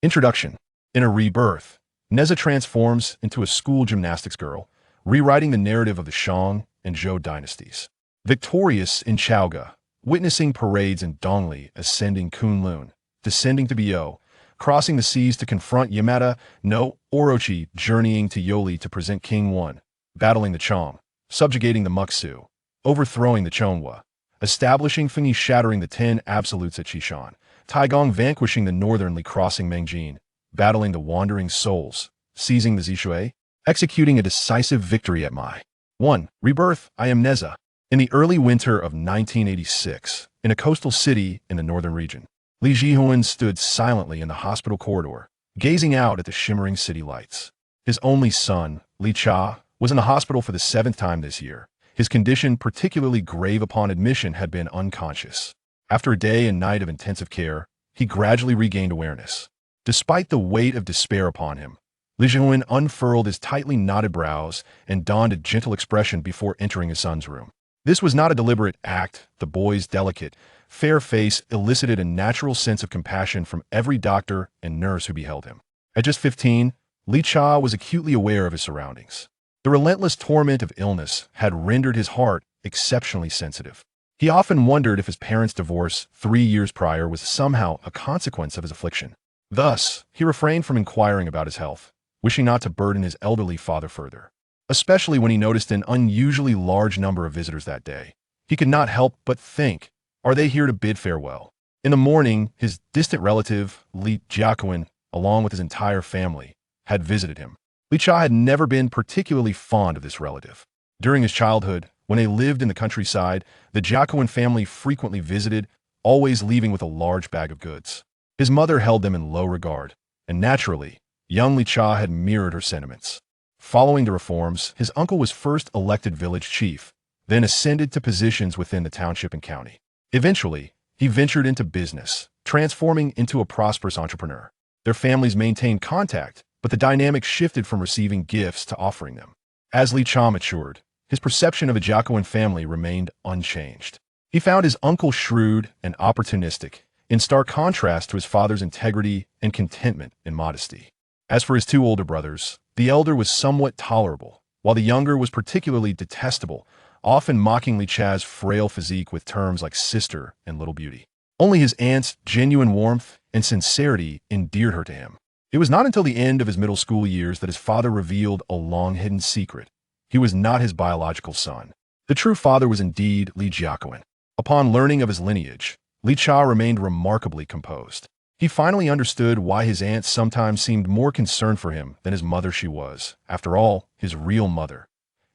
Introduction. In her rebirth, Nezha transforms into a school gymnastics girl, rewriting the narrative of the Shang and Zhou dynasties. Victorious in Zhaoge, witnessing parades in Dongli ascending Kunlun, descending to Biyou, crossing the seas to confront Yamata-no-Orochi, journeying to Youli to present King Wen, battling the Chong, subjugating the Mixu, overthrowing the Chonghua, establishing Fengyi, shattering the 10 absolutes at Xishan, Taigong vanquishing the northernly crossing Mengjin, battling the wandering souls, seizing the Sishui, executing a decisive victory at Mai. 1. Rebirth. I am Nezha. In the early winter of 1986, in a coastal city in the northern region, Li Jihuan stood silently in the hospital corridor, gazing out at the shimmering city lights. His only son, Li Cha, was in the hospital for the 7th time this year. His condition, particularly grave upon admission, had been unconscious. After a day and night of intensive care, he gradually regained awareness. Despite the weight of despair upon him, Li Jihuan unfurled his tightly knotted brows and donned a gentle expression before entering his son's room. This was not a deliberate act. The boy's delicate, fair face elicited a natural sense of compassion from every doctor and nurse who beheld him. At just 15, Li Cha was acutely aware of his surroundings. The relentless torment of illness had rendered his heart exceptionally sensitive. He often wondered if his parents' divorce 3 years prior was somehow a consequence of his affliction. Thus, he refrained from inquiring about his health, wishing not to burden his elderly father further. Especially when he noticed an unusually large number of visitors that day. He could not help but think, are they here to bid farewell? In the morning, his distant relative, Li Jiaquan, along with his entire family, had visited him. Li Cha had never been particularly fond of this relative. During his childhood, when they lived in the countryside, the Jiaquan family frequently visited, always leaving with a large bag of goods. His mother held them in low regard, and naturally, young Li Cha had mirrored her sentiments. Following the reforms, his uncle was first elected village chief, then ascended to positions within the township and county. Eventually, he ventured into business, transforming into a prosperous entrepreneur. Their families maintained contact, but the dynamic shifted from receiving gifts to offering them. As Li Cha matured, his perception of a Jiaquan family remained unchanged. He found his uncle shrewd and opportunistic, in stark contrast to his father's integrity and contentment and modesty. As for his 2 older brothers, the elder was somewhat tolerable, while the younger was particularly detestable, often mocking Li Cha's frail physique with terms like sister and little beauty. Only his aunt's genuine warmth and sincerity endeared her to him. It was not until the end of his middle school years that his father revealed a long-hidden secret. He was not his biological son. The true father was indeed Li Jiaquan. Upon learning of his lineage, Li Cha remained remarkably composed. He finally understood why his aunt sometimes seemed more concerned for him than his mother she was, after all, his real mother.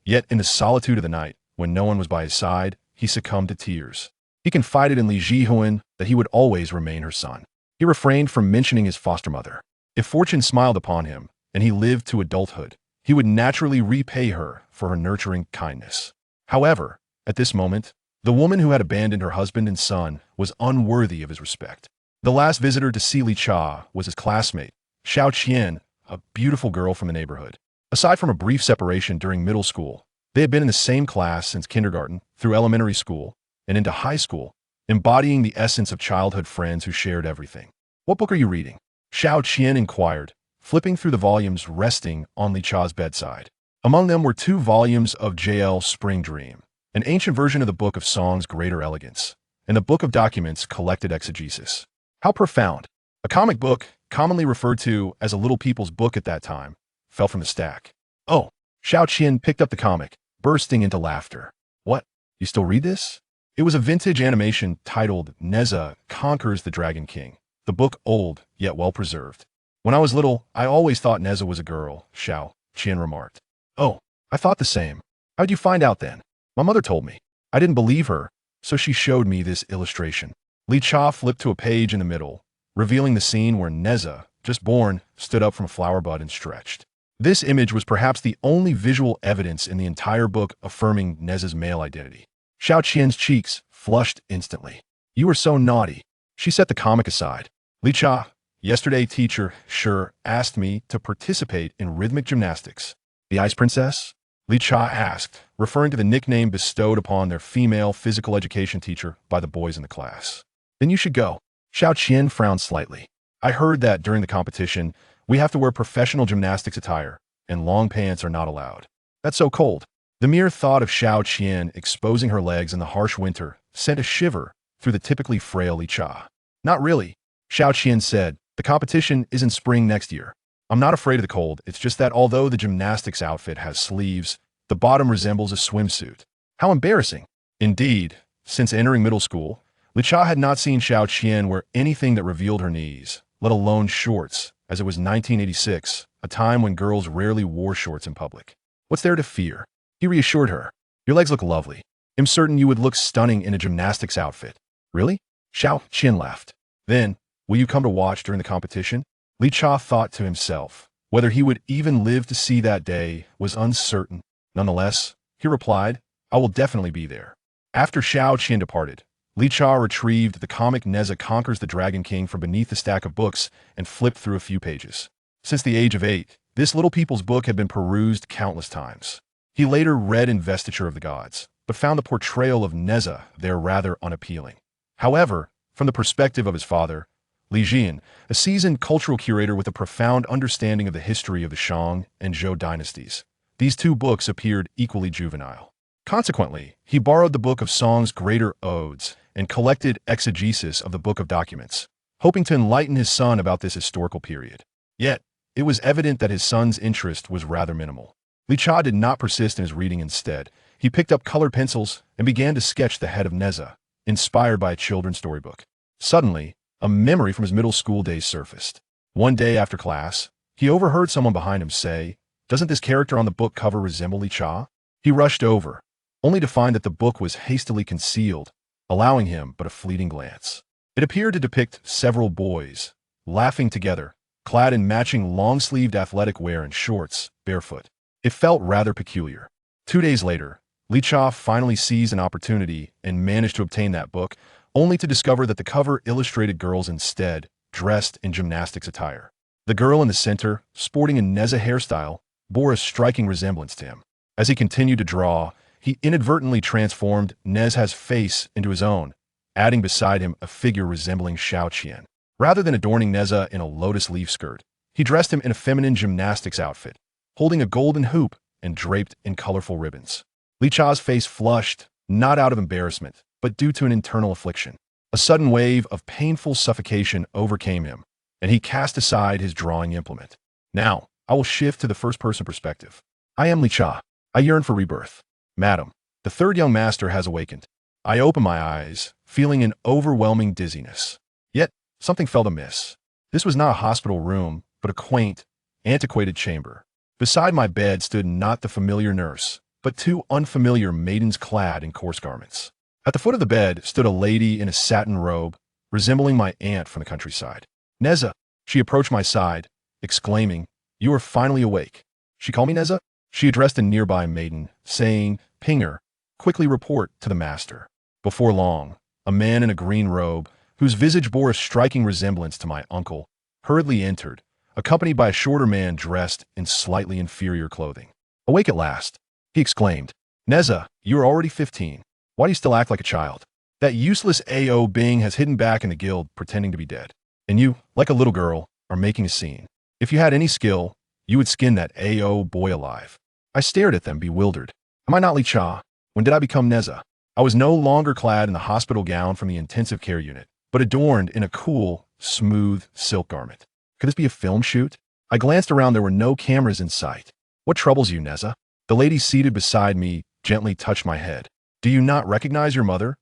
Yet in the solitude of the night, when no one was by his side, he succumbed to tears. He confided in Li Jihuan that he would always remain her son. He refrained from mentioning his foster mother. If fortune smiled upon him, and he lived to adulthood, he would naturally repay her for her nurturing kindness. However, at this moment, the woman who had abandoned her husband and son was unworthy of his respect. The last visitor to see Li Cha was his classmate, Xiao Qian, a beautiful girl from the neighborhood. Aside from a brief separation during middle school, they had been in the same class since kindergarten, through elementary school, and into high school, embodying the essence of childhood friends who shared everything. "What book are you reading?" Xiao Qian inquired, flipping through the volumes resting on Li Cha's bedside. Among them were 2 volumes of J.L. Spring Dream, an ancient version of the Book of Songs Greater Elegance, and a book of documents collected exegesis. How profound! A comic book, commonly referred to as a little people's book at that time, fell from the stack. Oh, Xiao Qian picked up the comic, bursting into laughter. What? You still read this? It was a vintage animation titled Nezha Conquers the Dragon King, the book old yet well preserved. When I was little, I always thought Nezha was a girl, Xiao Qian remarked. Oh, I thought the same. How'd you find out then? My mother told me. I didn't believe her, so she showed me this illustration. Li Cha flipped to a page in the middle, revealing the scene where Nezha, just born, stood up from a flower bud and stretched. This image was perhaps the only visual evidence in the entire book affirming Nezha's male identity. Xiao Qian's cheeks flushed instantly. You were so naughty. She set the comic aside. Li Cha, yesterday teacher Sure asked me to participate in rhythmic gymnastics. The Ice Princess? Li Cha asked, referring to the nickname bestowed upon their female physical education teacher by the boys in the class. Then you should go. Xiao Qian frowned slightly. I heard that during the competition, we have to wear professional gymnastics attire, and long pants are not allowed. That's so cold. The mere thought of Xiao Qian exposing her legs in the harsh winter sent a shiver through the typically frail Li Cha. Not really, Xiao Qian said. The competition is in spring next year. I'm not afraid of the cold, it's just that although the gymnastics outfit has sleeves, the bottom resembles a swimsuit. How embarrassing. Indeed, since entering middle school, Li Cha had not seen Xiao Qian wear anything that revealed her knees, let alone shorts, as it was 1986, a time when girls rarely wore shorts in public. What's there to fear? He reassured her. Your legs look lovely. I'm certain you would look stunning in a gymnastics outfit. Really? Xiao Qian laughed. Then, will you come to watch during the competition? Li Cha thought to himself. Whether he would even live to see that day was uncertain. Nonetheless, he replied, I will definitely be there. After Xiao Qian departed, Li Cha retrieved the comic Nezha Conquers the Dragon King from beneath the stack of books and flipped through a few pages. Since the age of 8, this little people's book had been perused countless times. He later read Investiture of the Gods, but found the portrayal of Nezha there rather unappealing. However, from the perspective of his father, Li Jian, a seasoned cultural curator with a profound understanding of the history of the Shang and Zhou dynasties, these two books appeared equally juvenile. Consequently, he borrowed the Book of Song's greater odes and collected exegesis of the Book of Documents, hoping to enlighten his son about this historical period. Yet, it was evident that his son's interest was rather minimal. Li Cha did not persist in his reading. Instead, he picked up colored pencils and began to sketch the head of Nezha, inspired by a children's storybook. Suddenly, a memory from his middle school days surfaced. One day after class, he overheard someone behind him say, "Doesn't this character on the book cover resemble Li Cha?" He rushed over, only to find that the book was hastily concealed, allowing him but a fleeting glance. It appeared to depict several boys, laughing together, clad in matching long-sleeved athletic wear and shorts, barefoot. It felt rather peculiar. 2 days later, Li Cha finally seized an opportunity and managed to obtain that book, only to discover that the cover illustrated girls instead, dressed in gymnastics attire. The girl in the center, sporting a Nezha hairstyle, bore a striking resemblance to him. As he continued to draw, he inadvertently transformed Nezha's face into his own, adding beside him a figure resembling Xiao Qian. Rather than adorning Nezha in a lotus leaf skirt, he dressed him in a feminine gymnastics outfit, holding a golden hoop and draped in colorful ribbons. Li Cha's face flushed, not out of embarrassment, but due to an internal affliction. A sudden wave of painful suffocation overcame him, and he cast aside his drawing implement. Now, I will shift to the first-person perspective. I am Li Cha. I yearn for rebirth. Madam, the third young master has awakened. I open my eyes, feeling an overwhelming dizziness. Yet, something felt amiss. This was not a hospital room, but a quaint, antiquated chamber. Beside my bed stood not the familiar nurse, but two unfamiliar maidens clad in coarse garments. At the foot of the bed stood a lady in a satin robe, resembling my aunt from the countryside. Nezha, she approached my side, exclaiming, "You are finally awake." She called me Nezha? She addressed a nearby maiden, saying, "Pinger, quickly report to the master." Before long, a man in a green robe, whose visage bore a striking resemblance to my uncle, hurriedly entered, accompanied by a shorter man dressed in slightly inferior clothing. "Awake at last," he exclaimed. "Nezha, you are already 15. Why do you still act like a child? That useless A.O. Bing has hidden back in the guild pretending to be dead. And you, like a little girl, are making a scene. If you had any skill, you would skin that A.O. boy alive." I stared at them, bewildered. Am I not Li Cha? When did I become Nezha? I was no longer clad in the hospital gown from the intensive care unit, but adorned in a cool, smooth silk garment. Could this be a film shoot? I glanced around. There were no cameras in sight. "What troubles you, Nezha?" The lady seated beside me gently touched my head. "Do you not recognize your mother?"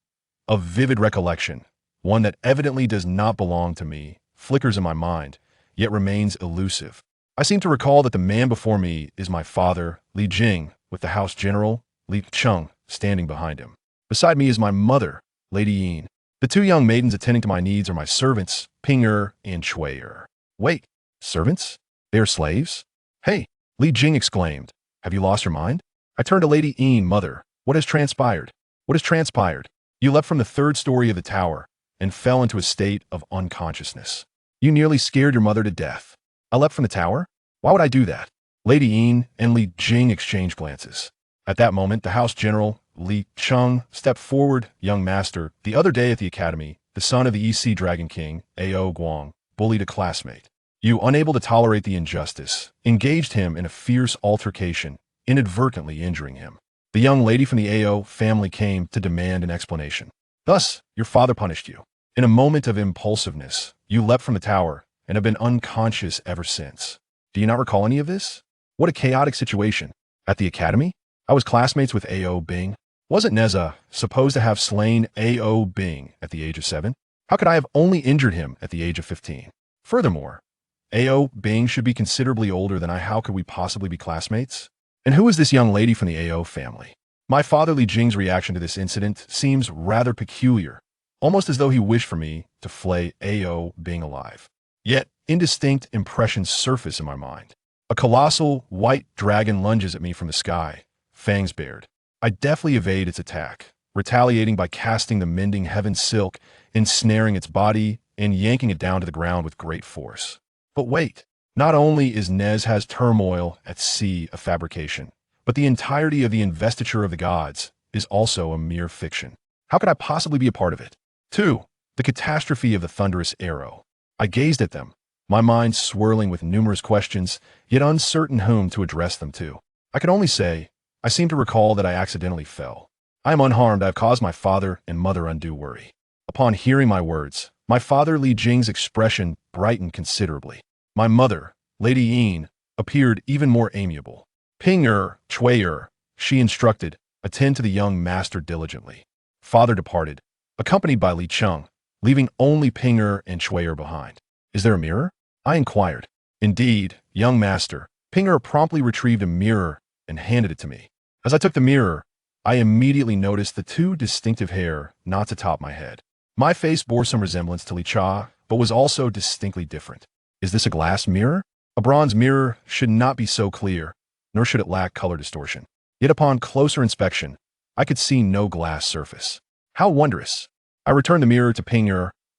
A vivid recollection, one that evidently does not belong to me, flickers in my mind, yet remains elusive. I seem to recall that the man before me is my father, Li Jing, with the house general, Li Cheng, standing behind him. Beside me is my mother, Lady Yin. The two young maidens attending to my needs are my servants, Pinger and Chui'er. Wait, servants? They are slaves? Hey, Li Jing exclaimed. Have you lost your mind? I turned to Lady Yin, mother. What has transpired? What has transpired? You leapt from the third story of the tower and fell into a state of unconsciousness. You nearly scared your mother to death. I leapt from the tower? Why would I do that? Lady Yin and Li Jing exchanged glances. At that moment, the house general, Li Cheng, stepped forward. Young master, the other day at the academy, the son of the EC Dragon King, A.O. Guang, bullied a classmate. You, unable to tolerate the injustice, engaged him in a fierce altercation, inadvertently injuring him. The young lady from the AO family came to demand an explanation. Thus, your father punished you. In a moment of impulsiveness, you leapt from the tower and have been unconscious ever since. Do you not recall any of this? What a chaotic situation. At the academy, I was classmates with AO Bing. Wasn't Nezha supposed to have slain AO Bing at the age of 7? How could I have only injured him at the age of 15? Furthermore, AO Bing should be considerably older than I. How could we possibly be classmates? And who is this young lady from the AO family? My father Li Jing's reaction to this incident seems rather peculiar, almost as though he wished for me to flay AO Bing alive. Yet, indistinct impressions surface in my mind. A colossal white dragon lunges at me from the sky, fangs bared. I deftly evade its attack, retaliating by casting the mending heaven silk, ensnaring its body, and yanking it down to the ground with great force. But wait, not only is Nezha's turmoil at sea a fabrication, but the entirety of the investiture of the gods is also a mere fiction. How could I possibly be a part of it? 2. The catastrophe of the thunderous arrow. I gazed at them, my mind swirling with numerous questions, yet uncertain whom to address them to. I could only say, I seem to recall that I accidentally fell. I am unharmed. I have caused my father and mother undue worry. Upon hearing my words, my father Li Jing's expression brightened considerably. My mother, Lady Yin, appeared even more amiable. Ping Chui, she instructed, attend to the young master diligently. Father departed, accompanied by Li Cheng, leaving only Ping and Chui behind. Is there a mirror? I inquired. Indeed, young master. Ping promptly retrieved a mirror and handed it to me. As I took the mirror, I immediately noticed the 2 distinctive hair knots atop my head. My face bore some resemblance to Li Cha, but was also distinctly different. Is this a glass mirror? A bronze mirror should not be so clear, nor should it lack color distortion. Yet upon closer inspection, I could see no glass surface. How wondrous! I returned the mirror to Ping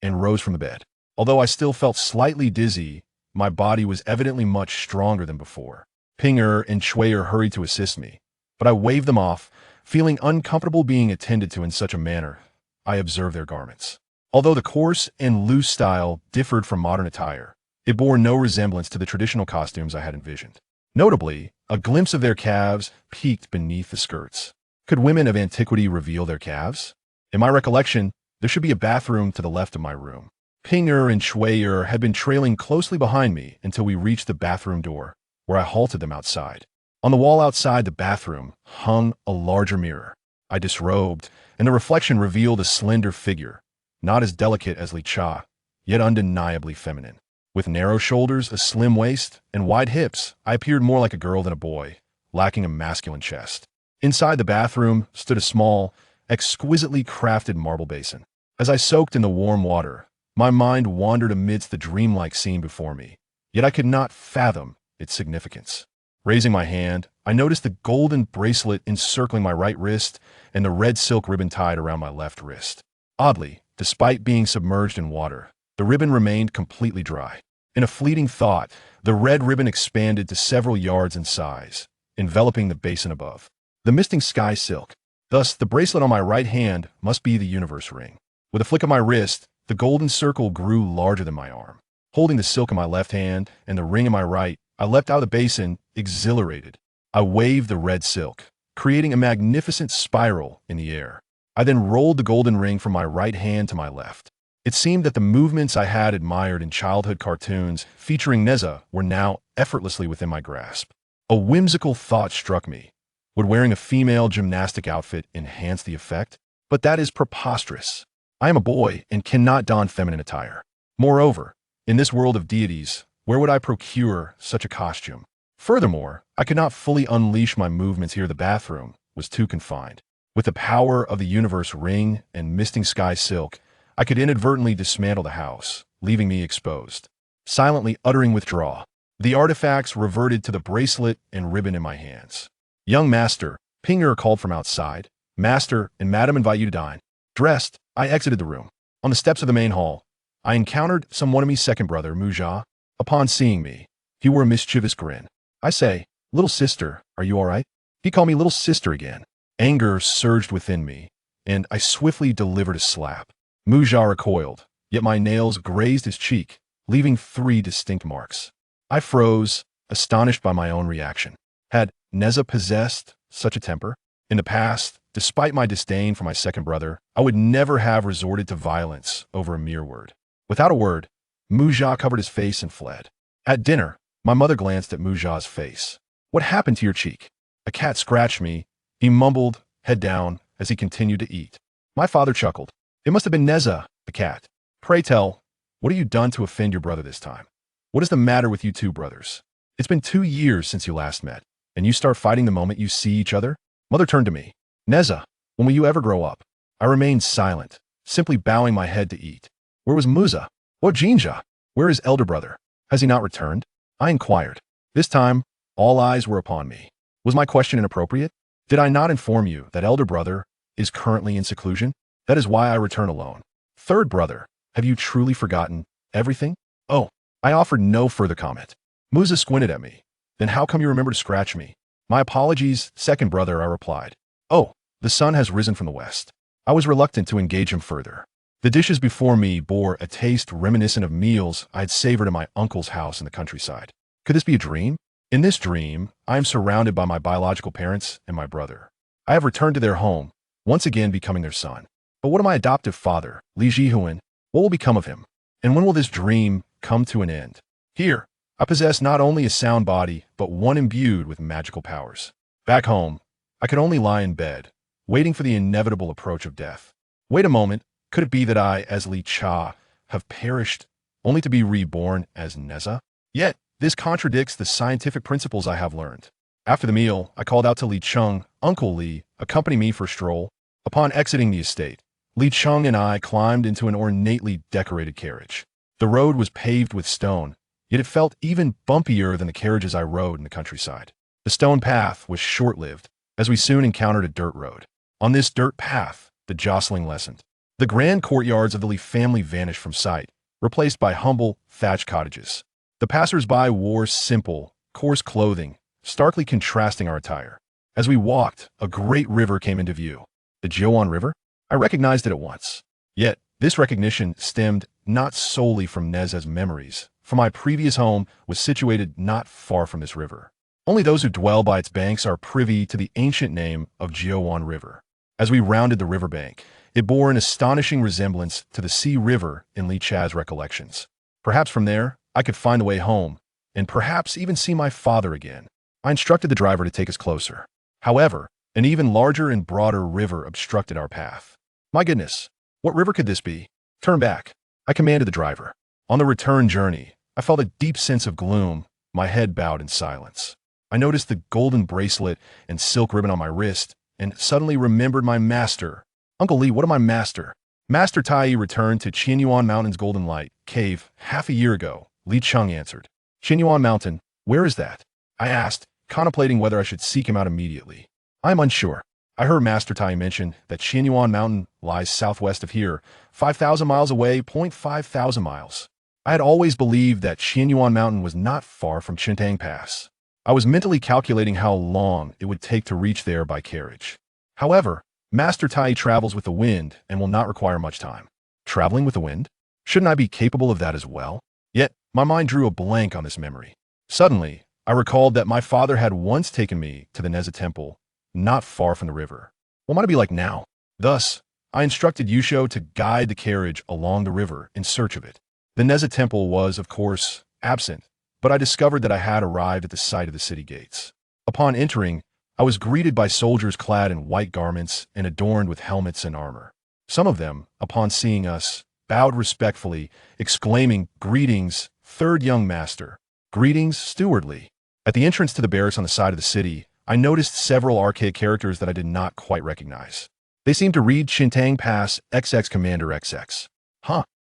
and rose from the bed. Although I still felt slightly dizzy, my body was evidently much stronger than before. Ping and Chui hurried to assist me, but I waved them off, feeling uncomfortable being attended to in such a manner. I observed their garments. Although the coarse and loose style differed from modern attire, it bore no resemblance to the traditional costumes I had envisioned. Notably, a glimpse of their calves peeked beneath the skirts. Could women of antiquity reveal their calves? In my recollection, there should be a bathroom to the left of my room. Ping and Chui had been trailing closely behind me until we reached the bathroom door, where I halted them outside. On the wall outside the bathroom hung a larger mirror. I disrobed, and the reflection revealed a slender figure, not as delicate as Li Cha, yet undeniably feminine. With narrow shoulders, a slim waist, and wide hips, I appeared more like a girl than a boy, lacking a masculine chest. Inside the bathroom stood a small, exquisitely crafted marble basin. As I soaked in the warm water, my mind wandered amidst the dreamlike scene before me, yet I could not fathom its significance. Raising my hand, I noticed the golden bracelet encircling my right wrist and the red silk ribbon tied around my left wrist. Oddly, despite being submerged in water, the ribbon remained completely dry. In a fleeting thought, the red ribbon expanded to several yards in size, enveloping the basin above. The misting sky silk. Thus, the bracelet on my right hand must be the universe ring. With a flick of my wrist, the golden circle grew larger than my arm. Holding the silk in my left hand and the ring in my right, I leapt out of the basin, exhilarated. I waved the red silk, creating a magnificent spiral in the air. I then rolled the golden ring from my right hand to my left. It seemed that the movements I had admired in childhood cartoons featuring Nezha were now effortlessly within my grasp. A whimsical thought struck me. Would wearing a female gymnastic outfit enhance the effect? But that is preposterous. I am a boy and cannot don feminine attire. Moreover, in this world of deities, where would I procure such a costume? Furthermore, I could not fully unleash my movements here. The bathroom was too confined. With the power of the universe ring and misting sky silk, I could inadvertently dismantle the house, leaving me exposed. Silently uttering withdraw, the artifacts reverted to the bracelet and ribbon in my hands. Young master, Ping called from outside. Master and madam invite you to dine. Dressed, I exited the room. On the steps of the main hall, I encountered some Wanami's second brother, Muja. Upon seeing me, he wore a mischievous grin. I say, little sister, are you all right? He called me little sister again. Anger surged within me, and I swiftly delivered a slap. Muja recoiled, yet my nails grazed his cheek, leaving 3 distinct marks. I froze, astonished by my own reaction. Had Nezha possessed such a temper? In the past, despite my disdain for my second brother, I would never have resorted to violence over a mere word. Without a word, Muye covered his face and fled. At dinner, my mother glanced at Muye's face. "What happened to your cheek?" "A cat scratched me," he mumbled, head down, as he continued to eat. My father chuckled. "It must have been Nezha, the cat. Pray tell, what have you done to offend your brother this time? What is the matter with you two brothers? It's been 2 years since you last met, and you start fighting the moment you see each other?" Mother turned to me. "Nezha, when will you ever grow up?" I remained silent, simply bowing my head to eat. "Where was Muye? What Jiang Ziya? Where is elder brother? Has he not returned?" I inquired. This time, all eyes were upon me. Was my question inappropriate? Did I not inform you that elder brother is currently in seclusion? That is why I return alone. Third brother, have you truly forgotten everything? Oh, I offered no further comment. Muye squinted at me. "Then how come you remember to scratch me?" "My apologies, second brother," I replied. "Oh, the sun has risen from the west." I was reluctant to engage him further. The dishes before me bore a taste reminiscent of meals I had savored in my uncle's house in the countryside. Could this be a dream? In this dream, I am surrounded by my biological parents and my brother. I have returned to their home, once again becoming their son. But what of my adoptive father, Li Jihuan? What will become of him? And when will this dream come to an end? Here, I possess not only a sound body, but one imbued with magical powers. Back home, I could only lie in bed, waiting for the inevitable approach of death. Wait a moment, could it be that I, as Li Cha, have perished, only to be reborn as Nezha? Yet, this contradicts the scientific principles I have learned. After the meal, I called out to Li Cheng, "Uncle Li, accompany me for a stroll." Upon exiting the estate, Li Cheng and I climbed into an ornately decorated carriage. The road was paved with stone, yet it felt even bumpier than the carriages I rode in the countryside. The stone path was short-lived, as we soon encountered a dirt road. On this dirt path, the jostling lessened. The grand courtyards of the Li family vanished from sight, replaced by humble, thatched cottages. The passers-by wore simple, coarse clothing, starkly contrasting our attire. As we walked, a great river came into view. The Jiuan River? I recognized it at once. Yet, this recognition stemmed not solely from Nezha's memories, for my previous home was situated not far from this river. Only those who dwell by its banks are privy to the ancient name of Jiuan River. As we rounded the riverbank, it bore an astonishing resemblance to the Sea River in Li Cha's recollections. Perhaps from there, I could find the way home, and perhaps even see my father again. I instructed the driver to take us closer. However, an even larger and broader river obstructed our path. My goodness, what river could this be? Turn back, I commanded the driver. On the return journey, I felt a deep sense of gloom, my head bowed in silence. I noticed the golden bracelet and silk ribbon on my wrist, and suddenly remembered my master. "Uncle Li, what of my master?" "Master Tai returned to Qianyuan Mountain's Golden Light Cave half a year ago," Li Cheng answered. "Qianyuan Mountain, where is that?" I asked, contemplating whether I should seek him out immediately. "I am unsure. I heard Master Tai mention that Qianyuan Mountain lies southwest of here, 5,000 miles away, 5,000 miles. I had always believed that Qianyuan Mountain was not far from Sishui Pass. I was mentally calculating how long it would take to reach there by carriage. However, Master Tai travels with the wind and will not require much time. Traveling with the wind? Shouldn't I be capable of that as well? Yet, my mind drew a blank on this memory. Suddenly, I recalled that my father had once taken me to the Nezha temple, not far from the river. What might it be like now? Thus, I instructed Yusho to guide the carriage along the river in search of it. The Nezha temple was, of course, absent, but I discovered that I had arrived at the site of the city gates. Upon entering, I was greeted by soldiers clad in white garments and adorned with helmets and armor. Some of them, upon seeing us, bowed respectfully, exclaiming, "Greetings, third young master. Greetings, Steward Li." At the entrance to the barracks on the side of the city, I noticed several archaic characters that I did not quite recognize. They seemed to read Sishui Pass XX Commander XX.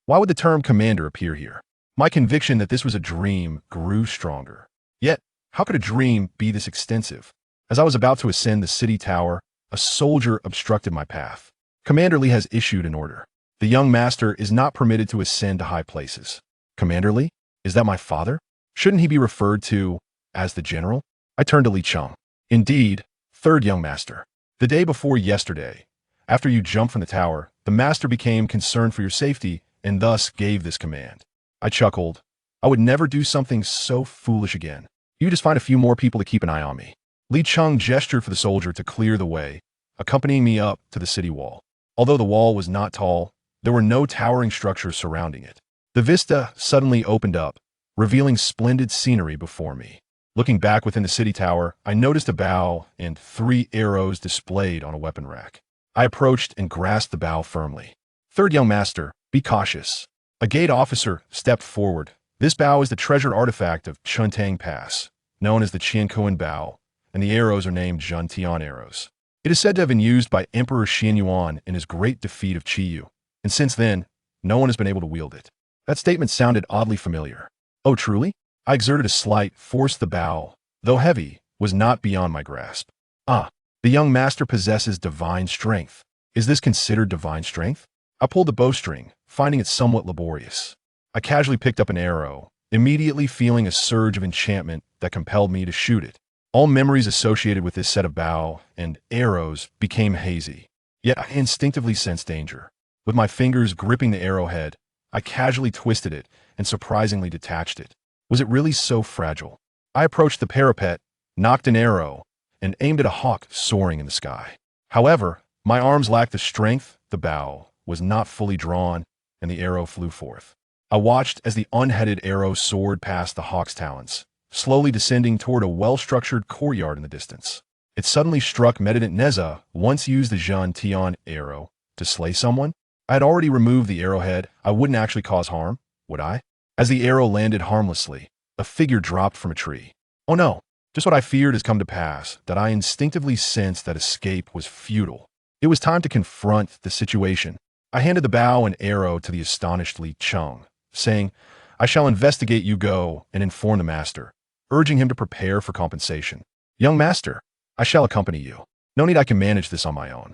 Why would the term commander appear here? My conviction that this was a dream grew stronger. Yet, how could a dream be this extensive? As I was about to ascend the city tower, a soldier obstructed my path. "Commander Li has issued an order. The young master is not permitted to ascend to high places." "Commander Li? Is that my father? Shouldn't he be referred to as the general?" I turned to Li Cheng. "Indeed, third young master. The day before yesterday, after you jumped from the tower, the master became concerned for your safety and thus gave this command. I chuckled. I would never do something so foolish again. You just find a few more people to keep an eye on me. Li Cheng gestured for the soldier to clear the way, accompanying me up to the city wall. Although the wall was not tall, there were no towering structures surrounding it. The vista suddenly opened up, revealing splendid scenery before me. Looking back within the city tower, I noticed a bow and 3 arrows displayed on a weapon rack. I approached and grasped the bow firmly. Third young master, be cautious. A gate officer stepped forward. This bow is the treasured artifact of Sishui Pass, known as the Qiankuan bow, and the arrows are named Zhantian arrows. It is said to have been used by Emperor Xianyuan in his great defeat of Qiyu, and since then, no one has been able to wield it. That statement sounded oddly familiar. Oh, truly? I exerted a slight force. The bow, though heavy, was not beyond my grasp. Ah, the young master possesses divine strength. Is this considered divine strength? I pulled the bowstring, finding it somewhat laborious. I casually picked up an arrow, immediately feeling a surge of enchantment that compelled me to shoot it. All memories associated with this set of bow and arrows became hazy, yet I instinctively sensed danger. With my fingers gripping the arrowhead, I casually twisted it and surprisingly detached it. Was it really so fragile? I approached the parapet, knocked an arrow, and aimed at a hawk soaring in the sky. However, my arms lacked the strength. The bow was not fully drawn, and the arrow flew forth. I watched as the unheaded arrow soared past the hawk's talons, slowly descending toward a well-structured courtyard in the distance. It suddenly struck meditant Nezha, once used the Zhantian arrow to slay someone. I had already removed the arrowhead. I wouldn't actually cause harm, would I? As the arrow landed harmlessly, a figure dropped from a tree. Oh no, just what I feared has come to pass, that I instinctively sensed that escape was futile. It was time to confront the situation. I handed the bow and arrow to the astonished Li Cheng, saying, I shall investigate. You go and inform the master, urging him to prepare for compensation. Young master, I shall accompany you. No need, I can manage this on my own.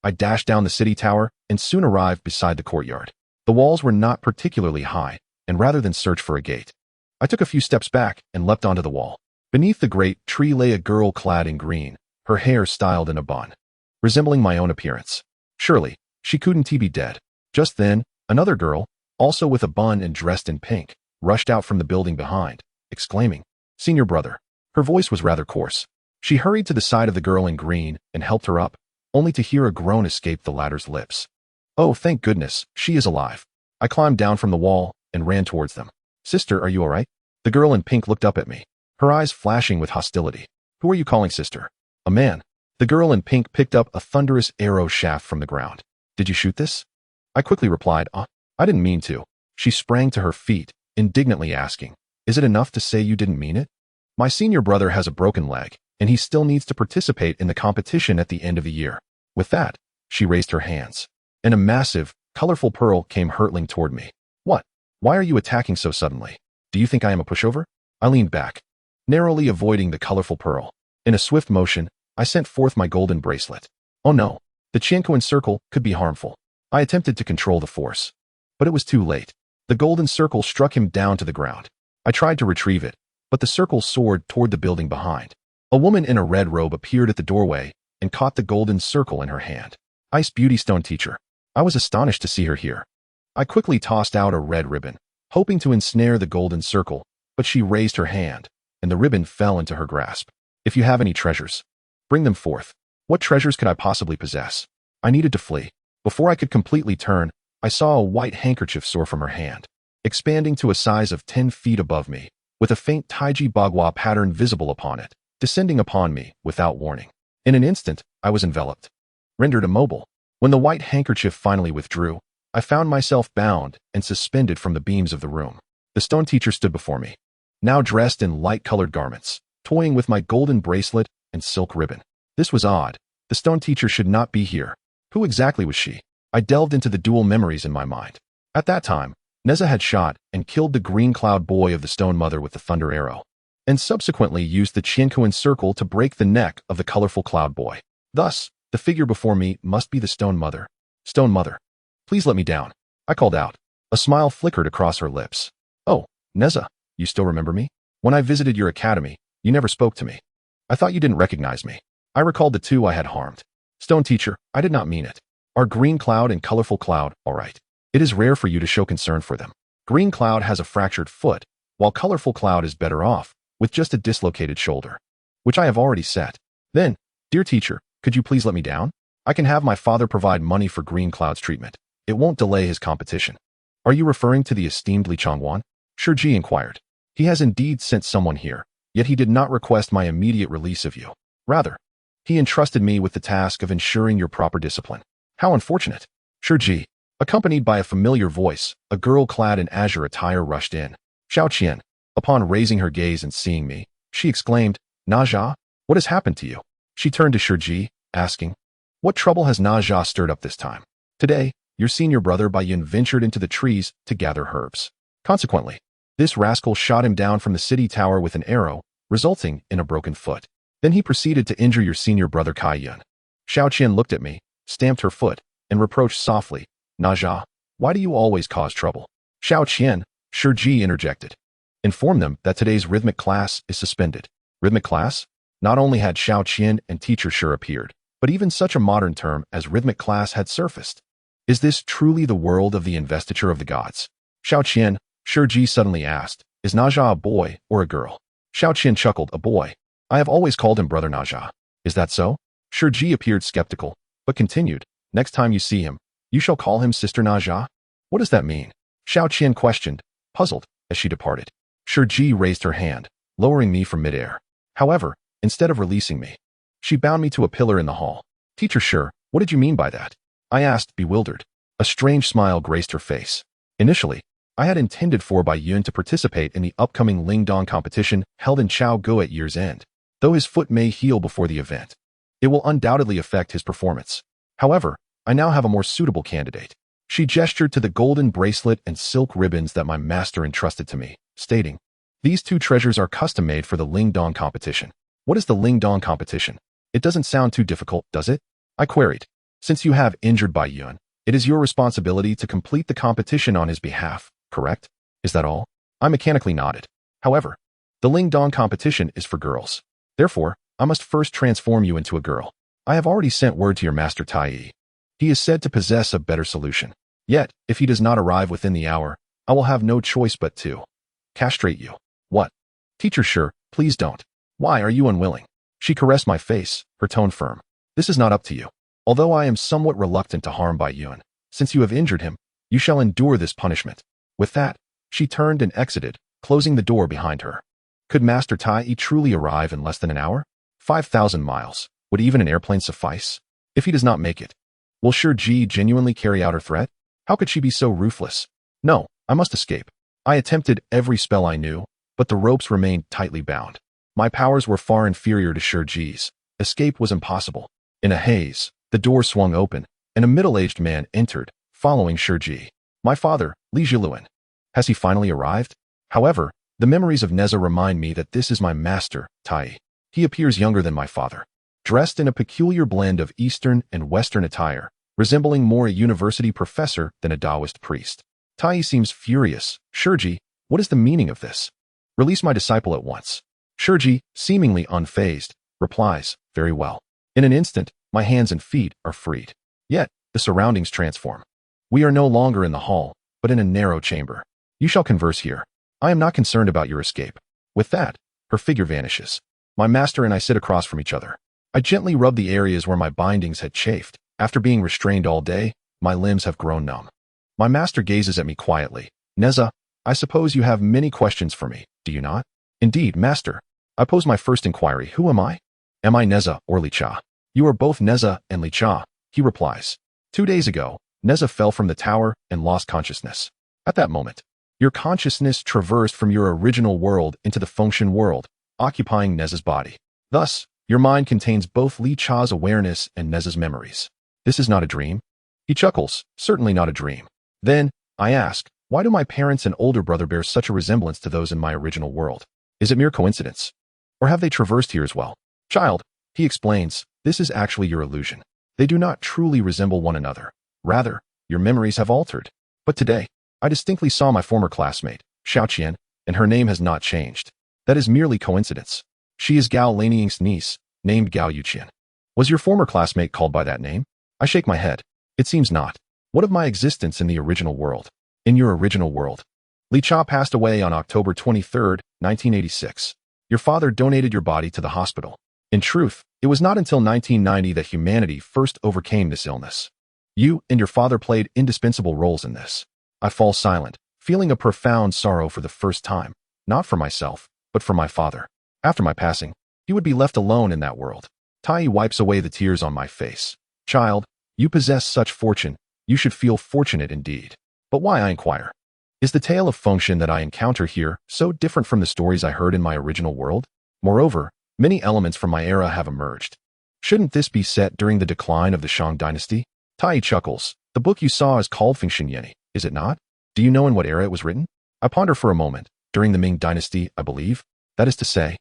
I dashed down the city tower and soon arrived beside the courtyard. The walls were not particularly high, and rather than search for a gate, I took a few steps back and leapt onto the wall. Beneath the great tree lay a girl clad in green, her hair styled in a bun, resembling my own appearance. Surely, she couldn't be dead. Just then, another girl, also with a bun and dressed in pink, rushed out from the building behind, exclaiming, Senior brother. Her voice was rather coarse. She hurried to the side of the girl in green and helped her up, only to hear a groan escape the latter's lips. Oh, thank goodness, she is alive. I climbed down from the wall and ran towards them. Sister, are you all right? The girl in pink looked up at me, her eyes flashing with hostility. Who are you calling sister? A man. The girl in pink picked up a thunderous arrow shaft from the ground. Did you shoot this? I quickly replied, I didn't mean to. She sprang to her feet, indignantly asking, Is it enough to say you didn't mean it? My senior brother has a broken leg, and he still needs to participate in the competition at the end of the year. With that, she raised her hands, and a massive, colorful pearl came hurtling toward me. What? Why are you attacking so suddenly? Do you think I am a pushover? I leaned back, narrowly avoiding the colorful pearl. In a swift motion, I sent forth my golden bracelet. Oh no, the Qiankuan circle could be harmful. I attempted to control the force, but it was too late. The golden circle struck him down to the ground. I tried to retrieve it, but the circle soared toward the building behind. A woman in a red robe appeared at the doorway and caught the golden circle in her hand. Ice Beauty Stone Teacher. I was astonished to see her here. I quickly tossed out a red ribbon, hoping to ensnare the golden circle, but she raised her hand, and the ribbon fell into her grasp. If you have any treasures, bring them forth. What treasures could I possibly possess? I needed to flee. Before I could completely turn, I saw a white handkerchief soar from her hand, expanding to a size of 10 feet above me, with a faint Taiji Bagua pattern visible upon it, descending upon me without warning. In an instant, I was enveloped, rendered immobile. When the white handkerchief finally withdrew, I found myself bound and suspended from the beams of the room. The stone teacher stood before me, now dressed in light-colored garments, toying with my golden bracelet and silk ribbon. This was odd. The stone teacher should not be here. Who exactly was she? I delved into the dual memories in my mind. At that time, Nezha had shot and killed the green cloud boy of the stone mother with the thunder arrow, and subsequently used the Qiankuan circle to break the neck of the colorful cloud boy. Thus, the figure before me must be the stone mother. Stone mother, please let me down, I called out. A smile flickered across her lips. Oh, Nezha, you still remember me? When I visited your academy, you never spoke to me. I thought you didn't recognize me. I recalled the two I had harmed. Stone teacher, I did not mean it. Are green cloud and colorful cloud all right? It is rare for you to show concern for them. Green Cloud has a fractured foot, while Colorful Cloud is better off, with just a dislocated shoulder, which I have already set. Then, dear teacher, could you please let me down? I can have my father provide money for Green Cloud's treatment. It won't delay his competition. Are you referring to the esteemed Li Chongwan? Shiji inquired. He has indeed sent someone here, yet he did not request my immediate release of you. Rather, he entrusted me with the task of ensuring your proper discipline. How unfortunate. Shiji, accompanied by a familiar voice, a girl clad in azure attire rushed in. Xiaoqian, upon raising her gaze and seeing me, she exclaimed, Nezha, what has happened to you? She turned to Shiji, asking, what trouble has Nezha stirred up this time? Today, your senior brother Biyou ventured into the trees to gather herbs. Consequently, this rascal shot him down from the city tower with an arrow, resulting in a broken foot. Then he proceeded to injure your senior brother Kai Yun. Xiaoqian looked at me, stamped her foot, and reproached softly, Nezha, why do you always cause trouble? Xiaoqian, Shiji interjected. Inform them that today's rhythmic class is suspended. Rhythmic class? Not only had Xiaoqian and teacher Shi appeared, but even such a modern term as rhythmic class had surfaced. Is this truly the world of the investiture of the gods? Xiaoqian, Shiji suddenly asked, is Nezha a boy or a girl? Xiaoqian chuckled, a boy. I have always called him Brother Nezha. Is that so? Shiji appeared skeptical, but continued, next time you see him, you shall call him Sister Nezha? What does that mean? Xiaoqian questioned, puzzled, as she departed. Shiji raised her hand, lowering me from midair. However, instead of releasing me, she bound me to a pillar in the hall. Teacher Shi, what did you mean by that? I asked, bewildered. A strange smile graced her face. Initially, I had intended for Biyun to participate in the upcoming Lingdong competition held in Chaogo at year's end. Though his foot may heal before the event, it will undoubtedly affect his performance. However, I now have a more suitable candidate. She gestured to the golden bracelet and silk ribbons that my master entrusted to me, stating, these two treasures are custom-made for the Lingdong competition. What is the Lingdong competition? It doesn't sound too difficult, does it? I queried. Since you have injured Biyun, it is your responsibility to complete the competition on his behalf, correct? Is that all? I mechanically nodded. However, the Lingdong competition is for girls. Therefore, I must first transform you into a girl. I have already sent word to your master Tai. He is said to possess a better solution. Yet, if he does not arrive within the hour, I will have no choice but to castrate you. What? Teacher Shi, please don't. Why are you unwilling? She caressed my face, her tone firm. This is not up to you. Although I am somewhat reluctant to harm Biyun, since you have injured him, you shall endure this punishment. With that, she turned and exited, closing the door behind her. Could Master Tai truly arrive in less than an hour? 5,000 miles. Would even an airplane suffice? If he does not make it, will Shiji genuinely carry out her threat? How could she be so ruthless? No, I must escape. I attempted every spell I knew, but the ropes remained tightly bound. My powers were far inferior to Shiji's. Escape was impossible. In a haze, the door swung open, and a middle-aged man entered, following Shiji. My father, Li Zhiluan. Has he finally arrived? However, the memories of Nezha remind me that this is my master, Tai. He appears younger than my father. Dressed in a peculiar blend of Eastern and Western attire, resembling more a university professor than a Taoist priest. Tai seems furious. Shiji, what is the meaning of this? Release my disciple at once. Shiji, seemingly unfazed, replies, very well. In an instant, my hands and feet are freed. Yet, the surroundings transform. We are no longer in the hall, but in a narrow chamber. You shall converse here. I am not concerned about your escape. With that, her figure vanishes. My master and I sit across from each other. I gently rub the areas where my bindings had chafed. After being restrained all day, my limbs have grown numb. My master gazes at me quietly. Nezha, I suppose you have many questions for me, do you not? Indeed, master. I pose my first inquiry. Who am I? Am I Nezha or Li Cha? You are both Nezha and Li Cha, he replies. 2 days ago, Nezha fell from the tower and lost consciousness. At that moment, your consciousness traversed from your original world into the function world, occupying Nezha's body. Thus, your mind contains both Li Cha's awareness and Nezha's memories. This is not a dream? He chuckles, certainly not a dream. Then, I ask, why do my parents and older brother bear such a resemblance to those in my original world? Is it mere coincidence? Or have they traversed here as well? Child, he explains, this is actually your illusion. They do not truly resemble one another. Rather, your memories have altered. But today, I distinctly saw my former classmate, Xiaoqian, and her name has not changed. That is merely coincidence. She is Gao Laniying's niece, named Gao Yuqian. Was your former classmate called by that name? I shake my head. It seems not. What of my existence in the original world? In your original world, Li Cha passed away on October 23, 1986. Your father donated your body to the hospital. In truth, it was not until 1990 that humanity first overcame this illness. You and your father played indispensable roles in this. I fall silent, feeling a profound sorrow for the first time, not for myself, but for my father. After my passing, he would be left alone in that world. Tai wipes away the tears on my face. Child, you possess such fortune, you should feel fortunate indeed. But why, I inquire? Is the tale of function that I encounter here so different from the stories I heard in my original world? Moreover, many elements from my era have emerged. Shouldn't this be set during the decline of the Shang dynasty? Tai chuckles. The book you saw is called Fengyi, is it not? Do you know in what era it was written? I ponder for a moment. During the Ming dynasty, I believe. That is to say,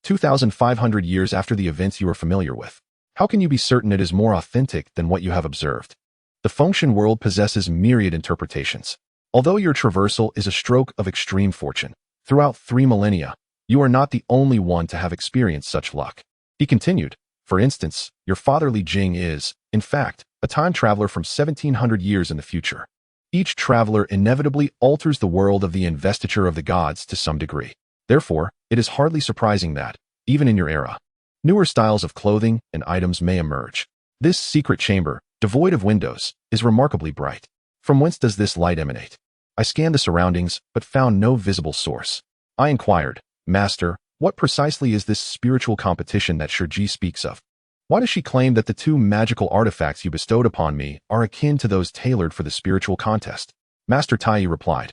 2,500 years after the events you are familiar with. How can you be certain it is more authentic than what you have observed? The function world possesses myriad interpretations. Although your traversal is a stroke of extreme fortune, throughout 3 millennia, you are not the only one to have experienced such luck. He continued, for instance, your father Li Jing is, in fact, a time traveler from 1,700 years in the future. Each traveler inevitably alters the world of the investiture of the gods to some degree. Therefore, it is hardly surprising that, even in your era, newer styles of clothing and items may emerge. This secret chamber, devoid of windows, is remarkably bright. From whence does this light emanate? I scanned the surroundings, but found no visible source. I inquired, Master, what precisely is this spiritual competition that Zhaoge speaks of? Why does she claim that the 2 magical artifacts you bestowed upon me are akin to those tailored for the spiritual contest? Master Tai replied,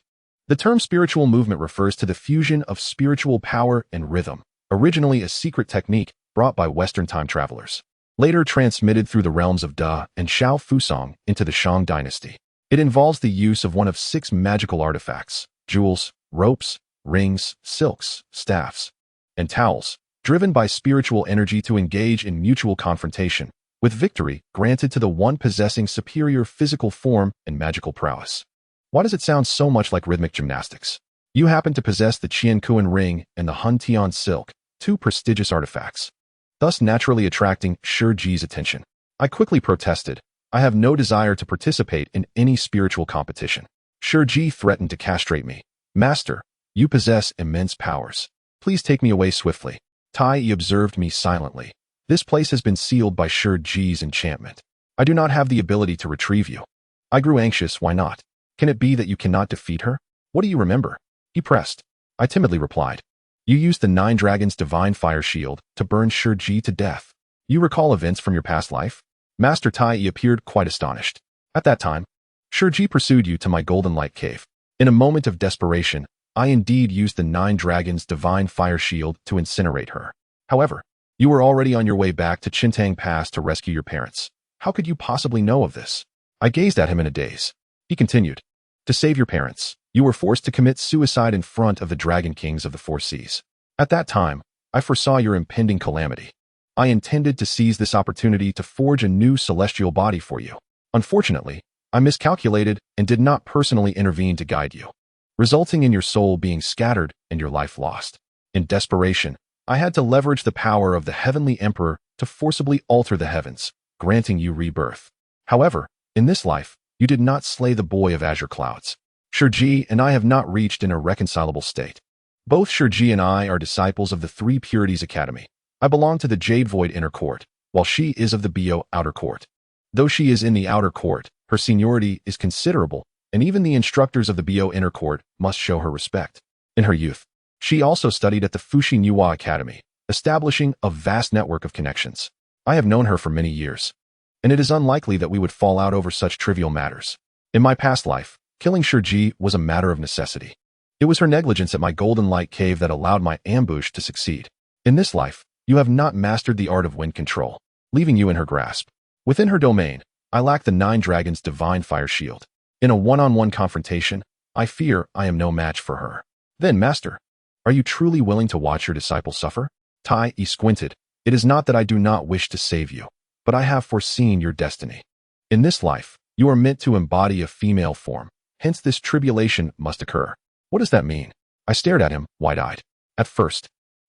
the term spiritual movement refers to the fusion of spiritual power and rhythm, originally a secret technique brought by Western time travelers, later transmitted through the realms of Da and Shao Fusang into the Shang dynasty. It involves the use of one of 6 magical artifacts, jewels, ropes, rings, silks, staffs, and towels, driven by spiritual energy to engage in mutual confrontation, with victory granted to the one possessing superior physical form and magical prowess. Why does it sound so much like rhythmic gymnastics? You happen to possess the Qian Kuan ring and the Hun Tian silk, 2 prestigious artifacts, thus naturally attracting Zhaoge's attention. I quickly protested. I have no desire to participate in any spiritual competition. Zhaoge threatened to castrate me. Master, you possess immense powers. Please take me away swiftly. Tai observed me silently. This place has been sealed by Zhaoge's enchantment. I do not have the ability to retrieve you. I grew anxious. Why not? Can it be that you cannot defeat her? What do you remember? He pressed. I timidly replied. You used the 9 Dragons' divine fire shield to burn Zhaoge to death. You recall events from your past life? Master Tai appeared quite astonished. At that time, Zhaoge pursued you to my golden light cave. In a moment of desperation, I indeed used the 9 Dragons' divine fire shield to incinerate her. However, you were already on your way back to Qintang Pass to rescue your parents. How could you possibly know of this? I gazed at him in a daze. He continued, to save your parents, you were forced to commit suicide in front of the Dragon Kings of the 4 seas. At that time, I foresaw your impending calamity. I intended to seize this opportunity to forge a new celestial body for you. Unfortunately, I miscalculated and did not personally intervene to guide you, resulting in your soul being scattered and your life lost. In desperation, I had to leverage the power of the Heavenly Emperor to forcibly alter the heavens, granting you rebirth. However, in this life, you did not slay the boy of azure clouds. Zhaoge and I have not reached an irreconcilable state. Both Zhaoge and I are disciples of the 3 Purities Academy. I belong to the Jade Void Inner Court, while she is of the Biyou Outer Court. Though she is in the Outer Court, her seniority is considerable, and even the instructors of the Biyou Inner Court must show her respect. In her youth, she also studied at the Fuxi Nuwa Academy, establishing a vast network of connections. I have known her for many years, and it is unlikely that we would fall out over such trivial matters. In my past life, killing Zhaoge was a matter of necessity. It was her negligence at my Golden Light Cave that allowed my ambush to succeed. In this life, you have not mastered the art of wind control, leaving you in her grasp. Within her domain, I lack the 9 Dragons' divine fire shield. In a one-on-one confrontation, I fear I am no match for her. Then, Master, are you truly willing to watch your disciple suffer? Tai squinted. It is not that I do not wish to save you, but I have foreseen your destiny. In this life, you are meant to embody a female form, hence this tribulation must occur. What does that mean? I stared at him, wide-eyed. At first,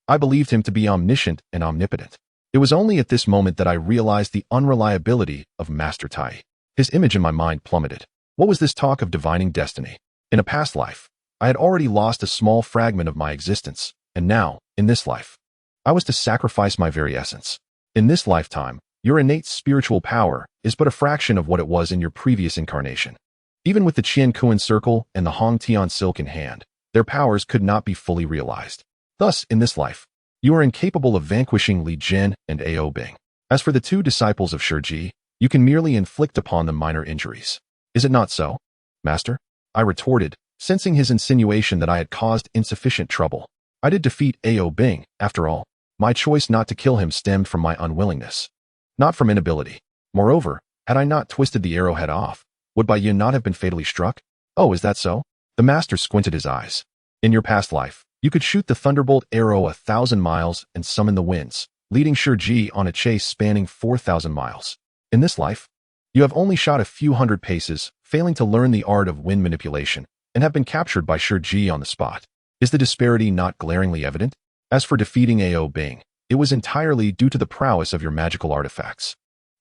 I believed him to be omniscient and omnipotent. It was only at this moment that I realized the unreliability of Master Tai. His image in my mind plummeted. What was this talk of divining destiny? In a past life, I had already lost a small fragment of my existence, and now, in this life, I was to sacrifice my very essence. In this lifetime, your innate spiritual power is but a fraction of what it was in your previous incarnation. Even with the Qian Kuan circle and the Hong Tian silk in hand, their powers could not be fully realized. Thus, in this life, you are incapable of vanquishing Li Jin and Ao Bing. As for the two disciples of Shiji, you can merely inflict upon them minor injuries. Is it not so, Master? I retorted, sensing his insinuation that I had caused insufficient trouble. I did defeat Ao Bing, after all. My choice not to kill him stemmed from my unwillingness, not from inability. Moreover, had I not twisted the arrowhead off, would Biyou not have been fatally struck? Oh, is that so? The master squinted his eyes. In your past life, you could shoot the thunderbolt arrow 1,000 miles and summon the winds, leading Shiji on a chase spanning 4,000 miles. In this life, you have only shot a few hundred paces, failing to learn the art of wind manipulation, and have been captured by Shiji on the spot. Is the disparity not glaringly evident? As for defeating Ao Bing, it was entirely due to the prowess of your magical artifacts.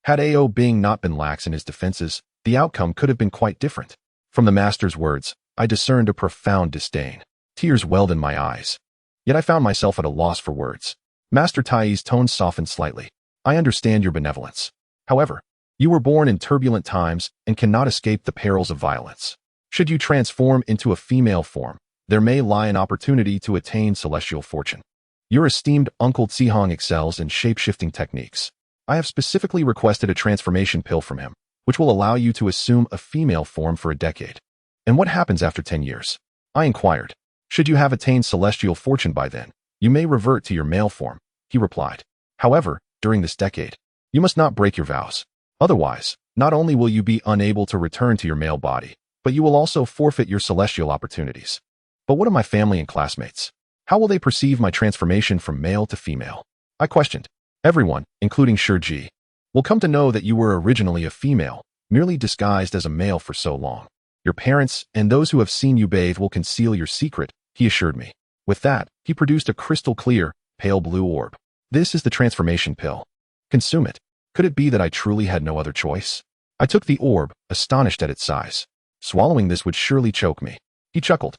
Had Ao Bing not been lax in his defenses, the outcome could have been quite different. From the master's words, I discerned a profound disdain. Tears welled in my eyes. Yet I found myself at a loss for words. Master Tai's tone softened slightly. I understand your benevolence. However, you were born in turbulent times and cannot escape the perils of violence. Should you transform into a female form, there may lie an opportunity to attain celestial fortune. Your esteemed Uncle Zihong excels in shape-shifting techniques. I have specifically requested a transformation pill from him, which will allow you to assume a female form for a decade. And what happens after 10 years? I inquired. Should you have attained celestial fortune by then, you may revert to your male form, he replied. However, during this decade, you must not break your vows. Otherwise, not only will you be unable to return to your male body, but you will also forfeit your celestial opportunities. But what of my family and classmates? How will they perceive my transformation from male to female? I questioned. Everyone, including Shiji, will come to know that you were originally a female, merely disguised as a male for so long. Your parents and those who have seen you bathe will conceal your secret, he assured me. With that, he produced a crystal-clear, pale blue orb. This is the transformation pill. Consume it. Could it be that I truly had no other choice? I took the orb, astonished at its size. Swallowing this would surely choke me. He chuckled.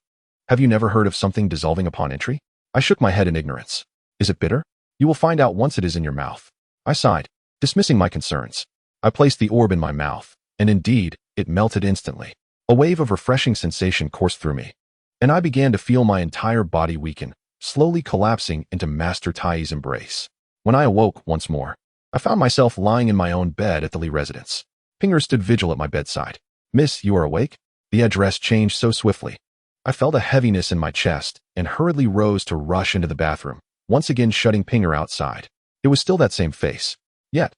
Have you never heard of something dissolving upon entry? I shook my head in ignorance. Is it bitter? You will find out once it is in your mouth. I sighed, dismissing my concerns. I placed the orb in my mouth, and indeed, it melted instantly. A wave of refreshing sensation coursed through me, and I began to feel my entire body weaken, slowly collapsing into Master Tai's embrace. When I awoke once more, I found myself lying in my own bed at the Li residence. Pinger stood vigil at my bedside. Miss, you are awake? The address changed so swiftly. I felt a heaviness in my chest and hurriedly rose to rush into the bathroom, once again shutting Pinger outside. It was still that same face. Yet,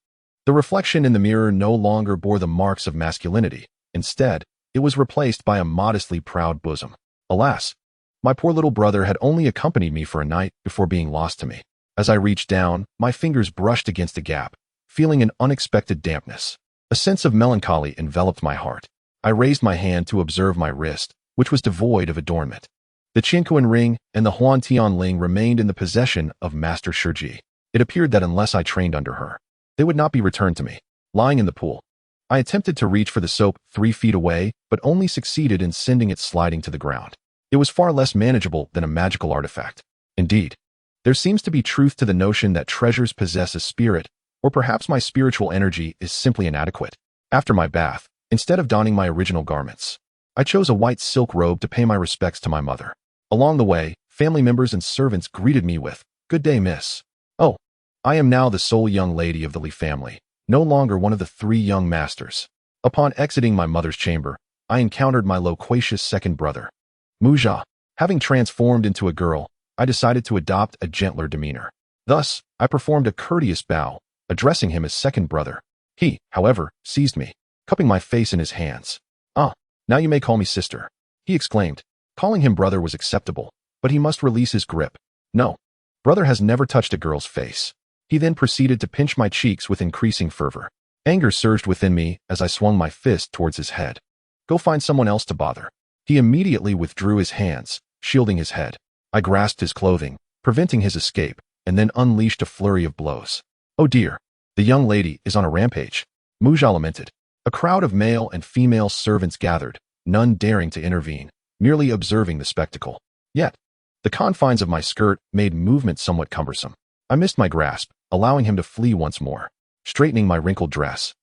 the reflection in the mirror no longer bore the marks of masculinity. Instead, it was replaced by a modestly proud bosom. Alas, my poor little brother had only accompanied me for a night before being lost to me. As I reached down, my fingers brushed against a gap, feeling an unexpected dampness. A sense of melancholy enveloped my heart. I raised my hand to observe my wrist, which was devoid of adornment. The Qinkuan ring and the Huan Tian ling remained in the possession of Master Shiji. It appeared that unless I trained under her, they would not be returned to me. Lying in the pool, I attempted to reach for the soap 3 feet away, but only succeeded in sending it sliding to the ground. It was far less manageable than a magical artifact. Indeed, there seems to be truth to the notion that treasures possess a spirit, or perhaps my spiritual energy is simply inadequate. After my bath, instead of donning my original garments, I chose a white silk robe to pay my respects to my mother. Along the way, family members and servants greeted me with, "Good day, miss." Oh, I am now the sole young lady of the Li family, no longer one of the 3 young masters. Upon exiting my mother's chamber, I encountered my loquacious second brother, Muye. Having transformed into a girl, I decided to adopt a gentler demeanor. Thus, I performed a courteous bow, addressing him as second brother. He, however, seized me, cupping my face in his hands. "Ah, now you may call me sister," he exclaimed. Calling him brother was acceptable, but he must release his grip. No, brother has never touched a girl's face. He then proceeded to pinch my cheeks with increasing fervor. Anger surged within me as I swung my fist towards his head. "Go find someone else to bother." He immediately withdrew his hands, shielding his head. I grasped his clothing, preventing his escape, and then unleashed a flurry of blows. "Oh dear, the young lady is on a rampage," Muye lamented. A crowd of male and female servants gathered, none daring to intervene. merely observing the spectacle. Yet, the confines of my skirt made movement somewhat cumbersome. I missed my grasp, allowing him to flee once more. Straightening my wrinkled dress,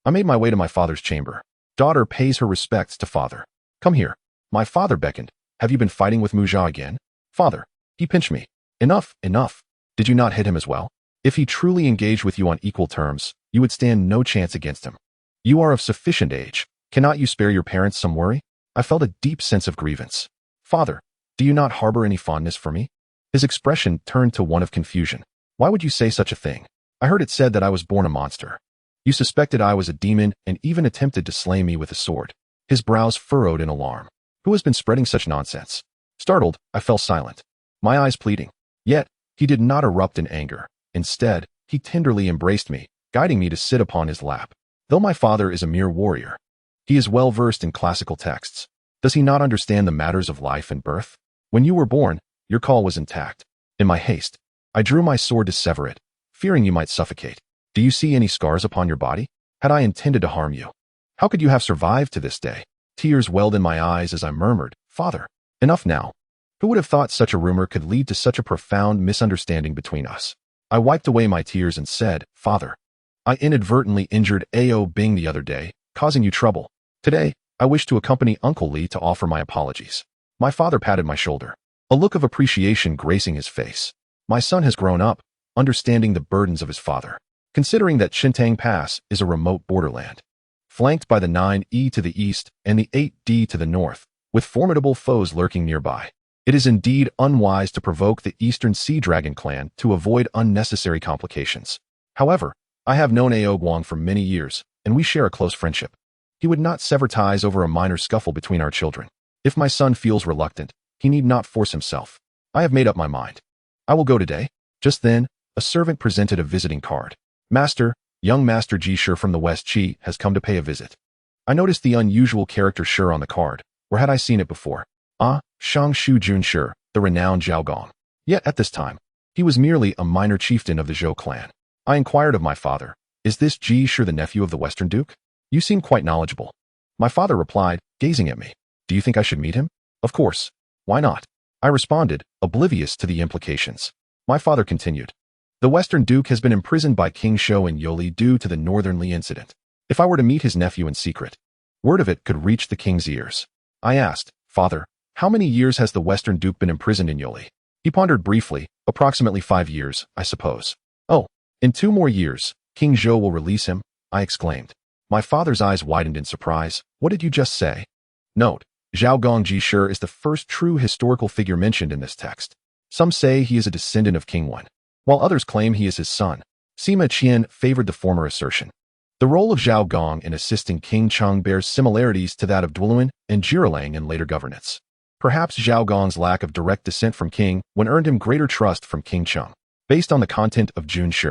I made my way to my father's chamber. Daughter pays her respects to father. Come here. My father beckoned. Have you been fighting with Muye again? Father. He pinched me. Enough, enough. Did you not hit him as well? If he truly engaged with you on equal terms, you would stand no chance against him. You are of sufficient age. Cannot you spare your parents some worry? I felt a deep sense of grievance. Father, do you not harbor any fondness for me? His expression turned to one of confusion. Why would you say such a thing? I heard it said that I was born a monster. You suspected I was a demon and even attempted to slay me with a sword. His brows furrowed in alarm. Who has been spreading such nonsense? Startled, I fell silent, my eyes pleading. Yet, he did not erupt in anger. Instead, he tenderly embraced me, guiding me to sit upon his lap. Though my father is a mere warrior, he is well versed in classical texts. Does he not understand the matters of life and birth? When you were born, your call was intact. In my haste, I drew my sword to sever it, fearing you might suffocate. Do you see any scars upon your body? Had I intended to harm you? How could you have survived to this day? Tears welled in my eyes as I murmured, Father, enough now. Who would have thought such a rumor could lead to such a profound misunderstanding between us? I wiped away my tears and said, Father, I inadvertently injured Ao Bing the other day, causing you trouble. Today, I wish to accompany Uncle Li to offer my apologies. My father patted my shoulder, a look of appreciation gracing his face. My son has grown up, understanding the burdens of his father. Considering that Shintang Pass is a remote borderland, flanked by the 9E to the east and the 8D to the north, with formidable foes lurking nearby, it is indeed unwise to provoke the Eastern Sea Dragon clan to avoid unnecessary complications. However, I have known Ao Guang for many years, and we share a close friendship. He would not sever ties over a minor scuffle between our children. If my son feels reluctant, he need not force himself. I have made up my mind. I will go today. Just then, a servant presented a visiting card. Master, young Master Ji Shi from the West Qi has come to pay a visit. I noticed the unusual character Shi on the card. Where had I seen it before? Shang Jun Shi, the renowned Zhaoge. Yet at this time, he was merely a minor chieftain of the Zhou clan. I inquired of my father, is this Ji Shi the nephew of the Western Duke? You seem quite knowledgeable. My father replied, gazing at me. Do you think I should meet him? Of course. Why not? I responded, oblivious to the implications. My father continued. The Western Duke has been imprisoned by King Shou in Youli due to the Northern Li incident. If I were to meet his nephew in secret, word of it could reach the king's ears. I asked, Father, how many years has the Western Duke been imprisoned in Youli? He pondered briefly, approximately 5 years, I suppose. Oh, in 2 more years, King Zhou will release him, I exclaimed. My father's eyes widened in surprise. What did you just say? Note, Zhaoge Ji Shi is the first true historical figure mentioned in this text. Some say he is a descendant of King Wen, while others claim he is his son. Sima Qian favored the former assertion. The role of Zhaoge in assisting King Cheng bears similarities to that of Duolin and Jiralang in later governance. Perhaps Zhaoge's lack of direct descent from King Wen earned him greater trust from King Cheng. Based on the content of Jun Shi,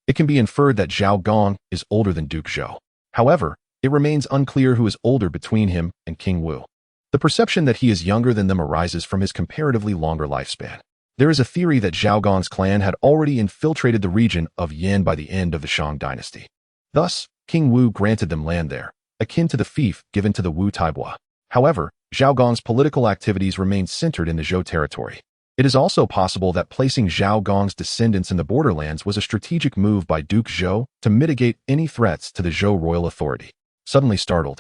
it can be inferred that Zhaoge is older than Duke Zhou. However, it remains unclear who is older between him and King Wu. The perception that he is younger than them arises from his comparatively longer lifespan. There is a theory that Zhaoge's clan had already infiltrated the region of Yan by the end of the Shang dynasty. Thus, King Wu granted them land there, akin to the fief given to the Wu Taibua. However, Zhaoge's political activities remained centered in the Zhou territory. It is also possible that placing Zhaoge's descendants in the borderlands was a strategic move by Duke Zhou to mitigate any threats to the Zhou royal authority. Suddenly startled,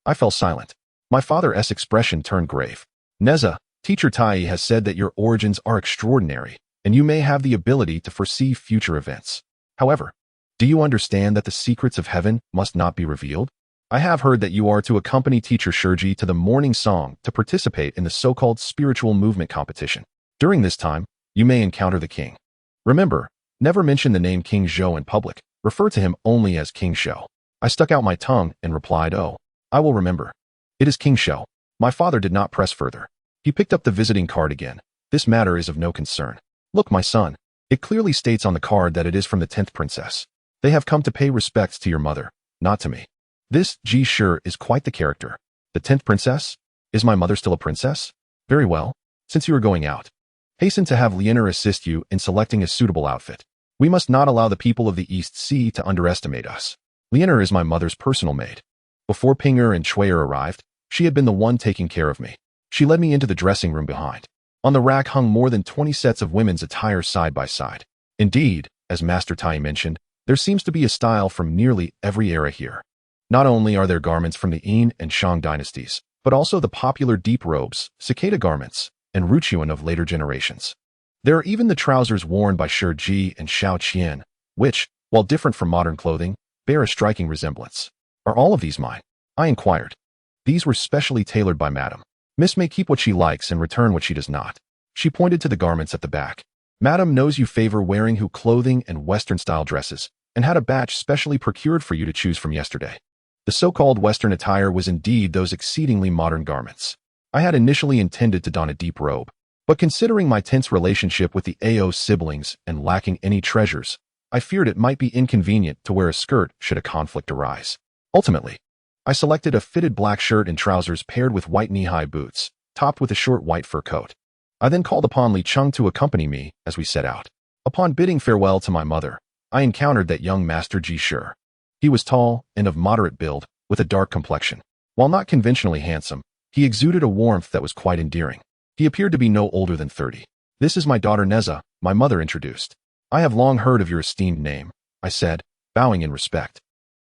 I fell silent. My father's expression turned grave. Nezha, Teacher Tai has said that your origins are extraordinary, and you may have the ability to foresee future events. However, do you understand that the secrets of heaven must not be revealed? I have heard that you are to accompany Teacher Shiji to the morning song to participate in the so-called spiritual movement competition. During this time, you may encounter the king. Remember, never mention the name King Zhou in public. Refer to him only as King Shou. I stuck out my tongue and replied, oh, I will remember. It is King Shou. My father did not press further. He picked up the visiting card again. This matter is of no concern. Look, my son. It clearly states on the card that it is from the 10th princess. They have come to pay respects to your mother, not to me. This Ji Shi is quite the character. The 10th princess? Is my mother still a princess? Very well. Since you are going out, hasten to have Lianer assist you in selecting a suitable outfit. We must not allow the people of the East Sea to underestimate us. Lianer is my mother's personal maid. Before Pinger and Chuyer arrived, she had been the one taking care of me. She led me into the dressing room behind. On the rack hung more than 20 sets of women's attire side by side. Indeed, as Master Tai mentioned, there seems to be a style from nearly every era here. Not only are there garments from the Yin and Shang dynasties, but also the popular deep robes, cicada garments, and Ruchuan of later generations. There are even the trousers worn by Shi Ji and Shao Qian, which, while different from modern clothing, bear a striking resemblance. Are all of these mine? I inquired. These were specially tailored by Madame. Miss may keep what she likes and return what she does not. She pointed to the garments at the back. Madame knows you favor wearing Hu clothing and Western-style dresses, and had a batch specially procured for you to choose from yesterday. The so-called Western attire was indeed those exceedingly modern garments. I had initially intended to don a deep robe, but considering my tense relationship with the AO siblings and lacking any treasures, I feared it might be inconvenient to wear a skirt should a conflict arise. Ultimately, I selected a fitted black shirt and trousers paired with white knee-high boots, topped with a short white fur coat. I then called upon Li Cheng to accompany me as we set out. Upon bidding farewell to my mother, I encountered that young Master Ji Shi. He was tall and of moderate build, with a dark complexion. While not conventionally handsome, he exuded a warmth that was quite endearing. He appeared to be no older than 30. This is my daughter Nezha, my mother introduced. I have long heard of your esteemed name, I said, bowing in respect.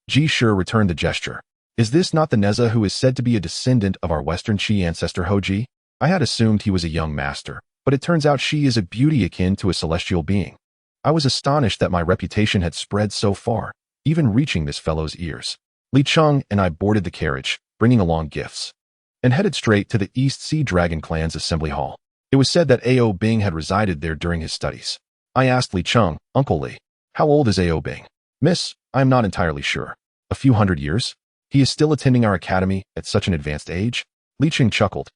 Ji Shi returned the gesture. Is this not the Nezha who is said to be a descendant of our Western Qi ancestor Hoji? I had assumed he was a young master, but it turns out she is a beauty akin to a celestial being. I was astonished that my reputation had spread so far, even reaching this fellow's ears. Li Cheng and I boarded the carriage, bringing along gifts, and headed straight to the East Sea Dragon Clan's assembly hall. It was said that Ao Bing had resided there during his studies. I asked Li Cheng, Uncle Li, how old is Ao Bing? Miss, I am not entirely sure. A few hundred years? He is still attending our academy at such an advanced age? Li Cheng chuckled.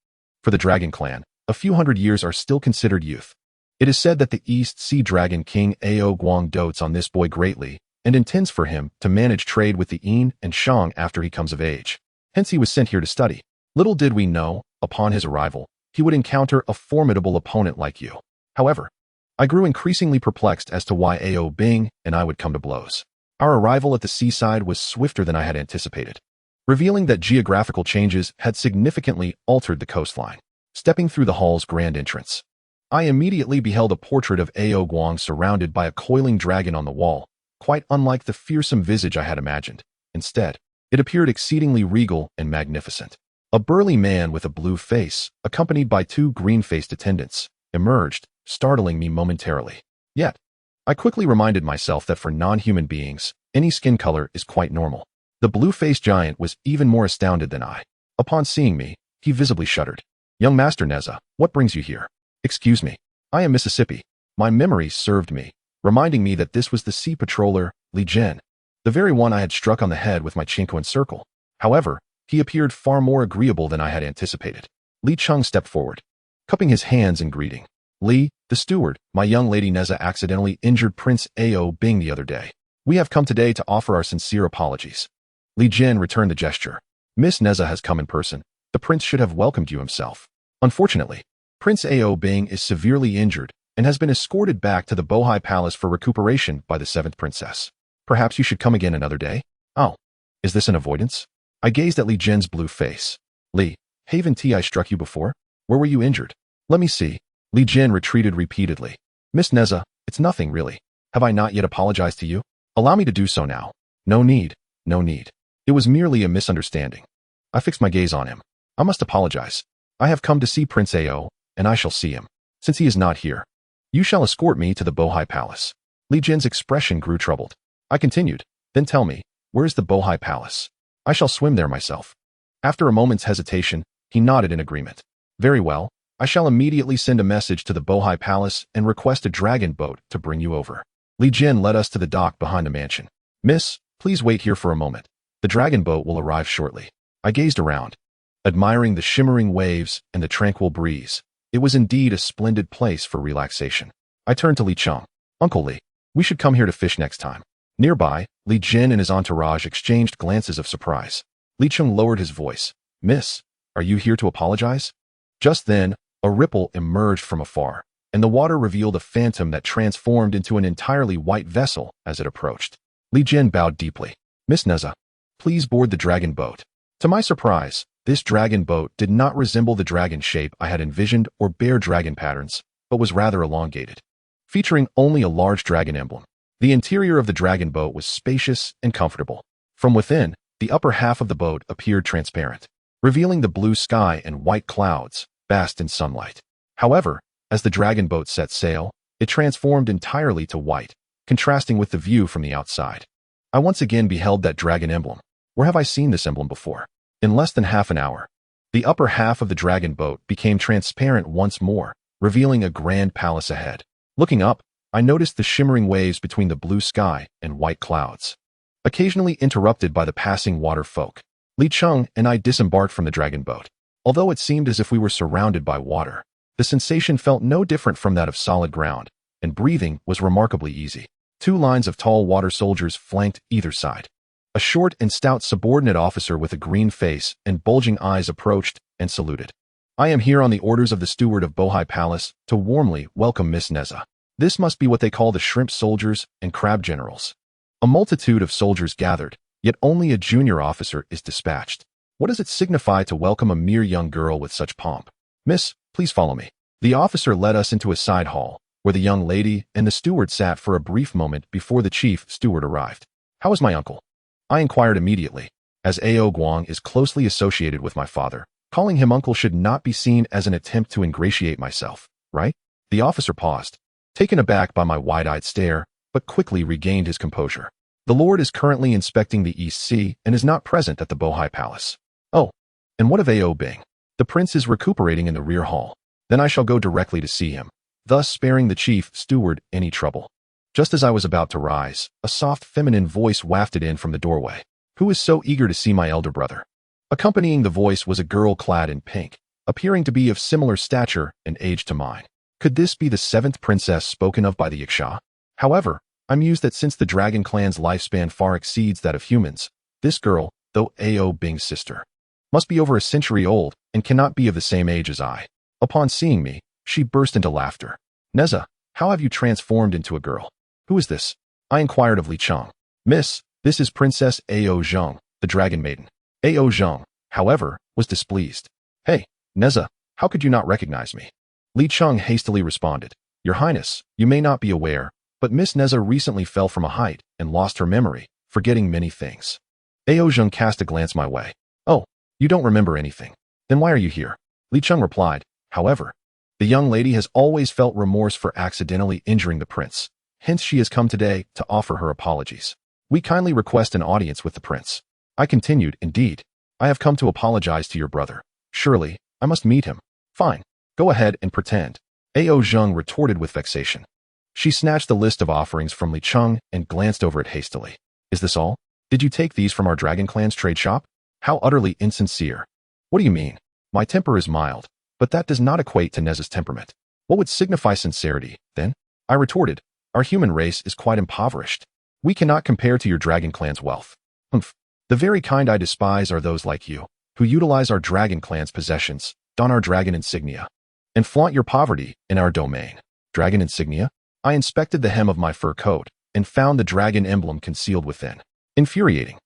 For the Dragon Clan, a few hundred years are still considered youth. It is said that the East Sea Dragon King Ao Guang dotes on this boy greatly and intends for him to manage trade with the Yin and Shang after he comes of age. Hence he was sent here to study. Little did we know, upon his arrival, he would encounter a formidable opponent like you. However, I grew increasingly perplexed as to why Ao Bing and I would come to blows. Our arrival at the seaside was swifter than I had anticipated, revealing that geographical changes had significantly altered the coastline. Stepping through the hall's grand entrance, I immediately beheld a portrait of Ao Guang surrounded by a coiling dragon on the wall, quite unlike the fearsome visage I had imagined. Instead, it appeared exceedingly regal and magnificent. A burly man with a blue face, accompanied by two green-faced attendants, emerged, startling me momentarily. Yet, I quickly reminded myself that for non-human beings, any skin color is quite normal. The blue-faced giant was even more astounded than I. Upon seeing me, he visibly shuddered. Young Master Nezha, what brings you here? Excuse me. I am Mississippi. My memory served me, reminding me that this was the sea patroller, Li Jin, the very one I had struck on the head with my Chinquan circle. However, he appeared far more agreeable than I had anticipated. Li Cheng stepped forward, cupping his hands in greeting. Li, the steward, my young lady Nezha accidentally injured Prince Ao Bing the other day. We have come today to offer our sincere apologies. Li Jin returned the gesture. Miss Nezha has come in person. The prince should have welcomed you himself. Unfortunately, Prince Ao Bing is severely injured and has been escorted back to the Bohai Palace for recuperation by the 7th princess. Perhaps you should come again another day? Oh, is this an avoidance? I gazed at Li Jin's blue face. Li, haven't I struck you before? Where were you injured? Let me see. Li Jin retreated repeatedly. Miss Nezha, it's nothing really. Have I not yet apologized to you? Allow me to do so now. No need, no need. It was merely a misunderstanding. I fixed my gaze on him. I must apologize. I have come to see Prince Ao, and I shall see him. Since he is not here, you shall escort me to the Bohai Palace. Li Jin's expression grew troubled. I continued, then tell me, where is the Bohai Palace? I shall swim there myself. After a moment's hesitation, he nodded in agreement. Very well, I shall immediately send a message to the Bohai Palace and request a dragon boat to bring you over. Li Jin led us to the dock behind the mansion. Miss, please wait here for a moment. The dragon boat will arrive shortly. I gazed around, admiring the shimmering waves and the tranquil breeze. It was indeed a splendid place for relaxation. I turned to Li Cheng. Uncle Li, we should come here to fish next time. Nearby, Li Jin and his entourage exchanged glances of surprise. Li Cheng lowered his voice. Miss, are you here to apologize? Just then, a ripple emerged from afar, and the water revealed a phantom that transformed into an entirely white vessel as it approached. Li Jin bowed deeply. Miss Nezha, please board the dragon boat. To my surprise, This dragon boat did not resemble the dragon shape I had envisioned or bear dragon patterns, but was rather elongated, featuring only a large dragon emblem. The interior of the dragon boat was spacious and comfortable. From within, the upper half of the boat appeared transparent, revealing the blue sky and white clouds, basked in sunlight. However, as the dragon boat set sail, it transformed entirely to white, contrasting with the view from the outside. I once again beheld that dragon emblem. Where have I seen this emblem before? In less than half an hour, the upper half of the dragon boat became transparent once more, revealing a grand palace ahead. Looking up, I noticed the shimmering waves between the blue sky and white clouds, occasionally interrupted by the passing water folk. Li Cheng and I disembarked from the dragon boat. Although it seemed as if we were surrounded by water, the sensation felt no different from that of solid ground, and breathing was remarkably easy. 2 lines of tall water soldiers flanked either side. A short and stout subordinate officer with a green face and bulging eyes approached and saluted. I am here on the orders of the steward of Bohai Palace to warmly welcome Miss Nezha. This must be what they call the shrimp soldiers and crab generals. A multitude of soldiers gathered, yet only a junior officer is dispatched. What does it signify to welcome a mere young girl with such pomp? Miss, please follow me. The officer led us into a side hall, where the young lady and the steward sat for a brief moment before the chief steward arrived. How is my uncle? I inquired immediately, as Ao Guang is closely associated with my father. Calling him uncle should not be seen as an attempt to ingratiate myself, right? The officer paused, taken aback by my wide-eyed stare, but quickly regained his composure. The lord is currently inspecting the East Sea and is not present at the Bohai Palace. Oh, and what of Ao Bing? The prince is recuperating in the rear hall. Then I shall go directly to see him, thus sparing the chief steward any trouble. Just as I was about to rise, a soft feminine voice wafted in from the doorway. Who is so eager to see my elder brother? Accompanying the voice was a girl clad in pink, appearing to be of similar stature and age to mine. Could this be the 7th princess spoken of by the Yaksha? However, I mused that since the dragon clan's lifespan far exceeds that of humans, this girl, though Ao Bing's sister, must be over a century old and cannot be of the same age as I. Upon seeing me, she burst into laughter. Nezha, how have you transformed into a girl? Who is this? I inquired of Li Cheng. Miss, this is Princess Ao Zheng, the dragon maiden. Ao Zheng, however, was displeased. Hey, Nezha, how could you not recognize me? Li Cheng hastily responded. Your Highness, you may not be aware, but Miss Nezha recently fell from a height and lost her memory, forgetting many things. Ao Zheng cast a glance my way. Oh, you don't remember anything. Then why are you here? Li Cheng replied. However, the young lady has always felt remorse for accidentally injuring the prince. Hence she has come today to offer her apologies. We kindly request an audience with the prince. I continued, indeed. I have come to apologize to your brother. Surely, I must meet him. Fine. Go ahead and pretend. Ao Zheng retorted with vexation. She snatched the list of offerings from Li Cheng and glanced over it hastily. Is this all? Did you take these from our Dragon Clan's trade shop? How utterly insincere. What do you mean? My temper is mild, but that does not equate to Nezha's temperament. What would signify sincerity, then? I retorted. Our human race is quite impoverished. We cannot compare to your Dragon Clan's wealth. Humph. The very kind I despise are those like you, who utilize our Dragon Clan's possessions, don our dragon insignia, and flaunt your poverty in our domain. Dragon insignia? I inspected the hem of my fur coat and found the dragon emblem concealed within. Infuriating.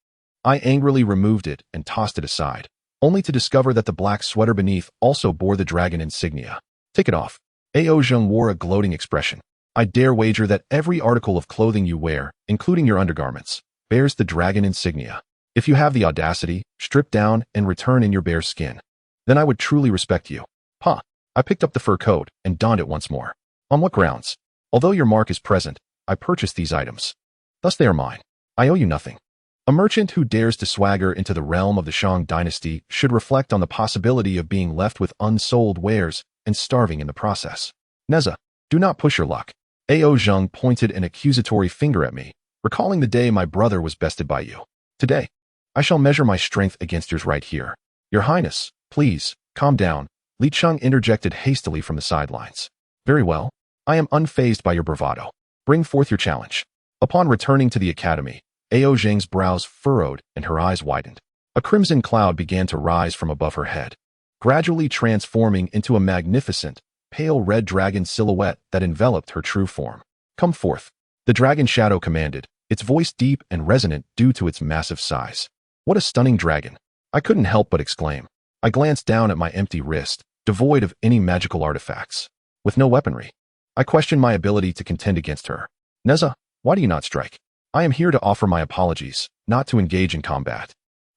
I angrily removed it and tossed it aside, only to discover that the black sweater beneath also bore the dragon insignia. Take it off. Ao Zheng wore a gloating expression. I dare wager that every article of clothing you wear, including your undergarments, bears the dragon insignia. If you have the audacity, strip down and return in your bare skin. Then I would truly respect you. Ha! I picked up the fur coat and donned it once more. On what grounds? Although your mark is present, I purchased these items. Thus they are mine. I owe you nothing. A merchant who dares to swagger into the realm of the Shang dynasty should reflect on the possibility of being left with unsold wares and starving in the process. Nezha, do not push your luck. Ao Zheng pointed an accusatory finger at me, recalling the day my brother was bested by you. Today, I shall measure my strength against yours right here. Your Highness, please, calm down. Li Cheng interjected hastily from the sidelines. Very well. I am unfazed by your bravado. Bring forth your challenge. Upon returning to the academy, Ao Zheng's brows furrowed and her eyes widened. A crimson cloud began to rise from above her head, gradually transforming into a magnificent, pale red dragon silhouette that enveloped her true form. Come forth. The dragon shadow commanded, its voice deep and resonant due to its massive size. What a stunning dragon. I couldn't help but exclaim. I glanced down at my empty wrist, devoid of any magical artifacts. With no weaponry, I questioned my ability to contend against her. Nezha, why do you not strike? I am here to offer my apologies, not to engage in combat.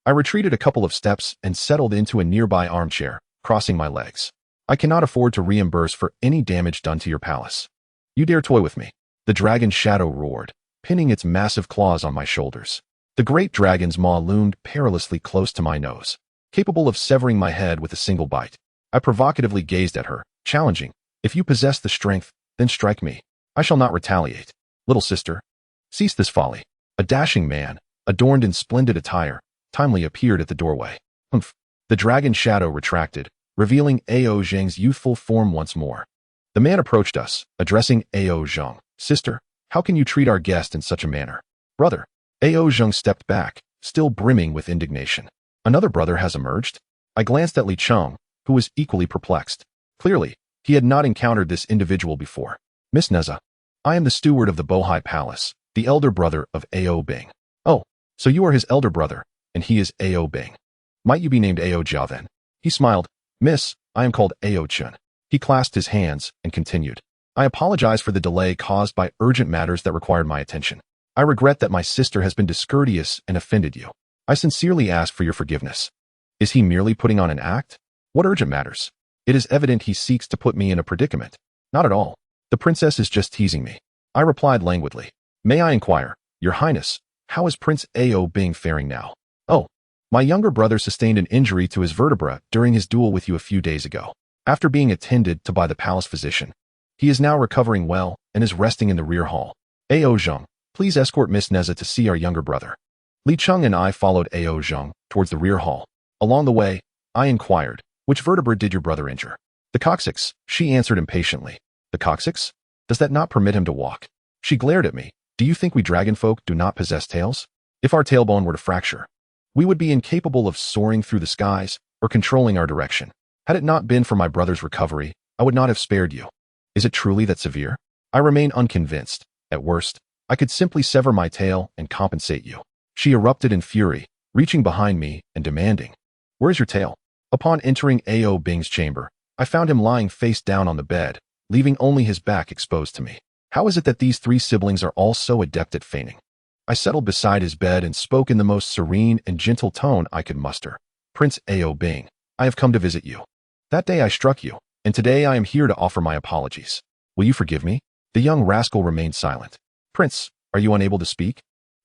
I retreated a couple of steps and settled into a nearby armchair, crossing my legs. I cannot afford to reimburse for any damage done to your palace. You dare toy with me? The dragon's shadow roared, pinning its massive claws on my shoulders. The great dragon's maw loomed perilously close to my nose, capable of severing my head with a single bite. I provocatively gazed at her, challenging, if you possess the strength, then strike me. I shall not retaliate. Little sister, cease this folly. A dashing man, adorned in splendid attire, timely appeared at the doorway. Humph. The dragon shadow retracted, revealing Ao Zhang's youthful form once more. The man approached us, addressing Ao Zhang. Sister, how can you treat our guest in such a manner? Brother. Ao Zhang stepped back, still brimming with indignation. Another brother has emerged? I glanced at Li Cheng, who was equally perplexed. Clearly, he had not encountered this individual before. Miss Nezha, I am the steward of the Bohai Palace, the elder brother of Ao Bing. Oh, so you are his elder brother, and he is Ao Bing. Might you be named Ao Jiao then? He smiled. Miss, I am called Ao Chun. He clasped his hands and continued. I apologize for the delay caused by urgent matters that required my attention. I regret that my sister has been discourteous and offended you. I sincerely ask for your forgiveness. Is he merely putting on an act? What urgent matters? It is evident he seeks to put me in a predicament. Not at all. The princess is just teasing me. I replied languidly. May I inquire, Your Highness, how is Prince Ao Bing faring now? Oh, my younger brother sustained an injury to his vertebra during his duel with you a few days ago. After being attended to by the palace physician, he is now recovering well and is resting in the rear hall. Ao Zhang, please escort Miss Nezha to see our younger brother. Li Cheng and I followed Ao Zhang towards the rear hall. Along the way, I inquired, which vertebra did your brother injure? The coccyx, she answered impatiently. The coccyx? Does that not permit him to walk? She glared at me. Do you think we dragonfolk do not possess tails? If our tailbone were to fracture, we would be incapable of soaring through the skies or controlling our direction. Had it not been for my brother's recovery, I would not have spared you. Is it truly that severe? I remain unconvinced. At worst, I could simply sever my tail and compensate you. She erupted in fury, reaching behind me and demanding, Where's your tail? Upon entering Ao Bing's chamber, I found him lying face down on the bed, leaving only his back exposed to me. How is it that these three siblings are all so adept at feigning? I settled beside his bed and spoke in the most serene and gentle tone I could muster. Prince Ao Bing, I have come to visit you. That day I struck you, and today I am here to offer my apologies. Will you forgive me? The young rascal remained silent. Prince, are you unable to speak?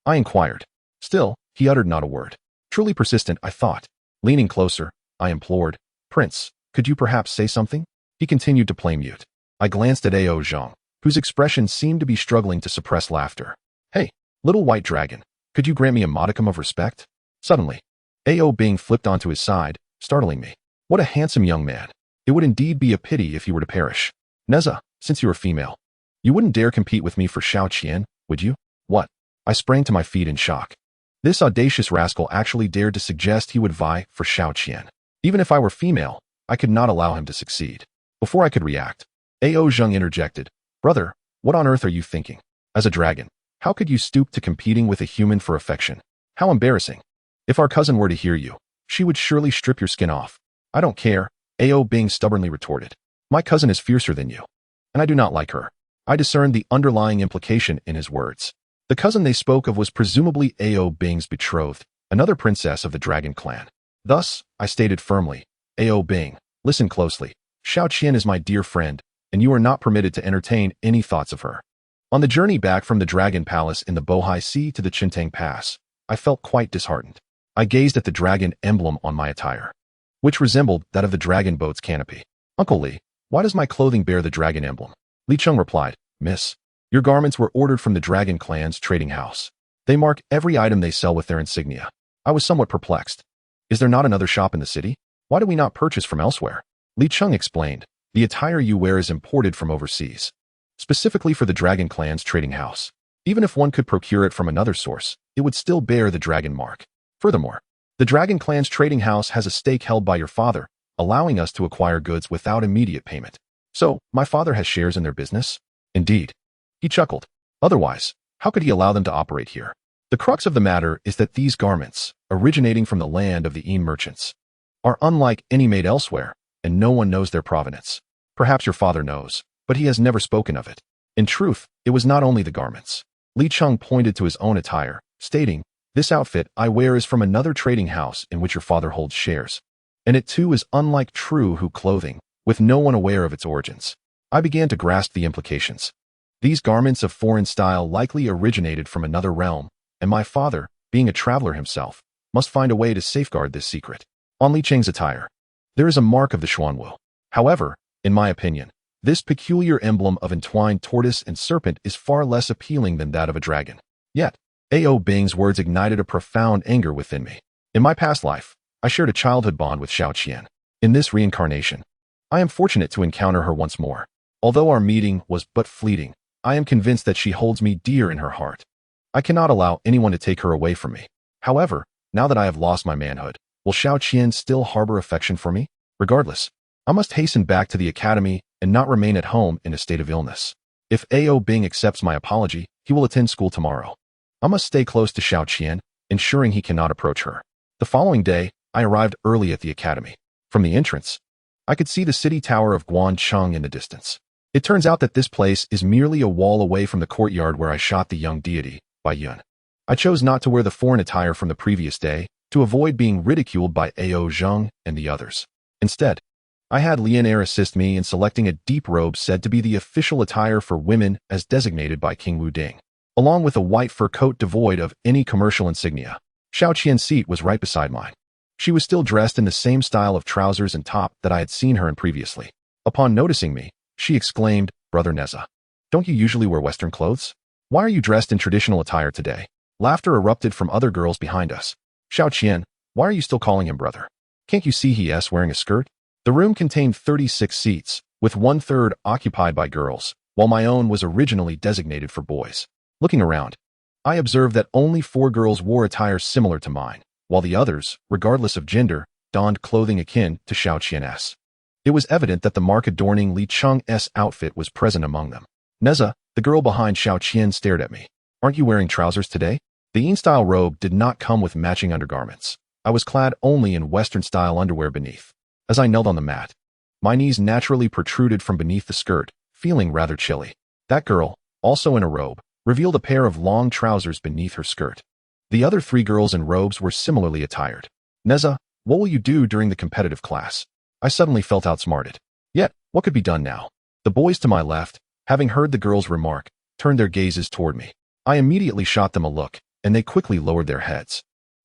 I inquired. Still, he uttered not a word. Truly persistent, I thought. Leaning closer, I implored, Prince, could you perhaps say something? He continued to play mute. I glanced at Ao Zhang, whose expression seemed to be struggling to suppress laughter. Hey, little white dragon, could you grant me a modicum of respect? Suddenly, Ao Bing flipped onto his side, startling me. What a handsome young man. It would indeed be a pity if he were to perish. Nezha, since you are female, you wouldn't dare compete with me for Shao Qian, would you? What? I sprang to my feet in shock. This audacious rascal actually dared to suggest he would vie for Shao Qian. Even if I were female, I could not allow him to succeed. Before I could react, Ao Zhang interjected. Brother, what on earth are you thinking? As a dragon, how could you stoop to competing with a human for affection? How embarrassing. If our cousin were to hear you, she would surely strip your skin off. I don't care, Ao Bing stubbornly retorted. My cousin is fiercer than you, and I do not like her. I discerned the underlying implication in his words. The cousin they spoke of was presumably Ao Bing's betrothed, another princess of the dragon clan. Thus, I stated firmly, Ao Bing, listen closely. Shao Qian is my dear friend, and you are not permitted to entertain any thoughts of her. On the journey back from the Dragon Palace in the Bohai Sea to the Chintang Pass, I felt quite disheartened. I gazed at the dragon emblem on my attire, which resembled that of the dragon boat's canopy. Uncle Li, why does my clothing bear the dragon emblem? Li Cheng replied, Miss, your garments were ordered from the Dragon Clan's trading house. They mark every item they sell with their insignia. I was somewhat perplexed. Is there not another shop in the city? Why do we not purchase from elsewhere? Li Cheng explained, the attire you wear is imported from overseas, specifically for the Dragon Clan's trading house. Even if one could procure it from another source, it would still bear the dragon mark. Furthermore, the Dragon Clan's trading house has a stake held by your father, allowing us to acquire goods without immediate payment. So, my father has shares in their business? Indeed. He chuckled. Otherwise, how could he allow them to operate here? The crux of the matter is that these garments, originating from the land of the Een merchants, are unlike any made elsewhere, and no one knows their provenance. Perhaps your father knows, but he has never spoken of it. In truth, it was not only the garments. Li Cheng pointed to his own attire, stating, "This outfit I wear is from another trading house in which your father holds shares. And it too is unlike true Hu clothing, with no one aware of its origins." I began to grasp the implications. These garments of foreign style likely originated from another realm, and my father, being a traveler himself, must find a way to safeguard this secret. On Li Cheng's attire, there is a mark of the Xuanwu. However, in my opinion, this peculiar emblem of entwined tortoise and serpent is far less appealing than that of a dragon. Yet, A.O. Bing's words ignited a profound anger within me. In my past life, I shared a childhood bond with Xiao Qian. In this reincarnation, I am fortunate to encounter her once more. Although our meeting was but fleeting, I am convinced that she holds me dear in her heart. I cannot allow anyone to take her away from me. However, now that I have lost my manhood, will Xiao Qian still harbor affection for me? Regardless, I must hasten back to the academy and not remain at home in a state of illness. If A.O. Bing accepts my apology, he will attend school tomorrow. I must stay close to Xiao Qian, ensuring he cannot approach her. The following day, I arrived early at the academy. From the entrance, I could see the city tower of Guancheng in the distance. It turns out that this place is merely a wall away from the courtyard where I shot the young deity, Biyou. I chose not to wear the foreign attire from the previous day to avoid being ridiculed by A.O. Zheng and the others. Instead, I had Lian Er assist me in selecting a deep robe said to be the official attire for women as designated by King Wu Ding, along with a white fur coat devoid of any commercial insignia. Xiao Qian's seat was right beside mine. She was still dressed in the same style of trousers and top that I had seen her in previously. Upon noticing me, she exclaimed, "Brother Nezha, don't you usually wear Western clothes? Why are you dressed in traditional attire today?" Laughter erupted from other girls behind us. "Xiao Qian, why are you still calling him brother? Can't you see he is wearing a skirt?" The room contained 36 seats, with 1/3 occupied by girls, while my own was originally designated for boys. Looking around, I observed that only 4 girls wore attire similar to mine, while the others, regardless of gender, donned clothing akin to Xiao Qian's. It was evident that the mark adorning Li Cheng's outfit was present among them. "Nezha," the girl behind Xiao Qian, stared at me. "Aren't you wearing trousers today?" The Yin-style robe did not come with matching undergarments. I was clad only in Western-style underwear beneath. As I knelt on the mat, my knees naturally protruded from beneath the skirt, feeling rather chilly. That girl, also in a robe, revealed a pair of long trousers beneath her skirt. The other 3 girls in robes were similarly attired. "Nezha, what will you do during the competitive class?" I suddenly felt outsmarted. Yet, what could be done now? The boys to my left, having heard the girl's remark, turned their gazes toward me. I immediately shot them a look, and they quickly lowered their heads.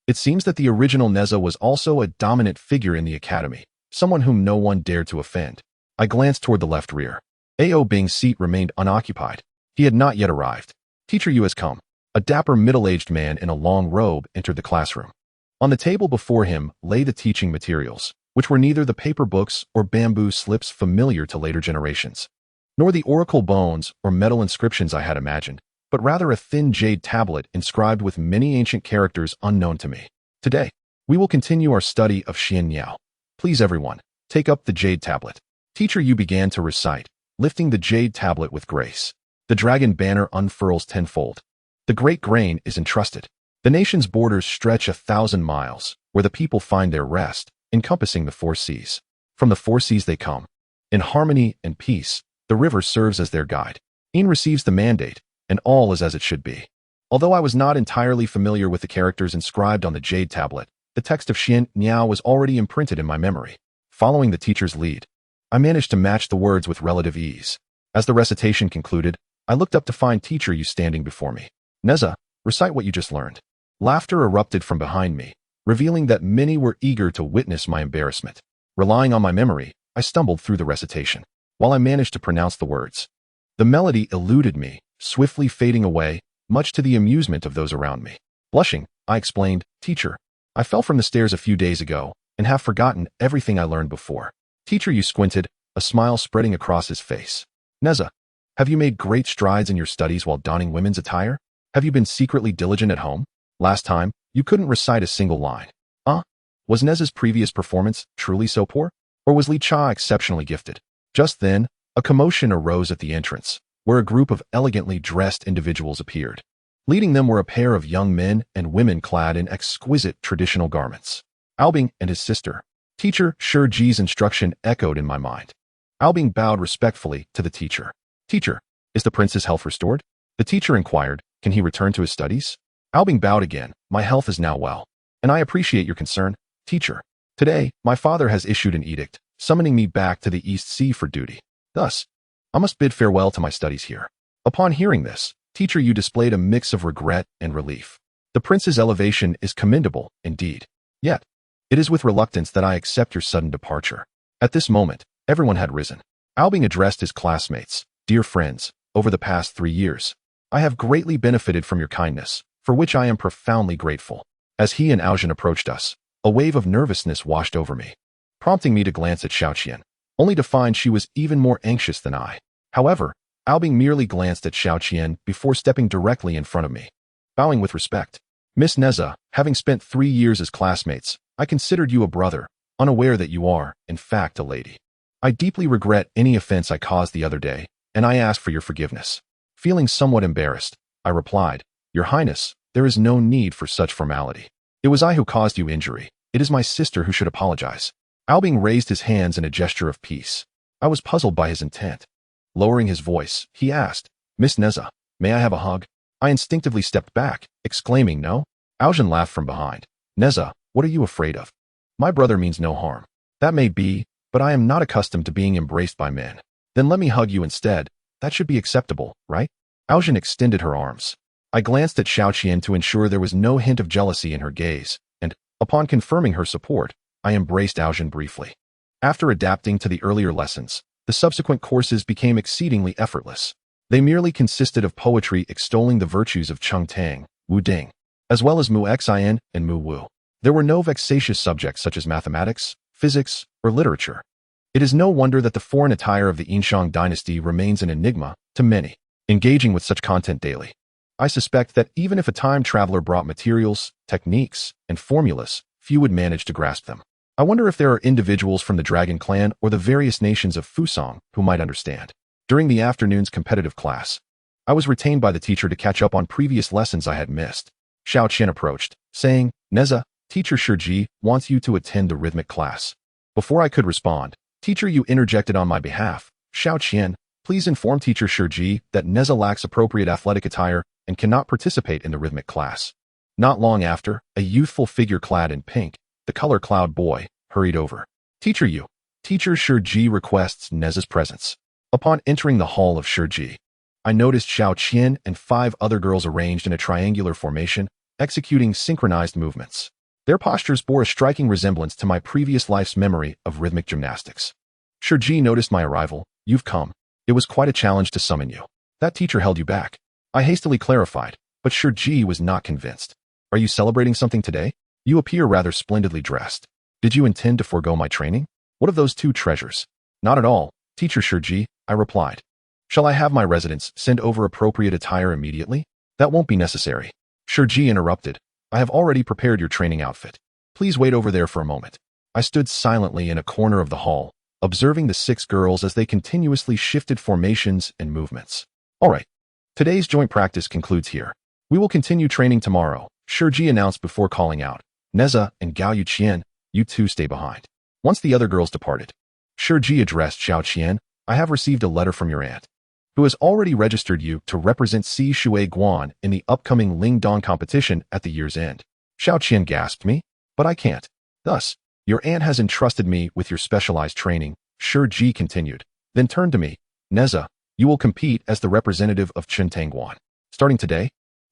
It seems that the original Nezha was also a dominant figure in the academy, someone whom no one dared to offend. I glanced toward the left rear. A.O. Bing's seat remained unoccupied. He had not yet arrived. "Teacher Yu has come." A dapper middle-aged man in a long robe entered the classroom. On the table before him lay the teaching materials, which were neither the paper books or bamboo slips familiar to later generations, nor the oracle bones or metal inscriptions I had imagined, but rather a thin jade tablet inscribed with many ancient characters unknown to me. "Today, we will continue our study of Xian Yao. Please everyone, take up the jade tablet." Teacher Yu began to recite, lifting the jade tablet with grace. The dragon banner unfurls tenfold. The great grain is entrusted. The nation's borders stretch 1,000 miles, where the people find their rest, encompassing the 4 seas. From the 4 seas they come. In harmony and peace, the river serves as their guide. Yin receives the mandate, and all is as it should be. Although I was not entirely familiar with the characters inscribed on the jade tablet, the text of Xian Niao was already imprinted in my memory. Following the teacher's lead, I managed to match the words with relative ease. As the recitation concluded, I looked up to find Teacher Yu standing before me. "Nezha, recite what you just learned." Laughter erupted from behind me, revealing that many were eager to witness my embarrassment. Relying on my memory, I stumbled through the recitation. While I managed to pronounce the words, the melody eluded me, swiftly fading away, much to the amusement of those around me. Blushing, I explained, "Teacher, I fell from the stairs a few days ago and have forgotten everything I learned before." Teacher Yu squinted, a smile spreading across his face. "Nezha, have you made great strides in your studies while donning women's attire? Have you been secretly diligent at home? Last time, you couldn't recite a single line. Was Nezha's previous performance truly so poor? Or was Li Cha exceptionally gifted?" Just then, a commotion arose at the entrance, where a group of elegantly dressed individuals appeared. Leading them were a pair of young men and women clad in exquisite traditional garments. Aobing and his sister, Teacher Shiji's instruction echoed in my mind. Aobing bowed respectfully to the teacher. Teacher, is the prince's health restored? The teacher inquired, can he return to his studies? Aobing bowed again, my health is now well. And I appreciate your concern, teacher. Today, my father has issued an edict, summoning me back to the East Sea for duty. Thus, I must bid farewell to my studies here. Upon hearing this, teacher, you displayed a mix of regret and relief. The prince's elevation is commendable, indeed. Yet, it is with reluctance that I accept your sudden departure. At this moment, everyone had risen. Aobing addressed his classmates. Dear friends, over the past 3 years, I have greatly benefited from your kindness, for which I am profoundly grateful. As he and Aojin approached us, a wave of nervousness washed over me, prompting me to glance at Xiaoqian, only to find she was even more anxious than I. However, Aobing merely glanced at Xiaoqian before stepping directly in front of me, bowing with respect. Miss Nezha, having spent 3 years as classmates, I considered you a brother, unaware that you are, in fact, a lady. I deeply regret any offense I caused the other day, and I ask for your forgiveness. Feeling somewhat embarrassed, I replied, Your Highness, there is no need for such formality. It was I who caused you injury. It is my sister who should apologize. Aobing raised his hands in a gesture of peace. I was puzzled by his intent. Lowering his voice, he asked, Miss Nezha, may I have a hug? I instinctively stepped back, exclaiming no. Aojin laughed from behind. Nezha, what are you afraid of? My brother means no harm. That may be, but I am not accustomed to being embraced by men. Then let me hug you instead. That should be acceptable, right? Aojin extended her arms. I glanced at Xiaoqian to ensure there was no hint of jealousy in her gaze, and, upon confirming her support, I embraced Aojin briefly. After adapting to the earlier lessons, the subsequent courses became exceedingly effortless. They merely consisted of poetry extolling the virtues of Chengtang, Wu Ding, as well as Mu Xian and Mu Wu. There were no vexatious subjects such as mathematics, physics, or literature. It is no wonder that the foreign attire of the Yinshang dynasty remains an enigma to many, engaging with such content daily. I suspect that even if a time traveler brought materials, techniques, and formulas, few would manage to grasp them. I wonder if there are individuals from the Dragon Clan or the various nations of Fusang who might understand. During the afternoon's competitive class, I was retained by the teacher to catch up on previous lessons I had missed. Xiaoqian approached, saying, Nezha, Teacher Shiji wants you to attend the rhythmic class. Before I could respond, Teacher Yu interjected on my behalf. Xiaoqian, please inform Teacher Shiji that Nezha lacks appropriate athletic attire and cannot participate in the rhythmic class. Not long after, a youthful figure clad in pink, the color cloud boy, hurried over. Teacher Yu, Teacher Shiji requests Nezha's presence. Upon entering the hall of Shiji, I noticed Xiaoqian and 5 other girls arranged in a triangular formation, executing synchronized movements. Their postures bore a striking resemblance to my previous life's memory of rhythmic gymnastics. Shiji noticed my arrival. You've come. It was quite a challenge to summon you. That teacher held you back. I hastily clarified, but Shiji was not convinced. Are you celebrating something today? You appear rather splendidly dressed. Did you intend to forego my training? What of those 2 treasures? Not at all, Teacher Shiji, I replied. Shall I have my residents send over appropriate attire immediately? That won't be necessary. Shiji interrupted. I have already prepared your training outfit. Please wait over there for a moment. I stood silently in a corner of the hall, observing the 6 girls as they continuously shifted formations and movements. All right. Today's joint practice concludes here. We will continue training tomorrow, Shiji announced before calling out. Nezha and Gao Yuqian, you 2 stay behind. Once the other girls departed, Shiji addressed Xiaoqian. I have received a letter from your aunt, who has already registered you to represent Sishui Guan in the upcoming Lingdong competition at the year's end. Xiaoqian gasped me, but I can't. Thus, your aunt has entrusted me with your specialized training, Shiji continued, then turned to me. Nezha, you will compete as the representative of Chengtang. Starting today,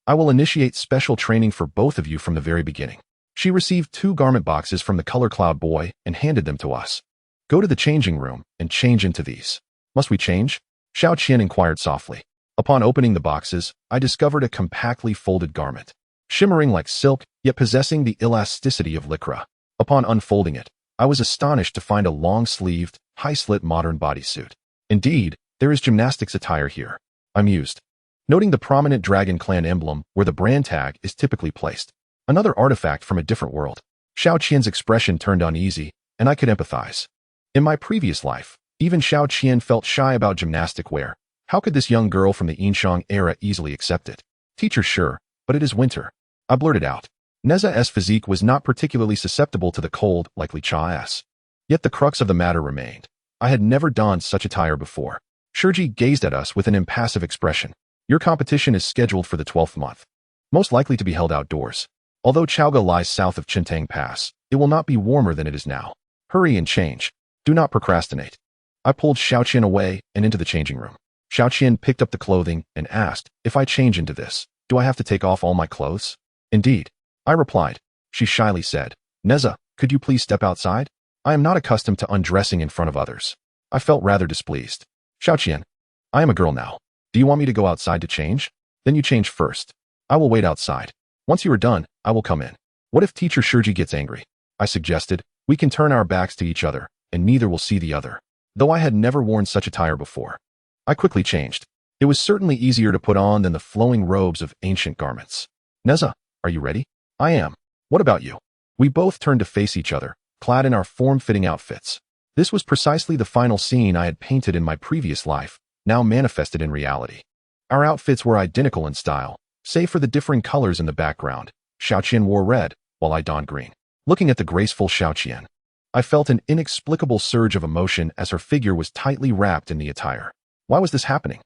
I will initiate special training for both of you from the very beginning. She received 2 garment boxes from the color cloud boy and handed them to us. Go to the changing room and change into these. Must we change? Xiaoqian inquired softly. Upon opening the boxes, I discovered a compactly folded garment, shimmering like silk, yet possessing the elasticity of lycra. Upon unfolding it, I was astonished to find a long-sleeved, high-slit modern bodysuit. Indeed, there is gymnastics attire here. I mused, noting the prominent Dragon Clan emblem where the brand tag is typically placed. Another artifact from a different world. Xiaoqian's expression turned uneasy, and I could empathize. In my previous life, even Xiaoqian felt shy about gymnastic wear. How could this young girl from the Yinshang era easily accept it? Teacher, sure, but it is winter. I blurted out. Nezha's physique was not particularly susceptible to the cold like Li Cha's. Yet the crux of the matter remained. I had never donned such attire before. Shurji gazed at us with an impassive expression. Your competition is scheduled for the 12th month. Most likely to be held outdoors. Although Zhaoge lies south of Chintang Pass, it will not be warmer than it is now. Hurry and change. Do not procrastinate. I pulled Xiaoqian away and into the changing room. Xiaoqian picked up the clothing and asked, if I change into this, do I have to take off all my clothes? Indeed. I replied. She shyly said, Nezha, could you please step outside? I am not accustomed to undressing in front of others. I felt rather displeased. Xiaoqian, I am a girl now. Do you want me to go outside to change? Then you change first. I will wait outside. Once you are done, I will come in. What if Teacher Shurji gets angry? I suggested. We can turn our backs to each other, and neither will see the other. Though I had never worn such attire before. I quickly changed. It was certainly easier to put on than the flowing robes of ancient garments. Nezha, are you ready? I am. What about you? We both turned to face each other, clad in our form-fitting outfits. This was precisely the final scene I had painted in my previous life, now manifested in reality. Our outfits were identical in style, save for the differing colors in the background. Xiaoqian wore red, while I donned green. Looking at the graceful Xiaoqian, I felt an inexplicable surge of emotion as her figure was tightly wrapped in the attire. Why was this happening?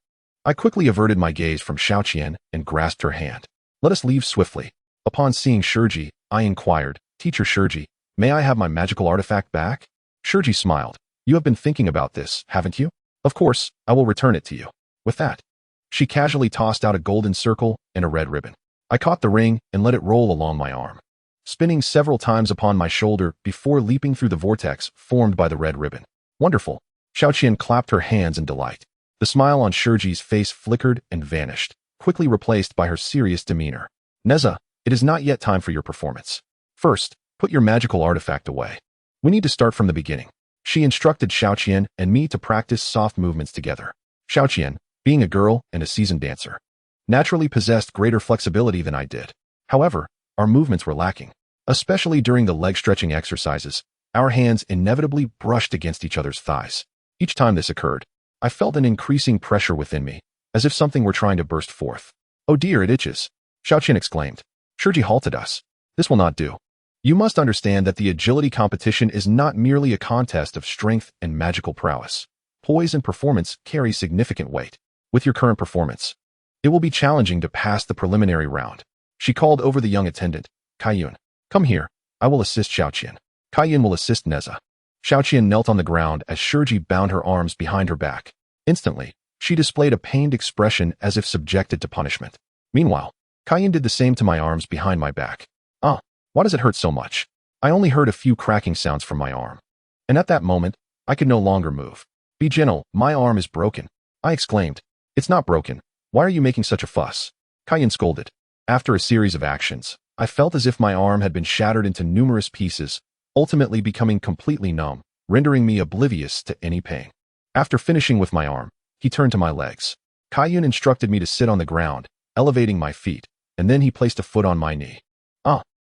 I quickly averted my gaze from Xiaoqian and grasped her hand. Let us leave swiftly. Upon seeing Shurji, I inquired, Teacher Shurji, may I have my magical artifact back? Shurji smiled. You have been thinking about this, haven't you? Of course, I will return it to you. With that, she casually tossed out a golden circle and a red ribbon. I caught the ring and let it roll along my arm, spinning several times upon my shoulder before leaping through the vortex formed by the red ribbon. Wonderful. Xiaoqian clapped her hands in delight. The smile on Shurji's face flickered and vanished, quickly replaced by her serious demeanor. Nezha, it is not yet time for your performance. First, put your magical artifact away. We need to start from the beginning. She instructed Xiaoqian and me to practice soft movements together. Xiaoqian, being a girl and a seasoned dancer, naturally possessed greater flexibility than I did. However, our movements were lacking. Especially during the leg-stretching exercises, our hands inevitably brushed against each other's thighs. Each time this occurred, I felt an increasing pressure within me, as if something were trying to burst forth. Oh dear, it itches. Xiaoqian exclaimed. Shurji halted us. This will not do. You must understand that the agility competition is not merely a contest of strength and magical prowess. Poise and performance carry significant weight. With your current performance, it will be challenging to pass the preliminary round. She called over the young attendant, Kaiyun. Come here, I will assist Xiaoqian. Kaiyun will assist Nezha. Xiaoqian knelt on the ground as Shurji bound her arms behind her back. Instantly, she displayed a pained expression as if subjected to punishment. Meanwhile, Kaiyun did the same to my arms behind my back. Why does it hurt so much? I only heard a few cracking sounds from my arm. And at that moment, I could no longer move. Be gentle, my arm is broken. I exclaimed. It's not broken. Why are you making such a fuss? Kaiyun scolded. After a series of actions, I felt as if my arm had been shattered into numerous pieces, ultimately becoming completely numb, rendering me oblivious to any pain. After finishing with my arm, he turned to my legs. Kaiyun instructed me to sit on the ground, elevating my feet, and then he placed a foot on my knee.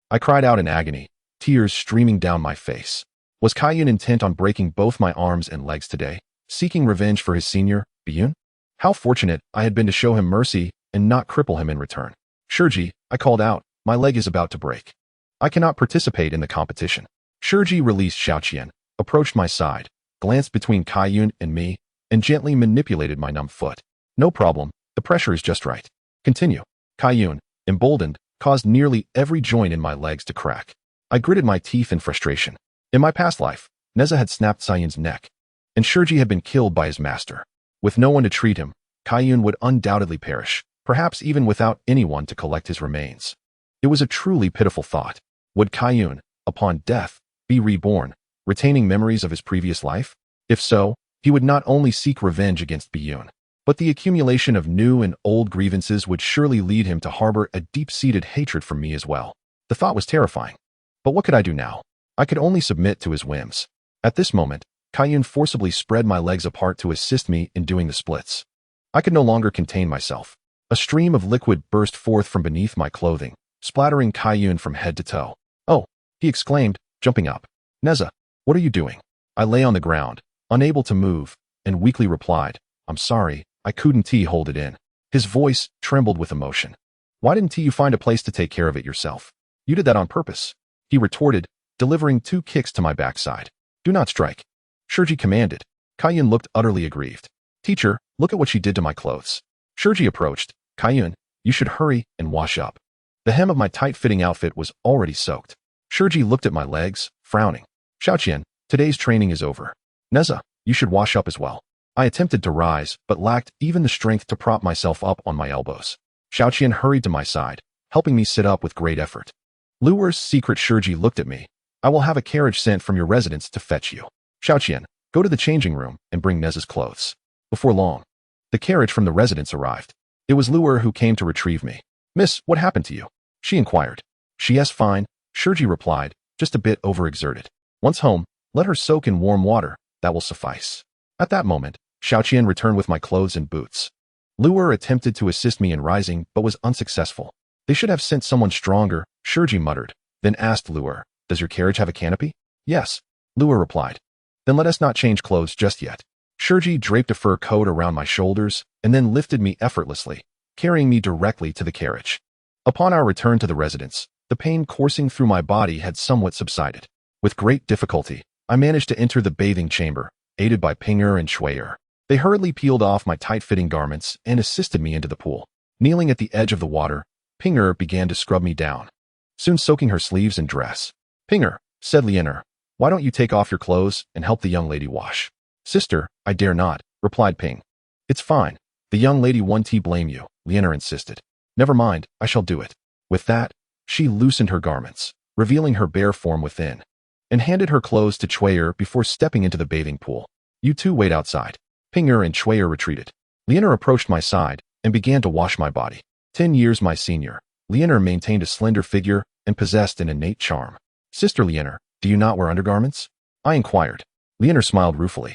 I cried out in agony, tears streaming down my face. Was Kaiyun intent on breaking both my arms and legs today, seeking revenge for his senior, Biyou? How fortunate I had been to show him mercy and not cripple him in return. Shurji, I called out, my leg is about to break. I cannot participate in the competition. Shurji released Xiaoqian, approached my side, glanced between Kaiyun and me, and gently manipulated my numb foot. No problem, the pressure is just right. Continue. Kaiyun, emboldened, caused nearly every joint in my legs to crack. I gritted my teeth in frustration. In my past life, Nezha had snapped Kaiyun's neck, and Shurji had been killed by his master. With no one to treat him, Kaiyun would undoubtedly perish, perhaps even without anyone to collect his remains. It was a truly pitiful thought. Would Kaiyun, upon death, be reborn, retaining memories of his previous life? If so, he would not only seek revenge against Biyou, but the accumulation of new and old grievances would surely lead him to harbor a deep-seated hatred for me as well. The thought was terrifying. But what could I do now? I could only submit to his whims. At this moment, Kaiyun forcibly spread my legs apart to assist me in doing the splits. I could no longer contain myself. A stream of liquid burst forth from beneath my clothing, splattering Kaiyun from head to toe. Oh, he exclaimed, jumping up. Nezha, what are you doing? I lay on the ground, unable to move, and weakly replied, I'm sorry, I couldn't hold it in. His voice trembled with emotion. Why didn't you find a place to take care of it yourself? You did that on purpose. He retorted, delivering 2 kicks to my backside. Do not strike. Shurji commanded. Kaiyun looked utterly aggrieved. Teacher, look at what she did to my clothes. Shurji approached. Kaiyun, you should hurry and wash up. The hem of my tight-fitting outfit was already soaked. Shurji looked at my legs, frowning. Xiaoqian, today's training is over. Nezha, you should wash up as well. I attempted to rise, but lacked even the strength to prop myself up on my elbows. Xiaoqian hurried to my side, helping me sit up with great effort. Luer's secret Shurji looked at me. I will have a carriage sent from your residence to fetch you. Xiaoqian, go to the changing room and bring Nezha's clothes. Before long, the carriage from the residence arrived. It was Luer who came to retrieve me. Miss, what happened to you? She inquired. She is fine, Shurji replied, just a bit overexerted. Once home, let her soak in warm water, that will suffice. At that moment, Xiaoqian returned with my clothes and boots. Luer attempted to assist me in rising, but was unsuccessful. They should have sent someone stronger, Shurji muttered, then asked Luer, does your carriage have a canopy? Yes, Luer replied. Then let us not change clothes just yet. Shurji draped a fur coat around my shoulders and then lifted me effortlessly, carrying me directly to the carriage. Upon our return to the residence, the pain coursing through my body had somewhat subsided. With great difficulty, I managed to enter the bathing chamber, aided by Pinger and Shuier. They hurriedly peeled off my tight-fitting garments and assisted me into the pool. Kneeling at the edge of the water, Pinger began to scrub me down, soon soaking her sleeves and dress. Pinger, said Lianer, why don't you take off your clothes and help the young lady wash? Sister, I dare not, replied Ping. It's fine. The young lady won't blame you, Lianer insisted. Never mind, I shall do it. With that, she loosened her garments, revealing her bare form within, and handed her clothes to Shuier before stepping into the bathing pool. You two wait outside. Pinger and Shuier retreated. Lianer approached my side and began to wash my body. 10 years my senior, Lianer maintained a slender figure and possessed an innate charm. Sister Lianer, do you not wear undergarments? I inquired. Lianer smiled ruefully,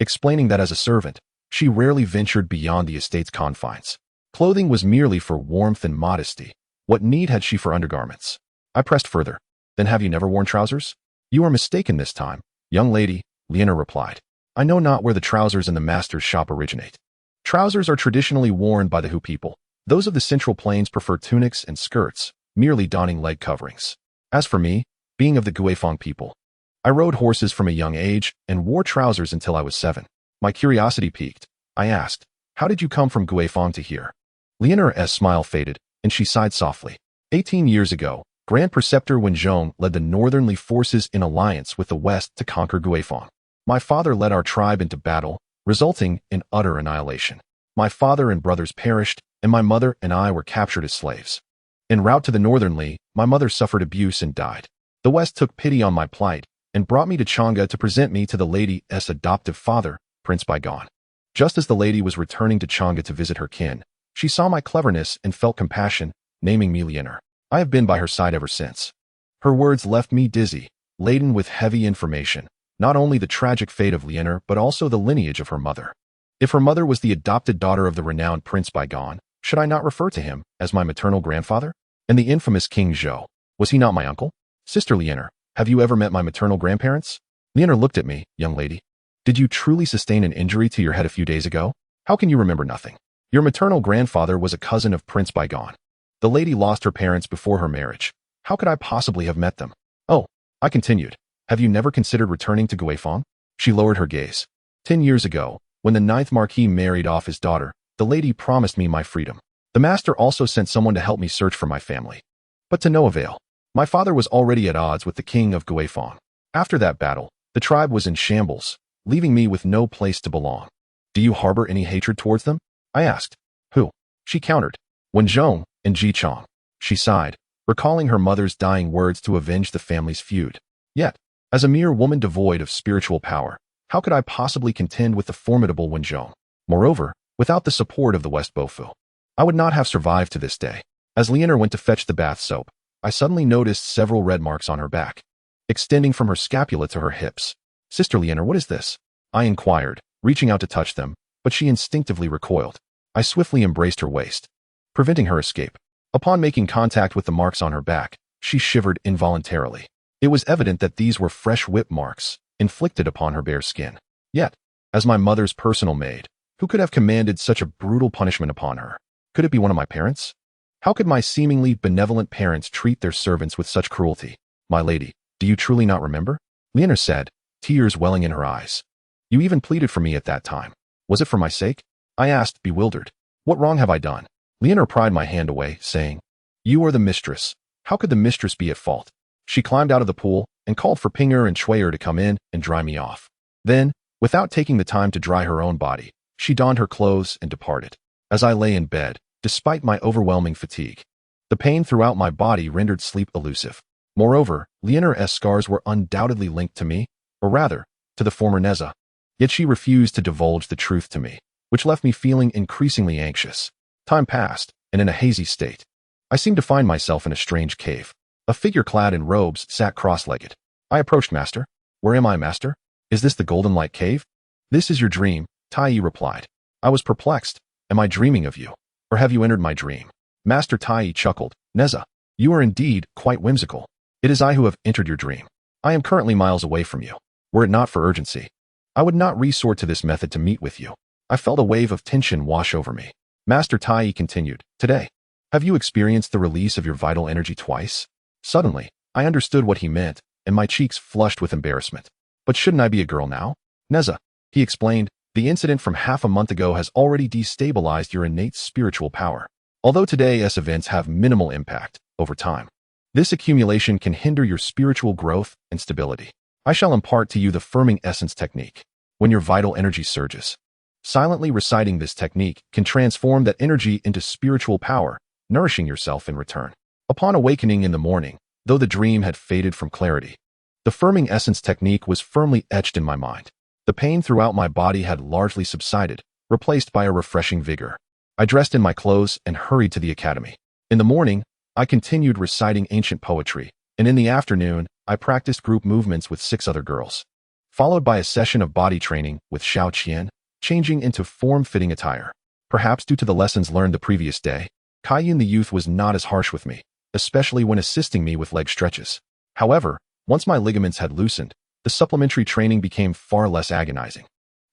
explaining that as a servant, she rarely ventured beyond the estate's confines. Clothing was merely for warmth and modesty. What need had she for undergarments? I pressed further. Then have you never worn trousers? You are mistaken this time, young lady, Lianer replied. I know not where the trousers in the master's shop originate. Trousers are traditionally worn by the Hu people. Those of the Central Plains prefer tunics and skirts, merely donning leg coverings. As for me, being of the Guifang people, I rode horses from a young age and wore trousers until I was 7. My curiosity piqued. I asked, how did you come from Guifang to here? Lianer's smile faded, and she sighed softly. 18 years ago, Grand Preceptor Wenzhong led the northernly forces in alliance with the west to conquer Guifang. My father led our tribe into battle, resulting in utter annihilation. My father and brothers perished, and my mother and I were captured as slaves. En route to the northernly, my mother suffered abuse and died. The west took pity on my plight and brought me to Chang'e to present me to the lady's adoptive father, Prince Bygone. Just as the lady was returning to Chang'e to visit her kin, she saw my cleverness and felt compassion, naming me Lianer. I have been by her side ever since. Her words left me dizzy, laden with heavy information, not only the tragic fate of Lianer but also the lineage of her mother. If her mother was the adopted daughter of the renowned Prince Bygone, should I not refer to him as my maternal grandfather? And the infamous King Zhou, was he not my uncle? Sister Lianer, have you ever met my maternal grandparents? Lianer looked at me, young lady. Did you truly sustain an injury to your head a few days ago? How can you remember nothing? Your maternal grandfather was a cousin of Prince Bygone. The lady lost her parents before her marriage. How could I possibly have met them? Oh, I continued. Have you never considered returning to Guifang? She lowered her gaze. 10 years ago, when the 9th Marquis married off his daughter, the lady promised me my freedom. The master also sent someone to help me search for my family. But to no avail. My father was already at odds with the king of Guifang. After that battle, the tribe was in shambles, leaving me with no place to belong. Do you harbor any hatred towards them? I asked. Who? She countered. Wenzhong and Ji Chong. She sighed, recalling her mother's dying words to avenge the family's feud. Yet, as a mere woman devoid of spiritual power, how could I possibly contend with the formidable Wenzhong? Moreover, without the support of the West Bofu, I would not have survived to this day. As Lianer went to fetch the bath soap, I suddenly noticed several red marks on her back, extending from her scapula to her hips. Sister Lianer, what is this? I inquired, reaching out to touch them, but she instinctively recoiled. I swiftly embraced her waist, preventing her escape. Upon making contact with the marks on her back, she shivered involuntarily. It was evident that these were fresh whip marks, inflicted upon her bare skin. Yet, as my mother's personal maid, who could have commanded such a brutal punishment upon her? Could it be one of my parents? How could my seemingly benevolent parents treat their servants with such cruelty? My lady, do you truly not remember? Lianer said, tears welling in her eyes. You even pleaded for me at that time. Was it for my sake? I asked, bewildered. What wrong have I done? Lianer pried my hand away, saying, You are the mistress. How could the mistress be at fault? She climbed out of the pool and called for Pinger and Shuier to come in and dry me off. Then, without taking the time to dry her own body, she donned her clothes and departed. As I lay in bed, despite my overwhelming fatigue, the pain throughout my body rendered sleep elusive. Moreover, Lianer's scars were undoubtedly linked to me, or rather, to the former Nezha. Yet she refused to divulge the truth to me, which left me feeling increasingly anxious. Time passed, and in a hazy state, I seemed to find myself in a strange cave. A figure clad in robes sat cross-legged. I approached. Master. Where am I, Master? Is this the Golden Light Cave? This is your dream, Tai replied. I was perplexed. Am I dreaming of you? Or have you entered my dream? Master Tai chuckled. Nezha, you are indeed quite whimsical. It is I who have entered your dream. I am currently miles away from you. Were it not for urgency, I would not resort to this method to meet with you. I felt a wave of tension wash over me. Master Tai continued. Today, have you experienced the release of your vital energy twice? Suddenly, I understood what he meant, and my cheeks flushed with embarrassment. But shouldn't I be a girl now? Nezha, he explained, the incident from half a month ago has already destabilized your innate spiritual power. Although today's events have minimal impact, over time, this accumulation can hinder your spiritual growth and stability. I shall impart to you the firming essence technique. When your vital energy surges, silently reciting this technique can transform that energy into spiritual power, nourishing yourself in return. Upon awakening in the morning, though the dream had faded from clarity, the firming essence technique was firmly etched in my mind. The pain throughout my body had largely subsided, replaced by a refreshing vigor. I dressed in my clothes and hurried to the academy. In the morning, I continued reciting ancient poetry, and in the afternoon, I practiced group movements with 6 other girls, followed by a session of body training with Xiao Qian, changing into form-fitting attire. Perhaps due to the lessons learned the previous day, Kaiyun the youth was not as harsh with me, especially when assisting me with leg stretches. However, once my ligaments had loosened, the supplementary training became far less agonizing.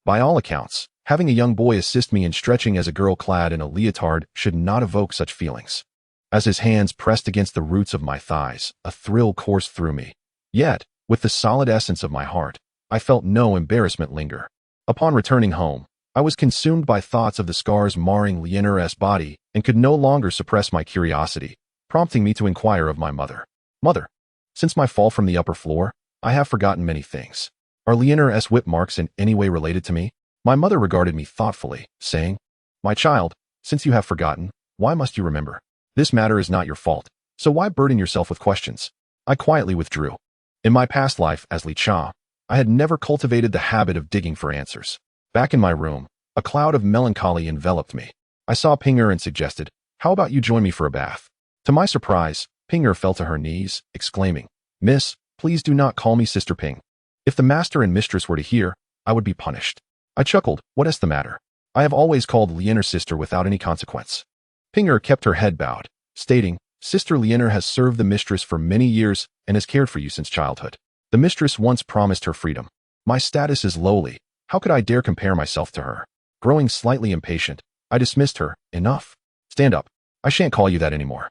By all accounts, having a young boy assist me in stretching as a girl clad in a leotard should not evoke such feelings. As his hands pressed against the roots of my thighs, a thrill coursed through me. Yet, with the solid essence of my heart, I felt no embarrassment linger. Upon returning home, I was consumed by thoughts of the scars marring Lianer's body and could no longer suppress my curiosity, prompting me to inquire of my mother. Mother, since my fall from the upper floor, I have forgotten many things. Are Lianer's whip marks in any way related to me? My mother regarded me thoughtfully, saying, My child, since you have forgotten, why must you remember? This matter is not your fault, so why burden yourself with questions? I quietly withdrew. In my past life as Li Cha, I had never cultivated the habit of digging for answers. Back in my room, a cloud of melancholy enveloped me. I saw Pinger and suggested, How about you join me for a bath? To my surprise, Pinger fell to her knees, exclaiming, Miss, please do not call me Sister Ping. If the master and mistress were to hear, I would be punished. I chuckled. What is the matter? I have always called Lianer sister without any consequence. Pinger kept her head bowed, stating, Sister Lianer has served the mistress for many years and has cared for you since childhood. The mistress once promised her freedom. My status is lowly. How could I dare compare myself to her? Growing slightly impatient, I dismissed her. Enough. Stand up. I shan't call you that anymore.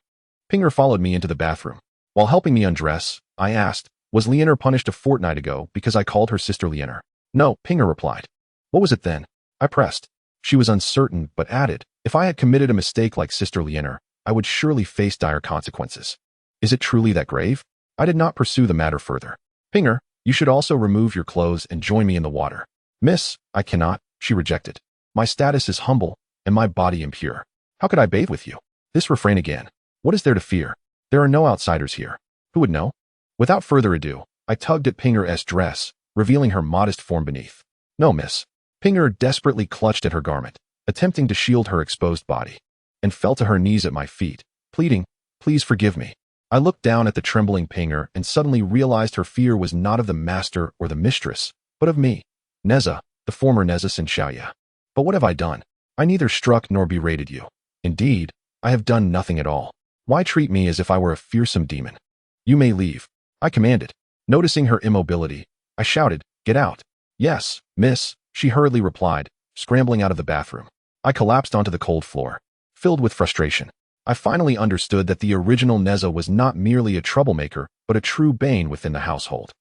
Pinger followed me into the bathroom. While helping me undress, I asked, Was Lianer punished a fortnight ago because I called her Sister Lianer? No, Pinger replied. What was it then? I pressed. She was uncertain, but added, If I had committed a mistake like Sister Lianer, I would surely face dire consequences. Is it truly that grave? I did not pursue the matter further. Pinger, you should also remove your clothes and join me in the water. Miss, I cannot, she rejected. My status is humble, and my body impure. How could I bathe with you? This refrain again. What is there to fear? There are no outsiders here. Who would know? Without further ado, I tugged at Pinger's dress, revealing her modest form beneath. No, miss. Pinger desperately clutched at her garment, attempting to shield her exposed body, and fell to her knees at my feet, pleading, Please forgive me. I looked down at the trembling Pinger and suddenly realized her fear was not of the master or the mistress, but of me, Nezha, the former Nezha Sin Xiaoya. But what have I done? I neither struck nor berated you. Indeed, I have done nothing at all. Why treat me as if I were a fearsome demon? You may leave, I commanded. Noticing her immobility, I shouted, Get out. Yes, miss, she hurriedly replied, scrambling out of the bathroom. I collapsed onto the cold floor, filled with frustration. I finally understood that the original Nezha was not merely a troublemaker, but a true bane within the household.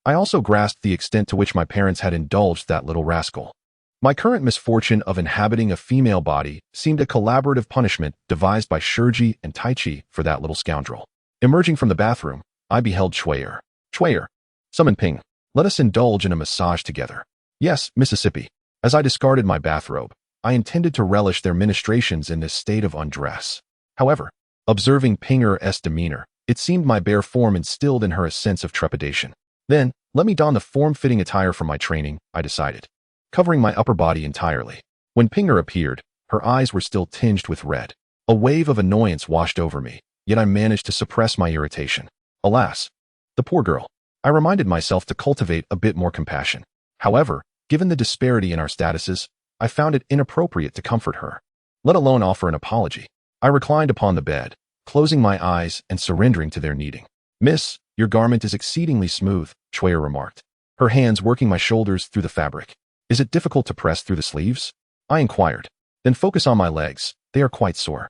I also grasped the extent to which my parents had indulged that little rascal. My current misfortune of inhabiting a female body seemed a collaborative punishment devised by Shurji and Taichi for that little scoundrel. Emerging from the bathroom, I beheld Chuyer. Chuyer, summon Ping. Let us indulge in a massage together. Yes, Mississippi. As I discarded my bathrobe, I intended to relish their ministrations in this state of undress. However, observing Pinger's demeanor, it seemed my bare form instilled in her a sense of trepidation. Then, let me don the form-fitting attire from my training, I decided, covering my upper body entirely. When Pinger appeared, her eyes were still tinged with red. A wave of annoyance washed over me, yet I managed to suppress my irritation. Alas, the poor girl. I reminded myself to cultivate a bit more compassion. However, given the disparity in our statuses, I found it inappropriate to comfort her, let alone offer an apology. I reclined upon the bed, closing my eyes and surrendering to their kneading. Miss, your garment is exceedingly smooth, Chuyer remarked, her hands working my shoulders through the fabric. Is it difficult to press through the sleeves? I inquired. Then focus on my legs, they are quite sore.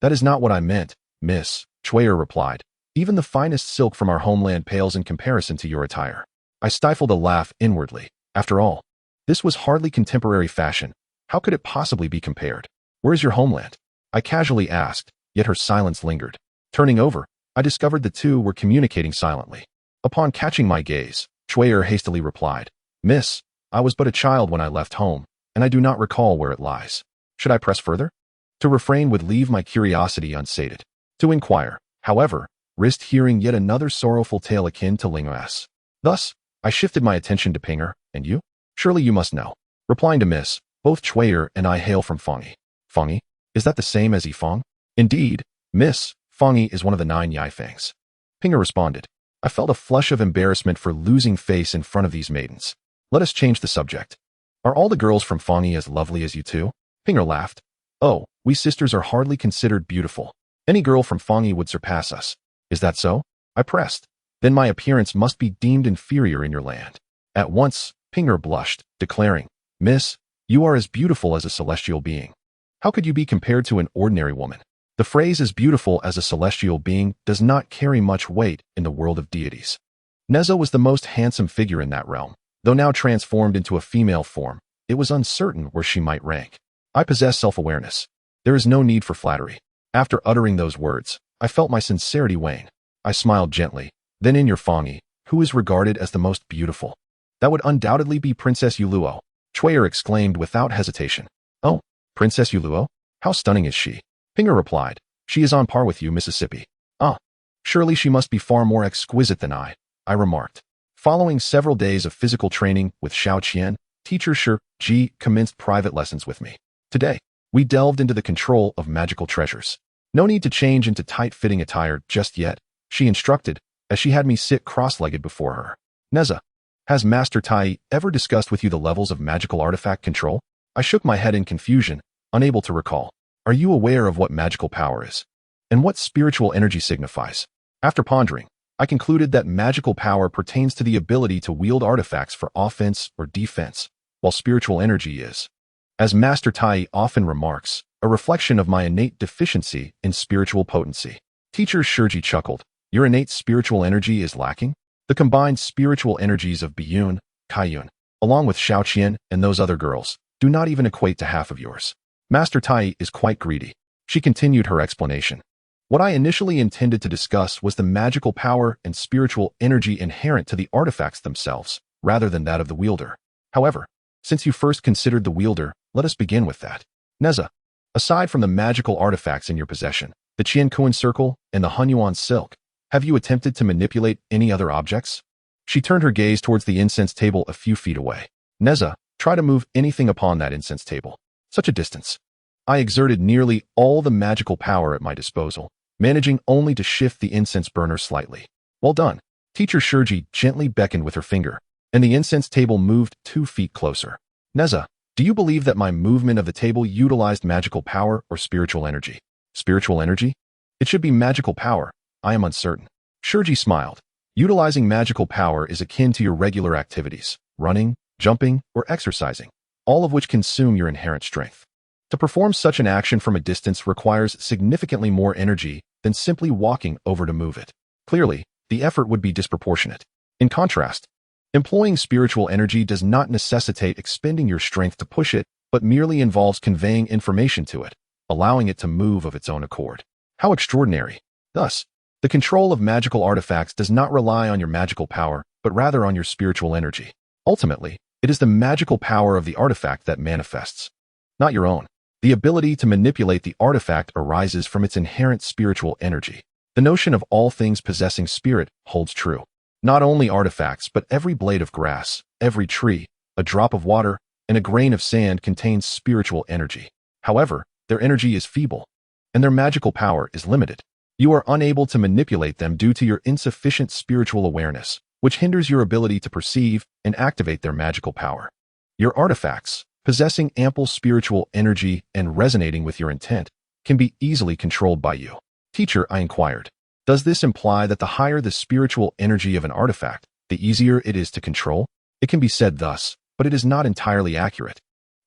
That is not what I meant, miss, Chuyer replied. Even the finest silk from our homeland pales in comparison to your attire. I stifled a laugh inwardly. After all, this was hardly contemporary fashion. How could it possibly be compared? Where is your homeland? I casually asked, yet her silence lingered. Turning over, I discovered the two were communicating silently. Upon catching my gaze, Chuyer hastily replied, Miss, I was but a child when I left home, and I do not recall where it lies. Should I press further? To refrain would leave my curiosity unsated. To inquire, however, risked hearing yet another sorrowful tale akin to Ling's. Thus, I shifted my attention to Pinger, and you? Surely you must know. Replying to Miss, both Chuyer and I hail from Fengyi. Fengyi? Is that the same as Yifeng? Indeed, Miss, Fengyi is one of the 9 Yifangs. Pinger responded. I felt a flush of embarrassment for losing face in front of these maidens. Let us change the subject. Are all the girls from Fengyi as lovely as you two? Pinger laughed. Oh, we sisters are hardly considered beautiful. Any girl from Fengyi would surpass us. Is that so? I pressed. Then my appearance must be deemed inferior in your land. At once, Pinger blushed, declaring, Miss, you are as beautiful as a celestial being. How could you be compared to an ordinary woman? The phrase as beautiful as a celestial being does not carry much weight in the world of deities. Nezha was the most handsome figure in that realm. Though now transformed into a female form, it was uncertain where she might rank. I possess self-awareness. There is no need for flattery. After uttering those words, I felt my sincerity wane. I smiled gently. Then in your Fengyi, who is regarded as the most beautiful? That would undoubtedly be Princess Yuluo, Chuyer exclaimed without hesitation. Oh, Princess Yuluo? How stunning is she? Pinger replied. She is on par with you, Mississippi. Ah, surely she must be far more exquisite than I remarked. Following several days of physical training with Xiao Qian, teacher Shi commenced private lessons with me. Today, we delved into the control of magical treasures. No need to change into tight-fitting attire just yet, she instructed, as she had me sit cross-legged before her. Nezha, has Master Tai ever discussed with you the levels of magical artifact control? I shook my head in confusion, unable to recall. Are you aware of what magical power is? And what spiritual energy signifies? After pondering, I concluded that magical power pertains to the ability to wield artifacts for offense or defense, while spiritual energy is, as Master Tai often remarks, a reflection of my innate deficiency in spiritual potency. Teacher Shurji chuckled. Your innate spiritual energy is lacking? The combined spiritual energies of Biyun, Kaiyun, along with Xiao Qian and those other girls, do not even equate to half of yours. Master Tai is quite greedy. She continued her explanation. What I initially intended to discuss was the magical power and spiritual energy inherent to the artifacts themselves, rather than that of the wielder. However, since you first considered the wielder, let us begin with that. Nezha, aside from the magical artifacts in your possession, the Qiankuan circle and the Hunyuan silk, have you attempted to manipulate any other objects? She turned her gaze towards the incense table a few feet away. Nezha, try to move anything upon that incense table. Such a distance. I exerted nearly all the magical power at my disposal, managing only to shift the incense burner slightly. Well done. Teacher Shurji gently beckoned with her finger, and the incense table moved 2 feet closer. Nezha, do you believe that my movement of the table utilized magical power or spiritual energy? Spiritual energy? It should be magical power. I am uncertain. Shurji smiled. Utilizing magical power is akin to your regular activities, running, jumping, or exercising, all of which consume your inherent strength. To perform such an action from a distance requires significantly more energy than simply walking over to move it. Clearly, the effort would be disproportionate. In contrast, Employing spiritual energy does not necessitate expending your strength to push it, but merely involves conveying information to it, allowing it to move of its own accord. How extraordinary! Thus, the control of magical artifacts does not rely on your magical power, but rather on your spiritual energy. Ultimately, it is the magical power of the artifact that manifests, not your own. The ability to manipulate the artifact arises from its inherent spiritual energy. The notion of all things possessing spirit holds true. Not only artifacts, but every blade of grass, every tree, a drop of water, and a grain of sand contains spiritual energy. However, their energy is feeble, and their magical power is limited. You are unable to manipulate them due to your insufficient spiritual awareness, which hinders your ability to perceive and activate their magical power. Your artifacts, possessing ample spiritual energy and resonating with your intent, can be easily controlled by you. Teacher, I inquired. Does this imply that the higher the spiritual energy of an artifact, the easier it is to control? It can be said thus, but it is not entirely accurate.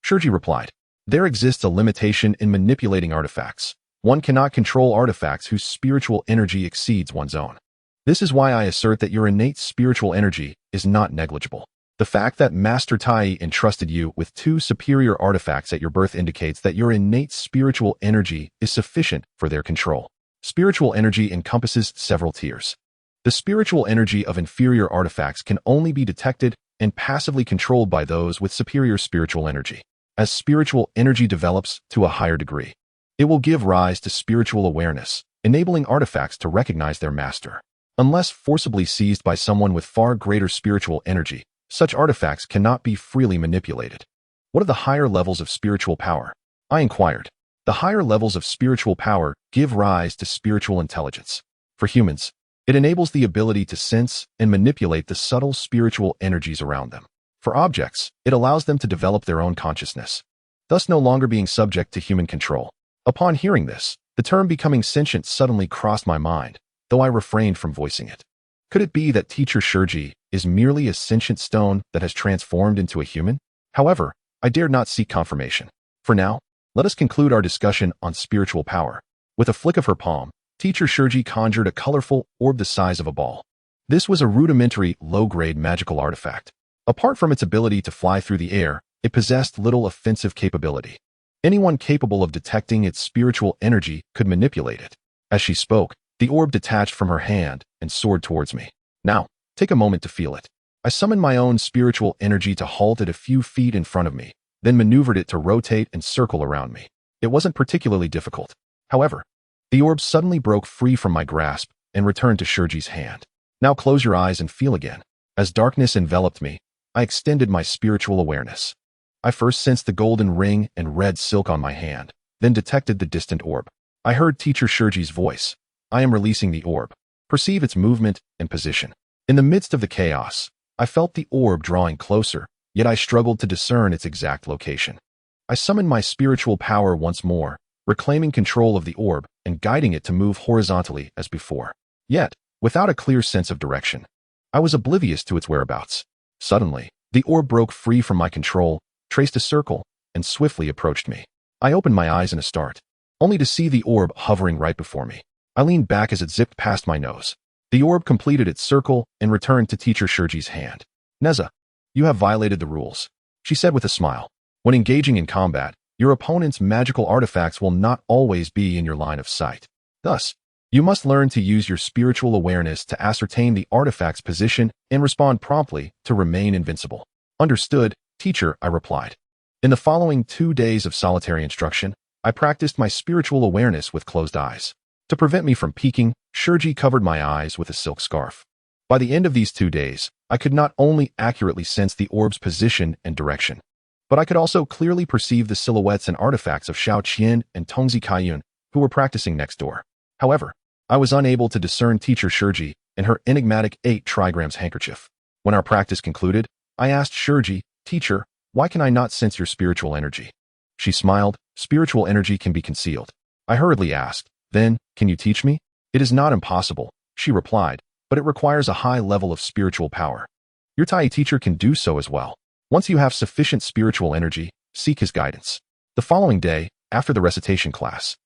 Shurji replied. There exists a limitation in manipulating artifacts. One cannot control artifacts whose spiritual energy exceeds one's own. This is why I assert that your innate spiritual energy is not negligible. The fact that Master Tai entrusted you with 2 superior artifacts at your birth indicates that your innate spiritual energy is sufficient for their control. Spiritual energy encompasses several tiers. The spiritual energy of inferior artifacts can only be detected and passively controlled by those with superior spiritual energy. As spiritual energy develops to a higher degree, it will give rise to spiritual awareness, enabling artifacts to recognize their master. Unless forcibly seized by someone with far greater spiritual energy, such artifacts cannot be freely manipulated. What are the higher levels of spiritual power? I inquired. The higher levels of spiritual power give rise to spiritual intelligence. For humans, it enables the ability to sense and manipulate the subtle spiritual energies around them. For objects, it allows them to develop their own consciousness, thus no longer being subject to human control. Upon hearing this, the term becoming sentient suddenly crossed my mind, though I refrained from voicing it. Could it be that Teacher Shurji is merely a sentient stone that has transformed into a human? However, I dared not seek confirmation. For now, let us conclude our discussion on spiritual power. With a flick of her palm, Teacher Shurji conjured a colorful orb the size of a ball. This was a rudimentary, low-grade magical artifact. Apart from its ability to fly through the air, it possessed little offensive capability. Anyone capable of detecting its spiritual energy could manipulate it. As she spoke, the orb detached from her hand and soared towards me. Now, take a moment to feel it. I summoned my own spiritual energy to halt it a few feet in front of me, then maneuvered it to rotate and circle around me. It wasn't particularly difficult. However, the orb suddenly broke free from my grasp and returned to Shurji's hand. Now close your eyes and feel again. As darkness enveloped me, I extended my spiritual awareness. I first sensed the golden ring and red silk on my hand, then detected the distant orb. I heard Teacher Shurji's voice. I am releasing the orb. Perceive its movement and position. In the midst of the chaos, I felt the orb drawing closer, yet I struggled to discern its exact location. I summoned my spiritual power once more, reclaiming control of the orb and guiding it to move horizontally as before. Yet, without a clear sense of direction, I was oblivious to its whereabouts. Suddenly, the orb broke free from my control, traced a circle, and swiftly approached me. I opened my eyes in a start, only to see the orb hovering right before me. I leaned back as it zipped past my nose. The orb completed its circle and returned to Teacher Shurji's hand. Nezha, you have violated the rules, she said with a smile. When engaging in combat, your opponent's magical artifacts will not always be in your line of sight. Thus, you must learn to use your spiritual awareness to ascertain the artifact's position and respond promptly to remain invincible. Understood, teacher, I replied. In the following 2 days of solitary instruction, I practiced my spiritual awareness with closed eyes. To prevent me from peeking, Shurji covered my eyes with a silk scarf. By the end of these 2 days, I could not only accurately sense the orb's position and direction, but I could also clearly perceive the silhouettes and artifacts of Shao Qian and Tongzi Kaiyun, who were practicing next door. However, I was unable to discern Teacher Shurji and her enigmatic 8 trigrams handkerchief. When our practice concluded, I asked Shurji, Teacher, why can I not sense your spiritual energy? She smiled. Spiritual energy can be concealed. I hurriedly asked, then, can you teach me? It is not impossible, she replied, but it requires a high level of spiritual power. Your Tai teacher can do so as well. Once you have sufficient spiritual energy, seek his guidance. The following day, after the recitation class,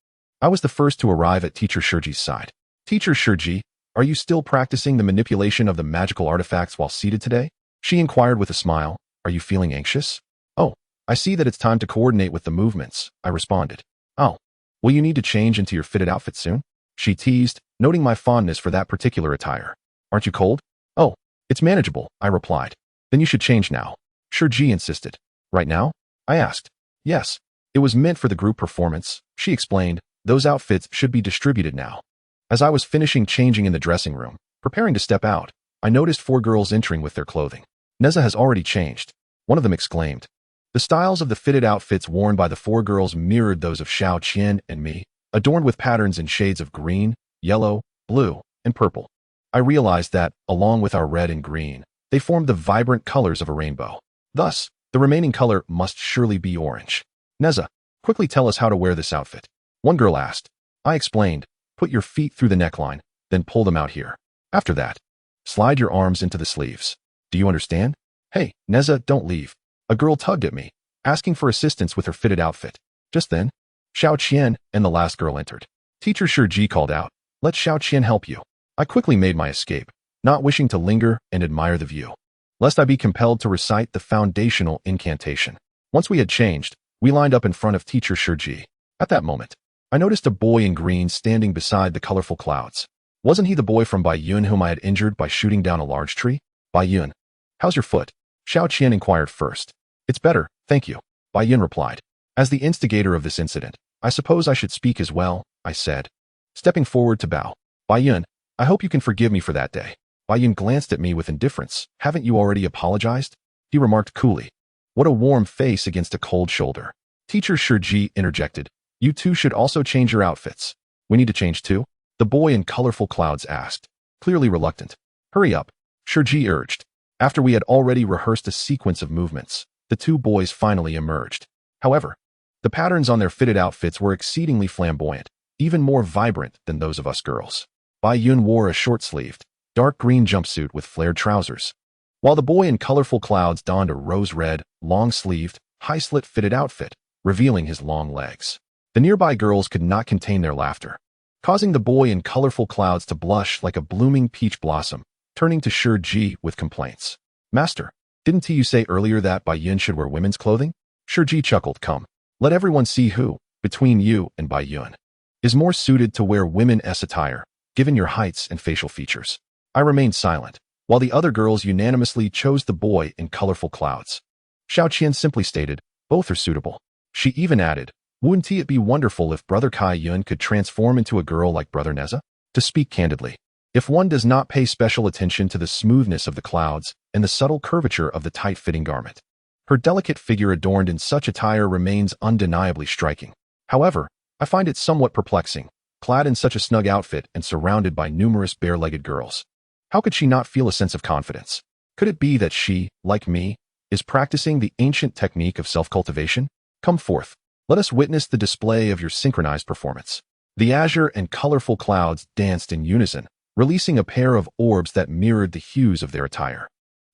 I was the first to arrive at Teacher Shurji's side. Teacher Shurji, are you still practicing the manipulation of the magical artifacts while seated today? She inquired with a smile. Are you feeling anxious? Oh, I see that it's time to coordinate with the movements, I responded. Oh, will you need to change into your fitted outfit soon? She teased, noting my fondness for that particular attire. Aren't you cold? Oh, it's manageable, I replied. Then you should change now. Shang insisted. Right now? I asked. Yes. It was meant for the group performance, she explained. Those outfits should be distributed now. As I was finishing changing in the dressing room, preparing to step out, I noticed 4 girls entering with their clothing. Nezha has already changed. One of them exclaimed. The styles of the fitted outfits worn by the 4 girls mirrored those of Xiao Qian and me, adorned with patterns in shades of green, yellow, blue, and purple. I realized that, along with our red and green, they formed the vibrant colors of a rainbow. Thus, the remaining color must surely be orange. Nezha, quickly tell us how to wear this outfit. One girl asked. I explained, put your feet through the neckline, then pull them out here. After that, slide your arms into the sleeves. Do you understand? Hey, Nezha, don't leave. A girl tugged at me, asking for assistance with her fitted outfit. Just then, Xiao Qian and the last girl entered. Teacher Shang called out, let Xiao Qian help you. I quickly made my escape, not wishing to linger and admire the view, lest I be compelled to recite the foundational incantation. Once we had changed, we lined up in front of teacher Shang. At that moment, I noticed a boy in green standing beside the colorful clouds. Wasn't he the boy from Biyou whom I had injured by shooting down a large tree? Biyou, how's your foot? Xiao Qian inquired first. It's better, thank you, Biyou replied. As the instigator of this incident, I suppose I should speak as well, I said, stepping forward to bow. Biyou, I hope you can forgive me for that day. Biyou glanced at me with indifference. Haven't you already apologized? He remarked coolly. What a warm face against a cold shoulder. Teacher Shang interjected. You two should also change your outfits. We need to change too? The boy in colorful clouds asked, clearly reluctant. Hurry up, Shang urged. After we had already rehearsed a sequence of movements, the 2 boys finally emerged. However, the patterns on their fitted outfits were exceedingly flamboyant, even more vibrant than those of us girls. Biyou wore a short-sleeved, dark green jumpsuit with flared trousers, while the boy in colorful clouds donned a rose-red, long-sleeved, high-slit fitted outfit, revealing his long legs. The nearby girls could not contain their laughter, causing the boy in colorful clouds to blush like a blooming peach blossom, turning to Shang with complaints. Master, didn't you say earlier that Biyou should wear women's clothing? Shang chuckled. Come, let everyone see who, between you and Biyou, is more suited to wear women's attire, given your heights and facial features. I remained silent, while the other girls unanimously chose the boy in colorful clouds. Xiao Qian simply stated, both are suitable. She even added, wouldn't it be wonderful if Brother Kai Yun could transform into a girl like Brother Nezha? To speak candidly, if one does not pay special attention to the smoothness of the clouds and the subtle curvature of the tight-fitting garment, her delicate figure adorned in such attire remains undeniably striking. However, I find it somewhat perplexing, clad in such a snug outfit and surrounded by numerous bare-legged girls. How could she not feel a sense of confidence? Could it be that she, like me, is practicing the ancient technique of self-cultivation? Come forth. Let us witness the display of your synchronized performance. The azure and colorful clouds danced in unison, releasing a pair of orbs that mirrored the hues of their attire,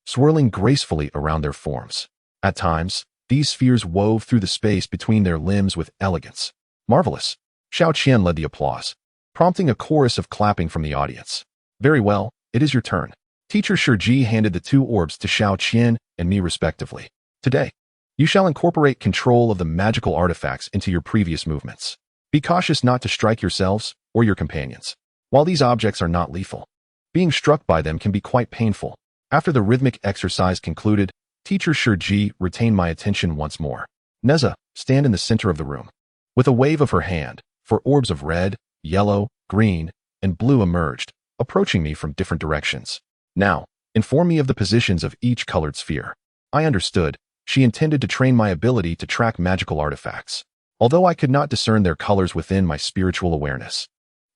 swirling gracefully around their forms. At times, these spheres wove through the space between their limbs with elegance. Marvelous. Xiao Qian led the applause, prompting a chorus of clapping from the audience. Very well, it is your turn. Teacher Shang handed the 2 orbs to Xiao Qian and me respectively. Today, you shall incorporate control of the magical artifacts into your previous movements. Be cautious not to strike yourselves or your companions. While these objects are not lethal, being struck by them can be quite painful. After the rhythmic exercise concluded, Teacher Shang retained my attention once more. Nezha, stand in the center of the room. With a wave of her hand, 4 orbs of red, yellow, green, and blue emerged, approaching me from different directions. Now, inform me of the positions of each colored sphere. I understood. She intended to train my ability to track magical artifacts. Although I could not discern their colors within my spiritual awareness,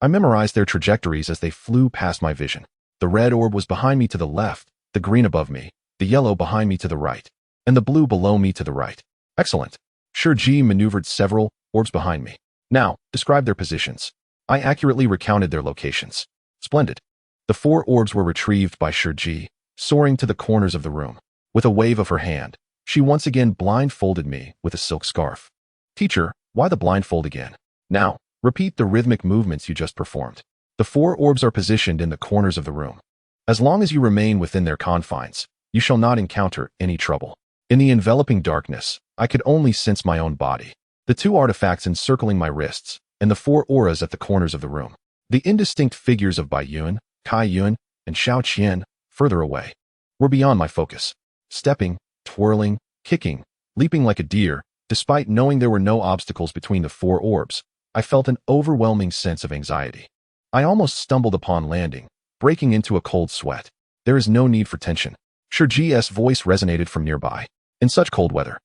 I memorized their trajectories as they flew past my vision. The red orb was behind me to the left, the green above me, the yellow behind me to the right, and the blue below me to the right. Excellent. Shang maneuvered several orbs behind me. Now, describe their positions. I accurately recounted their locations. Splendid. The 4 orbs were retrieved by Shang, soaring to the corners of the room. With a wave of her hand, she once again blindfolded me with a silk scarf. Teacher, why the blindfold again? Now, repeat the rhythmic movements you just performed. The 4 orbs are positioned in the corners of the room. As long as you remain within their confines, You shall not encounter any trouble. In the enveloping darkness, I could only sense my own body, the two artifacts encircling my wrists, and the four auras at the corners of the room. The indistinct figures of Bai Yuan, Kai Yuan, and Xiao Qian, further away, were beyond my focus. Stepping, twirling, kicking, leaping like a deer, despite knowing there were no obstacles between the four orbs, I felt an overwhelming sense of anxiety. I almost stumbled upon landing, breaking into a cold sweat. There is no need for tension. Shiji's voice resonated from nearby. In such cold weather,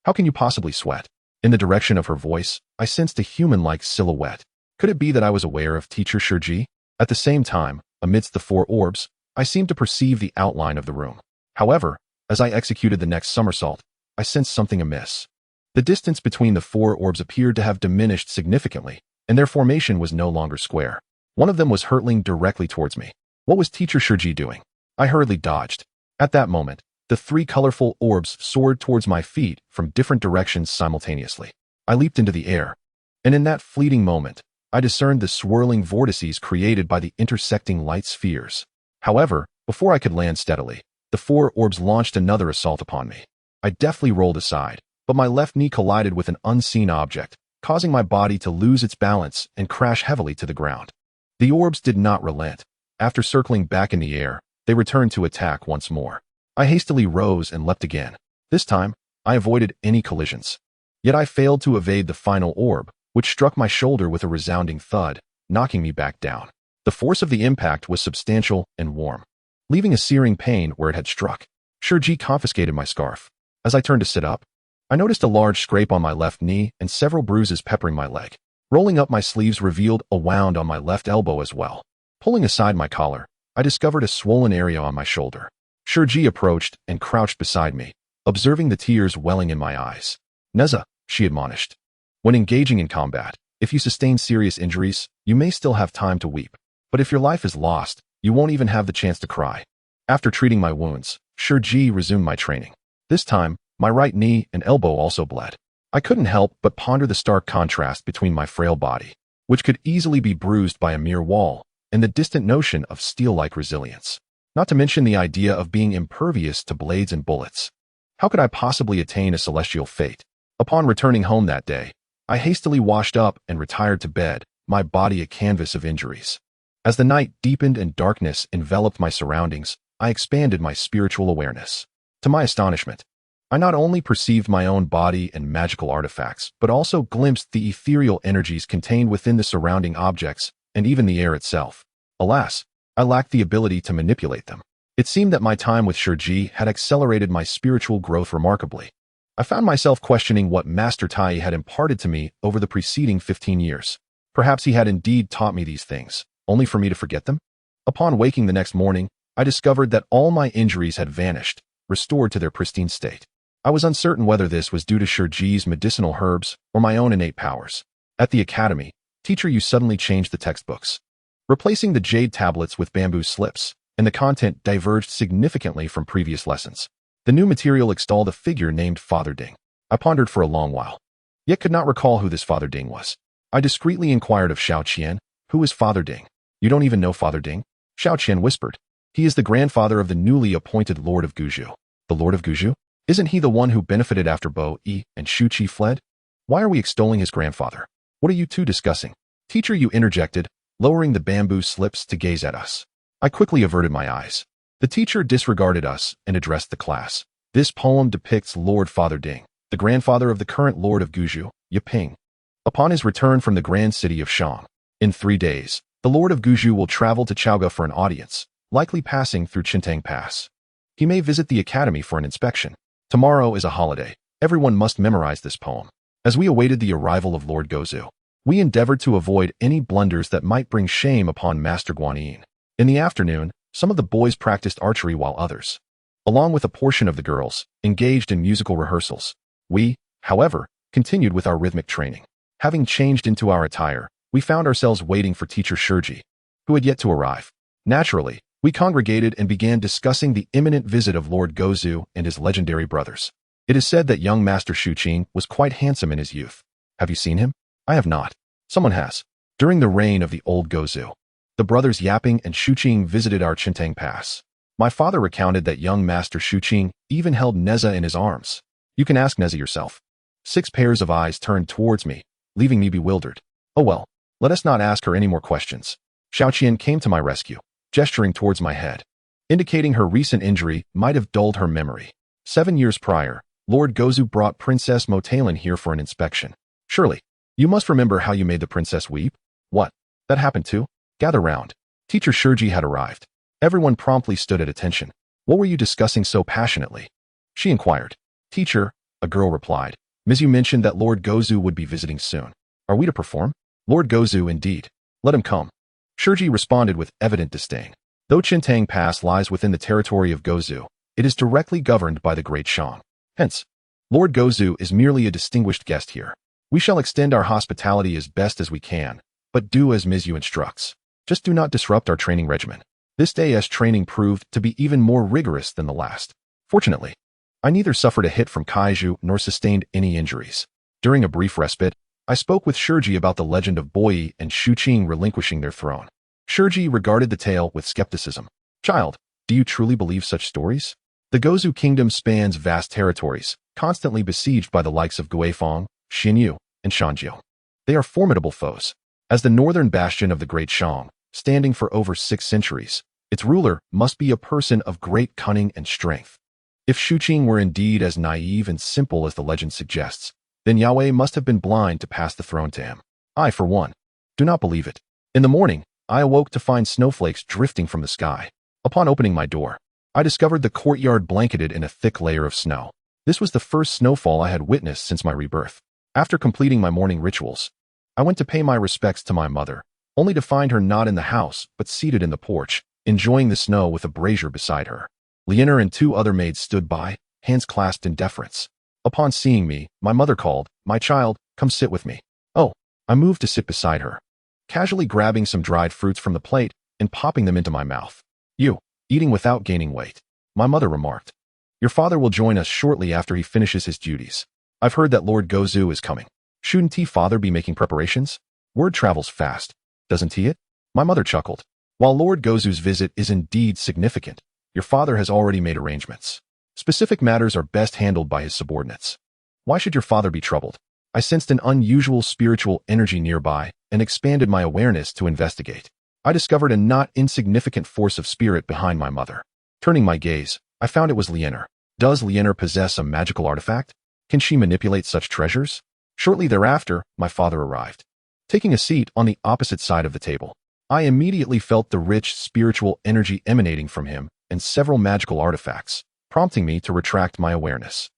how can you possibly sweat? In the direction of her voice, I sensed a human-like silhouette. Could it be that I was aware of Teacher Shiji? At the same time, amidst the four orbs, I seemed to perceive the outline of the room. However, as I executed the next somersault, I sensed something amiss. The distance between the four orbs appeared to have diminished significantly, and their formation was no longer square. One of them was hurtling directly towards me. What was Teacher Shiji doing? I hurriedly dodged. At that moment, the three colorful orbs soared towards my feet from different directions simultaneously. I leaped into the air, and in that fleeting moment, I discerned the swirling vortices created by the intersecting light spheres. However, before I could land steadily, the four orbs launched another assault upon me. I deftly rolled aside, but my left knee collided with an unseen object, causing my body to lose its balance and crash heavily to the ground. The orbs did not relent. After circling back in the air, they returned to attack once more. I hastily rose and leapt again. This time, I avoided any collisions. Yet I failed to evade the final orb, which struck my shoulder with a resounding thud, knocking me back down. The force of the impact was substantial and warm, leaving a searing pain where it had struck. Shiji confiscated my scarf. As I turned to sit up, I noticed a large scrape on my left knee and several bruises peppering my leg. Rolling up my sleeves revealed a wound on my left elbow as well. Pulling aside my collar, I discovered a swollen area on my shoulder. Shiji approached and crouched beside me, observing the tears welling in my eyes. Nezha, she admonished. When engaging in combat, if you sustain serious injuries, you may still have time to weep. But if your life is lost, you won't even have the chance to cry. After treating my wounds, Shiji resumed my training. This time, my right knee and elbow also bled. I couldn't help but ponder the stark contrast between my frail body, which could easily be bruised by a mere wall, and the distant notion of steel-like resilience. Not to mention the idea of being impervious to blades and bullets. How could I possibly attain a celestial fate? Upon returning home that day, I hastily washed up and retired to bed, my body a canvas of injuries. As the night deepened and darkness enveloped my surroundings, I expanded my spiritual awareness. To my astonishment, I not only perceived my own body and magical artifacts, but also glimpsed the ethereal energies contained within the surrounding objects and even the air itself. Alas, I lacked the ability to manipulate them. It seemed that my time with Shiji had accelerated my spiritual growth remarkably. I found myself questioning what Master Tai had imparted to me over the preceding 15 years. Perhaps he had indeed taught me these things, only for me to forget them? Upon waking the next morning, I discovered that all my injuries had vanished, restored to their pristine state. I was uncertain whether this was due to Shiji's medicinal herbs or my own innate powers. At the academy, Teacher Yu suddenly changed the textbooks, replacing the jade tablets with bamboo slips, and the content diverged significantly from previous lessons. The new material extolled a figure named Father Ding. I pondered for a long while, yet could not recall who this Father Ding was. I discreetly inquired of Xiao Qian, "Who is Father Ding?" "You don't even know Father Ding?" Xiao Qian whispered. "He is the grandfather of the newly appointed Lord of Guzhou." "The Lord of Guzhou? Isn't he the one who benefited after Bo Yi and Shu Qi fled? Why are we extolling his grandfather? What are you two discussing?" Teacher Yu interjected, lowering the bamboo slips to gaze at us. I quickly averted my eyes. The teacher disregarded us and addressed the class. "This poem depicts Lord Father Ding, the grandfather of the current Lord of Guzhou, Yiping. Upon his return from the grand city of Shang, in 3 days, the Lord of Guzhou will travel to Zhaoge for an audience, likely passing through Sishui Pass. He may visit the academy for an inspection. Tomorrow is a holiday. Everyone must memorize this poem." As we awaited the arrival of Lord Guzhou, we endeavored to avoid any blunders that might bring shame upon Master Guanyin. In the afternoon, some of the boys practiced archery while others, along with a portion of the girls, engaged in musical rehearsals. We, however, continued with our rhythmic training. Having changed into our attire, we found ourselves waiting for Teacher Shiji, who had yet to arrive. Naturally, we congregated and began discussing the imminent visit of Lord Guzhou and his legendary brothers. It is said that young Master Shuqing was quite handsome in his youth. Have you seen him? I have not. Someone has. During the reign of the old Guzhou, the brothers Yaping and Shuqing visited our Sishui Pass. My father recounted that young Master Shuqing even held Nezha in his arms. You can ask Nezha yourself. 6 pairs of eyes turned towards me, leaving me bewildered. Oh well, let us not ask her any more questions. Xiaoqian came to my rescue, gesturing towards my head, indicating her recent injury might have dulled her memory. 7 years prior, Lord Gozu brought Princess Motalin here for an inspection. Surely, you must remember how you made the princess weep? What? That happened too? Gather round. Teacher Shurji had arrived. Everyone promptly stood at attention. What were you discussing so passionately? She inquired. Teacher, a girl replied. Mixu mentioned that Lord Gozu would be visiting soon. Are we to perform? Lord Gozu, indeed. Let him come. Shurji responded with evident disdain. Though Qintang Pass lies within the territory of Gozu, it is directly governed by the Great Shang. Hence, Lord Gozu is merely a distinguished guest here. We shall extend our hospitality as best as we can, but do as Mixu instructs. Just do not disrupt our training regimen. This day's training proved to be even more rigorous than the last. Fortunately, I neither suffered a hit from kaiju nor sustained any injuries. During a brief respite, I spoke with Shurji about the legend of Biyou and Shuqing relinquishing their throne. Shurji regarded the tale with skepticism. Child, do you truly believe such stories? The Gozu kingdom spans vast territories, constantly besieged by the likes of Guifang, Xinyu, and Shanjiu. They are formidable foes. As the northern bastion of the Great Shang, standing for over 6 centuries, its ruler must be a person of great cunning and strength. If Shuqing were indeed as naive and simple as the legend suggests, then Yahweh must have been blind to pass the throne to him. I, for one, do not believe it. In the morning, I awoke to find snowflakes drifting from the sky. Upon opening my door, I discovered the courtyard blanketed in a thick layer of snow. This was the first snowfall I had witnessed since my rebirth. After completing my morning rituals, I went to pay my respects to my mother, only to find her not in the house, but seated in the porch, enjoying the snow with a brazier beside her. Lianer and 2 other maids stood by, hands clasped in deference. Upon seeing me, my mother called, "My child, come sit with me." Oh, I moved to sit beside her, casually grabbing some dried fruits from the plate and popping them into my mouth. You, eating without gaining weight. My mother remarked. Your father will join us shortly after he finishes his duties. I've heard that Lord Gozu is coming. Shouldn't he father be making preparations? Word travels fast, doesn't he it? My mother chuckled. While Lord Gozu's visit is indeed significant, your father has already made arrangements. Specific matters are best handled by his subordinates. Why should your father be troubled? I sensed an unusual spiritual energy nearby and expanded my awareness to investigate. I discovered a not insignificant force of spirit behind my mother. Turning my gaze, I found it was Lianer. Does Lianer possess a magical artifact? Can she manipulate such treasures? Shortly thereafter, my father arrived. Taking a seat on the opposite side of the table, I immediately felt the rich spiritual energy emanating from him and several magical artifacts, prompting me to retract my awareness.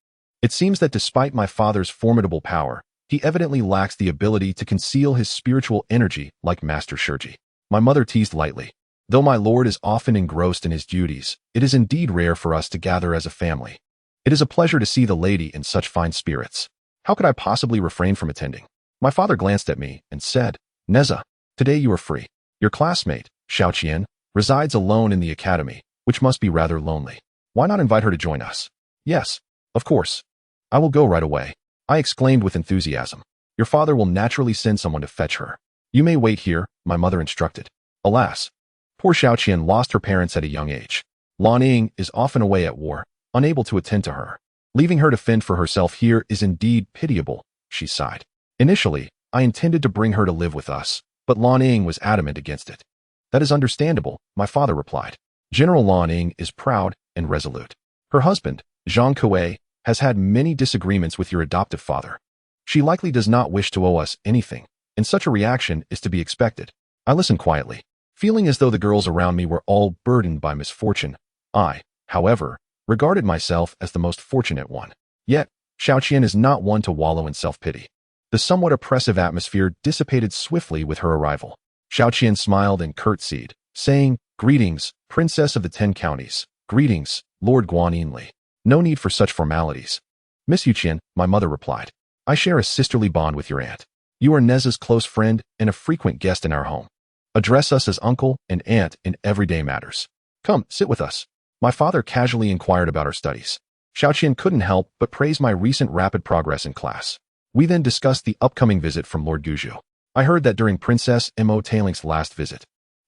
It seems that despite my father's formidable power, he evidently lacks the ability to conceal his spiritual energy like Master Shurji. My mother teased lightly. Though my lord is often engrossed in his duties, it is indeed rare for us to gather as a family. It is a pleasure to see the lady in such fine spirits. How could I possibly refrain from attending? My father glanced at me and said, Nezha, today you are free. Your classmate, Xiaoqian, resides alone in the academy, which must be rather lonely. Why not invite her to join us? Yes, of course. I will go right away, I exclaimed with enthusiasm. Your father will naturally send someone to fetch her. You may wait here, my mother instructed. Alas, poor Xiaoqian lost her parents at a young age. Lan Ying is often away at war, unable to attend to her. Leaving her to fend for herself here is indeed pitiable, she sighed. Initially, I intended to bring her to live with us, but Lan Ying was adamant against it. That is understandable, my father replied. General Lan Ying is proud and resolute. Her husband, Zhang Zhou, has had many disagreements with your adoptive father. She likely does not wish to owe us anything, and such a reaction is to be expected. I listened quietly, feeling as though the girls around me were all burdened by misfortune. I, however, regarded myself as the most fortunate one. Yet, Xiaoqian is not one to wallow in self-pity. The somewhat oppressive atmosphere dissipated swiftly with her arrival. Xiaoqian smiled and curtsied, saying, Greetings, Princess of the 10 Counties. Greetings, Lord Guanyin. No need for such formalities. Miss Yuqian, my mother replied. I share a sisterly bond with your aunt. You are Nezha's close friend and a frequent guest in our home. Address us as uncle and aunt in everyday matters. Come, sit with us. My father casually inquired about our studies. Xiaoqian couldn't help but praise my recent rapid progress in class. We then discussed the upcoming visit from Lord Guju. I heard that during Princess Mo Tailing's last visit,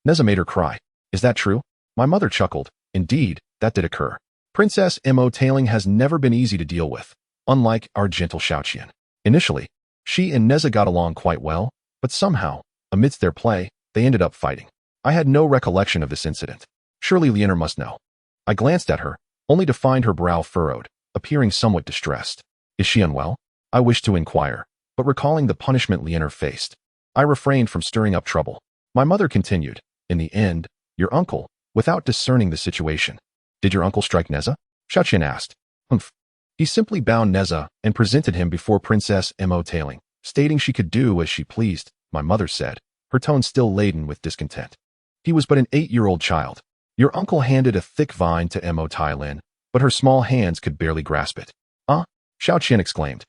Nezha made her cry. Is that true? My mother chuckled, Indeed, that did occur. Princess Mo-tailing has never been easy to deal with, unlike our gentle Xiaoqian. Initially, she and Nezha got along quite well, but somehow, amidst their play, they ended up fighting. I had no recollection of this incident. Surely Lianer must know. I glanced at her, only to find her brow furrowed, appearing somewhat distressed. Is she unwell? I wished to inquire, but recalling the punishment Lianer faced, I refrained from stirring up trouble. My mother continued, in the end, your uncle, without discerning the situation. Did your uncle strike Nezha? Xiaoqian asked. Humph. He simply bound Nezha and presented him before Princess Mo-tailing, stating she could do as she pleased, my mother said, her tone still laden with discontent. He was but an 8-year-old child. Your uncle handed a thick vine to Mo-tailing, but her small hands could barely grasp it. Xiaoqian exclaimed,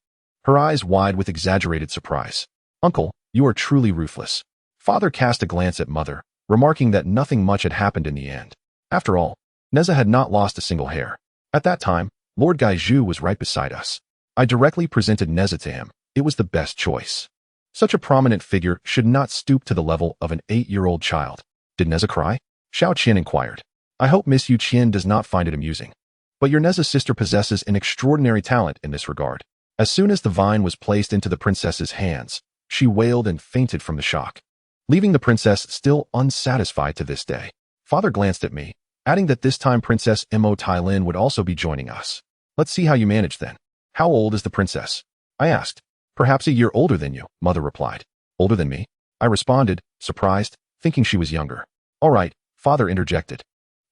her eyes wide with exaggerated surprise. Uncle, you are truly ruthless. Father cast a glance at mother, remarking that nothing much had happened in the end. After all, Nezha had not lost a single hair. At that time, Lord Gaiju was right beside us. I directly presented Nezha to him. It was the best choice. Such a prominent figure should not stoop to the level of an 8-year-old child. Did Nezha cry? Xiaoqian inquired. I hope Miss Yu Qian does not find it amusing. But your Nezha's sister possesses an extraordinary talent in this regard. As soon as the vine was placed into the princess's hands, she wailed and fainted from the shock, leaving the princess still unsatisfied to this day. Father glanced at me, adding that this time Princess Mo-tailing would also be joining us. Let's see how you manage then. How old is the princess? I asked. Perhaps a year older than you, mother replied. Older than me? I responded, surprised, thinking she was younger. All right, father interjected.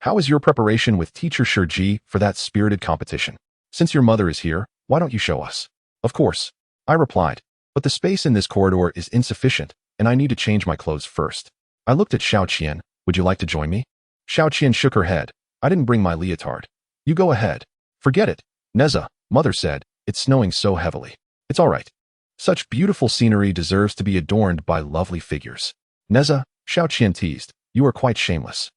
How is your preparation with teacher Shiji for that spirited competition? Since your mother is here, why don't you show us? Of course, I replied, but the space in this corridor is insufficient, and I need to change my clothes first. I looked at Xiaoqian. Would you like to join me? Xiaoqian shook her head. I didn't bring my leotard. You go ahead. Forget it, Nezha, mother said. It's snowing so heavily. It's all right. Such beautiful scenery deserves to be adorned by lovely figures. Nezha, Xiaoqian teased, you are quite shameless.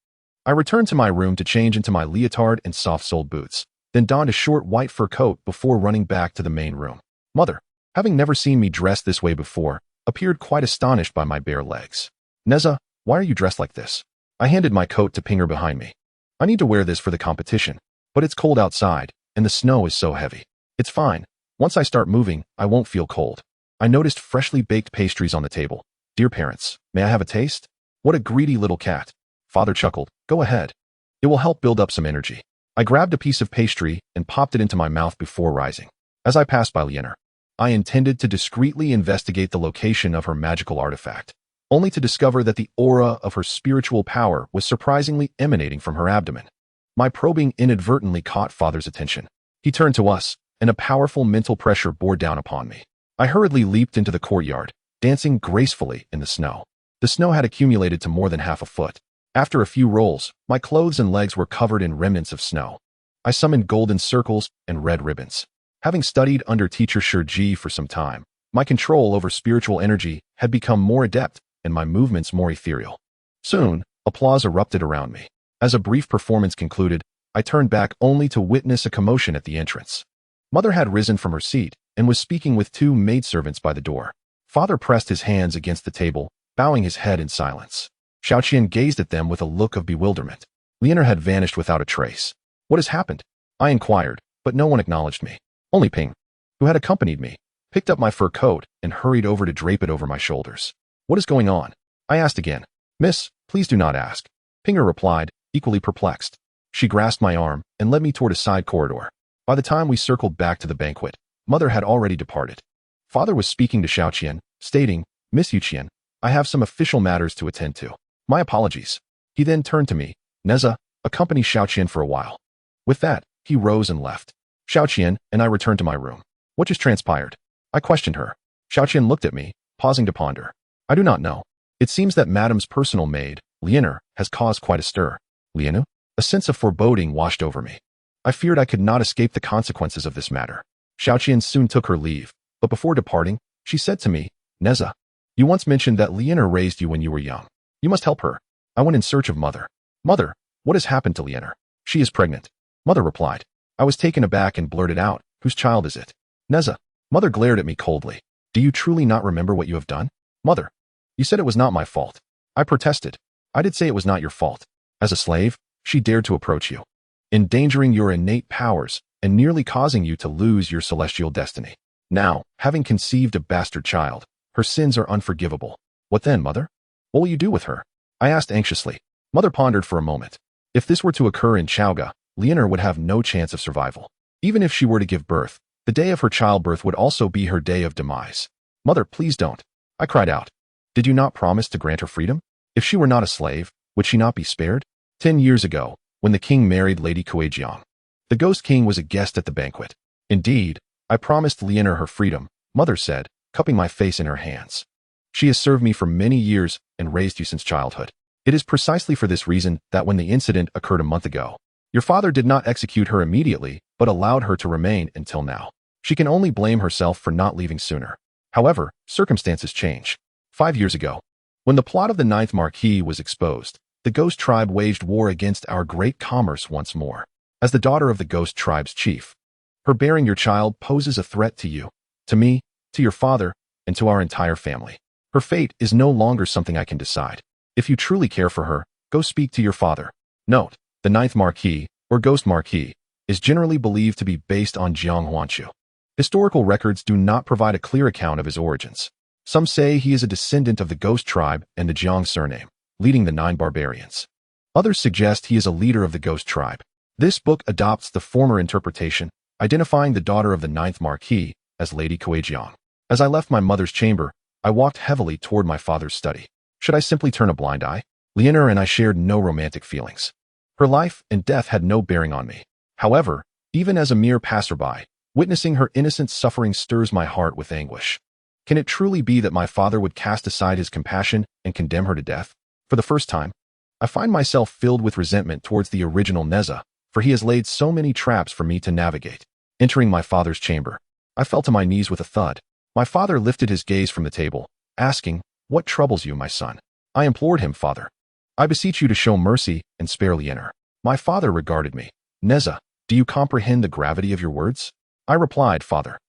I returned to my room to change into my leotard and soft-soled boots, then donned a short white fur coat before running back to the main room. Mother, having never seen me dressed this way before, appeared quite astonished by my bare legs. Nezha, why are you dressed like this? I handed my coat to Pinger behind me. I need to wear this for the competition, but it's cold outside, and the snow is so heavy. It's fine. Once I start moving, I won't feel cold. I noticed freshly baked pastries on the table. Dear parents, may I have a taste? What a greedy little cat. Father chuckled. Go ahead. It will help build up some energy. I grabbed a piece of pastry and popped it into my mouth before rising. As I passed by Lianer, I intended to discreetly investigate the location of her magical artifact, only to discover that the aura of her spiritual power was surprisingly emanating from her abdomen. My probing inadvertently caught Father's attention. He turned to us, and a powerful mental pressure bore down upon me. I hurriedly leaped into the courtyard, dancing gracefully in the snow. The snow had accumulated to more than half a foot. After a few rolls, my clothes and legs were covered in remnants of snow. I summoned golden circles and red ribbons. Having studied under teacher Shiji for some time, my control over spiritual energy had become more adept and my movements more ethereal. Soon, applause erupted around me. As a brief performance concluded, I turned back only to witness a commotion at the entrance. Mother had risen from her seat and was speaking with 2 maidservants by the door. Father pressed his hands against the table, bowing his head in silence. Xiaoqian gazed at them with a look of bewilderment. Lianer had vanished without a trace. What has happened? I inquired, but no one acknowledged me. Only Ping, who had accompanied me, picked up my fur coat and hurried over to drape it over my shoulders. What is going on? I asked again. Miss, please do not ask. Pinger replied, equally perplexed. She grasped my arm and led me toward a side corridor. By the time we circled back to the banquet, Mother had already departed. Father was speaking to Xiaoqian, stating, Miss Yu Qian, I have some official matters to attend to. My apologies. He then turned to me. Nezha, accompany Xiaoqian for a while. With that, he rose and left. Xiaoqian and I returned to my room. What just transpired? I questioned her. Xiaoqian looked at me, pausing to ponder. I do not know. It seems that Madame's personal maid, Lianer, has caused quite a stir. Lianer? A sense of foreboding washed over me. I feared I could not escape the consequences of this matter. Xiaoqian soon took her leave, but before departing, she said to me, Nezha, you once mentioned that Lianer raised you when you were young. You must help her. I went in search of Mother. Mother, what has happened to Lianer? She is pregnant. Mother replied. I was taken aback and blurted out, whose child is it? Nezha. Mother glared at me coldly. Do you truly not remember what you have done? Mother, you said it was not my fault. I protested. I did say it was not your fault. As a slave, she dared to approach you, endangering your innate powers and nearly causing you to lose your celestial destiny. Now, having conceived a bastard child, her sins are unforgivable. What then, mother? What will you do with her? I asked anxiously. Mother pondered for a moment. If this were to occur in Zhaoge, Lianer would have no chance of survival. Even if she were to give birth, the day of her childbirth would also be her day of demise. Mother, please don't. I cried out. Did you not promise to grant her freedom? If she were not a slave, would she not be spared? 10 years ago, when the king married Lady Kuejiang, the Ghost King was a guest at the banquet. Indeed, I promised Lianer her freedom, Mother said, cupping my face in her hands. She has served me for many years and raised you since childhood. It is precisely for this reason that when the incident occurred a month ago, your father did not execute her immediately, but allowed her to remain until now. She can only blame herself for not leaving sooner. However, circumstances change. 5 years ago, when the plot of the 9th Marquis was exposed, the Ghost Tribe waged war against our great commerce once more. As the daughter of the Ghost Tribe's chief, her bearing your child poses a threat to you, to me, to your father, and to our entire family. Her fate is no longer something I can decide. If you truly care for her, go speak to your father. Note, the 9th Marquis, or Ghost Marquis, is generally believed to be based on Jiang Huanshu. Historical records do not provide a clear account of his origins. Some say he is a descendant of the Ghost Tribe and the Jiang surname, leading the 9 barbarians. Others suggest he is a leader of the Ghost Tribe. This book adopts the former interpretation, identifying the daughter of the 9th Marquis as Lady Kuejiang. As I left my mother's chamber, I walked heavily toward my father's study. Should I simply turn a blind eye? Lianer and I shared no romantic feelings. Her life and death had no bearing on me. However, even as a mere passerby, witnessing her innocent suffering stirs my heart with anguish. Can it truly be that my father would cast aside his compassion and condemn her to death? For the first time, I find myself filled with resentment towards the original Nezha, for he has laid so many traps for me to navigate. Entering my father's chamber, I fell to my knees with a thud. My father lifted his gaze from the table, asking, "What troubles you, my son?" I implored him, "Father, I beseech you to show mercy and spare Lianer." My father regarded me. "Nezha, do you comprehend the gravity of your words?" I replied, "Father,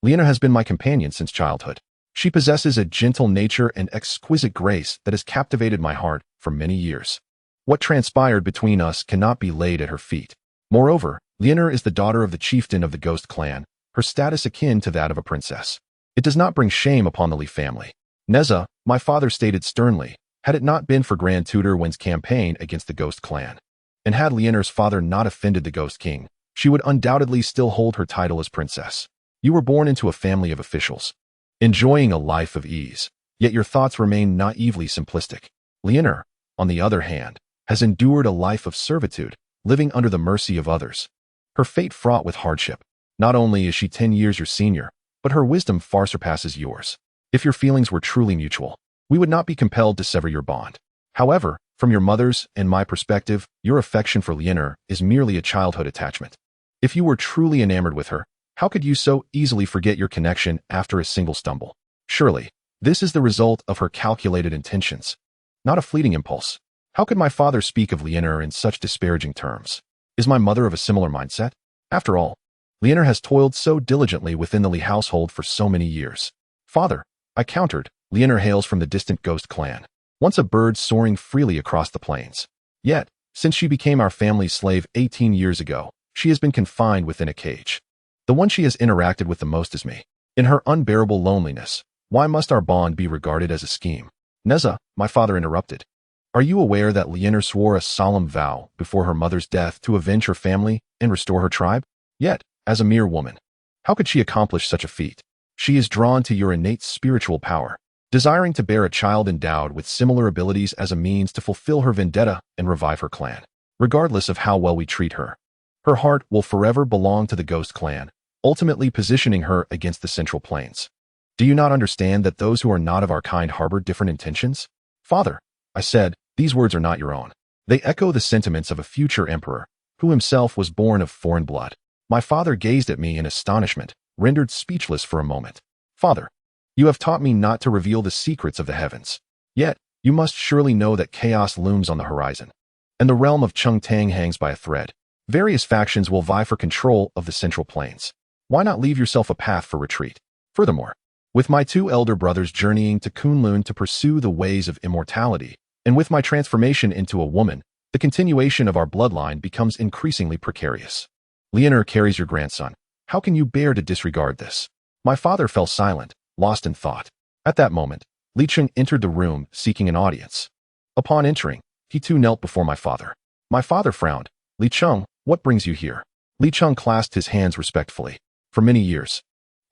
Lianer has been my companion since childhood. She possesses a gentle nature and exquisite grace that has captivated my heart for many years. What transpired between us cannot be laid at her feet. Moreover, Lianer is the daughter of the chieftain of the Ghost Clan, her status akin to that of a princess. It does not bring shame upon the Li family." "Nezha," my father stated sternly, "had it not been for Grand Tutor Wen's campaign against the Ghost Clan, and had Lianer's father not offended the Ghost King, she would undoubtedly still hold her title as princess. You were born into a family of officials, enjoying a life of ease, yet your thoughts remain naively simplistic. Lianer, on the other hand, has endured a life of servitude, living under the mercy of others. Her fate fraught with hardship. Not only is she 10 years your senior, but her wisdom far surpasses yours. If your feelings were truly mutual, we would not be compelled to sever your bond. However, from your mother's and my perspective, your affection for Lianer is merely a childhood attachment. If you were truly enamored with her, how could you so easily forget your connection after a single stumble? Surely, this is the result of her calculated intentions, not a fleeting impulse. How could my father speak of Lianer in such disparaging terms? Is my mother of a similar mindset? After all, Lianer has toiled so diligently within the Li household for so many years. "Father," I countered, "Lianer hails from the distant Ghost Clan, once a bird soaring freely across the plains. Yet, since she became our family's slave 18 years ago, she has been confined within a cage. The one she has interacted with the most is me. In her unbearable loneliness, why must our bond be regarded as a scheme?" "Nezha," my father interrupted, "are you aware that Lianer swore a solemn vow before her mother's death to avenge her family and restore her tribe? Yet, as a mere woman, how could she accomplish such a feat? She is drawn to your innate spiritual power, desiring to bear a child endowed with similar abilities as a means to fulfill her vendetta and revive her clan. Regardless of how well we treat her, her heart will forever belong to the Ghost Clan, ultimately positioning her against the Central Plains. Do you not understand that those who are not of our kind harbor different intentions?" "Father," I said, "these words are not your own. They echo the sentiments of a future emperor, who himself was born of foreign blood." My father gazed at me in astonishment, rendered speechless for a moment. "Father, you have taught me not to reveal the secrets of the heavens. Yet, you must surely know that chaos looms on the horizon, and the realm of Chengtang hangs by a thread. Various factions will vie for control of the Central Plains. Why not leave yourself a path for retreat? Furthermore, with my 2 elder brothers journeying to Kunlun to pursue the ways of immortality, and with my transformation into a woman, The continuation of our bloodline becomes increasingly precarious. Lianer carries your grandson. How can you bear to disregard this? My father fell silent, lost in thought. At that moment, Li Cheng entered the room seeking an audience. Upon entering, he too knelt before my father. My father frowned. Li Cheng, what brings you here? Li Cheng clasped his hands respectfully. For many years,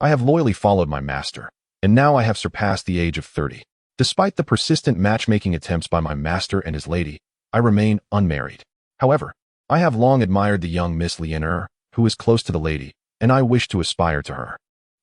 I have loyally followed my master, and now I have surpassed the age of 30. Despite the persistent matchmaking attempts by my master and his lady, I remain unmarried. However, I have long admired the young Miss Lianer, who is close to the lady, and I wish to aspire to her.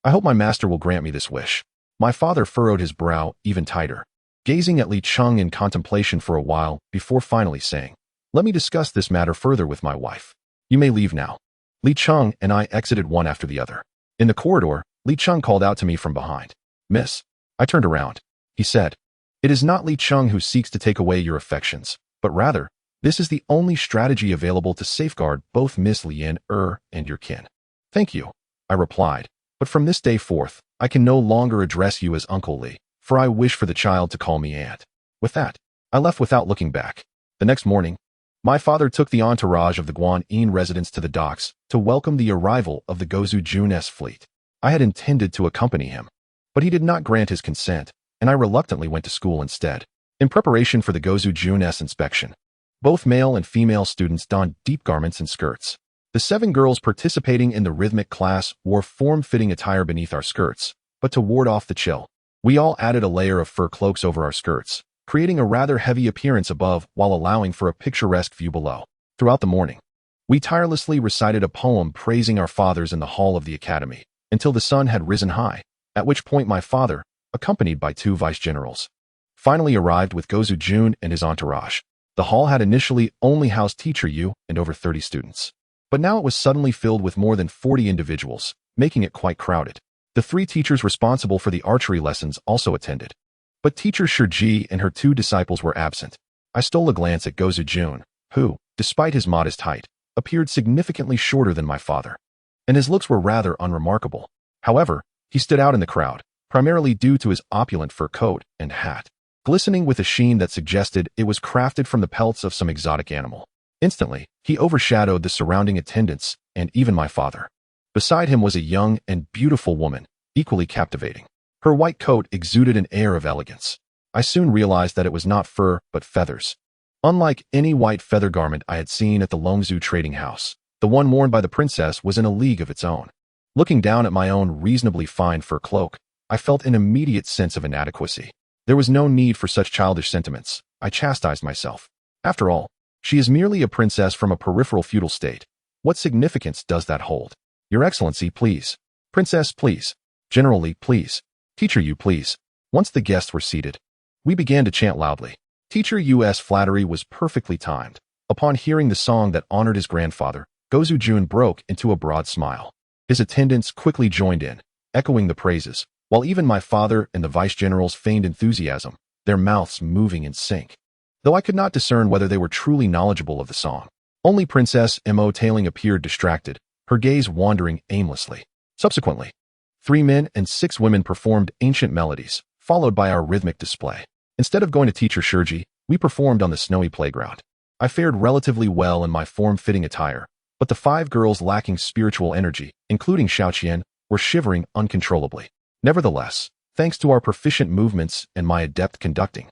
I hope my master will grant me this wish. My father furrowed his brow even tighter, gazing at Li Cheng in contemplation for a while before finally saying, "Let me discuss this matter further with my wife. You may leave now." Li Cheng and I exited one after the other. In the corridor, Li Cheng called out to me from behind. "Miss." I turned around. He said, "It is not Li Cheng who seeks to take away your affections, but rather, this is the only strategy available to safeguard both Miss Lianer and your kin." "Thank you," I replied, "but from this day forth, I can no longer address you as Uncle Li, for I wish for the child to call me Aunt." With that, I left without looking back. The next morning, my father took the entourage of the Guanyin residents to the docks to welcome the arrival of the Gozu Jun's fleet. I had intended to accompany him, but he did not grant his consent, and I reluctantly went to school instead. In preparation for the Gozu Jun's inspection, both male and female students donned deep garments and skirts. The 7 girls participating in the rhythmic class wore form-fitting attire beneath our skirts, but to ward off the chill, we all added a layer of fur cloaks over our skirts, creating a rather heavy appearance above while allowing for a picturesque view below. Throughout the morning, we tirelessly recited a poem praising our fathers in the hall of the academy, until the sun had risen high, at which point my father, accompanied by 2 vice-generals, finally arrived with Gozu Jun and his entourage. The hall had initially only housed Teacher Yu and over 30 students. But now it was suddenly filled with more than 40 individuals, making it quite crowded. The 3 teachers responsible for the archery lessons also attended. But Teacher Shiji and her 2 disciples were absent. I stole a glance at Gozu Jun, who, despite his modest height, appeared significantly shorter than my father, and his looks were rather unremarkable. However, he stood out in the crowd, primarily due to his opulent fur coat and hat, glistening with a sheen that suggested it was crafted from the pelts of some exotic animal. Instantly, he overshadowed the surrounding attendants and even my father. Beside him was a young and beautiful woman, equally captivating. Her white coat exuded an air of elegance. I soon realized that it was not fur, but feathers. Unlike any white feather garment I had seen at the Longzhou trading house, the one worn by the princess was in a league of its own. Looking down at my own reasonably fine fur cloak, I felt an immediate sense of inadequacy. There was no need for such childish sentiments, I chastised myself. After all, she is merely a princess from a peripheral feudal state. What significance does that hold? Your Excellency, please. Princess, please. General Li, please. Teacher Yu, please. Once the guests were seated, we began to chant loudly. Teacher Yu's flattery was perfectly timed. Upon hearing the song that honored his grandfather, Gozu Jun broke into a broad smile. His attendants quickly joined in, echoing the praises, while even my father and the vice-generals feigned enthusiasm, their mouths moving in sync. Though I could not discern whether they were truly knowledgeable of the song. Only Princess Mo Tailing appeared distracted, her gaze wandering aimlessly. Subsequently, 3 men and 6 women performed ancient melodies, followed by our rhythmic display. Instead of going to Teacher Shiji, we performed on the snowy playground. I fared relatively well in my form-fitting attire, but the 5 girls lacking spiritual energy, including Xiaoqian, were shivering uncontrollably. Nevertheless, thanks to our proficient movements and my adept conducting,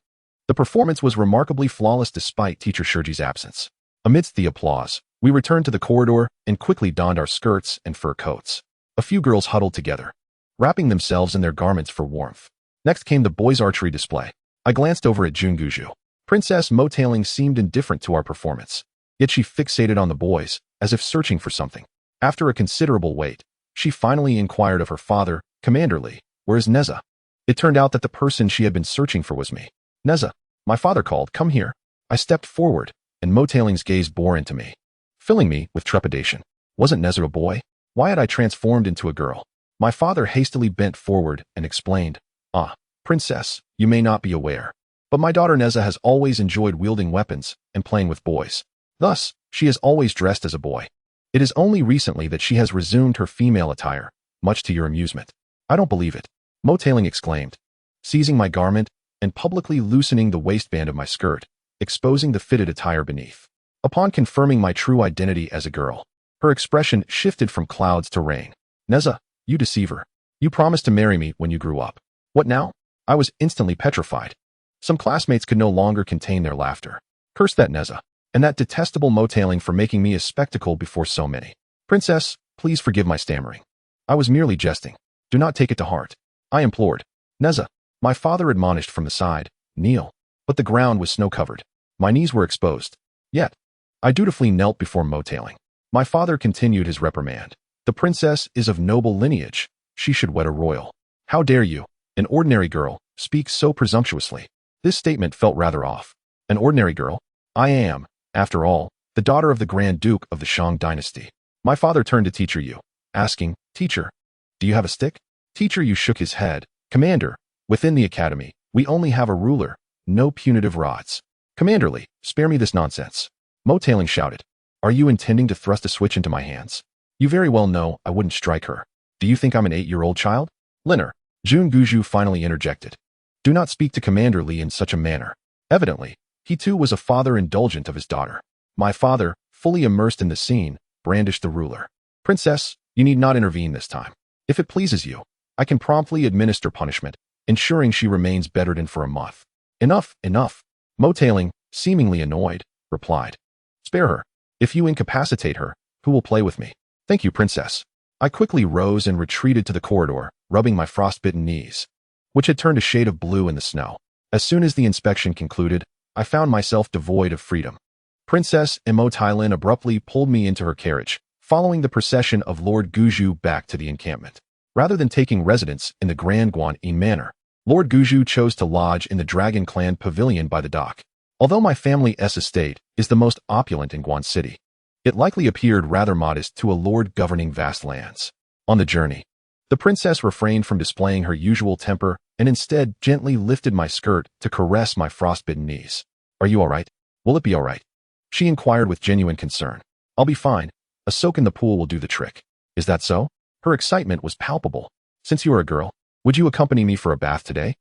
the performance was remarkably flawless despite Teacher Shiji's absence. Amidst the applause, we returned to the corridor and quickly donned our skirts and fur coats. A few girls huddled together, wrapping themselves in their garments for warmth. Next came the boys' archery display. I glanced over at Jun Guju. Princess Mo Tailing seemed indifferent to our performance, yet she fixated on the boys, as if searching for something. After a considerable wait, she finally inquired of her father, Commander Li, "Where is Nezha?" It turned out that the person she had been searching for was me. "Nezha," my father called, "come here." I stepped forward, and Mo Tailing's gaze bore into me, filling me with trepidation. Wasn't Nezha a boy? Why had I transformed into a girl? My father hastily bent forward and explained, "Ah, Princess, you may not be aware, but my daughter Nezha has always enjoyed wielding weapons and playing with boys. Thus, she has always dressed as a boy. It is only recently that she has resumed her female attire, much to your amusement." "I don't believe it," Mo Tailing exclaimed, seizing my garment and publicly loosening the waistband of my skirt, exposing the fitted attire beneath. Upon confirming my true identity as a girl, her expression shifted from clouds to rain. Nezha, you deceiver. You promised to marry me when you grew up. What now? I was instantly petrified. Some classmates could no longer contain their laughter. Curse that Nezha, and that detestable motailing for making me a spectacle before so many. Princess, please forgive my stammering. I was merely jesting. Do not take it to heart. I implored. Nezha, my father admonished from the side, kneel. But the ground was snow-covered. My knees were exposed. Yet, I dutifully knelt before motailing. My father continued his reprimand. The princess is of noble lineage. She should wed a royal. How dare you, an ordinary girl, speak so presumptuously? This statement felt rather off. An ordinary girl? I am, after all, the daughter of the Grand Duke of the Shang Dynasty. My father turned to Teacher Yu, asking, Teacher, do you have a stick? Teacher Yu shook his head. Commander, within the academy, we only have a ruler, no punitive rods. Commander Li, spare me this nonsense. Motailing shouted. Are you intending to thrust a switch into my hands? You very well know I wouldn't strike her. Do you think I'm an 8-year-old child? Liner, Jun Guju finally interjected. Do not speak to Commander Li in such a manner. Evidently, he too was a father indulgent of his daughter. My father, fully immersed in the scene, brandished the ruler. Princess, you need not intervene this time. If it pleases you, I can promptly administer punishment, ensuring she remains bedridden for a month. Enough, enough. Motailing, seemingly annoyed, replied. Spare her. If you incapacitate her, who will play with me? Thank you, Princess. I quickly rose and retreated to the corridor, rubbing my frostbitten knees, which had turned a shade of blue in the snow. As soon as the inspection concluded, I found myself devoid of freedom. Princess Motailing abruptly pulled me into her carriage, following the procession of Lord Guju back to the encampment. Rather than taking residence in the Grand Guan-Yi Manor, Lord Guju chose to lodge in the Dragon Clan Pavilion by the dock. Although my family's estate is the most opulent in Guan City, it likely appeared rather modest to a lord governing vast lands. On the journey, the princess refrained from displaying her usual temper and instead gently lifted my skirt to caress my frostbitten knees. Are you all right? Will it be all right? She inquired with genuine concern. I'll be fine. A soak in the pool will do the trick. Is that so? Her excitement was palpable. Since you are a girl, would you accompany me for a bath today?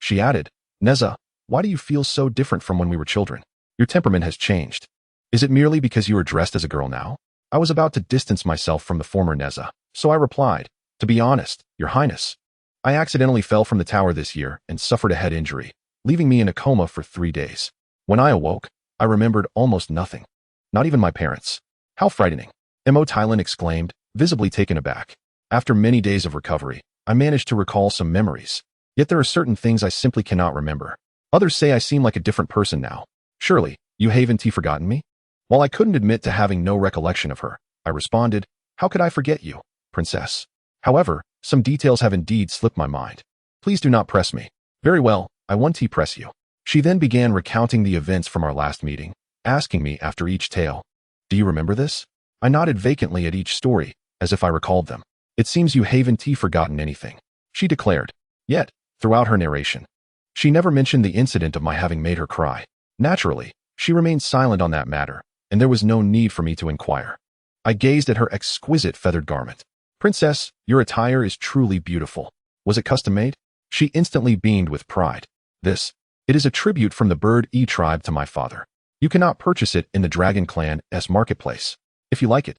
She added. Nezha, why do you feel so different from when we were children? Your temperament has changed. Is it merely because you are dressed as a girl now? I was about to distance myself from the former Nezha, so I replied, to be honest, Your Highness, I accidentally fell from the tower this year and suffered a head injury, leaving me in a coma for 3 days. When I awoke, I remembered almost nothing. Not even my parents. How frightening. Motailing exclaimed, visibly taken aback. After many days of recovery, I managed to recall some memories. Yet there are certain things I simply cannot remember. Others say I seem like a different person now. Surely, you haven't forgotten me? While I couldn't admit to having no recollection of her, I responded, how could I forget you, Princess? However, some details have indeed slipped my mind. Please do not press me. Very well, I won't press you. She then began recounting the events from our last meeting, asking me after each tale. Do you remember this? I nodded vacantly at each story, as if I recalled them. It seems you haven't forgotten anything, she declared. Yet, throughout her narration, she never mentioned the incident of my having made her cry. Naturally, she remained silent on that matter, and there was no need for me to inquire. I gazed at her exquisite feathered garment. Princess, your attire is truly beautiful. Was it custom-made? She instantly beamed with pride. It is a tribute from the Bird E tribe to my father. You cannot purchase it in the Dragon Clan's marketplace. If you like it,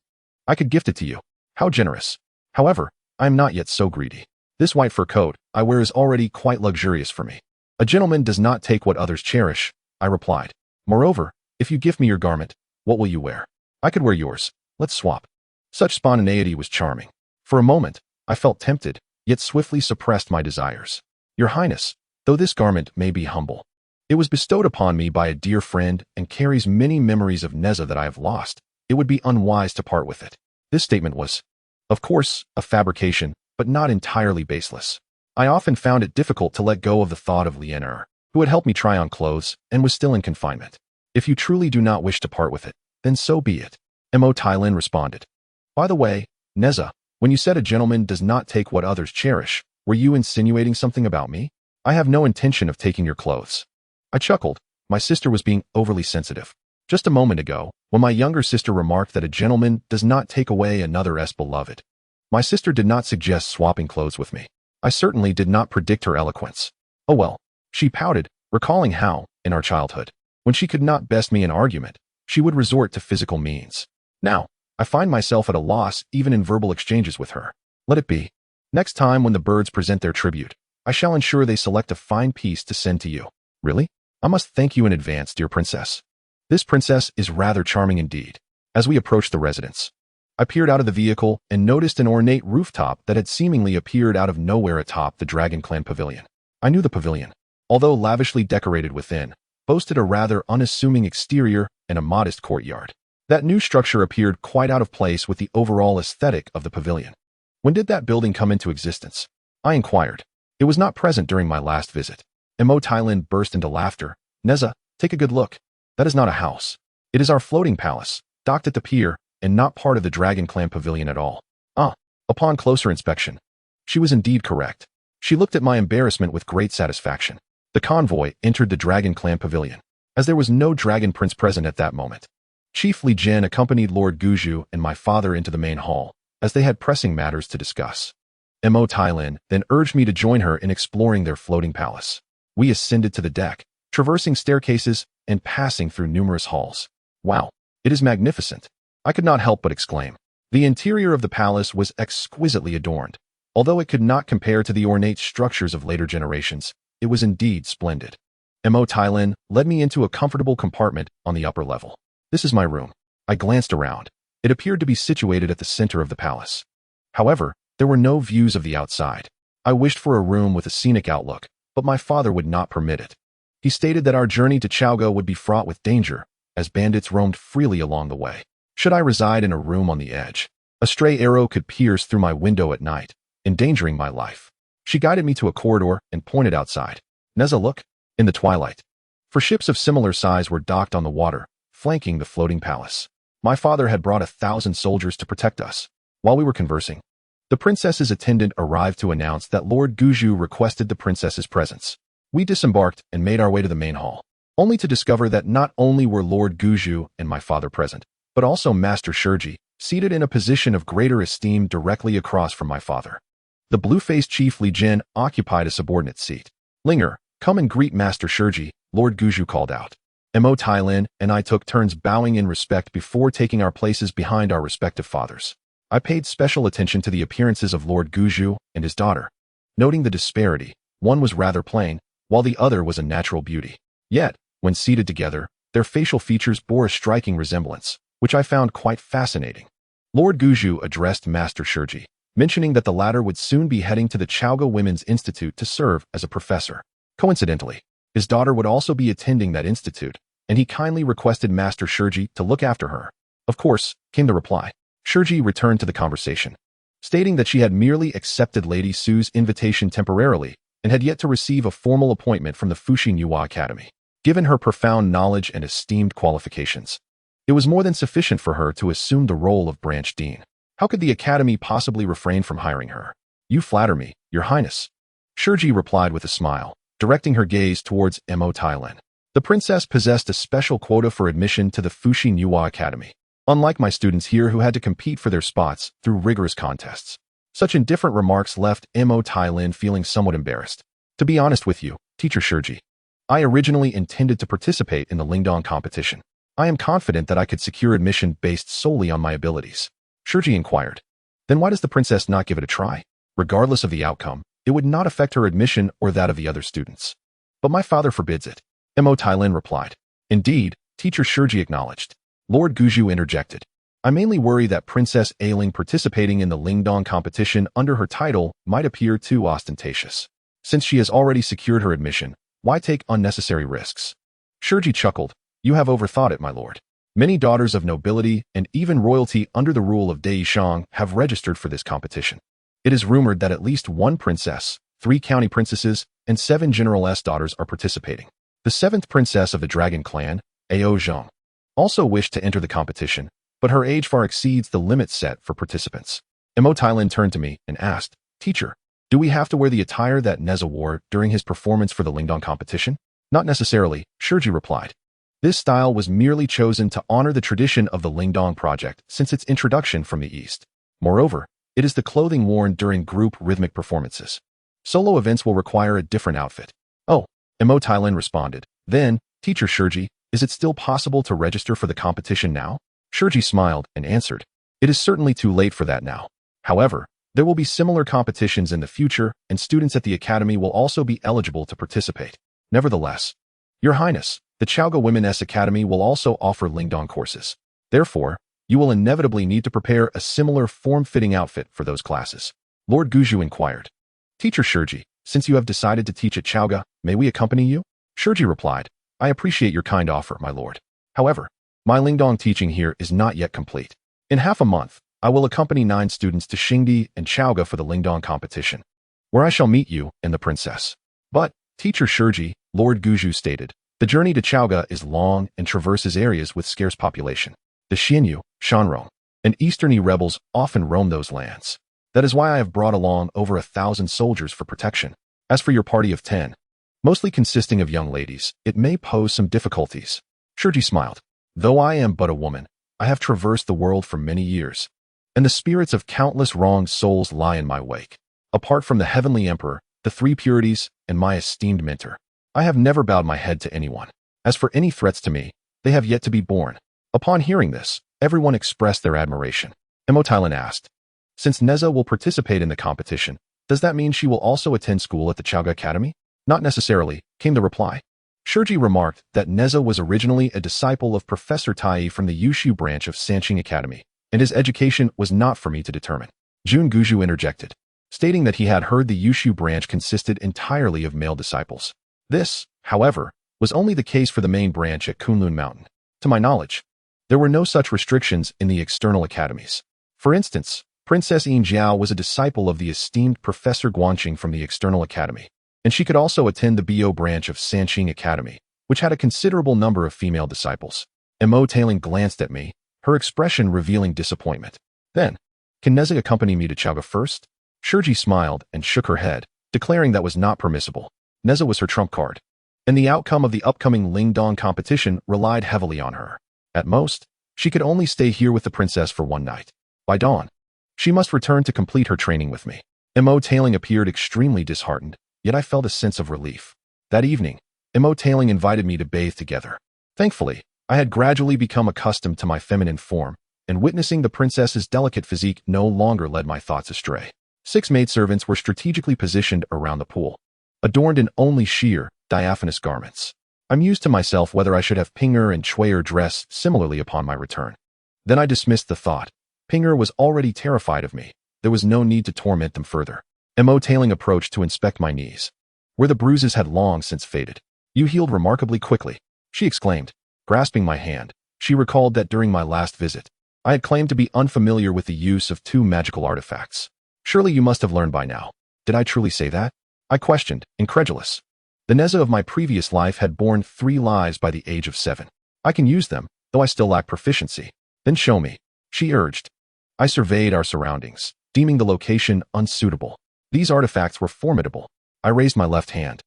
I could gift it to you. How generous. However, I am not yet so greedy. This white fur coat I wear is already quite luxurious for me. A gentleman does not take what others cherish, I replied. Moreover, if you gift me your garment, what will you wear? I could wear yours. Let's swap. Such spontaneity was charming. For a moment, I felt tempted, yet swiftly suppressed my desires. Your Highness, though this garment may be humble, it was bestowed upon me by a dear friend and carries many memories of Nezha that I have lost. It would be unwise to part with it. This statement was, of course, a fabrication, but not entirely baseless. I often found it difficult to let go of the thought of Lianer, who had helped me try on clothes and was still in confinement. If you truly do not wish to part with it, then so be it. Motailing responded. By the way, Nezha, when you said a gentleman does not take what others cherish, were you insinuating something about me? I have no intention of taking your clothes. I chuckled. My sister was being overly sensitive. Just a moment ago, when my younger sister remarked that a gentleman does not take away another's beloved, my sister did not suggest swapping clothes with me. I certainly did not predict her eloquence. Oh well, she pouted, recalling how, in our childhood, when she could not best me in argument, she would resort to physical means. Now, I find myself at a loss even in verbal exchanges with her. Let it be. Next time when the birds present their tribute, I shall ensure they select a fine piece to send to you. Really? I must thank you in advance, dear princess. This princess is rather charming indeed. As we approached the residence, I peered out of the vehicle and noticed an ornate rooftop that had seemingly appeared out of nowhere atop the Dragon Clan pavilion. I knew the pavilion, although lavishly decorated within, boasted a rather unassuming exterior and a modest courtyard. That new structure appeared quite out of place with the overall aesthetic of the pavilion. When did that building come into existence? I inquired. It was not present during my last visit. Mo Thailand burst into laughter. Nezha, take a good look. That is not a house. It is our floating palace, docked at the pier, and not part of the Dragon Clan pavilion at all. Upon closer inspection, she was indeed correct. She looked at my embarrassment with great satisfaction. The convoy entered the Dragon Clan pavilion, as there was no dragon prince present at that moment. Chief Li Jin accompanied Lord Guzhu and my father into the main hall, as they had pressing matters to discuss. Mo Thailand then urged me to join her in exploring their floating palace. We ascended to the deck, traversing staircases and passing through numerous halls. Wow, it is magnificent. I could not help but exclaim. The interior of the palace was exquisitely adorned. Although it could not compare to the ornate structures of later generations, it was indeed splendid. Mo Thailand led me into a comfortable compartment on the upper level. This is my room. I glanced around. It appeared to be situated at the center of the palace. However, there were no views of the outside. I wished for a room with a scenic outlook, but my father would not permit it. He stated that our journey to Zhaoge would be fraught with danger, as bandits roamed freely along the way. Should I reside in a room on the edge? A stray arrow could pierce through my window at night, endangering my life. She guided me to a corridor and pointed outside. Nezha, look. In the twilight. For ships of similar size were docked on the water, flanking the floating palace. My father had brought 1,000 soldiers to protect us. While we were conversing, the princess's attendant arrived to announce that Lord Guzhu requested the princess's presence. We disembarked and made our way to the main hall, only to discover that not only were Lord Guzhu and my father present, but also Master Shurji, seated in a position of greater esteem directly across from my father. The blue-faced chief Li Jin occupied a subordinate seat. Linger, come and greet Master Shurji, Lord Guzhu called out. Mo Thailand and I took turns bowing in respect before taking our places behind our respective fathers. I paid special attention to the appearances of Lord Guzhu and his daughter, noting the disparity. One was rather plain, while the other was a natural beauty. Yet, when seated together, their facial features bore a striking resemblance, which I found quite fascinating. Lord Guzhu addressed Master Shurji, mentioning that the latter would soon be heading to the Zhaoge Women's Institute to serve as a professor. Coincidentally, his daughter would also be attending that institute, and he kindly requested Master Shurji to look after her. Of course, came the reply. Shurji returned to the conversation, stating that she had merely accepted Lady Su's invitation temporarily and had yet to receive a formal appointment from the Fusang Yuhua Academy. Given her profound knowledge and esteemed qualifications, it was more than sufficient for her to assume the role of branch dean. How could the academy possibly refrain from hiring her? You flatter me, Your Highness. Shurji replied with a smile, directing her gaze towards Mo Thailand. The princess possessed a special quota for admission to the Fusang Yuhua Academy, unlike my students here who had to compete for their spots through rigorous contests. Such indifferent remarks left Mo Thailand feeling somewhat embarrassed. To be honest with you, Teacher Shurji, I originally intended to participate in the Lingdong competition. I am confident that I could secure admission based solely on my abilities. Shurji inquired. Then why does the princess not give it a try? Regardless of the outcome, it would not affect her admission or that of the other students. But my father forbids it. Mo Thailand replied. Indeed, Teacher Shurji acknowledged. Lord Guzhu interjected. I mainly worry that Princess Ailing participating in the Lingdong competition under her title might appear too ostentatious. Since she has already secured her admission, why take unnecessary risks? Shurji chuckled. You have overthought it, my lord. Many daughters of nobility and even royalty under the rule of Dai Shang have registered for this competition. It is rumored that at least 1 princess, 3 county princesses, and 7 general daughters are participating. The 7th princess of the Dragon Clan, Ao Zhang, also wished to enter the competition, but her age far exceeds the limit set for participants. Mo Thailand turned to me and asked, Teacher, do we have to wear the attire that Nezha wore during his performance for the Lingdong competition? Not necessarily, Shurji replied. This style was merely chosen to honor the tradition of the Lingdong project since its introduction from the East. Moreover, it is the clothing worn during group rhythmic performances. Solo events will require a different outfit. Oh, Mo Thailand responded. Then, Teacher Shurji, Is it still possible to register for the competition now? Shurji smiled and answered, it is certainly too late for that now. However, there will be similar competitions in the future, and students at the academy will also be eligible to participate. Nevertheless, Your Highness, the Zhaoge Women's Academy will also offer Lingdong courses. Therefore, you will inevitably need to prepare a similar form-fitting outfit for those classes. Lord Guzhu inquired. Teacher Shurji, since you have decided to teach at Zhaoge, may we accompany you? Shurji replied, I appreciate your kind offer, my lord. However, my Lingdong teaching here is not yet complete. In half a month, I will accompany 9 students to Xingdi and Zhaoge for the Lingdong competition, where I shall meet you and the princess. But, Teacher Shurji, Lord Guzhu stated, the journey to Zhaoge is long and traverses areas with scarce population. The Xianyu, Shanrong, and Easterny rebels often roam those lands. That is why I have brought along over 1,000 soldiers for protection. As for your party of 10, mostly consisting of young ladies, it may pose some difficulties. Shurji smiled. Though I am but a woman, I have traversed the world for many years, and the spirits of countless wronged souls lie in my wake. Apart from the heavenly emperor, the 3 purities, and my esteemed mentor, I have never bowed my head to anyone. As for any threats to me, they have yet to be born. Upon hearing this, everyone expressed their admiration. Emotilan asked, since Nezha will participate in the competition, does that mean she will also attend school at the Zhaoge Academy? Not necessarily, came the reply. Shurji remarked that Nezha was originally a disciple of Professor Tai from the Yushu branch of Sanqing Academy, and his education was not for me to determine. Jun Guzhu interjected, stating that he had heard the Yushu branch consisted entirely of male disciples. This, however, was only the case for the main branch at Kunlun Mountain. To my knowledge, there were no such restrictions in the external academies. For instance, Princess Yin Jiao was a disciple of the esteemed Professor Guanqing from the external academy, and she could also attend the Biyou branch of Sanqing Academy, which had a considerable number of female disciples. Mo Tailing glanced at me, her expression revealing disappointment. Then, can Nezha accompany me to Zhaoge first? Shurji smiled and shook her head, declaring that was not permissible. Nezha was her trump card, and the outcome of the upcoming Lingdong competition relied heavily on her. At most, she could only stay here with the princess for one night. By dawn, she must return to complete her training with me. Mo Tailing appeared extremely disheartened, yet I felt a sense of relief. That evening, Mo Tailing invited me to bathe together. Thankfully, I had gradually become accustomed to my feminine form, and witnessing the princess's delicate physique no longer led my thoughts astray. 6 maidservants were strategically positioned around the pool, adorned in only sheer, diaphanous garments. I mused to myself whether I should have Pinger and Chuier dress similarly upon my return. Then I dismissed the thought. Pinger was already terrified of me. There was no need to torment them further. Mo Tailing approached to inspect my knees, where the bruises had long since faded. You healed remarkably quickly, she exclaimed, grasping my hand. She recalled that during my last visit, I had claimed to be unfamiliar with the use of 2 magical artifacts. Surely you must have learned by now. Did I truly say that? I questioned, incredulous. The Nezha of my previous life had borne 3 lives by the age of 7. I can use them, though I still lack proficiency. Then show me, she urged. I surveyed our surroundings, deeming the location unsuitable. These artifacts were formidable. I raised my left hand,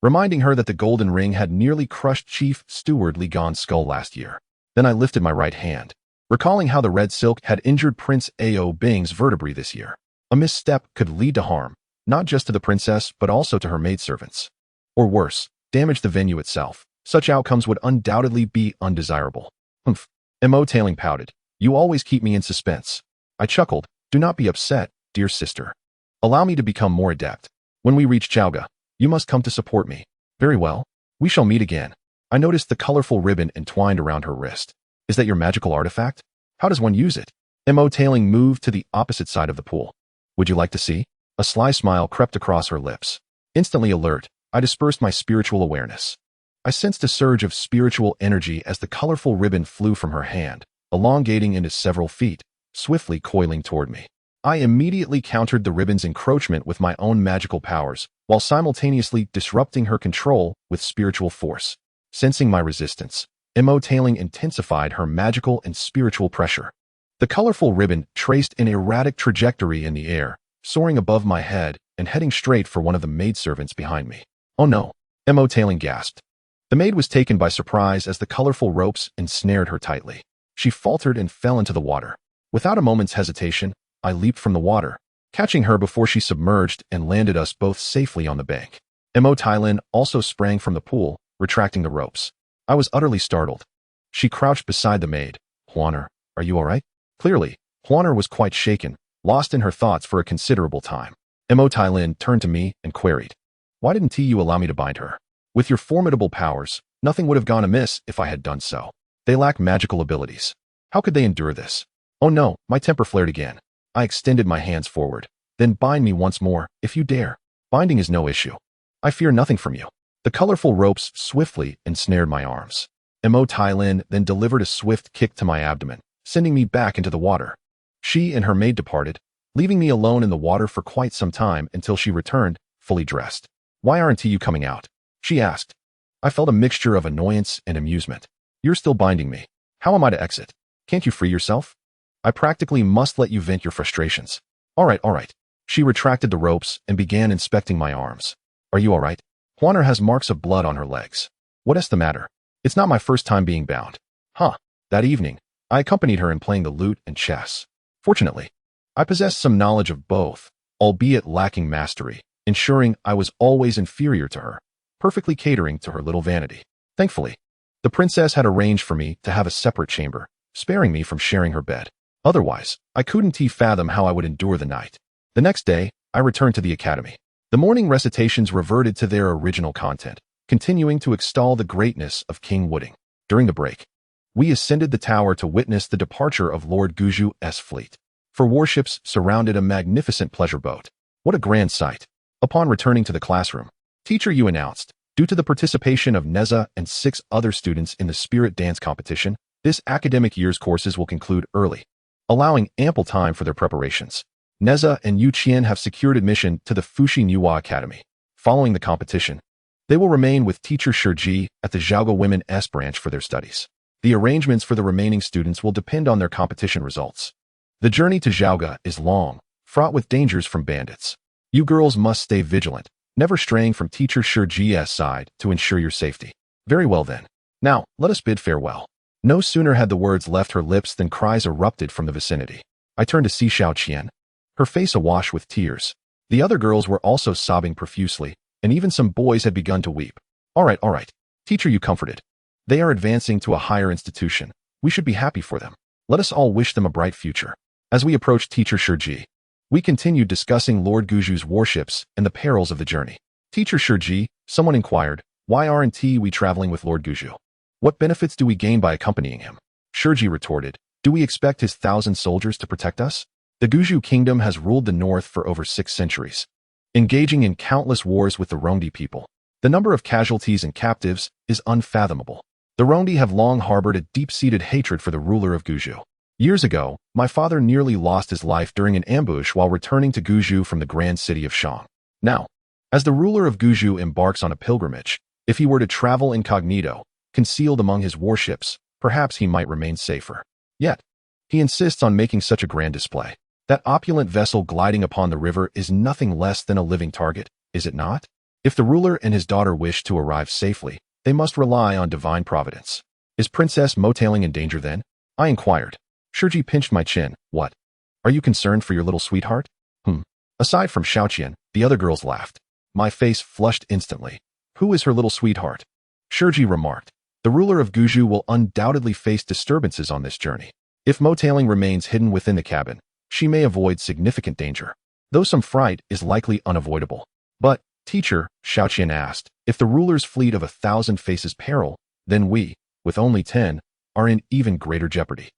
reminding her that the golden ring had nearly crushed Chief Steward Li Gon's skull last year. Then I lifted my right hand, recalling how the red silk had injured Prince Ao Bing's vertebrae this year. A misstep could lead to harm, not just to the princess but also to her maidservants. Or worse, damage the venue itself. Such outcomes would undoubtedly be undesirable. Humph. Mo Tailing pouted. You always keep me in suspense. I chuckled. Do not be upset, dear sister. Allow me to become more adept. When we reach Zhaoge, you must come to support me. Very well. We shall meet again. I noticed the colorful ribbon entwined around her wrist. Is that your magical artifact? How does one use it? Mo Tailing moved to the opposite side of the pool. Would you like to see? A sly smile crept across her lips. Instantly alert, I dispersed my spiritual awareness. I sensed a surge of spiritual energy as the colorful ribbon flew from her hand, elongating into several feet, swiftly coiling toward me. I immediately countered the ribbon's encroachment with my own magical powers, while simultaneously disrupting her control with spiritual force. Sensing my resistance, Mo Tailing intensified her magical and spiritual pressure. The colorful ribbon traced an erratic trajectory in the air, soaring above my head and heading straight for one of the maidservants behind me. Oh no, Mo Tailing gasped. The maid was taken by surprise as the colorful ropes ensnared her tightly. She faltered and fell into the water. Without a moment's hesitation, I leaped from the water, catching her before she submerged and landed us both safely on the bank. Mo Tailing also sprang from the pool, retracting the ropes. I was utterly startled. She crouched beside the maid. Huaner, are you all right? Clearly, Huaner was quite shaken, lost in her thoughts for a considerable time. Mo Tailin turned to me and queried, why didn't you allow me to bind her? With your formidable powers, nothing would have gone amiss if I had done so. They lack magical abilities. How could they endure this? Oh no, my temper flared again. I extended my hands forward. Then bind me once more, if you dare. Binding is no issue. I fear nothing from you. The colorful ropes swiftly ensnared my arms. Mo Tailin then delivered a swift kick to my abdomen, sending me back into the water. She and her maid departed, leaving me alone in the water for quite some time until she returned, fully dressed. Why aren't you coming out? She asked. I felt a mixture of annoyance and amusement. You're still binding me. How am I to exit? Can't you free yourself? I practically must let you vent your frustrations. All right. She retracted the ropes and began inspecting my arms. Are you all right? Huaner has marks of blood on her legs. What is the matter? It's not my first time being bound. That evening, I accompanied her in playing the lute and chess. Fortunately, I possessed some knowledge of both, albeit lacking mastery, ensuring I was always inferior to her, perfectly catering to her little vanity. Thankfully, the princess had arranged for me to have a separate chamber, sparing me from sharing her bed. Otherwise, I couldn't fathom how I would endure the night. The next day, I returned to the academy. The morning recitations reverted to their original content, continuing to extol the greatness of King Wen. During the break, we ascended the tower to witness the departure of Lord Guju's fleet. Four warships surrounded a magnificent pleasure boat. What a grand sight! Upon returning to the classroom, Teacher Yu announced, due to the participation of Nezha and 6 other students in the spirit dance competition, this academic year's courses will conclude early, allowing ample time for their preparations. Nezha and Yu Qian have secured admission to the Fusang Yuhua Academy. Following the competition, they will remain with teacher Shiji at the Zhaoge Women's branch for their studies. The arrangements for the remaining students will depend on their competition results. The journey to Zhaoge is long, fraught with dangers from bandits. You girls must stay vigilant, never straying from teacher Shiji's side to ensure your safety. Very well then. Now, let us bid farewell. No sooner had the words left her lips than cries erupted from the vicinity. I turned to see Xiao Qian, her face awash with tears. The other girls were also sobbing profusely, and even some boys had begun to weep. All right. Teacher, you comforted. They are advancing to a higher institution. We should be happy for them. Let us all wish them a bright future. As we approached teacher Shiji, we continued discussing Lord Guju's warships and the perils of the journey. Teacher Shiji, someone inquired, why aren't we traveling with Lord Guju? What benefits do we gain by accompanying him? Shiji retorted, do we expect his 1,000 soldiers to protect us? The Guju kingdom has ruled the north for over 6 centuries, engaging in countless wars with the Rongdi people. The number of casualties and captives is unfathomable. The Rongdi have long harbored a deep-seated hatred for the ruler of Guju. Years ago, my father nearly lost his life during an ambush while returning to Guju from the grand city of Shang. Now, as the ruler of Guju embarks on a pilgrimage, if he were to travel incognito, concealed among his warships, perhaps he might remain safer. Yet, he insists on making such a grand display. That opulent vessel gliding upon the river is nothing less than a living target, is it not? If the ruler and his daughter wish to arrive safely, they must rely on divine providence. Is Princess Motailing in danger then? I inquired. Shiji pinched my chin. What? Are you concerned for your little sweetheart? Aside from Xiaoqian, the other girls laughed. My face flushed instantly. Who is her little sweetheart? Shiji remarked. The ruler of Guju will undoubtedly face disturbances on this journey. If Motailing remains hidden within the cabin, she may avoid significant danger, though some fright is likely unavoidable. But, teacher, Xiaoqian asked, if the ruler's fleet of 1,000 faces peril, then we, with only 10, are in even greater jeopardy.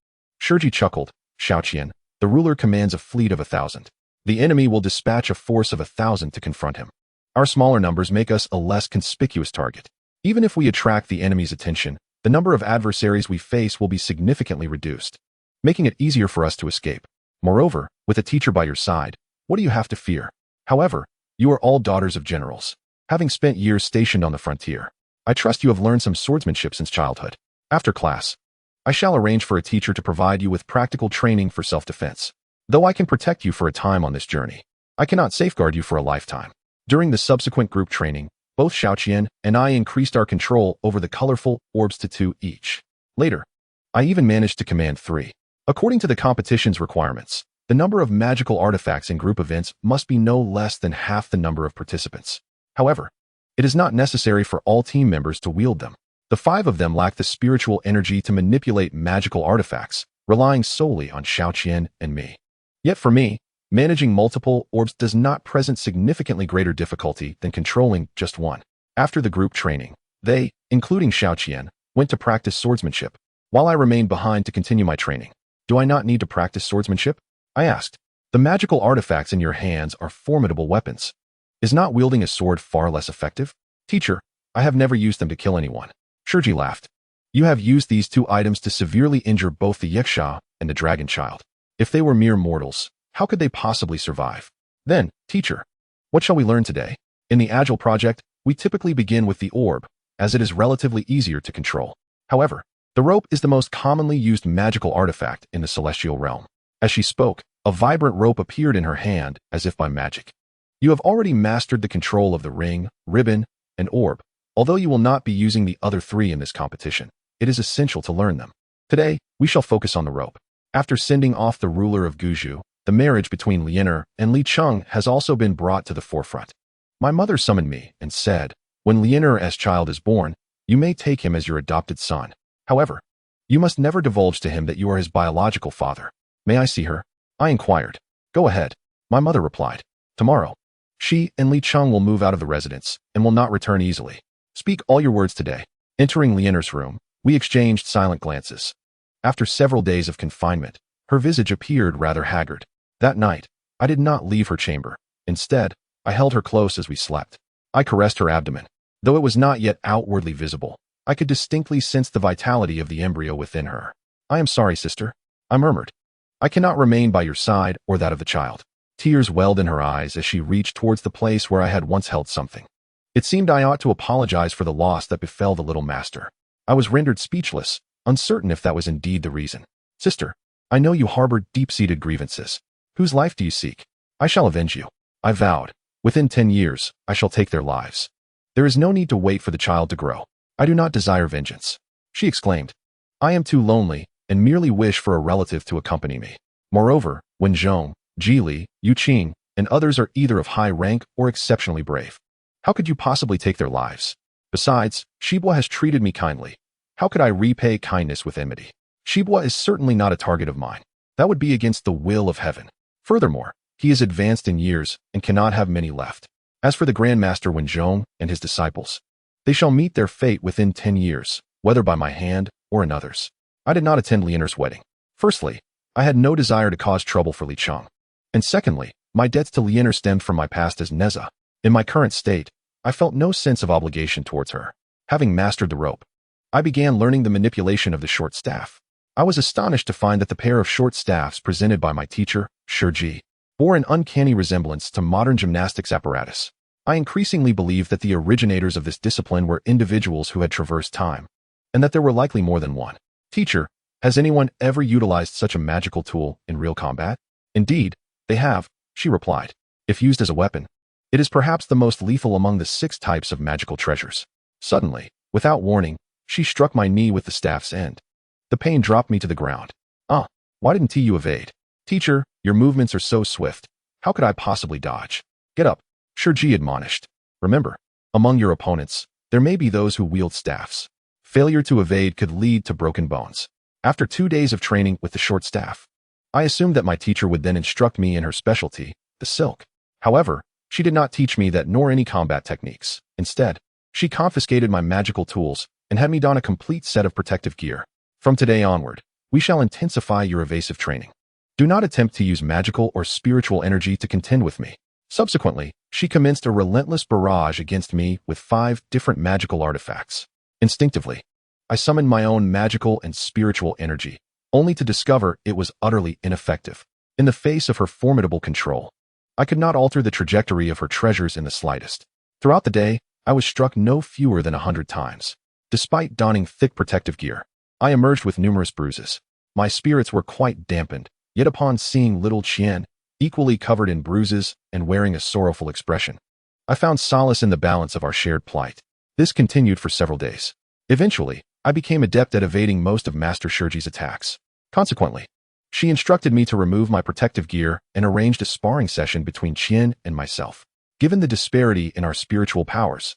Shiji chuckled. Xiaoqian, the ruler commands a fleet of 1,000. The enemy will dispatch a force of 1,000 to confront him. Our smaller numbers make us a less conspicuous target. Even if we attract the enemy's attention, the number of adversaries we face will be significantly reduced, making it easier for us to escape. Moreover, with a teacher by your side, what do you have to fear? However, you are all daughters of generals, having spent years stationed on the frontier. I trust you have learned some swordsmanship since childhood. After class, I shall arrange for a teacher to provide you with practical training for self-defense. Though I can protect you for a time on this journey, I cannot safeguard you for a lifetime. During the subsequent group training, both Xiaoqian and I increased our control over the colorful orbs to 2 each. Later, I even managed to command 3. According to the competition's requirements, the number of magical artifacts in group events must be no less than half the number of participants. However, it is not necessary for all team members to wield them. The 5 of them lacked the spiritual energy to manipulate magical artifacts, relying solely on Xiaoqian and me. Yet for me, managing multiple orbs does not present significantly greater difficulty than controlling just one. After the group training, they, including Xiaoqian, went to practice swordsmanship, while I remained behind to continue my training. Do I not need to practice swordsmanship? I asked. The magical artifacts in your hands are formidable weapons. Is not wielding a sword far less effective? Teacher, I have never used them to kill anyone. Shurji laughed. You have used these 2 items to severely injure both the Yaksha and the Dragon Child. If they were mere mortals, how could they possibly survive? Then, teacher, what shall we learn today? In the Agile project, we typically begin with the orb, as it is relatively easier to control. However, the rope is the most commonly used magical artifact in the celestial realm. As she spoke, a vibrant rope appeared in her hand as if by magic. You have already mastered the control of the ring, ribbon, and orb. Although you will not be using the other 3 in this competition, it is essential to learn them. Today, we shall focus on the rope. After sending off the ruler of Guju, the marriage between Lianer and Li Cheng has also been brought to the forefront. My mother summoned me and said, when Lianer's child is born, you may take him as your adopted son. However, you must never divulge to him that you are his biological father. May I see her? I inquired. Go ahead. My mother replied. Tomorrow. She and Li Cheng will move out of the residence and will not return easily. Speak all your words today. Entering Lianer's room, we exchanged silent glances. After several days of confinement, her visage appeared rather haggard. That night, I did not leave her chamber. Instead, I held her close as we slept. I caressed her abdomen. Though it was not yet outwardly visible, I could distinctly sense the vitality of the embryo within her. I am sorry, sister, I murmured. I cannot remain by your side or that of the child. Tears welled in her eyes as she reached towards the place where I had once held something. It seemed I ought to apologize for the loss that befell the little master. I was rendered speechless, uncertain if that was indeed the reason. Sister, I know you harbor deep-seated grievances. Whose life do you seek? I shall avenge you. I vowed. Within 10 years, I shall take their lives. There is no need to wait for the child to grow. I do not desire vengeance. She exclaimed. I am too lonely and merely wish for a relative to accompany me. Moreover, Wen Zhong, Jili, Yu Qing, and others are either of high rank or exceptionally brave. How could you possibly take their lives? Besides, Shibwa has treated me kindly. How could I repay kindness with enmity? Shibwa is certainly not a target of mine. That would be against the will of heaven. Furthermore, he is advanced in years and cannot have many left. As for the Grandmaster Wen Zhong and his disciples, they shall meet their fate within 10 years, whether by my hand or another's. I did not attend Lianer's wedding. Firstly, I had no desire to cause trouble for Li Cheng. And secondly, my debts to Lianer stemmed from my past as Nezha. In my current state, I felt no sense of obligation towards her. Having mastered the rope, I began learning the manipulation of the short staff. I was astonished to find that the pair of short staffs presented by my teacher, Shurji, bore an uncanny resemblance to modern gymnastics apparatus. I increasingly believed that the originators of this discipline were individuals who had traversed time, and that there were likely more than one. Teacher, has anyone ever utilized such a magical tool in real combat? Indeed, they have, she replied. If used as a weapon, it is perhaps the most lethal among the 6 types of magical treasures. Suddenly, without warning, she struck my knee with the staff's end. The pain dropped me to the ground. Why didn't you evade? Teacher, your movements are so swift. How could I possibly dodge? Get up, Shurji admonished. Remember, among your opponents, there may be those who wield staffs. Failure to evade could lead to broken bones. After 2 days of training with the short staff, I assumed that my teacher would then instruct me in her specialty, the silk. However, she did not teach me that nor any combat techniques. Instead, she confiscated my magical tools and had me don a complete set of protective gear. From today onward, we shall intensify your evasive training. Do not attempt to use magical or spiritual energy to contend with me. Subsequently, she commenced a relentless barrage against me with 5 different magical artifacts. Instinctively, I summoned my own magical and spiritual energy, only to discover it was utterly ineffective. In the face of her formidable control, I could not alter the trajectory of her treasures in the slightest. Throughout the day, I was struck no fewer than 100 times. Despite donning thick protective gear, I emerged with numerous bruises. My spirits were quite dampened, yet upon seeing little Qian, equally covered in bruises and wearing a sorrowful expression, I found solace in the balance of our shared plight. This continued for several days. Eventually, I became adept at evading most of Master Shurji's attacks. Consequently, she instructed me to remove my protective gear and arranged a sparring session between Qian and myself. Given the disparity in our spiritual powers,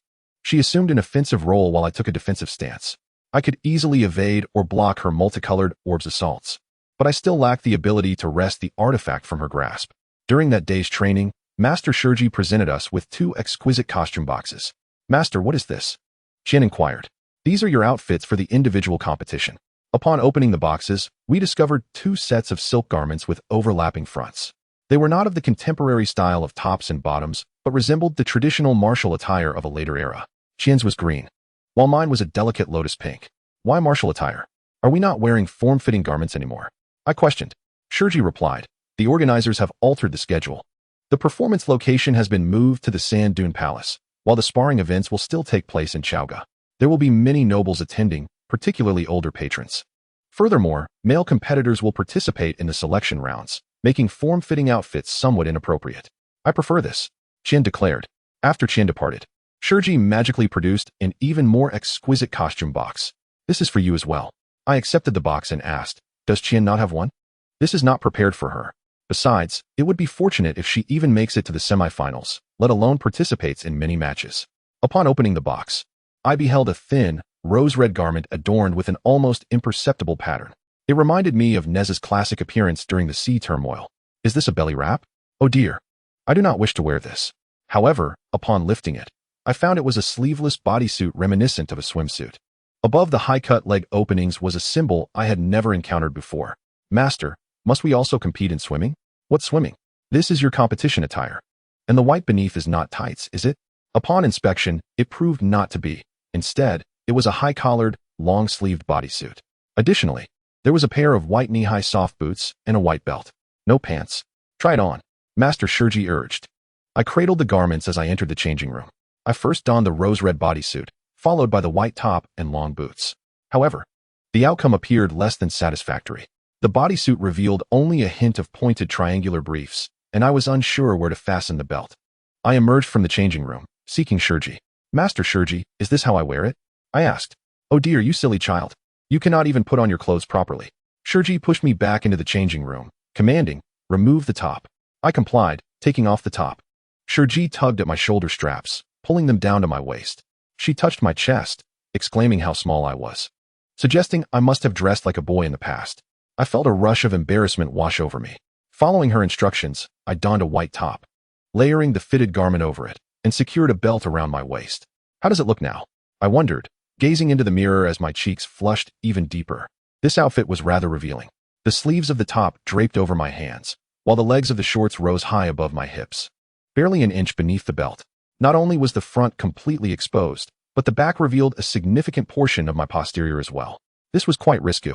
She assumed an offensive role while I took a defensive stance. I could easily evade or block her multicolored orb's assaults, but I still lacked the ability to wrest the artifact from her grasp. During that day's training, Master Shurji presented us with 2 exquisite costume boxes. "Master, what is this?" Qian inquired. "These are your outfits for the individual competition." Upon opening the boxes, we discovered 2 sets of silk garments with overlapping fronts. They were not of the contemporary style of tops and bottoms, but resembled the traditional martial attire of a later era. Qian's was green, while mine was a delicate lotus pink. "Why martial attire? Are we not wearing form-fitting garments anymore?" I questioned. Shurji replied, "The organizers have altered the schedule. The performance location has been moved to the Sand Dune Palace, while the sparring events will still take place in Zhaoge. There will be many nobles attending, particularly older patrons. Furthermore, male competitors will participate in the selection rounds, making form-fitting outfits somewhat inappropriate. I prefer this," Qian declared. After Qian departed, Shurji magically produced an even more exquisite costume box. "This is for you as well." I accepted the box and asked, "Does Qian not have one?" "This is not prepared for her. Besides, it would be fortunate if she even makes it to the semifinals, let alone participates in many matches." Upon opening the box, I beheld a thin, rose-red garment adorned with an almost imperceptible pattern. It reminded me of Nezha's classic appearance during the sea turmoil. "Is this a belly wrap? Oh dear. I do not wish to wear this." However, upon lifting it, I found it was a sleeveless bodysuit reminiscent of a swimsuit. Above the high-cut leg openings was a symbol I had never encountered before. "Master, must we also compete in swimming?" "What swimming? This is your competition attire. And the white beneath is not tights, is it?" Upon inspection, it proved not to be. Instead, it was a high-collared, long-sleeved bodysuit. Additionally, there was a pair of white knee-high soft boots and a white belt. "No pants. Try it on," Master Shurji urged. I cradled the garments as I entered the changing room. I first donned the rose-red bodysuit, followed by the white top and long boots. However, the outcome appeared less than satisfactory. The bodysuit revealed only a hint of pointed triangular briefs, and I was unsure where to fasten the belt. I emerged from the changing room, seeking Shurji. "Master Shurji, is this how I wear it?" I asked. "Oh dear, you silly child. You cannot even put on your clothes properly." Shurji pushed me back into the changing room, commanding, "Remove the top." I complied, taking off the top. Shurji tugged at my shoulder straps, pulling them down to my waist. She touched my chest, exclaiming how small I was, suggesting I must have dressed like a boy in the past. I felt a rush of embarrassment wash over me. Following her instructions, I donned a white top, layering the fitted garment over it, and secured a belt around my waist. "How does it look now?" I wondered, gazing into the mirror as my cheeks flushed even deeper. This outfit was rather revealing. The sleeves of the top draped over my hands, while the legs of the shorts rose high above my hips, barely an inch beneath the belt. Not only was the front completely exposed, but the back revealed a significant portion of my posterior as well. This was quite risky.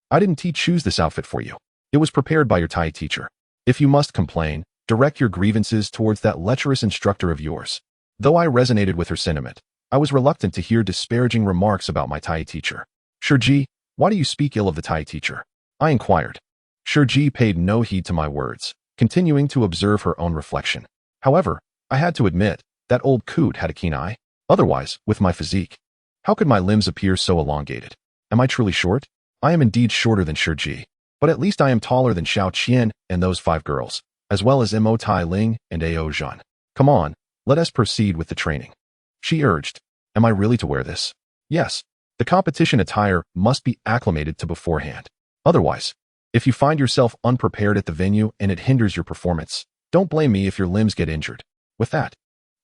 "I didn't choose this outfit for you. It was prepared by your Thai teacher. If you must complain, direct your grievances towards that lecherous instructor of yours." Though I resonated with her sentiment, I was reluctant to hear disparaging remarks about my Thai teacher. "Shurji, why do you speak ill of the Thai teacher?" I inquired. Shurji paid no heed to my words, continuing to observe her own reflection. However, I had to admit, that old coot had a keen eye. Otherwise, with my physique, how could my limbs appear so elongated? Am I truly short? I am indeed shorter than Shurji, but at least I am taller than Xiao Qian and those 5 girls, as well as Mo Tai Ling and Ao Zhan. "Come on, let us proceed with the training," she urged. "Am I really to wear this?" "Yes. The competition attire must be acclimated to beforehand. Otherwise, if you find yourself unprepared at the venue and it hinders your performance, don't blame me if your limbs get injured." With that,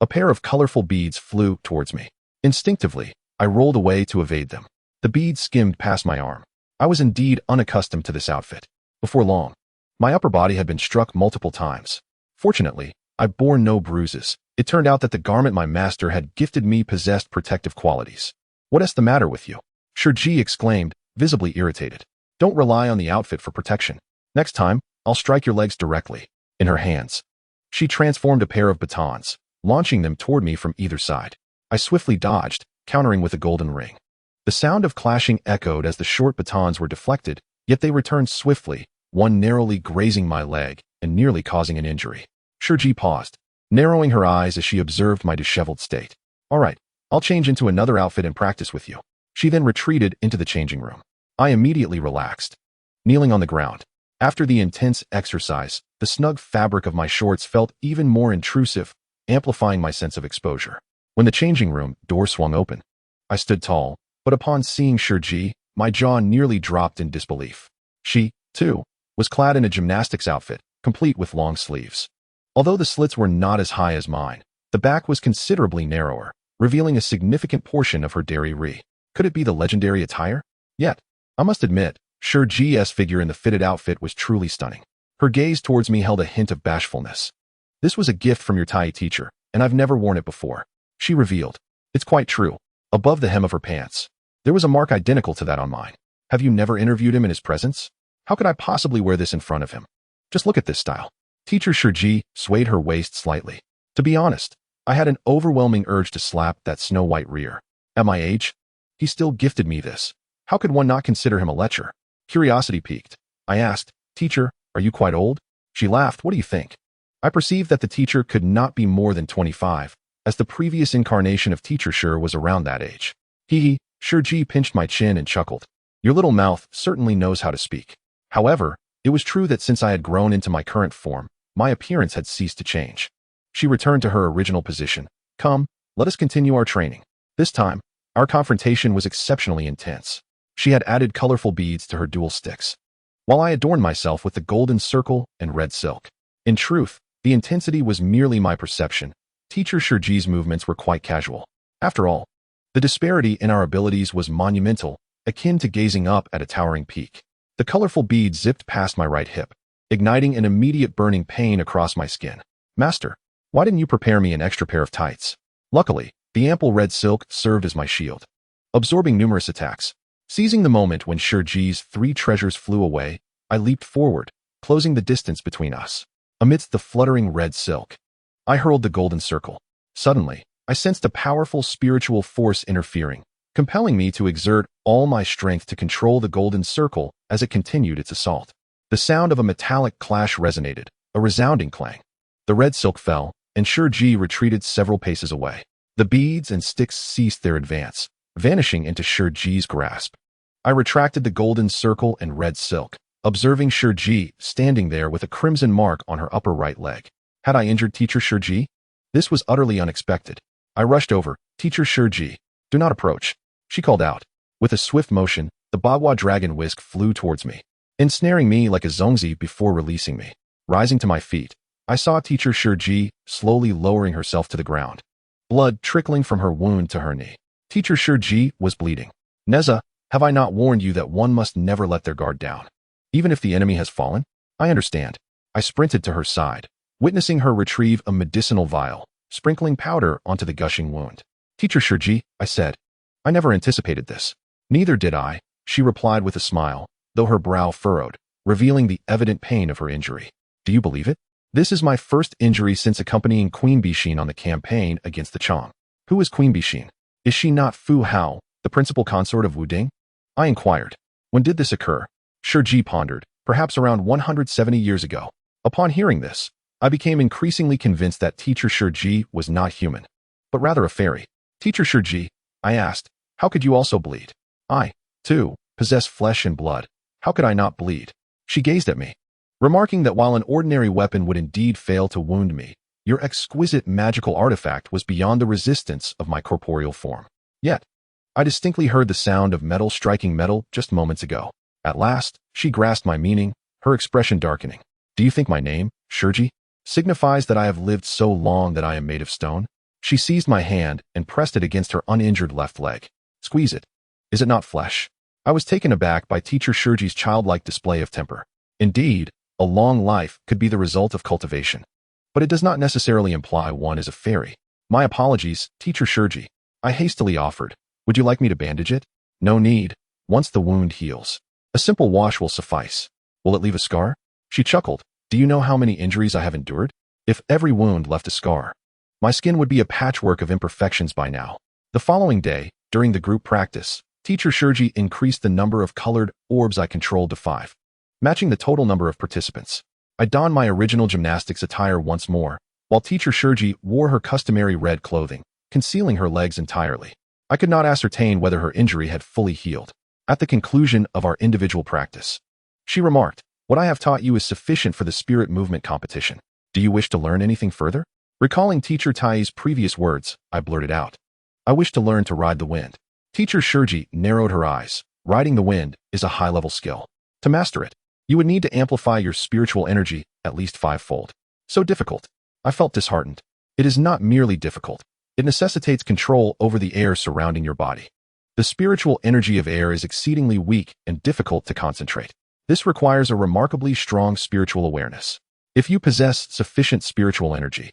a pair of colorful beads flew towards me. Instinctively, I rolled away to evade them. The beads skimmed past my arm. I was indeed unaccustomed to this outfit. Before long, my upper body had been struck multiple times. Fortunately, I bore no bruises. It turned out that the garment my master had gifted me possessed protective qualities. "What is the matter with you?" Shurji exclaimed, visibly irritated. "Don't rely on the outfit for protection. Next time, I'll strike your legs directly." In her hands, she transformed a pair of batons, launching them toward me from either side. I swiftly dodged, countering with a golden ring. The sound of clashing echoed as the short batons were deflected, yet they returned swiftly, one narrowly grazing my leg and nearly causing an injury. Shurji paused, narrowing her eyes as she observed my disheveled state. "All right, I'll change into another outfit and practice with you." She then retreated into the changing room. I immediately relaxed, kneeling on the ground. After the intense exercise, the snug fabric of my shorts felt even more intrusive, amplifying my sense of exposure. When the changing room door swung open, I stood tall, but upon seeing Shiji, my jaw nearly dropped in disbelief. She, too, was clad in a gymnastics outfit, complete with long sleeves. Although the slits were not as high as mine, the back was considerably narrower, revealing a significant portion of her dairy. Could it be the legendary attire? Yet, I must admit, Shiji's figure in the fitted outfit was truly stunning. Her gaze towards me held a hint of bashfulness. This was a gift from your Tai teacher, and I've never worn it before, she revealed. It's quite true. Above the hem of her pants, there was a mark identical to that on mine. Have you never interviewed him in his presence? How could I possibly wear this in front of him? Just look at this style. Teacher Shiji swayed her waist slightly. To be honest, I had an overwhelming urge to slap that snow-white rear. At my age, he still gifted me this. How could one not consider him a lecher? Curiosity piqued. I asked, Teacher, are you quite old? She laughed. What do you think? I perceived that the teacher could not be more than 25, as the previous incarnation of Teacher Shi was around that age. Hee. Shiji pinched my chin and chuckled. Your little mouth certainly knows how to speak. However, it was true that since I had grown into my current form, my appearance had ceased to change. She returned to her original position. Come, let us continue our training. This time, our confrontation was exceptionally intense. She had added colorful beads to her duel sticks, while I adorned myself with the golden circle and red silk. In truth, the intensity was merely my perception. Teacher Shiji's movements were quite casual. After all, the disparity in our abilities was monumental, akin to gazing up at a towering peak. The colorful bead zipped past my right hip, igniting an immediate burning pain across my skin. Master, why didn't you prepare me an extra pair of tights? Luckily, the ample red silk served as my shield, absorbing numerous attacks. Seizing the moment when Shiji's 3 treasures flew away, I leaped forward, closing the distance between us. Amidst the fluttering red silk, I hurled the golden circle. Suddenly, I sensed a powerful spiritual force interfering, compelling me to exert all my strength to control the golden circle as it continued its assault. The sound of a metallic clash resonated, a resounding clang. The red silk fell, and Shiji retreated several paces away. The beads and sticks ceased their advance, vanishing into Shiji's grasp. I retracted the golden circle and red silk, observing Shiji standing there with a crimson mark on her upper right leg. Had I injured Teacher Shiji? This was utterly unexpected. I rushed over. Teacher Shiji, do not approach, she called out. With a swift motion, the Bagua dragon whisk flew towards me, ensnaring me like a zongzi before releasing me. Rising to my feet, I saw Teacher Shiji slowly lowering herself to the ground, blood trickling from her wound to her knee. Teacher Shiji was bleeding. Nezha, have I not warned you that one must never let their guard down? Even if the enemy has fallen? I understand. I sprinted to her side, witnessing her retrieve a medicinal vial, sprinkling powder onto the gushing wound. Teacher Shiji, I said. I never anticipated this. Neither did I, she replied with a smile, though her brow furrowed, revealing the evident pain of her injury. Do you believe it? This is my first injury since accompanying Queen Bixin on the campaign against the Chong. Who is Queen Bixin? Is she not Fu Hao, the principal consort of Wu Ding? I inquired. When did this occur? Shiji pondered. Perhaps around 170 years ago. Upon hearing this, I became increasingly convinced that Teacher Shiji was not human, but rather a fairy. Teacher Shiji, I asked, how could you also bleed? I, too, possess flesh and blood. How could I not bleed? She gazed at me, remarking that while an ordinary weapon would indeed fail to wound me, your exquisite magical artifact was beyond the resistance of my corporeal form. Yet, I distinctly heard the sound of metal striking metal just moments ago. At last, she grasped my meaning, her expression darkening. Do you think my name, Shiji, signifies that I have lived so long that I am made of stone? She seized my hand and pressed it against her uninjured left leg. Squeeze it. Is it not flesh? I was taken aback by Teacher Shiji's childlike display of temper. Indeed, a long life could be the result of cultivation, but it does not necessarily imply one is a fairy. My apologies, Teacher Shiji, I hastily offered. Would you like me to bandage it? No need. Once the wound heals, a simple wash will suffice. Will it leave a scar? She chuckled. Do you know how many injuries I have endured? If every wound left a scar, my skin would be a patchwork of imperfections by now. The following day, during the group practice, Teacher Shiji increased the number of colored orbs I controlled to 5, matching the total number of participants. I donned my original gymnastics attire once more, while Teacher Shiji wore her customary red clothing, concealing her legs entirely. I could not ascertain whether her injury had fully healed. At the conclusion of our individual practice, she remarked, what I have taught you is sufficient for the spirit movement competition. Do you wish to learn anything further? Recalling teacher Tai's previous words, I blurted out. I wish to learn to ride the wind. Teacher Shurji narrowed her eyes. Riding the wind is a high-level skill. To master it, you would need to amplify your spiritual energy at least fivefold. So difficult. I felt disheartened. It is not merely difficult. It necessitates control over the air surrounding your body. The spiritual energy of air is exceedingly weak and difficult to concentrate. This requires a remarkably strong spiritual awareness. If you possess sufficient spiritual energy,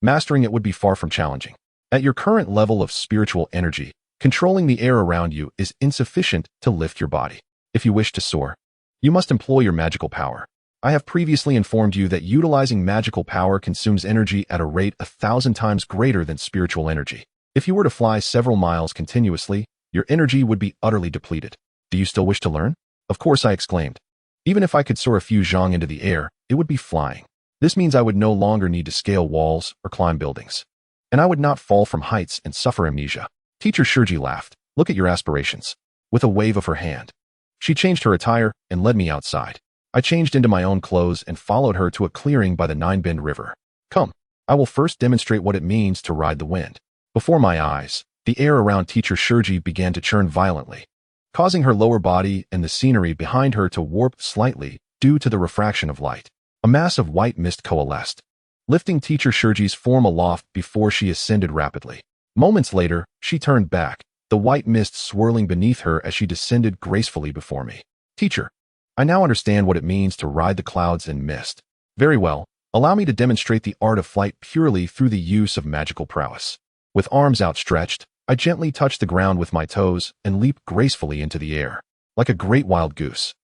mastering it would be far from challenging. At your current level of spiritual energy, controlling the air around you is insufficient to lift your body. If you wish to soar, you must employ your magical power. I have previously informed you that utilizing magical power consumes energy at a rate 1,000 times greater than spiritual energy. If you were to fly several miles continuously, your energy would be utterly depleted. Do you still wish to learn? Of course, I exclaimed. Even if I could soar a few zhang into the air, it would be flying. This means I would no longer need to scale walls or climb buildings. And I would not fall from heights and suffer amnesia. Teacher Shurji laughed. Look at your aspirations. With a wave of her hand. She changed her attire and led me outside. I changed into my own clothes and followed her to a clearing by the Nine-Bend River. Come, I will first demonstrate what it means to ride the wind. Before my eyes, the air around Teacher Shurji began to churn violently, causing her lower body and the scenery behind her to warp slightly due to the refraction of light. A mass of white mist coalesced, lifting Teacher Shurji's form aloft before she ascended rapidly. Moments later, she turned back, the white mist swirling beneath her as she descended gracefully before me. Teacher, I now understand what it means to ride the clouds and mist. Very well, allow me to demonstrate the art of flight purely through the use of magical prowess. With arms outstretched, I gently touched the ground with my toes and leaped gracefully into the air. Like a great wild goose,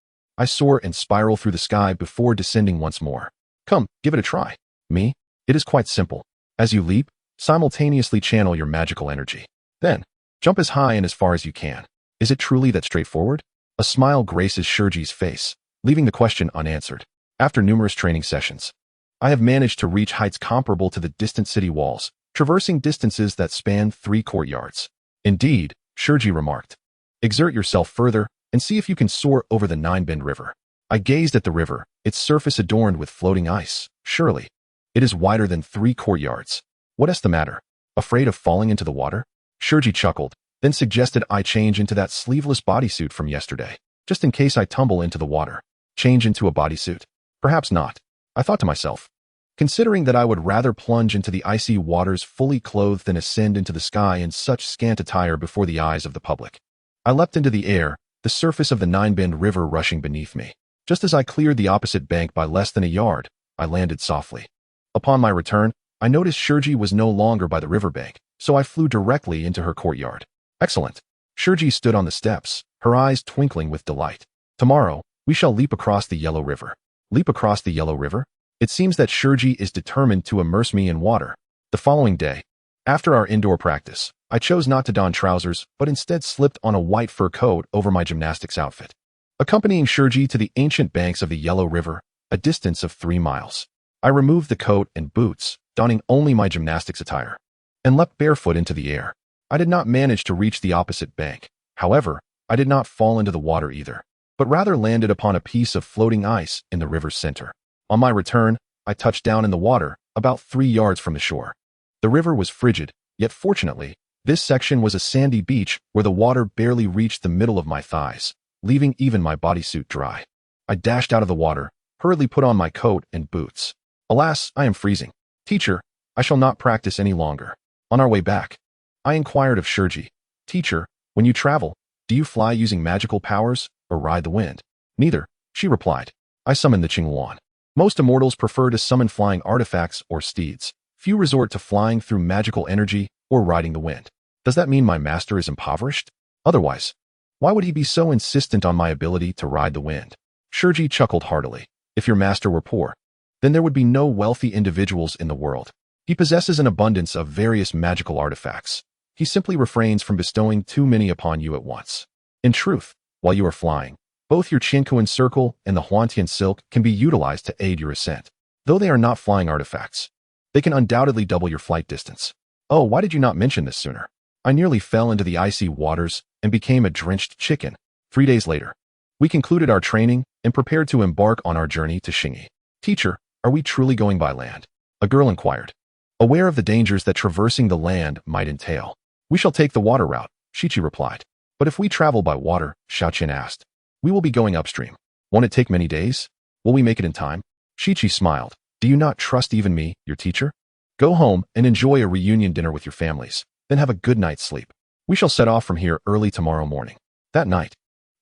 I soar and spiral through the sky before descending once more. Come, give it a try. Me? It is quite simple. As you leap, simultaneously channel your magical energy. Then, jump as high and as far as you can. Is it truly that straightforward? A smile graces Shurji's face, leaving the question unanswered. After numerous training sessions, I have managed to reach heights comparable to the distant city walls, traversing distances that span 3 courtyards. Indeed, Shurji remarked. Exert yourself further and see if you can soar over the Nine-Bend River. I gazed at the river, its surface adorned with floating ice. Surely, it is wider than 3 courtyards. What is the matter? Afraid of falling into the water? Shurji chuckled, then suggested I change into that sleeveless bodysuit from yesterday, just in case I tumble into the water. Change into a bodysuit? Perhaps not, I thought to myself, considering that I would rather plunge into the icy waters fully clothed than ascend into the sky in such scant attire before the eyes of the public. I leapt into the air, the surface of the Nine-Bend River rushing beneath me. Just as I cleared the opposite bank by less than a yard, I landed softly. Upon my return, I noticed Shurji was no longer by the riverbank, so I flew directly into her courtyard. Excellent. Shurji stood on the steps, her eyes twinkling with delight. Tomorrow, we shall leap across the Yellow River. Leap across the Yellow River? It seems that Shurji is determined to immerse me in water. The following day, after our indoor practice, I chose not to don trousers, but instead slipped on a white fur coat over my gymnastics outfit. Accompanying Shurji to the ancient banks of the Yellow River, a distance of 3 miles, I removed the coat and boots, donning only my gymnastics attire, and leapt barefoot into the air. I did not manage to reach the opposite bank. However, I did not fall into the water either, but rather landed upon a piece of floating ice in the river's center. On my return, I touched down in the water, about 3 yards from the shore. The river was frigid, yet fortunately, this section was a sandy beach where the water barely reached the middle of my thighs, leaving even my bodysuit dry. I dashed out of the water, hurriedly put on my coat and boots. Alas, I am freezing. Teacher, I shall not practice any longer. On our way back, I inquired of Shurji. Teacher, when you travel, do you fly using magical powers or ride the wind? Neither, she replied. I summon the Qingluan. Most immortals prefer to summon flying artifacts or steeds. Few resort to flying through magical energy or riding the wind. Does that mean my master is impoverished? Otherwise, why would he be so insistent on my ability to ride the wind? Shurji chuckled heartily. If your master were poor, then there would be no wealthy individuals in the world. He possesses an abundance of various magical artifacts. He simply refrains from bestowing too many upon you at once. In truth, while you are flying, both your Qinkuan circle and the Huantian silk can be utilized to aid your ascent. Though they are not flying artifacts, they can undoubtedly double your flight distance. Oh, why did you not mention this sooner? I nearly fell into the icy waters and became a drenched chicken. 3 days later, we concluded our training and prepared to embark on our journey to Xingyi. Teacher, are we truly going by land? A girl inquired. aware of the dangers that traversing the land might entail. We shall take the water route, Shichi replied. But if we travel by water, Xiaoqian asked, we will be going upstream. Won't it take many days? Will we make it in time? Shichi smiled. Do you not trust even me, your teacher? Go home and enjoy a reunion dinner with your families, then have a good night's sleep. We shall set off from here early tomorrow morning. That night,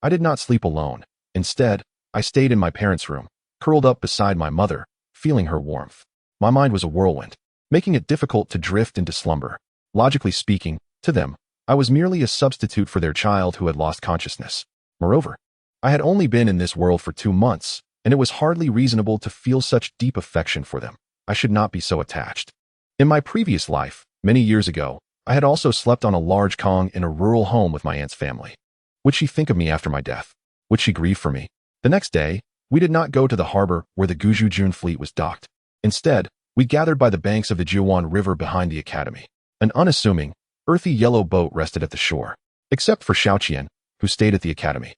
I did not sleep alone. Instead, I stayed in my parents' room, curled up beside my mother, feeling her warmth. My mind was a whirlwind, making it difficult to drift into slumber. Logically speaking, to them, I was merely a substitute for their child who had lost consciousness. Moreover, I had only been in this world for 2 months, and it was hardly reasonable to feel such deep affection for them. I should not be so attached. In my previous life, many years ago, I had also slept on a large kong in a rural home with my aunt's family. Would she think of me after my death? Would she grieve for me? The next day, we did not go to the harbor where the Guzhujun fleet was docked. Instead, we gathered by the banks of the Jiuan River behind the academy. An unassuming, earthy yellow boat rested at the shore, except for Xiaoqian, who stayed at the academy.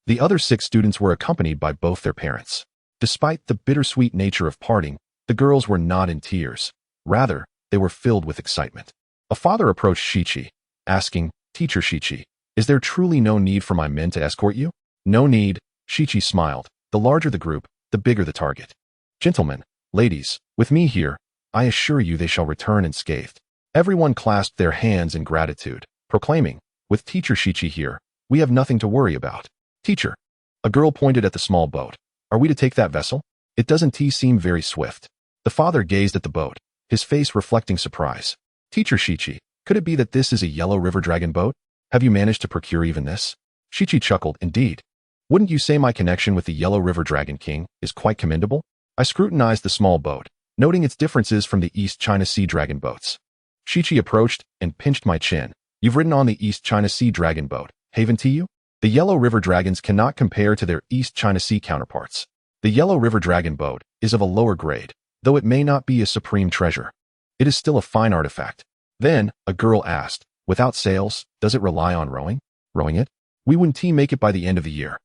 The other 6 students were accompanied by both their parents. Despite the bittersweet nature of parting, the girls were not in tears. Rather, they were filled with excitement. A father approached Shichi, asking, Teacher Shichi, is there truly no need for my men to escort you? No need, Shichi smiled. The larger the group, the bigger the target. Gentlemen, ladies, with me here, I assure you they shall return unscathed. Everyone clasped their hands in gratitude, proclaiming, with Teacher Shichi here, we have nothing to worry about. Teacher. A girl pointed at the small boat. Are we to take that vessel? It doesn't seem very swift. The father gazed at the boat, his face reflecting surprise. Teacher Shichi, could it be that this is a yellow river dragon boat? Have you managed to procure even this? Shichi chuckled, indeed. Wouldn't you say my connection with the Yellow River Dragon King is quite commendable? I scrutinized the small boat, noting its differences from the East China Sea dragon boats. Shichi approached and pinched my chin. You've ridden on the East China Sea dragon boat, haven't you? The Yellow River Dragons cannot compare to their East China Sea counterparts. The Yellow River Dragon boat is of a lower grade, though it may not be a supreme treasure. It is still a fine artifact. Then, a girl asked, without sails, does it rely on rowing? Rowing it? We wouldn't make it by the end of the year.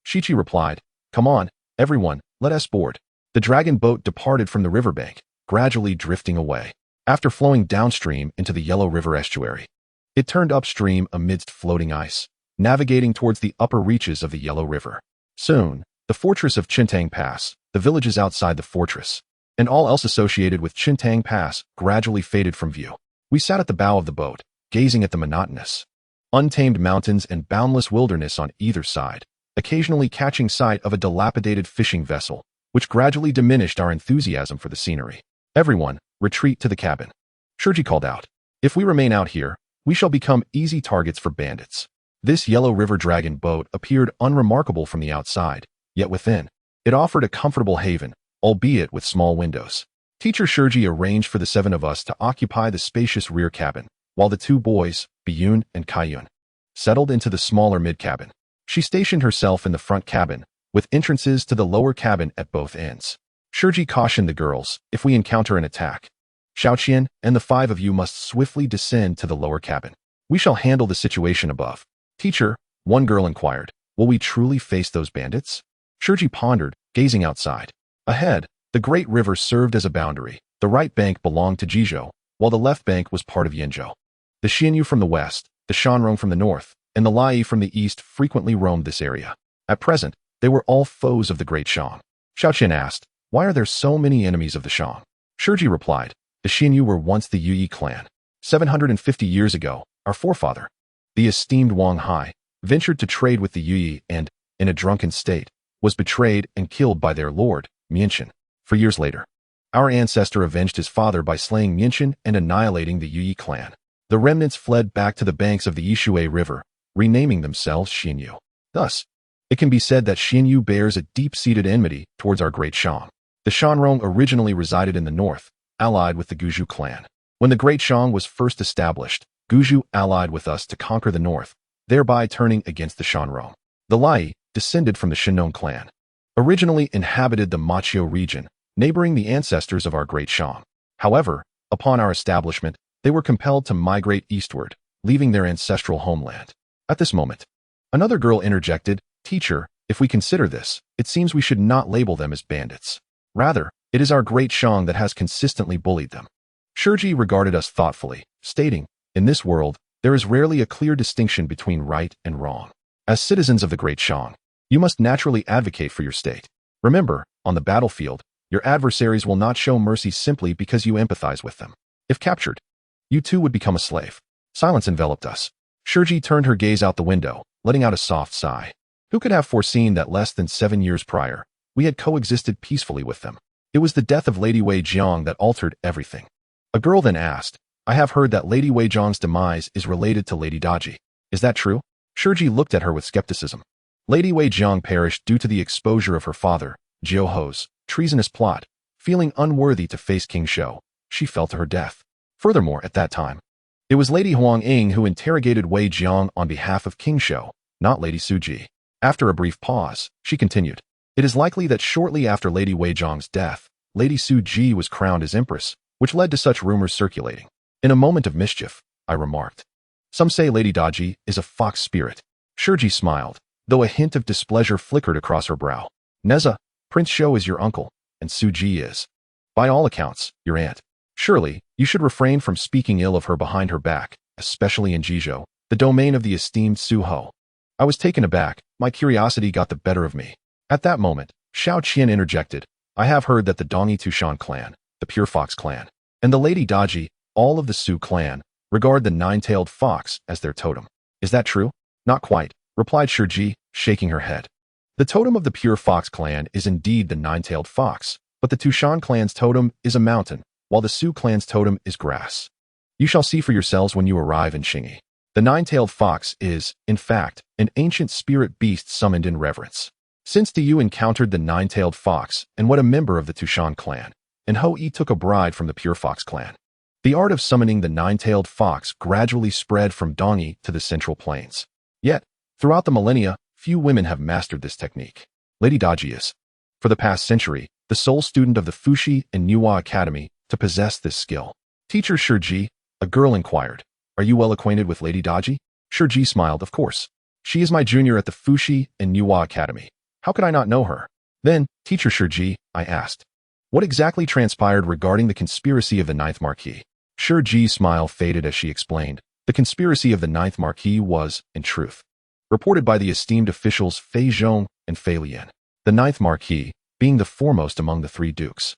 Shichi replied, come on, everyone, let us board. The dragon boat departed from the riverbank, gradually drifting away. After flowing downstream into the Yellow River estuary, it turned upstream amidst floating ice, navigating towards the upper reaches of the Yellow River. Soon, the fortress of Qintang Pass, the villages outside the fortress, and all else associated with Qintang Pass gradually faded from view. We sat at the bow of the boat, gazing at the monotonous, untamed mountains and boundless wilderness on either side, occasionally catching sight of a dilapidated fishing vessel, which gradually diminished our enthusiasm for the scenery. Everyone, retreat to the cabin. Shurji called out. If we remain out here, we shall become easy targets for bandits. This Yellow River Dragon boat appeared unremarkable from the outside, yet within, it offered a comfortable haven, albeit with small windows. Teacher Shurji arranged for the 7 of us to occupy the spacious rear cabin, while the 2 boys, Biyun and Kaiyun, settled into the smaller mid-cabin. She stationed herself in the front cabin, with entrances to the lower cabin at both ends. Shurji cautioned the girls, if we encounter an attack, Xiaoqian and the 5 of you must swiftly descend to the lower cabin. We shall handle the situation above. Teacher, one girl inquired, will we truly face those bandits? Shurji pondered, gazing outside. Ahead, the great river served as a boundary. The right bank belonged to Jizhou, while the left bank was part of Yanzhou. The Xianyu from the west, the Shanrong from the north, and the Lai from the east frequently roamed this area. At present, they were all foes of the great Shang. Xiaoqian asked, why are there so many enemies of the Shang? Shurji replied, the Xianyu were once the Yuyi clan. 750 years ago, our forefather, the esteemed Wang Hai, ventured to trade with the Yuyi and, in a drunken state, was betrayed and killed by their lord, Mianqian. 4 years later, our ancestor avenged his father by slaying Mianqian and annihilating the Yuyi clan. The remnants fled back to the banks of the Yishui River, renaming themselves Xianyu. Thus, it can be said that Xianyu bears a deep-seated enmity towards our great Shang. The Shanrong originally resided in the north, allied with the Guzhu clan. When the great Shang was first established, Guzhu allied with us to conquer the north, thereby turning against the Shanrong. The Lai, descended from the Shinnong clan, originally inhabited the Machio region, neighboring the ancestors of our great Shang. However, upon our establishment, they were compelled to migrate eastward, leaving their ancestral homeland. At this moment, another girl interjected, Teacher, if we consider this, it seems we should not label them as bandits. Rather, it is our great Shang that has consistently bullied them. Shiji regarded us thoughtfully, stating, "In this world, there is rarely a clear distinction between right and wrong. As citizens of the Great Shang, you must naturally advocate for your state. Remember, on the battlefield, your adversaries will not show mercy simply because you empathize with them. If captured, you too would become a slave." Silence enveloped us. Shiji turned her gaze out the window, letting out a soft sigh. Who could have foreseen that less than 7 years prior, we had coexisted peacefully with them? It was the death of Lady Wei Jiang that altered everything. A girl then asked, "I have heard that Lady Wei Jiang's demise is related to Lady Daji. Is that true?" Shiji looked at her with skepticism. Lady Wei Jiang perished due to the exposure of her father, Zhaoge's treasonous plot. Feeling unworthy to face King Shou, she fell to her death. Furthermore, at that time, it was Lady Huang Ying who interrogated Wei Jiang on behalf of King Shou, not Lady Suji. After a brief pause, she continued, "It is likely that shortly after Lady Wei Jiang's death, Lady Suji was crowned as empress, which led to such rumors circulating." In a moment of mischief, I remarked, "Some say Lady Daji is a fox spirit." Shiji smiled, though a hint of displeasure flickered across her brow. "Nezha, Prince Shou is your uncle, and Suji is, by all accounts, your aunt. Surely, you should refrain from speaking ill of her behind her back, especially in Jizhou, the domain of the esteemed Su Ho." I was taken aback. My curiosity got the better of me. At that moment, Xiao Qian interjected, "I have heard that the Dongli Tushan clan, the Pure Fox clan, and the Lady Daji, all of the Su clan, regard the nine-tailed fox as their totem. Is that true?" "Not quite," replied Shiji, shaking her head. "The totem of the Pure Fox clan is indeed the nine-tailed fox, but the Tushan clan's totem is a mountain, while the Su clan's totem is grass. You shall see for yourselves when you arrive in Qingyi. The nine-tailed fox is, in fact, an ancient spirit beast summoned in reverence. Since Biyou encountered the nine-tailed fox and what a member of the Tushan clan, and Ho-Yi took a bride from the Pure Fox clan, the art of summoning the nine-tailed fox gradually spread from Dongli to the Central Plains. Yet, throughout the millennia, few women have mastered this technique. Lady Daji is, for the past century, the sole student of the Fuxi and Nuwa Academy to possess this skill." "Teacher Shiji," a girl inquired, "are you well acquainted with Lady Daji?" Shiji smiled, "Of course. She is my junior at the Fuxi and Nuwa Academy. How could I not know her?" "Then, Teacher Shiji," I asked, "what exactly transpired regarding the conspiracy of the Ninth Marquis?" Shiji's smile faded as she explained, "The conspiracy of the Ninth Marquis was, in truth, reported by the esteemed officials Fei Zhong and Fei Lian. The Ninth Marquis, being the foremost among the three dukes,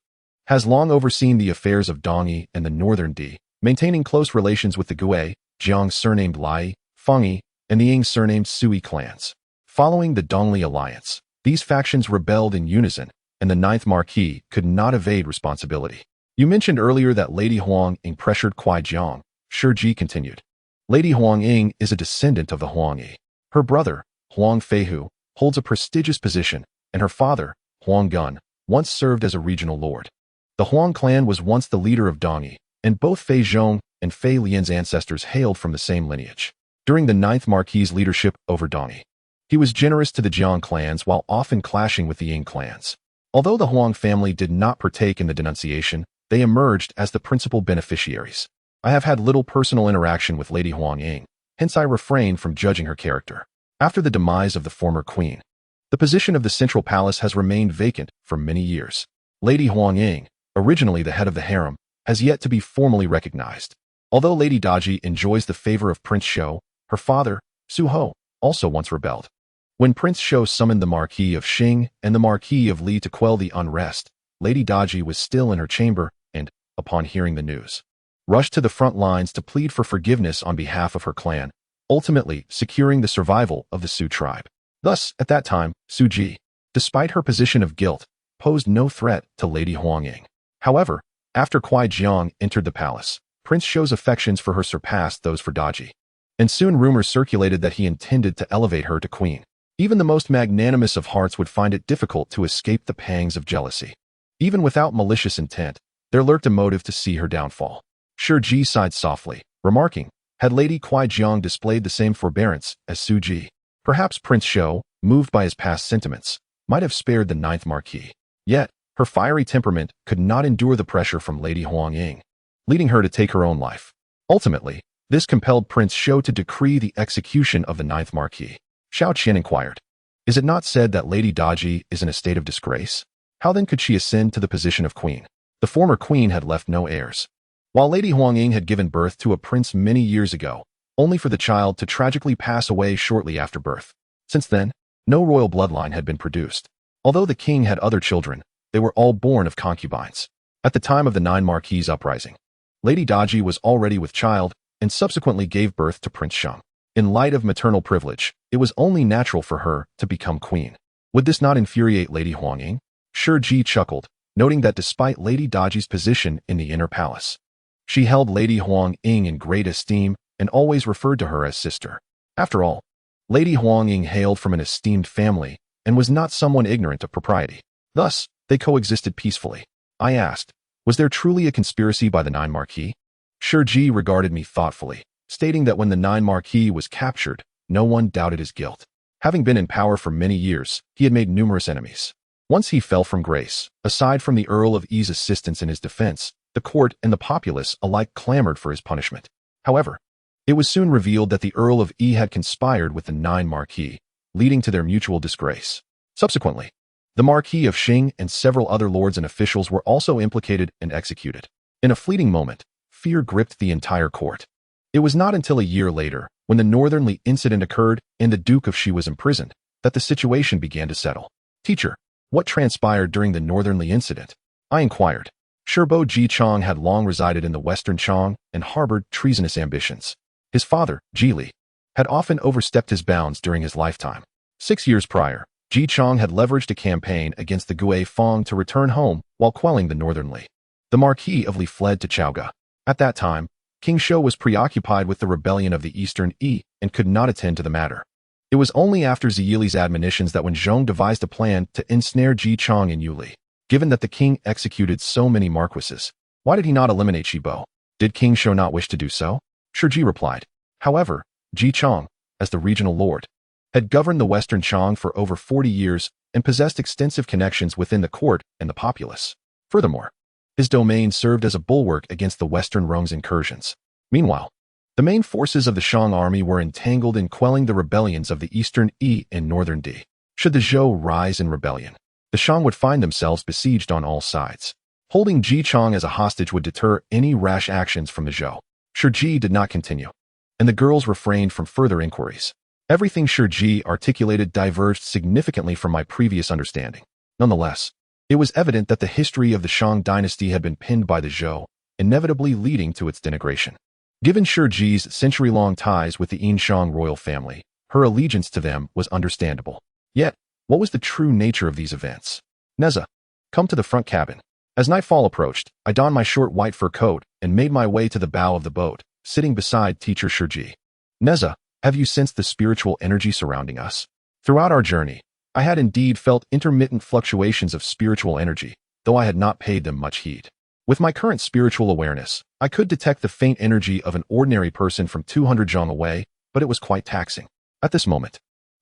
has long overseen the affairs of Dongyi and the Northern Di, maintaining close relations with the Gui, Jiang surnamed Lai, Fengyi, and the Ying surnamed Sui clans. Following the Dongli alliance, these factions rebelled in unison, and the Ninth Marquis could not evade responsibility. You mentioned earlier that Lady Huang Ying pressured Kuai Jiang," Shiji continued. "Lady Huang Ying is a descendant of the Huang Yi. Her brother, Huang Feihu, holds a prestigious position, and her father, Huang Gun, once served as a regional lord. The Huang clan was once the leader of Dongyi, and both Fei Zhong and Fei Lian's ancestors hailed from the same lineage. During the Ninth Marquis's leadership over Dongyi, he was generous to the Jiang clans while often clashing with the Ying clans. Although the Huang family did not partake in the denunciation, they emerged as the principal beneficiaries. I have had little personal interaction with Lady Huang Ying, hence I refrain from judging her character. After the demise of the former queen, the position of the Central Palace has remained vacant for many years. Lady Huang Ying, originally the head of the harem, has yet to be formally recognized. Although Lady Daji enjoys the favor of Prince Shou, her father, Su Ho, also once rebelled. When Prince Shou summoned the Marquis of Xing and the Marquis of Li to quell the unrest, Lady Daji was still in her chamber and, upon hearing the news, rushed to the front lines to plead for forgiveness on behalf of her clan, ultimately securing the survival of the Su tribe. Thus, at that time, Suji, despite her position of guilt, posed no threat to Lady Huang Ying. However, after Kuai Jiang entered the palace, Prince Shou's affections for her surpassed those for Daji, and soon rumors circulated that he intended to elevate her to queen. Even the most magnanimous of hearts would find it difficult to escape the pangs of jealousy. Even without malicious intent, there lurked a motive to see her downfall. Shiji sighed softly, remarking, "Had Lady Kuai Jiang displayed the same forbearance as Suji, perhaps Prince Shou, moved by his past sentiments, might have spared the Ninth Marquis. Yet, her fiery temperament could not endure the pressure from Lady Huang Ying, leading her to take her own life. Ultimately, this compelled Prince Shou to decree the execution of the Ninth Marquis." Xiao Qian inquired, "Is it not said that Lady Daji is in a state of disgrace? How then could she ascend to the position of queen? The former queen had left no heirs." While Lady Huangying had given birth to a prince many years ago, only for the child to tragically pass away shortly after birth. Since then, no royal bloodline had been produced. Although the king had other children, they were all born of concubines. At the time of the Nine Marquis uprising, Lady Daji was already with child and subsequently gave birth to Prince Shang. In light of maternal privilege, it was only natural for her to become queen. Would this not infuriate Lady Huangying? Shiji chuckled, noting that despite Lady Daji's position in the inner palace, she held Lady Huangying in great esteem and always referred to her as sister. After all, Lady Huangying hailed from an esteemed family and was not someone ignorant of propriety. Thus, they coexisted peacefully. I asked, was there truly a conspiracy by the Nine Marquis? Shiji regarded me thoughtfully, stating that when the Nine Marquis was captured, no one doubted his guilt. Having been in power for many years, he had made numerous enemies. Once he fell from grace, aside from the Earl of Yi's assistance in his defense, the court and the populace alike clamored for his punishment. However, it was soon revealed that the Earl of Yi had conspired with the Nine Marquis, leading to their mutual disgrace. Subsequently, the Marquis of Qing and several other lords and officials were also implicated and executed. In a fleeting moment, fear gripped the entire court. It was not until a year later, when the Northernly incident occurred and the Duke of Qi was imprisoned, that the situation began to settle. Teacher, what transpired during the Northernly incident? I inquired. Sherbo Ji Chong had long resided in the Western Chong and harbored treasonous ambitions. His father, Ji Li, had often overstepped his bounds during his lifetime. 6 years prior, Ji Chong had leveraged a campaign against the Gui Fong to return home while quelling the Northern Li. The Marquis of Li fled to Zhaoge. At that time, King Shou was preoccupied with the rebellion of the Eastern Yi and could not attend to the matter. It was only after Ziyili's admonitions that Wen Zhong devised a plan to ensnare Ji Chong and Youli. Given that the king executed so many marquises, why did he not eliminate Shibo? Did King Shou not wish to do so? Shiji replied. However, Ji Chong, as the regional lord, had governed the Western Chong for over 40 years and possessed extensive connections within the court and the populace. Furthermore, his domain served as a bulwark against the Western Rong's incursions. Meanwhile, the main forces of the Shang army were entangled in quelling the rebellions of the Eastern Yi and Northern Di. Should the Zhou rise in rebellion, the Shang would find themselves besieged on all sides. Holding Ji Chong as a hostage would deter any rash actions from the Zhou. Shiji did not continue, and the girls refrained from further inquiries. Everything Shiji articulated diverged significantly from my previous understanding. Nonetheless, it was evident that the history of the Shang dynasty had been pinned by the Zhou, inevitably leading to its denigration. Given Shiji's century-long ties with the Yin Shang royal family, her allegiance to them was understandable. Yet, what was the true nature of these events? Nezha, come to the front cabin. As nightfall approached, I donned my short white fur coat and made my way to the bow of the boat, sitting beside teacher Shiji. Nezha, have you sensed the spiritual energy surrounding us? Throughout our journey, I had indeed felt intermittent fluctuations of spiritual energy, though I had not paid them much heed. With my current spiritual awareness, I could detect the faint energy of an ordinary person from 200 zhang away, but it was quite taxing. At this moment,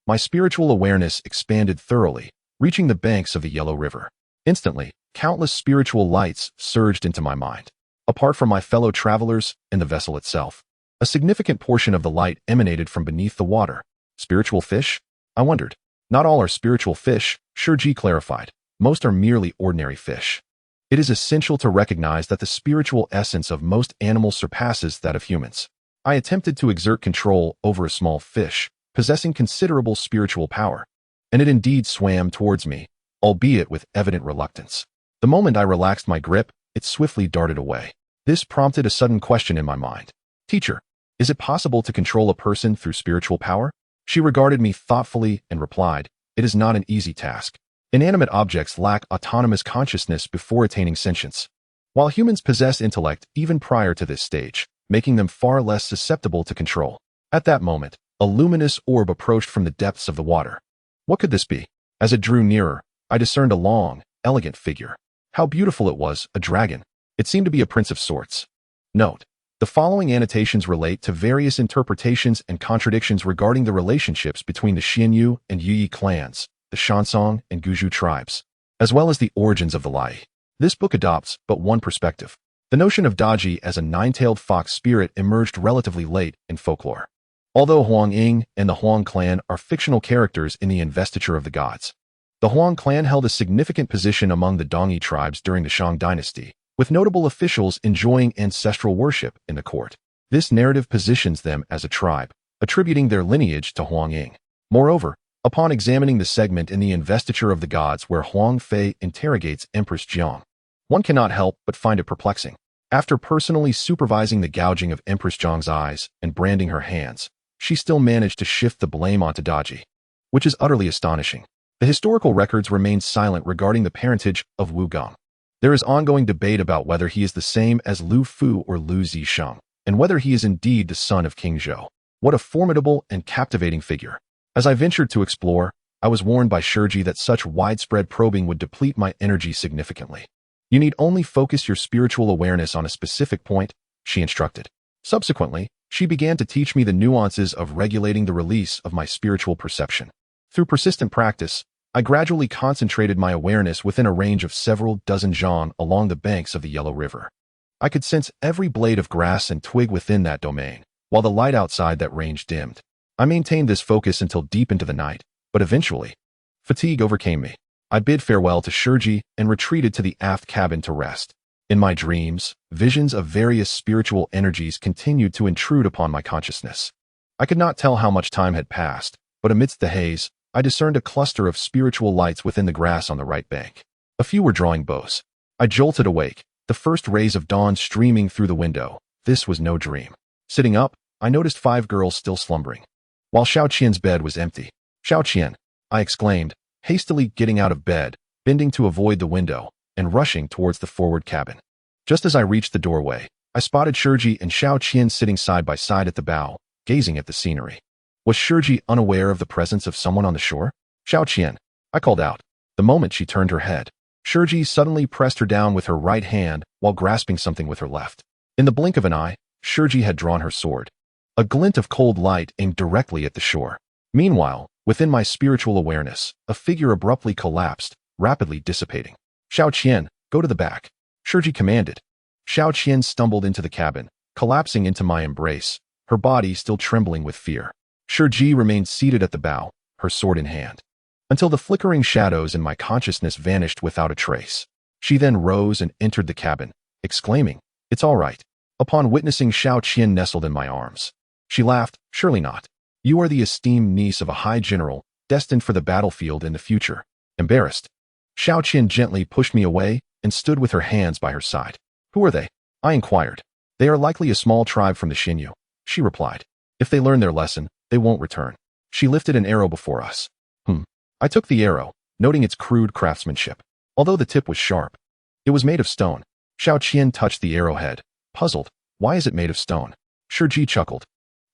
my spiritual awareness expanded thoroughly, reaching the banks of the Yellow River. Instantly, countless spiritual lights surged into my mind. Apart from my fellow travelers and the vessel itself, a significant portion of the light emanated from beneath the water. Spiritual fish? I wondered. Not all are spiritual fish, Shiji clarified. Most are merely ordinary fish. It is essential to recognize that the spiritual essence of most animals surpasses that of humans. I attempted to exert control over a small fish, possessing considerable spiritual power, and it indeed swam towards me, albeit with evident reluctance. The moment I relaxed my grip, it swiftly darted away. This prompted a sudden question in my mind. Teacher, is it possible to control a person through spiritual power? She regarded me thoughtfully and replied, it is not an easy task. Inanimate objects lack autonomous consciousness before attaining sentience, while humans possess intellect even prior to this stage, making them far less susceptible to control. At that moment, a luminous orb approached from the depths of the water. What could this be? As it drew nearer, I discerned a long, elegant figure. How beautiful it was, a dragon. It seemed to be a prince of sorts. Note: the following annotations relate to various interpretations and contradictions regarding the relationships between the Xianyu and Yuyi clans, the Shansong and Guzhou tribes, as well as the origins of the Lai. This book adopts but one perspective. The notion of Daji as a nine-tailed fox spirit emerged relatively late in folklore. Although Huang Ying and the Huang clan are fictional characters in the investiture of the gods, the Huang clan held a significant position among the Dongli tribes during the Shang dynasty, with notable officials enjoying ancestral worship in the court. This narrative positions them as a tribe, attributing their lineage to Huang Ying. Moreover, upon examining the segment in the Investiture of the Gods where Huang Fei interrogates Empress Jiang, one cannot help but find it perplexing. After personally supervising the gouging of Empress Jiang's eyes and branding her hands, she still managed to shift the blame onto Daji, which is utterly astonishing. The historical records remain silent regarding the parentage of Wu Gong. There is ongoing debate about whether he is the same as Lu Fu or Lu Zisheng, and whether he is indeed the son of King Zhou. What a formidable and captivating figure. As I ventured to explore, I was warned by Shiji that such widespread probing would deplete my energy significantly. You need only focus your spiritual awareness on a specific point, she instructed. Subsequently, she began to teach me the nuances of regulating the release of my spiritual perception. Through persistent practice, I gradually concentrated my awareness within a range of several dozen zhan along the banks of the Yellow River. I could sense every blade of grass and twig within that domain, while the light outside that range dimmed. I maintained this focus until deep into the night, but eventually, fatigue overcame me. I bid farewell to Shiji and retreated to the aft cabin to rest. In my dreams, visions of various spiritual energies continued to intrude upon my consciousness. I could not tell how much time had passed, but amidst the haze, I discerned a cluster of spiritual lights within the grass on the right bank. A few were drawing bows. I jolted awake, the first rays of dawn streaming through the window. This was no dream. Sitting up, I noticed 5 girls still slumbering, while Xiao Qian's bed was empty. "Xiao Qian," I exclaimed, hastily getting out of bed, bending to avoid the window, and rushing towards the forward cabin. Just as I reached the doorway, I spotted Shiji and Xiao Qian sitting side by side at the bow, gazing at the scenery. Was Shiji unaware of the presence of someone on the shore? "Xiao Qian," I called out. The moment she turned her head, Shiji suddenly pressed her down with her right hand while grasping something with her left. In the blink of an eye, Shiji had drawn her sword. A glint of cold light aimed directly at the shore. Meanwhile, within my spiritual awareness, a figure abruptly collapsed, rapidly dissipating. "Xiao Qian, go to the back," Shiji commanded. Xiao Qian stumbled into the cabin, collapsing into my embrace, her body still trembling with fear. Shiji remained seated at the bow, her sword in hand, until the flickering shadows in my consciousness vanished without a trace. She then rose and entered the cabin, exclaiming, "It's all right," upon witnessing Xiao Qian nestled in my arms. She laughed, "Surely not. You are the esteemed niece of a high general, destined for the battlefield in the future." Embarrassed, Xiao Qian gently pushed me away and stood with her hands by her side. "Who are they?" I inquired. "They are likely a small tribe from the Xinyu," she replied. "If they learn their lesson, they won't return." She lifted an arrow before us. I took the arrow, noting its crude craftsmanship. Although the tip was sharp, it was made of stone. Xiao Qian touched the arrowhead, puzzled. "Why is it made of stone?" Shiji chuckled.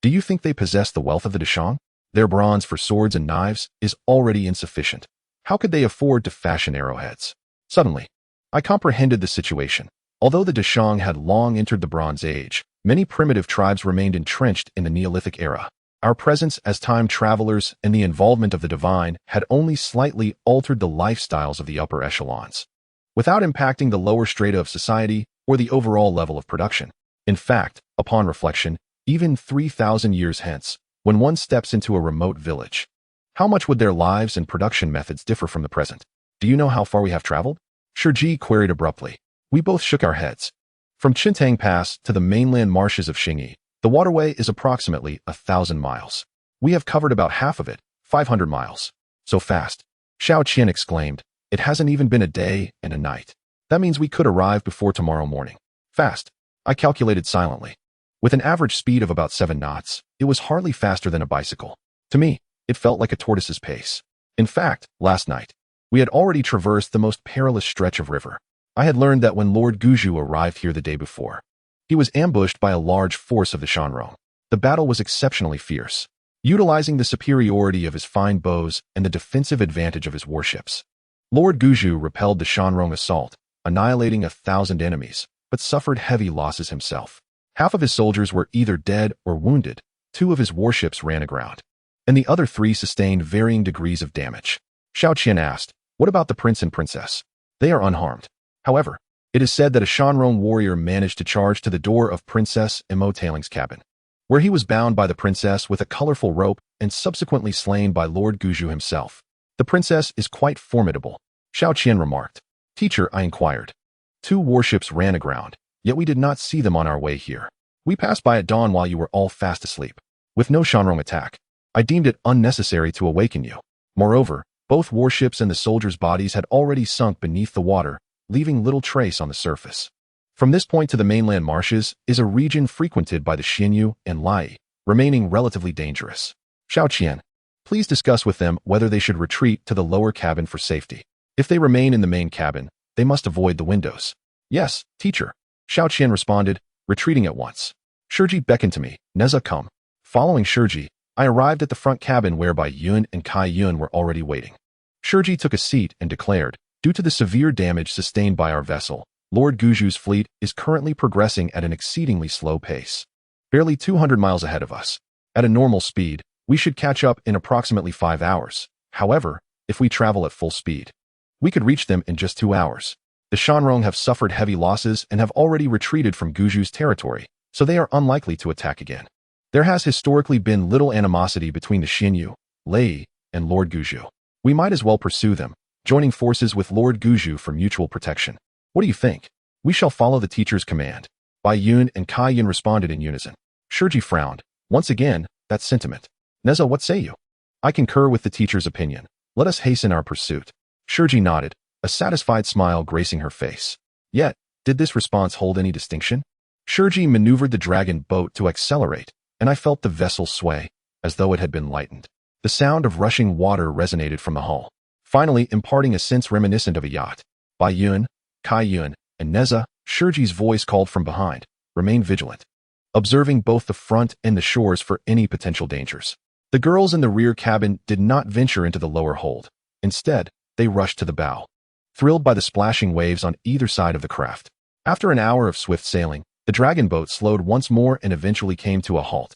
"Do you think they possess the wealth of the Dashang? Their bronze for swords and knives is already insufficient. How could they afford to fashion arrowheads?" Suddenly, I comprehended the situation. Although the Dashang had long entered the Bronze Age, many primitive tribes remained entrenched in the Neolithic era. Our presence as time travelers and the involvement of the divine had only slightly altered the lifestyles of the upper echelons, without impacting the lower strata of society or the overall level of production. In fact, upon reflection, even 3,000 years hence, when one steps into a remote village, how much would their lives and production methods differ from the present? "Do you know how far we have traveled?" Shiji queried abruptly. We both shook our heads. From Qintang Pass to the mainland marshes of Xingyi, the waterway is approximately 1,000 miles. We have covered about half of it, 500 miles. "So fast," Xiao Qian exclaimed. "It hasn't even been a day and a night. That means we could arrive before tomorrow morning." "Fast," I calculated silently. With an average speed of about 7 knots, it was hardly faster than a bicycle. To me, it felt like a tortoise's pace. In fact, last night, we had already traversed the most perilous stretch of river. I had learned that when Lord Guju arrived here the day before, he was ambushed by a large force of the Shanrong. The battle was exceptionally fierce, utilizing the superiority of his fine bows and the defensive advantage of his warships. Lord Guju repelled the Shanrong assault, annihilating 1,000 enemies, but suffered heavy losses himself. Half of his soldiers were either dead or wounded, 2 of his warships ran aground, and the other 3 sustained varying degrees of damage. Xiao Qian asked, "What about the prince and princess?" "They are unharmed. However, it is said that a Shanrong warrior managed to charge to the door of Princess Imo Tailing's cabin, where he was bound by the princess with a colorful rope and subsequently slain by Lord Guju himself. The princess is quite formidable," Xiao Qian remarked. "Teacher," I inquired, 2 warships ran aground, yet we did not see them on our way here. We passed by at dawn while you were all fast asleep. With no Shanrong attack, I deemed it unnecessary to awaken you. Moreover, both warships and the soldiers' bodies had already sunk beneath the water, leaving little trace on the surface. From this point to the mainland marshes is a region frequented by the Xinyu and Lai, remaining relatively dangerous. Xiao Qian, please discuss with them whether they should retreat to the lower cabin for safety. If they remain in the main cabin, they must avoid the windows. Yes, teacher. Xiao Qian responded, retreating at once. Shiji beckoned to me. Nezha, come. Following Shiji, I arrived at the front cabin where Biyou and Kai Yun were already waiting. Shiji took a seat and declared, due to the severe damage sustained by our vessel, Lord Guju's fleet is currently progressing at an exceedingly slow pace. Barely 200 miles ahead of us. At a normal speed, we should catch up in approximately 5 hours. However, if we travel at full speed, we could reach them in just 2 hours. The Shanrong have suffered heavy losses and have already retreated from Guju's territory, so they are unlikely to attack again. There has historically been little animosity between the Xinyu, Lei, and Lord Guju. We might as well pursue them, joining forces with Lord Guju for mutual protection. What do you think? We shall follow the teacher's command. Biyun and Kai Yun responded in unison. Shiji frowned. Once again, that sentiment. Nezha, what say you? I concur with the teacher's opinion. Let us hasten our pursuit. Shiji nodded, a satisfied smile gracing her face. Yet, did this response hold any distinction? Shiji maneuvered the dragon boat to accelerate, and I felt the vessel sway, as though it had been lightened. The sound of rushing water resonated from the hull, finally imparting a sense reminiscent of a yacht. Biyun, Kai Yun, and Nezha, Shiji's voice called from behind, remain vigilant, observing both the front and the shores for any potential dangers. The girls in the rear cabin did not venture into the lower hold. Instead, they rushed to the bow, thrilled by the splashing waves on either side of the craft. After an hour of swift sailing, the dragon boat slowed once more and eventually came to a halt.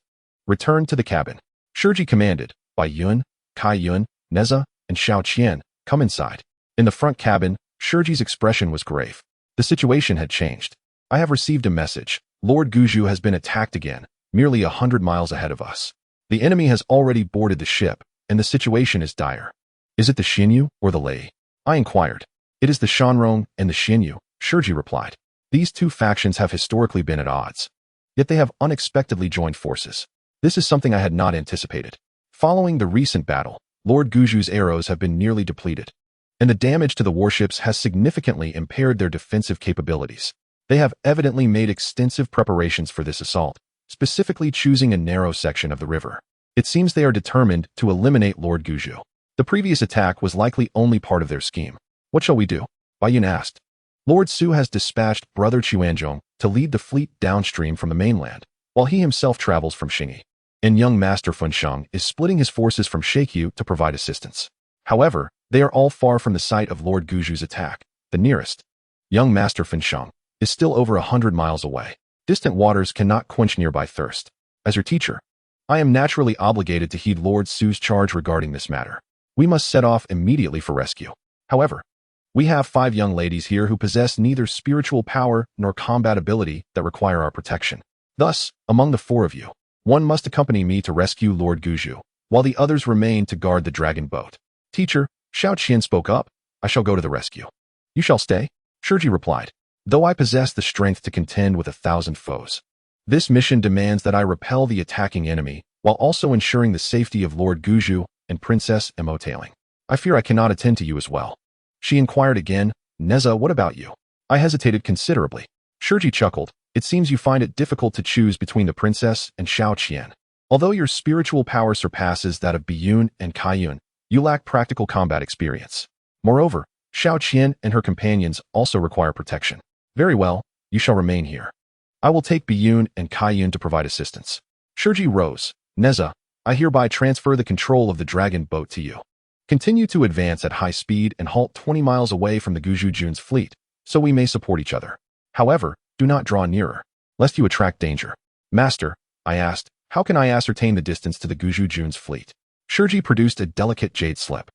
Return to the cabin. Shiji commanded. Biyun, Kai Yun, Nezha, and Xiao Qian, come inside. In the front cabin, Shiji's expression was grave. The situation had changed. I have received a message. Lord Guju has been attacked again, merely 100 miles ahead of us. The enemy has already boarded the ship, and the situation is dire. Is it the Xinyu or the Lei? I inquired. It is the Shanrong and the Xinyu, Shiji replied. These two factions have historically been at odds. Yet they have unexpectedly joined forces. This is something I had not anticipated. Following the recent battle, Lord Guju's arrows have been nearly depleted, and the damage to the warships has significantly impaired their defensive capabilities. They have evidently made extensive preparations for this assault, specifically choosing a narrow section of the river. It seems they are determined to eliminate Lord Guju. The previous attack was likely only part of their scheme. What shall we do? Biyun asked. Lord Su has dispatched Brother Chuanzhong to lead the fleet downstream from the mainland, while he himself travels from Xingyi. And young Master Fusang is splitting his forces from Sheikyu to provide assistance. However, they are all far from the site of Lord Guju's attack. The nearest, young Master Fusang, is still over 100 miles away. Distant waters cannot quench nearby thirst. As your teacher, I am naturally obligated to heed Lord Su's charge regarding this matter. We must set off immediately for rescue. However, we have 5 young ladies here who possess neither spiritual power nor combat ability that require our protection. Thus, among the 4 of you, one must accompany me to rescue Lord Guju, while the others remain to guard the dragon boat. Teacher, Xiao Qian spoke up. I shall go to the rescue. You shall stay, Shiji replied. Though I possess the strength to contend with 1,000 foes, this mission demands that I repel the attacking enemy, while also ensuring the safety of Lord Guju and Princess Emotailing. I fear I cannot attend to you as well. She inquired again. Nezha, what about you? I hesitated considerably. Shiji chuckled. It seems you find it difficult to choose between the princess and Xiao Qian. Although your spiritual power surpasses that of Biyun and Kai Yun, you lack practical combat experience. Moreover, Xiao Qian and her companions also require protection. Very well, you shall remain here. I will take Biyun and Kai Yun to provide assistance. Shiji rose. Nezha, I hereby transfer the control of the dragon boat to you. Continue to advance at high speed and halt 20 miles away from the Guju Jun's fleet, so we may support each other. However, do not draw nearer, lest you attract danger. Master, I asked, how can I ascertain the distance to the Guju Jun's fleet? Shiji produced a delicate jade slip.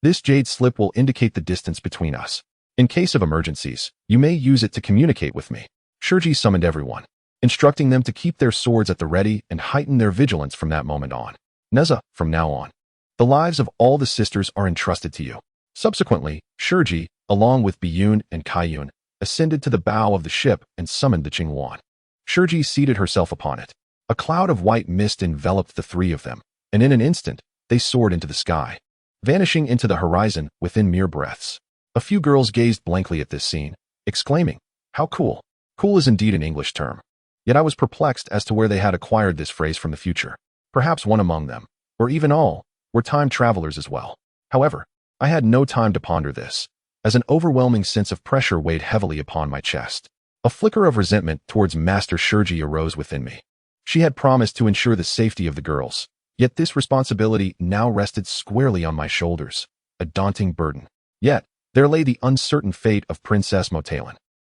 This jade slip will indicate the distance between us. In case of emergencies, you may use it to communicate with me. Shiji summoned everyone, instructing them to keep their swords at the ready and heighten their vigilance from that moment on. Nezha, from now on, the lives of all the sisters are entrusted to you. Subsequently, Shiji, along with Biyun and Kai Yun, ascended to the bow of the ship and summoned the Qingwan. Shiji seated herself upon it. A cloud of white mist enveloped the three of them, and in an instant, they soared into the sky, vanishing into the horizon within mere breaths. A few girls gazed blankly at this scene, exclaiming, "How cool." Cool is indeed an English term. Yet I was perplexed as to where they had acquired this phrase from the future. Perhaps one among them, or even all, were time travelers as well. However, I had no time to ponder this, as an overwhelming sense of pressure weighed heavily upon my chest. A flicker of resentment towards Master Shiji arose within me. She had promised to ensure the safety of the girls, yet this responsibility now rested squarely on my shoulders, a daunting burden. Yet, there lay the uncertain fate of Princess Motalin.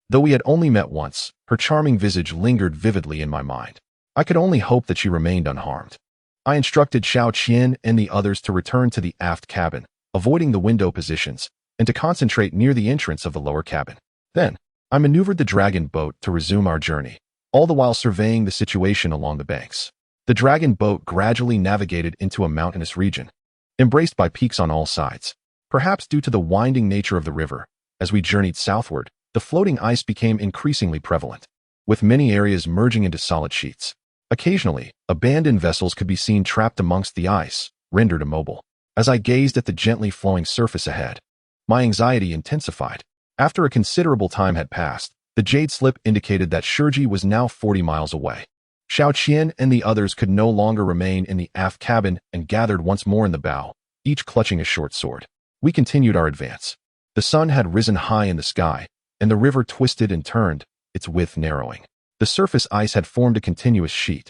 Though we had only met once, her charming visage lingered vividly in my mind. I could only hope that she remained unharmed. I instructed Xiao Qian and the others to return to the aft cabin, avoiding the window positions, and to concentrate near the entrance of the lower cabin. Then, I maneuvered the dragon boat to resume our journey, all the while surveying the situation along the banks. The dragon boat gradually navigated into a mountainous region, embraced by peaks on all sides. Perhaps due to the winding nature of the river, as we journeyed southward, the floating ice became increasingly prevalent, with many areas merging into solid sheets. Occasionally, abandoned vessels could be seen trapped amongst the ice, rendered immobile. As I gazed at the gently flowing surface ahead, my anxiety intensified. After a considerable time had passed, the jade slip indicated that Shiji was now 40 miles away. Xiao Qian and the others could no longer remain in the aft cabin and gathered once more in the bow, each clutching a short sword. We continued our advance. The sun had risen high in the sky, and the river twisted and turned, its width narrowing. The surface ice had formed a continuous sheet,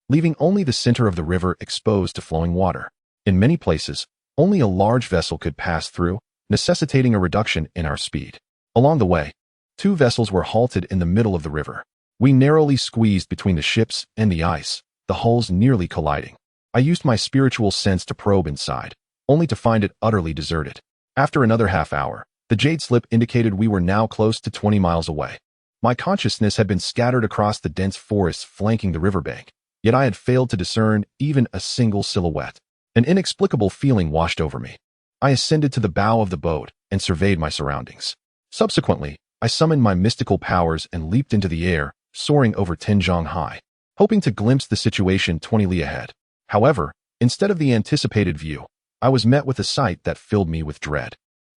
leaving only the center of the river exposed to flowing water. In many places, only a large vessel could pass through, necessitating a reduction in our speed. Along the way, 2 vessels were halted in the middle of the river. We narrowly squeezed between the ships and the ice, the hulls nearly colliding. I used my spiritual sense to probe inside, only to find it utterly deserted. After another half hour, the jade slip indicated we were now close to 20 miles away. My consciousness had been scattered across the dense forests flanking the riverbank, yet I had failed to discern even a single silhouette. An inexplicable feeling washed over me. I ascended to the bow of the boat and surveyed my surroundings. Subsequently, I summoned my mystical powers and leaped into the air, soaring over Tianzhong High, hoping to glimpse the situation 20 li ahead. However, instead of the anticipated view, I was met with a sight that filled me with dread.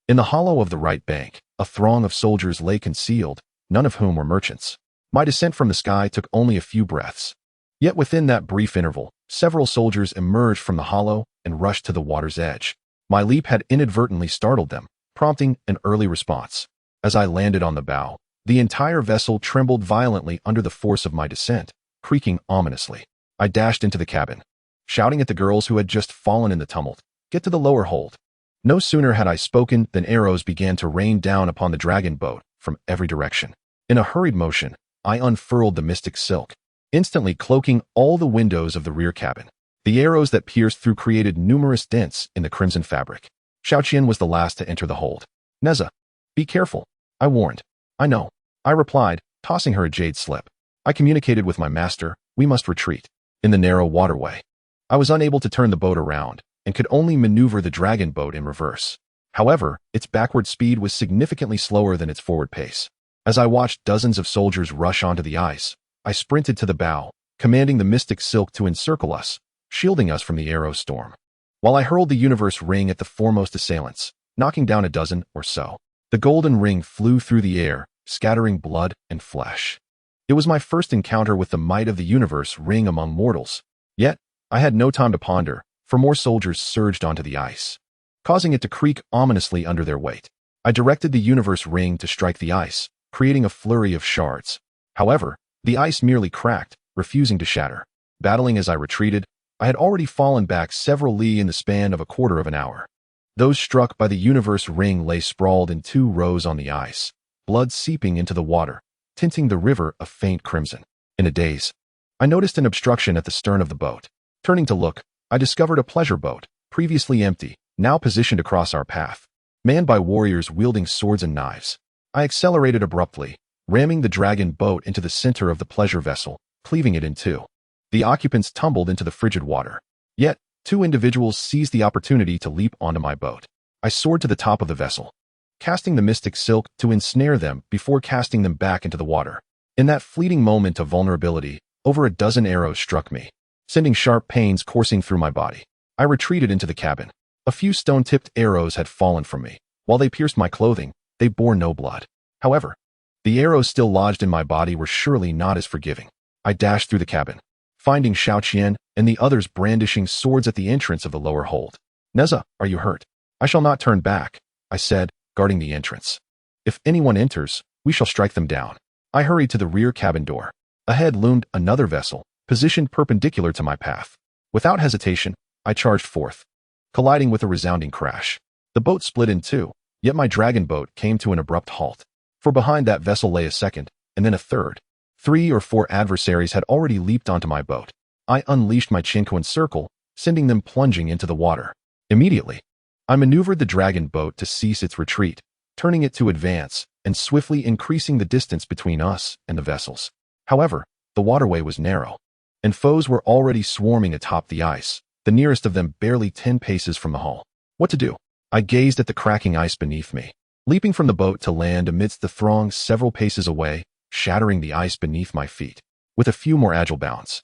In the hollow of the right bank, a throng of soldiers lay concealed, none of whom were merchants. My descent from the sky took only a few breaths. Yet within that brief interval, several soldiers emerged from the hollow and rushed to the water's edge. My leap had inadvertently startled them, prompting an early response. As I landed on the bow, the entire vessel trembled violently under the force of my descent, creaking ominously. I dashed into the cabin, shouting at the girls who had just fallen in the tumult, "Get to the lower hold." No sooner had I spoken than arrows began to rain down upon the dragon boat from every direction. In a hurried motion, I unfurled the mystic silk, instantly cloaking all the windows of the rear cabin. The arrows that pierced through created numerous dents in the crimson fabric. Xiao Qian was the last to enter the hold. "Nezha, be careful," I warned. "I know," I replied, tossing her a jade slip. I communicated with my master, "We must retreat." In the narrow waterway, I was unable to turn the boat around and could only maneuver the dragon boat in reverse. However, its backward speed was significantly slower than its forward pace. As I watched dozens of soldiers rush onto the ice, I sprinted to the bow, commanding the mystic silk to encircle us, shielding us from the arrow storm. While I hurled the universe ring at the foremost assailants, knocking down a dozen or so, the golden ring flew through the air, scattering blood and flesh. It was my first encounter with the might of the universe ring among mortals. Yet, I had no time to ponder, for more soldiers surged onto the ice, causing it to creak ominously under their weight. I directed the universe ring to strike the ice, creating a flurry of shards. However, the ice merely cracked, refusing to shatter. Battling as I retreated, I had already fallen back several li in the span of a quarter of an hour. Those struck by the universe ring lay sprawled in 2 rows on the ice, blood seeping into the water, tinting the river a faint crimson. In a daze, I noticed an obstruction at the stern of the boat. Turning to look, I discovered a pleasure boat, previously empty, now positioned across our path, manned by warriors wielding swords and knives. I accelerated abruptly, ramming the dragon boat into the center of the pleasure vessel, cleaving it in 2. The occupants tumbled into the frigid water. Yet, 2 individuals seized the opportunity to leap onto my boat. I soared to the top of the vessel, casting the mystic silk to ensnare them before casting them back into the water. In that fleeting moment of vulnerability, over a dozen arrows struck me, sending sharp pains coursing through my body. I retreated into the cabin. A few stone-tipped arrows had fallen from me. While they pierced my clothing, they bore no blood. However, the arrows still lodged in my body were surely not as forgiving. I dashed through the cabin, finding Xiaoqian and the others brandishing swords at the entrance of the lower hold. "Nezha, are you hurt?" "I shall not turn back," I said, guarding the entrance. "If anyone enters, we shall strike them down." I hurried to the rear cabin door. Ahead loomed another vessel, positioned perpendicular to my path. Without hesitation, I charged forth, colliding with a resounding crash. The boat split in two, yet my dragon boat came to an abrupt halt. For behind that vessel lay a second, and then a third. 3 or 4 adversaries had already leaped onto my boat. I unleashed my Qinquan circle, sending them plunging into the water. Immediately, I maneuvered the dragon boat to cease its retreat, turning it to advance and swiftly increasing the distance between us and the vessels. However, the waterway was narrow, and foes were already swarming atop the ice, the nearest of them barely 10 paces from the hull. What to do? I gazed at the cracking ice beneath me, leaping from the boat to land amidst the throng several paces away, shattering the ice beneath my feet. With a few more agile bounds,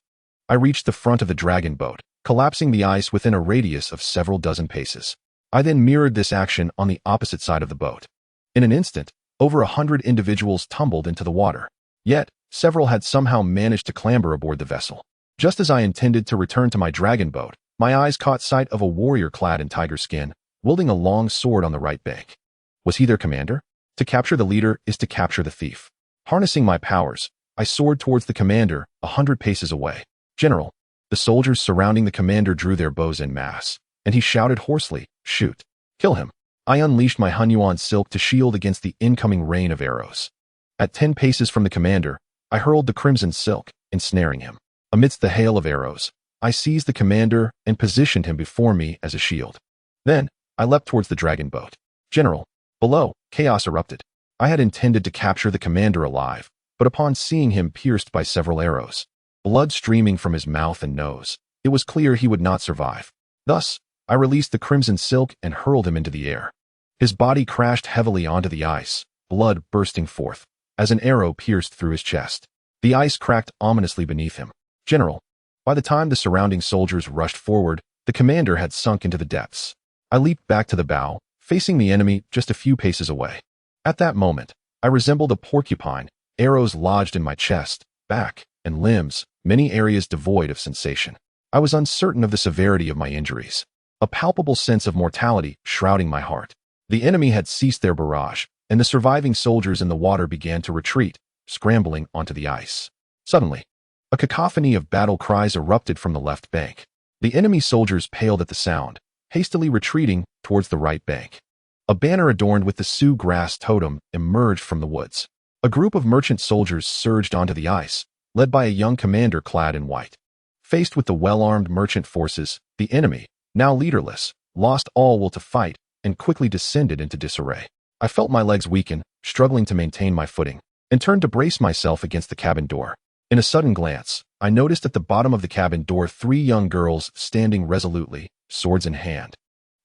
I reached the front of the dragon boat, collapsing the ice within a radius of several dozen paces. I then mirrored this action on the opposite side of the boat. In an instant, over 100 individuals tumbled into the water. Yet, several had somehow managed to clamber aboard the vessel. Just as I intended to return to my dragon boat, my eyes caught sight of a warrior clad in tiger skin, wielding a long sword on the right bank. Was he their commander? To capture the leader is to capture the thief. Harnessing my powers, I soared towards the commander 100 paces away. "General!" The soldiers surrounding the commander drew their bows en masse, and he shouted hoarsely, "Shoot! Kill him!" I unleashed my Hunyuan silk to shield against the incoming rain of arrows. At 10 paces from the commander, I hurled the crimson silk, ensnaring him. Amidst the hail of arrows, I seized the commander and positioned him before me as a shield. Then, I leapt towards the dragon boat. "General!" Below, chaos erupted. I had intended to capture the commander alive, but upon seeing him pierced by several arrows, blood streaming from his mouth and nose, it was clear he would not survive. Thus, I released the crimson silk and hurled him into the air. His body crashed heavily onto the ice, blood bursting forth, as an arrow pierced through his chest. The ice cracked ominously beneath him. "General!" By the time the surrounding soldiers rushed forward, the commander had sunk into the depths. I leaped back to the bow, facing the enemy just a few paces away. At that moment, I resembled a porcupine, arrows lodged in my chest, back, and limbs, many areas devoid of sensation. I was uncertain of the severity of my injuries, a palpable sense of mortality shrouding my heart. The enemy had ceased their barrage, and the surviving soldiers in the water began to retreat, scrambling onto the ice. Suddenly, a cacophony of battle cries erupted from the left bank. The enemy soldiers paled at the sound, hastily retreating towards the right bank. A banner adorned with the Sioux grass totem emerged from the woods. A group of merchant soldiers surged onto the ice, led by a young commander clad in white. Faced with the well-armed merchant forces, the enemy, now leaderless, lost all will to fight and quickly descended into disarray. I felt my legs weaken, struggling to maintain my footing, and turned to brace myself against the cabin door. In a sudden glance, I noticed at the bottom of the cabin door 3 young girls standing resolutely, swords in hand,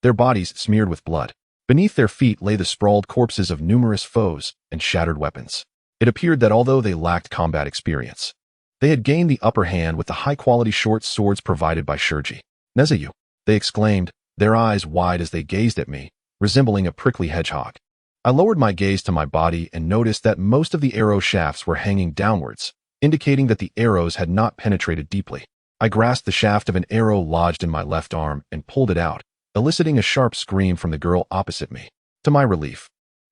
their bodies smeared with blood. Beneath their feet lay the sprawled corpses of numerous foes and shattered weapons. It appeared that although they lacked combat experience, they had gained the upper hand with the high-quality short swords provided by Shurji. "Nezha, they exclaimed, their eyes wide as they gazed at me, resembling a prickly hedgehog. I lowered my gaze to my body and noticed that most of the arrow shafts were hanging downwards, indicating that the arrows had not penetrated deeply. I grasped the shaft of an arrow lodged in my left arm and pulled it out, eliciting a sharp scream from the girl opposite me. To my relief,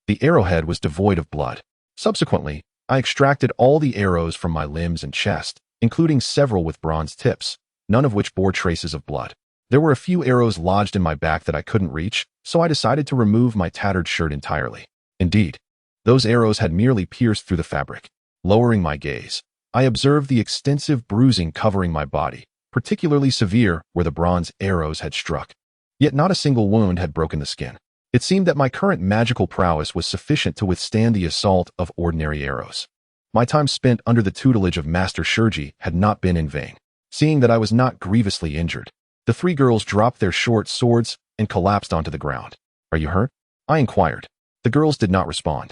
the arrowhead was devoid of blood. Subsequently, I extracted all the arrows from my limbs and chest, including several with bronze tips, none of which bore traces of blood. There were a few arrows lodged in my back that I couldn't reach, so I decided to remove my tattered shirt entirely. Indeed, those arrows had merely pierced through the fabric. Lowering my gaze, I observed the extensive bruising covering my body, particularly severe where the bronze arrows had struck. Yet not a single wound had broken the skin. It seemed that my current magical prowess was sufficient to withstand the assault of ordinary arrows. My time spent under the tutelage of Master Shurji had not been in vain. Seeing that I was not grievously injured, the 3 girls dropped their short swords and collapsed onto the ground. "Are you hurt?" I inquired. The girls did not respond,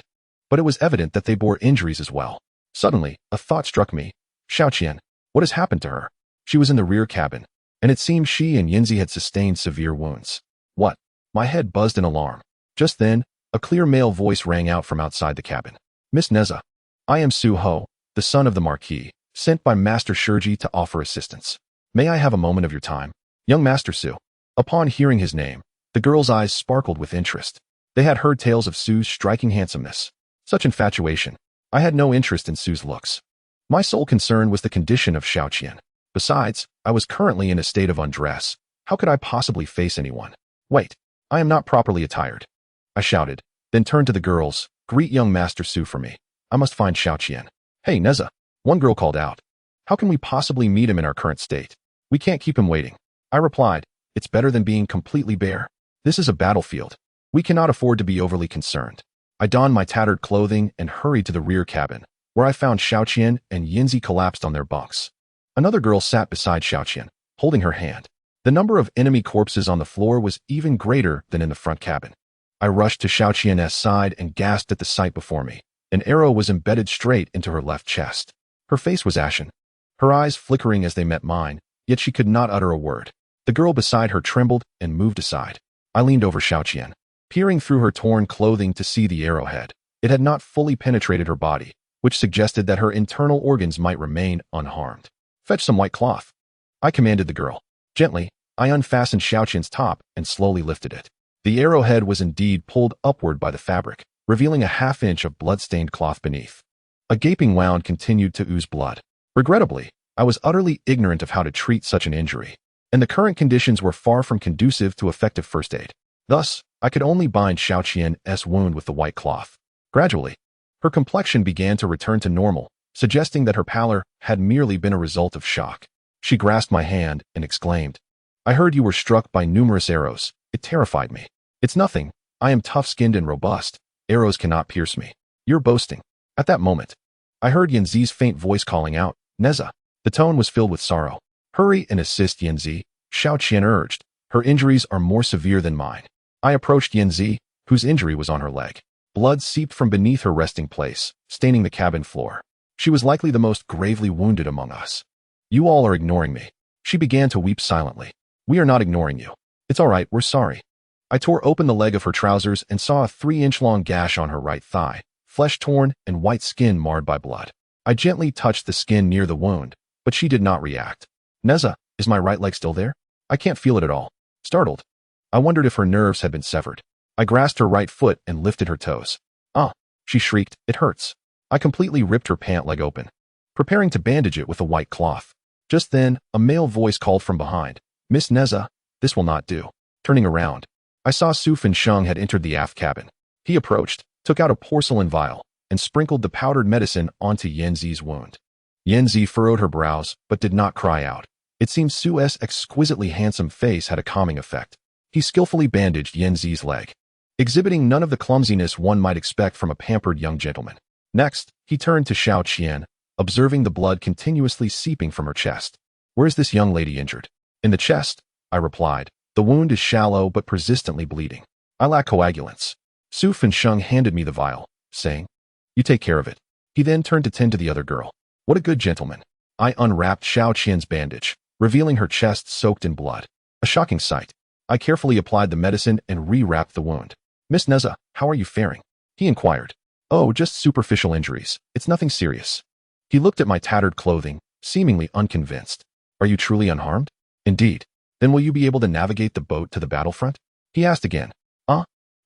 but it was evident that they bore injuries as well. Suddenly, a thought struck me. Xiaoqian, what has happened to her? She was in the rear cabin, and it seemed she and Yinzi had sustained severe wounds. What? My head buzzed in alarm. Just then, a clear male voice rang out from outside the cabin. Miss Nezha, I am Su Ho, the son of the Marquis, sent by Master Shurji to offer assistance. May I have a moment of your time? Young Master Su. Upon hearing his name, the girl's eyes sparkled with interest. They had heard tales of Su's striking handsomeness. Such infatuation. I had no interest in Su's looks. My sole concern was the condition of Xiaoqian. Besides, I was currently in a state of undress. How could I possibly face anyone? Wait, I am not properly attired. I shouted, then turned to the girls. Greet young Master Su for me. I must find Xiaoqian. Hey, Nezha. One girl called out. How can we possibly meet him in our current state? We can't keep him waiting. I replied, it's better than being completely bare. This is a battlefield. We cannot afford to be overly concerned. I donned my tattered clothing and hurried to the rear cabin, where I found Xiaoqian and Yinzi collapsed on their bunks. Another girl sat beside Xiaoqian, holding her hand. The number of enemy corpses on the floor was even greater than in the front cabin. I rushed to Xiaoqian's side and gasped at the sight before me. An arrow was embedded straight into her left chest. Her face was ashen, her eyes flickering as they met mine, yet she could not utter a word. The girl beside her trembled and moved aside. I leaned over Xiaoqian, peering through her torn clothing to see the arrowhead. It had not fully penetrated her body, which suggested that her internal organs might remain unharmed. Fetch some white cloth. I commanded the girl. Gently, I unfastened Xiaoqian's top and slowly lifted it. The arrowhead was indeed pulled upward by the fabric, revealing a half-inch of blood-stained cloth beneath. A gaping wound continued to ooze blood. Regrettably, I was utterly ignorant of how to treat such an injury, and the current conditions were far from conducive to effective first aid. Thus, I could only bind Xiaoqian's wound with the white cloth. Gradually, her complexion began to return to normal, suggesting that her pallor had merely been a result of shock. She grasped my hand and exclaimed, I heard you were struck by numerous arrows. It terrified me. It's nothing. I am tough-skinned and robust. Arrows cannot pierce me. You're boasting. At that moment, I heard Yinzi's faint voice calling out, Nezha. The tone was filled with sorrow. Hurry and assist Yinzi, Xiaoqian urged. Her injuries are more severe than mine. I approached Yinzi, whose injury was on her leg. Blood seeped from beneath her resting place, staining the cabin floor. She was likely the most gravely wounded among us. You all are ignoring me. She began to weep silently. We are not ignoring you. It's all right, we're sorry. I tore open the leg of her trousers and saw a 3-inch-long gash on her right thigh, flesh torn and white skin marred by blood. I gently touched the skin near the wound, but she did not react. Nezha, is my right leg still there? I can't feel it at all. Startled, I wondered if her nerves had been severed. I grasped her right foot and lifted her toes. Ah, she shrieked, it hurts. I completely ripped her pant leg open, preparing to bandage it with a white cloth. Just then, a male voice called from behind, Miss Nezha, this will not do. Turning around, I saw Su Fengyi had entered the aft cabin. He approached, took out a porcelain vial, and sprinkled the powdered medicine onto Yinzi's wound. Yinzi furrowed her brows, but did not cry out. It seemed Su's exquisitely handsome face had a calming effect. He skillfully bandaged Yinzi's leg, exhibiting none of the clumsiness one might expect from a pampered young gentleman. Next, he turned to Xiaoqian, observing the blood continuously seeping from her chest. Where is this young lady injured? In the chest, I replied. The wound is shallow but persistently bleeding. I lack coagulants. Su Fengyi handed me the vial, saying, you take care of it. He then turned to tend to the other girl. What a good gentleman. I unwrapped Xiaoqian's bandage, revealing her chest soaked in blood. A shocking sight. I carefully applied the medicine and rewrapped the wound. Miss Nezha, how are you faring? He inquired. Oh, just superficial injuries. It's nothing serious. He looked at my tattered clothing, seemingly unconvinced. Are you truly unharmed? Indeed. Then will you be able to navigate the boat to the battlefront? He asked again.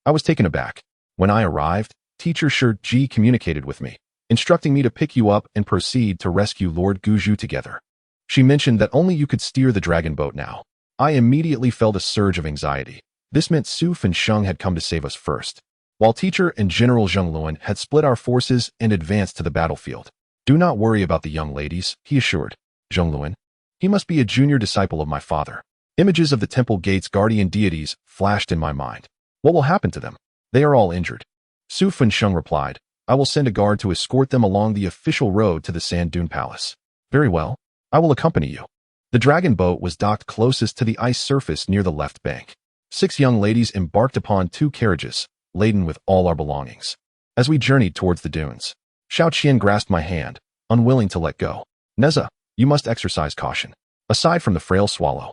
I was taken aback. When I arrived, Teacher Shurji communicated with me, instructing me to pick you up and proceed to rescue Lord Guzhu together. She mentioned that only you could steer the dragon boat now. I immediately felt a surge of anxiety. This meant Su Fengyi had come to save us first, while Teacher and General Zhonglun had split our forces and advanced to the battlefield. Do not worry about the young ladies, he assured. Zhonglun. He must be a junior disciple of my father. Images of the temple gate's guardian deities flashed in my mind. What will happen to them? They are all injured. Su Fengyi replied, I will send a guard to escort them along the official road to the Sand Dune Palace. Very well. I will accompany you. The dragon boat was docked closest to the ice surface near the left bank. 6 young ladies embarked upon 2 carriages, laden with all our belongings. As we journeyed towards the dunes, Xiao Qian grasped my hand, unwilling to let go. Nezha, you must exercise caution. Aside from the frail swallow,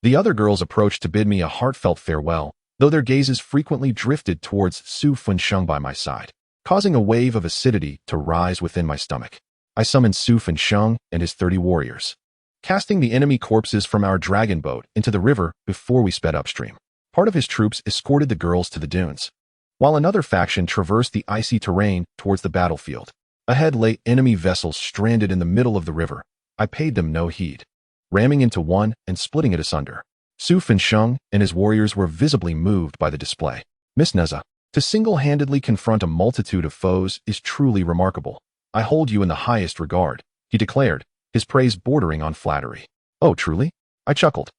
the other girls approached to bid me a heartfelt farewell, though their gazes frequently drifted towards Su Fensheng by my side, causing a wave of acidity to rise within my stomach. I summoned Su Fensheng and his 30 warriors, casting the enemy corpses from our dragon boat into the river before we sped upstream. Part of his troops escorted the girls to the dunes, while another faction traversed the icy terrain towards the battlefield. Ahead lay enemy vessels stranded in the middle of the river. I paid them no heed, ramming into one and splitting it asunder. Su Fensheng and his warriors were visibly moved by the display. Miss Nezha, to single-handedly confront a multitude of foes is truly remarkable. I hold you in the highest regard, he declared, his praise bordering on flattery. Oh, truly? I chuckled,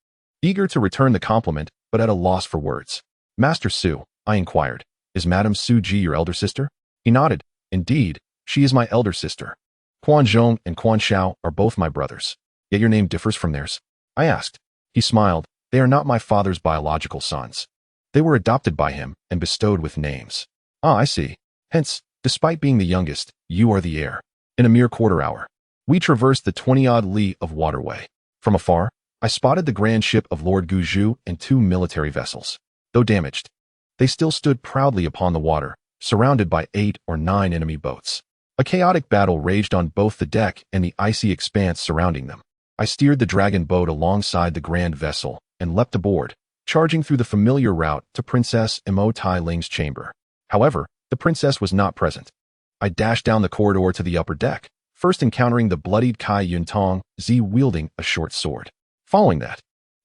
eager to return the compliment, but at a loss for words. Master Su, I inquired, is Madame Su Ji your elder sister? He nodded. Indeed, she is my elder sister. Quan Zhong and Quan Xiao are both my brothers. Yet your name differs from theirs? I asked. He smiled. They are not my father's biological sons. They were adopted by him and bestowed with names. Ah, I see. Hence, despite being the youngest, you are the heir. In a mere quarter hour, we traversed the 20-odd li of waterway. From afar, I spotted the grand ship of Lord Guzhu and 2 military vessels. Though damaged, they still stood proudly upon the water, surrounded by 8 or 9 enemy boats. A chaotic battle raged on both the deck and the icy expanse surrounding them. I steered the dragon boat alongside the grand vessel and leapt aboard, charging through the familiar route to Princess Mo Tai Ling's chamber. However, the princess was not present. I dashed down the corridor to the upper deck, first encountering the bloodied Kai Yuntong Zi wielding a short sword. Following that,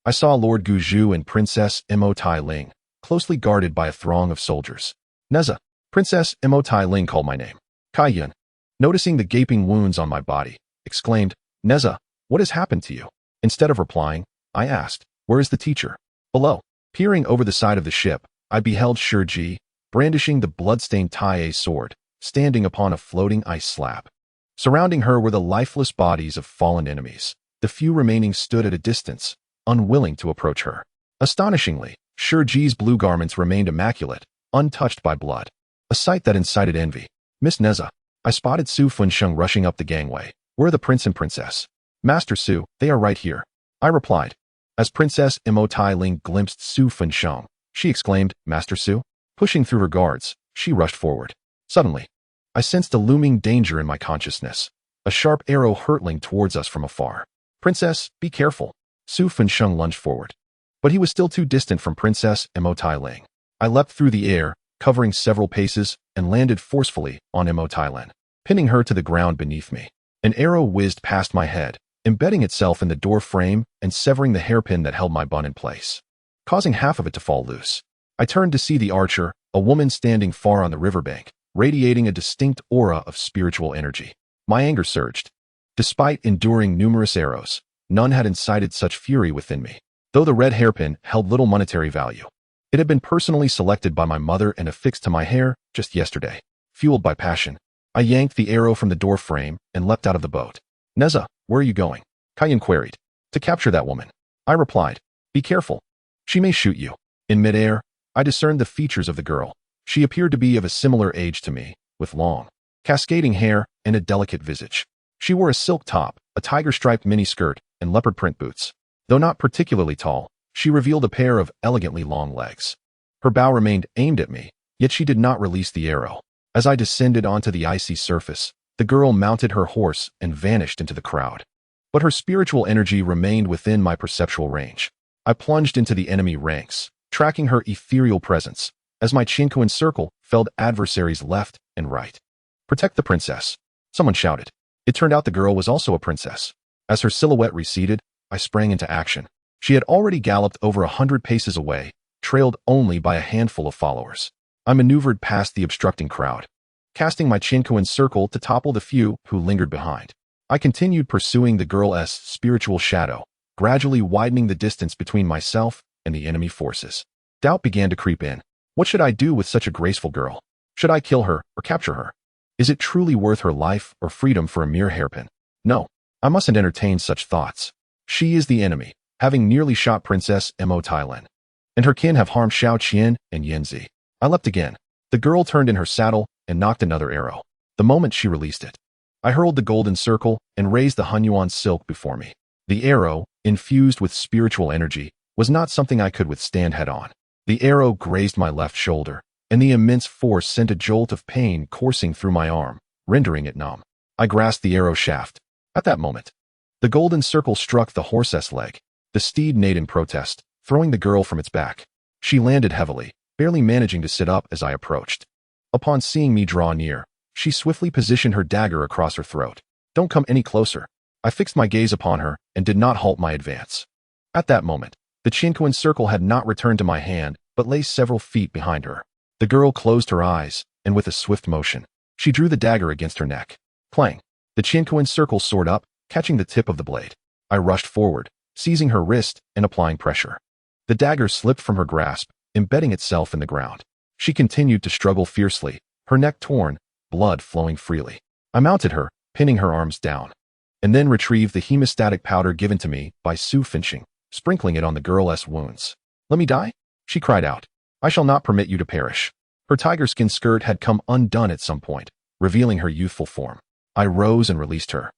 I saw Lord Guzhu and Princess Mo Tai Ling, closely guarded by a throng of soldiers. Nezha, Princess Mo Tai Ling called my name. Kai Yun, noticing the gaping wounds on my body, exclaimed, Nezha, what has happened to you? Instead of replying, I asked, where is the teacher? Below. Peering over the side of the ship, I beheld Shiji, brandishing the blood-stained Tai sword, standing upon a floating ice slab. Surrounding her were the lifeless bodies of fallen enemies. The few remaining stood at a distance, unwilling to approach her. Astonishingly, Shiji's blue garments remained immaculate, untouched by blood, a sight that incited envy. Miss Nezha, I spotted Su Fensheng rushing up the gangway. Where are the prince and princess? Master Su, they are right here, I replied. As Princess Mo Tai Ling glimpsed Su Fensheng, she exclaimed, Master Su? Pushing through her guards, she rushed forward. Suddenly, I sensed a looming danger in my consciousness, a sharp arrow hurtling towards us from afar. Princess, be careful. Su Fensheng lunged forward. But he was still too distant from Princess Mo Tai Ling. I leapt through the air, covering several paces, and landed forcefully on Mo Tai Ling, pinning her to the ground beneath me. An arrow whizzed past my head, embedding itself in the door frame and severing the hairpin that held my bun in place, causing half of it to fall loose. I turned to see the archer, a woman standing far on the riverbank, radiating a distinct aura of spiritual energy. My anger surged. Despite enduring numerous arrows, none had incited such fury within me, though the red hairpin held little monetary value. It had been personally selected by my mother and affixed to my hair just yesterday. Fueled by passion, I yanked the arrow from the door frame and leapt out of the boat. Nezha, where are you going? Kaiyan queried. To capture that woman. I replied. Be careful. She may shoot you. In midair, I discerned the features of the girl. She appeared to be of a similar age to me, with long, cascading hair and a delicate visage. She wore a silk top, a tiger-striped miniskirt, and leopard print boots. Though not particularly tall, she revealed a pair of elegantly long legs. Her bow remained aimed at me, yet she did not release the arrow. As I descended onto the icy surface, the girl mounted her horse and vanished into the crowd. But her spiritual energy remained within my perceptual range. I plunged into the enemy ranks, tracking her ethereal presence, as my Chinkuan circle felled adversaries left and right. Protect the princess, someone shouted. It turned out the girl was also a princess. As her silhouette receded, I sprang into action. She had already galloped over 100 paces away, trailed only by a handful of followers. I maneuvered past the obstructing crowd, casting my Chinkuan circle to topple the few who lingered behind. I continued pursuing the girl's spiritual shadow, gradually widening the distance between myself and the enemy forces. Doubt began to creep in. What should I do with such a graceful girl? Should I kill her or capture her? Is it truly worth her life or freedom for a mere hairpin? No, I mustn't entertain such thoughts. She is the enemy, having nearly shot Princess Mo Tai Ling, and her kin have harmed Xiao Qian and Yanzi. I leapt again, The girl turned in her saddle and knocked another arrow. The moment she released it, I hurled the golden circle and raised the Hunyuan silk before me. The arrow, infused with spiritual energy, was not something I could withstand head-on. The arrow grazed my left shoulder, and the immense force sent a jolt of pain coursing through my arm, rendering it numb. I grasped the arrow shaft. At that moment, the golden circle struck the horse's leg. The steed neighed in protest, throwing the girl from its back. She landed heavily, barely managing to sit up as I approached. Upon seeing me draw near, she swiftly positioned her dagger across her throat. "Don't come any closer." I fixed my gaze upon her and did not halt my advance. At that moment, the Qinquan circle had not returned to my hand, but lay several feet behind her. The girl closed her eyes, and with a swift motion, she drew the dagger against her neck. Clang! The Qinquan circle soared up, catching the tip of the blade. I rushed forward, seizing her wrist and applying pressure. The dagger slipped from her grasp, embedding itself in the ground. She continued to struggle fiercely, her neck torn, blood flowing freely. I mounted her, pinning her arms down, and then retrieved the hemostatic powder given to me by Su Finching, sprinkling it on the girl's wounds. "Let me die?" she cried out. "I shall not permit you to perish." Her tiger-skin skirt had come undone at some point, revealing her youthful form. I rose and released her.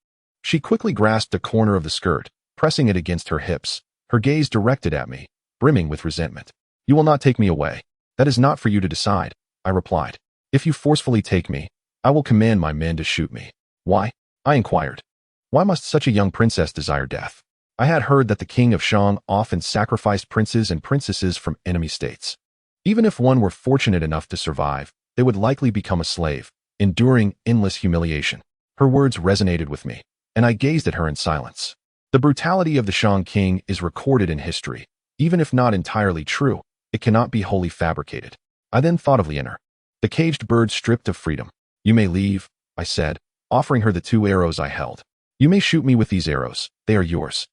She quickly grasped a corner of the skirt, pressing it against her hips, her gaze directed at me, brimming with resentment. "You will not take me away. That is not for you to decide," I replied. "If you forcefully take me, I will command my men to shoot me." "Why?" I inquired. "Why must such a young princess desire death?" I had heard that the king of Shang often sacrificed princes and princesses from enemy states. Even if one were fortunate enough to survive, they would likely become a slave, enduring endless humiliation. Her words resonated with me, and I gazed at her in silence. The brutality of the Shang king is recorded in history. Even if not entirely true, it cannot be wholly fabricated. I then thought of Lianer, the caged bird stripped of freedom. "You may leave," I said, offering her the 2 arrows I held. "You may shoot me with these arrows. They are yours."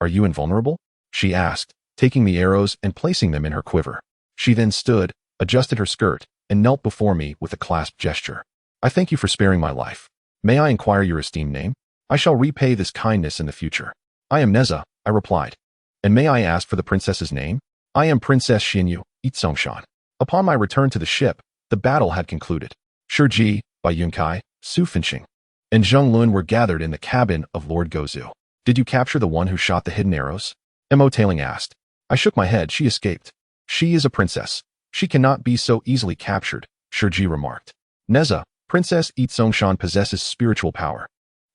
"Are you invulnerable?" she asked, taking the arrows and placing them in her quiver. She then stood, adjusted her skirt, and knelt before me with a clasped gesture. "I thank you for sparing my life. May I inquire your esteemed name? I shall repay this kindness in the future." "I am Nezha," I replied. "And may I ask for the princess's name?" "I am Princess Xinyu, Itsongshan." Upon my return to the ship, the battle had concluded. Shiji, Bai Yunkai, Su Finching, and Zheng Lun were gathered in the cabin of Lord Gozu. "Did you capture the one who shot the hidden arrows?" Mo Tailing asked. I shook my head. "She escaped. She is a princess. She cannot be so easily captured," Shiji remarked. "Nezha, Princess Itsongshan possesses spiritual power.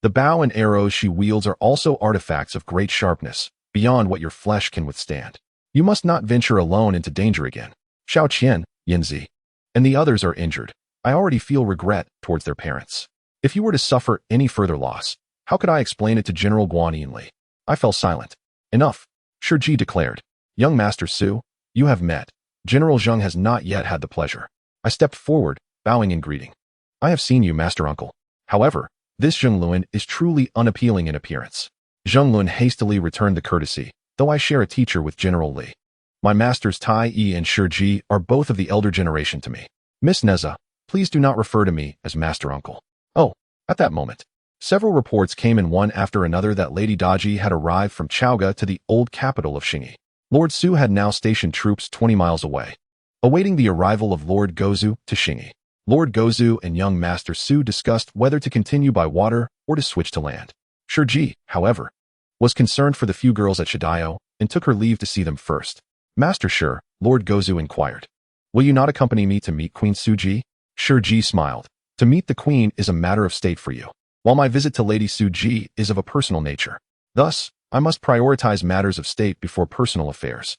The bow and arrows she wields are also artifacts of great sharpness, beyond what your flesh can withstand. You must not venture alone into danger again. Xiao Qian, Yanzi, and the others are injured. I already feel regret towards their parents. If you were to suffer any further loss, how could I explain it to General Guan Yinli?" I fell silent. "Enough," Shiji declared. "Young Master Su, you have met. General Zheng has not yet had the pleasure." I stepped forward, bowing in greeting. "I have seen you, Master Uncle. However, this Zheng Lun is truly unappealing in appearance." Zheng Lun hastily returned the courtesy, though I share a teacher with General Li. My masters Tai Yi and Shiji are both of the elder generation to me. "Miss Nezha, please do not refer to me as Master Uncle." Oh, at that moment, several reports came in one after another that Lady Daji had arrived from Zhaoge to the old capital of Xingyi. Lord Su had now stationed troops 20 miles away, awaiting the arrival of Lord Gozu to Xingyi. Lord Gozu and young Master Su discussed whether to continue by water or to switch to land. Shiji, however, was concerned for the few girls at Shidaio and took her leave to see them first. "Master Shi," Lord Gozu inquired, "will you not accompany me to meet Queen Suji?" Shiji smiled. "To meet the queen is a matter of state for you, while my visit to Lady Suji is of a personal nature. Thus, I must prioritize matters of state before personal affairs.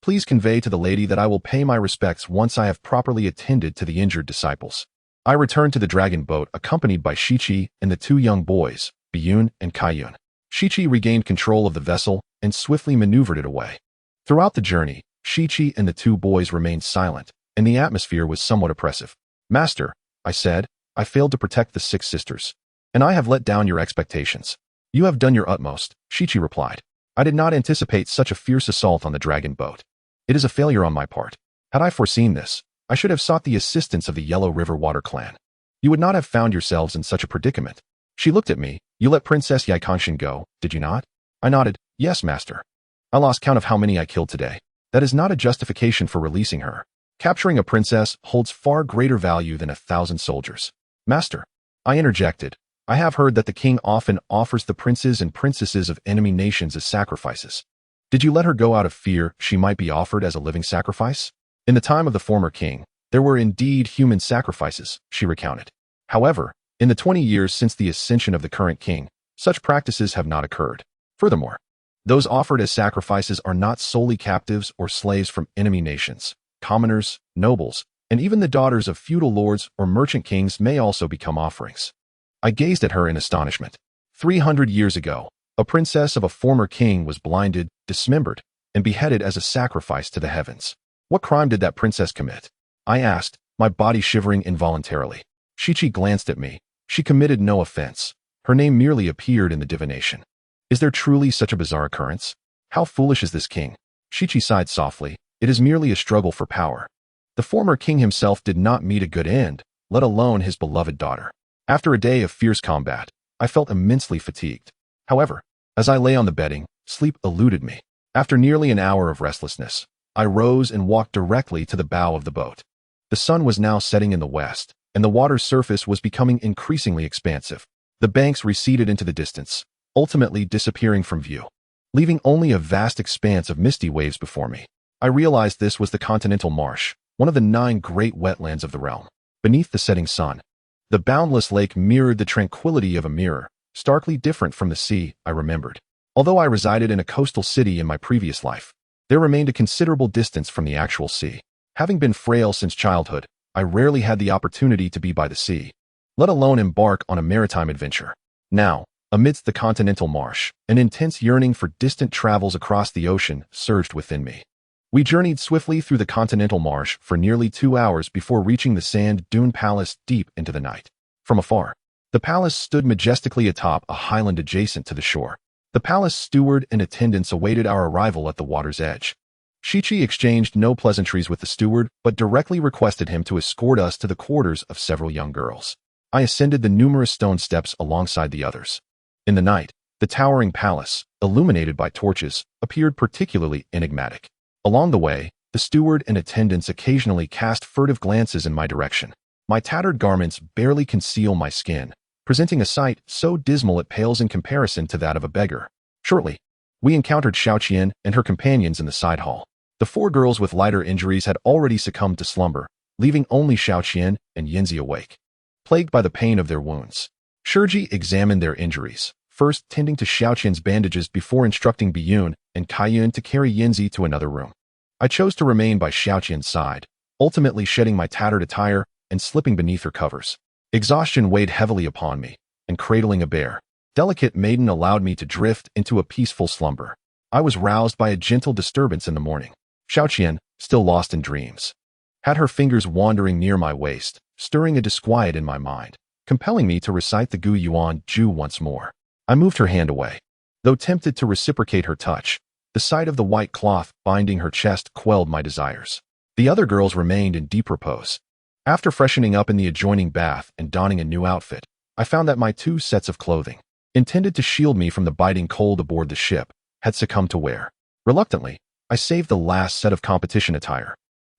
Please convey to the lady that I will pay my respects once I have properly attended to the injured disciples." I returned to the dragon boat accompanied by Shichi and the 2 young boys, Biyun and Kaiyun. Shichi regained control of the vessel and swiftly maneuvered it away. Throughout the journey, Shichi and the 2 boys remained silent, and the atmosphere was somewhat oppressive. "Master," I said, "I failed to protect the 6 sisters, and I have let down your expectations." "You have done your utmost," Shichi replied. "I did not anticipate such a fierce assault on the dragon boat. It is a failure on my part. Had I foreseen this, I should have sought the assistance of the Yellow River Water clan. You would not have found yourselves in such a predicament." She looked at me. "You let Princess Yaikanshin go, did you not?" I nodded. "Yes, master. I lost count of how many I killed today. That is not a justification for releasing her. Capturing a princess holds far greater value than 1,000 soldiers. Master, I interjected, I have heard that the king often offers the princes and princesses of enemy nations as sacrifices. Did you let her go out of fear she might be offered as a living sacrifice? In the time of the former king, there were indeed human sacrifices, she recounted. However, in the 20 years since the ascension of the current king, such practices have not occurred. Furthermore, those offered as sacrifices are not solely captives or slaves from enemy nations. Commoners, nobles, and even the daughters of feudal lords or merchant kings may also become offerings. I gazed at her in astonishment. 300 years ago, a princess of a former king was blinded, dismembered, and beheaded as a sacrifice to the heavens. What crime did that princess commit? I asked, my body shivering involuntarily. Shichi glanced at me. She committed no offense. Her name merely appeared in the divination. Is there truly such a bizarre occurrence? How foolish is this king? Shichi sighed softly. It is merely a struggle for power. The former king himself did not meet a good end, let alone his beloved daughter. After a day of fierce combat, I felt immensely fatigued. However, as I lay on the bedding, sleep eluded me. After nearly an hour of restlessness, I rose and walked directly to the bow of the boat. The sun was now setting in the west, and the water's surface was becoming increasingly expansive. The banks receded into the distance, ultimately disappearing from view, leaving only a vast expanse of misty waves before me. I realized this was the continental marsh, one of the 9 great wetlands of the realm. Beneath the setting sun, the boundless lake mirrored the tranquility of a mirror, starkly different from the sea, I remembered. Although I resided in a coastal city in my previous life, there remained a considerable distance from the actual sea. Having been frail since childhood, I rarely had the opportunity to be by the sea, let alone embark on a maritime adventure. Now, amidst the continental marsh, an intense yearning for distant travels across the ocean surged within me. We journeyed swiftly through the continental marsh for nearly 2 hours before reaching the sand dune palace deep into the night. From afar, the palace stood majestically atop a highland adjacent to the shore. The palace steward and attendants awaited our arrival at the water's edge. Shichi exchanged no pleasantries with the steward, but directly requested him to escort us to the quarters of several young girls. I ascended the numerous stone steps alongside the others. In the night, the towering palace, illuminated by torches, appeared particularly enigmatic. Along the way, the steward and attendants occasionally cast furtive glances in my direction. My tattered garments barely conceal my skin, presenting a sight so dismal it pales in comparison to that of a beggar. Shortly, we encountered Xiaoqian and her companions in the side hall. The 4 girls with lighter injuries had already succumbed to slumber, leaving only Xiaoqian and Yanzi awake, plagued by the pain of their wounds. Shurji examined their injuries, first tending to Xiaoqian's bandages before instructing Biyun and Kaiyun to carry Yanzi to another room. I chose to remain by Xiaoqian's side, ultimately shedding my tattered attire and slipping beneath her covers. Exhaustion weighed heavily upon me, and cradling a bare, delicate maiden allowed me to drift into a peaceful slumber. I was roused by a gentle disturbance in the morning. Xiaoqian, still lost in dreams, had her fingers wandering near my waist, stirring a disquiet in my mind, compelling me to recite the Gu Yuan Ju once more. I moved her hand away. Though tempted to reciprocate her touch, the sight of the white cloth binding her chest quelled my desires. The other girls remained in deep repose. After freshening up in the adjoining bath and donning a new outfit, I found that my 2 sets of clothing, intended to shield me from the biting cold aboard the ship, had succumbed to wear. Reluctantly, I saved the last set of competition attire,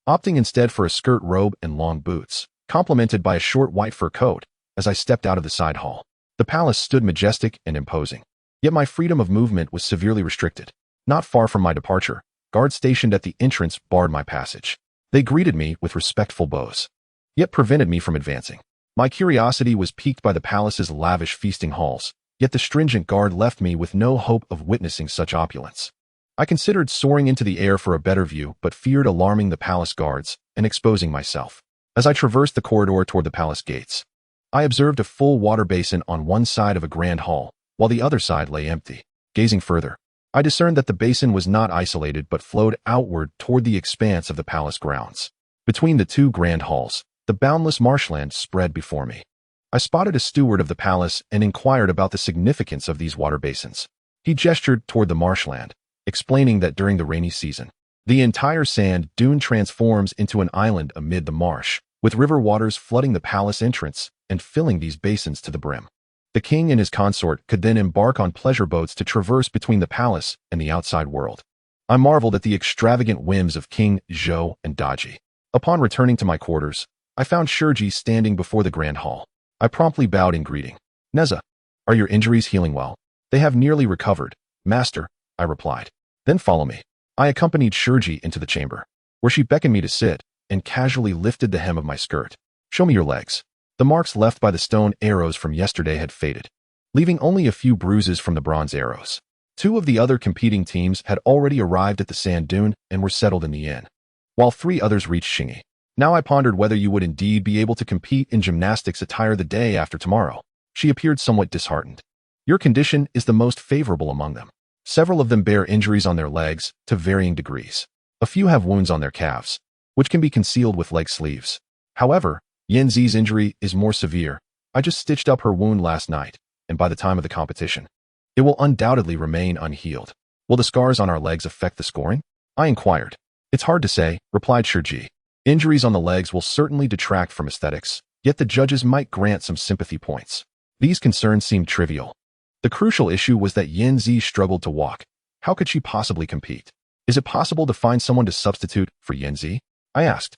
opting instead for a skirt robe and long boots, complemented by a short white fur coat. As I stepped out of the side hall, the palace stood majestic and imposing. Yet my freedom of movement was severely restricted. Not far from my departure, guards stationed at the entrance barred my passage. They greeted me with respectful bows, yet prevented me from advancing. My curiosity was piqued by the palace's lavish feasting halls, yet the stringent guard left me with no hope of witnessing such opulence. I considered soaring into the air for a better view, but feared alarming the palace guards and exposing myself. As I traversed the corridor toward the palace gates, I observed a full water basin on one side of a grand hall, while the other side lay empty. Gazing further, I discerned that the basin was not isolated but flowed outward toward the expanse of the palace grounds. Between the 2 grand halls, the boundless marshland spread before me. I spotted a steward of the palace and inquired about the significance of these water basins. He gestured toward the marshland, explaining that during the rainy season, the entire sand dune transforms into an island amid the marsh, with river waters flooding the palace entrance and filling these basins to the brim. The king and his consort could then embark on pleasure boats to traverse between the palace and the outside world. I marveled at the extravagant whims of King Zhou and Daji. Upon returning to my quarters, I found Shurji standing before the grand hall. I promptly bowed in greeting. Nezha, are your injuries healing well? They have nearly recovered, master, I replied. Then follow me. I accompanied Shurji into the chamber, where she beckoned me to sit, and casually lifted the hem of my skirt. Show me your legs. The marks left by the stone arrows from yesterday had faded, leaving only a few bruises from the bronze arrows. 2 of the other competing teams had already arrived at the sand dune and were settled in the inn, while 3 others reached Xingyi. Now I pondered whether you would indeed be able to compete in gymnastics attire the day after tomorrow. She appeared somewhat disheartened. Your condition is the most favorable among them. Several of them bear injuries on their legs to varying degrees. A few have wounds on their calves, which can be concealed with leg sleeves. However, Yanzi's injury is more severe. I just stitched up her wound last night, and by the time of the competition, it will undoubtedly remain unhealed. Will the scars on our legs affect the scoring? I inquired. It's hard to say, replied Shurji. Injuries on the legs will certainly detract from aesthetics, yet the judges might grant some sympathy points. These concerns seemed trivial. The crucial issue was that Yanzi struggled to walk. How could she possibly compete? Is it possible to find someone to substitute for Yanzi? I asked.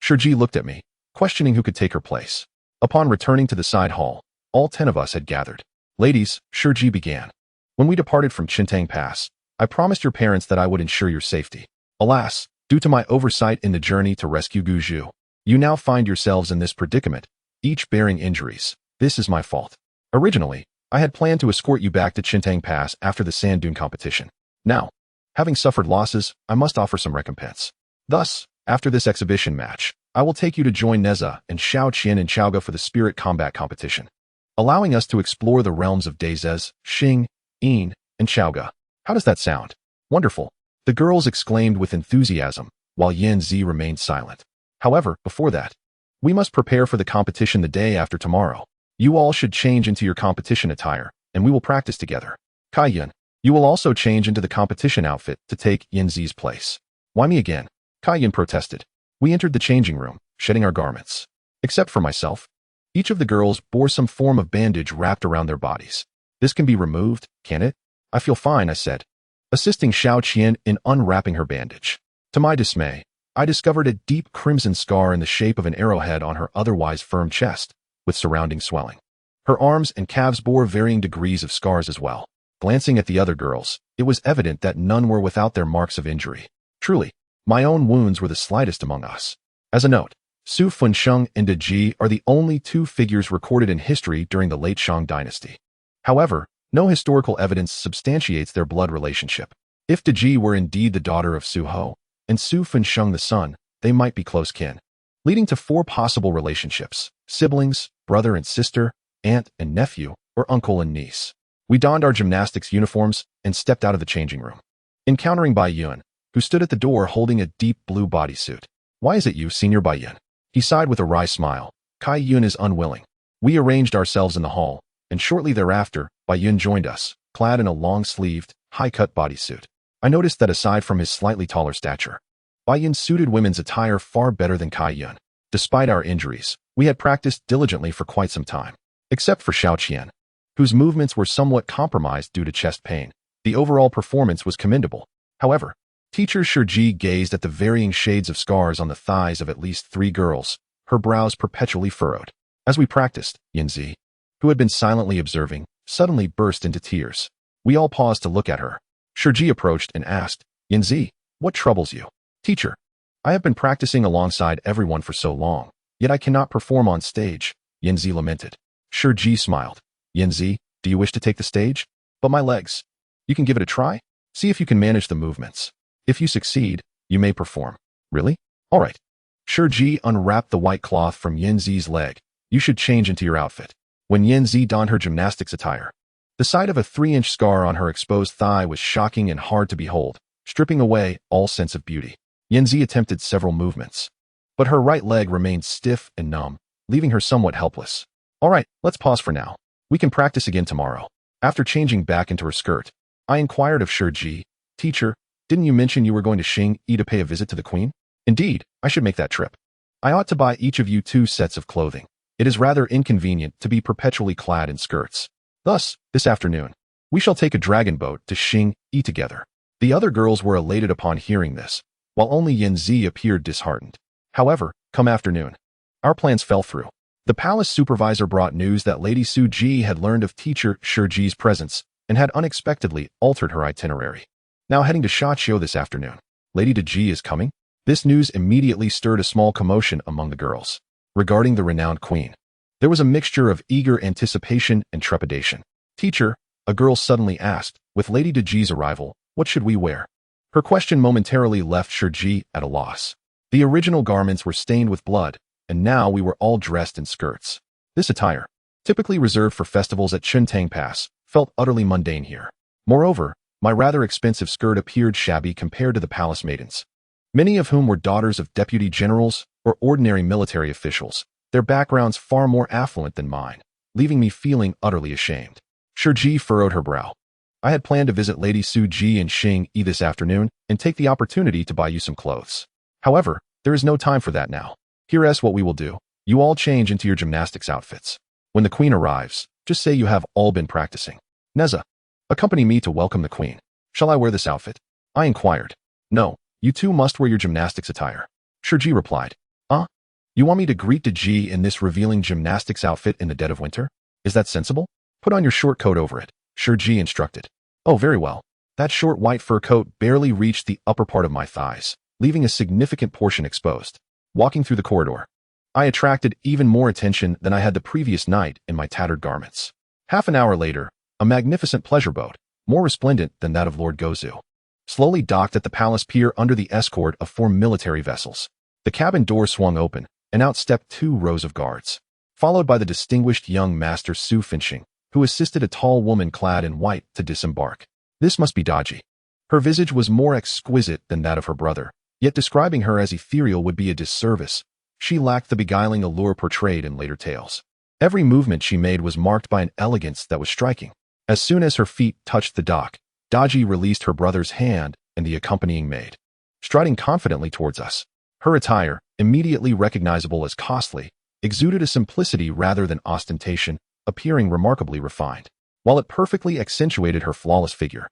Shurji looked at me, questioning who could take her place. Upon returning to the side hall, all 10 of us had gathered. Ladies, Shurji began. When we departed from Chintang Pass, I promised your parents that I would ensure your safety. Alas, due to my oversight in the journey to rescue Guzhu, you now find yourselves in this predicament, each bearing injuries. This is my fault. Originally, I had planned to escort you back to Chintang Pass after the sand dune competition. Now, having suffered losses, I must offer some recompense. Thus, after this exhibition match, I will take you to join Nezha and Xiao Qian and Zhaoge for the spirit combat competition, allowing us to explore the realms of Dazes, Xing, Yin, and Zhaoge. How does that sound? Wonderful. The girls exclaimed with enthusiasm, while Yanzi remained silent. However, before that, we must prepare for the competition the day after tomorrow. You all should change into your competition attire, and we will practice together. Kaiyun, you will also change into the competition outfit to take Yanzi's place. Why me again? Kaiyun protested. We entered the changing room, shedding our garments. Except for myself. Each of the girls bore some form of bandage wrapped around their bodies. This can be removed, can it? I feel fine, I said, assisting Xiao Qian in unwrapping her bandage. To my dismay, I discovered a deep crimson scar in the shape of an arrowhead on her otherwise firm chest, with surrounding swelling. Her arms and calves bore varying degrees of scars as well. Glancing at the other girls, it was evident that none were without their marks of injury. Truly, my own wounds were the slightest among us. As a note, Su Funsheng and De Ji are the only 2 figures recorded in history during the late Shang dynasty. However, no historical evidence substantiates their blood relationship. If De Ji were indeed the daughter of Su Ho, and Su Funsheng the son, they might be close kin, leading to 4 possible relationships: siblings, brother and sister, aunt and nephew, or uncle and niece. We donned our gymnastics uniforms and stepped out of the changing room, encountering Biyou, who stood at the door holding a deep blue bodysuit. Why is it you, Senior Biyou? He sighed with a wry smile. Kai-Yun is unwilling. We arranged ourselves in the hall, and shortly thereafter, Biyun joined us, clad in a long-sleeved, high-cut bodysuit. I noticed that aside from his slightly taller stature, Biyun suited women's attire far better than Kai-Yun. Despite our injuries, we had practiced diligently for quite some time. Except for Xiao Qian, whose movements were somewhat compromised due to chest pain, the overall performance was commendable. However, Teacher Shurji gazed at the varying shades of scars on the thighs of at least 3 girls, her brows perpetually furrowed. As we practiced, Yanzi, who had been silently observing, suddenly burst into tears. We all paused to look at her. Shurji approached and asked, Yanzi, what troubles you? Teacher, I have been practicing alongside everyone for so long, yet I cannot perform on stage, Yanzi lamented. Shurji smiled. Yanzi, do you wish to take the stage? But my legs. You can give it a try? See if you can manage the movements. If you succeed, you may perform. Really? All right. Shurji unwrapped the white cloth from Yanzi's leg. You should change into your outfit. When Yanzi donned her gymnastics attire, the sight of a 3-inch scar on her exposed thigh was shocking and hard to behold, stripping away all sense of beauty. Yanzi attempted several movements, but her right leg remained stiff and numb, leaving her somewhat helpless. All right, let's pause for now. We can practice again tomorrow. After changing back into her skirt, I inquired of Shurji, Teacher, didn't you mention you were going to Xingyi to pay a visit to the queen? Indeed, I should make that trip. I ought to buy each of you 2 sets of clothing. It is rather inconvenient to be perpetually clad in skirts. Thus, this afternoon, we shall take a dragon boat to Xingyi together. The other girls were elated upon hearing this, while only Yanzi appeared disheartened. However, come afternoon, our plans fell through. The palace supervisor brought news that Lady Su Ji had learned of teacher Shi Ji's presence and had unexpectedly altered her itinerary. Now heading to Shachio this afternoon. Lady Ji is coming? This news immediately stirred a small commotion among the girls. Regarding the renowned queen, there was a mixture of eager anticipation and trepidation. Teacher, a girl suddenly asked, with Lady Ji's arrival, what should we wear? Her question momentarily left Shi Ji at a loss. The original garments were stained with blood, and now we were all dressed in skirts. This attire, typically reserved for festivals at Sishui Pass, felt utterly mundane here. Moreover, my rather expensive skirt appeared shabby compared to the palace maidens, many of whom were daughters of deputy generals or ordinary military officials, their backgrounds far more affluent than mine, leaving me feeling utterly ashamed. Shi Ji furrowed her brow. I had planned to visit Lady Su Ji and Xing Yi this afternoon and take the opportunity to buy you some clothes. However, there is no time for that now. Here's what we will do. You all change into your gymnastics outfits. When the queen arrives, just say you have all been practicing. Nezha, accompany me to welcome the queen. Shall I wear this outfit? I inquired. No, you two must wear your gymnastics attire. Shi Ji replied. You want me to greet the Ji in this revealing gymnastics outfit in the dead of winter? Is that sensible? Put on your short coat over it, Shi Ji instructed. Oh, very well. That short white fur coat barely reached the upper part of my thighs, leaving a significant portion exposed. Walking through the corridor, I attracted even more attention than I had the previous night in my tattered garments. Half an hour later, a magnificent pleasure boat, more resplendent than that of Lord Gozu, slowly docked at the palace pier under the escort of 4 military vessels. The cabin door swung open, and out stepped 2 rows of guards, followed by the distinguished young master Su Finching, who assisted a tall woman clad in white to disembark. This must be Daji. Her visage was more exquisite than that of her brother, yet describing her as ethereal would be a disservice. She lacked the beguiling allure portrayed in later tales. Every movement she made was marked by an elegance that was striking. As soon as her feet touched the dock, Daji released her brother's hand and the accompanying maid, striding confidently towards us. Her attire, immediately recognizable as costly, exuded a simplicity rather than ostentation, appearing remarkably refined. While it perfectly accentuated her flawless figure,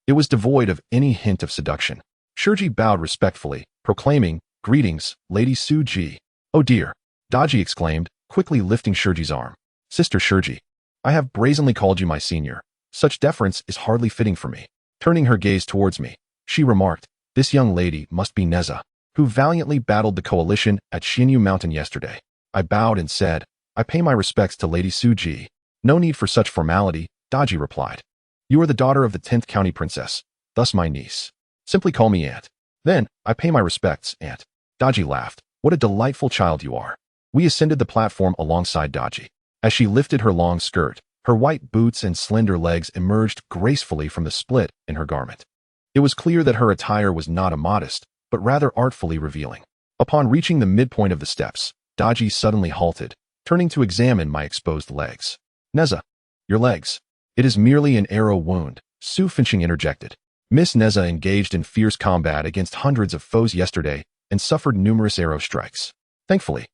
it was devoid of any hint of seduction. Shi Ji bowed respectfully, proclaiming, "Greetings, Lady Su Ji." "Oh dear," Daji exclaimed, quickly lifting Shi Ji's arm. "Sister Shi Ji, I have brazenly called you my senior. Such deference is hardly fitting for me." Turning her gaze towards me, she remarked, "This young lady must be Nezha, who valiantly battled the coalition at Xinyu Mountain yesterday." I bowed and said, "I pay my respects to Lady Su Ji." "No need for such formality," Daji replied. "You are the daughter of the 10th county princess, thus my niece. Simply call me Aunt." "Then, I pay my respects, Aunt." Daji laughed. "What a delightful child you are." We ascended the platform alongside Daji. As she lifted her long skirt, her white boots and slender legs emerged gracefully from the split in her garment. It was clear that her attire was not immodest, but rather artfully revealing. Upon reaching the midpoint of the steps, Daji suddenly halted, turning to examine my exposed legs. "Nezha, your legs. It is merely an arrow wound," Su Finching interjected. Miss Nezha engaged in fierce combat against hundreds of foes yesterday and suffered numerous arrow strikes. Thankfully,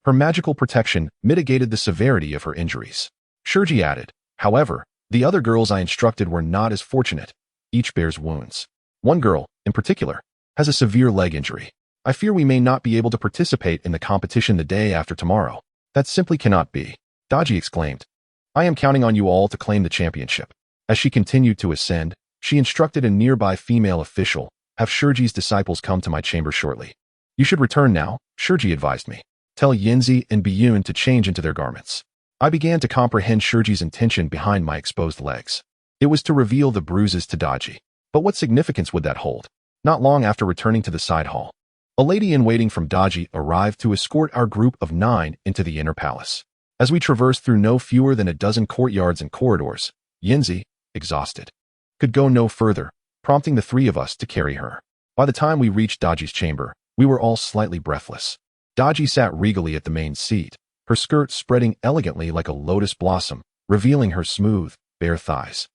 her magical protection mitigated the severity of her injuries. Shi Ji added, "However, the other girls I instructed were not as fortunate. Each bears wounds. One girl, in particular, has a severe leg injury. I fear we may not be able to participate in the competition the day after tomorrow." "That simply cannot be," Daji exclaimed. "I am counting on you all to claim the championship." As she continued to ascend, she instructed a nearby female official, "Have Shi Ji's disciples come to my chamber shortly." "You should return now," Shi Ji advised me. "Tell Yanzi and Biyun to change into their garments." I began to comprehend Shi Ji's intention behind my exposed legs. It was to reveal the bruises to Daji. But what significance would that hold? Not long after returning to the side hall, a lady-in-waiting from Daji arrived to escort our group of 9 into the inner palace. As we traversed through no fewer than a dozen courtyards and corridors, Yanzi, exhausted, could go no further, prompting the 3 of us to carry her. By the time we reached Daji's chamber, we were all slightly breathless. Daji sat regally at the main seat, her skirt spreading elegantly like a lotus blossom, revealing her smooth, bare thighs.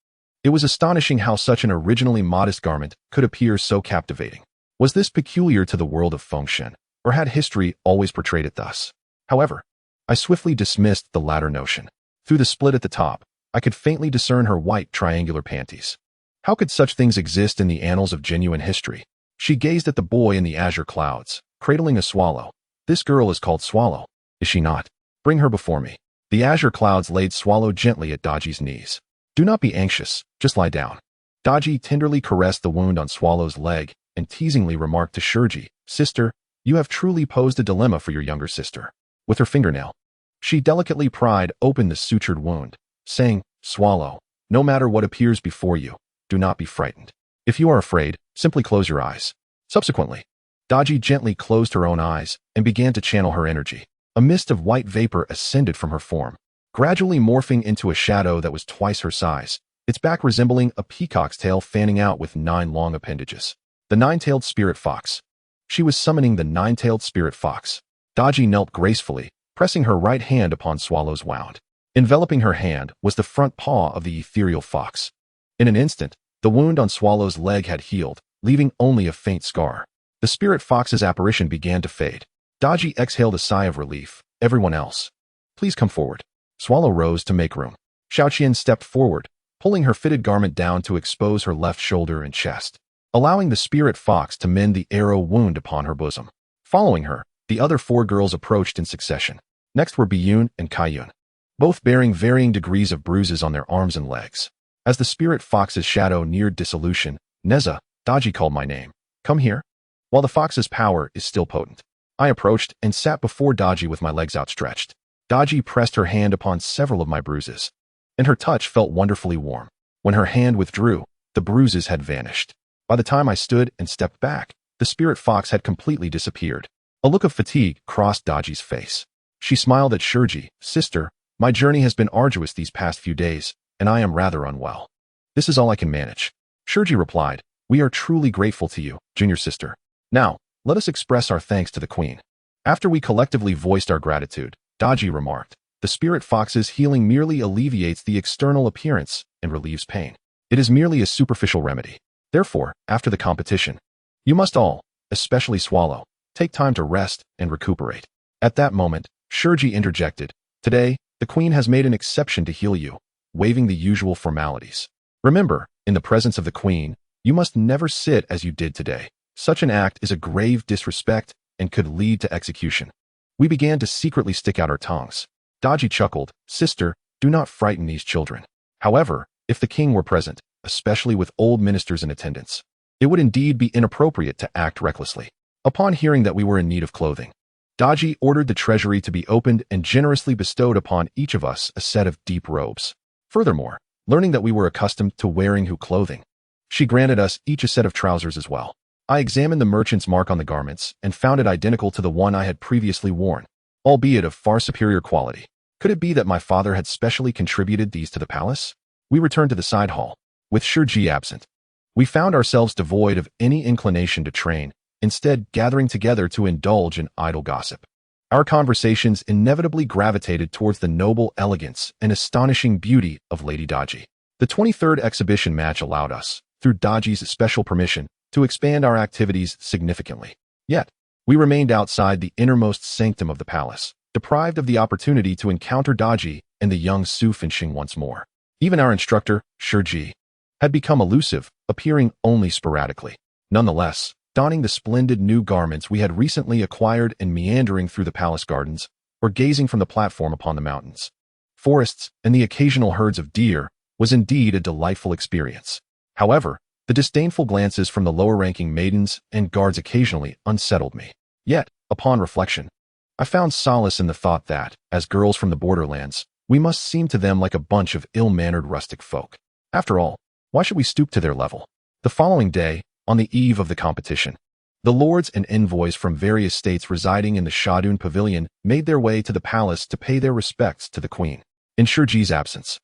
It was astonishing how such an originally modest garment could appear so captivating. Was this peculiar to the world of Fengshen, or had history always portrayed it thus? However, I swiftly dismissed the latter notion. Through the split at the top, I could faintly discern her white triangular panties. How could such things exist in the annals of genuine history? She gazed at the boy in the azure clouds, cradling a swallow, This girl is called Swallow, is she not? Bring her before me. The azure clouds laid Swallow gently at Daji's knees. Do not be anxious, just lie down. Daji tenderly caressed the wound on Swallow's leg and teasingly remarked to Shurji, Sister, you have truly posed a dilemma for your younger sister. With her fingernail, she delicately pried open the sutured wound, saying, Swallow, no matter what appears before you, do not be frightened. If you are afraid, simply close your eyes. Subsequently, Daji gently closed her own eyes and began to channel her energy. A mist of white vapor ascended from her form, gradually morphing into a shadow that was twice her size, its back resembling a peacock's tail fanning out with 9 long appendages. The 9-tailed spirit fox. She was summoning the 9-tailed spirit fox. Daji knelt gracefully, pressing her right hand upon Swallow's wound. Enveloping her hand was the front paw of the ethereal fox. In an instant, the wound on Swallow's leg had healed, leaving only a faint scar. The spirit fox's apparition began to fade. Daji exhaled a sigh of relief. Everyone else, please come forward. Swallow rose to make room. Xiaoqian stepped forward, pulling her fitted garment down to expose her left shoulder and chest, allowing the spirit fox to mend the arrow wound upon her bosom. Following her, the other 4 girls approached in succession. Next were Biyun and Kaiyun, both bearing varying degrees of bruises on their arms and legs. As the spirit fox's shadow neared dissolution, Nezha, Daji called my name. Come here. While the fox's power is still potent, I approached and sat before Daji with my legs outstretched. Daji pressed her hand upon several of my bruises, and her touch felt wonderfully warm. When her hand withdrew, the bruises had vanished. By the time I stood and stepped back, the spirit fox had completely disappeared. A look of fatigue crossed Daji's face. She smiled at Shurji. Sister, my journey has been arduous these past few days, and I am rather unwell. This is all I can manage. Shurji replied, We are truly grateful to you, junior sister. Now, let us express our thanks to the queen. After we collectively voiced our gratitude, Daji remarked, The spirit fox's healing merely alleviates the external appearance and relieves pain. It is merely a superficial remedy. Therefore, after the competition, you must all, especially Swallow, take time to rest and recuperate. At that moment, Shurji interjected, Today, the queen has made an exception to heal you, waiving the usual formalities. Remember, in the presence of the queen, you must never sit as you did today. Such an act is a grave disrespect and could lead to execution. We began to secretly stick out our tongues. Daji chuckled, Sister, do not frighten these children. However, if the king were present, especially with old ministers in attendance, it would indeed be inappropriate to act recklessly. Upon hearing that we were in need of clothing, Daji ordered the treasury to be opened and generously bestowed upon each of us a set of deep robes. Furthermore, learning that we were accustomed to wearing Hu clothing, she granted us each a set of trousers as well. I examined the merchant's mark on the garments and found it identical to the one I had previously worn, albeit of far superior quality. Could it be that my father had specially contributed these to the palace? We returned to the side hall. With Shurji absent, we found ourselves devoid of any inclination to train, instead gathering together to indulge in idle gossip. Our conversations inevitably gravitated towards the noble elegance and astonishing beauty of Lady Daji. The 23rd exhibition match allowed us, through Daji's special permission, to expand our activities significantly. Yet, we remained outside the innermost sanctum of the palace, deprived of the opportunity to encounter Daji and the young Su Fengyi once more. Even our instructor, Shurji, had become elusive, appearing only sporadically. Nonetheless, donning the splendid new garments we had recently acquired and meandering through the palace gardens, or gazing from the platform upon the mountains, forests, and the occasional herds of deer, was indeed a delightful experience. However, the disdainful glances from the lower-ranking maidens and guards occasionally unsettled me. Yet, upon reflection, I found solace in the thought that, as girls from the borderlands, we must seem to them like a bunch of ill-mannered rustic folk. After all, why should we stoop to their level? The following day, on the eve of the competition, the lords and envoys from various states residing in the Shadun Pavilion made their way to the palace to pay their respects to the queen. In Shurji's absence,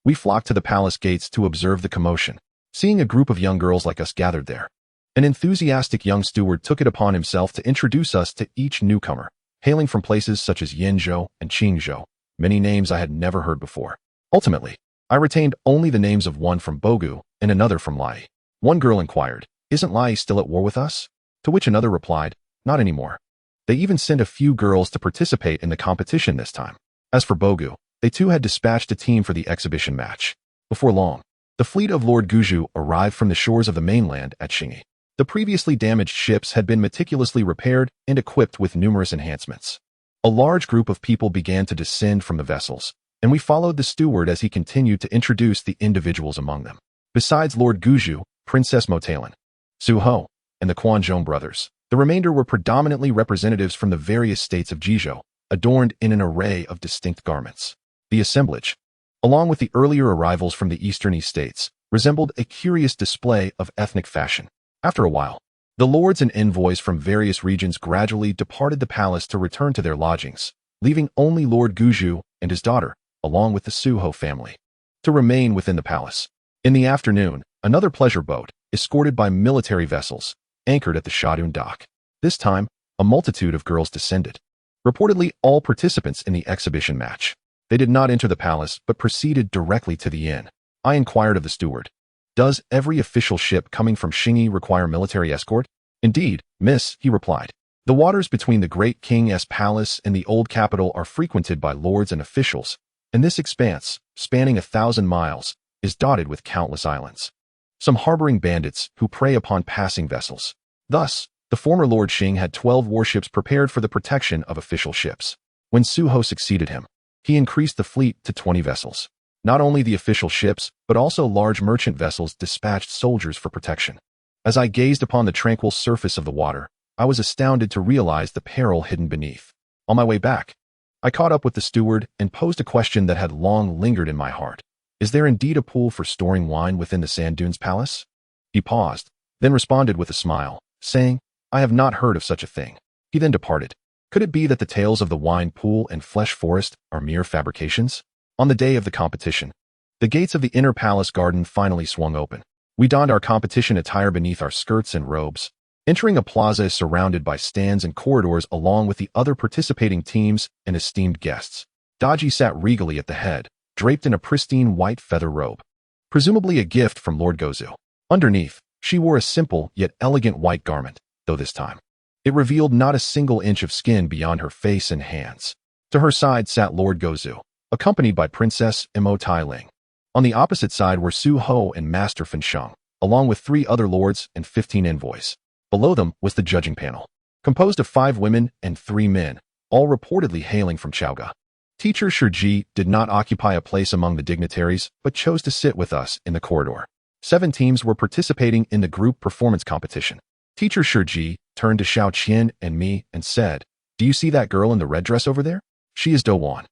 we flocked to the palace gates to observe the commotion. Seeing a group of young girls like us gathered there, an enthusiastic young steward took it upon himself to introduce us to each newcomer, hailing from places such as Yenzhou and Qingzhou, many names I had never heard before. Ultimately, I retained only the names of one from Bogu and another from Lai. One girl inquired, Isn't Lai still at war with us? To which another replied, Not anymore. They even sent a few girls to participate in the competition this time. As for Bogu, they too had dispatched a team for the exhibition match. Before long, the fleet of Lord Guju arrived from the shores of the mainland at Xingyi. The previously damaged ships had been meticulously repaired and equipped with numerous enhancements. A large group of people began to descend from the vessels, and we followed the steward as he continued to introduce the individuals among them. Besides Lord Guju, Princess Motalin, Su Ho, and the Quanzhong brothers, the remainder were predominantly representatives from the various states of Jizhou, adorned in an array of distinct garments. The assemblage, along with the earlier arrivals from the eastern states, resembled a curious display of ethnic fashion. After a while, the lords and envoys from various regions gradually departed the palace to return to their lodgings, leaving only Lord Guju and his daughter, along with the Su Ho family, to remain within the palace. In the afternoon, another pleasure boat, escorted by military vessels, anchored at the Shadun dock. This time, a multitude of girls descended, reportedly all participants in the exhibition match. They did not enter the palace but proceeded directly to the inn. I inquired of the steward, "Does every official ship coming from Fengyi require military escort?" "Indeed, miss," he replied. "The waters between the great king's palace and the old capital are frequented by lords and officials, and this expanse, spanning 1,000 miles, is dotted with countless islands, some harboring bandits who prey upon passing vessels. Thus, the former Lord Xing had 12 warships prepared for the protection of official ships. When Su Ho succeeded him, he increased the fleet to 20 vessels. Not only the official ships, but also large merchant vessels dispatched soldiers for protection. As I gazed upon the tranquil surface of the water, I was astounded to realize the peril hidden beneath. On my way back, I caught up with the steward and posed a question that had long lingered in my heart. "Is there indeed a pool for storing wine within the Sand Dunes Palace?" He paused, then responded with a smile, saying, "I have not heard of such a thing." He then departed. Could it be that the tales of the wine pool and flesh forest are mere fabrications? On the day of the competition, the gates of the inner palace garden finally swung open. We donned our competition attire beneath our skirts and robes, entering a plaza surrounded by stands and corridors along with the other participating teams and esteemed guests. Daji sat regally at the head, draped in a pristine white feather robe, presumably a gift from Lord Gozu. Underneath, she wore a simple yet elegant white garment, though this time it revealed not a single inch of skin beyond her face and hands. To her side sat Lord Gozu, accompanied by Princess Mo Tailing. On the opposite side were Su Ho and Master Fengyi, along with 3 other lords and 15 envoys. Below them was the judging panel, composed of 5 women and 3 men, all reportedly hailing from Zhaoge. Teacher Shiji did not occupy a place among the dignitaries, but chose to sit with us in the corridor. 7 teams were participating in the group performance competition. Teacher Shiji turned to Xiao Qian and me and said, "Do you see that girl in the red dress over there? She is Dog Rong,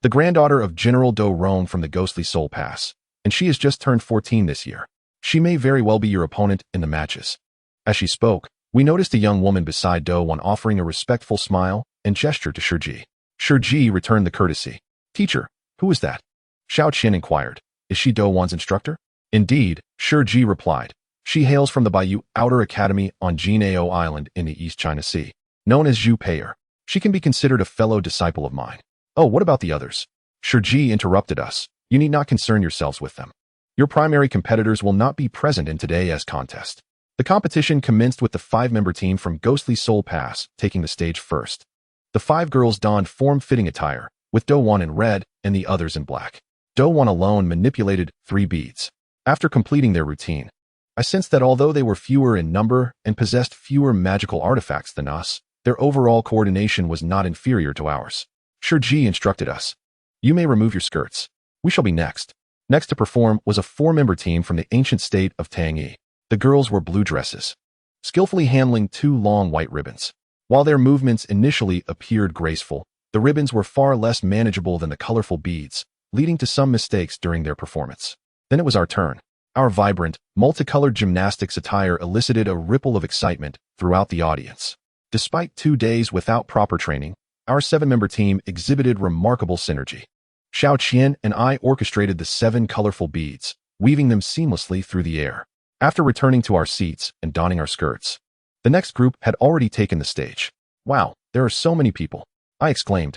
the granddaughter of General Dog Rong from the ghostly Soul Pass, and she has just turned 14 this year. She may very well be your opponent in the matches." As she spoke, we noticed a young woman beside Do Wan offering a respectful smile and gesture to Shiji. Shiji returned the courtesy. "Teacher, who is that?" Xiao Qian inquired. "Is she Do Wan's instructor?" "Indeed," Shiji replied. "She hails from the Biyou Outer Academy on Jinao Island in the East China Sea, known as Zhu Pei'er. She can be considered a fellow disciple of mine." "Oh, what about the others?" Shiji interrupted us. "You need not concern yourselves with them. Your primary competitors will not be present in today's contest." The competition commenced with the 5-member team from Ghostly Soul Pass taking the stage first. The 5 girls donned form-fitting attire, with Do Wan in red and the others in black. Do Wan alone manipulated 3 beads. After completing their routine, I sensed that although they were fewer in number and possessed fewer magical artifacts than us, their overall coordination was not inferior to ours. Shiji instructed us, "You may remove your skirts. We shall be next." Next to perform was a 4-member team from the ancient state of Tangyi. The girls wore blue dresses, skillfully handling 2 long white ribbons. While their movements initially appeared graceful, the ribbons were far less manageable than the colorful beads, leading to some mistakes during their performance. Then it was our turn. Our vibrant, multicolored gymnastics attire elicited a ripple of excitement throughout the audience. Despite 2 days without proper training, our 7-member team exhibited remarkable synergy. Xiao Qian and I orchestrated the 7 colorful beads, weaving them seamlessly through the air. After returning to our seats and donning our skirts, the next group had already taken the stage. "Wow, there are so many people," I exclaimed.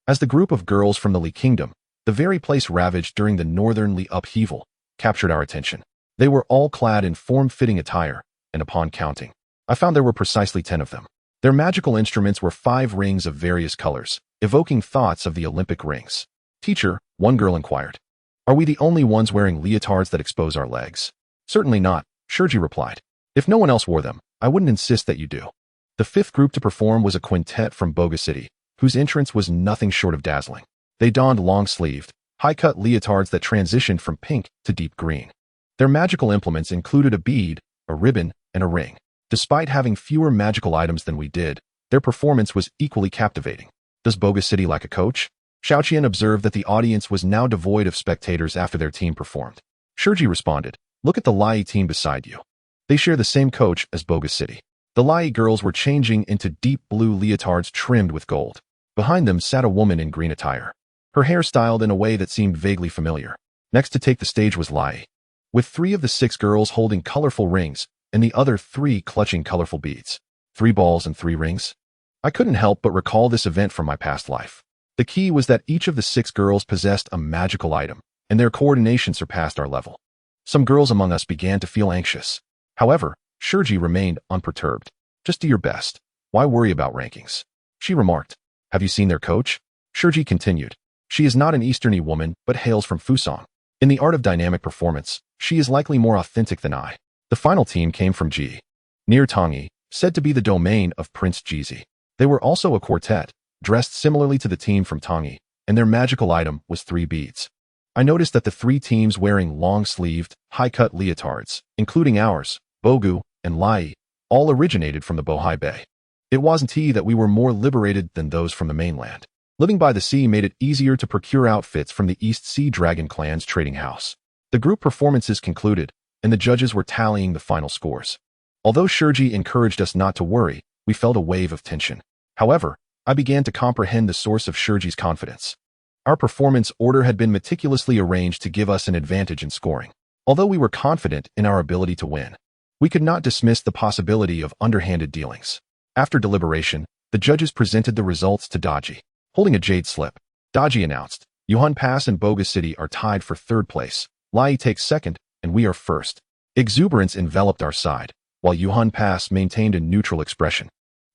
As the group of girls from the Li Kingdom, the very place ravaged during the northern Li upheaval, captured our attention. They were all clad in form-fitting attire, and upon counting, I found there were precisely 10 of them. Their magical instruments were 5 rings of various colors, evoking thoughts of the Olympic rings. "Teacher," one girl inquired, "are we the only ones wearing leotards that expose our legs?" "Certainly not," Shiji replied. "If no one else wore them, I wouldn't insist that you do. The fifth group to perform was a quintet from Boga City, whose entrance was nothing short of dazzling. They donned long-sleeved, high-cut leotards that transitioned from pink to deep green. Their magical implements included a bead, a ribbon, and a ring. Despite having fewer magical items than we did, their performance was equally captivating. Does Boga City lack a coach? Xiaoqian observed that the audience was now devoid of spectators after their team performed. Shiji responded, look at the Lai team beside you. They share the same coach as Boga City. The Lai girls were changing into deep blue leotards trimmed with gold. Behind them sat a woman in green attire, her hair styled in a way that seemed vaguely familiar. Next to take the stage was Lai, with 3 of the 6 girls holding colorful rings and the other 3 clutching colorful beads. 3 balls and 3 rings? I couldn't help but recall this event from my past life. The key was that each of the 6 girls possessed a magical item, and their coordination surpassed our level. Some girls among us began to feel anxious. However, Shiji remained unperturbed. Just do your best. Why worry about rankings? She remarked. Have you seen their coach? Shiji continued. She is not an Easterny woman, but hails from Fusang. In the art of dynamic performance, she is likely more authentic than I. The final team came from Ji, near Tongyi, said to be the domain of Prince Jizi. They were also a quartet, dressed similarly to the team from Tongyi, and their magical item was 3 beads. I noticed that the 3 teams wearing long-sleeved, high-cut leotards, including ours, Bogu, and Lai, all originated from the Bohai Bay. It wasn't that we were more liberated than those from the mainland. Living by the sea made it easier to procure outfits from the East Sea Dragon Clan's trading house. The group performances concluded, and the judges were tallying the final scores. Although Shiji encouraged us not to worry, we felt a wave of tension. However, I began to comprehend the source of Shiji's confidence. Our performance order had been meticulously arranged to give us an advantage in scoring. Although we were confident in our ability to win, we could not dismiss the possibility of underhanded dealings. After deliberation, the judges presented the results to Daji. Holding a jade slip, Daji announced, Yuhan Pass and Boga City are tied for 3rd place. Lai takes 2nd, and we are 1st. Exuberance enveloped our side, while Yuhan Pass maintained a neutral expression.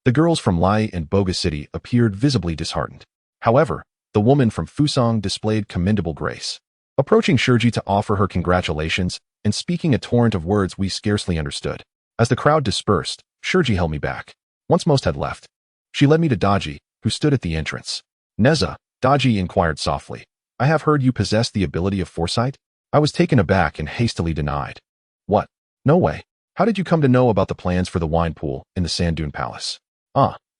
The girls from Lai and Boga City appeared visibly disheartened. However, the woman from Fusang displayed commendable grace. Approaching Shiji to offer her congratulations and speaking a torrent of words we scarcely understood. As the crowd dispersed, Shiji held me back. Once most had left, she led me to Daji, who stood at the entrance. Nezha, Daji inquired softly, I have heard you possess the ability of foresight? I was taken aback and hastily denied. What? No way. How did you come to know about the plans for the wine pool in the Sand Dune Palace?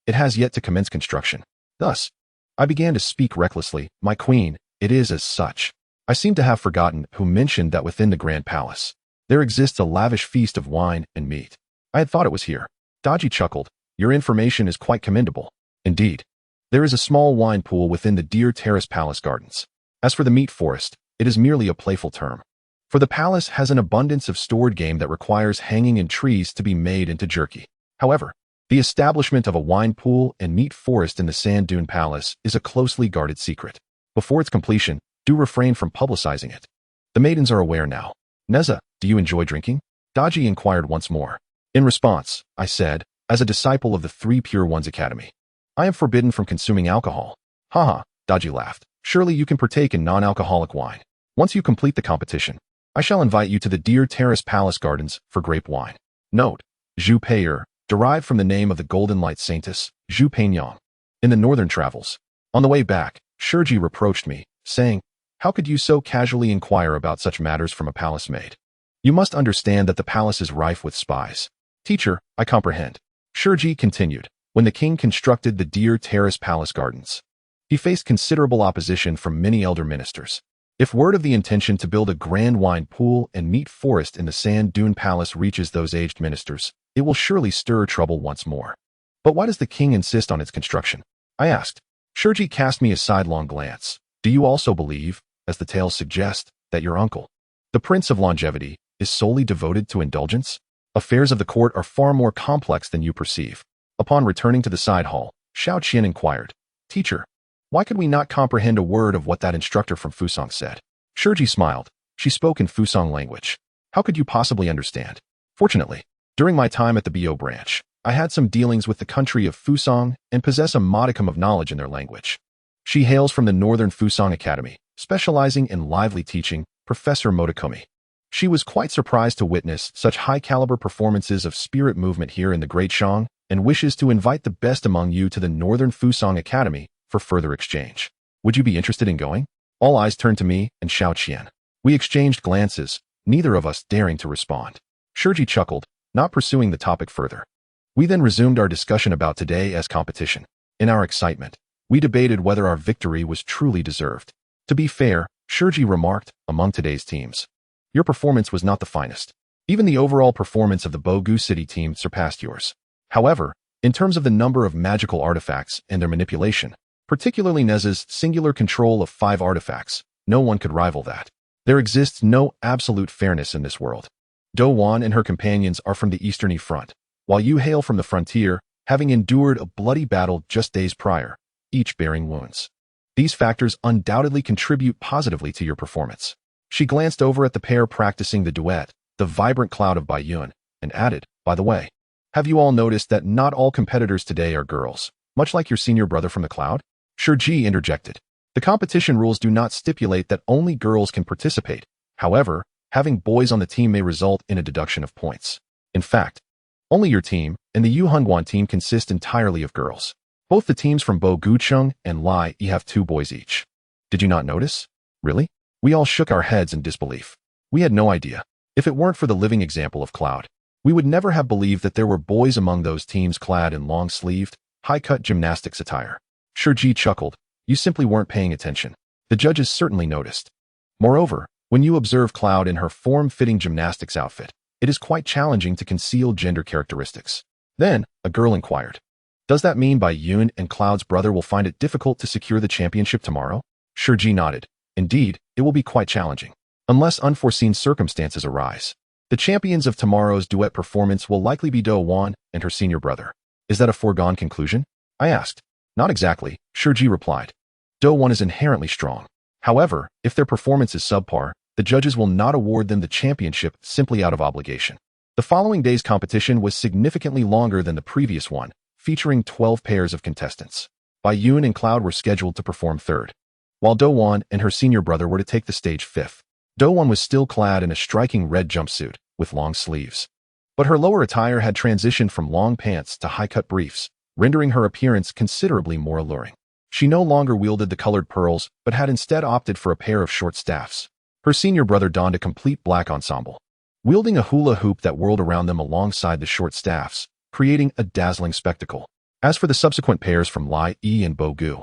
It has yet to commence construction. Thus, I began to speak recklessly, my queen, it is as such. I seem to have forgotten who mentioned that within the Grand Palace, there exists a lavish feast of wine and meat. I had thought it was here. Daji chuckled, your information is quite commendable. Indeed. There is a small wine pool within the Deer Terrace Palace gardens. As for the meat forest, it is merely a playful term. For the palace has an abundance of stored game that requires hanging in trees to be made into jerky. However, the establishment of a wine pool and meat forest in the Sand Dune Palace is a closely guarded secret. Before its completion, do refrain from publicizing it. The maidens are aware now. Nezha, do you enjoy drinking? Daji inquired once more. In response, I said, as a disciple of the 3 Pure Ones Academy, I am forbidden from consuming alcohol. Haha, Daji laughed. Surely you can partake in non-alcoholic wine. Once you complete the competition, I shall invite you to the Deer Terrace Palace Gardens for grape wine. Note, Zhu Pei'er, derived from the name of the Golden Light Saintess, Zhu Peinyang. In the northern travels. On the way back, Shiji reproached me, saying, how could you so casually inquire about such matters from a palace maid? You must understand that the palace is rife with spies. Teacher, I comprehend. Shiji continued, when the king constructed the Deer Terrace Palace Gardens, he faced considerable opposition from many elder ministers. If word of the intention to build a grand wine pool and meat forest in the Sand Dune Palace reaches those aged ministers, it will surely stir trouble once more. But why does the king insist on its construction? I asked. Shiji cast me a sidelong glance. Do you also believe, as the tales suggest, that your uncle, the Prince of Longevity, is solely devoted to indulgence? Affairs of the court are far more complex than you perceive. Upon returning to the side hall, Xiao Qian inquired, Teacher, why could we not comprehend a word of what that instructor from Fusang said? Shiji smiled. She spoke in Fusang language. How could you possibly understand? Fortunately, during my time at the Biyou branch, I had some dealings with the country of Fusang and possess a modicum of knowledge in their language. She hails from the Northern Fusang Academy, specializing in lively teaching, Professor Motokomi. She was quite surprised to witness such high-caliber performances of spirit movement here in the Great Shang, and wishes to invite the best among you to the Northern Fusang Academy for further exchange. Would you be interested in going? All eyes turned to me and Xiao Qian. We exchanged glances, neither of us daring to respond. Shiji chuckled, not pursuing the topic further. We then resumed our discussion about today's competition. In our excitement, we debated whether our victory was truly deserved. To be fair, Shiji remarked, among today's teams, your performance was not the finest. Even the overall performance of the Biyou City team surpassed yours. However, in terms of the number of magical artifacts and their manipulation, particularly Nezha's singular control of 5 artifacts, no one could rival that. There exists no absolute fairness in this world. Do Wan and her companions are from the Eastern Front, while you hail from the frontier, having endured a bloody battle just days prior, each bearing wounds. These factors undoubtedly contribute positively to your performance. She glanced over at the pair practicing the duet, the vibrant cloud of Biyou, and added, by the way, have you all noticed that not all competitors today are girls, much like your senior brother from the cloud? Shiji interjected. The competition rules do not stipulate that only girls can participate. However, having boys on the team may result in a deduction of points. In fact, only your team and the Yuhunguan team consist entirely of girls. Both the teams from Bo Gucheng and Lai Yi have 2 boys each. Did you not notice? Really? We all shook our heads in disbelief. We had no idea. If it weren't for the living example of Cloud, we would never have believed that there were boys among those teams clad in long-sleeved, high-cut gymnastics attire. Shiji chuckled. You simply weren't paying attention. The judges certainly noticed. Moreover, when you observe Cloud in her form-fitting gymnastics outfit, it is quite challenging to conceal gender characteristics. Then, a girl inquired, does that mean Biyou and Cloud's brother will find it difficult to secure the championship tomorrow? Shiji nodded. Indeed, it will be quite challenging. Unless unforeseen circumstances arise. The champions of tomorrow's duet performance will likely be Do Wan and her senior brother. Is that a foregone conclusion? I asked. Not exactly, Shiji replied. Do Wan is inherently strong. However, if their performance is subpar, the judges will not award them the championship simply out of obligation. The following day's competition was significantly longer than the previous one, featuring 12 pairs of contestants. Biyou and Cloud were scheduled to perform third, while Do Wan and her senior brother were to take the stage fifth. Do Wan was still clad in a striking red jumpsuit, with long sleeves. But her lower attire had transitioned from long pants to high-cut briefs, rendering her appearance considerably more alluring. She no longer wielded the colored pearls, but had instead opted for a pair of short staffs. Her senior brother donned a complete black ensemble, wielding a hula hoop that whirled around them alongside the short staffs, creating a dazzling spectacle. As for the subsequent pairs from Lai Yi and Bo Gu,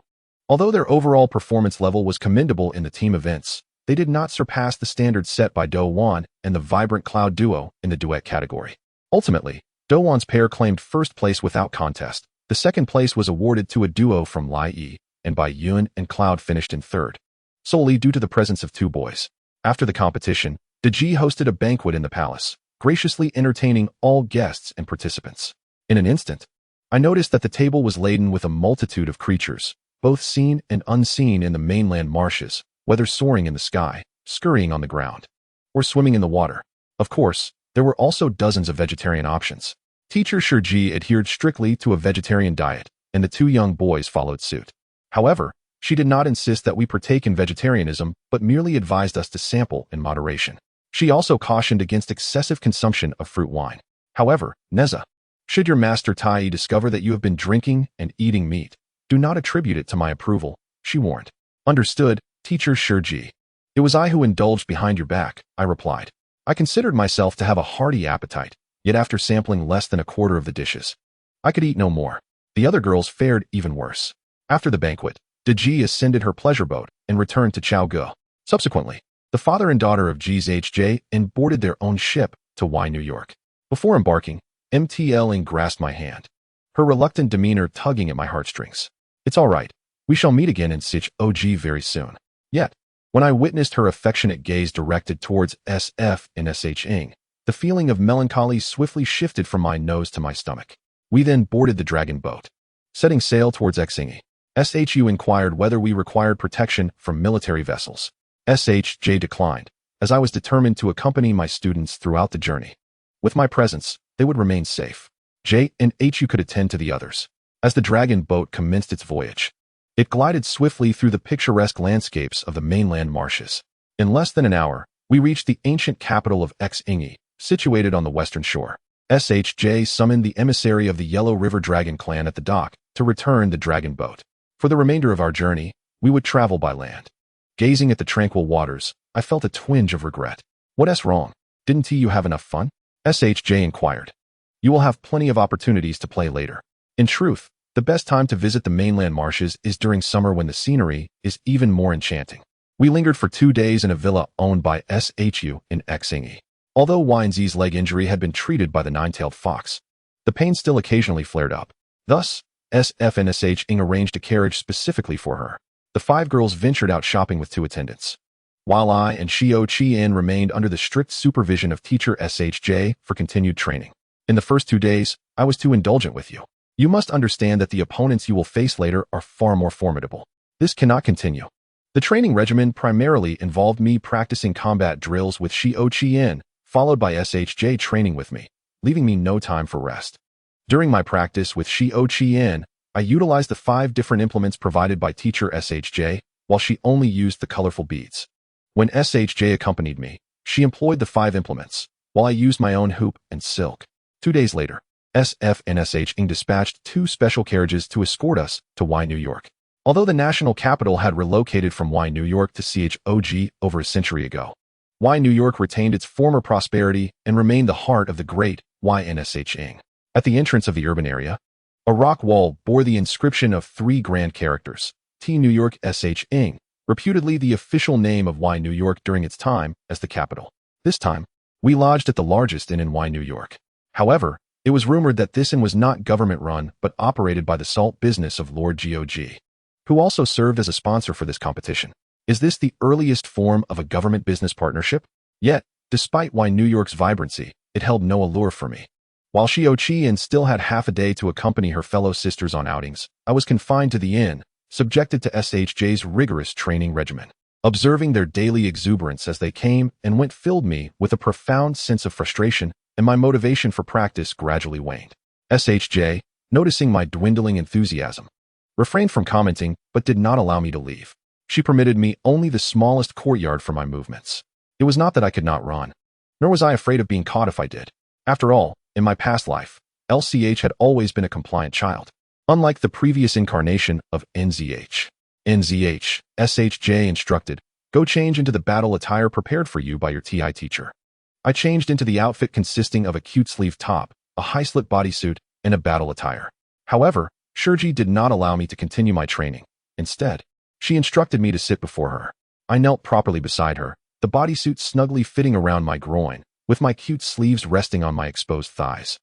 although their overall performance level was commendable in the team events, they did not surpass the standard set by Do Wan and the vibrant Cloud duo in the duet category. Ultimately, Do Wan's pair claimed first place without contest. The second place was awarded to a duo from Lai Yi, and Biyou and Cloud finished in third, solely due to the presence of 2 boys. After the competition, Deji hosted a banquet in the palace, graciously entertaining all guests and participants. In an instant, I noticed that the table was laden with a multitude of creatures, both seen and unseen in the mainland marshes, whether soaring in the sky, scurrying on the ground, or swimming in the water. Of course, there were also dozens of vegetarian options. Teacher Shiji adhered strictly to a vegetarian diet, and the 2 young boys followed suit. However, she did not insist that we partake in vegetarianism, but merely advised us to sample in moderation. She also cautioned against excessive consumption of fruit wine. However, Nezha, should your master Tai discover that you have been drinking and eating meat, do not attribute it to my approval, she warned. Understood, Teacher Shiji. It was I who indulged behind your back, I replied. I considered myself to have a hearty appetite, yet after sampling less than a quarter of the dishes, I could eat no more. The other girls fared even worse. After the banquet, Deji ascended her pleasure boat and returned to Zhaoge. Subsequently, the father and daughter of Ji's HJ boarded their own ship to Y New York. Before embarking, MTL grasped my hand, her reluctant demeanor tugging at my heartstrings. It's all right. We shall meet again in Sich OG very soon. Yet, when I witnessed her affectionate gaze directed towards SF and SH Ing, the feeling of melancholy swiftly shifted from my nose to my stomach. We then boarded the dragon boat. Setting sail towards Xingi, SHU inquired whether we required protection from military vessels. SHJ declined, as I was determined to accompany my students throughout the journey. With my presence, they would remain safe. J and HU could attend to the others. As the dragon boat commenced its voyage, it glided swiftly through the picturesque landscapes of the mainland marshes. In less than an hour, We reached the ancient capital of Xingyi, situated on the western shore. SHJ summoned the emissary of the Yellow River Dragon clan at the dock to return the dragon boat. For the remainder of our journey, we would travel by land. Gazing at the tranquil waters, I felt a twinge of regret. What's wrong? Didn't you have enough fun? SHJ inquired. You will have plenty of opportunities to play later. In truth, the best time to visit the mainland marshes is during summer when the scenery is even more enchanting. We lingered for 2 days in a villa owned by SHU in Xingyi. Although Zi's leg injury had been treated by the nine-tailed fox, the pain still occasionally flared up. Thus, SF and SHing arranged a carriage specifically for her. The 5 girls ventured out shopping with 2 attendants, while I and Xiao Qian remained under the strict supervision of teacher SHJ for continued training. In the first 2 days, I was too indulgent with you. You must understand that the opponents you will face later are far more formidable. This cannot continue. The training regimen primarily involved me practicing combat drills with Xiao Qian, followed by SHJ training with me, leaving me no time for rest. During my practice with Xiao Qian, I utilized the 5 different implements provided by teacher SHJ, while she only used the colorful beads. When SHJ accompanied me, she employed the 5 implements, while I used my own hoop and silk. 2 days later, SF and SHing dispatched 2 special carriages to escort us to New York. Although the national capital had relocated from New York to CHOG over a century ago, New York retained its former prosperity and remained the heart of the great YNSHing. At the entrance of the urban area, a rock wall bore the inscription of 3 grand characters, T New York SHing, reputedly the official name of New York during its time as the capital. This time, we lodged at the largest inn in New York. However, it was rumored that this inn was not government-run but operated by the salt business of Lord Zhaoge, who also served as a sponsor for this competition. Is this the earliest form of a government business partnership? Yet, despite New York's vibrancy, it held no allure for me. While Xiao Qian still had half a day to accompany her fellow sisters on outings, I was confined to the inn, subjected to SHJ's rigorous training regimen. Observing their daily exuberance as they came and went filled me with a profound sense of frustration, and my motivation for practice gradually waned. SHJ, noticing my dwindling enthusiasm, refrained from commenting but did not allow me to leave. She permitted me only the smallest courtyard for my movements. It was not that I could not run, nor was I afraid of being caught if I did. After all, in my past life, LCH had always been a compliant child, unlike the previous incarnation of NZH. NZH, SHJ instructed, go change into the battle attire prepared for you by your TI teacher. I changed into the outfit consisting of a cute sleeve top, a high-slit bodysuit, and a battle attire. However, Shurji did not allow me to continue my training. Instead, she instructed me to sit before her. I knelt properly beside her, the bodysuit snugly fitting around my groin, with my cute sleeves resting on my exposed thighs,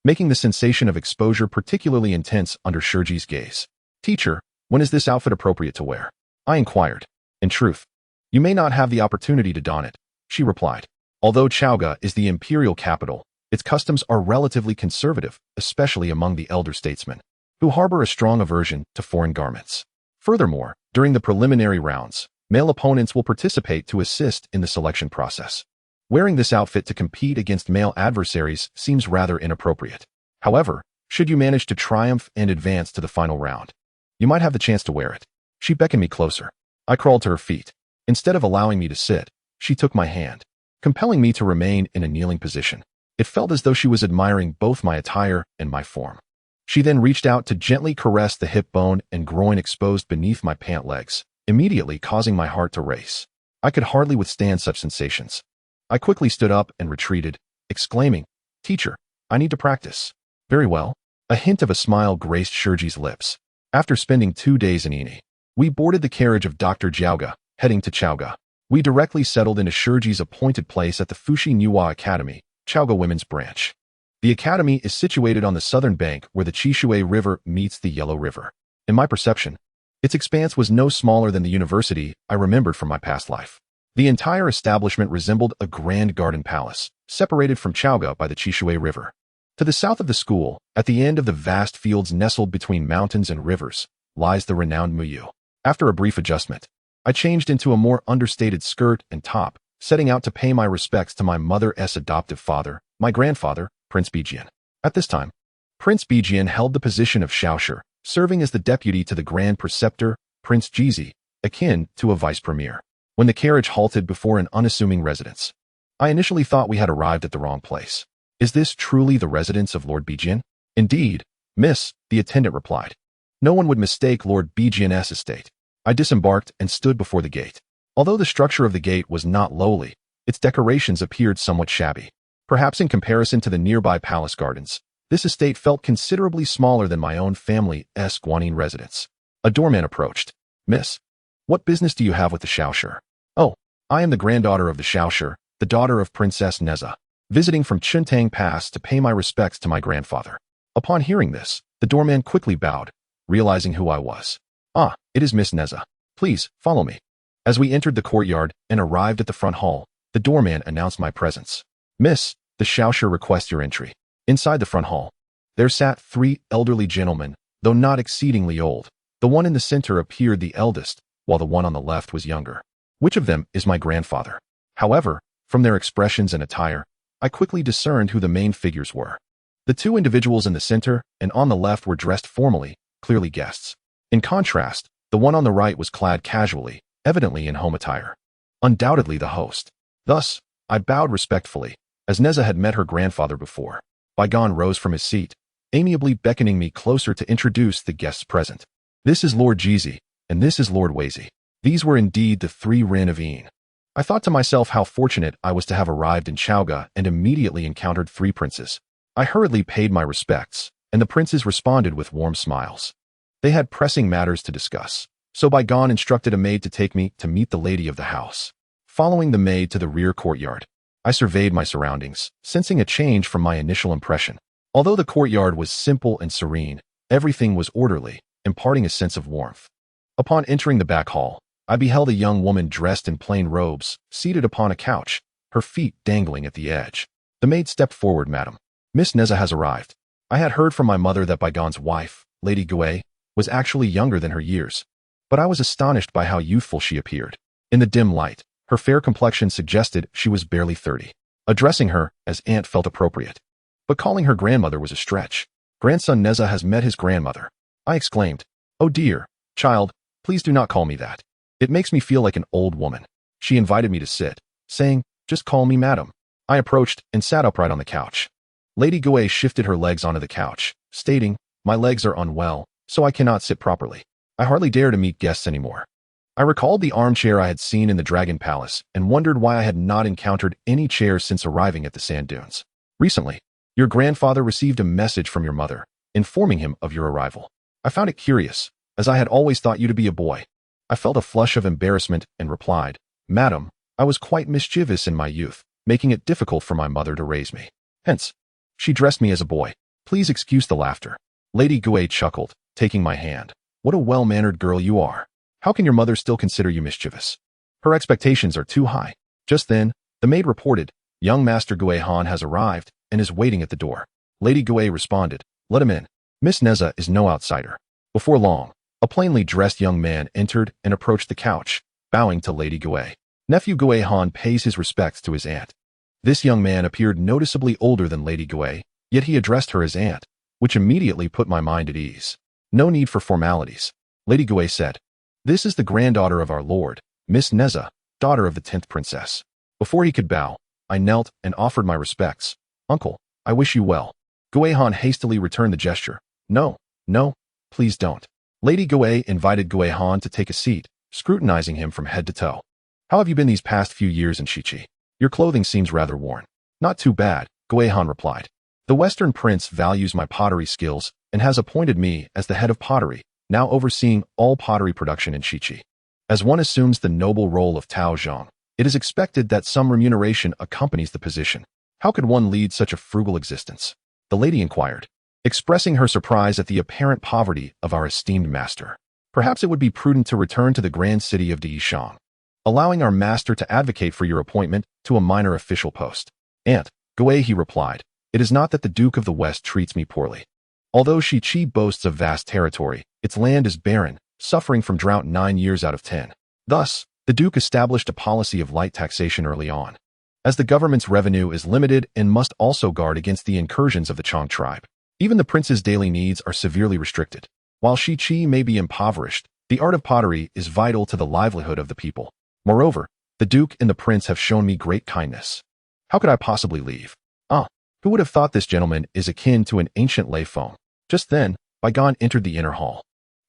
making the sensation of exposure particularly intense under Shurji's gaze. Teacher, when is this outfit appropriate to wear? I inquired. In truth, you may not have the opportunity to don it, she replied. Although Chaoga is the imperial capital, its customs are relatively conservative, especially among the elder statesmen, who harbor a strong aversion to foreign garments. Furthermore, during the preliminary rounds, male opponents will participate to assist in the selection process. Wearing this outfit to compete against male adversaries seems rather inappropriate. However, should you manage to triumph and advance to the final round, you might have the chance to wear it. She beckoned me closer. I crawled to her feet. Instead of allowing me to sit, she took my hand, compelling me to remain in a kneeling position. It felt as though she was admiring both my attire and my form. She then reached out to gently caress the hip bone and groin exposed beneath my pant legs, immediately causing my heart to race. I could hardly withstand such sensations. I quickly stood up and retreated, exclaiming, Teacher, I need to practice. Very well. A hint of a smile graced Shurji's lips. After spending 2 days in Ini, we boarded the carriage of Dr. Zhaoge, heading to Chaoga. We directly settled into Shurji's appointed place at the Fushi Nuwa Academy, Chaoga Women's Branch. The academy is situated on the southern bank where the Chishui River meets the Yellow River. In my perception, its expanse was no smaller than the university I remembered from my past life. The entire establishment resembled a grand garden palace, separated from Chaoga by the Chishui River. To the south of the school, at the end of the vast fields nestled between mountains and rivers, lies the renowned Muye. After a brief adjustment, I changed into a more understated skirt and top, setting out to pay my respects to my mother's adoptive father, my grandfather, Prince Bijian. At this time, Prince Bijian held the position of Shaosher, serving as the deputy to the Grand Preceptor, Prince Jizi, akin to a vice premier. when the carriage halted before an unassuming residence. I initially thought we had arrived at the wrong place. Is this truly the residence of Lord Bijin? Indeed, miss, the attendant replied. No one would mistake Lord Bijin's estate. I disembarked and stood before the gate. Although the structure of the gate was not lowly, its decorations appeared somewhat shabby. Perhaps in comparison to the nearby palace gardens, this estate felt considerably smaller than my own family's Guanyin residence. A doorman approached. Miss, what business do you have with the Shaoshi? Oh, I am the granddaughter of the Shaoshi, the daughter of Princess Nezha, visiting from Chintang Pass to pay my respects to my grandfather. Upon hearing this, the doorman quickly bowed, realizing who I was. Ah, it is Miss Nezha. Please, follow me. As we entered the courtyard and arrived at the front hall, the doorman announced my presence. Miss, the Shaoshi requests your entry. Inside the front hall, there sat 3 elderly gentlemen, though not exceedingly old. The one in the center appeared the eldest, while the one on the left was younger. Which of them is my grandfather? However, from their expressions and attire, I quickly discerned who the main figures were. The 2 individuals in the center and on the left were dressed formally, clearly guests. In contrast, the one on the right was clad casually, evidently in home attire. Undoubtedly the host. Thus, I bowed respectfully, as Nezha had met her grandfather before. Baigan rose from his seat, amiably beckoning me closer to introduce the guests present. This is Lord Jizi, and this is Lord Weizi. These were indeed the 3 Ren of Yin. I thought to myself how fortunate I was to have arrived in Zhaoge and immediately encountered 3 princes. I hurriedly paid my respects, and the princes responded with warm smiles. They had pressing matters to discuss, so Baigan instructed a maid to take me to meet the lady of the house. Following the maid to the rear courtyard, I surveyed my surroundings, sensing a change from my initial impression. Although the courtyard was simple and serene, everything was orderly, imparting a sense of warmth. Upon entering the back hall, I beheld a young woman dressed in plain robes, seated upon a couch, her feet dangling at the edge. The maid stepped forward. Madam, Miss Nezha has arrived. I had heard from my mother that Baigan's wife, Lady Gui, was actually younger than her years, but I was astonished by how youthful she appeared. In the dim light, her fair complexion suggested she was barely 30. Addressing her as aunt felt appropriate, but calling her grandmother was a stretch. Grandson Nezha has met his grandmother. I exclaimed. Oh dear, child, please do not call me that. It makes me feel like an old woman. She invited me to sit, saying, just call me madam. I approached and sat upright on the couch. Lady Gui shifted her legs onto the couch, stating, my legs are unwell, so I cannot sit properly. I hardly dare to meet guests anymore. I recalled the armchair I had seen in the Dragon Palace and wondered why I had not encountered any chairs since arriving at the sand dunes. Recently, your grandfather received a message from your mother, informing him of your arrival. I found it curious, as I had always thought you to be a boy. I felt a flush of embarrassment and replied, Madam, I was quite mischievous in my youth, making it difficult for my mother to raise me. Hence, she dressed me as a boy. Please excuse the laughter. Lady Gui chuckled, taking my hand. What a well-mannered girl you are. How can your mother still consider you mischievous? Her expectations are too high. Just then, the maid reported, young Master Gui Han has arrived and is waiting at the door. Lady Gui responded, let him in. Miss Nezha is no outsider. Before long, a plainly dressed young man entered and approached the couch, bowing to Lady Gui. Nephew Gui Han pays his respects to his aunt. This young man appeared noticeably older than Lady Gui, yet he addressed her as aunt, which immediately put my mind at ease. No need for formalities. Lady Gui said, this is the granddaughter of our lord, Miss Nezha, daughter of the 10th princess. Before he could bow, I knelt and offered my respects. Uncle, I wish you well. Gui Han hastily returned the gesture. No, please don't. Lady Gui invited Gui Han to take a seat, scrutinizing him from head to toe. How have you been these past few years in Shichi? Your clothing seems rather worn. Not too bad, Gui Han replied. The Western Prince values my pottery skills and has appointed me as the head of pottery, now overseeing all pottery production in Shichi. As one assumes the noble role of Tao Zhang, it is expected that some remuneration accompanies the position. How could one lead such a frugal existence? The lady inquired, expressing her surprise at the apparent poverty of our esteemed master. Perhaps it would be prudent to return to the grand city of Dishang, allowing our master to advocate for your appointment to a minor official post. Aunt, Gui, he replied, it is not that the Duke of the West treats me poorly. Although Shichi boasts of vast territory, its land is barren, suffering from drought 9 years out of 10. Thus, the Duke established a policy of light taxation early on, as the government's revenue is limited and must also guard against the incursions of the Chong tribe. Even the prince's daily needs are severely restricted. While Shichi may be impoverished, the art of pottery is vital to the livelihood of the people. Moreover, the Duke and the Prince have shown me great kindness. How could I possibly leave? Ah, who would have thought this gentleman is akin to an ancient lay phone? Just then, Baigan entered the inner hall.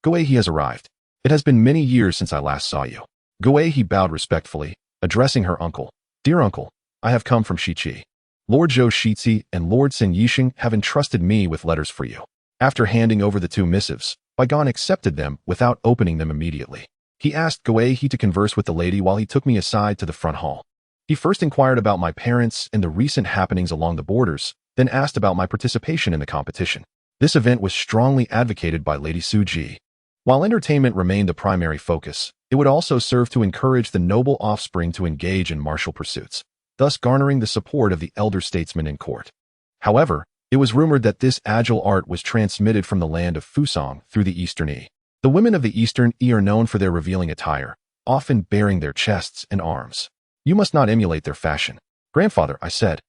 Guei, he has arrived. It has been many years since I last saw you. Guei, he bowed respectfully, addressing her uncle. Dear uncle, I have come from Shiqi. Lord Zhou Shizi and Lord Sin Yixing have entrusted me with letters for you. After handing over the 2 missives, Baigan accepted them without opening them immediately. He asked Guei to converse with the lady while he took me aside to the front hall. He first inquired about my parents and the recent happenings along the borders, then asked about my participation in the competition. This event was strongly advocated by Lady Su Ji. While entertainment remained the primary focus, it would also serve to encourage the noble offspring to engage in martial pursuits, thus garnering the support of the elder statesmen in court. However, it was rumored that this agile art was transmitted from the land of Fusang through the Eastern E. The women of the Eastern E are known for their revealing attire, often baring their chests and arms. You must not emulate their fashion. Grandfather, I said.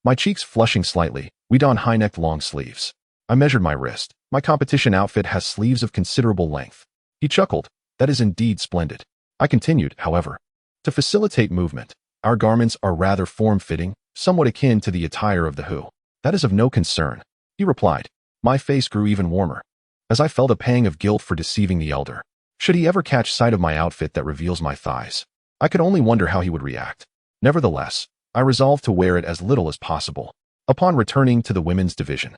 My cheeks flushing slightly, we don high-necked long sleeves. I measured my wrist. My competition outfit has sleeves of considerable length. He chuckled. That is indeed splendid. I continued, however. To facilitate movement, our garments are rather form-fitting, somewhat akin to the attire of the Hu. That is of no concern. He replied. My face grew even warmer, as I felt a pang of guilt for deceiving the elder. Should he ever catch sight of my outfit that reveals my thighs, I could only wonder how he would react. Nevertheless, I resolved to wear it as little as possible. Upon returning to the women's division,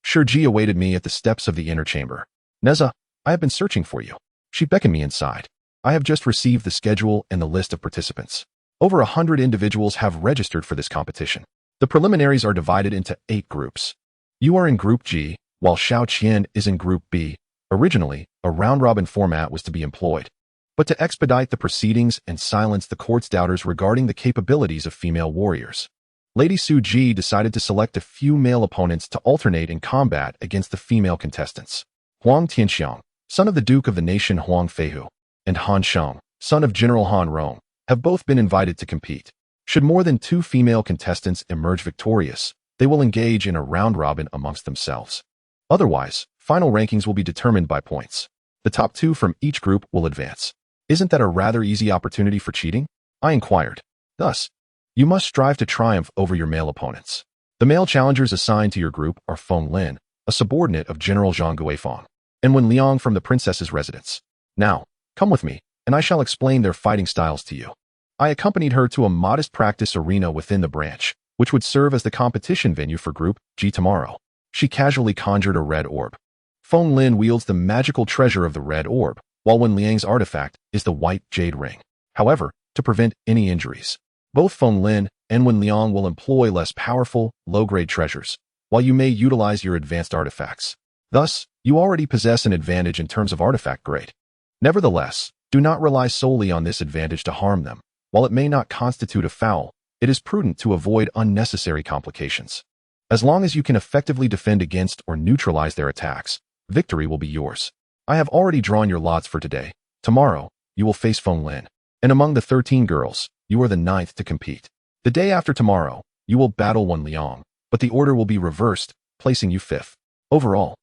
Shiji awaited me at the steps of the inner chamber. Nezha, I have been searching for you. She beckoned me inside. I have just received the schedule and the list of participants. Over 100 individuals have registered for this competition. The preliminaries are divided into 8 groups. You are in Group G, while Xiao Qian is in Group B. Originally, a round-robin format was to be employed, but to expedite the proceedings and silence the court's doubters regarding the capabilities of female warriors, Lady Su Ji decided to select a few male opponents to alternate in combat against the female contestants. Huang Tianxiang, son of the Duke of the Nation Huang Feihu, and Han Sheng, son of General Han Rong, have both been invited to compete. Should more than 2 female contestants emerge victorious, they will engage in a round-robin amongst themselves. Otherwise, final rankings will be determined by points. The top 2 from each group will advance. Isn't that a rather easy opportunity for cheating? I inquired. Thus, you must strive to triumph over your male opponents. The male challengers assigned to your group are Feng Lin, a subordinate of General Zhang Guifang, and Wen Liang from the princess's residence. Now, come with me, and I shall explain their fighting styles to you. I accompanied her to a modest practice arena within the branch, which would serve as the competition venue for Group G tomorrow. She casually conjured a red orb. Feng Lin wields the magical treasure of the red orb, while Wen Liang's artifact is the white jade ring. However, to prevent any injuries, both Feng Lin and Wen Liang will employ less powerful, low-grade treasures, while you may utilize your advanced artifacts. Thus, you already possess an advantage in terms of artifact grade. Nevertheless, do not rely solely on this advantage to harm them. While it may not constitute a foul, it is prudent to avoid unnecessary complications. As long as you can effectively defend against or neutralize their attacks, victory will be yours. I have already drawn your lots for today. Tomorrow, you will face Feng Lin, and among the 13 girls, you are the 9th to compete. The day after tomorrow, you will battle Wen Liang, but the order will be reversed, placing you 5th. Overall,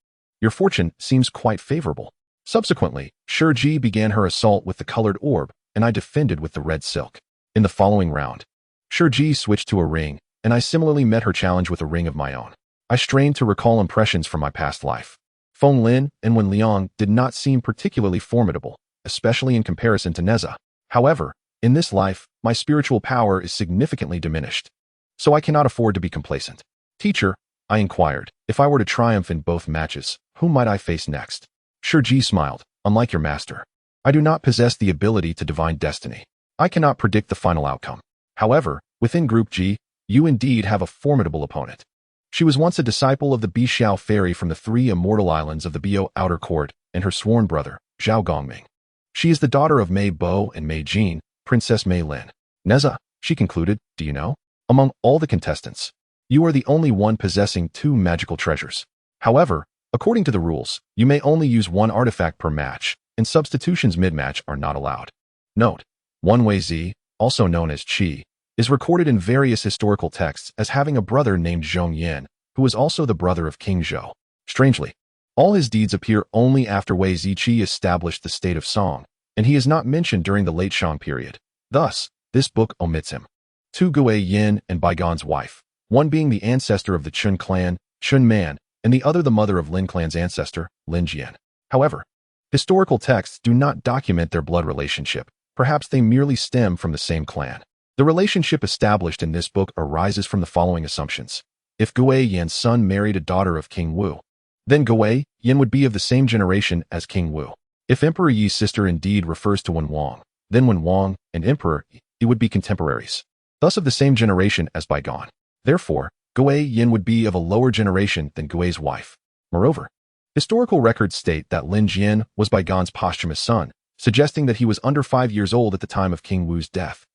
your fortune seems quite favorable. Subsequently, Shiji began her assault with the colored orb, and I defended with the red silk. In the following round, Shiji switched to a ring, and I similarly met her challenge with a ring of my own. I strained to recall impressions from my past life. Feng Lin and Wen Liang did not seem particularly formidable, especially in comparison to Nezha. However, in this life, my spiritual power is significantly diminished, so I cannot afford to be complacent. Teacher, I inquired, if I were to triumph in both matches, whom might I face next? Shiji smiled. Unlike your master, I do not possess the ability to divine destiny. I cannot predict the final outcome. However, within Group G, you indeed have a formidable opponent. She was once a disciple of the Bishao fairy from the 3 immortal islands of the Biyou outer court and her sworn brother, Zhao Gongming. She is the daughter of Mei Bo and Mei Jin, Princess Mei Lin. Nezha, she concluded, do you know? Among all the contestants, you are the only one possessing 2 magical treasures. However, according to the rules, you may only use 1 artifact per match, and substitutions mid-match are not allowed. Note, Wen Weizi, also known as Qi, is recorded in various historical texts as having a brother named Zhong Yin, who was also the brother of King Zhou. Strangely, all his deeds appear only after Wei Ziqi established the state of Song, and he is not mentioned during the late Shang period. Thus, this book omits him. 2 Gui Yin and Baigon's wife, one being the ancestor of the Chun clan, Chun Man, and the other the mother of Lin clan's ancestor, Lin Jian. However, historical texts do not document their blood relationship. Perhaps they merely stem from the same clan. The relationship established in this book arises from the following assumptions. If Gui Yin's son married a daughter of King Wu, then Gui Yin would be of the same generation as King Wu. If Emperor Yi's sister indeed refers to Wen Wang, then Wen Wang and Emperor Yi would be contemporaries, thus of the same generation as Baigon. Therefore, Gui Yin would be of a lower generation than Gui's wife. Moreover, historical records state that Lin Jian was Baigon's posthumous son, suggesting that he was under 5 years old at the time of King Wu's death,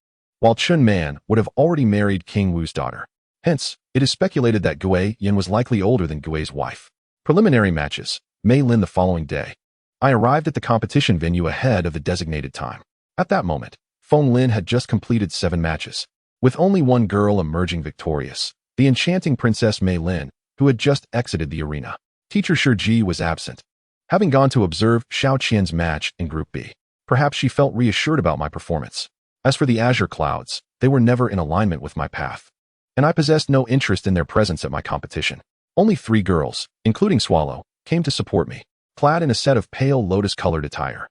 while Chun Man would have already married King Wu's daughter. Hence, it is speculated that Gui Yin was likely older than Gui's wife. Preliminary matches. Mei Lin the following day. I arrived at the competition venue ahead of the designated time. At that moment, Feng Lin had just completed 7 matches, with only one girl emerging victorious, the enchanting Princess Mei Lin, who had just exited the arena. Teacher Shiji was absent, having gone to observe Xiao Qian's match in Group B. Perhaps she felt reassured about my performance. As for the azure clouds, they were never in alignment with my path, and I possessed no interest in their presence at my competition. Only 3 girls, including Swallow, came to support me, clad in a set of pale lotus-colored attire.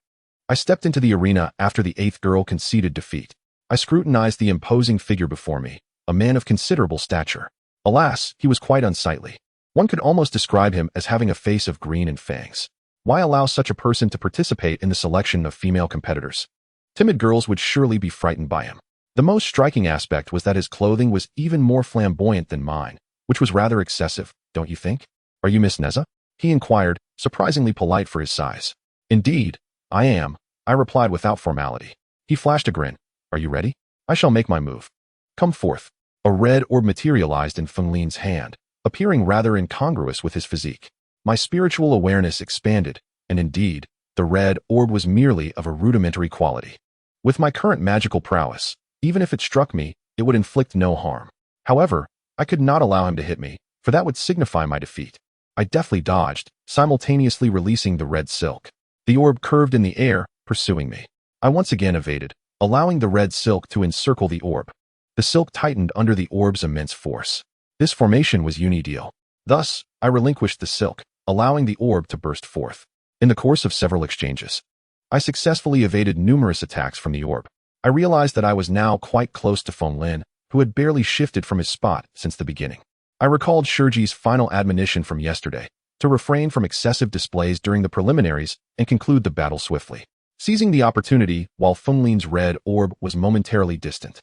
I stepped into the arena after the 8th girl conceded defeat. I scrutinized the imposing figure before me, a man of considerable stature. Alas, he was quite unsightly. One could almost describe him as having a face of green and fangs. Why allow such a person to participate in the selection of female competitors? Timid girls would surely be frightened by him. The most striking aspect was that his clothing was even more flamboyant than mine, which was rather excessive, don't you think? Are you Miss Nezha? He inquired, surprisingly polite for his size. Indeed, I am, I replied without formality. He flashed a grin. Are you ready? I shall make my move. Come forth. A red orb materialized in Feng Lin's hand, appearing rather incongruous with his physique. My spiritual awareness expanded, and indeed, the red orb was merely of a rudimentary quality. With my current magical prowess, even if it struck me, it would inflict no harm. However, I could not allow him to hit me, for that would signify my defeat. I deftly dodged, simultaneously releasing the red silk. The orb curved in the air, pursuing me. I once again evaded, allowing the red silk to encircle the orb. The silk tightened under the orb's immense force. This formation was unideal. Thus, I relinquished the silk, allowing the orb to burst forth. In the course of several exchanges, I successfully evaded numerous attacks from the orb. I realized that I was now quite close to Feng Lin, who had barely shifted from his spot since the beginning. I recalled Shiji's final admonition from yesterday, to refrain from excessive displays during the preliminaries and conclude the battle swiftly. Seizing the opportunity while Feng Lin's red orb was momentarily distant,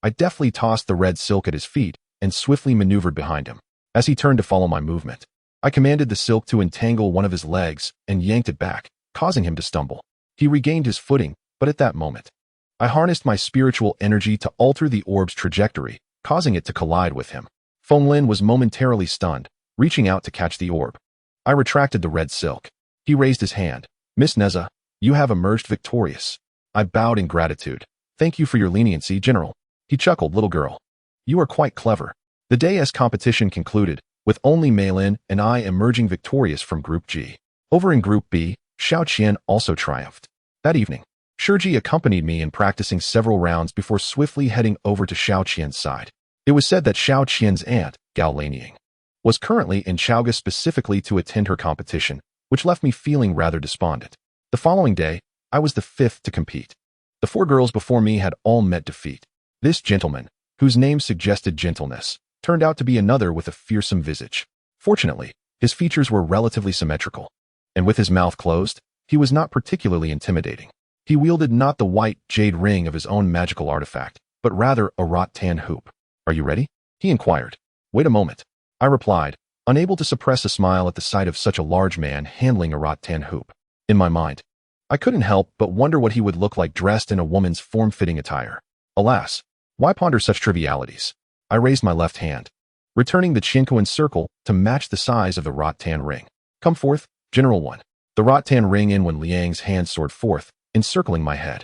I deftly tossed the red silk at his feet and swiftly maneuvered behind him. As he turned to follow my movement, I commanded the silk to entangle one of his legs and yanked it back, causing him to stumble. He regained his footing, but at that moment, I harnessed my spiritual energy to alter the orb's trajectory, causing it to collide with him. Feng Lin was momentarily stunned, reaching out to catch the orb. I retracted the red silk. He raised his hand. Miss Nezha, you have emerged victorious. I bowed in gratitude. Thank you for your leniency, General. He chuckled, little girl. You are quite clever. The day's competition concluded, with only Mei Lin and I emerging victorious from Group G. Over in Group B, Xiao Qian also triumphed. That evening, Shiji accompanied me in practicing several rounds before swiftly heading over to Xiao Qian's side. It was said that Xiao Qian's aunt, Gao Lanying, was currently in Zhaoge specifically to attend her competition, which left me feeling rather despondent. The following day, I was the 5th to compete. The 4 girls before me had all met defeat. This gentleman, whose name suggested gentleness, turned out to be another with a fearsome visage. Fortunately, his features were relatively symmetrical, and with his mouth closed, he was not particularly intimidating. He wielded not the white jade ring of his own magical artifact, but rather a rattan hoop. Are you ready? He inquired. Wait a moment. I replied, unable to suppress a smile at the sight of such a large man handling a rattan hoop. In my mind, I couldn't help but wonder what he would look like dressed in a woman's form-fitting attire. Alas, why ponder such trivialities? I raised my left hand, returning the Chinkoan circle to match the size of the rattan ring. Come forth, General One. The rattan ring in when Liang's hand soared forth, encircling my head.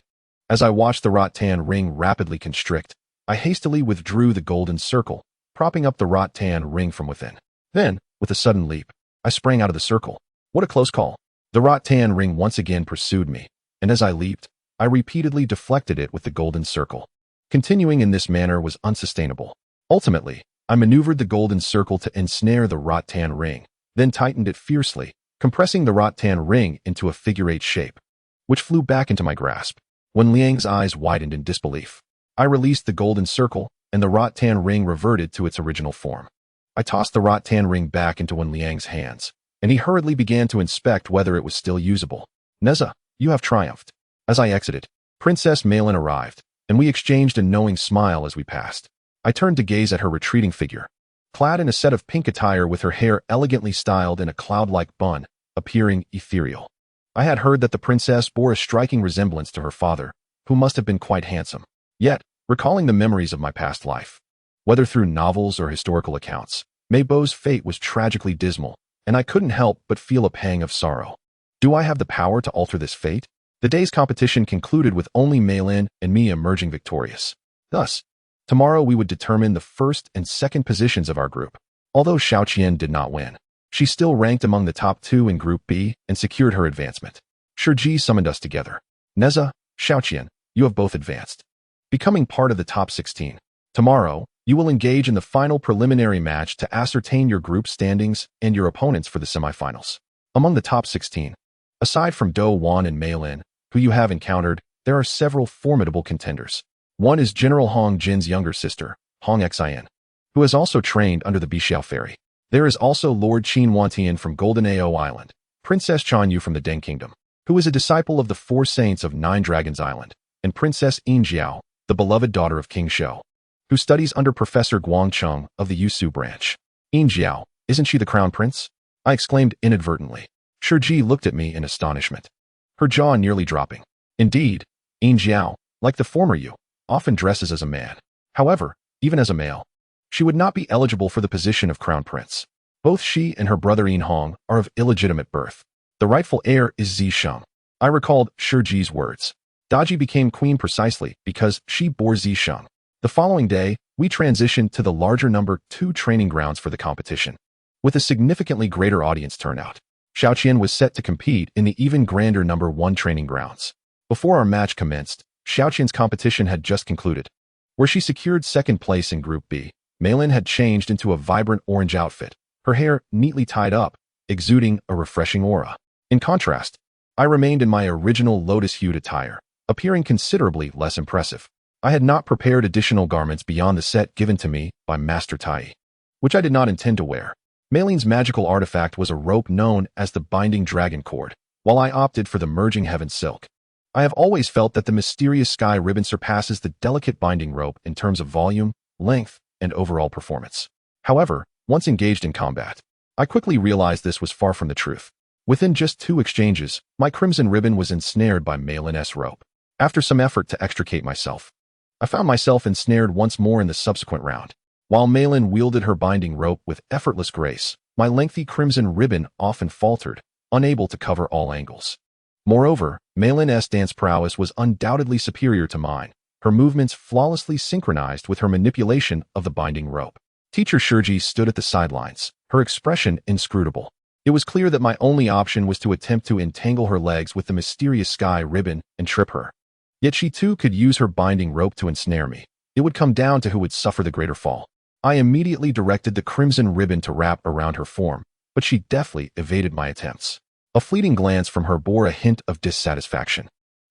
As I watched the rattan ring rapidly constrict, I hastily withdrew the golden circle, propping up the rattan ring from within. Then, with a sudden leap, I sprang out of the circle. What a close call. The rattan ring once again pursued me, and as I leaped, I repeatedly deflected it with the golden circle. Continuing in this manner was unsustainable. Ultimately, I maneuvered the golden circle to ensnare the rattan ring, then tightened it fiercely, compressing the rattan ring into a figure-8 shape, which flew back into my grasp. When Liang's eyes widened in disbelief, I released the golden circle, and the rattan ring reverted to its original form. I tossed the rattan ring back into Wen Liang's hands, and he hurriedly began to inspect whether it was still usable. Nezha, you have triumphed. As I exited, Princess Meilin arrived, and we exchanged a knowing smile as we passed. I turned to gaze at her retreating figure, clad in a set of pink attire with her hair elegantly styled in a cloud-like bun, appearing ethereal. I had heard that the princess bore a striking resemblance to her father, who must have been quite handsome. Yet, recalling the memories of my past life, whether through novels or historical accounts, Meibo's fate was tragically dismal, and I couldn't help but feel a pang of sorrow. Do I have the power to alter this fate? The day's competition concluded with only Meilin and me emerging victorious. Thus, tomorrow we would determine the first and second positions of our group. Although Xiaoqian did not win, she still ranked among the top 2 in Group B and secured her advancement. Shiji summoned us together. Nezha, Xiaoqian, you have both advanced, becoming part of the top 16. Tomorrow, you will engage in the final preliminary match to ascertain your group standings and your opponents for the semifinals. Among the top 16, aside from Do Wan and Meilin, who you have encountered, there are several formidable contenders. One is General Hong Jin's younger sister, Hong Xian, who has also trained under the Bixiao Ferry. There is also Lord Qin Wantian from Golden Ao Island, Princess Chanyu from the Deng Kingdom, who is a disciple of the 4 saints of 9 Dragons Island, and Princess Yin Jiao, the beloved daughter of King Shou, who studies under Professor Guang Cheng of the Yusu branch. Yin Jiao, isn't she the crown prince? I exclaimed inadvertently. Shiji looked at me in astonishment, her jaw nearly dropping. Indeed, Yin Jiao, like the former you, often dresses as a man. However, even as a male, she would not be eligible for the position of crown prince. Both she and her brother Yin Hong are of illegitimate birth. The rightful heir is Zi Sheng. I recalled Shiji's words. Daji became queen precisely because she bore Zi Sheng. The following day, we transitioned to the larger number 2 training grounds for the competition. With a significantly greater audience turnout, Xiaoqian was set to compete in the even grander number 1 training grounds. Before our match commenced, Xiaoqian's competition had just concluded, where she secured 2nd place in Group B. Meilin had changed into a vibrant orange outfit, her hair neatly tied up, exuding a refreshing aura. In contrast, I remained in my original lotus-hued attire, appearing considerably less impressive. I had not prepared additional garments beyond the set given to me by Master Tai, which I did not intend to wear. Meilin's magical artifact was a rope known as the Binding Dragon Cord, while I opted for the Merging Heaven Silk. I have always felt that the mysterious sky ribbon surpasses the delicate binding rope in terms of volume, length, and overall performance. However, once engaged in combat, I quickly realized this was far from the truth. Within just 2 exchanges, my crimson ribbon was ensnared by Meilin's rope. After some effort to extricate myself, I found myself ensnared once more in the subsequent round. While Meilin wielded her binding rope with effortless grace, my lengthy crimson ribbon often faltered, unable to cover all angles. Moreover, Meilin's dance prowess was undoubtedly superior to mine, her movements flawlessly synchronized with her manipulation of the binding rope. Teacher Shiji stood at the sidelines, her expression inscrutable. It was clear that my only option was to attempt to entangle her legs with the mysterious sky ribbon and trip her. Yet she too could use her binding rope to ensnare me. It would come down to who would suffer the greater fall. I immediately directed the crimson ribbon to wrap around her form, but she deftly evaded my attempts. A fleeting glance from her bore a hint of dissatisfaction.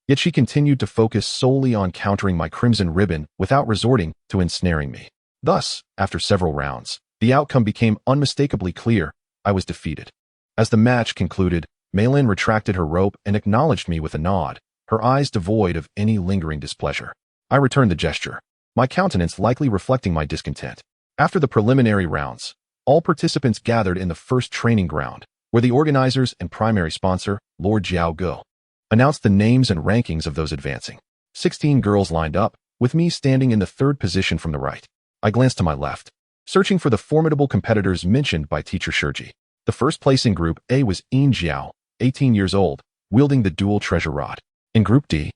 Yet she continued to focus solely on countering my crimson ribbon without resorting to ensnaring me. Thus, after several rounds, the outcome became unmistakably clear. I was defeated. As the match concluded, Meilin retracted her rope and acknowledged me with a nod, her eyes devoid of any lingering displeasure. I returned the gesture, my countenance likely reflecting my discontent. After the preliminary rounds, all participants gathered in the first training ground, where the organizers and primary sponsor, Lord Zhaoge, announced the names and rankings of those advancing. 16 girls lined up, with me standing in the 3rd position from the right. I glanced to my left, searching for the formidable competitors mentioned by Teacher Shiji. The first place in Group A was Yin Jiao, 18 years old, wielding the dual treasure rod. In Group D,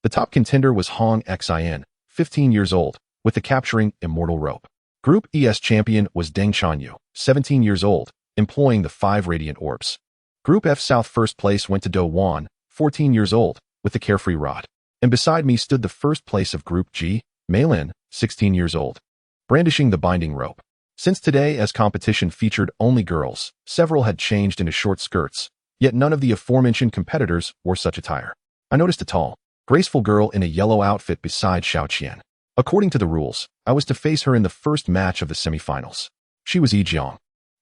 the top contender was Hong Xian, 15 years old, with the capturing immortal rope. Group E's champion was Deng Chanyu, 17 years old, employing the 5 radiant orbs. Group F South first place went to Do Wan, 14 years old, with the carefree rod. and beside me stood the first place of Group G, Meilin, 16 years old, brandishing the binding rope. Since today, as competition featured only girls, several had changed into short skirts, yet none of the aforementioned competitors wore such attire. I noticed a tall, graceful girl in a yellow outfit beside Xiao Qian. According to the rules, I was to face her in the first match of the semifinals. She was Yi Jiang,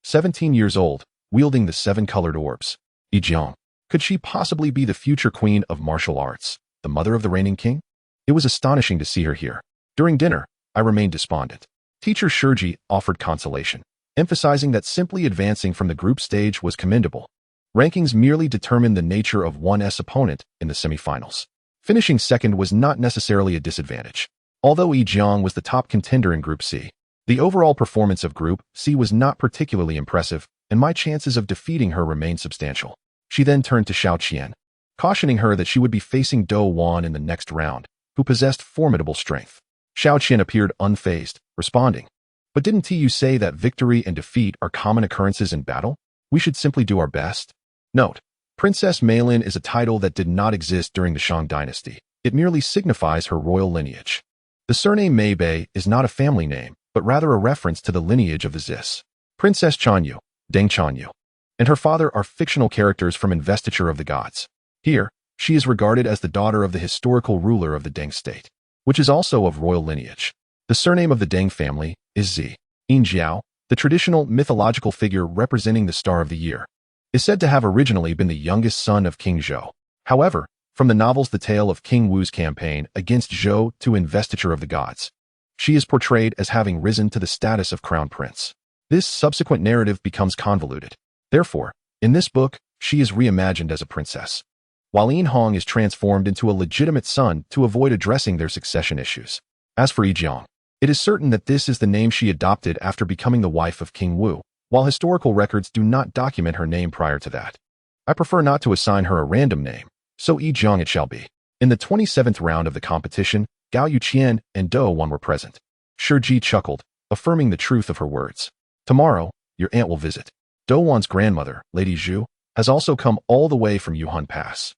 17 years old, wielding the 7 colored orbs. Yi Jiang. Could she possibly be the future queen of martial arts, the mother of the reigning king? It was astonishing to see her here. During dinner, I remained despondent. Teacher Shurji offered consolation, emphasizing that simply advancing from the group stage was commendable. Rankings merely determined the nature of one's opponent in the semifinals. Finishing second was not necessarily a disadvantage. Although Yi Jiang was the top contender in Group C, the overall performance of Group C was not particularly impressive, and my chances of defeating her remained substantial. She then turned to Xiao Qian, cautioning her that she would be facing Do Wan in the next round, who possessed formidable strength. Xiao Qian appeared unfazed, responding, "But didn't you say that victory and defeat are common occurrences in battle? We should simply do our best." Note: Princess Meilin is a title that did not exist during the Shang dynasty. It merely signifies her royal lineage. The surname Meibei is not a family name, but rather a reference to the lineage of the Zis. Princess Chanyu, Deng Chanyu, and her father are fictional characters from Investiture of the Gods. Here, she is regarded as the daughter of the historical ruler of the Deng state, which is also of royal lineage. The surname of the Deng family is Zi. Yin Jiao, the traditional mythological figure representing the star of the year, is said to have originally been the youngest son of King Zhou. However, from the novels The Tale of King Wu's Campaign against Zhou to Investiture of the Gods, she is portrayed as having risen to the status of crown prince. This subsequent narrative becomes convoluted. Therefore, in this book, she is reimagined as a princess, while Yin Hong is transformed into a legitimate son to avoid addressing their succession issues. As for Yi Jiang, it is certain that this is the name she adopted after becoming the wife of King Wu, while historical records do not document her name prior to that. I prefer not to assign her a random name, so Yi Jiang it shall be. In the 27th round of the competition, Gao Yuqian and Do Wan were present. Shurji chuckled, affirming the truth of her words. "Tomorrow, your aunt will visit. Do Wan's grandmother, Lady Zhu, has also come all the way from Yuhan Pass.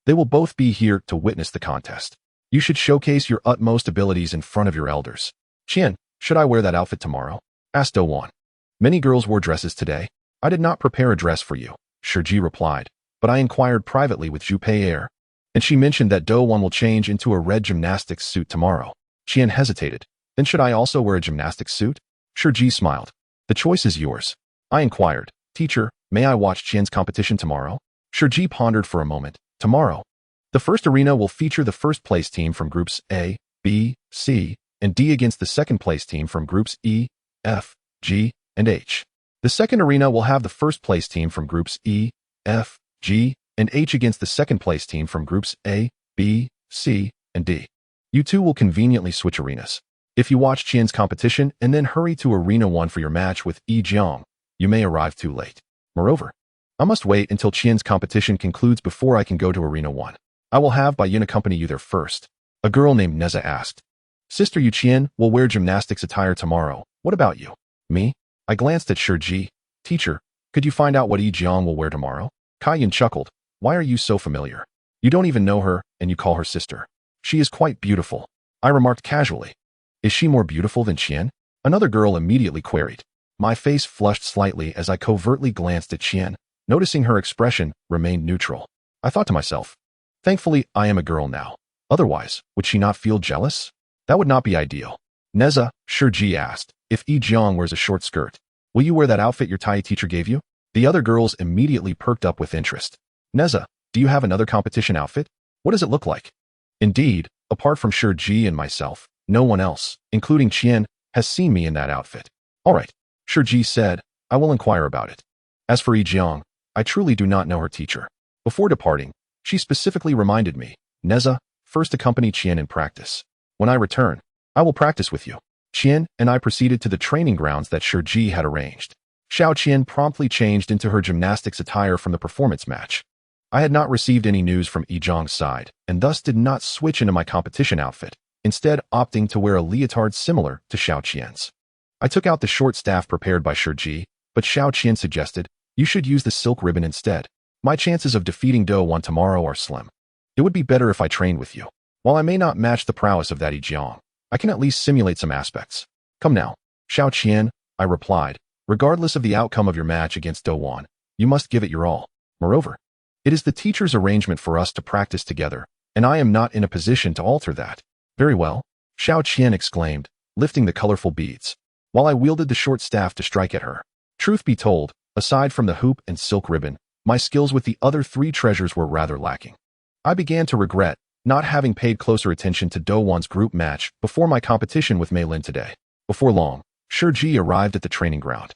They will both be here to witness the contest. You should showcase your utmost abilities in front of your elders." "Qian, should I wear that outfit tomorrow?" asked Do Wan. "Many girls wore dresses today. I did not prepare a dress for you," Shurji replied, "but I inquired privately with Zhu Pei'er, and she mentioned that Do Wan will change into a red gymnastics suit tomorrow." Qian hesitated. "Then should I also wear a gymnastics suit?" Shurji smiled. "The choice is yours." I inquired, "Teacher, may I watch Qian's competition tomorrow?" Shurji pondered for a moment. "Tomorrow. The first arena will feature the first place team from groups A, B, C, and D against the second place team from groups E, F, G, and H. The second arena will have the first place team from groups E, F, G, and H against the second place team from groups A, B, C, and D. You two will conveniently switch arenas. If you watch Qian's competition and then hurry to Arena 1 for your match with Yi Jiang, you may arrive too late. Moreover, I must wait until Qian's competition concludes before I can go to Arena 1. I will have Biyou accompany you there first." A girl named Nezha asked. "Sister Yu Qian will wear gymnastics attire tomorrow. What about you?" "Me?" I glanced at Shurji. "Teacher, could you find out what Yi Jiang will wear tomorrow?" Kaiyun chuckled. "Why are you so familiar? You don't even know her, and you call her sister." "She is quite beautiful," I remarked casually. "Is she more beautiful than Qian?" Another girl immediately queried. My face flushed slightly as I covertly glanced at Qian, noticing her expression remained neutral. I thought to myself, thankfully I am a girl now. Otherwise, would she not feel jealous? That would not be ideal. "Nezha," Shurji asked, "if Yi Jiang wears a short skirt, will you wear that outfit your Tai teacher gave you?" The other girls immediately perked up with interest. "Nezha, do you have another competition outfit? What does it look like?" Indeed, apart from Shurji and myself, no one else, including Qian, has seen me in that outfit. "All right," Shurji said, "I will inquire about it." As for Yi Jiang, I truly do not know her teacher. Before departing, she specifically reminded me, "Nezha, first accompany Qian in practice. When I return, I will practice with you." Qian and I proceeded to the training grounds that Shurji had arranged. Xiao Qian promptly changed into her gymnastics attire from the performance match. I had not received any news from Yi Jiang's side, and thus did not switch into my competition outfit, instead opting to wear a leotard similar to Xiao Qian's. I took out the short staff prepared by Shurji, but Xiao Qian suggested, "You should use the silk ribbon instead. My chances of defeating Do Wan tomorrow are slim. It would be better if I trained with you." While I may not match the prowess of that Jiang, I can at least simulate some aspects. Come now, Xiao Qian, I replied. Regardless of the outcome of your match against Dongli, you must give it your all. Moreover, it is the teacher's arrangement for us to practice together, and I am not in a position to alter that. Very well, Xiao Qian exclaimed, lifting the colorful beads, while I wielded the short staff to strike at her. Truth be told, aside from the hoop and silk ribbon, my skills with the other three treasures were rather lacking. I began to regret not having paid closer attention to Dongwon's group match before my competition with Mei Lin today. Before long, Shiji arrived at the training ground.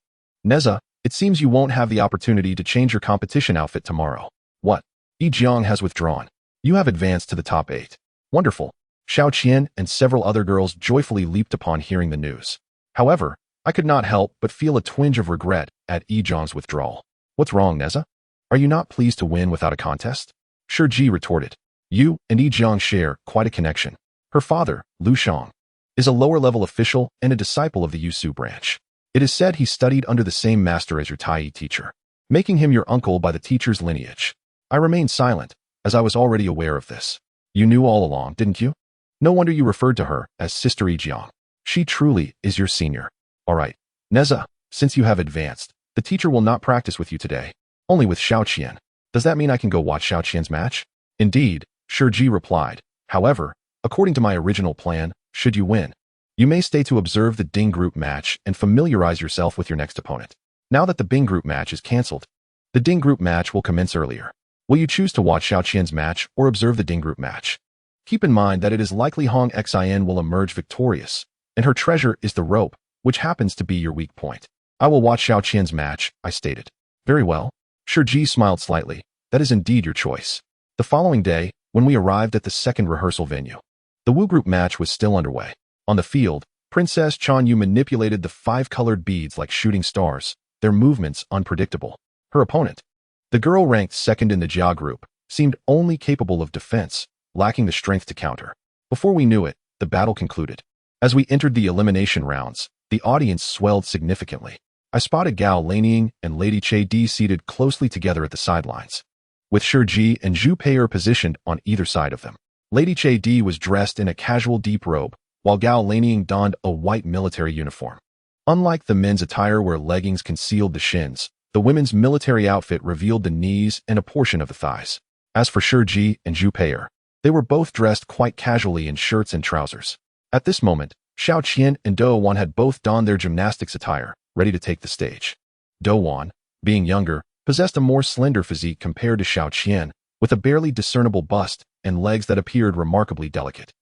Nezha, it seems you won't have the opportunity to change your competition outfit tomorrow. What? Yi Jiang has withdrawn. You have advanced to the top 8. Wonderful. Xiao Qian and several other girls joyfully leaped upon hearing the news. However, I could not help but feel a twinge of regret at Yi Jiang's withdrawal. What's wrong, Nezha? Are you not pleased to win without a contest? Shiji retorted. You and Yi Jiang share quite a connection. Her father, Lu Shang, is a lower-level official and a disciple of the Yusu branch. It is said he studied under the same master as your Tai teacher, making him your uncle by the teacher's lineage. I remained silent, as I was already aware of this. You knew all along, didn't you? No wonder you referred to her as Sister Yi Jiang. She truly is your senior. All right, Nezha, since you have advanced, the teacher will not practice with you today, only with Xiao Qian. Does that mean I can go watch Xiao Qian's match? Indeed, Shiji replied. However, according to my original plan, should you win, you may stay to observe the Ding group match and familiarize yourself with your next opponent. Now that the Bing group match is cancelled, the Ding group match will commence earlier. Will you choose to watch Xiao Qian's match or observe the Ding group match? Keep in mind that it is likely Hong Xin will emerge victorious, and her treasure is the rope, which happens to be your weak point. I will watch Xiao Qian's match, I stated. Very well. Shiji smiled slightly. That is indeed your choice. The following day, when we arrived at the second rehearsal venue, the Wu group match was still underway. On the field, Princess Chan Yu manipulated the 5 colored beads like shooting stars, their movements unpredictable. Her opponent, the girl ranked second in the Jia group, seemed only capable of defense, lacking the strength to counter. Before we knew it, the battle concluded. As we entered the elimination rounds, the audience swelled significantly. I spotted Gao Laniying and Lady Che Di seated closely together at the sidelines, with Shiji and Zhu Pei'er positioned on either side of them. Lady Che Di was dressed in a casual deep robe, while Gao Laniying donned a white military uniform. Unlike the men's attire where leggings concealed the shins, the women's military outfit revealed the knees and a portion of the thighs. As for Shiji and Zhu Pei'er, they were both dressed quite casually in shirts and trousers. At this moment, Xiao Qian and Dongwon had both donned their gymnastics attire, ready to take the stage. Dongwon, being younger, possessed a more slender physique compared to Xiao Qian, with a barely discernible bust and legs that appeared remarkably delicate.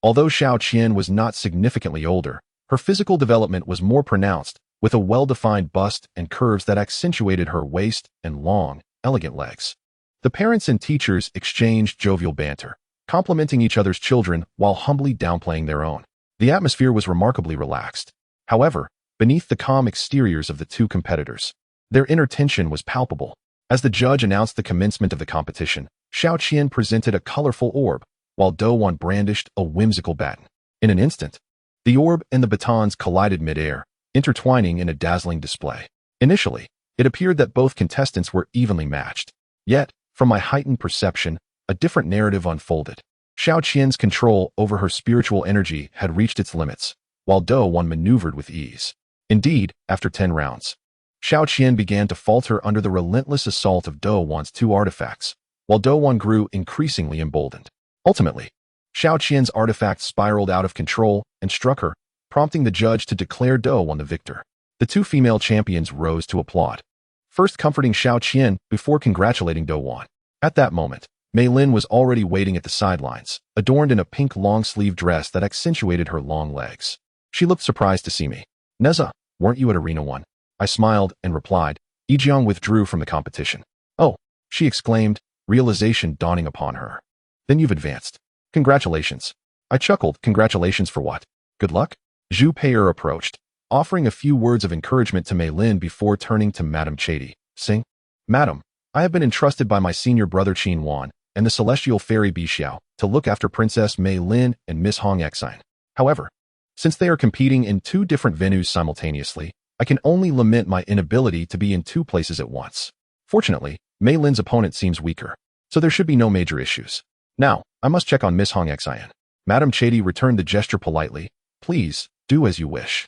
Although Xiao Qian was not significantly older, her physical development was more pronounced, with a well-defined bust and curves that accentuated her waist and long, elegant legs. The parents and teachers exchanged jovial banter, complimenting each other's children while humbly downplaying their own. The atmosphere was remarkably relaxed. However, beneath the calm exteriors of the two competitors, their inner tension was palpable. As the judge announced the commencement of the competition, Xiao Qian presented a colorful orb, while Dongwon brandished a whimsical baton. In an instant, the orb and the batons collided mid-air, intertwining in a dazzling display. Initially, it appeared that both contestants were evenly matched. Yet, from my heightened perception, a different narrative unfolded. Xiao Qian's control over her spiritual energy had reached its limits, while Dongwon maneuvered with ease. Indeed, after 10 rounds, Xiao Qian began to falter under the relentless assault of Dongwon's 2 artifacts, while Dongwon grew increasingly emboldened. Ultimately, Xiao Qian's artifact spiraled out of control and struck her, prompting the judge to declare Dongwon the victor. The 2 female champions rose to applaud, first comforting Xiao Qian before congratulating Dongwon. At that moment, Mei Lin was already waiting at the sidelines, adorned in a pink long-sleeve dress that accentuated her long legs. She looked surprised to see me. Nezha, weren't you at Arena 1? I smiled and replied. Yi Jiang withdrew from the competition. Oh, she exclaimed, realization dawning upon her. Then you've advanced. Congratulations. I chuckled. Congratulations for what? Good luck? Zhu Pei'er approached, offering a few words of encouragement to Mei Lin before turning to Madame Chedi. Sing. Madam, I have been entrusted by my senior brother Qin Wan and the celestial fairy Biyou to look after Princess Mei Lin and Miss Hong Xin. However, since they are competing in 2 different venues simultaneously, I can only lament my inability to be in 2 places at once. Fortunately, Mei Lin's opponent seems weaker, so there should be no major issues. Now, I must check on Miss Hong Xin. Madame Chady returned the gesture politely. Please, do as you wish.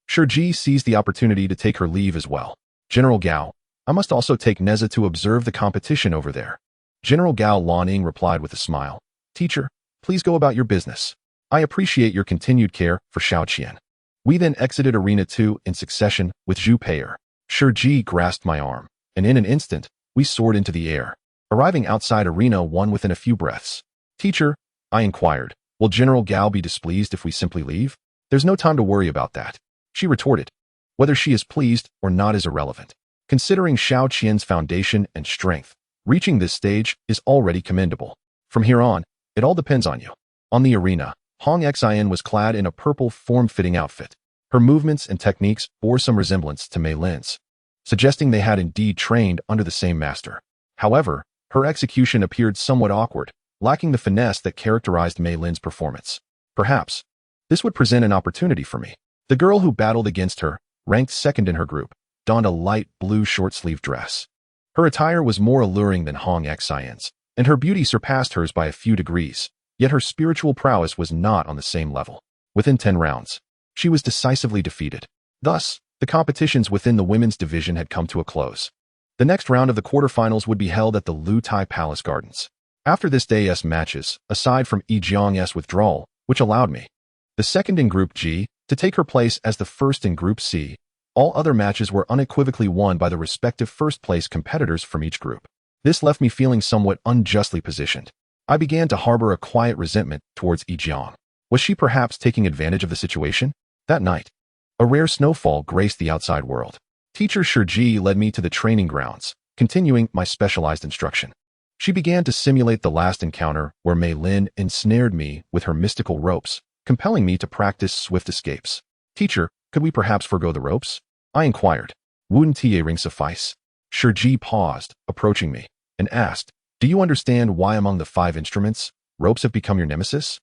Shiji seized the opportunity to take her leave as well. General Gao, I must also take Nezha to observe the competition over there. General Gao Laning replied with a smile. Teacher, please go about your business. I appreciate your continued care for Xiaoqian. We then exited Arena 2 in succession with Zhu Pei'er. Shiji grasped my arm, and in an instant, we soared into the air, arriving outside Arena 1 within a few breaths. Teacher, I inquired, will General Gao be displeased if we simply leave? There's no time to worry about that. She retorted. Whether she is pleased or not is irrelevant. Considering Xiaoqian's foundation and strength, reaching this stage is already commendable. From here on, it all depends on you. On the arena, Hong Xian was clad in a purple form-fitting outfit. Her movements and techniques bore some resemblance to Mei Lin's, suggesting they had indeed trained under the same master. However, her execution appeared somewhat awkward, lacking the finesse that characterized Mei Lin's performance. Perhaps, this would present an opportunity for me. The girl who battled against her, ranked second in her group, donned a light blue short-sleeved dress. Her attire was more alluring than Hong Xian's, and her beauty surpassed hers by a few degrees, yet her spiritual prowess was not on the same level. Within 10 rounds, she was decisively defeated. Thus, the competitions within the women's division had come to a close. The next round of the quarterfinals would be held at the Lu Tai Palace Gardens. After this day's matches, aside from Yi Jiang's withdrawal, which allowed me, the second in Group G, to take her place as the first in Group C, all other matches were unequivocally won by the respective first-place competitors from each group. This left me feeling somewhat unjustly positioned. I began to harbor a quiet resentment towards Yi Jiang. Was she perhaps taking advantage of the situation? That night, a rare snowfall graced the outside world. Teacher Shiji led me to the training grounds, continuing my specialized instruction. She began to simulate the last encounter where Mei Lin ensnared me with her mystical ropes, compelling me to practice swift escapes. Teacher, could we perhaps forgo the ropes? I inquired. Wouldn't TA ring suffice? Shiji paused, approaching me, and asked, do you understand why among the 5 instruments, ropes have become your nemesis?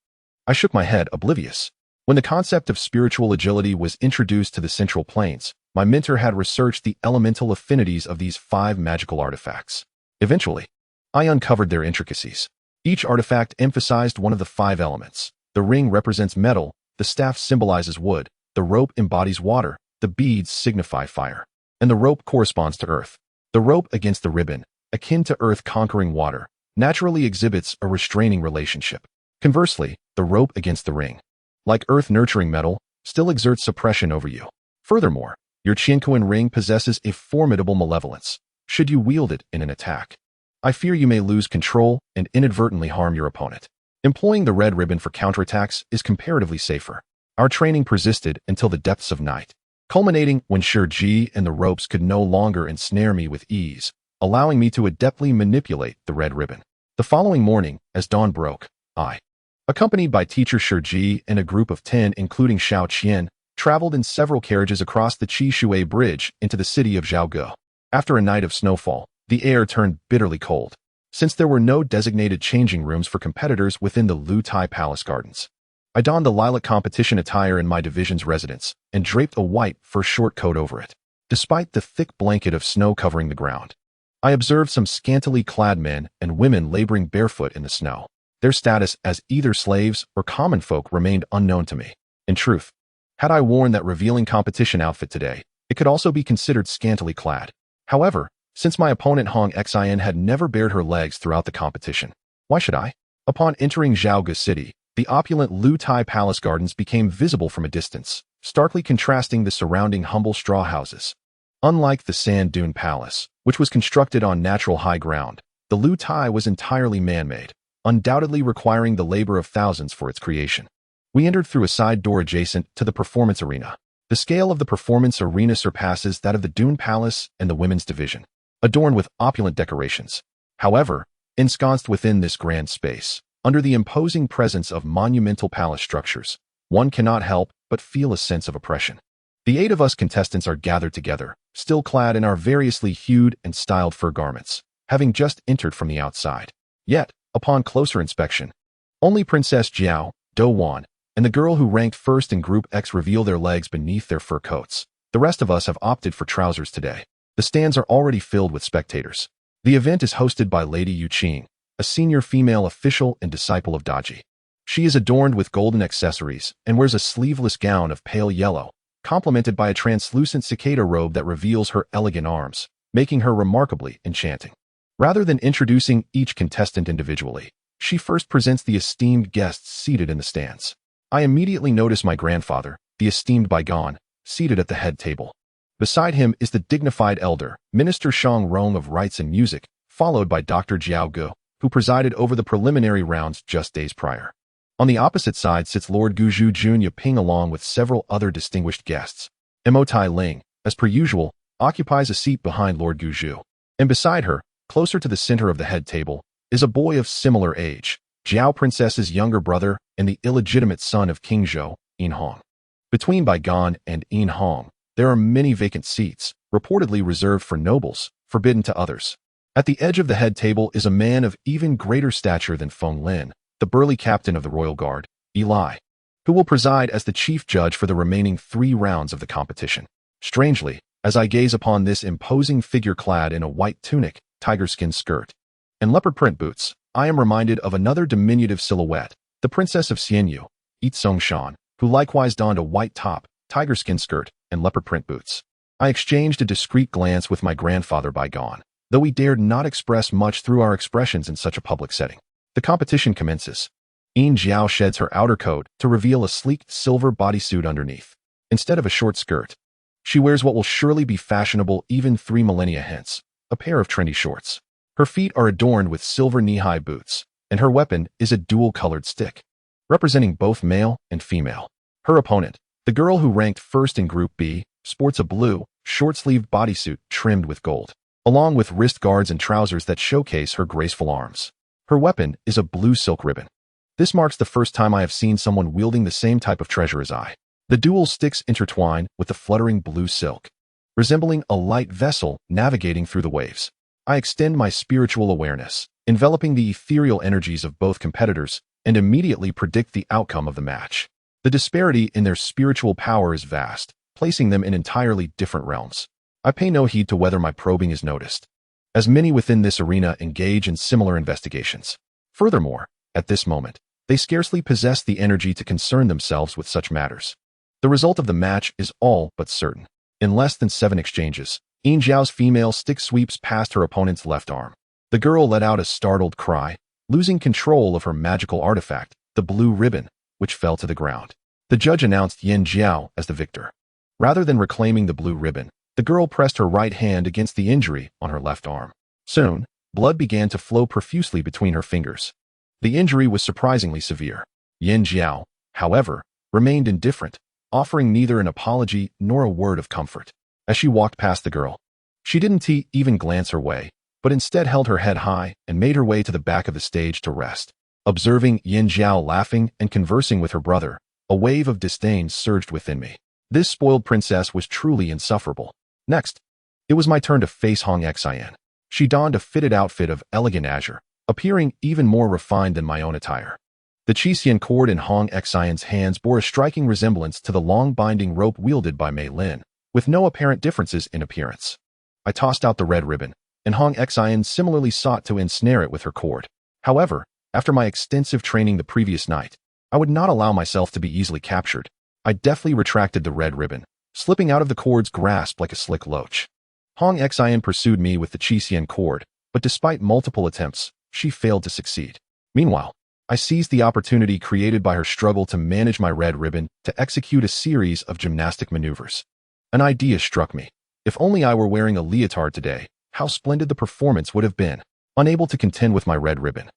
I shook my head, oblivious. When the concept of spiritual agility was introduced to the central planes, my mentor had researched the elemental affinities of these 5 magical artifacts. Eventually, I uncovered their intricacies. Each artifact emphasized one of the 5 elements. The ring represents metal, the staff symbolizes wood, the rope embodies water, the beads signify fire, and the rope corresponds to earth. The rope against the ribbon, akin to earth conquering water, naturally exhibits a restraining relationship. Conversely, the rope against the ring, like earth nurturing metal, still exerts suppression over you. Furthermore, your Qianquan ring possesses a formidable malevolence, should you wield it in an attack. I fear you may lose control and inadvertently harm your opponent. Employing the red ribbon for counterattacks is comparatively safer. Our training persisted until the depths of night, culminating when Shiji and the ropes could no longer ensnare me with ease, allowing me to adeptly manipulate the red ribbon. The following morning, as dawn broke, I, accompanied by teacher Shiji and a group of 10 including Xiao Qian, traveled in several carriages across the Qishui Bridge into the city of Zhaoge. After a night of snowfall, the air turned bitterly cold, since there were no designated changing rooms for competitors within the Lu Tai Palace Gardens. I donned the lilac competition attire in my division's residence and draped a white fur short coat over it. Despite the thick blanket of snow covering the ground, I observed some scantily clad men and women laboring barefoot in the snow. Their status as either slaves or common folk remained unknown to me. In truth, had I worn that revealing competition outfit today, it could also be considered scantily clad. However, since my opponent Hong Xian had never bared her legs throughout the competition, why should I? Upon entering Zhaoge City, the opulent Lu Tai Palace Gardens became visible from a distance, starkly contrasting the surrounding humble straw houses. Unlike the Sand Dune Palace, which was constructed on natural high ground, the Lu Tai was entirely man-made, undoubtedly requiring the labor of thousands for its creation. We entered through a side door adjacent to the performance arena. The scale of the performance arena surpasses that of the Dune Palace and the women's division, adorned with opulent decorations. However, ensconced within this grand space, under the imposing presence of monumental palace structures, one cannot help but feel a sense of oppression. The 8 of us contestants are gathered together, still clad in our variously hued and styled fur garments, having just entered from the outside. Yet, upon closer inspection, only Princess Jiao, Do Wan, and the girl who ranked first in Group X reveal their legs beneath their fur coats. The rest of us have opted for trousers today. The stands are already filled with spectators. The event is hosted by Lady Yu Qing, a senior female official and disciple of Daji. She is adorned with golden accessories and wears a sleeveless gown of pale yellow, complemented by a translucent cicada robe that reveals her elegant arms, making her remarkably enchanting. Rather than introducing each contestant individually, she first presents the esteemed guests seated in the stands. I immediately notice my grandfather, the esteemed Bygone, seated at the head table. Beside him is the dignified elder, Minister Shang Zhou of Rites and Music, followed by Dr. Zhaoge, who presided over the preliminary rounds just days prior. On the opposite side sits Lord Guzhu Jun Yaping along with several other distinguished guests. Emotai Ling, as per usual, occupies a seat behind Lord Guzhu. And beside her, closer to the center of the head table, is a boy of similar age, Jiao Princess's younger brother and the illegitimate son of King Zhou, Yin Hong. Between Bygone and Yin Hong, there are many vacant seats, reportedly reserved for nobles, forbidden to others. At the edge of the head table is a man of even greater stature than Feng Lin, the burly captain of the royal guard, Eli, who will preside as the chief judge for the remaining 3 rounds of the competition. Strangely, as I gaze upon this imposing figure clad in a white tunic, tiger skin skirt, and leopard print boots, I am reminded of another diminutive silhouette, the Princess of Xianyu, Yi Songshan, who likewise donned a white top, tiger skin skirt, and leopard print boots. I exchanged a discreet glance with my grandfather Bygone, though we dared not express much through our expressions in such a public setting. The competition commences. Yin Jiao sheds her outer coat to reveal a sleek silver bodysuit underneath. Instead of a short skirt, she wears what will surely be fashionable even 3 millennia hence, a pair of trendy shorts. Her feet are adorned with silver knee-high boots, and her weapon is a dual-colored stick, representing both male and female. Her opponent, the girl who ranked first in Group B, sports a blue, short-sleeved bodysuit trimmed with gold, along with wrist guards and trousers that showcase her graceful arms. Her weapon is a blue silk ribbon. This marks the first time I have seen someone wielding the same type of treasure as I. The dual sticks intertwine with the fluttering blue silk, resembling a light vessel navigating through the waves. I extend my spiritual awareness, enveloping the ethereal energies of both competitors, and immediately predict the outcome of the match. The disparity in their spiritual power is vast, placing them in entirely different realms. I pay no heed to whether my probing is noticed, as many within this arena engage in similar investigations. Furthermore, at this moment, they scarcely possess the energy to concern themselves with such matters. The result of the match is all but certain. In less than 7 exchanges, Yin Jiao's female stick sweeps past her opponent's left arm. The girl let out a startled cry, losing control of her magical artifact, the blue ribbon, which fell to the ground. The judge announced Yin Jiao as the victor. Rather than reclaiming the blue ribbon, the girl pressed her right hand against the injury on her left arm. Soon, blood began to flow profusely between her fingers. The injury was surprisingly severe. Yin Jiao, however, remained indifferent, offering neither an apology nor a word of comfort. As she walked past the girl, she didn't even glance her way, but instead held her head high and made her way to the back of the stage to rest. Observing Yin Jiao laughing and conversing with her brother, a wave of disdain surged within me. This spoiled princess was truly insufferable. Next, it was my turn to face Hong Xian. She donned a fitted outfit of elegant azure, appearing even more refined than my own attire. The Qixin cord in Hong Xian's hands bore a striking resemblance to the long binding rope wielded by Mei Lin, with no apparent differences in appearance. I tossed out the red ribbon, and Hong Xian similarly sought to ensnare it with her cord. However, after my extensive training the previous night, I would not allow myself to be easily captured. I deftly retracted the red ribbon, slipping out of the cord's grasp like a slick loach. Hong Xian pursued me with the Qixin cord, but despite multiple attempts, she failed to succeed. Meanwhile, I seized the opportunity created by her struggle to manage my red ribbon to execute a series of gymnastic maneuvers. An idea struck me. If only I were wearing a leotard today, how splendid the performance would have been. Unable to contend with my red ribbon,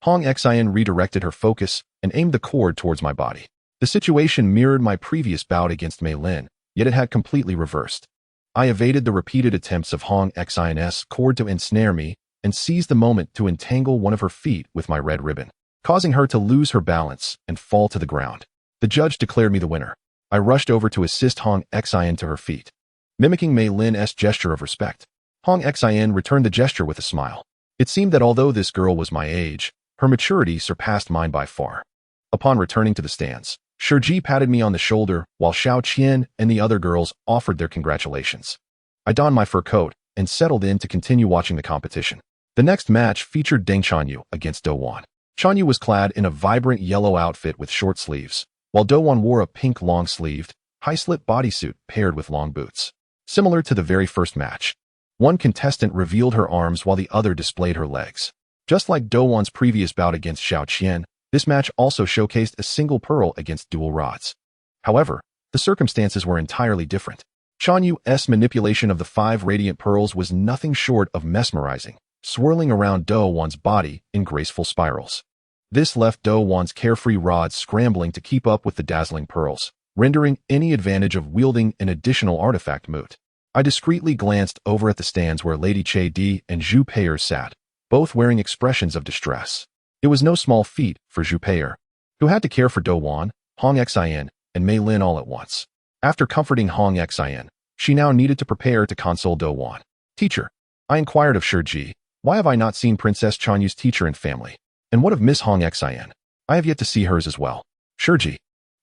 Hong Xian redirected her focus and aimed the cord towards my body. The situation mirrored my previous bout against Mei Lin, yet it had completely reversed. I evaded the repeated attempts of Hong Xian's cord to ensnare me and seized the moment to entangle one of her feet with my red ribbon, causing her to lose her balance and fall to the ground. The judge declared me the winner. I rushed over to assist Hong Xian to her feet. Mimicking Mei Lin's gesture of respect, Hong Xian returned the gesture with a smile. It seemed that although this girl was my age, her maturity surpassed mine by far. Upon returning to the stands, Shiji patted me on the shoulder while Xiao Qian and the other girls offered their congratulations. I donned my fur coat and settled in to continue watching the competition. The next match featured Deng Chanyu against Do Wan. Chong Yu was clad in a vibrant yellow outfit with short sleeves, while Do Won wore a pink long-sleeved, high-slit bodysuit paired with long boots. Similar to the very first match, one contestant revealed her arms while the other displayed her legs. Just like Do Won's previous bout against Xiao Qian, this match also showcased a single pearl against dual rods. However, the circumstances were entirely different. Chong Yu's manipulation of the 5 radiant pearls was nothing short of mesmerizing, swirling around Do Won's body in graceful spirals. This left Do Won's carefree rods scrambling to keep up with the dazzling pearls, rendering any advantage of wielding an additional artifact moot. I discreetly glanced over at the stands where Lady Che Di and Zhu Pei'er sat, both wearing expressions of distress. It was no small feat for Zhu Pei'er, who had to care for Do Won, Hong Xian, and Mei Lin all at once. After comforting Hong Xian, she now needed to prepare to console Do Won. Teacher, I inquired of Shiji, why have I not seen Princess Chong Yu's teacher and family? And what of Miss Hong Xian? I have yet to see hers as well. Shiji,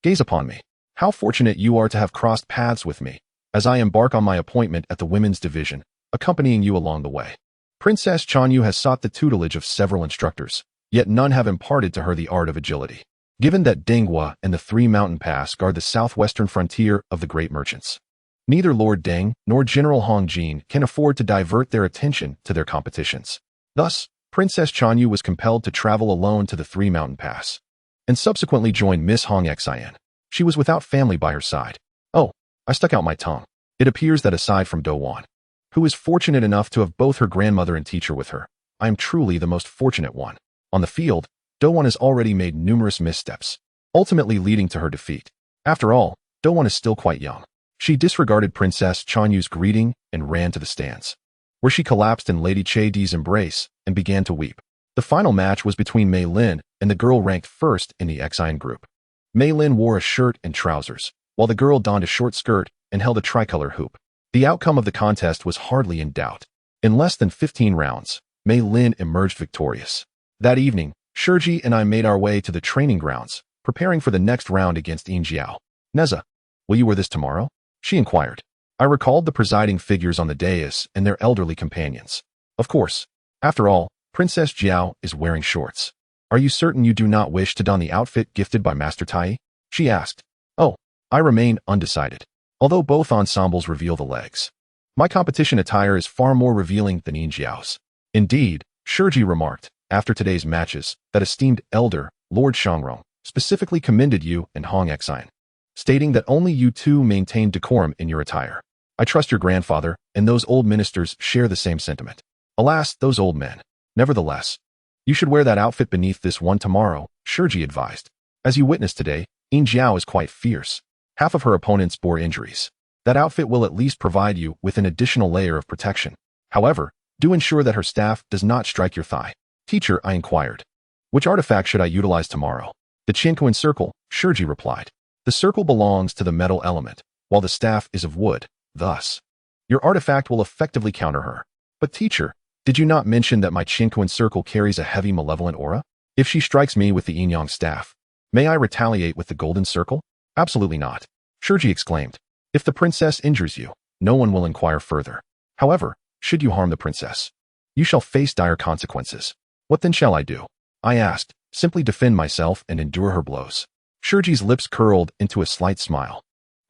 gaze upon me. How fortunate you are to have crossed paths with me, as I embark on my appointment at the women's division, accompanying you along the way. Princess Chong Yu has sought the tutelage of several instructors, yet none have imparted to her the art of agility. Given that Dinghua and the 3 mountain pass guard the southwestern frontier of the great merchants, neither Lord Deng nor General Hong Jin can afford to divert their attention to their competitions. Thus, Princess Chong Yu was compelled to travel alone to the 3 mountain pass, and subsequently joined Miss Hong Xian. She was without family by her side. Oh, I stuck out my tongue. It appears that aside from Do Won, who is fortunate enough to have both her grandmother and teacher with her, I am truly the most fortunate one. On the field, Do Won has already made numerous missteps, ultimately leading to her defeat. After all, Do Won is still quite young. She disregarded Princess Chong Yu's greeting and ran to the stands, where she collapsed in Lady Che Di's embrace and began to weep. The final match was between Mei Lin and the girl ranked first in the Xian group. Mei Lin wore a shirt and trousers, while the girl donned a short skirt and held a tricolor hoop. The outcome of the contest was hardly in doubt. In less than 15 rounds, Mei Lin emerged victorious. That evening, Shiji and I made our way to the training grounds, preparing for the next round against Yin Jiao. Nezha, will you wear this tomorrow? She inquired. I recalled the presiding figures on the dais and their elderly companions. Of course. After all, Princess Jiao is wearing shorts. Are you certain you do not wish to don the outfit gifted by Master Tai? She asked. Oh, I remain undecided, although both ensembles reveal the legs. My competition attire is far more revealing than Yin Jiao's. Indeed, Shiji remarked, after today's matches, that esteemed elder, Lord Shang Zhou, specifically commended you and Hong Xian, stating that only you two maintain decorum in your attire. I trust your grandfather and those old ministers share the same sentiment. Alas, those old men. Nevertheless, you should wear that outfit beneath this one tomorrow, Shiji advised. As you witnessed today, Yin Jiao is quite fierce. Half of her opponents bore injuries. That outfit will at least provide you with an additional layer of protection. However, do ensure that her staff does not strike your thigh. Teacher, I inquired. Which artifact should I utilize tomorrow? The Qianquan circle, Shiji replied. The circle belongs to the metal element, while the staff is of wood. Thus, your artifact will effectively counter her. But teacher, did you not mention that my Qianquan circle carries a heavy malevolent aura? If she strikes me with the yin-yang staff, may I retaliate with the golden circle? Absolutely not. Shiji exclaimed. If the princess injures you, no one will inquire further. However, should you harm the princess, you shall face dire consequences. What then shall I do? I asked. Simply defend myself and endure her blows. Shiji's lips curled into a slight smile.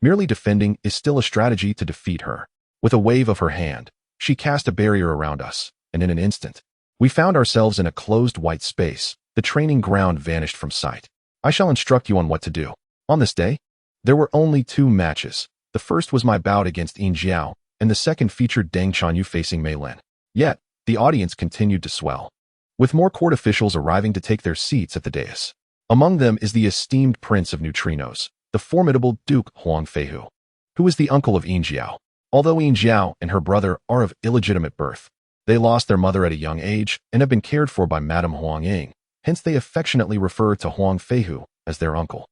Merely defending is still a strategy to defeat her. With a wave of her hand, she cast a barrier around us, and in an instant, we found ourselves in a closed white space. The training ground vanished from sight. I shall instruct you on what to do. On this day, there were only 2 matches. The first was my bout against Yin Jiao, and the second featured Deng Chanyu facing Mei Lin. Yet, the audience continued to swell, with more court officials arriving to take their seats at the dais. Among them is the esteemed Prince of Neutrinos, the formidable Duke Huang Feihu, who is the uncle of Yin Jiao. Although Yin Jiao and her brother are of illegitimate birth, they lost their mother at a young age and have been cared for by Madame Huang Ying, hence they affectionately refer to Huang Feihu as their uncle.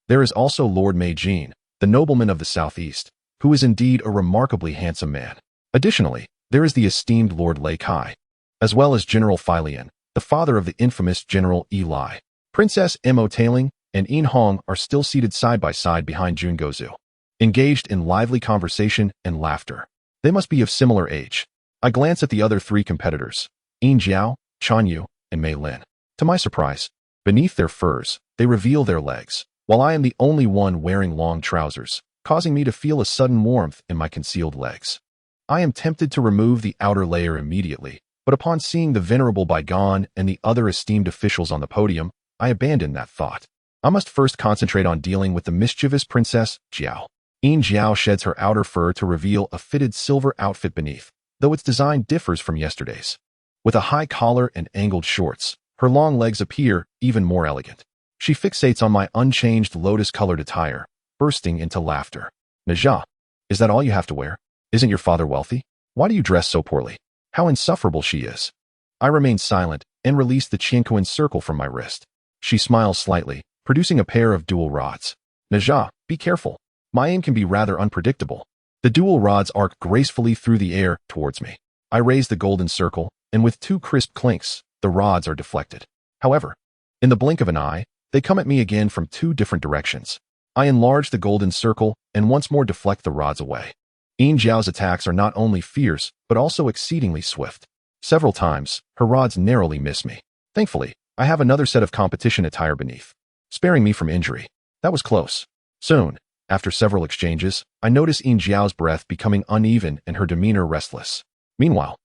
There is also Lord Mei Jin, the nobleman of the southeast, who is indeed a remarkably handsome man. Additionally, there is the esteemed Lord Lei Kai, as well as General Fai Lian, the father of the infamous General Yi Lai. Princess Mo Tailing and Yin Hong are still seated side by side behind Jun Gozu, engaged in lively conversation and laughter. They must be of similar age. I glance at the other 3 competitors, Yin Jiao, Chong Yu, and Mei Lin. To my surprise, Beneath their furs, they reveal their legs, while I am the only one wearing long trousers, causing me to feel a sudden warmth in my concealed legs. I am tempted to remove the outer layer immediately, but upon seeing the venerable Bygone and the other esteemed officials on the podium, I abandoned that thought. I must first concentrate on dealing with the mischievous princess, Jiao. Jiao sheds her outer fur to reveal a fitted silver outfit beneath, though its design differs from yesterday's. With a high collar and angled shorts, her long legs appear even more elegant. She fixates on my unchanged lotus-colored attire, bursting into laughter. Nezha, is that all you have to wear? Isn't your father wealthy? Why do you dress so poorly? How insufferable she is. I remain silent and release the Qianquan circle from my wrist. She smiles slightly, producing a pair of dual rods. Nezha, be careful. My aim can be rather unpredictable. The dual rods arc gracefully through the air towards me. I raise the golden circle, and with two crisp clinks, the rods are deflected. However, in the blink of an eye, they come at me again from two different directions. I enlarge the golden circle and once more deflect the rods away. Jiao's attacks are not only fierce, but also exceedingly swift. Several times, her rods narrowly miss me. Thankfully, I have another set of competition attire beneath, sparing me from injury. That was close. Soon, after several exchanges, I notice Jiao's breath becoming uneven and her demeanor restless. Meanwhile,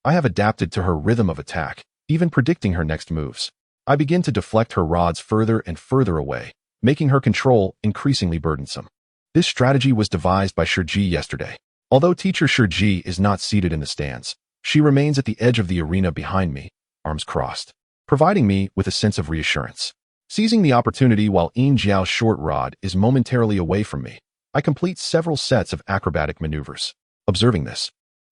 I have adapted to her rhythm of attack, even predicting her next moves. I begin to deflect her rods further and further away, making her control increasingly burdensome. This strategy was devised by Shiji yesterday. Although teacher Shiji is not seated in the stands, she remains at the edge of the arena behind me, arms crossed, providing me with a sense of reassurance. Seizing the opportunity while Jiao's short rod is momentarily away from me, I complete several sets of acrobatic maneuvers. Observing this,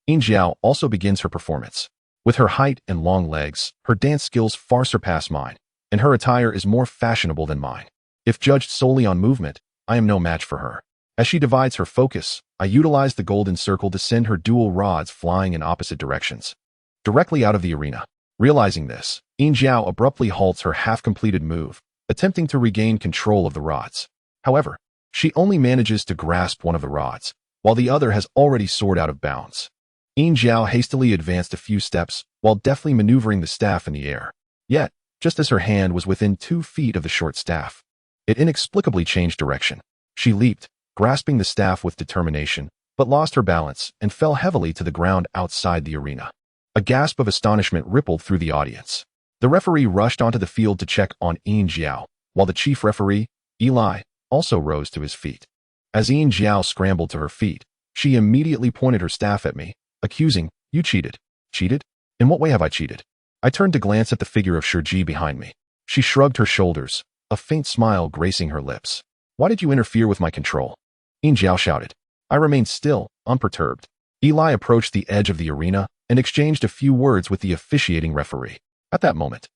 Jiao also begins her performance. With her height and long legs, her dance skills far surpass mine, and her attire is more fashionable than mine. If judged solely on movement, I am no match for her. As she divides her focus, I utilize the golden circle to send her dual rods flying in opposite directions, directly out of the arena. Realizing this, Jiao abruptly halts her half-completed move, attempting to regain control of the rods. However, she only manages to grasp one of the rods, while the other has already soared out of bounds. Jiao hastily advanced a few steps while deftly maneuvering the staff in the air. Yet, just as her hand was within 2 feet of the short staff, it inexplicably changed direction. She leaped, grasping the staff with determination, but lost her balance and fell heavily to the ground outside the arena. A gasp of astonishment rippled through the audience. The referee rushed onto the field to check on Jiao, while the chief referee, Eli, also rose to his feet. As Jiao scrambled to her feet, she immediately pointed her staff at me, accusing, "You cheated." Cheated? In what way have I cheated? I turned to glance at the figure of Shiji behind me. She shrugged her shoulders, a faint smile gracing her lips. "Why did you interfere with my control?" Jiao shouted. I remained still, unperturbed. Eli approached the edge of the arena and exchanged a few words with the officiating referee. At that moment,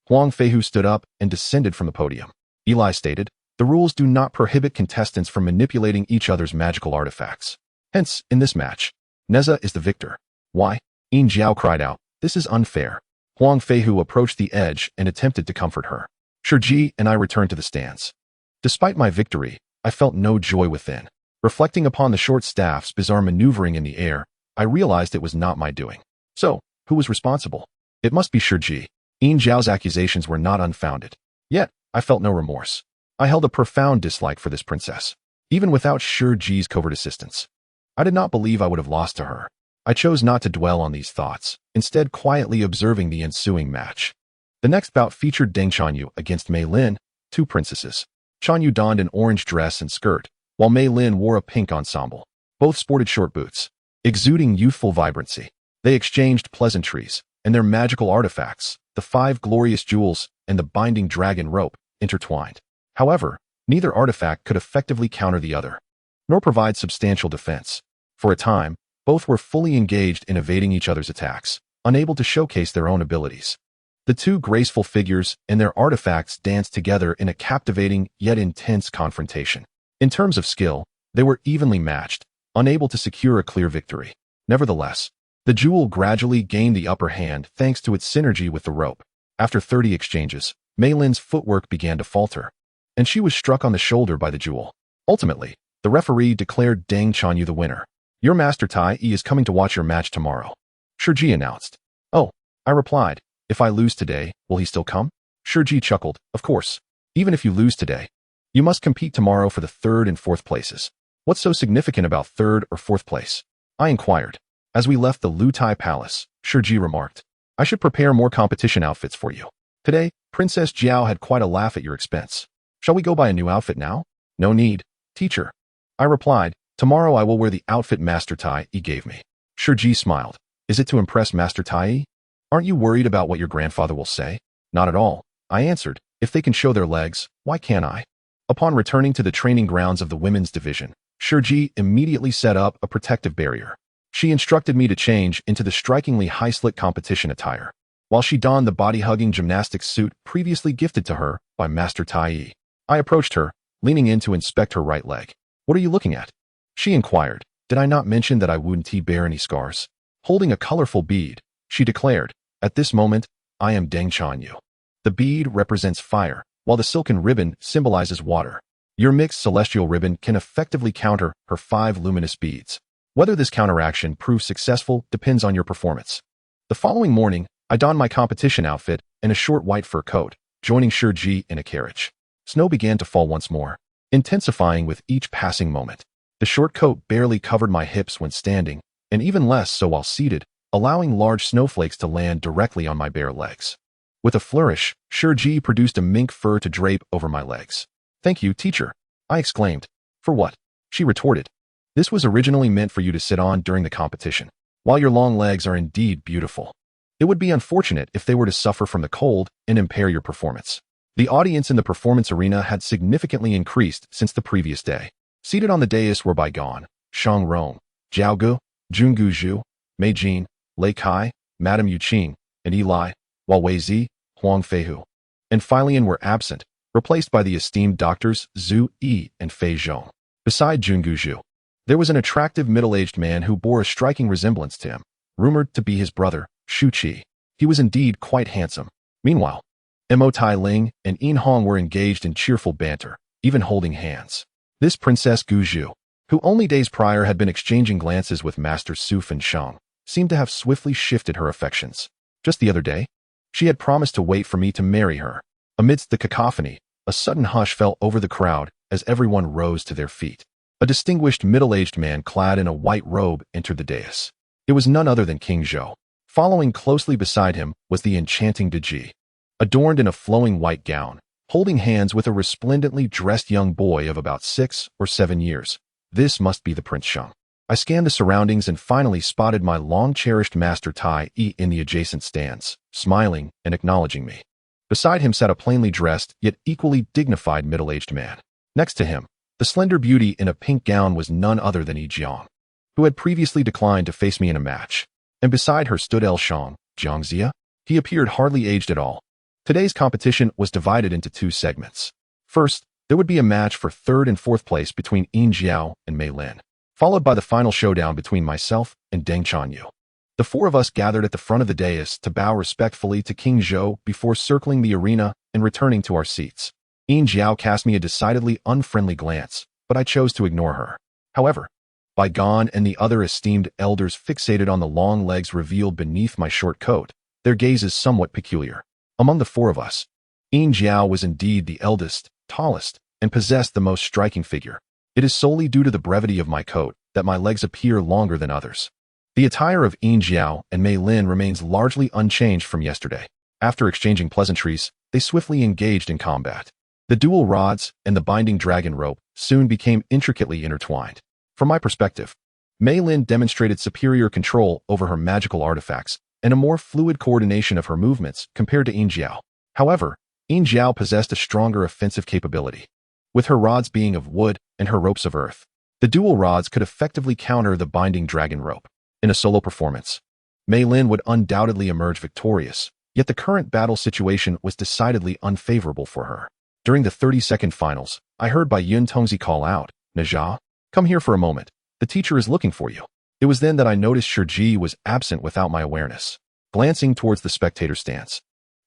Huang Feihu stood up and descended from the podium. Eli stated, "The rules do not prohibit contestants from manipulating each other's magical artifacts. Hence, in this match, Nezha is the victor." "Why?" Jiao cried out. "This is unfair." Huang Feihu approached the edge and attempted to comfort her. Shiji and I returned to the stands. Despite my victory, I felt no joy within. Reflecting upon the short staff's bizarre maneuvering in the air, I realized it was not my doing. So, who was responsible? It must be Shiji. Jiao's accusations were not unfounded. Yet, I felt no remorse. I held a profound dislike for this princess, even without Shiji's covert assistance. I did not believe I would have lost to her. I chose not to dwell on these thoughts, instead quietly observing the ensuing match. The next bout featured Deng Chanyu against Mei Lin, 2 princesses. Chanyu donned an orange dress and skirt, while Mei Lin wore a pink ensemble. Both sported short boots, exuding youthful vibrancy. They exchanged pleasantries, and their magical artifacts, the 5 glorious jewels and the binding dragon rope, intertwined. However, neither artifact could effectively counter the other, nor provide substantial defense. For a time, both were fully engaged in evading each other's attacks, unable to showcase their own abilities. The 2 graceful figures and their artifacts danced together in a captivating yet intense confrontation. In terms of skill, they were evenly matched, unable to secure a clear victory. Nevertheless, the jewel gradually gained the upper hand thanks to its synergy with the rope. After 30 exchanges, Mei Lin's footwork began to falter, and she was struck on the shoulder by the jewel. Ultimately, the referee declared Deng Chanyu the winner. "Your master Tai is coming to watch your match tomorrow," Shiji announced. "Oh," I replied, "if I lose today, will he still come?" Shiji chuckled. Of course. Even if you lose today, you must compete tomorrow for the third and fourth places. What's so significant about third or fourth place? I inquired. As we left the Lutai Palace, Shiji remarked, I should prepare more competition outfits for you. Today, Princess Jiao had quite a laugh at your expense. Shall we go buy a new outfit now? No need, teacher. I replied, tomorrow I will wear the outfit Master Tai gave me. Shiji smiled. Is it to impress Master Tai? Aren't you worried about what your grandfather will say? Not at all, I answered. If they can show their legs, why can't I? Upon returning to the training grounds of the women's division, Shiji immediately set up a protective barrier. She instructed me to change into the strikingly high-slit competition attire, while she donned the body-hugging gymnastics suit previously gifted to her by Master Tai. I approached her, leaning in to inspect her right leg. What are you looking at? She inquired. Did I not mention that I wouldn't bear any scars? Holding a colorful bead, she declared, at this moment, I am Deng Chanyu. The bead represents fire, while the silken ribbon symbolizes water. Your mixed celestial ribbon can effectively counter her 5 luminous beads. Whether this counteraction proves successful depends on your performance. The following morning, I donned my competition outfit and a short white fur coat, joining Shiji in a carriage. Snow began to fall once more, intensifying with each passing moment. The short coat barely covered my hips when standing, and even less so while seated, allowing large snowflakes to land directly on my bare legs. With a flourish, Shiji produced a mink fur to drape over my legs. Thank you, teacher, I exclaimed. For what? She retorted. This was originally meant for you to sit on during the competition. While your long legs are indeed beautiful, it would be unfortunate if they were to suffer from the cold and impair your performance. The audience in the performance arena had significantly increased since the previous day. Seated on the dais were Baigon, Shang Rong, Zhaoge, Jungu Zhu, Mei Jin, Lei Kai, Madame Yu Qing, and Eli, while Wei Zi, Huang Feihu, and Feilian were absent, replaced by the esteemed doctors Zhu Yi and Fei Zhong. Beside Jungu Zhu, there was an attractive middle-aged man who bore a striking resemblance to him, rumored to be his brother, Shu Qi. He was indeed quite handsome. Meanwhile, Mo Tai Ling and Yin Hong were engaged in cheerful banter, even holding hands. This Princess Gu Zhu, who only days prior had been exchanging glances with Masters Su Fengshang, seemed to have swiftly shifted her affections. Just the other day, she had promised to wait for me to marry her. Amidst the cacophony, a sudden hush fell over the crowd as everyone rose to their feet. A distinguished middle-aged man clad in a white robe entered the dais. It was none other than King Zhou. Following closely beside him was the enchanting Deji, adorned in a flowing white gown, holding hands with a resplendently dressed young boy of about 6 or 7 years. This must be the Prince Shang. I scanned the surroundings and finally spotted my long-cherished Master Tai in the adjacent stands, smiling and acknowledging me. Beside him sat a plainly dressed, yet equally dignified middle-aged man. Next to him, the slender beauty in a pink gown was none other than Yi Jiang, who had previously declined to face me in a match. And beside her stood El Shang, Jiang Ziya. He appeared hardly aged at all. Today's competition was divided into 2 segments. First, there would be a match for 3rd and 4th place between Yin Jiao and Mei Lin, followed by the final showdown between myself and Deng Chanyu. The 4 of us gathered at the front of the dais to bow respectfully to King Zhou before circling the arena and returning to our seats. Yin Jiao cast me a decidedly unfriendly glance, but I chose to ignore her. However, Baigon and the other esteemed elders fixated on the long legs revealed beneath my short coat, their gazes somewhat peculiar. Among the 4 of us, Yin Jiao was indeed the eldest, tallest, and possessed the most striking figure. It is solely due to the brevity of my coat that my legs appear longer than others. The attire of Yin Jiao and Mei Lin remains largely unchanged from yesterday. After exchanging pleasantries, they swiftly engaged in combat. The dual rods and the binding dragon rope soon became intricately intertwined. From my perspective, Mei Lin demonstrated superior control over her magical artifacts and a more fluid coordination of her movements compared to Yin Jiao. However, Yin Jiao possessed a stronger offensive capability, with her rods being of wood and her ropes of earth. The dual rods could effectively counter the binding dragon rope. In a solo performance, Mei Lin would undoubtedly emerge victorious, yet the current battle situation was decidedly unfavorable for her. During the 30-second finals, I heard Bai Yun Tongzi call out, "Nezha, come here for a moment. The teacher is looking for you." It was then that I noticed Shiji was absent without my awareness. Glancing towards the spectator stands,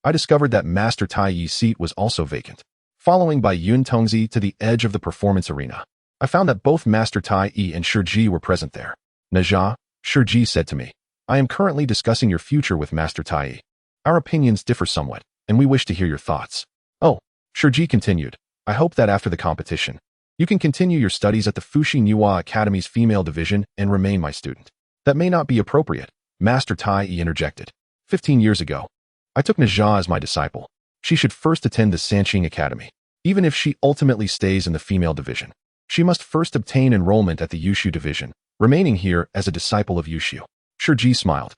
I discovered that Master Tai Yi's seat was also vacant. Following Bai Yun Tongzi to the edge of the performance arena, I found that both Master Tai Yi and Shiji were present there. "Nezha," Shiji said to me, "I am currently discussing your future with Master Tai Yi. Our opinions differ somewhat, and we wish to hear your thoughts. Oh, Shiji continued. I hope that after the competition, you can continue your studies at the Fushi Niwa Academy's female division and remain my student. That may not be appropriate, Master Tai interjected. 15 years ago, I took Nezha as my disciple. She should first attend the Sanqing Academy. Even if she ultimately stays in the female division, she must first obtain enrollment at the Yushu division, remaining here as a disciple of Yushu. Shiji smiled.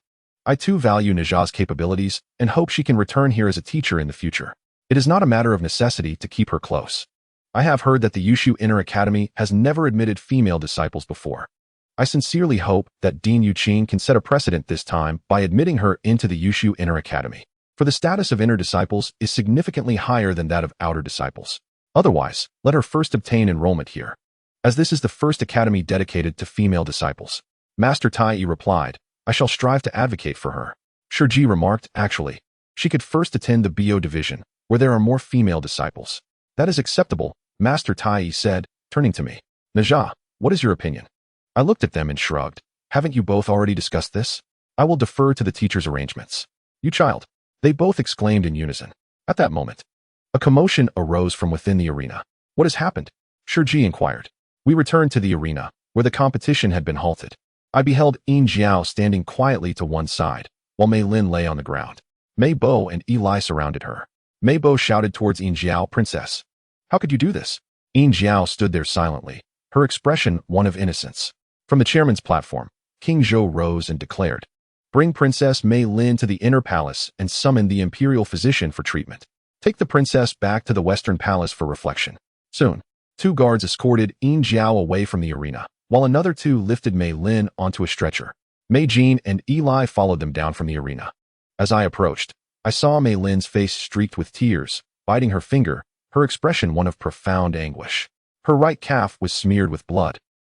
I too value Nezha's capabilities and hope she can return here as a teacher in the future. It is not a matter of necessity to keep her close. I have heard that the Yushu Inner Academy has never admitted female disciples before. I sincerely hope that Dean Yuqing can set a precedent this time by admitting her into the Yushu Inner Academy, for the status of inner disciples is significantly higher than that of outer disciples. Otherwise, let her first obtain enrollment here, as this is the first academy dedicated to female disciples. Master Tai replied, I shall strive to advocate for her. Shiji remarked, actually, she could first attend the Biyou division, where there are more female disciples. That is acceptable, Master Tai said, turning to me. Nezha, what is your opinion? I looked at them and shrugged. Haven't you both already discussed this? I will defer to the teacher's arrangements. You child. They both exclaimed in unison. At that moment, a commotion arose from within the arena. What has happened? Shiji inquired. We returned to the arena, where the competition had been halted. I beheld Yin Jiao standing quietly to one side, while Mei Lin lay on the ground. Mei Bo and Eli surrounded her. Mei Bo shouted towards Yin Jiao, Princess. How could you do this? Yin Jiao stood there silently, her expression one of innocence. From the chairman's platform, King Zhou rose and declared, Bring Princess Mei Lin to the inner palace and summon the imperial physician for treatment. Take the princess back to the western palace for reflection. Soon, 2 guards escorted Yin Jiao away from the arena, while another 2 lifted Mei Lin onto a stretcher. Mei Jin and Eli followed them down from the arena. As I approached, I saw Mei Lin's face streaked with tears, biting her finger, her expression one of profound anguish. Her right calf was smeared with blood,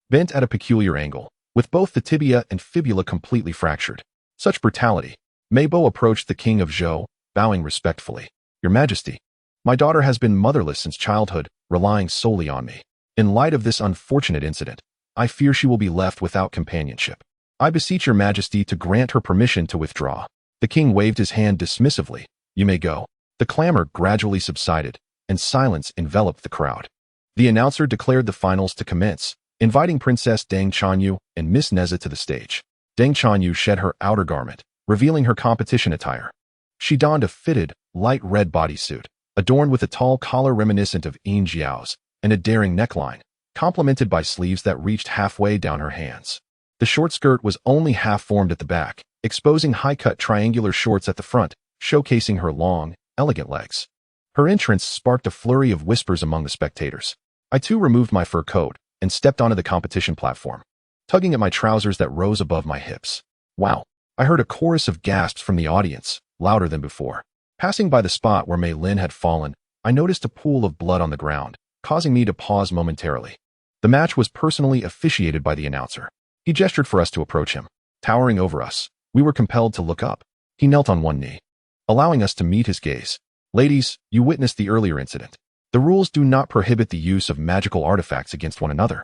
bent at a peculiar angle, with both the tibia and fibula completely fractured. Such brutality. Mei Bo approached the king of Zhou, bowing respectfully. Your Majesty, my daughter has been motherless since childhood, relying solely on me. In light of this unfortunate incident, I fear she will be left without companionship. I beseech your Majesty to grant her permission to withdraw. The king waved his hand dismissively. You may go. The clamor gradually subsided, and silence enveloped the crowd. The announcer declared the finals to commence, inviting Princess Deng Chanyu and Miss Nezha to the stage. Deng Chanyu shed her outer garment, revealing her competition attire. She donned a fitted, light red bodysuit, adorned with a tall collar reminiscent of Yin Jiao's, and a daring neckline, complemented by sleeves that reached halfway down her hands. The short skirt was only half-formed at the back, exposing high-cut triangular shorts at the front, showcasing her long, elegant legs. Her entrance sparked a flurry of whispers among the spectators. I too removed my fur coat and stepped onto the competition platform, tugging at my trousers that rose above my hips. Wow! I heard a chorus of gasps from the audience, louder than before. Passing by the spot where Mei Lin had fallen, I noticed a pool of blood on the ground, causing me to pause momentarily. The match was personally officiated by the announcer. He gestured for us to approach him. Towering over us, we were compelled to look up. He knelt on one knee, allowing us to meet his gaze. Ladies, you witnessed the earlier incident. The rules do not prohibit the use of magical artifacts against one another.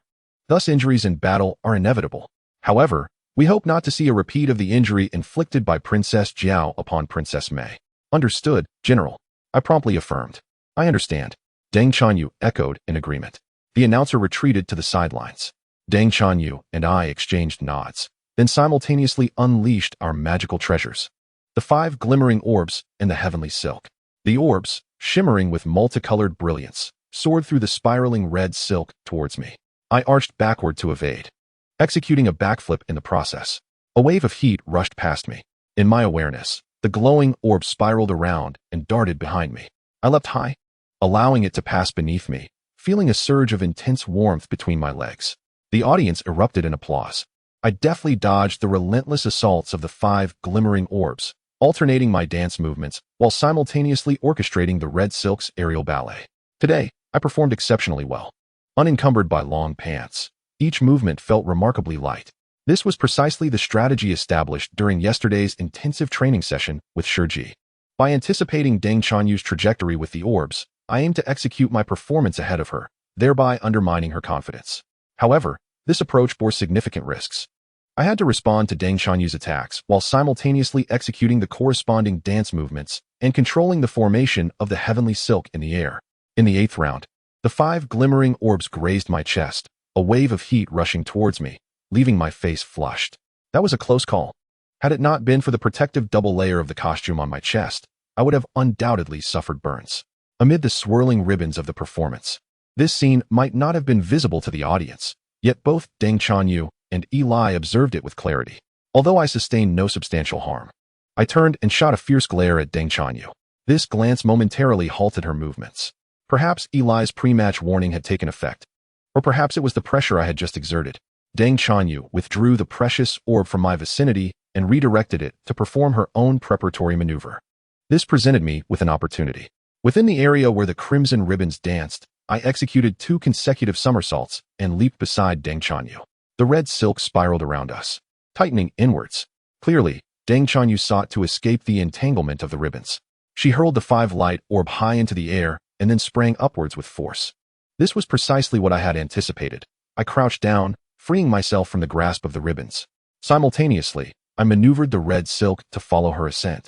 Thus, injuries in battle are inevitable. However, we hope not to see a repeat of the injury inflicted by Princess Jiao upon Princess Mei. Understood, General. I promptly affirmed. I understand. Deng Chanyu echoed in agreement. The announcer retreated to the sidelines. Deng Chanyu and I exchanged nods, then simultaneously unleashed our magical treasures. The 5 glimmering orbs and the heavenly silk. The orbs, shimmering with multicolored brilliance, soared through the spiraling red silk towards me. I arched backward to evade, executing a backflip in the process. A wave of heat rushed past me. In my awareness, the glowing orb spiraled around and darted behind me. I leapt high, allowing it to pass beneath me, feeling a surge of intense warmth between my legs. The audience erupted in applause. I deftly dodged the relentless assaults of the 5 glimmering orbs, alternating my dance movements while simultaneously orchestrating the red silk's aerial ballet. Today, I performed exceptionally well. Unencumbered by long pants, each movement felt remarkably light. This was precisely the strategy established during yesterday's intensive training session with Shiji. By anticipating Deng Chanyu's trajectory with the orbs, I aimed to execute my performance ahead of her, thereby undermining her confidence. However, this approach bore significant risks. I had to respond to Deng Chanyu's attacks while simultaneously executing the corresponding dance movements and controlling the formation of the heavenly silk in the air. In the 8th round, the 5 glimmering orbs grazed my chest, a wave of heat rushing towards me, leaving my face flushed. That was a close call. Had it not been for the protective double layer of the costume on my chest, I would have undoubtedly suffered burns. Amid the swirling ribbons of the performance, this scene might not have been visible to the audience, yet both Deng Chanyu and Eli observed it with clarity. Although I sustained no substantial harm, I turned and shot a fierce glare at Deng Chanyu. This glance momentarily halted her movements. Perhaps Eli's pre-match warning had taken effect, or perhaps it was the pressure I had just exerted. Deng Chanyu withdrew the precious orb from my vicinity and redirected it to perform her own preparatory maneuver. This presented me with an opportunity. Within the area where the crimson ribbons danced, I executed 2 consecutive somersaults and leaped beside Deng Chanyu. The red silk spiraled around us, tightening inwards. Clearly, Deng Chanyu sought to escape the entanglement of the ribbons. She hurled the 5 light orb high into the air and then sprang upwards with force. This was precisely what I had anticipated. I crouched down, freeing myself from the grasp of the ribbons. Simultaneously, I maneuvered the red silk to follow her ascent,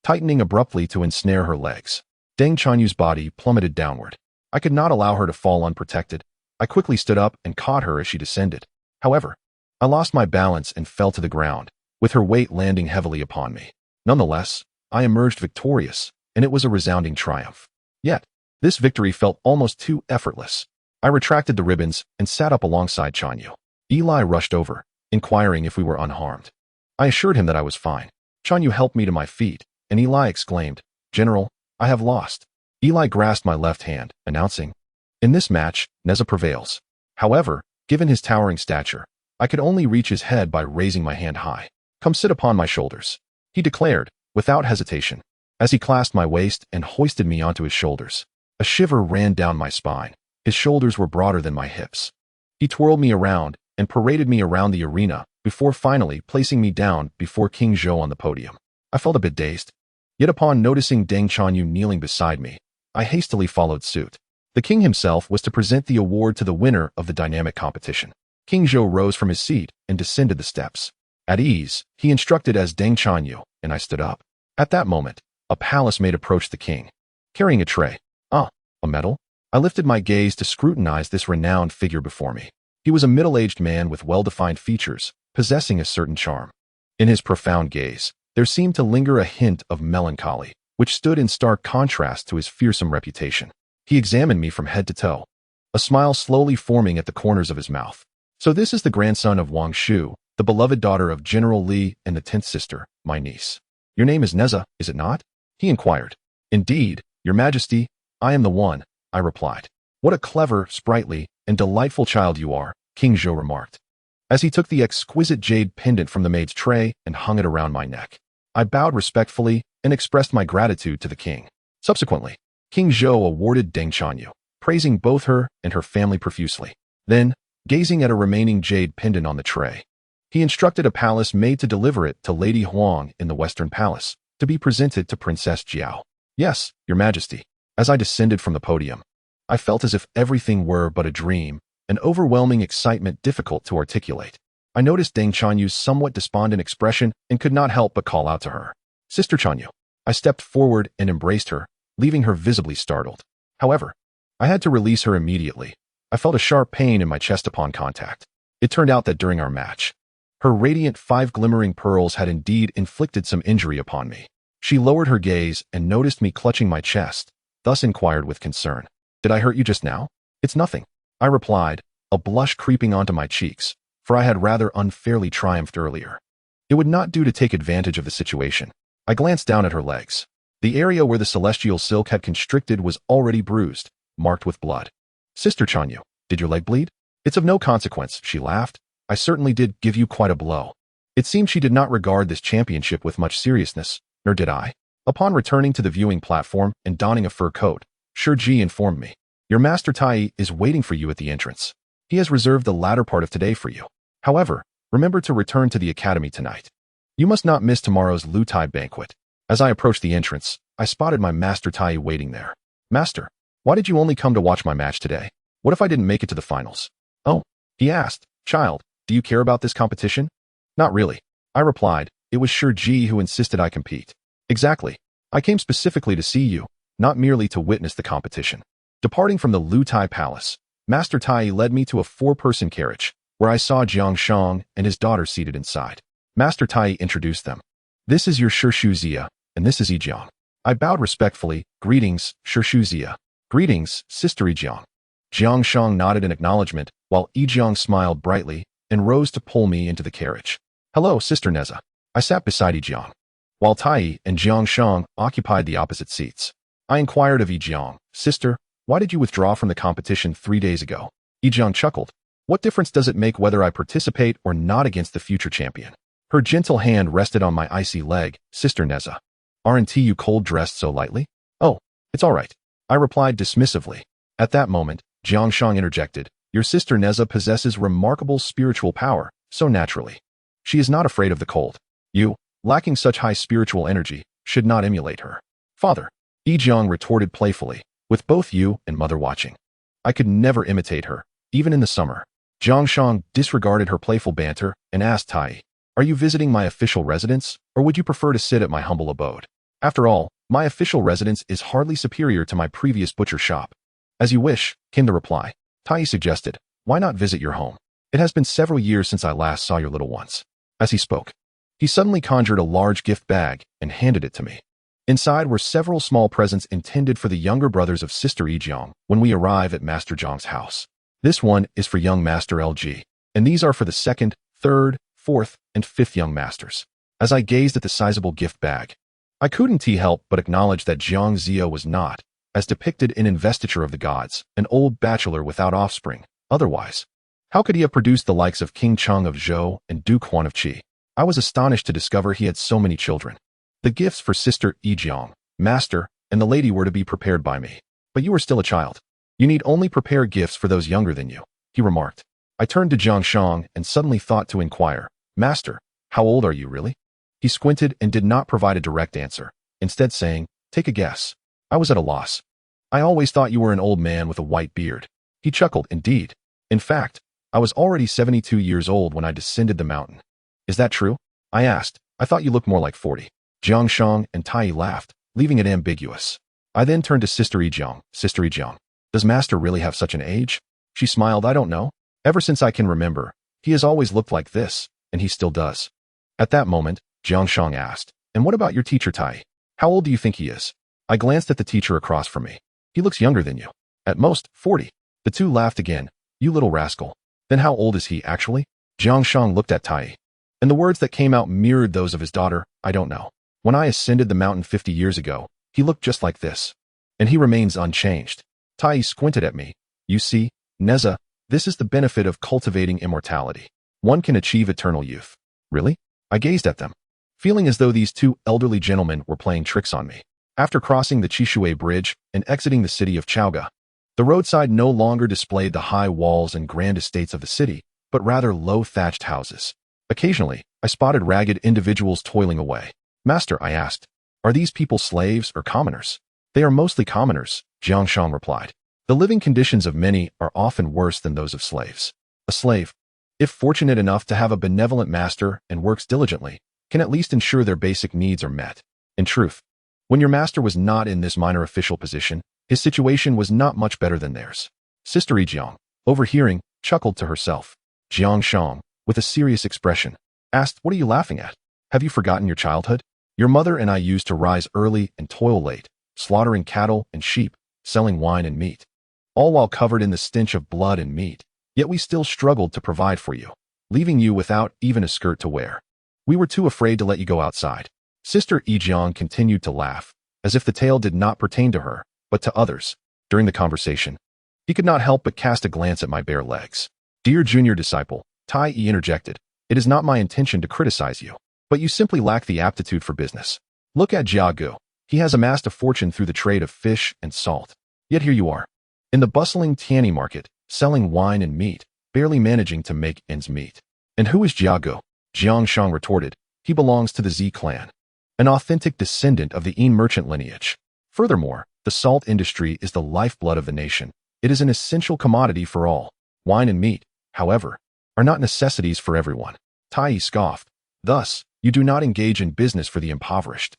tightening abruptly to ensnare her legs. Deng Chanyu's body plummeted downward. I could not allow her to fall unprotected. I quickly stood up and caught her as she descended. However, I lost my balance and fell to the ground, with her weight landing heavily upon me. Nonetheless, I emerged victorious, and it was a resounding triumph. Yet, this victory felt almost too effortless. I retracted the ribbons and sat up alongside Chanyu. Eli rushed over, inquiring if we were unharmed. I assured him that I was fine. Chanyu helped me to my feet, and Eli exclaimed, "General, I have lost." Eli grasped my left hand, announcing, "In this match, Nezha prevails." However, given his towering stature, I could only reach his head by raising my hand high. "Come sit upon my shoulders," he declared, without hesitation, as he clasped my waist and hoisted me onto his shoulders. A shiver ran down my spine. His shoulders were broader than my hips. He twirled me around and paraded me around the arena before finally placing me down before King Zhou on the podium. I felt a bit dazed. Yet upon noticing Deng Chanyu kneeling beside me, I hastily followed suit. The king himself was to present the award to the winner of the dynamic competition. King Zhou rose from his seat and descended the steps. At ease, he instructed as Deng Chanyu, and I stood up. At that moment, a palace maid approached the king, carrying a tray. "Ah, a medal?" I lifted my gaze to scrutinize this renowned figure before me. He was a middle-aged man with well-defined features, possessing a certain charm. In his profound gaze, there seemed to linger a hint of melancholy, which stood in stark contrast to his fearsome reputation. He examined me from head to toe, a smile slowly forming at the corners of his mouth. "So this is the grandson of Wang Shu, the beloved daughter of General Li and the 10th sister, my niece. Your name is Nezha, is it not?" he inquired. "Indeed, Your Majesty, I am the one," I replied. "What a clever, sprightly, and delightful child you are," King Zhou remarked, as he took the exquisite jade pendant from the maid's tray and hung it around my neck. I bowed respectfully and expressed my gratitude to the king. Subsequently, King Zhou awarded Deng Chanyu, praising both her and her family profusely. Then, gazing at a remaining jade pendant on the tray, he instructed a palace maid to deliver it to Lady Huang in the Western Palace, to be presented to Princess Jiao. "Yes, Your Majesty." As I descended from the podium, I felt as if everything were but a dream, an overwhelming excitement difficult to articulate. I noticed Deng Chanyu's somewhat despondent expression and could not help but call out to her, "Sister Chanyu." I stepped forward and embraced her, leaving her visibly startled. However, I had to release her immediately. I felt a sharp pain in my chest upon contact. It turned out that during our match, her radiant 5 glimmering pearls had indeed inflicted some injury upon me. She lowered her gaze and noticed me clutching my chest, thus inquired with concern, "Did I hurt you just now?" "It's nothing," I replied, a blush creeping onto my cheeks, for I had rather unfairly triumphed earlier. It would not do to take advantage of the situation. I glanced down at her legs. The area where the celestial silk had constricted was already bruised, marked with blood. "Sister Chanyu, did your leg bleed?" "It's of no consequence," she laughed. "I certainly did give you quite a blow." It seemed she did not regard this championship with much seriousness, nor did I. Upon returning to the viewing platform and donning a fur coat, Shiji informed me, "Your master Tai is waiting for you at the entrance. He has reserved the latter part of today for you. However, remember to return to the academy tonight. You must not miss tomorrow's Lu Tai banquet." As I approached the entrance, I spotted my master Tai waiting there. "Master, why did you only come to watch my match today? What if I didn't make it to the finals?" "Oh," he asked, "Child, do you care about this competition?" "Not really," I replied. "It was Shiji who insisted I compete." "Exactly. I came specifically to see you, not merely to witness the competition. Departing from the Lu Tai Palace, Master Tai led me to a 4-person carriage, where I saw Jiang Shang and his daughter seated inside. Master Tai introduced them. This is your Sishui Ziya, and this is Jiang. I bowed respectfully. Greetings, Sishui Ziya. Greetings, Sister Jiang. Jiang Shang nodded in acknowledgement, while Jiang smiled brightly and rose to pull me into the carriage. Hello, Sister Nezha. I sat beside Jiang, while Tai and Jiang Shang occupied the opposite seats. I inquired of Jiang, Sister, why did you withdraw from the competition 3 days ago? Jiang chuckled. What difference does it make whether I participate or not against the future champion? Her gentle hand rested on my icy leg. Sister Nezha, aren't you cold dressed so lightly? Oh, it's all right, I replied dismissively. At that moment, Jiang Shang interjected. Your sister Nezha possesses remarkable spiritual power, so naturally. She is not afraid of the cold. You, lacking such high spiritual energy, should not emulate her. Father, Jiang retorted playfully, with both you and mother watching. I could never imitate her, even in the summer. Jiang Shang disregarded her playful banter and asked Tai, are you visiting my official residence, or would you prefer to sit at my humble abode? After all, my official residence is hardly superior to my previous butcher shop. As you wish, came the reply. Tai suggested, why not visit your home? It has been several years since I last saw your little ones. As he spoke, he suddenly conjured a large gift bag and handed it to me. Inside were several small presents intended for the younger brothers of Sister Jiang when we arrive at Master Zhang's house. This one is for young Master LG, and these are for the 2nd, 3rd, 4th, and 5th young masters. As I gazed at the sizable gift bag, I couldn't help but acknowledge that Jiang Ziya was not, as depicted in Investiture of the Gods, an old bachelor without offspring. Otherwise, how could he have produced the likes of King Cheng of Zhou and Duke Huan of Qi? I was astonished to discover he had so many children. The gifts for Sister Jiang, Master, and the lady were to be prepared by me. But you are still a child. You need only prepare gifts for those younger than you, he remarked. I turned to Jiang Shang and suddenly thought to inquire, Master, how old are you really? He squinted and did not provide a direct answer, instead saying, take a guess. I was at a loss. I always thought you were an old man with a white beard. He chuckled, indeed. In fact, I was already 72 years old when I descended the mountain. Is that true? I asked. I thought you looked more like 40. Jiang Shang and Tai laughed, leaving it ambiguous. I then turned to Sister Jiang. Sister Jiang, does Master really have such an age? She smiled. I don't know. Ever since I can remember, he has always looked like this, and he still does. At that moment, Jiang Shang asked, and what about your teacher Tai? How old do you think he is? I glanced at the teacher across from me. He looks younger than you. At most, 40. The two laughed again. You little rascal. Then how old is he actually? Jiang Shang looked at Tai, and the words that came out mirrored those of his daughter. I don't know. When I ascended the mountain 50 years ago, he looked just like this. And he remains unchanged. Tai squinted at me. You see, Nezha, this is the benefit of cultivating immortality. One can achieve eternal youth. Really? I gazed at them, feeling as though these two elderly gentlemen were playing tricks on me. After crossing the Chishui Bridge and exiting the city of Zhaoge, the roadside no longer displayed the high walls and grand estates of the city, but rather low thatched houses. Occasionally, I spotted ragged individuals toiling away. Master, I asked, are these people slaves or commoners? They are mostly commoners, Jiang Shang replied. The living conditions of many are often worse than those of slaves. A slave, if fortunate enough to have a benevolent master and works diligently, can at least ensure their basic needs are met. In truth, when your master was not in this minor official position, his situation was not much better than theirs. Sister Jiang, overhearing, chuckled to herself. Jiang Shang, with a serious expression, asked, what are you laughing at? Have you forgotten your childhood? Your mother and I used to rise early and toil late, slaughtering cattle and sheep, selling wine and meat, all while covered in the stench of blood and meat. Yet we still struggled to provide for you, leaving you without even a skirt to wear. We were too afraid to let you go outside. Sister Jiang continued to laugh, as if the tale did not pertain to her, but to others. During the conversation, he could not help but cast a glance at my bare legs. Dear junior disciple, Tai interjected, it is not my intention to criticize you, but you simply lack the aptitude for business. Look at Zhaoge. He has amassed a fortune through the trade of fish and salt. Yet here you are, in the bustling Tianyi market, selling wine and meat, barely managing to make ends meet. And who is Zhaoge? Jiang Shang retorted, he belongs to the Z clan, an authentic descendant of the Yin merchant lineage. Furthermore, the salt industry is the lifeblood of the nation. It is an essential commodity for all. Wine and meat, however, are not necessities for everyone. Tai scoffed. Thus, you do not engage in business for the impoverished.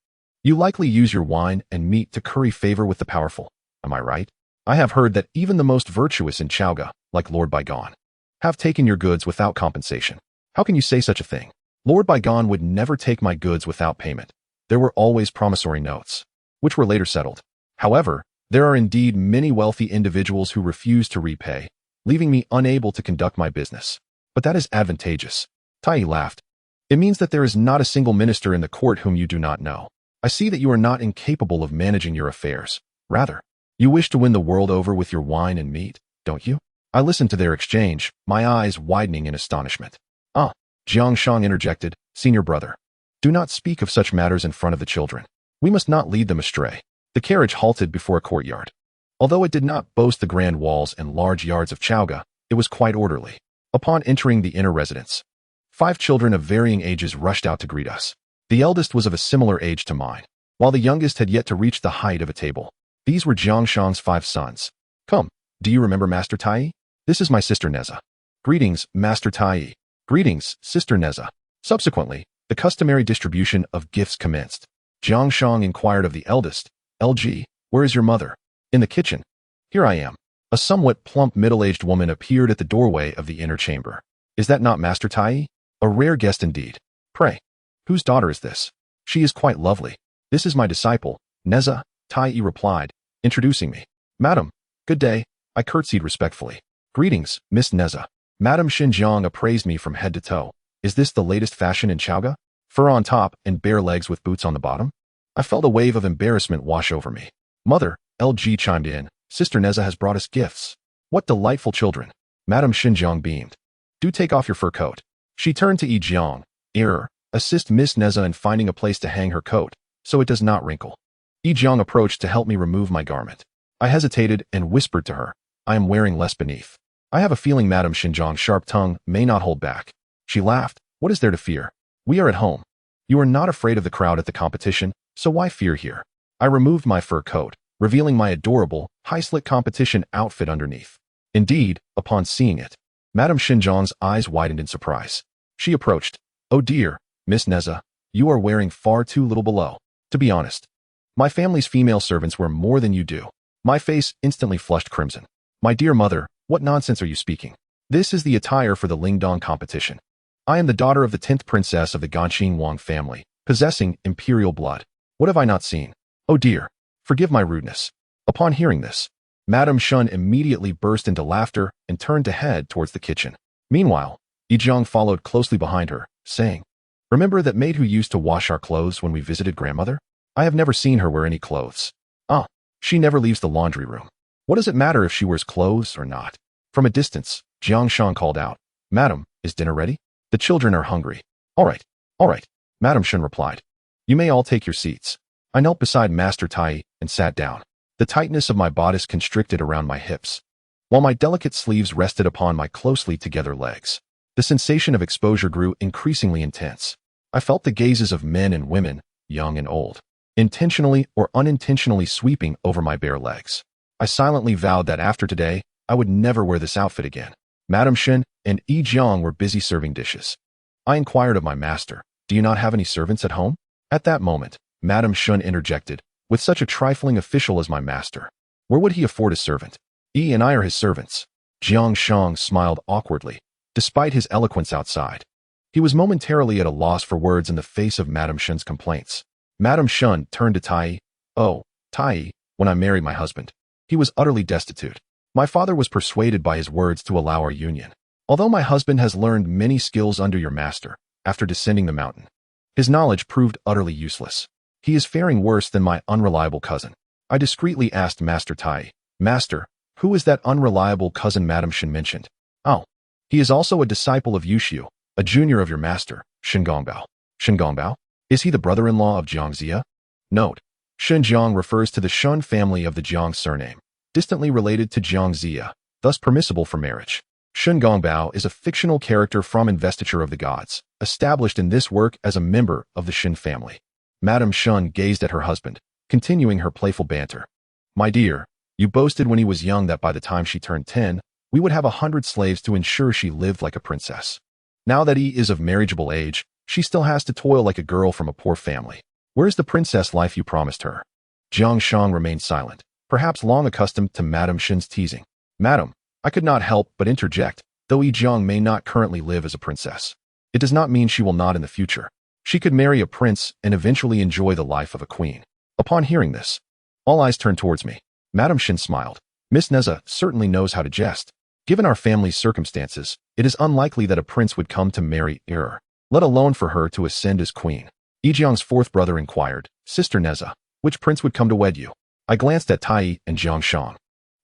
You likely use your wine and meat to curry favor with the powerful. Am I right? I have heard that even the most virtuous in Zhaoge, like Lord Bygone, have taken your goods without compensation. How can you say such a thing? Lord Bygone would never take my goods without payment. There were always promissory notes, which were later settled. However, there are indeed many wealthy individuals who refuse to repay, leaving me unable to conduct my business. But that is advantageous. Tai laughed. It means that there is not a single minister in the court whom you do not know. I see that you are not incapable of managing your affairs. Rather, you wish to win the world over with your wine and meat, don't you? I listened to their exchange, my eyes widening in astonishment. Ah, Jiang Shang interjected, senior brother. Do not speak of such matters in front of the children. We must not lead them astray. The carriage halted before a courtyard. Although it did not boast the grand walls and large yards of Zhaoge, it was quite orderly. Upon entering the inner residence, 5 children of varying ages rushed out to greet us. The eldest was of a similar age to mine, while the youngest had yet to reach the height of a table. These were Jiang Shang's 5 sons. Come, do you remember Master Tai? This is my sister Nezha. Greetings, Master Tai. Greetings, Sister Nezha. Subsequently, the customary distribution of gifts commenced. Jiang Shang inquired of the eldest, LG, where is your mother? In the kitchen. Here I am. A somewhat plump middle-aged woman appeared at the doorway of the inner chamber. Is that not Master Tai? A rare guest indeed. Pray, whose daughter is this? She is quite lovely. This is my disciple, Nezha, Tai replied, introducing me. Madam, good day, I curtsied respectfully. Greetings, Miss Nezha. Madam Xinjiang appraised me from head to toe. Is this the latest fashion in Zhaoge? Fur on top and bare legs with boots on the bottom? I felt a wave of embarrassment wash over me. Mother, LG chimed in, Sister Nezha has brought us gifts. What delightful children. Madam Xinjiang beamed. Do take off your fur coat. She turned to Yi Jiang. Assist Miss Nezha in finding a place to hang her coat, so it does not wrinkle. Yi Jiang approached to help me remove my garment. I hesitated and whispered to her, I am wearing less beneath. I have a feeling Madam Xinjiang's sharp tongue may not hold back. She laughed. What is there to fear? We are at home. You are not afraid of the crowd at the competition, so why fear here? I removed my fur coat, revealing my adorable, high-slit competition outfit underneath. Indeed, upon seeing it, Madam Xinjiang's eyes widened in surprise. She approached. Oh dear, Miss Nezha, you are wearing far too little below. To be honest, my family's female servants wear more than you do. My face instantly flushed crimson. My dear mother, what nonsense are you speaking? This is the attire for the Lingdong competition. I am the daughter of the 10th princess of the Ganqing Wang family, possessing imperial blood. What have I not seen? Oh dear, forgive my rudeness. Upon hearing this, Madame Shun immediately burst into laughter and turned to head towards the kitchen. Meanwhile, Yi Jiang followed closely behind her, saying, Remember that maid who used to wash our clothes when we visited grandmother? I have never seen her wear any clothes. Ah, she never leaves the laundry room. What does it matter if she wears clothes or not? From a distance, Jiang Shang called out, Madam, is dinner ready? The children are hungry. All right, Madam Shun replied. You may all take your seats. I knelt beside Master Tai and sat down. The tightness of my bodice constricted around my hips, while my delicate sleeves rested upon my closely together legs. The sensation of exposure grew increasingly intense. I felt the gazes of men and women, young and old, intentionally or unintentionally sweeping over my bare legs. I silently vowed that after today, I would never wear this outfit again. Madam Shin and Yi Jiang were busy serving dishes. I inquired of my master, do you not have any servants at home? At that moment, Madam Shun interjected, with such a trifling official as my master, where would he afford a servant? Yi and I are his servants. Jiang Shang smiled awkwardly, despite his eloquence outside. He was momentarily at a loss for words in the face of Madam Shun's complaints. Madam Shun turned to Tai. Oh, Tai, when I married my husband, he was utterly destitute. My father was persuaded by his words to allow our union. Although my husband has learned many skills under your master, after descending the mountain, his knowledge proved utterly useless. He is faring worse than my unreliable cousin. I discreetly asked Master Tai, Master, who is that unreliable cousin Madam Shin mentioned? Oh, he is also a disciple of Yushu, a junior of your master, Shingongbao. Shingongbao? Is he the brother-in-law of Jiang Ziya? Note, Xinjiang refers to the Shun family of the Jiang surname, distantly related to Jiang Ziya, thus permissible for marriage. Shingongbao is a fictional character from Investiture of the Gods, established in this work as a member of the Shin family. Madame Shun gazed at her husband, continuing her playful banter. My dear, you boasted when he was young that by the time she turned 10, we would have 100 slaves to ensure she lived like a princess. Now that he is of marriageable age, she still has to toil like a girl from a poor family. Where's the princess life you promised her? Jiang Shang remained silent, perhaps long accustomed to Madame Shin's teasing. Madam, I could not help but interject, though Yi Jiang may not currently live as a princess. It does not mean she will not in the future. She could marry a prince and eventually enjoy the life of a queen. Upon hearing this, all eyes turned towards me. Madame Shin smiled. Miss Nezha certainly knows how to jest. Given our family's circumstances, it is unlikely that a prince would come to marry her, let alone for her to ascend as queen. Yi Jiang's fourth brother inquired, Sister Nezha, which prince would come to wed you? I glanced at Tai and Jiang Shang,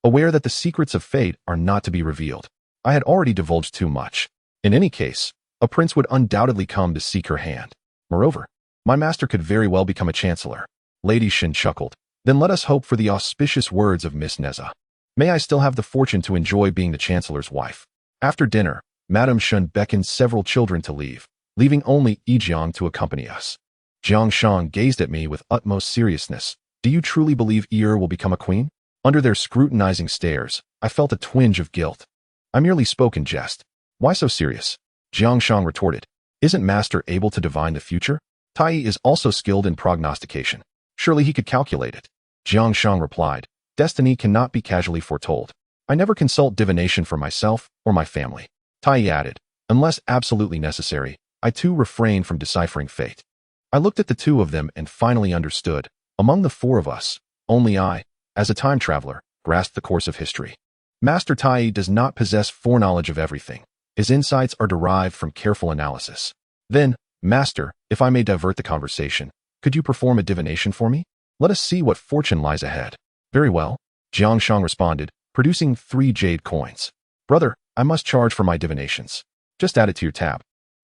aware that the secrets of fate are not to be revealed. I had already divulged too much. In any case, a prince would undoubtedly come to seek her hand. Moreover, my master could very well become a chancellor. Lady Shin chuckled. Then let us hope for the auspicious words of Miss Nezha. May I still have the fortune to enjoy being the chancellor's wife. After dinner, Madame Shin beckoned several children to leave, leaving only Yi Jiang to accompany us. Jiang Shang gazed at me with utmost seriousness. Do you truly believe Yi will become a queen? Under their scrutinizing stares, I felt a twinge of guilt. I merely spoke in jest. Why so serious? Jiang Shang retorted. Isn't master able to divine the future? Tai is also skilled in prognostication. Surely he could calculate it. Jiang Shang replied. Destiny cannot be casually foretold. I never consult divination for myself or my family. Tai added. Unless absolutely necessary, I too refrain from deciphering fate. I looked at the two of them and finally understood. Among the four of us, only I, as a time traveler, grasped the course of history. Master Tai does not possess foreknowledge of everything. His insights are derived from careful analysis. Then, Master, if I may divert the conversation, could you perform a divination for me? Let us see what fortune lies ahead. Very well, Jiang Shang responded, producing 3 jade coins. Brother, I must charge for my divinations. Just add it to your tab.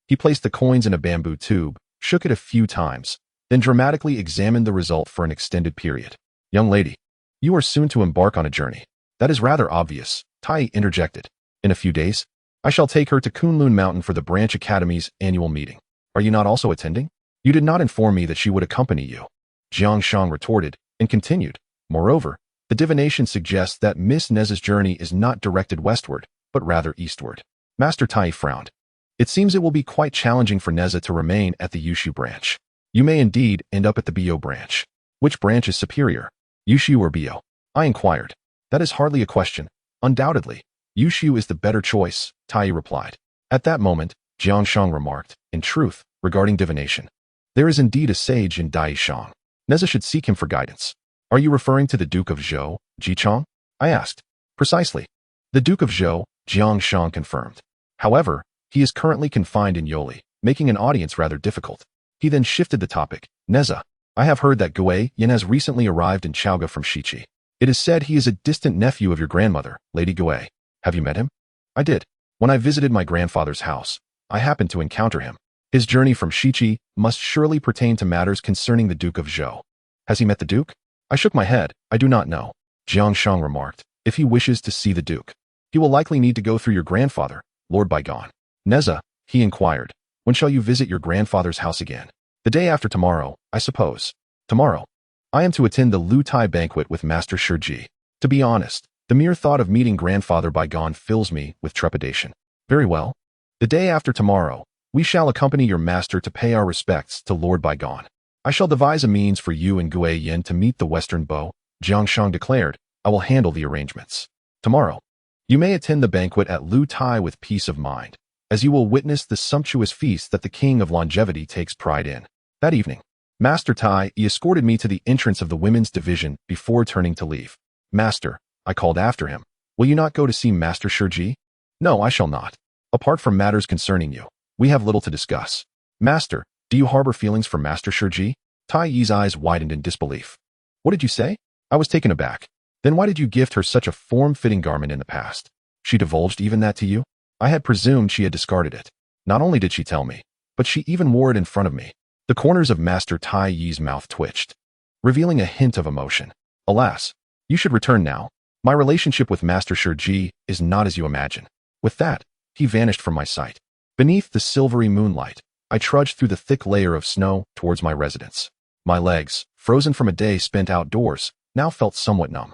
He placed the coins in a bamboo tube, shook it a few times, then dramatically examined the result for an extended period. Young lady, you are soon to embark on a journey. That is rather obvious, Tai interjected. In a few days, I shall take her to Kunlun Mountain for the Branch Academy's annual meeting. Are you not also attending? You did not inform me that she would accompany you. Jiang Shang retorted, and continued. Moreover, the divination suggests that Miss Nezha's journey is not directed westward, but rather eastward. Master Tai frowned. It seems it will be quite challenging for Nezha to remain at the Yushu branch. You may indeed end up at the Biyou branch. Which branch is superior, Yushu or Biyou? I inquired. That is hardly a question. Undoubtedly, Yushu is the better choice, Tai replied. At that moment, Jiang Shang remarked, in truth, regarding divination. There is indeed a sage in Dai Shang. Nezha should seek him for guidance. Are you referring to the Duke of Zhou, Ji Chong? I asked. Precisely. The Duke of Zhou, Jiang Shang confirmed. However, he is currently confined in Youli, making an audience rather difficult. He then shifted the topic. Nezha, I have heard that Gui Yin has recently arrived in Zhaoge from Shichi. It is said he is a distant nephew of your grandmother, Lady Gui. Have you met him? I did. When I visited my grandfather's house, I happened to encounter him. His journey from Shichi must surely pertain to matters concerning the Duke of Zhou. Has he met the Duke? I shook my head. I do not know. Jiang Shang remarked. If he wishes to see the Duke, he will likely need to go through your grandfather, Lord Bygone. Nezha, he inquired. When shall you visit your grandfather's house again? The day after tomorrow, I suppose. Tomorrow. I am to attend the Lu Tai banquet with Master Shiji. To be honest, the mere thought of meeting Grandfather Bygone fills me with trepidation. Very well. The day after tomorrow, we shall accompany your master to pay our respects to Lord Bygone. I shall devise a means for you and Gui Yin to meet the Western Bow, Jiang Shang declared. I will handle the arrangements. Tomorrow, you may attend the banquet at Lu Tai with peace of mind, as you will witness the sumptuous feast that the King of Longevity takes pride in. That evening, Master Tai escorted me to the entrance of the women's division before turning to leave. Master, I called after him. Will you not go to see Master Shiji? No, I shall not. Apart from matters concerning you, we have little to discuss. Master, do you harbor feelings for Master Shiji? Tai Yi's eyes widened in disbelief. What did you say? I was taken aback. Then why did you gift her such a form-fitting garment in the past? She divulged even that to you? I had presumed she had discarded it. Not only did she tell me, but she even wore it in front of me. The corners of Master Tai Yi's mouth twitched, revealing a hint of emotion. Alas, you should return now. My relationship with Master Shiji is not as you imagine. With that, he vanished from my sight. Beneath the silvery moonlight, I trudged through the thick layer of snow towards my residence. My legs, frozen from a day spent outdoors, now felt somewhat numb.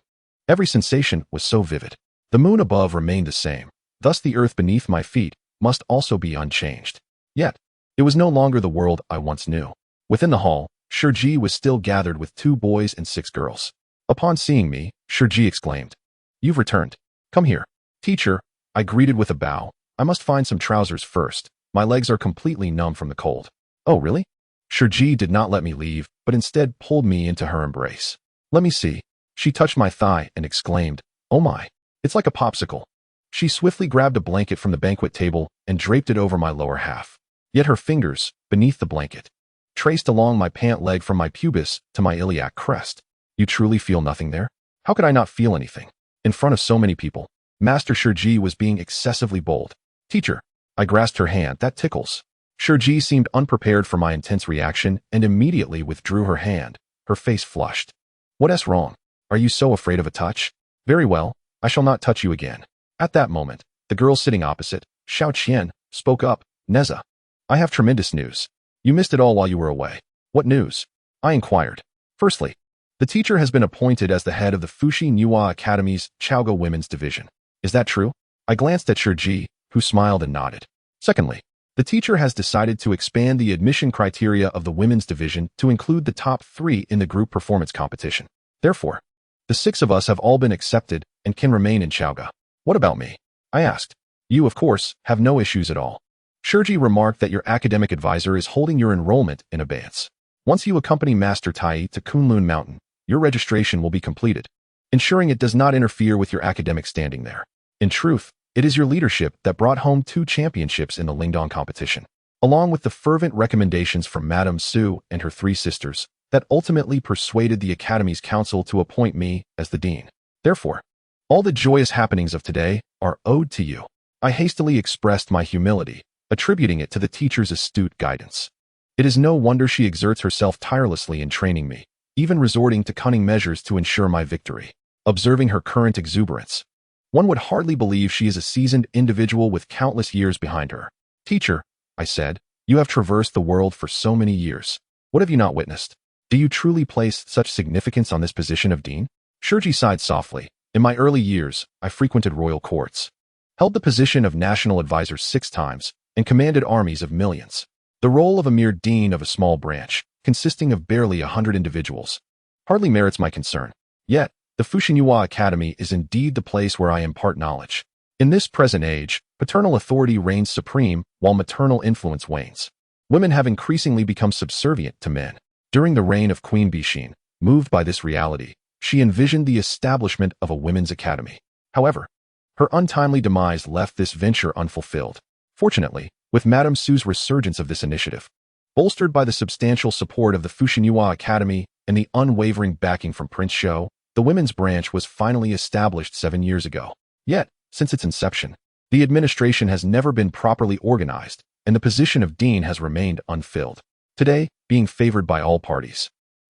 Every sensation was so vivid. The moon above remained the same, thus the earth beneath my feet must also be unchanged. Yet, it was no longer the world I once knew. Within the hall, Shiji was still gathered with 2 boys and 6 girls. Upon seeing me, Shiji exclaimed, "You've returned. Come here." "Teacher," I greeted with a bow. "I must find some trousers first. My legs are completely numb from the cold." "Oh, really?" Shiji did not let me leave, but instead pulled me into her embrace. "Let me see." She touched my thigh and exclaimed, "Oh my, it's like a popsicle." She swiftly grabbed a blanket from the banquet table and draped it over my lower half. Yet her fingers, beneath the blanket, traced along my pant leg from my pubis to my iliac crest. "You truly feel nothing there?" How could I not feel anything? In front of so many people, Master Shiji was being excessively bold. "Teacher." I grasped her hand. "That tickles." Shiji seemed unprepared for my intense reaction and immediately withdrew her hand. Her face flushed. "What's wrong? Are you so afraid of a touch?" "Very well, I shall not touch you again." At that moment, the girl sitting opposite, Xiao Qian, spoke up. "Nezha, I have tremendous news. You missed it all while you were away." "What news?" I inquired. "Firstly, the teacher has been appointed as the head of the Fushin Yuan Academy's Zhaoge Women's Division." "Is that true?" I glanced at Shiji, who smiled and nodded. "Secondly, the teacher has decided to expand the admission criteria of the women's division to include the top 3 in the group performance competition. Therefore, the 6 of us have all been accepted and can remain in Zhaoge." "What about me?" I asked. "You, of course, have no issues at all. Shiji remarked that your academic advisor is holding your enrollment in abeyance. Once you accompany Master Tai to Kunlun Mountain, your registration will be completed, ensuring it does not interfere with your academic standing there. In truth, it is your leadership that brought home 2 championships in the Lingdong competition, along with the fervent recommendations from Madame Su and her 3 sisters, that ultimately persuaded the Academy's council to appoint me as the dean. Therefore, all the joyous happenings of today are owed to you." I hastily expressed my humility, attributing it to the teacher's astute guidance. It is no wonder she exerts herself tirelessly in training me, even resorting to cunning measures to ensure my victory. Observing her current exuberance, one would hardly believe she is a seasoned individual with countless years behind her. "Teacher," I said, "you have traversed the world for so many years. What have you not witnessed? Do you truly place such significance on this position of dean?" Shiji sighed softly. "In my early years, I frequented royal courts, held the position of national advisor 6 times, and commanded armies of millions. The role of a mere dean of a small branch, consisting of barely 100 individuals, hardly merits my concern. Yet, the Fushin Yuan Academy is indeed the place where I impart knowledge. In this present age, paternal authority reigns supreme while maternal influence wanes. Women have increasingly become subservient to men. During the reign of Queen Bixin, moved by this reality, she envisioned the establishment of a women's academy. However, her untimely demise left this venture unfulfilled. Fortunately, with Madame Su's resurgence of this initiative, bolstered by the substantial support of the Fushin Yuan Academy and the unwavering backing from Prince Shou, the women's branch was finally established 7 years ago. Yet, since its inception, the administration has never been properly organized, and the position of dean has remained unfilled. Today, being favored by all parties,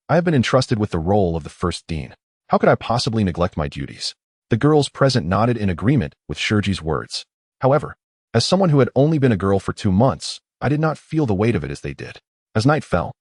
I have been entrusted with the role of the first dean. How could I possibly neglect my duties?" The girls present nodded in agreement with Shiji's words. However, as someone who had only been a girl for 2 months, I did not feel the weight of it as they did. As night fell,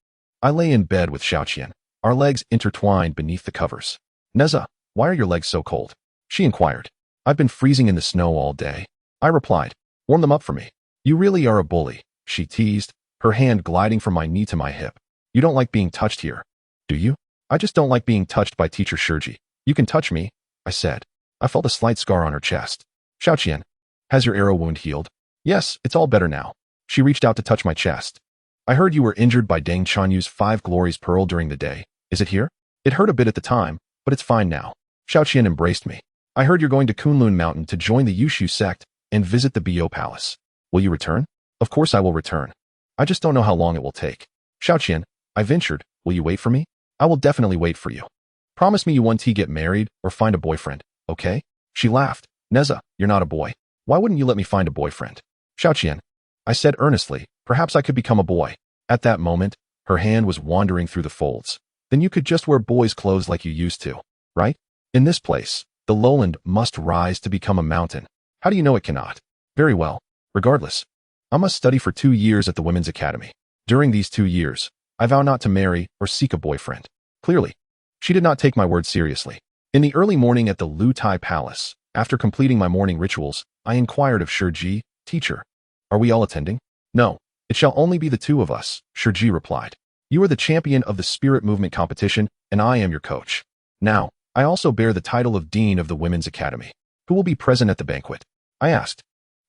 I lay in bed with Xiao Qian, our legs intertwined beneath the covers. "Nezha, why are your legs so cold?" she inquired. "I've been freezing in the snow all day," I replied. "Warm them up for me." "You really are a bully," she teased, her hand gliding from my knee to my hip. "You don't like being touched here, do you?" "I just don't like being touched by Teacher Shiji." "You can touch me," I said. I felt a slight scar on her chest. "Xiao Qian, has your arrow wound healed?" "Yes, it's all better now." She reached out to touch my chest. "I heard you were injured by Dang Chanyu's 5 Glories Pearl during the day. Is it here?" "It hurt a bit at the time, but it's fine now." Xiao Qian embraced me. "I heard you're going to Kunlun Mountain to join the Yushu sect and visit the Biyou Palace. Will you return?" "Of course I will return. I just don't know how long it will take." "Xiao Qian," I ventured, "will you wait for me?" "I will definitely wait for you. Promise me you won't get married or find a boyfriend, okay?" She laughed. "Nezha, you're not a boy. Why wouldn't you let me find a boyfriend?" "Xiao Qian," I said earnestly, "perhaps I could become a boy." At that moment, her hand was wandering through the folds. "Then you could just wear boys' clothes like you used to, right? In this place, the lowland must rise to become a mountain. How do you know it cannot?" "Very well. Regardless, I must study for 2 years at the Women's Academy. During these 2 years, I vow not to marry or seek a boyfriend." Clearly, she did not take my words seriously. In the early morning at the Lu Tai Palace, after completing my morning rituals, I inquired of Shiji, "Teacher, are we all attending?" "No, it shall only be the 2 of us," Shiji replied. You are the champion of the spirit movement competition, and I am your coach. Now, I also bear the title of Dean of the Women's Academy. Who will be present at the banquet? I asked.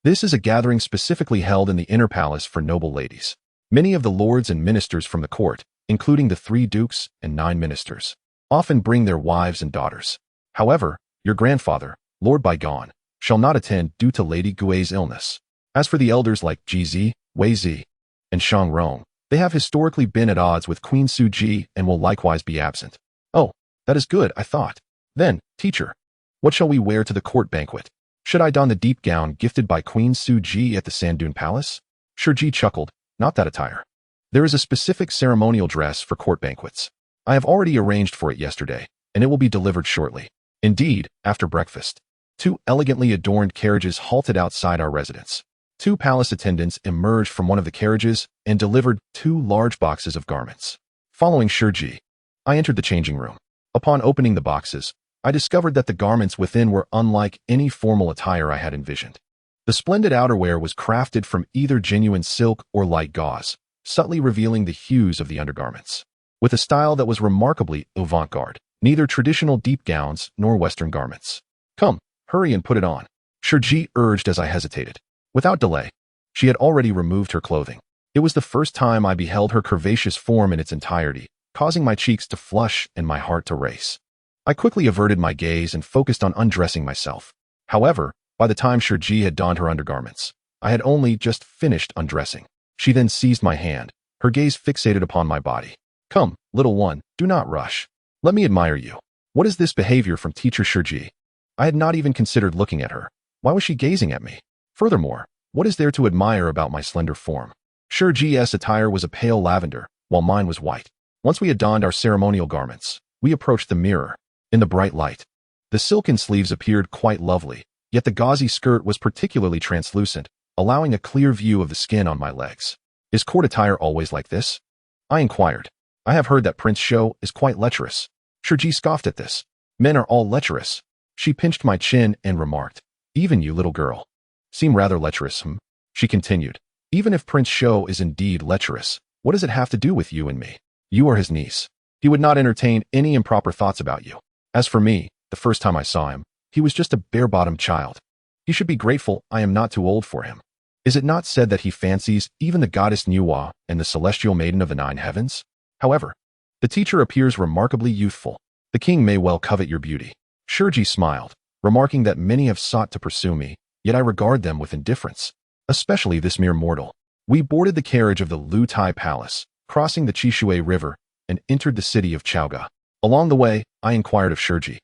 This is a gathering specifically held in the inner palace for noble ladies. Many of the lords and ministers from the court, including the 3 dukes and 9 ministers, often bring their wives and daughters. However, your grandfather, Lord Bygone, shall not attend due to Lady Gui's illness. As for the elders like Ji, Wei Zi, and Shang Rong, they have historically been at odds with Queen Suji and will likewise be absent. Oh, that is good, I thought. Then, teacher, what shall we wear to the court banquet? Should I don the deep gown gifted by Queen Suji at the Sand Dune Palace? Shiji chuckled, not that attire. There is a specific ceremonial dress for court banquets. I have already arranged for it yesterday, and it will be delivered shortly. Indeed, after breakfast, 2 elegantly adorned carriages halted outside our residence. 2 palace attendants emerged from one of the carriages and delivered 2 large boxes of garments. Following Shiji, I entered the changing room. Upon opening the boxes, I discovered that the garments within were unlike any formal attire I had envisioned. The splendid outerwear was crafted from either genuine silk or light gauze, subtly revealing the hues of the undergarments. With a style that was remarkably avant-garde, neither traditional deep gowns nor Western garments. Come, hurry and put it on, Shiji urged as I hesitated. Without delay, she had already removed her clothing. It was the first time I beheld her curvaceous form in its entirety, causing my cheeks to flush and my heart to race. I quickly averted my gaze and focused on undressing myself. However, by the time Shiji had donned her undergarments, I had only just finished undressing. She then seized my hand, her gaze fixated upon my body. Come, little one, do not rush. Let me admire you. What is this behavior from teacher Shiji? I had not even considered looking at her. Why was she gazing at me? Furthermore, what is there to admire about my slender form? Shiji's attire was a pale lavender, while mine was white. Once we had donned our ceremonial garments, we approached the mirror. In the bright light, the silken sleeves appeared quite lovely, yet the gauzy skirt was particularly translucent, allowing a clear view of the skin on my legs. Is court attire always like this? I inquired. I have heard that Prince Shou is quite lecherous. Shiji scoffed at this. Men are all lecherous. She pinched my chin and remarked, even you, little girl, seem rather lecherous, She continued, even if Prince Shou is indeed lecherous, what does it have to do with you and me? You are his niece. He would not entertain any improper thoughts about you. As for me, the first time I saw him, he was just a bare-bottomed child. He should be grateful I am not too old for him. Is it not said that he fancies even the goddess Nuwa and the celestial maiden of the 9 heavens? However, the teacher appears remarkably youthful. The king may well covet your beauty. Shiji smiled, remarking that many have sought to pursue me, yet I regard them with indifference, especially this mere mortal. We boarded the carriage of the Lu Tai Palace, crossing the Chishui River, and entered the city of Zhaoge. Along the way, I inquired of Shiji,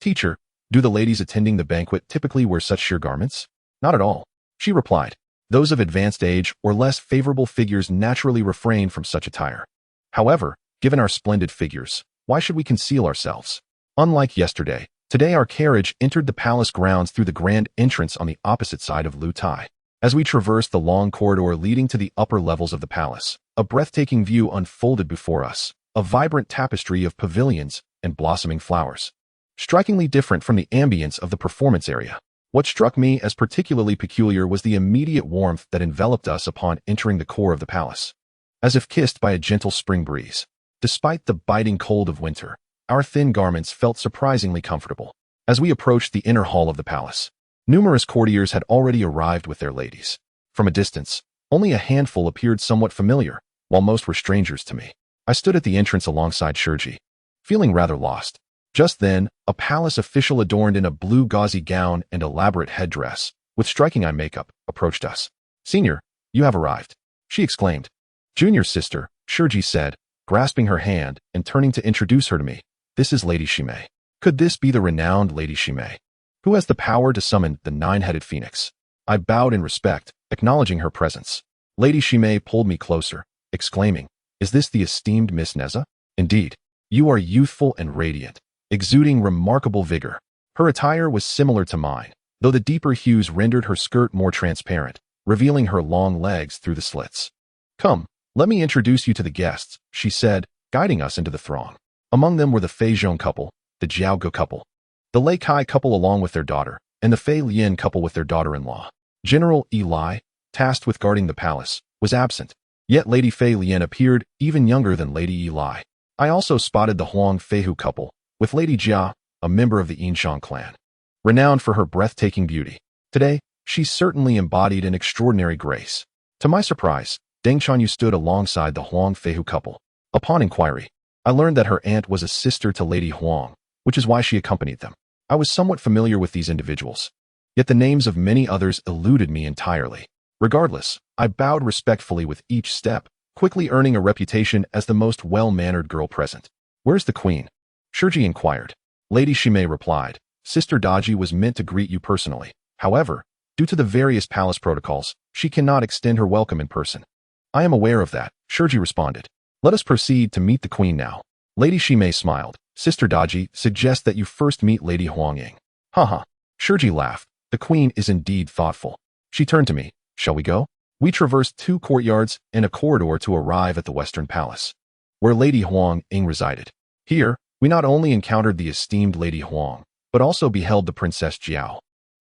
teacher, do the ladies attending the banquet typically wear such sheer garments? Not at all, she replied. Those of advanced age or less favorable figures naturally refrain from such attire. However, given our splendid figures, why should we conceal ourselves? Unlike yesterday, today our carriage entered the palace grounds through the grand entrance on the opposite side of Lu Tai. As we traversed the long corridor leading to the upper levels of the palace, a breathtaking view unfolded before us, a vibrant tapestry of pavilions and blossoming flowers, strikingly different from the ambience of the performance area. What struck me as particularly peculiar was the immediate warmth that enveloped us upon entering the core of the palace. As if kissed by a gentle spring breeze, despite the biting cold of winter, our thin garments felt surprisingly comfortable. As we approached the inner hall of the palace, numerous courtiers had already arrived with their ladies. From a distance, only a handful appeared somewhat familiar, while most were strangers to me. I stood at the entrance alongside Shiji, feeling rather lost. Just then, a palace official adorned in a blue gauzy gown and elaborate headdress, with striking eye makeup, approached us. Senior, you have arrived, she exclaimed. Junior sister, Shiji said, grasping her hand and turning to introduce her to me. This is Lady Shimei. Could this be the renowned Lady Shimei, who has the power to summon the 9-headed phoenix? I bowed in respect, acknowledging her presence. Lady Shimei pulled me closer, exclaiming, is this the esteemed Miss Nezha? Indeed, you are youthful and radiant, exuding remarkable vigor. Her attire was similar to mine, though the deeper hues rendered her skirt more transparent, revealing her long legs through the slits. Come, let me introduce you to the guests, she said, guiding us into the throng. Among them were the Fei Zhong couple, the Zhaoge couple, the Lei Kai couple along with their daughter, and the Fei Lian couple with their daughter-in-law. General Eli, tasked with guarding the palace, was absent. Yet Lady Fei Lian appeared even younger than Lady Eli. I also spotted the Huang Feihu couple, with Lady Jia, a member of the Yinshang clan. Renowned for her breathtaking beauty. Today, she certainly embodied an extraordinary grace. To my surprise, Deng Chanyu stood alongside the Huang Feihu couple. Upon inquiry, I learned that her aunt was a sister to Lady Huang, which is why she accompanied them. I was somewhat familiar with these individuals, yet the names of many others eluded me entirely. Regardless, I bowed respectfully with each step, quickly earning a reputation as the most well-mannered girl present. "Where's the queen?" Shiji inquired. Lady Shimei replied, "Sister Daji was meant to greet you personally. However, due to the various palace protocols, she cannot extend her welcome in person." "I am aware of that," Shiji responded. "Let us proceed to meet the queen now." Lady Shimei smiled. "Sister Daji suggests that you first meet Lady Huangying." Haha. Shiji laughed. "The queen is indeed thoughtful." She turned to me. "Shall we go?" We traversed 2 courtyards and a corridor to arrive at the Western Palace, where Lady Huangying resided. Here, we not only encountered the esteemed Lady Huang, but also beheld the Princess Jiao,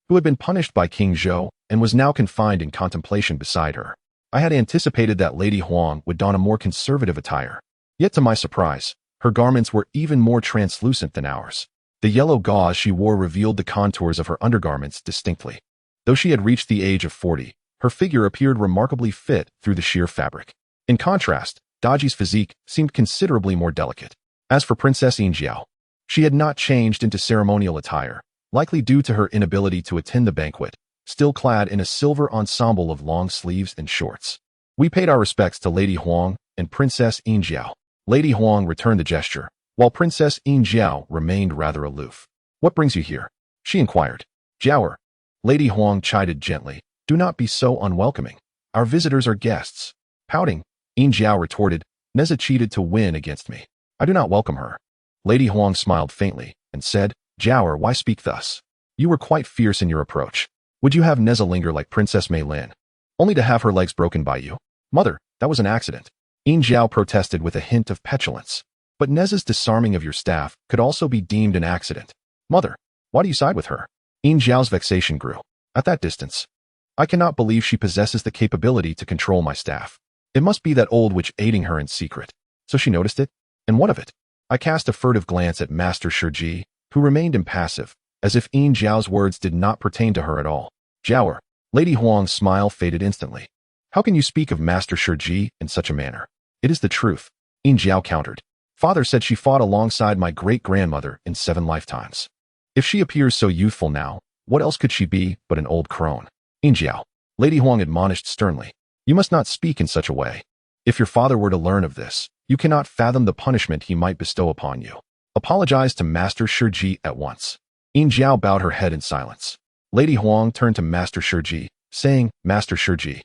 who had been punished by King Zhou and was now confined in contemplation beside her. I had anticipated that Lady Huang would don a more conservative attire. Yet to my surprise, her garments were even more translucent than ours. The yellow gauze she wore revealed the contours of her undergarments distinctly. Though she had reached the age of 40, her figure appeared remarkably fit through the sheer fabric. In contrast, Daji's physique seemed considerably more delicate. As for Princess Yinjiao, she had not changed into ceremonial attire, likely due to her inability to attend the banquet, still clad in a silver ensemble of long sleeves and shorts. We paid our respects to Lady Huang and Princess Yinjiao. Lady Huang returned the gesture, while Princess Yinjiao remained rather aloof. "What brings you here?" she inquired. "Jiaoer." Lady Huang chided gently. "Do not be so unwelcoming. Our visitors are guests." Pouting, Yinjiao retorted, "Nezha cheated to win against me. I do not welcome her." Lady Huang smiled faintly and said, "Jiaoer, why speak thus? You were quite fierce in your approach. Would you have Nezha linger like Princess Mei Lin, only to have her legs broken by you?" "Mother, that was an accident." Yinjiao protested with a hint of petulance. "But Nezha's disarming of your staff could also be deemed an accident." "Mother, why do you side with her?" Yinjiao's vexation grew. "At that distance, I cannot believe she possesses the capability to control my staff. It must be that old witch aiding her in secret. So she noticed it? And what of it?" I cast a furtive glance at Master Shiji, who remained impassive, as if Yinjiao's words did not pertain to her at all. "Jiaoer." Lady Huang's smile faded instantly. "How can you speak of Master Shiji in such a manner?" "It is the truth," Yinjiao countered. "Father said she fought alongside my great-grandmother in 7 lifetimes. If she appears so youthful now, what else could she be but an old crone?" "Yinjiao," Lady Huang admonished sternly, "you must not speak in such a way. If your father were to learn of this, you cannot fathom the punishment he might bestow upon you. Apologize to Master Shiji at once." Yinjiao bowed her head in silence. Lady Huang turned to Master Shiji, saying, "Master Shiji,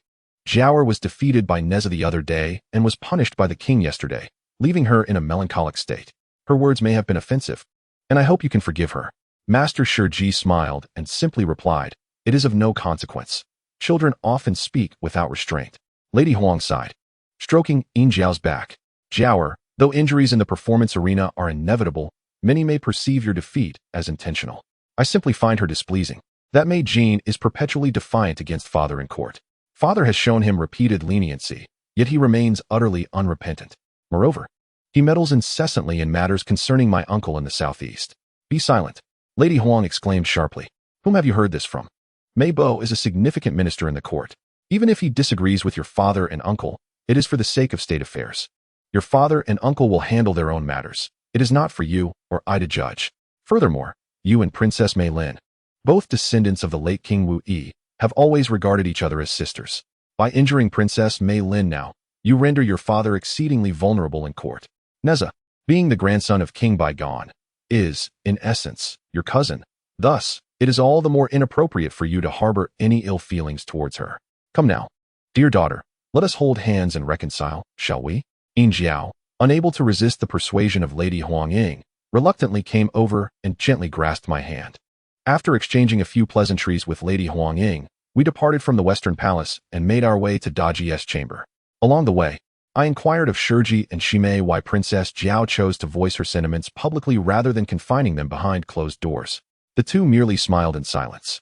Jiaoer was defeated by Nezha the other day and was punished by the king yesterday, leaving her in a melancholic state. Her words may have been offensive, and I hope you can forgive her." Master Shiji smiled and simply replied, "It is of no consequence. Children often speak without restraint." Lady Huang sighed, stroking Yinjiao's back. "Jiaoer, though injuries in the performance arena are inevitable, many may perceive your defeat as intentional. I simply find her displeasing. That Mei Jin is perpetually defiant against father in court. Father has shown him repeated leniency, yet he remains utterly unrepentant. Moreover, he meddles incessantly in matters concerning my uncle in the southeast." "Be silent," Lady Huang exclaimed sharply. "Whom have you heard this from?" "Mei Bo is a significant minister in the court. Even if he disagrees with your father and uncle, it is for the sake of state affairs. Your father and uncle will handle their own matters. It is not for you or I to judge. Furthermore, you and Princess Mei Lin, both descendants of the late King Wu Yi, have always regarded each other as sisters. By injuring Princess Mei Lin now, you render your father exceedingly vulnerable in court. Nezha, being the grandson of King Bygone, is, in essence, your cousin. Thus, it is all the more inappropriate for you to harbor any ill feelings towards her. Come now, dear daughter, let us hold hands and reconcile, shall we?" Yinjiao, unable to resist the persuasion of Lady Huangying, reluctantly came over and gently grasped my hand. After exchanging a few pleasantries with Lady Huangying, we departed from the Western Palace and made our way to Daji's chamber. Along the way, I inquired of Shiji and Shimei why Princess Jiao chose to voice her sentiments publicly rather than confining them behind closed doors. The two merely smiled in silence.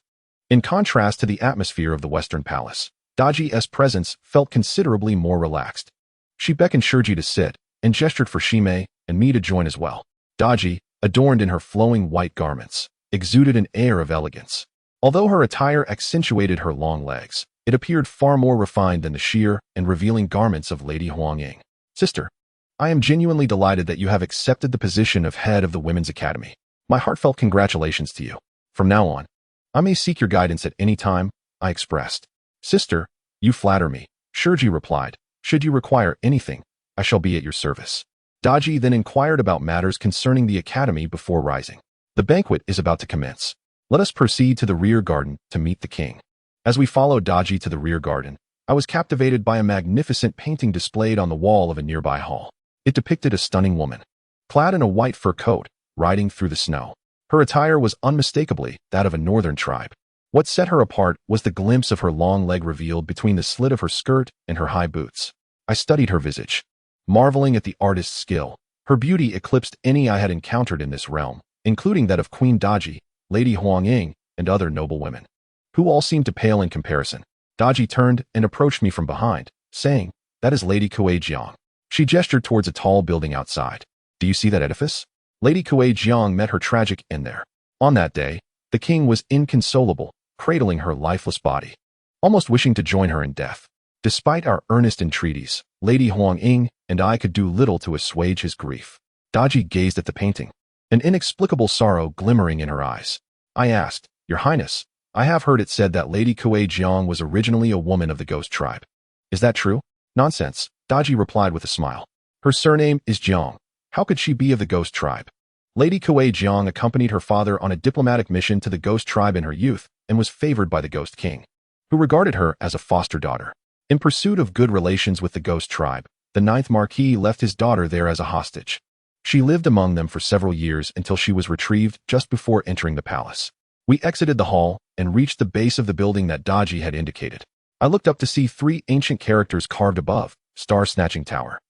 In contrast to the atmosphere of the Western Palace, Daji's presence felt considerably more relaxed. She beckoned Shiji to sit and gestured for Shime and me to join as well. Daji, adorned in her flowing white garments, exuded an air of elegance. Although her attire accentuated her long legs, it appeared far more refined than the sheer and revealing garments of Lady Huangying. Sister, I am genuinely delighted that you have accepted the position of head of the Women's Academy. My heartfelt congratulations to you. From now on, I may seek your guidance at any time, I expressed. Sister, you flatter me, Shiji replied. Should you require anything, I shall be at your service. Daji then inquired about matters concerning the academy before rising. The banquet is about to commence. Let us proceed to the rear garden to meet the king. As we followed Daji to the rear garden, I was captivated by a magnificent painting displayed on the wall of a nearby hall. It depicted a stunning woman, clad in a white fur coat, riding through the snow. Her attire was unmistakably that of a northern tribe. What set her apart was the glimpse of her long leg revealed between the slit of her skirt and her high boots. I studied her visage, marveling at the artist's skill. Her beauty eclipsed any I had encountered in this realm, including that of Queen Daji, Lady Huangying, and other noble women, who all seemed to pale in comparison. Daji turned and approached me from behind, saying, "That is Lady Kuei-jiang." She gestured towards a tall building outside. "Do you see that edifice?" Lady Kuei-jiang met her tragic end there. On that day, the king was inconsolable, cradling her lifeless body, almost wishing to join her in death. Despite our earnest entreaties, Lady Huangying and I could do little to assuage his grief. Daji gazed at the painting, an inexplicable sorrow glimmering in her eyes. I asked, "Your Highness, I have heard it said that Lady Kuei-jiang was originally a woman of the ghost tribe. Is that true?" "Nonsense," Daji replied with a smile. "Her surname is Jiang. How could she be of the ghost tribe?" Lady Kuei-jiang accompanied her father on a diplomatic mission to the ghost tribe in her youth and was favored by the ghost king, who regarded her as a foster daughter. In pursuit of good relations with the ghost tribe, the 9th Marquis left his daughter there as a hostage. She lived among them for several years until she was retrieved just before entering the palace. We exited the hall and reached the base of the building that Daji had indicated. I looked up to see 3 ancient characters carved above, Star-Snatching Tower.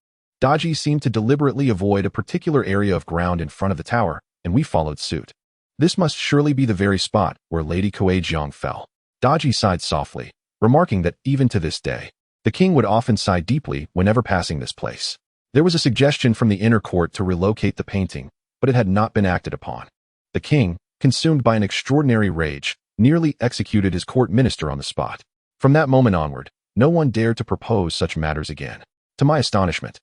Daji seemed to deliberately avoid a particular area of ground in front of the tower, and we followed suit. This must surely be the very spot where Lady Kuei-jiang fell. Daji sighed softly, remarking that even to this day, the king would often sigh deeply whenever passing this place. There was a suggestion from the inner court to relocate the painting, but it had not been acted upon. The king, consumed by an extraordinary rage, nearly executed his court minister on the spot. From that moment onward, no one dared to propose such matters again. To my astonishment,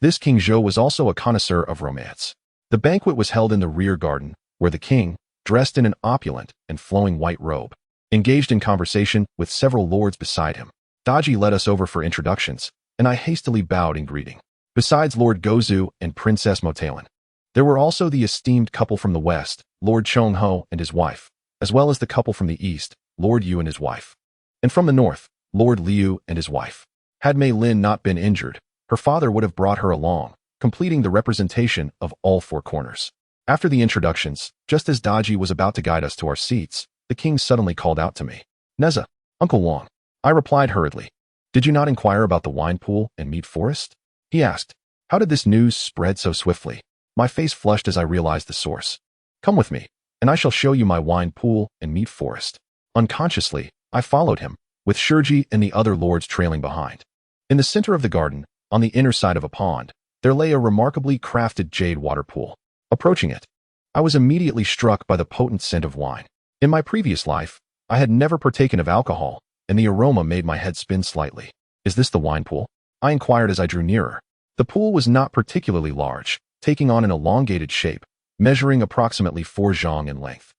this King Zhou was also a connoisseur of romance. The banquet was held in the rear garden, where the king, dressed in an opulent and flowing white robe, engaged in conversation with several lords beside him. Daji led us over for introductions, and I hastily bowed in greeting. Besides Lord Gozu and Princess Motalan, there were also the esteemed couple from the west, Lord Chongho and his wife, as well as the couple from the east, Lord Yu and his wife, and from the north, Lord Liu and his wife. Had Mei Lin not been injured, her father would have brought her along, completing the representation of all 4 corners. After the introductions, just as Daji was about to guide us to our seats, the king suddenly called out to me, "Nezha, Uncle Wang." I replied hurriedly, "Did you not inquire about the wine pool and meat forest?" He asked, "How did this news spread so swiftly?" My face flushed as I realized the source. "Come with me, and I shall show you my wine pool and meat forest." Unconsciously, I followed him, with Shiji and the other lords trailing behind. In the center of the garden, on the inner side of a pond, there lay a remarkably crafted jade water pool. Approaching it, I was immediately struck by the potent scent of wine. In my previous life, I had never partaken of alcohol, and the aroma made my head spin slightly. "Is this the wine pool?" I inquired as I drew nearer. The pool was not particularly large, taking on an elongated shape, measuring approximately 4 zhang in length,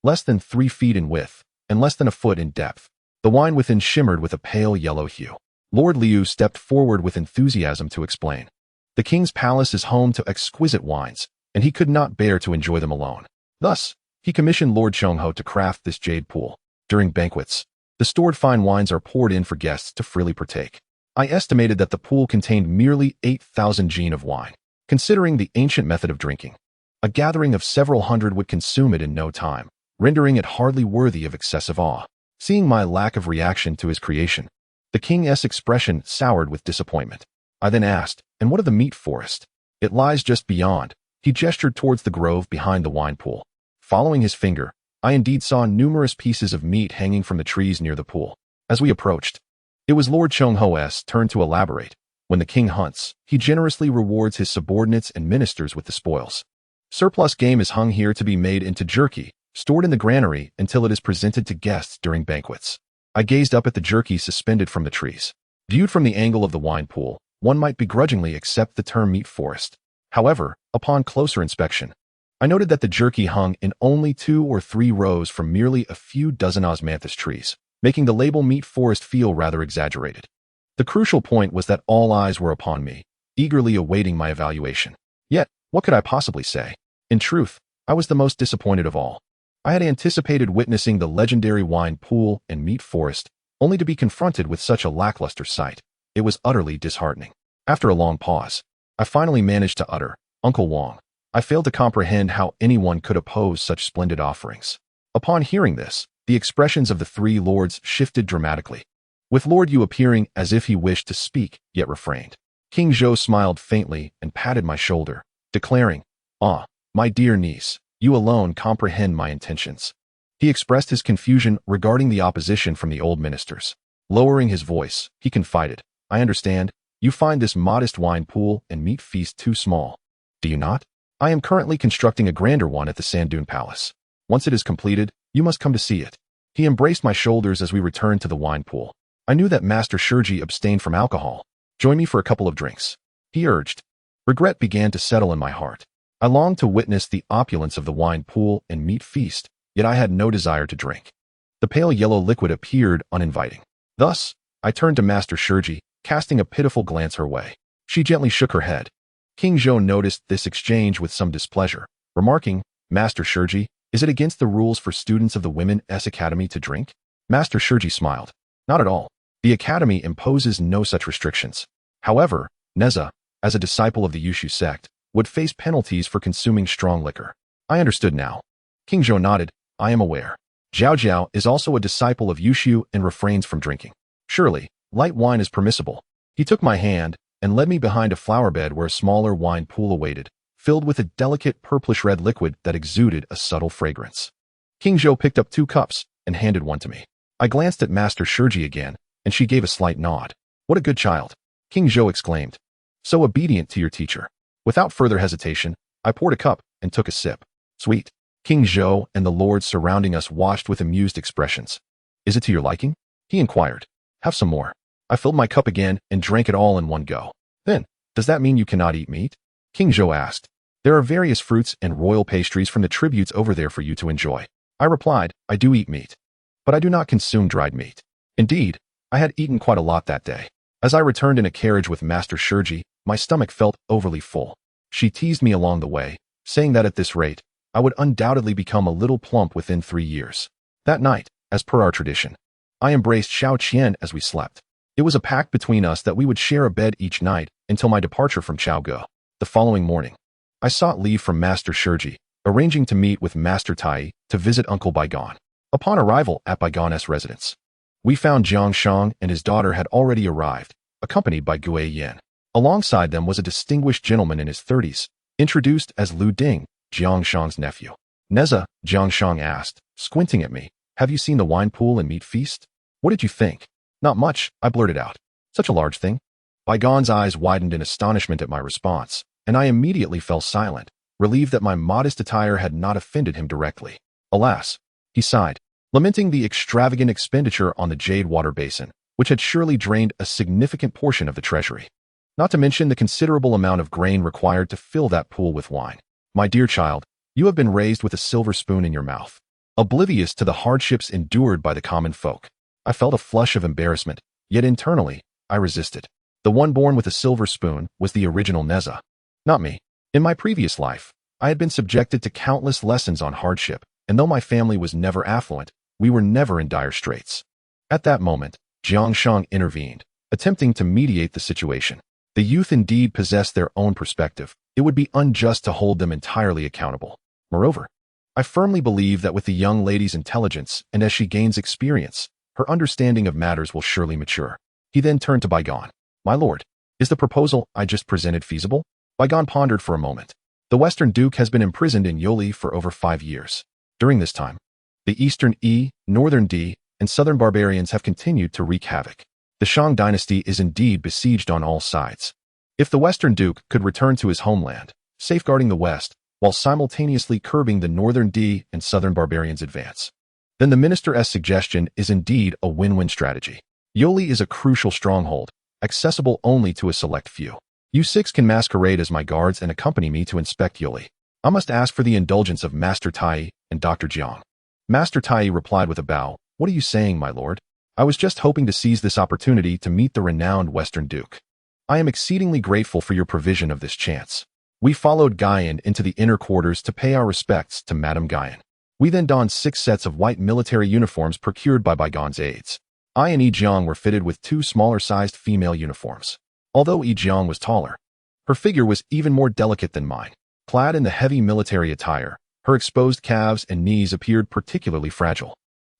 less than 3 feet in width, and less than a foot in depth. The wine within shimmered with a pale yellow hue. Lord Liu stepped forward with enthusiasm to explain. The king's palace is home to exquisite wines, and he could not bear to enjoy them alone. Thus, he commissioned Lord Chongho to craft this jade pool. During banquets, the stored fine wines are poured in for guests to freely partake. I estimated that the pool contained merely 8,000 jin of wine. Considering the ancient method of drinking, a gathering of several hundred would consume it in no time, rendering it hardly worthy of excessive awe. Seeing my lack of reaction to his creation, the king's expression soured with disappointment. I then asked, "And what of the meat forest?" "It lies just beyond." He gestured towards the grove behind the wine pool. Following his finger, I indeed saw numerous pieces of meat hanging from the trees near the pool. As we approached, It was Lord Chong Ho's turn to elaborate. When the king hunts, he generously rewards his subordinates and ministers with the spoils. Surplus game is hung here to be made into jerky, stored in the granary until it is presented to guests during banquets. I gazed up at the jerky suspended from the trees. Viewed from the angle of the wine pool, one might begrudgingly accept the term meat forest. However, upon closer inspection, I noted that the jerky hung in only 2 or 3 rows from merely a few dozen osmanthus trees, making the label meat forest feel rather exaggerated. The crucial point was that all eyes were upon me, eagerly awaiting my evaluation. Yet, what could I possibly say? In truth, I was the most disappointed of all. I had anticipated witnessing the legendary wine pool and meat forest, only to be confronted with such a lackluster sight. It was utterly disheartening. After a long pause, I finally managed to utter, "Uncle Wong." I failed to comprehend how anyone could oppose such splendid offerings. Upon hearing this, the expressions of the 3 lords shifted dramatically, with Lord Yu appearing as if he wished to speak, yet refrained. King Zhou smiled faintly and patted my shoulder, declaring, "Ah, my dear niece, you alone comprehend my intentions." He expressed his confusion regarding the opposition from the old ministers. Lowering his voice, he confided, "I understand, you find this modest wine pool and meat feast too small. Do you not? I am currently constructing a grander one at the Sand Dune Palace. Once it is completed, you must come to see it." He embraced my shoulders as we returned to the wine pool. I knew that Master Shurji abstained from alcohol. "Join me for a couple of drinks," he urged. Regret began to settle in my heart. I longed to witness the opulence of the wine pool and meat feast, yet I had no desire to drink. The pale yellow liquid appeared uninviting. Thus, I turned to Master Shurji, casting a pitiful glance her way. She gently shook her head. King Zhou noticed this exchange with some displeasure, remarking, "Master Shurji, is it against the rules for students of the Women's Academy to drink?" Master Shurji smiled. "Not at all. The Academy imposes no such restrictions. However, Nezha, as a disciple of the Yushu sect, would face penalties for consuming strong liquor." I understood now. King Zhou nodded. "I am aware. Zhaoge is also a disciple of Yushu and refrains from drinking. Surely, light wine is permissible." He took my hand and led me behind a flower bed where a smaller wine pool awaited, filled with a delicate purplish-red liquid that exuded a subtle fragrance. King Zhou picked up 2 cups and handed one to me. I glanced at Master Shurji again, and she gave a slight nod. "What a good child," King Zhou exclaimed. "So obedient to your teacher." Without further hesitation, I poured a cup and took a sip. "Sweet." King Zhou and the lords surrounding us watched with amused expressions. "Is it to your liking?" he inquired. "Have some more." I filled my cup again and drank it all in one go. "Then, does that mean you cannot eat meat?" King Zhou asked. "There are various fruits and royal pastries from the tributes over there for you to enjoy." I replied, "I do eat meat, but I do not consume dried meat." Indeed, I had eaten quite a lot that day. As I returned in a carriage with Master Shurji, my stomach felt overly full. She teased me along the way, saying that at this rate, I would undoubtedly become a little plump within 3 years. That night, as per our tradition, I embraced Xiao Qian as we slept. It was a pact between us that we would share a bed each night until my departure from Zhaoge. The following morning, I sought leave from Master Shurji, arranging to meet with Master Tai to visit Uncle Baigon. Upon arrival at Baigon's residence, we found Jiang Shang and his daughter had already arrived, accompanied by Gui Yan. Alongside them was a distinguished gentleman in his 30s, introduced as Lu Ding, Jiang Shang's nephew. "Nezha," Jiang Shang asked, squinting at me, "have you seen the wine pool and meat feast? What did you think?" "Not much," I blurted out. "Such a large thing?" Baigon's eyes widened in astonishment at my response, and I immediately fell silent, relieved that my modest attire had not offended him directly. "Alas," he sighed, lamenting the extravagant expenditure on the Jade Water Basin, which had surely drained a significant portion of the treasury. Not to mention the considerable amount of grain required to fill that pool with wine. "My dear child, you have been raised with a silver spoon in your mouth, oblivious to the hardships endured by the common folk." I felt a flush of embarrassment, yet internally, I resisted. The one born with a silver spoon was the original Nezha, not me. In my previous life, I had been subjected to countless lessons on hardship, and though my family was never affluent, we were never in dire straits. At that moment, Jiang Shang intervened, attempting to mediate the situation. The youth indeed possessed their own perspective. It would be unjust to hold them entirely accountable. Moreover, I firmly believe that with the young lady's intelligence and as she gains experience, her understanding of matters will surely mature. He then turned to Baigon. "My lord, is the proposal I just presented feasible?" Baigon pondered for a moment. "The Western Duke has been imprisoned in Youli for over 5 years. During this time, the Eastern Northern D, and Southern barbarians have continued to wreak havoc. The Shang dynasty is indeed besieged on all sides. If the Western Duke could return to his homeland, safeguarding the West, while simultaneously curbing the Northern D and Southern barbarians' advance, then the minister's suggestion is indeed a win-win strategy. Youli is a crucial stronghold, accessible only to a select few. You six can masquerade as my guards and accompany me to inspect Youli. I must ask for the indulgence of Master Tai and Dr. Jiang. Master Tai replied with a bow. What are you saying, my lord? I was just hoping to seize this opportunity to meet the renowned Western Duke. I am exceedingly grateful for your provision of this chance. We followed Guyan into the inner quarters to pay our respects to Madame Guyan. We then donned 6 sets of white military uniforms procured by Baigon's aides. I and Yi Jiang were fitted with 2 smaller-sized female uniforms. Although Yi Jiang was taller, her figure was even more delicate than mine. Clad in the heavy military attire, her exposed calves and knees appeared particularly fragile,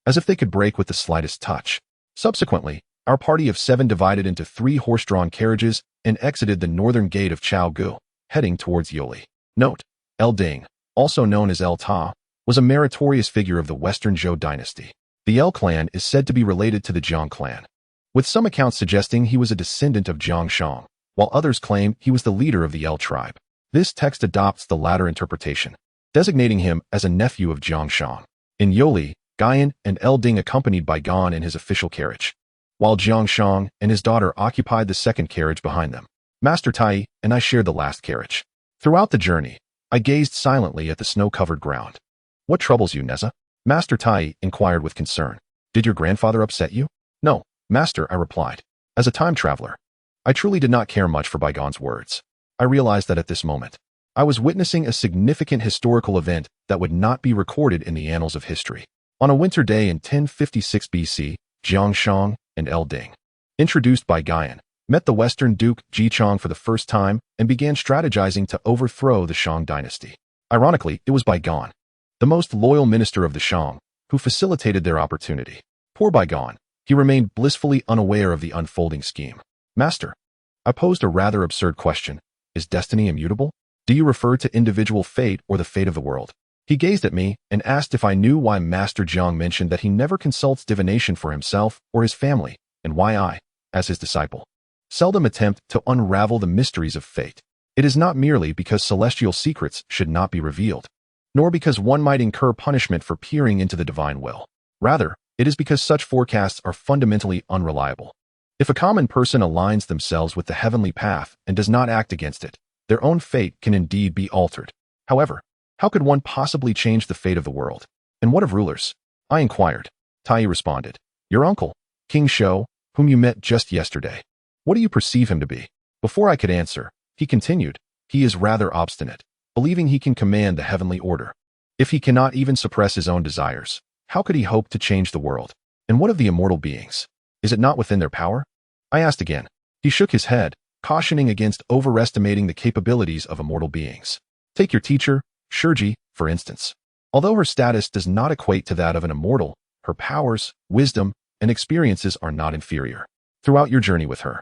as if they could break with the slightest touch. Subsequently, our party of 7 divided into 3 horse-drawn carriages and exited the northern gate of Chaogu, heading towards Youli. Note: El Ding, also known as El Ta, was a meritorious figure of the Western Zhou dynasty. The El clan is said to be related to the Jiang clan, with some accounts suggesting he was a descendant of Jiang Shang, while others claim he was the leader of the El tribe. This text adopts the latter interpretation, designating him as a nephew of Jiang Shang. In Youli, Guyan and El Ding accompanied Baigon in his official carriage, while Jiang Shang and his daughter occupied the second carriage behind them. Master Tai and I shared the last carriage. Throughout the journey, I gazed silently at the snow-covered ground. What troubles you, Nezha? Master Tai inquired with concern. Did your grandfather upset you? No, Master, I replied. As a time traveler, I truly did not care much for Baigon's words. I realized that at this moment, I was witnessing a significant historical event that would not be recorded in the annals of history. On a winter day in 1056 BC, Jiang Shang and El Ding, introduced by Guyan, met the Western Duke Ji Chong for the first time and began strategizing to overthrow the Shang dynasty. Ironically, it was Baigon, the most loyal minister of the Shang, who facilitated their opportunity. Poor Baigon, he remained blissfully unaware of the unfolding scheme. Master, I posed a rather absurd question. Is destiny immutable? Do you refer to individual fate or the fate of the world? He gazed at me and asked if I knew why Master Jiang mentioned that he never consults divination for himself or his family, and why I, as his disciple, seldom attempt to unravel the mysteries of fate. It is not merely because celestial secrets should not be revealed, nor because one might incur punishment for peering into the divine will. Rather, it is because such forecasts are fundamentally unreliable. If a common person aligns themselves with the heavenly path and does not act against it, their own fate can indeed be altered. However, how could one possibly change the fate of the world? And what of rulers? I inquired. Tai responded. Your uncle, King Shou, whom you met just yesterday. What do you perceive him to be? Before I could answer, he continued. He is rather obstinate, believing he can command the heavenly order. If he cannot even suppress his own desires, how could he hope to change the world? And what of the immortal beings? Is it not within their power? I asked again. He shook his head, cautioning against overestimating the capabilities of immortal beings. Take your teacher, Shurji, for instance. Although her status does not equate to that of an immortal, her powers, wisdom, and experiences are not inferior. Throughout your journey with her,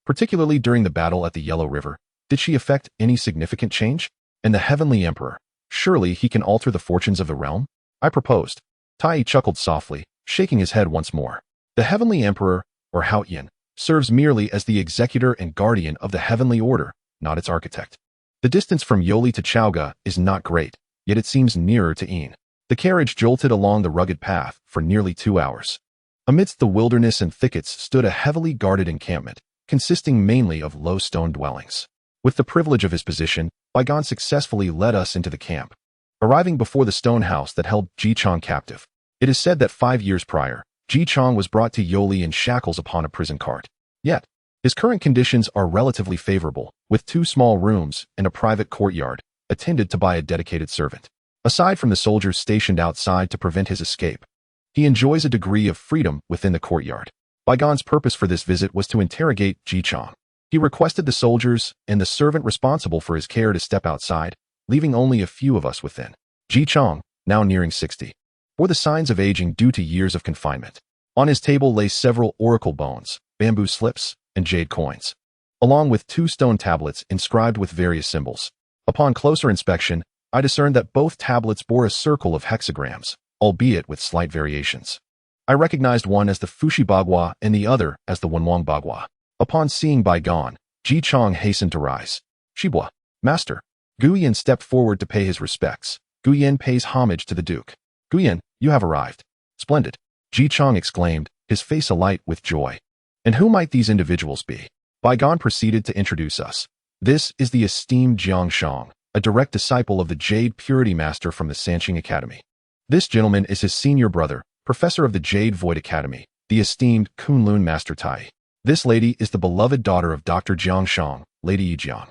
particularly during the battle at the Yellow River, did she effect any significant change? And the Heavenly Emperor, surely he can alter the fortunes of the realm? I proposed. Tai chuckled softly, shaking his head once more. The Heavenly Emperor, or Haotian, serves merely as the executor and guardian of the heavenly order, not its architect. The distance from Youli to Chaoga is not great, yet it seems nearer to Yin. The carriage jolted along the rugged path for nearly 2 hours. Amidst the wilderness and thickets stood a heavily guarded encampment, consisting mainly of low stone dwellings. With the privilege of his position, Baigon successfully led us into the camp. Arriving before the stone house that held Ji Chong captive, it is said that 5 years prior, Ji Chong was brought to Youli in shackles upon a prison cart. Yet, his current conditions are relatively favorable, with 2 small rooms and a private courtyard, attended to by a dedicated servant. Aside from the soldiers stationed outside to prevent his escape, he enjoys a degree of freedom within the courtyard. Baigon's purpose for this visit was to interrogate Ji Chong. He requested the soldiers and the servant responsible for his care to step outside, leaving only a few of us within. Ji Chong, now nearing 60, bore the signs of aging due to years of confinement. On his table lay several oracle bones, bamboo slips, and jade coins, along with 2 stone tablets inscribed with various symbols. Upon closer inspection, I discerned that both tablets bore a circle of hexagrams, albeit with slight variations. I recognized one as the Fushi Bagua and the other as the Wenwang Bagua. Upon seeing Bai Gan, Ji Chong hastened to rise. Shibua, master. Guyan stepped forward to pay his respects. Guyan pays homage to the duke. Guyan, you have arrived. Splendid. Ji Chong exclaimed, his face alight with joy. And who might these individuals be? Bai Gan proceeded to introduce us. This is the esteemed Jiang Shang, a direct disciple of the Jade Purity Master from the Sanqing Academy. This gentleman is his senior brother, professor of the Jade Void Academy, the esteemed Kunlun Master Tai. This lady is the beloved daughter of Dr. Jiang Shang, Lady Yi Jiang.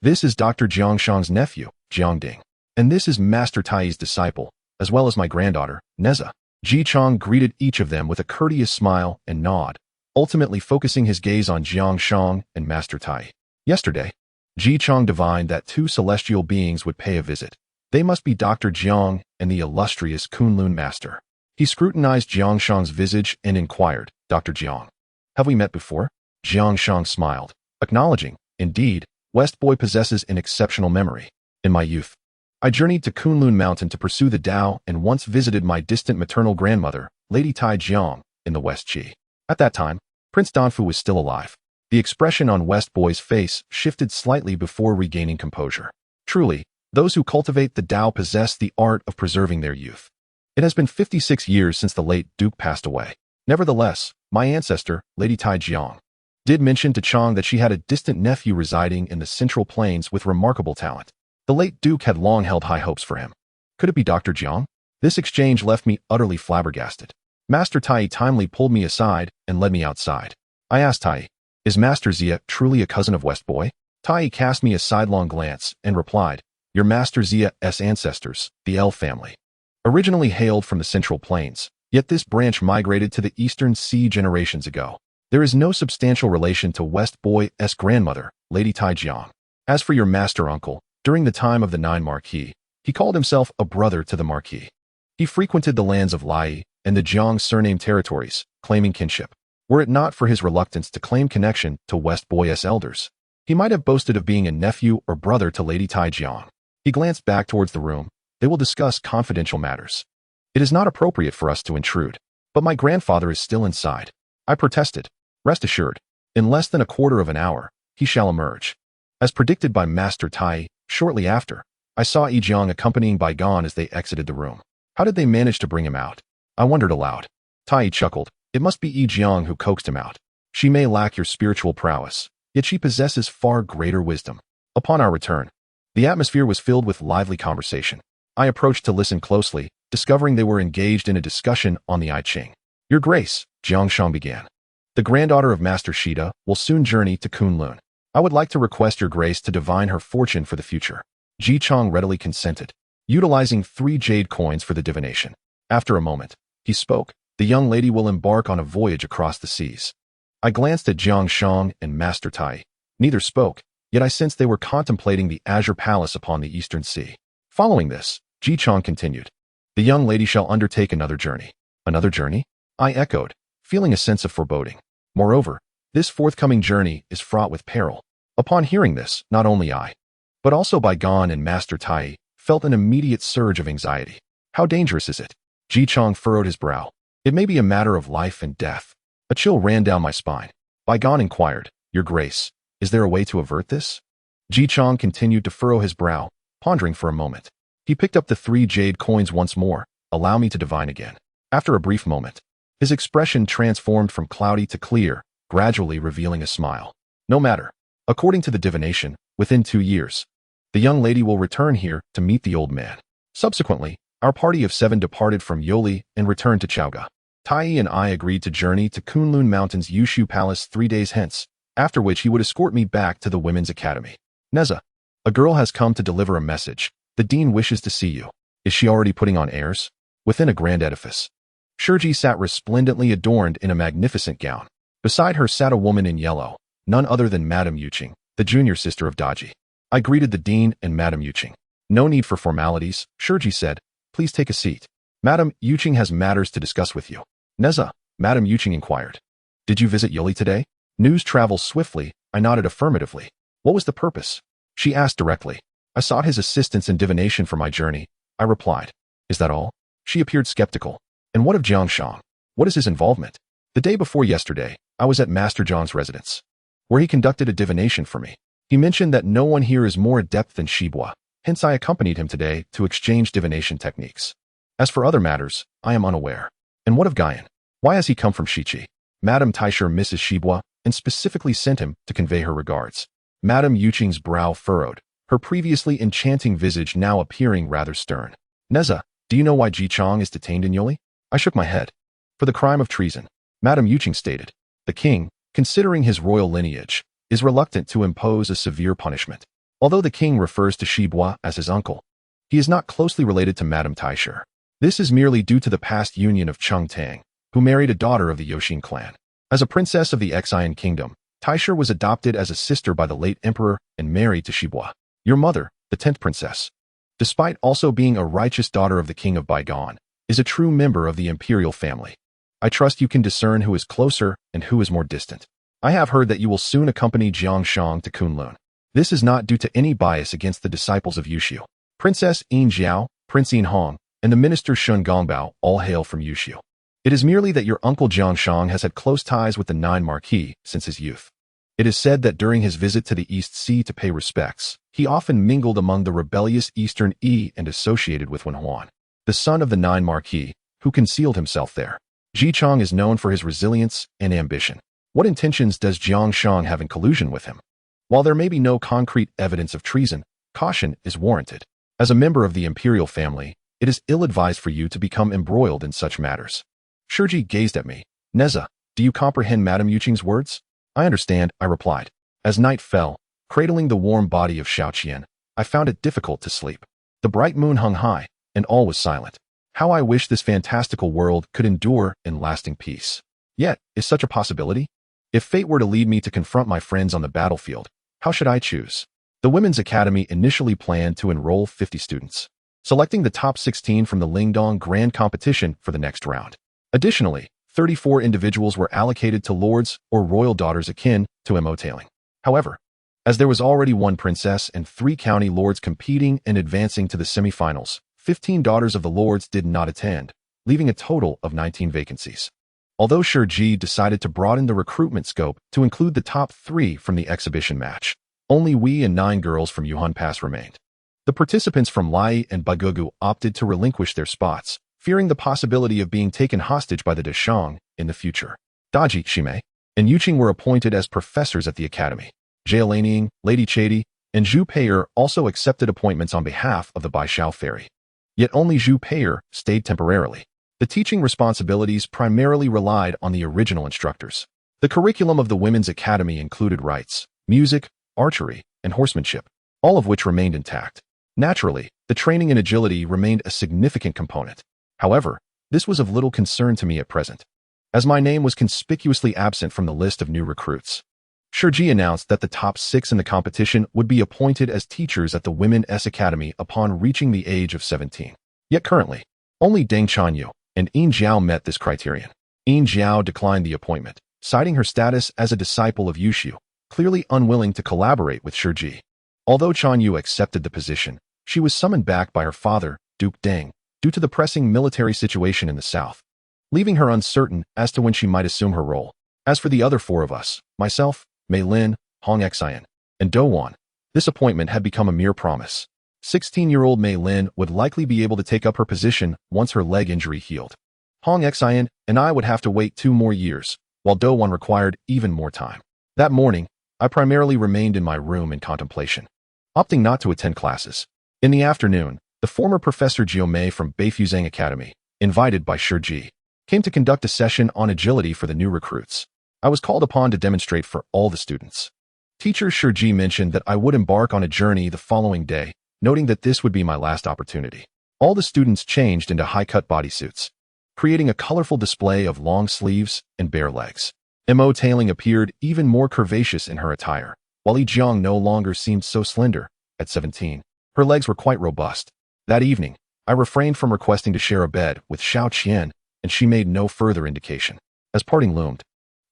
This is Dr. Jiang Shang's nephew, Jiang Ding. And this is Master Tai's disciple, as well as my granddaughter, Nezha. Ji Chong greeted each of them with a courteous smile and nod, ultimately focusing his gaze on Jiang Shang and Master Tai. Yesterday, Ji Chong divined that two celestial beings would pay a visit. They must be Dr. Jiang and the illustrious Kunlun Master. He scrutinized Jiang Shang's visage and inquired, Dr. Jiang, have we met before? Jiang Shang smiled, acknowledging, indeed, West Boy possesses an exceptional memory. In my youth, I journeyed to Kunlun Mountain to pursue the Tao and once visited my distant maternal grandmother, Lady Tai Jiang, in the West Qi. At that time, Prince Danfu was still alive. The expression on West Boy's face shifted slightly before regaining composure. Truly, those who cultivate the Tao possess the art of preserving their youth. It has been 56 years since the late Duke passed away. Nevertheless, my ancestor, Lady Tai Jiang, did mention to Chong that she had a distant nephew residing in the Central Plains with remarkable talent. The late Duke had long held high hopes for him. Could it be Dr. Jiang? This exchange left me utterly flabbergasted. Master Tai timely pulled me aside and led me outside. I asked Tai, is Master Ziya truly a cousin of West Boy? Tai cast me a sidelong glance and replied, your Master Ziya's ancestors, the L family, originally hailed from the Central Plains, yet this branch migrated to the Eastern Sea generations ago. There is no substantial relation to West Boy's grandmother, Lady Tai Jiang. As for your master uncle, during the time of the Nine Marquis, he called himself a brother to the Marquis. He frequented the lands of Lai and the Jiang surname territories, claiming kinship. Were it not for his reluctance to claim connection to West Boy's elders, he might have boasted of being a nephew or brother to Lady Tai Jiang. He glanced back towards the room. They will discuss confidential matters. It is not appropriate for us to intrude, but my grandfather is still inside. I protested. Rest assured, in less than a quarter of an hour, he shall emerge. As predicted by Master Tai, shortly after, I saw Yi Jiang accompanying Bai Gan as they exited the room. How did they manage to bring him out? I wondered aloud. Tai chuckled. It must be Yi Jiang who coaxed him out. She may lack your spiritual prowess, yet she possesses far greater wisdom. Upon our return, the atmosphere was filled with lively conversation. I approached to listen closely, discovering they were engaged in a discussion on the I Ching. Your Grace, Jiang Shang began. The granddaughter of Master Shida will soon journey to Kunlun. I would like to request your grace to divine her fortune for the future. Ji Chong readily consented, utilizing 3 jade coins for the divination. After a moment, he spoke. The young lady will embark on a voyage across the seas. I glanced at Jiang Shang and Master Tai. Neither spoke, yet I sensed they were contemplating the Azure Palace upon the Eastern Sea. Following this, Ji Chong continued. The young lady shall undertake another journey. Another journey? I echoed, feeling a sense of foreboding. Moreover, this forthcoming journey is fraught with peril. Upon hearing this, not only I, but also Bai Gan and Master Tai, felt an immediate surge of anxiety. How dangerous is it? Ji Chong furrowed his brow. It may be a matter of life and death. A chill ran down my spine. Bai Gan inquired, Your Grace, is there a way to avert this? Ji Chong continued to furrow his brow, pondering for a moment. He picked up the 3 jade coins once more. Allow me to divine again. After a brief moment, his expression transformed from cloudy to clear, gradually revealing a smile. No matter. According to the divination, within 2 years, the young lady will return here to meet the old man. Subsequently, our party of 7 departed from Youli and returned to Zhaoge. Tai and I agreed to journey to Kunlun Mountain's Yushu Palace 3 days hence, after which he would escort me back to the Women's Academy. Nezha, a girl has come to deliver a message. The dean wishes to see you. Is she already putting on airs? Within a grand edifice, Shurji sat resplendently adorned in a magnificent gown. Beside her sat a woman in yellow, none other than Madame Yuqing, the junior sister of Daji. I greeted the dean and Madame Yuqing. No need for formalities, Shurji said. Please take a seat. Madame Yuqing has matters to discuss with you. Nezha, Madame Yuqing inquired. Did you visit Youli today? News travels swiftly. I nodded affirmatively. What was the purpose? She asked directly. I sought his assistance in divination for my journey. I replied. Is that all? She appeared skeptical. And what of Jiang Shang? What is his involvement? The day before yesterday, I was at Master Zhang's residence, where he conducted a divination for me. He mentioned that no one here is more adept than Shibua, hence I accompanied him today to exchange divination techniques. As for other matters, I am unaware. And what of Guyan? Why has he come from Shichi? Madame Taisher misses Shibua and specifically sent him to convey her regards. Madame Yuqing's brow furrowed, her previously enchanting visage now appearing rather stern. Nezha, do you know why Ji Chong is detained in Youli? I shook my head. For the crime of treason, Madame Yuqing stated. The king, considering his royal lineage, is reluctant to impose a severe punishment. Although the king refers to Shibua as his uncle, he is not closely related to Madame Taisher. This is merely due to the past union of Cheng Tang, who married a daughter of the Yoshin clan. As a princess of the Xian kingdom, Taisher was adopted as a sister by the late emperor and married to Shibua, your mother, the 10th princess. Despite also being a righteous daughter of the king of Bygone, is a true member of the imperial family. I trust you can discern who is closer and who is more distant. I have heard that you will soon accompany Jiang Shang to Kunlun. This is not due to any bias against the disciples of Yushu. Princess Yin Jiao, Prince Yin Hong, and the minister Shun Gongbao all hail from Yushu. It is merely that your uncle Jiang Shang has had close ties with the Nine Marquis since his youth. It is said that during his visit to the East Sea to pay respects, he often mingled among the rebellious Eastern Yi and associated with Wen Huan, the son of the Nine Marquis, who concealed himself there. Ji Chong is known for his resilience and ambition. What intentions does Jiang Shang have in collusion with him? While there may be no concrete evidence of treason, caution is warranted. As a member of the imperial family, it is ill-advised for you to become embroiled in such matters. Shurji gazed at me. Nezha, do you comprehend Madame Yuqing's words? I understand, I replied. As night fell, cradling the warm body of Xiao Qian, I found it difficult to sleep. The bright moon hung high, and all was silent. How I wish this fantastical world could endure in lasting peace. Yet, is such a possibility? If fate were to lead me to confront my friends on the battlefield, how should I choose? The Women's Academy initially planned to enroll 50 students, selecting the top 16 from the Lingdong Grand Competition for the next round. Additionally, 34 individuals were allocated to lords or royal daughters akin to Mo-tailing. However, as there was already one princess and 3 county lords competing and advancing to the semifinals, 15 daughters of the lords did not attend, leaving a total of 19 vacancies. Although Shurji decided to broaden the recruitment scope to include the top 3 from the exhibition match, only we and 9 girls from Yuhan Pass remained. The participants from Lai and Bagugu opted to relinquish their spots, fearing the possibility of being taken hostage by the Deshang in the future. Daji, Shime, and Yuqing were appointed as professors at the academy. Jialaning, Lady Chady, and Zhu Peier also accepted appointments on behalf of the Baishao Ferry. Yet only Zhu Peier stayed temporarily. The teaching responsibilities primarily relied on the original instructors. The curriculum of the Women's Academy included rites, music, archery, and horsemanship, all of which remained intact. Naturally, the training in agility remained a significant component. However, this was of little concern to me at present, as my name was conspicuously absent from the list of new recruits. Shurji announced that the top 6 in the competition would be appointed as teachers at the Women's Academy upon reaching the age of 17. Yet currently, only Deng Chanyu and Yin Jiao met this criterion. Yin Jiao declined the appointment, citing her status as a disciple of Yushu, clearly unwilling to collaborate with Shurji. Although Chanyu accepted the position, she was summoned back by her father, Duke Deng, due to the pressing military situation in the south, leaving her uncertain as to when she might assume her role. As for the other 4 of us, myself, Mei Lin, Hong Xian, and Do Wan, this appointment had become a mere promise. 16-year-old Mei Lin would likely be able to take up her position once her leg injury healed. Hong Xian and I would have to wait 2 more years, while Do Wan required even more time. That morning, I primarily remained in my room in contemplation, opting not to attend classes. In the afternoon, the former Professor Jiomei from Beifuzang Academy, invited by Shurji, came to conduct a session on agility for the new recruits. I was called upon to demonstrate for all the students. Teacher Shurji mentioned that I would embark on a journey the following day, noting that this would be my last opportunity. All the students changed into high-cut bodysuits, creating a colorful display of long sleeves and bare legs. Mo-tailing appeared even more curvaceous in her attire, while Li Jiang no longer seemed so slender. At 17, her legs were quite robust. That evening, I refrained from requesting to share a bed with Xiao Qian, and she made no further indication. As parting loomed,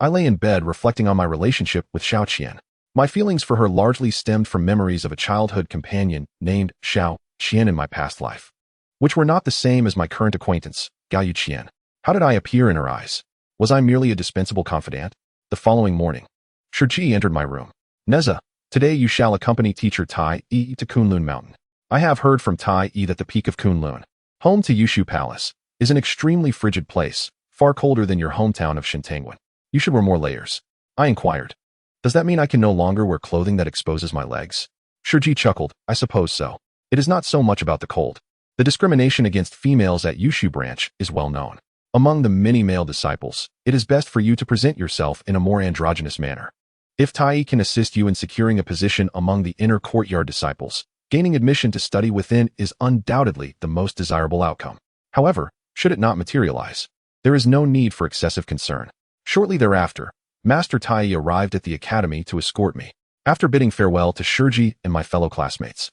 I lay in bed reflecting on my relationship with Xiao Qian. My feelings for her largely stemmed from memories of a childhood companion named Xiao Qian in my past life, which were not the same as my current acquaintance, Gao Yu Qian. How did I appear in her eyes? Was I merely a dispensable confidant? The following morning, Shiji entered my room. Nezha, today you shall accompany teacher Tai Yi to Kunlun Mountain. I have heard from Tai Yi that the peak of Kunlun, home to Yushu Palace, is an extremely frigid place, far colder than your hometown of Shintangwan. You should wear more layers. I inquired. Does that mean I can no longer wear clothing that exposes my legs? Shiji chuckled. I suppose so. It is not so much about the cold. The discrimination against females at Yushu branch is well known. Among the many male disciples, it is best for you to present yourself in a more androgynous manner. If Tai can assist you in securing a position among the inner courtyard disciples, gaining admission to study within is undoubtedly the most desirable outcome. However, should it not materialize, there is no need for excessive concern. Shortly thereafter, Master Tai arrived at the academy to escort me. After bidding farewell to Shiji and my fellow classmates,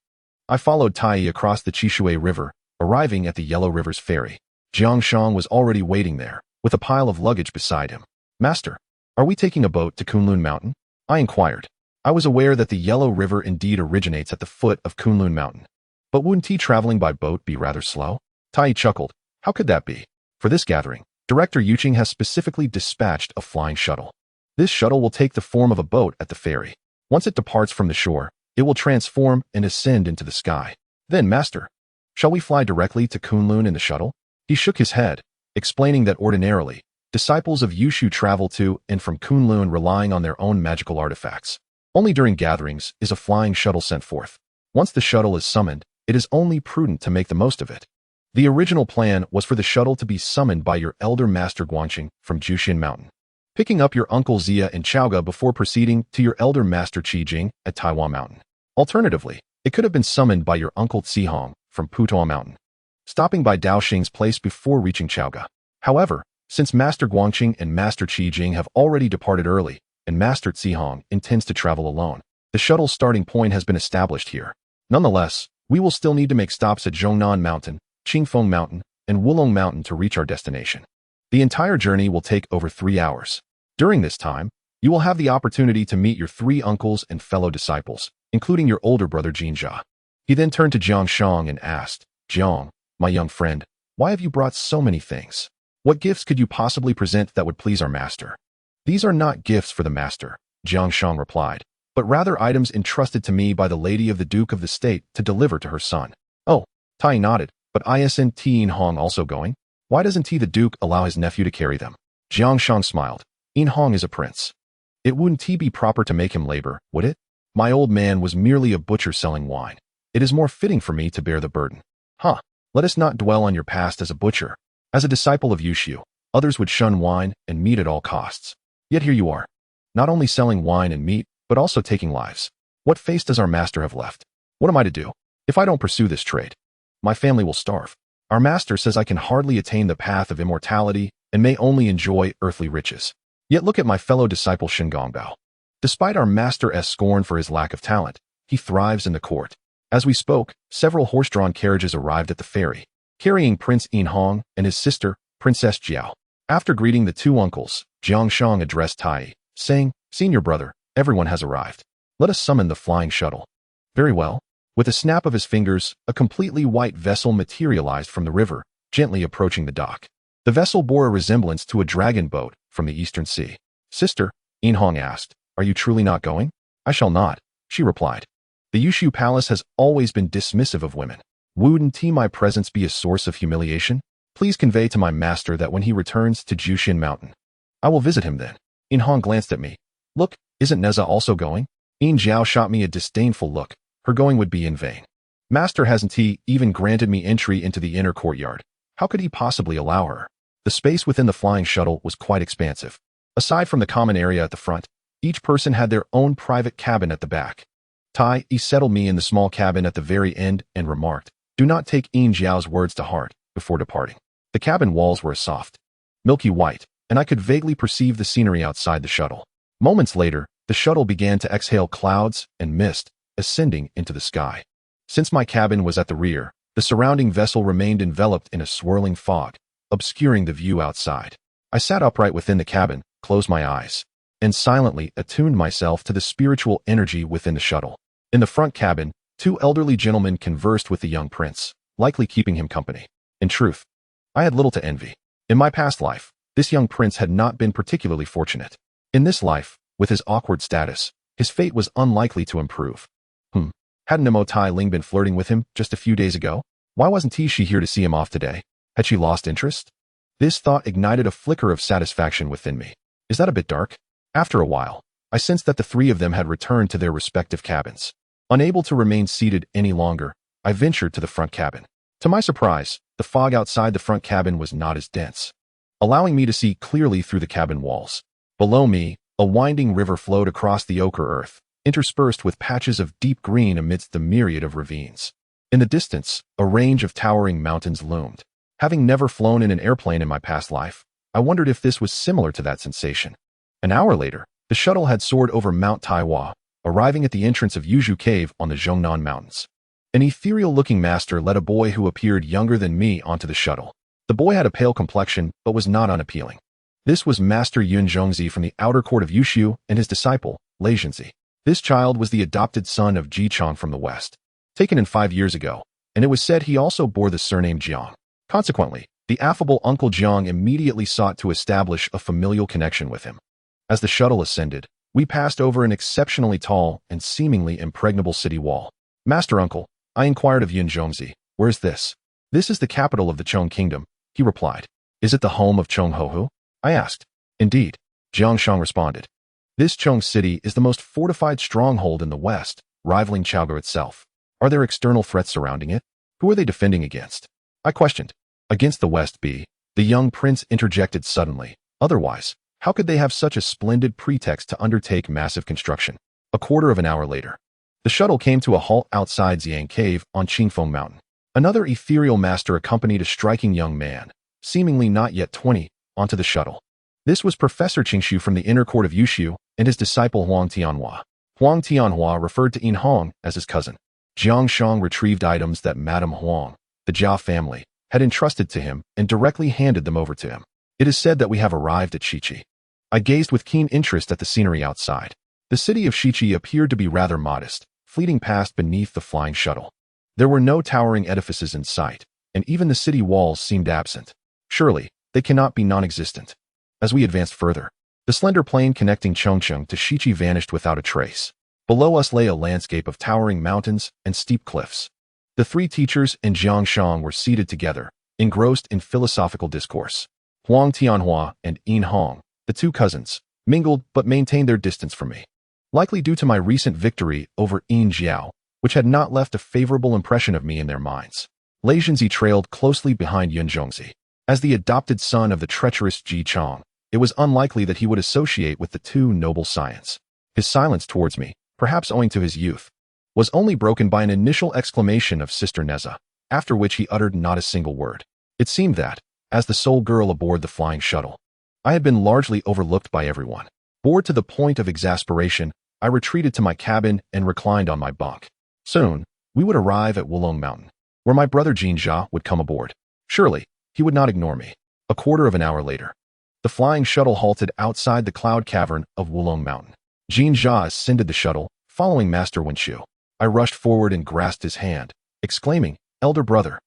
I followed Tai across the Shishui River, arriving at the Yellow River's ferry. Jiang Ziya was already waiting there, with a pile of luggage beside him. Master, are we taking a boat to Kunlun Mountain? I inquired. I was aware that the Yellow River indeed originates at the foot of Kunlun Mountain. But wouldn't he traveling by boat be rather slow? Tai chuckled. How could that be? For this gathering, Director Yuqing has specifically dispatched a flying shuttle. This shuttle will take the form of a boat at the ferry. Once it departs from the shore, it will transform and ascend into the sky. Then, Master, shall we fly directly to Kunlun in the shuttle? He shook his head, explaining that ordinarily, disciples of Yushu travel to and from Kunlun relying on their own magical artifacts. Only during gatherings is a flying shuttle sent forth. Once the shuttle is summoned, it is only prudent to make the most of it. The original plan was for the shuttle to be summoned by your elder master Guangqing from Jushin Mountain, picking up your uncle Ziya in Zhaoge before proceeding to your elder master Qijing at Taiwan Mountain. Alternatively, it could have been summoned by your uncle Zihong from Putuo Mountain, stopping by Daoxing's place before reaching Zhaoge. However, since Master Guangqing and Master Qijing have already departed early, and Master Zihong intends to travel alone, the shuttle's starting point has been established here. Nonetheless, we will still need to make stops at Zhongnan Mountain, Qingfeng Mountain, and Wulong Mountain to reach our destination. The entire journey will take over 3 hours. During this time, you will have the opportunity to meet your 3 uncles and fellow disciples, including your older brother Jiang Ziya. He then turned to Jiang Ziya and asked, Jiang, my young friend, why have you brought so many things? What gifts could you possibly present that would please our master? These are not gifts for the master, Jiang Ziya replied, but rather items entrusted to me by the lady of the Duke of the State to deliver to her son. Oh, Tai nodded, but isn't Hong also going? Why doesn't the Duke allow his nephew to carry them? Jiang Ziya smiled. Hong is a prince. It wouldn't be proper to make him labor, would it? My old man was merely a butcher selling wine. It is more fitting for me to bear the burden. Huh. Let us not dwell on your past as a butcher. As a disciple of Yushu, others would shun wine and meat at all costs. Yet here you are, not only selling wine and meat, but also taking lives. What face does our master have left? What am I to do? If I don't pursue this trade, my family will starve. Our master says I can hardly attain the path of immortality and may only enjoy earthly riches. Yet look at my fellow disciple Shingongbao. Despite our master's scorn for his lack of talent, he thrives in the court. As we spoke, several horse-drawn carriages arrived at the ferry, carrying Prince Hong and his sister, Princess Jiao. After greeting the 2 uncles, Jiang Ziya addressed Tai, saying, Senior brother, everyone has arrived. Let us summon the flying shuttle. Very well. With a snap of his fingers, a completely white vessel materialized from the river, gently approaching the dock. The vessel bore a resemblance to a dragon boat from the Eastern Sea. Sister, Hong asked, are you truly not going? I shall not, she replied. The Yushu Palace has always been dismissive of women. Wouldn't my presence be a source of humiliation? Please convey to my master that when he returns to Jushin Mountain, I will visit him then. Hong glanced at me. Look, isn't Nezha also going? Jiao shot me a disdainful look. Her going would be in vain. Master hasn't he even granted me entry into the inner courtyard. How could he possibly allow her? The space within the flying shuttle was quite expansive. Aside from the common area at the front, each person had their own private cabin at the back. Tai settled me in the small cabin at the very end and remarked, do not take Jiao's words to heart, before departing. The cabin walls were a soft, milky white, and I could vaguely perceive the scenery outside the shuttle. Moments later, the shuttle began to exhale clouds and mist, ascending into the sky. Since my cabin was at the rear, the surrounding vessel remained enveloped in a swirling fog, obscuring the view outside. I sat upright within the cabin, closed my eyes, and silently attuned myself to the spiritual energy within the shuttle. In the front cabin, 2 elderly gentlemen conversed with the young prince, likely keeping him company. In truth, I had little to envy. In my past life, this young prince had not been particularly fortunate. In this life, with his awkward status, his fate was unlikely to improve. Hadn't Mo Tai Ling been flirting with him just a few days ago? Why wasn't she here to see him off today? Had she lost interest? This thought ignited a flicker of satisfaction within me. Is that a bit dark? After a while, I sensed that the three of them had returned to their respective cabins. Unable to remain seated any longer, I ventured to the front cabin. To my surprise, the fog outside the front cabin was not as dense, allowing me to see clearly through the cabin walls. Below me, a winding river flowed across the ochre earth, interspersed with patches of deep green amidst the myriad of ravines. In the distance, a range of towering mountains loomed. Having never flown in an airplane in my past life, I wondered if this was similar to that sensation. An hour later, the shuttle had soared over Mount Taiwa, arriving at the entrance of Yuzhu Cave on the Zhongnan Mountains. An ethereal-looking master led a boy who appeared younger than me onto the shuttle. The boy had a pale complexion, but was not unappealing. This was Master Yun Zhongzi from the outer court of Yushu and his disciple, Lei Zhenzi. This child was the adopted son of Ji Chong from the west, taken in 5 years ago, and it was said he also bore the surname Jiang. Consequently, the affable Uncle Jiang immediately sought to establish a familial connection with him. As the shuttle ascended, we passed over an exceptionally tall and seemingly impregnable city wall. Master Uncle, I inquired of Yun Zhongzi, where's this? This is the capital of the Chong Kingdom, he replied. Is it the home of Chong Hohu? I asked. Indeed, Jiang Shang responded. This Chong city is the most fortified stronghold in the west, rivaling Zhaoge itself. Are there external threats surrounding it? Who are they defending against? I questioned. Against the west the young prince interjected suddenly. Otherwise, how could they have such a splendid pretext to undertake massive construction? A quarter of an hour later, the shuttle came to a halt outside Xiang Cave on Qingfeng Mountain. Another ethereal master accompanied a striking young man, seemingly not yet 20, onto the shuttle. This was Professor Qingshu from the inner court of Yushu and his disciple Huang Tianhua. Huang Tianhua referred to Yin Hong as his cousin. Jiang Shang retrieved items that Madame Huang, the Jia family, had entrusted to him and directly handed them over to him. It is said that we have arrived at Shiqi. I gazed with keen interest at the scenery outside. The city of Shiqi appeared to be rather modest, fleeting past beneath the flying shuttle. There were no towering edifices in sight, and even the city walls seemed absent. Surely, they cannot be non-existent. As we advanced further, the slender plain connecting Chongqing to Shiqi vanished without a trace. Below us lay a landscape of towering mountains and steep cliffs. The three teachers and Jiang Shang were seated together, engrossed in philosophical discourse. Huang Tianhua and Yin Hong, the two cousins, mingled but maintained their distance from me. Likely due to my recent victory over Yin Jiao, which had not left a favorable impression of me in their minds. Lei Zhenzi trailed closely behind Yun Zhongzi. As the adopted son of the treacherous Ji Chong, it was unlikely that he would associate with the two noble scions. His silence towards me, perhaps owing to his youth, was only broken by an initial exclamation of Sister Nezha, after which he uttered not a single word. It seemed that, as the sole girl aboard the flying shuttle, I had been largely overlooked by everyone. Bored to the point of exasperation, I retreated to my cabin and reclined on my bunk. Soon, we would arrive at Wulong Mountain, where my brother Jiang Ziya would come aboard. Surely, he would not ignore me. A quarter of an hour later, the flying shuttle halted outside the cloud cavern of Wulong Mountain. Jiang Ziya ascended the shuttle, following Master Wenshu. I rushed forward and grasped his hand, exclaiming, "Elder brother,"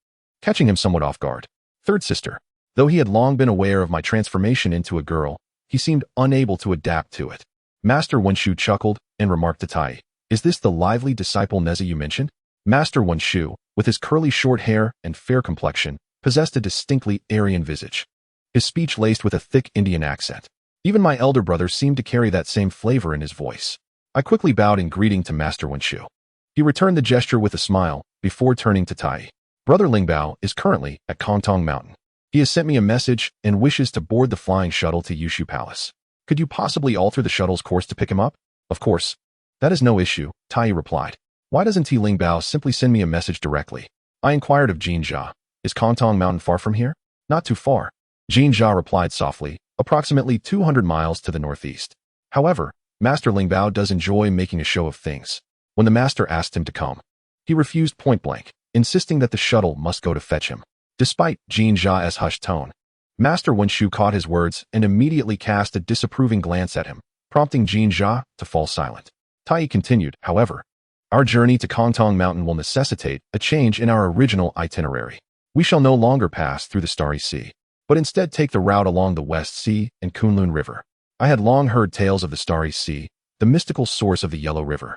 catching him somewhat off guard. Third sister. Though he had long been aware of my transformation into a girl, he seemed unable to adapt to it. Master Wenshu chuckled and remarked to Tai, "Is this the lively disciple Nezha you mentioned?" Master Wenshu, with his curly short hair and fair complexion, possessed a distinctly Aryan visage. His speech laced with a thick Indian accent. Even my elder brother seemed to carry that same flavor in his voice. I quickly bowed in greeting to Master Wenshu. He returned the gesture with a smile, before turning to Tai. "Brother Lingbao is currently at Kongtong Mountain. He has sent me a message and wishes to board the flying shuttle to Yushu Palace. Could you possibly alter the shuttle's course to pick him up?" "Of course. That is no issue," Tai replied. "Why doesn't T. Lingbao simply send me a message directly?" I inquired of Jiang Ziya. "Is Kongtong Mountain far from here?" "Not too far," Jiang Ziya replied softly, "approximately 200 miles to the northeast. However, Master Lingbao does enjoy making a show of things. When the master asked him to come, he refused point blank, insisting that the shuttle must go to fetch him." Despite Jiang Ziya's hushed tone, Master Wenshu caught his words and immediately cast a disapproving glance at him, prompting Jiang Ziya to fall silent. Tai continued, "However, our journey to Kongtong Mountain will necessitate a change in our original itinerary. We shall no longer pass through the Starry Sea. but instead take the route along the West Sea and Kunlun River. I had long heard tales of the Starry Sea, the mystical source of the Yellow River,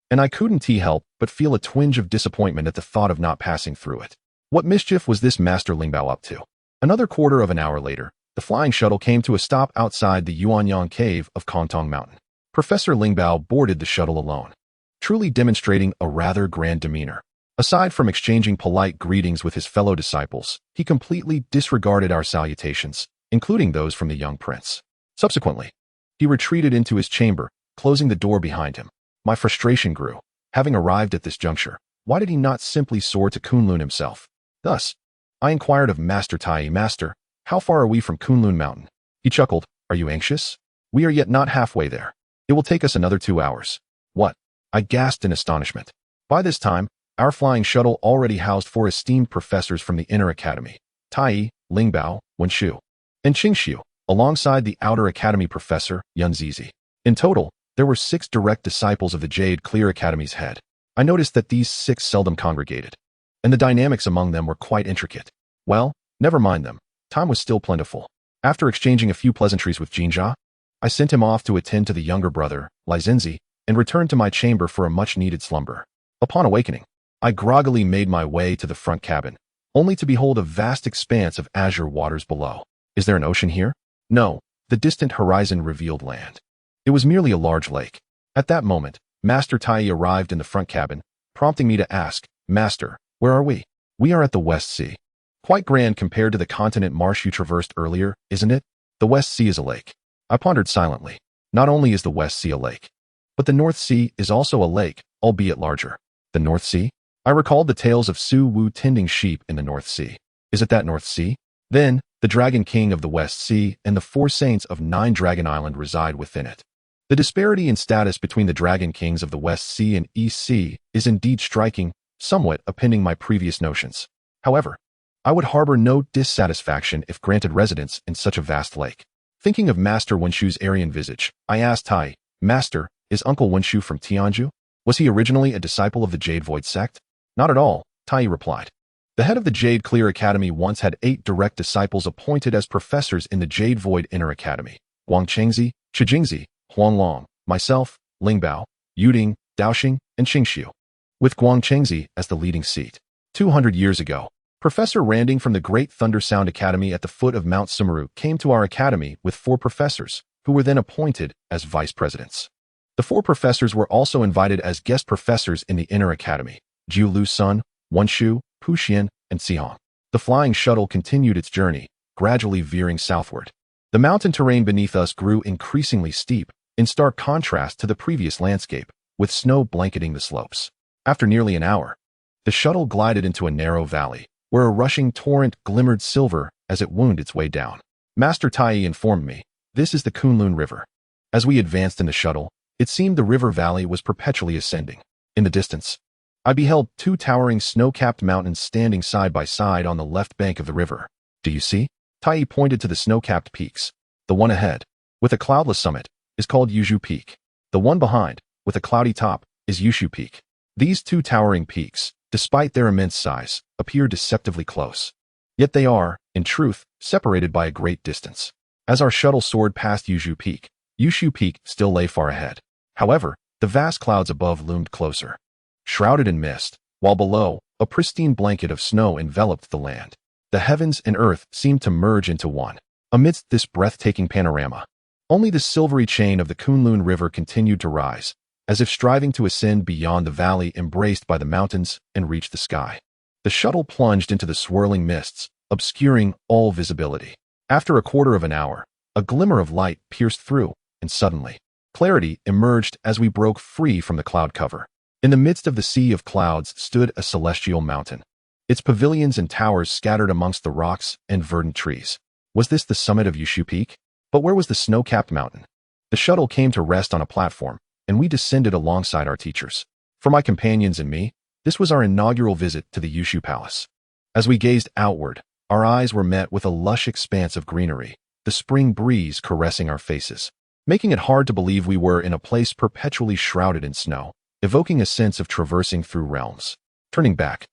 and I couldn't help but feel a twinge of disappointment at the thought of not passing through it. What mischief was this Master Lingbao up to? Another quarter of an hour later, the flying shuttle came to a stop outside the Yuanyang Cave of Kontong Mountain. Professor Lingbao boarded the shuttle alone, truly demonstrating a rather grand demeanor. Aside from exchanging polite greetings with his fellow disciples, he completely disregarded our salutations, including those from the young prince. Subsequently, he retreated into his chamber, closing the door behind him. My frustration grew. Having arrived at this juncture, why did he not simply soar to Kunlun himself? Thus, I inquired of Master Tai, "Master, how far are we from Kunlun Mountain?" He chuckled, "Are you anxious? We are yet not halfway there. It will take us another 2 hours. What?" I gasped in astonishment. By this time, our flying shuttle already housed 4 esteemed professors from the Inner Academy, Tai, Lingbao, Wenshu, and Qingxiu, alongside the Outer Academy professor, Yan Zizi. In total, there were 6 direct disciples of the Jade Clear Academy's head. I noticed that these 6 seldom congregated, and the dynamics among them were quite intricate. Well, never mind them. Time was still plentiful. After exchanging a few pleasantries with Jinjia, I sent him off to attend to the younger brother, Li Zinzi, and returned to my chamber for a much-needed slumber. Upon awakening, I groggily made my way to the front cabin, only to behold a vast expanse of azure waters below. Is there an ocean here? No, the distant horizon revealed land. It was merely a large lake. At that moment, Master Tai arrived in the front cabin, prompting me to ask, "Master, where are we?" "We are at the West Sea." "Quite grand compared to the continent marsh you traversed earlier, isn't it?" "The West Sea is a lake." I pondered silently. Not only is the West Sea a lake, but the North Sea is also a lake, albeit larger. The North Sea? I recalled the tales of Su Wu tending sheep in the North Sea. Is it that North Sea? Then, the Dragon King of the West Sea and the 4 saints of 9 Dragon Island reside within it. The disparity in status between the Dragon Kings of the West Sea and East Sea is indeed striking, somewhat appending my previous notions. However, I would harbor no dissatisfaction if granted residence in such a vast lake. Thinking of Master Wenshu's Aryan visage, I asked Tai, "Master, is Uncle Wenshu from Tianzhu? Was he originally a disciple of the Jade Void sect?" "Not at all," Tai replied. "The head of the Jade Clear Academy once had 8 direct disciples appointed as professors in the Jade Void Inner Academy: Wang Chengzi, Chijingzi, Huanglong, myself, Lingbao, Yuding, Daoxing, and Qingxiu, with Guang Chengzi as the leading seat. 200 years ago, Professor Randing from the Great Thunder Sound Academy at the foot of Mount Sumeru came to our academy with 4 professors, who were then appointed as vice presidents. The 4 professors were also invited as guest professors in the Inner Academy: Jiu Lu Sun, Wenshu, Pu Xian, and Xihong. The flying shuttle continued its journey, gradually veering southward. The mountain terrain beneath us grew increasingly steep, in stark contrast to the previous landscape, with snow blanketing the slopes. After nearly an hour, the shuttle glided into a narrow valley, where a rushing torrent glimmered silver as it wound its way down. Master Tai informed me, "This is the Kunlun River." As we advanced in the shuttle, it seemed the river valley was perpetually ascending. In the distance, I beheld 2 towering snow-capped mountains standing side by side on the left bank of the river. "Do you see?" Tai pointed to the snow-capped peaks. "The one ahead, with a cloudless summit, is called Yuzhu Peak. The one behind, with a cloudy top, is Yushu Peak." These 2 towering peaks, despite their immense size, appear deceptively close. Yet they are, in truth, separated by a great distance. As our shuttle soared past Yushu Peak still lay far ahead. However, the vast clouds above loomed closer, shrouded in mist, while below, a pristine blanket of snow enveloped the land. The heavens and earth seemed to merge into one. Amidst this breathtaking panorama, only the silvery chain of the Kunlun River continued to rise, as if striving to ascend beyond the valley embraced by the mountains and reach the sky. The shuttle plunged into the swirling mists, obscuring all visibility. After a quarter of an hour, a glimmer of light pierced through, and suddenly, clarity emerged as we broke free from the cloud cover. In the midst of the sea of clouds stood a celestial mountain, its pavilions and towers scattered amongst the rocks and verdant trees. Was this the summit of Yushu Peak? But where was the snow-capped mountain? The shuttle came to rest on a platform, and we descended alongside our teachers. For my companions and me, this was our inaugural visit to the Yushu Palace. As we gazed outward, our eyes were met with a lush expanse of greenery, the spring breeze caressing our faces, making it hard to believe we were in a place perpetually shrouded in snow, evoking a sense of traversing through realms. Turning back,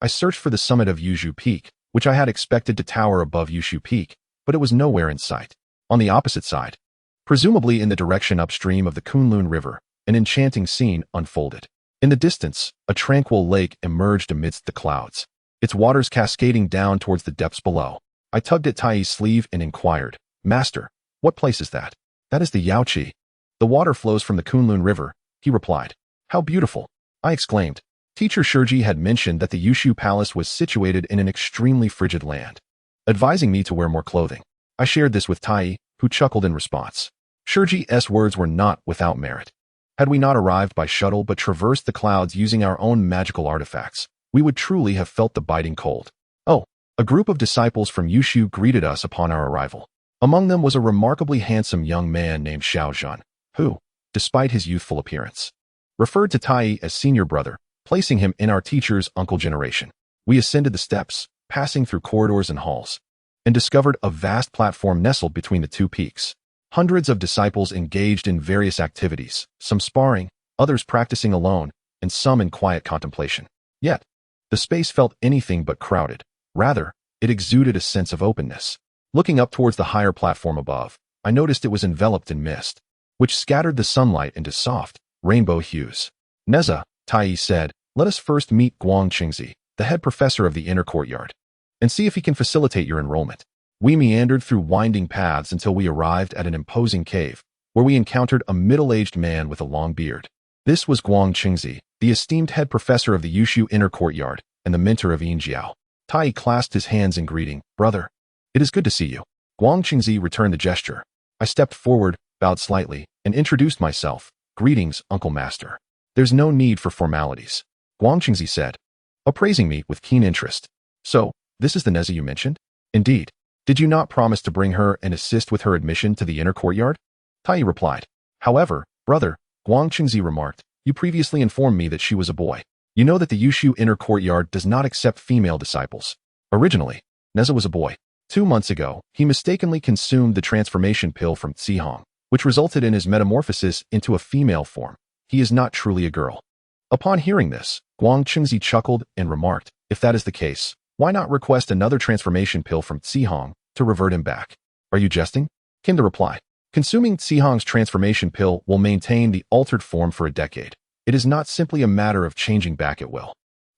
I searched for the summit of Yushu Peak, which I had expected to tower above Yushu Peak, but it was nowhere in sight. On the opposite side, presumably in the direction upstream of the Kunlun River, an enchanting scene unfolded. In the distance, a tranquil lake emerged amidst the clouds, its waters cascading down towards the depths below. I tugged at Tai's sleeve and inquired, "Master, what place is that?" "That is the Yaoqi. The water flows from the Kunlun River," he replied. "How beautiful!" I exclaimed. Teacher Shurji had mentioned that the Yushu Palace was situated in an extremely frigid land, advising me to wear more clothing. I shared this with Tai, who chuckled in response. Shurji's words were not without merit. Had we not arrived by shuttle but traversed the clouds using our own magical artifacts, we would truly have felt the biting cold. Oh, a group of disciples from Yushu greeted us upon our arrival. Among them was a remarkably handsome young man named Xiao Zhan, who, despite his youthful appearance, referred to Tai as senior brother, placing him in our teacher's uncle generation. We ascended the steps, passing through corridors and halls, and discovered a vast platform nestled between the two peaks. Hundreds of disciples engaged in various activities, some sparring, others practicing alone, and some in quiet contemplation. Yet, the space felt anything but crowded. Rather, it exuded a sense of openness. Looking up towards the higher platform above, I noticed it was enveloped in mist, which scattered the sunlight into soft, rainbow hues. "Nezha," Tai said, "let us first meet Guang Qingzi, the head professor of the inner courtyard, and see if he can facilitate your enrollment." We meandered through winding paths until we arrived at an imposing cave, where we encountered a middle-aged man with a long beard. This was Guang Qingzi, the esteemed head professor of the Yushu inner courtyard and the mentor of Yin Jiao. Tai clasped his hands in greeting. "Brother, it is good to see you." Guang Qingzi returned the gesture. I stepped forward, bowed slightly, and introduced myself. "Greetings, Uncle Master." "There's no need for formalities," Guang Qingzi said, appraising me with keen interest. "So, this is the Nezha you mentioned?" "Indeed. Did you not promise to bring her and assist with her admission to the inner courtyard?" Tai replied. "However, brother," Guang Qingzi remarked, "you previously informed me that she was a boy. You know that the Yushu inner courtyard does not accept female disciples. Originally, Nezha was a boy. 2 months ago, he mistakenly consumed the transformation pill from Zihong, which resulted in his metamorphosis into a female form. He is not truly a girl." Upon hearing this, Guang Qingzi chuckled and remarked, "If that is the case, why not request another transformation pill from Zihong to revert him back?" "Are you jesting?" came the reply. "Consuming Zihong's transformation pill will maintain the altered form for a decade. It is not simply a matter of changing back at will."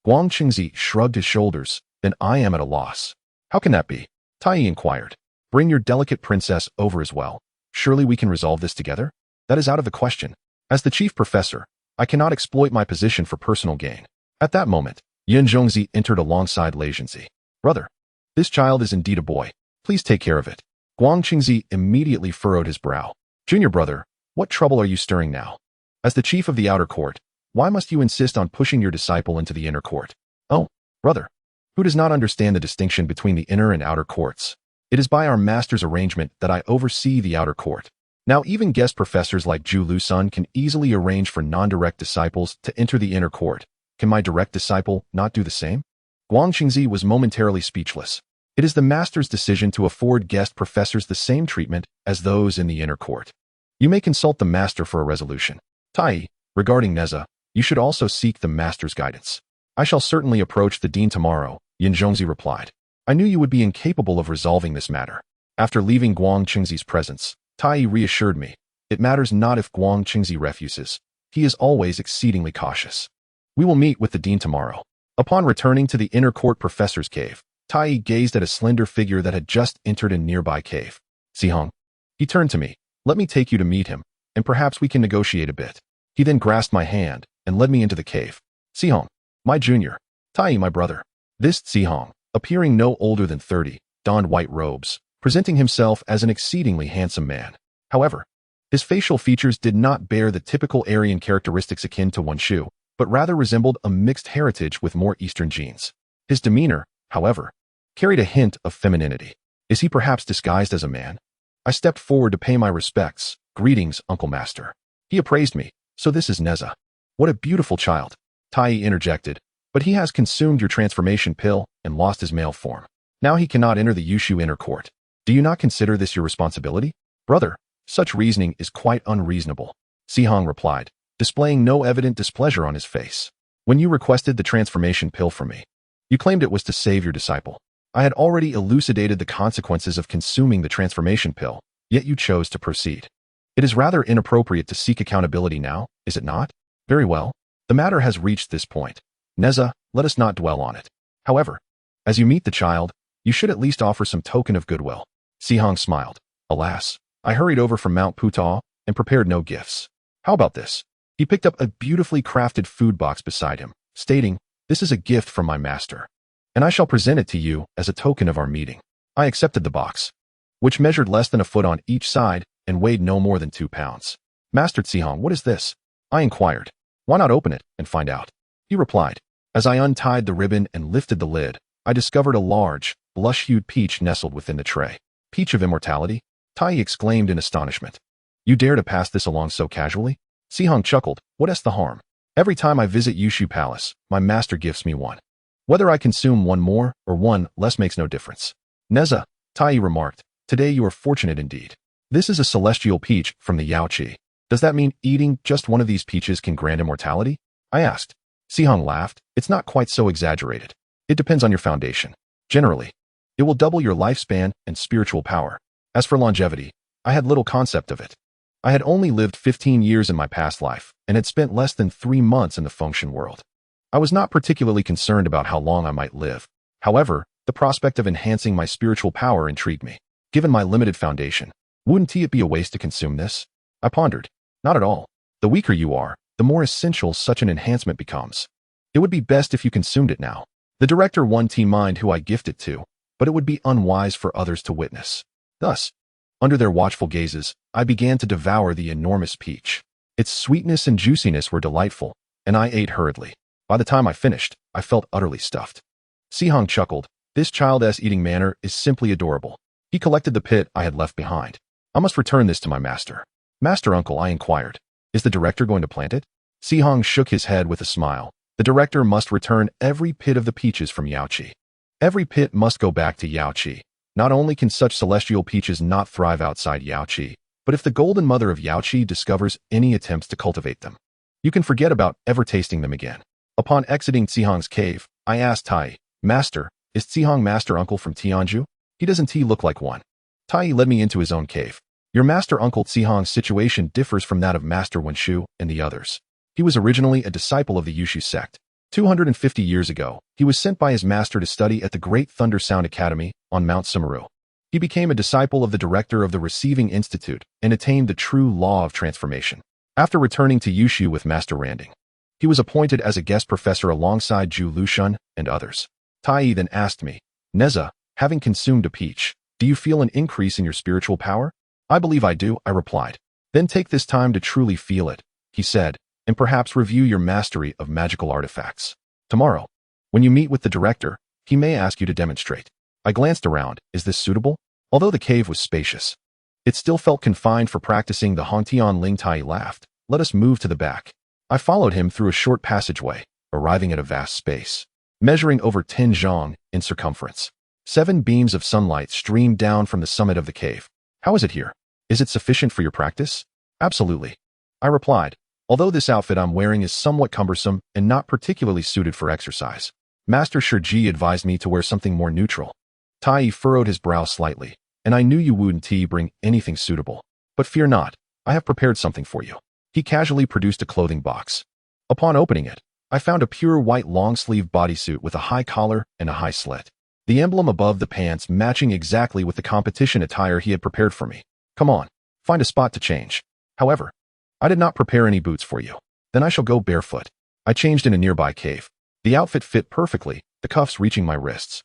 Guang Qingzi shrugged his shoulders. "Then I am at a loss." "How can that be?" Tai inquired. "Bring your delicate princess over as well. Surely we can resolve this together?" "That is out of the question. As the chief professor, I cannot exploit my position for personal gain." At that moment, Yin Zhongzi entered alongside Lei Zhenzi. "Brother, this child is indeed a boy. Please take care of it." Guang Qingzi immediately furrowed his brow. "Junior brother, what trouble are you stirring now? As the chief of the outer court, why must you insist on pushing your disciple into the inner court?" "Oh, brother, who does not understand the distinction between the inner and outer courts? It is by our master's arrangement that I oversee the outer court. Now even guest professors like Zhu Lusun can easily arrange for non-direct disciples to enter the inner court. Can my direct disciple not do the same?" Guang Qingzi was momentarily speechless. It is the master's decision to afford guest professors the same treatment as those in the inner court. You may consult the master for a resolution. Tai, regarding Nezha, you should also seek the master's guidance. "I shall certainly approach the dean tomorrow," Yin Zhongzi replied. "I knew you would be incapable of resolving this matter." After leaving Guang Qingzi's presence, Tai reassured me. It matters not if Guang Qingzi refuses. He is always exceedingly cautious. "We will meet with the dean tomorrow." Upon returning to the inner court professor's cave, Tai gazed at a slender figure that had just entered a nearby cave. "Zihong." He turned to me. "Let me take you to meet him, and perhaps we can negotiate a bit." He then grasped my hand and led me into the cave. "Zihong, my junior. Tai, my brother." This Zihong, appearing no older than 30, donned white robes, presenting himself as an exceedingly handsome man. However, his facial features did not bear the typical Aryan characteristics akin to Wenshu, but rather resembled a mixed heritage with more Eastern genes. His demeanor, however, carried a hint of femininity. Is he perhaps disguised as a man? I stepped forward to pay my respects. "Greetings, Uncle Master." He appraised me. "So this is Nezha. What a beautiful child." Tai interjected. "But he has consumed your transformation pill and lost his male form. Now he cannot enter the Yushu inner court. Do you not consider this your responsibility?" "Brother, such reasoning is quite unreasonable," Zihong replied, displaying no evident displeasure on his face. "When you requested the transformation pill from me, you claimed it was to save your disciple. I had already elucidated the consequences of consuming the transformation pill, yet you chose to proceed. It is rather inappropriate to seek accountability now, is it not? Very well. The matter has reached this point. Nezha, let us not dwell on it. However, as you meet the child, you should at least offer some token of goodwill. Sihong smiled. Alas, I hurried over from Mount Putao and prepared no gifts. How about this? He picked up a beautifully crafted food box beside him, stating, "This is a gift from my master, and I shall present it to you as a token of our meeting." I accepted the box, which measured less than a foot on each side and weighed no more than 2 pounds. "Master Sihong, what is this?" I inquired. "Why not open it and find out?" He replied. As I untied the ribbon and lifted the lid, I discovered a large, blush-hued peach nestled within the tray. "Peach of immortality?" Tai exclaimed in astonishment. "You dare to pass this along so casually?" Sihong chuckled. "What is the harm? Every time I visit Sishui Palace, my master gifts me one. Whether I consume one more or one less makes no difference." "Nezha," Tai remarked, "today you are fortunate indeed. This is a celestial peach from the Yaoqi. Does that mean eating just one of these peaches can grant immortality?" I asked. Sihong laughed. "It's not quite so exaggerated. It depends on your foundation. Generally, it will double your lifespan and spiritual power. As for longevity, I had little concept of it. I had only lived 15 years in my past life and had spent less than 3 months in the Fengshan world. I was not particularly concerned about how long I might live. However, the prospect of enhancing my spiritual power intrigued me. Given my limited foundation, wouldn't it be a waste to consume this? I pondered. Not at all. The weaker you are, the more essential such an enhancement becomes. It would be best if you consumed it now. The director won't mind who I gift it to, but it would be unwise for others to witness. Thus, under their watchful gazes, I began to devour the enormous peach. Its sweetness and juiciness were delightful, and I ate hurriedly. By the time I finished, I felt utterly stuffed. Sihong chuckled. This child's eating manner is simply adorable. He collected the pit I had left behind. I must return this to my master. "Master uncle," I inquired, "is the director going to plant it?" Sihong shook his head with a smile. "The director must return every pit of the peaches from Yaoqi. Every pit must go back to Yaoqi. Not only can such celestial peaches not thrive outside Yaoqi, but if the golden mother of Yaoqi discovers any attempts to cultivate them, you can forget about ever tasting them again." Upon exiting Sihong's cave, I asked Tai, "Master, is Sihong master uncle from Tianzhu? Doesn't he look like one?" Tai led me into his own cave. "Your master uncle Sihong's situation differs from that of Master Wenshu and the others. He was originally a disciple of the Yushu sect. 250 years ago, he was sent by his master to study at the Great Thunder Sound Academy on Mount Sumeru. He became a disciple of the director of the Receiving Institute and attained the true law of transformation. After returning to Yushu with Master Randing, he was appointed as a guest professor alongside Zhu Lushun and others." Tai then asked me, "Nezha, having consumed a peach, do you feel an increase in your spiritual power?" "I believe I do," I replied. "Then take this time to truly feel it," he said, "and perhaps review your mastery of magical artifacts. Tomorrow, when you meet with the director, he may ask you to demonstrate." I glanced around. Is this suitable? Although the cave was spacious, it still felt confined for practicing the Hongtian Ling. Tai laughed. "Let us move to the back." I followed him through a short passageway, arriving at a vast space, measuring over 10 zhang in circumference. 7 beams of sunlight streamed down from the summit of the cave. "How is it here? Is it sufficient for your practice?" "Absolutely," I replied, "although this outfit I'm wearing is somewhat cumbersome and not particularly suited for exercise. Master Shiji advised me to wear something more neutral." Tai furrowed his brow slightly, "And I knew you wouldn't bring anything suitable. But fear not, I have prepared something for you." He casually produced a clothing box. Upon opening it, I found a pure white long-sleeve bodysuit with a high collar and a high slit. The emblem above the pants matching exactly with the competition attire he had prepared for me. "Come on, find a spot to change." However, I did not prepare any boots for you. "Then I shall go barefoot." I changed in a nearby cave. The outfit fit perfectly, the cuffs reaching my wrists.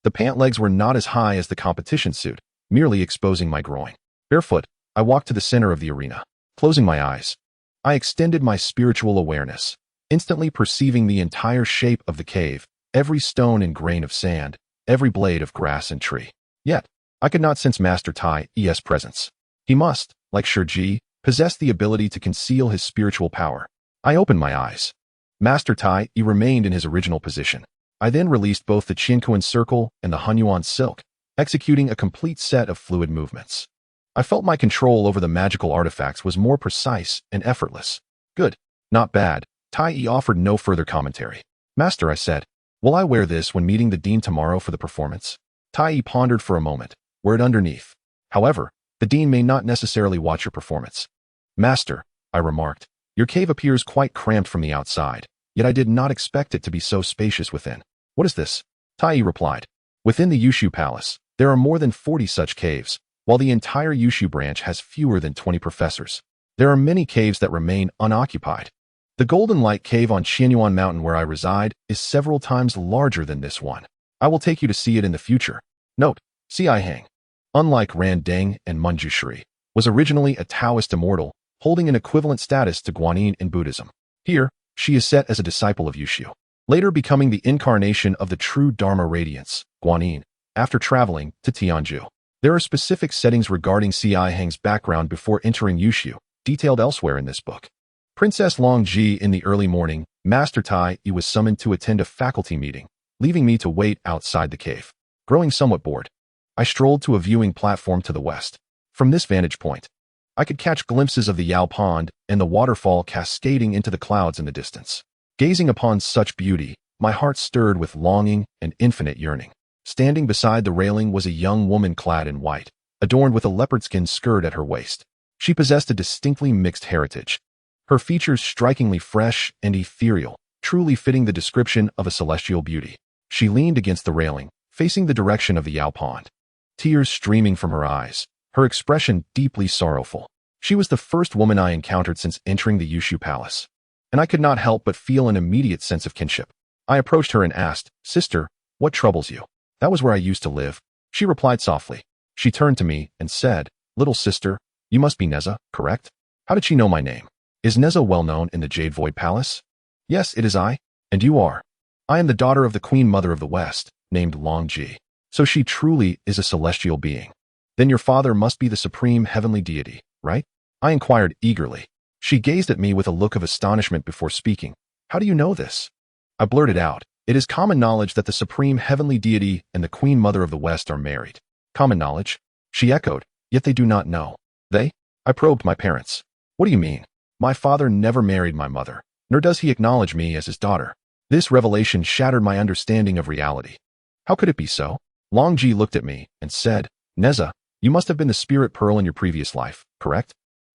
The pant legs were not as high as the competition suit, merely exposing my groin. Barefoot, I walked to the center of the arena. Closing my eyes, I extended my spiritual awareness, instantly perceiving the entire shape of the cave, every stone and grain of sand, every blade of grass and tree. Yet, I could not sense Master Tai's presence. He must, like Shiji, possess the ability to conceal his spiritual power. I opened my eyes. Master Tai remained in his original position. I then released both the Qianquan circle and the Hunyuan silk, executing a complete set of fluid movements. I felt my control over the magical artifacts was more precise and effortless. "Good. Not bad." Tai offered no further commentary. "Master," I said, "will I wear this when meeting the dean tomorrow for the performance?" Tai pondered for a moment, word underneath. However, the dean may not necessarily watch your performance. Master, I remarked, your cave appears quite cramped from the outside, yet I did not expect it to be so spacious within. What is this? Tai replied. Within the Yushu Palace, there are more than 40 such caves, while the entire Yushu branch has fewer than 20 professors. There are many caves that remain unoccupied. The Golden Light Cave on Qianyuan Mountain where I reside is several times larger than this one. I will take you to see it in the future. Note, Hang, unlike Ran Deng and Munjushri, was originally a Taoist immortal, holding an equivalent status to Guanyin in Buddhism. Here, she is set as a disciple of Yushu, later becoming the incarnation of the true Dharma radiance, Guanyin, after traveling to Tianzhu. There are specific settings regarding Hang's background before entering Yushu, detailed elsewhere in this book. Princess Long Ji in the early morning, Master Tai was summoned to attend a faculty meeting, leaving me to wait outside the cave. Growing somewhat bored, I strolled to a viewing platform to the west. From this vantage point, I could catch glimpses of the Yao Pond and the waterfall cascading into the clouds in the distance. Gazing upon such beauty, my heart stirred with longing and infinite yearning. Standing beside the railing was a young woman clad in white, adorned with a leopard skin skirt at her waist. She possessed a distinctly mixed heritage. Her features strikingly fresh and ethereal, truly fitting the description of a celestial beauty. She leaned against the railing, facing the direction of the Yao Pond. Tears streaming from her eyes, her expression deeply sorrowful. She was the first woman I encountered since entering the Yushu Palace, and I could not help but feel an immediate sense of kinship. I approached her and asked, "Sister, what troubles you?" "That was where I used to live," she replied softly. She turned to me and said, "Little sister, you must be Nezha, correct?" How did she know my name? Is Nezha well known in the Jade Void Palace? Yes, it is I. And you are? I am the daughter of the Queen Mother of the West, named Long Ji. So she truly is a celestial being. Then your father must be the supreme heavenly deity, right? I inquired eagerly. She gazed at me with a look of astonishment before speaking. How do you know this? I blurted out. It is common knowledge that the supreme heavenly deity and the Queen Mother of the West are married. Common knowledge? She echoed. Yet they do not know. They? I probed my parents. What do you mean? My father never married my mother, nor does he acknowledge me as his daughter. This revelation shattered my understanding of reality. How could it be so? Long Ji looked at me and said, Nezha, you must have been the spirit pearl in your previous life, correct?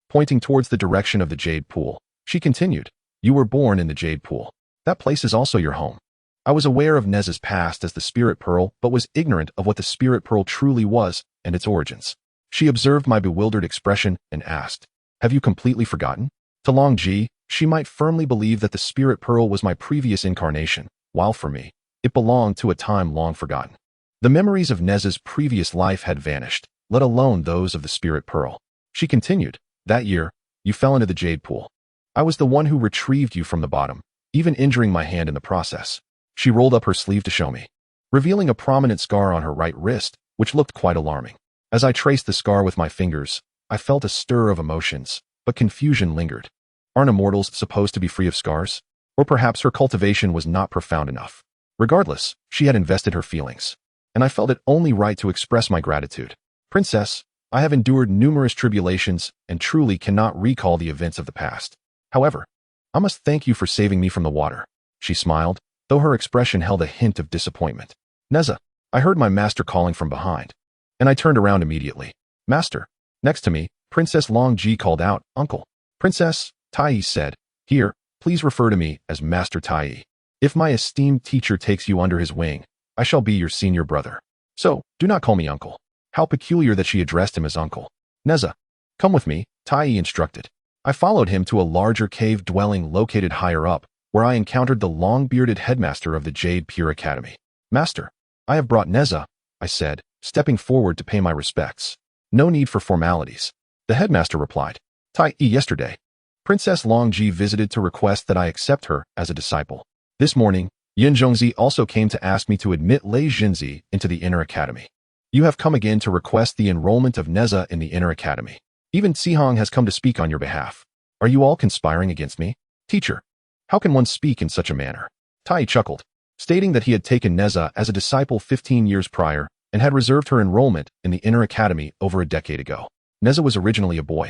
Pointing towards the direction of the Jade Pool, she continued, you were born in the Jade Pool. That place is also your home. I was aware of Nezha's past as the spirit pearl, but was ignorant of what the spirit pearl truly was and its origins. She observed my bewildered expression and asked, have you completely forgotten? To Long Ji, she might firmly believe that the spirit pearl was my previous incarnation, while for me, it belonged to a time long forgotten. The memories of Nezha's previous life had vanished, let alone those of the spirit pearl. She continued, that year, you fell into the Jade Pool. I was the one who retrieved you from the bottom, even injuring my hand in the process. She rolled up her sleeve to show me, revealing a prominent scar on her right wrist, which looked quite alarming. As I traced the scar with my fingers, I felt a stir of emotions, but confusion lingered. Aren't immortals supposed to be free of scars? Or perhaps her cultivation was not profound enough. Regardless, she had invested her feelings, and I felt it only right to express my gratitude. Princess, I have endured numerous tribulations and truly cannot recall the events of the past. However, I must thank you for saving me from the water. She smiled, though her expression held a hint of disappointment. Nezha, I heard my master calling from behind, and I turned around immediately. Master. Next to me, Princess Long Ji called out, Uncle. Princess, Tai said, here, please refer to me as Master Tai. If my esteemed teacher takes you under his wing, I shall be your senior brother. So, do not call me uncle. How peculiar that she addressed him as uncle. Nezha, come with me, Tai instructed. I followed him to a larger cave dwelling located higher up, where I encountered the long-bearded headmaster of the Jade Pure Academy. Master, I have brought Nezha, I said, stepping forward to pay my respects. No need for formalities. The headmaster replied. Tai yesterday. Princess Long Ji visited to request that I accept her as a disciple. This morning, Yin Zhongzi also came to ask me to admit Lei Jinzi into the Inner Academy. You have come again to request the enrollment of Nezha in the Inner Academy. Even Sihong has come to speak on your behalf. Are you all conspiring against me? Teacher, how can one speak in such a manner? Tai chuckled, stating that he had taken Nezha as a disciple 15 years prior and had reserved her enrollment in the Inner Academy over a decade ago. Nezha was originally a boy.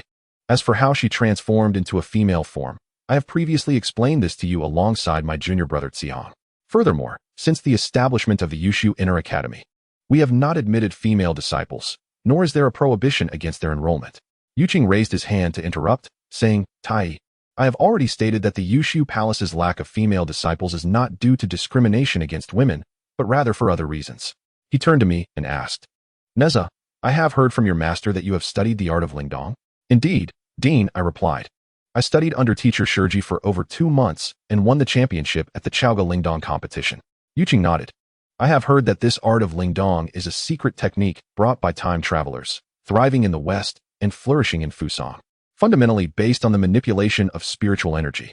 As for how she transformed into a female form, I have previously explained this to you alongside my junior brother Sihong. Furthermore, since the establishment of the Yushu Inner Academy, We have not admitted female disciples, nor is there a prohibition against their enrollment. Yuqing raised his hand to interrupt, saying, Tai, I have already stated that the Yushu Palace's lack of female disciples is not due to discrimination against women, but rather for other reasons. He turned to me and asked, Nezha, I have heard from your master that you have studied the art of Lingdong. Indeed, Dean, I replied. I studied under teacher Shiji for over 2 months and won the championship at the Zhaoge Lingdong competition. Yuqing nodded. I have heard that this art of Lingdong is a secret technique brought by time travelers, thriving in the West and flourishing in Fusang, fundamentally based on the manipulation of spiritual energy.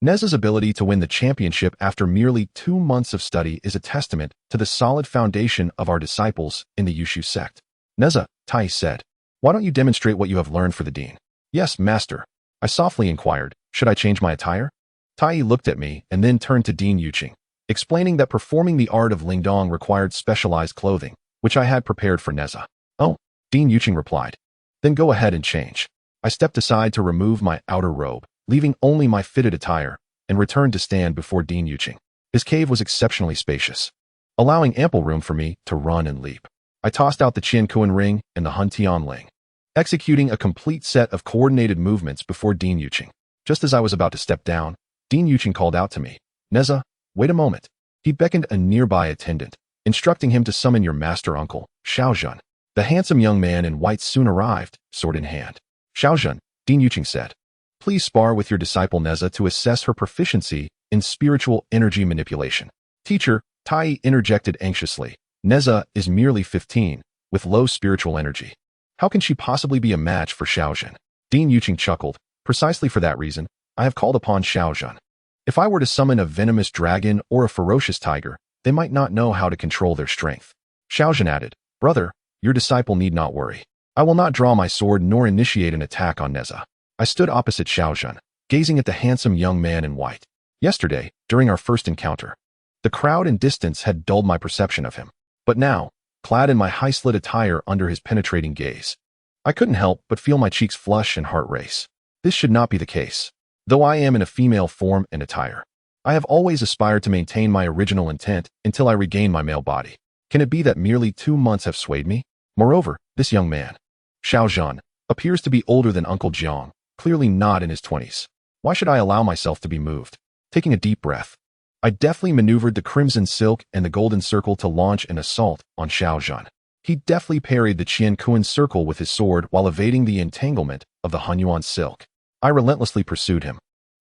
Nezha's ability to win the championship after merely 2 months of study is a testament to the solid foundation of our disciples in the Yushu sect. Nezha, Tai said, why don't you demonstrate what you have learned for the dean? Yes, master. I softly inquired, should I change my attire? Tai looked at me and then turned to Dean Yuqing, explaining that performing the art of Lingdong required specialized clothing, which I had prepared for Nezha. Oh, Dean Yuqing replied. Then go ahead and change. I stepped aside to remove my outer robe, leaving only my fitted attire, and returned to stand before Dean Yuqing. His cave was exceptionally spacious, allowing ample room for me to run and leap. I tossed out the Qian Kuan ring and the Hun Tian ling, executing a complete set of coordinated movements before Dean Yuqing. Just as I was about to step down, Dean Yuqing called out to me, Nezha, wait a moment. He beckoned a nearby attendant, instructing him to summon your master uncle, Xiaozhen. The handsome young man in white soon arrived, sword in hand. Xiaozhen, Dean Yuqing said, please spar with your disciple Nezha to assess her proficiency in spiritual energy manipulation. Teacher, Tai interjected anxiously. Nezha is merely 15, with low spiritual energy. How can she possibly be a match for Xiaozhen? Dean Yuqing chuckled. Precisely for that reason, I have called upon Xiaozhen. If I were to summon a venomous dragon or a ferocious tiger, they might not know how to control their strength. Xiaozhen added, brother, your disciple need not worry. I will not draw my sword nor initiate an attack on Nezha. I stood opposite Xiaozhen, gazing at the handsome young man in white. Yesterday, during our first encounter, the crowd and distance had dulled my perception of him. But now, clad in my high-slit attire under his penetrating gaze, I couldn't help but feel my cheeks flush and heart race. This should not be the case. Though I am in a female form and attire, I have always aspired to maintain my original intent until I regain my male body. Can it be that merely 2 months have swayed me? Moreover, this young man, Xiaozhen, appears to be older than Uncle Jiang, clearly not in his 20s. Why should I allow myself to be moved? Taking a deep breath, I deftly maneuvered the crimson silk and the golden circle to launch an assault on Xiaozhen. He deftly parried the Qian Kuan circle with his sword while evading the entanglement of the Hunyuan silk. I relentlessly pursued him,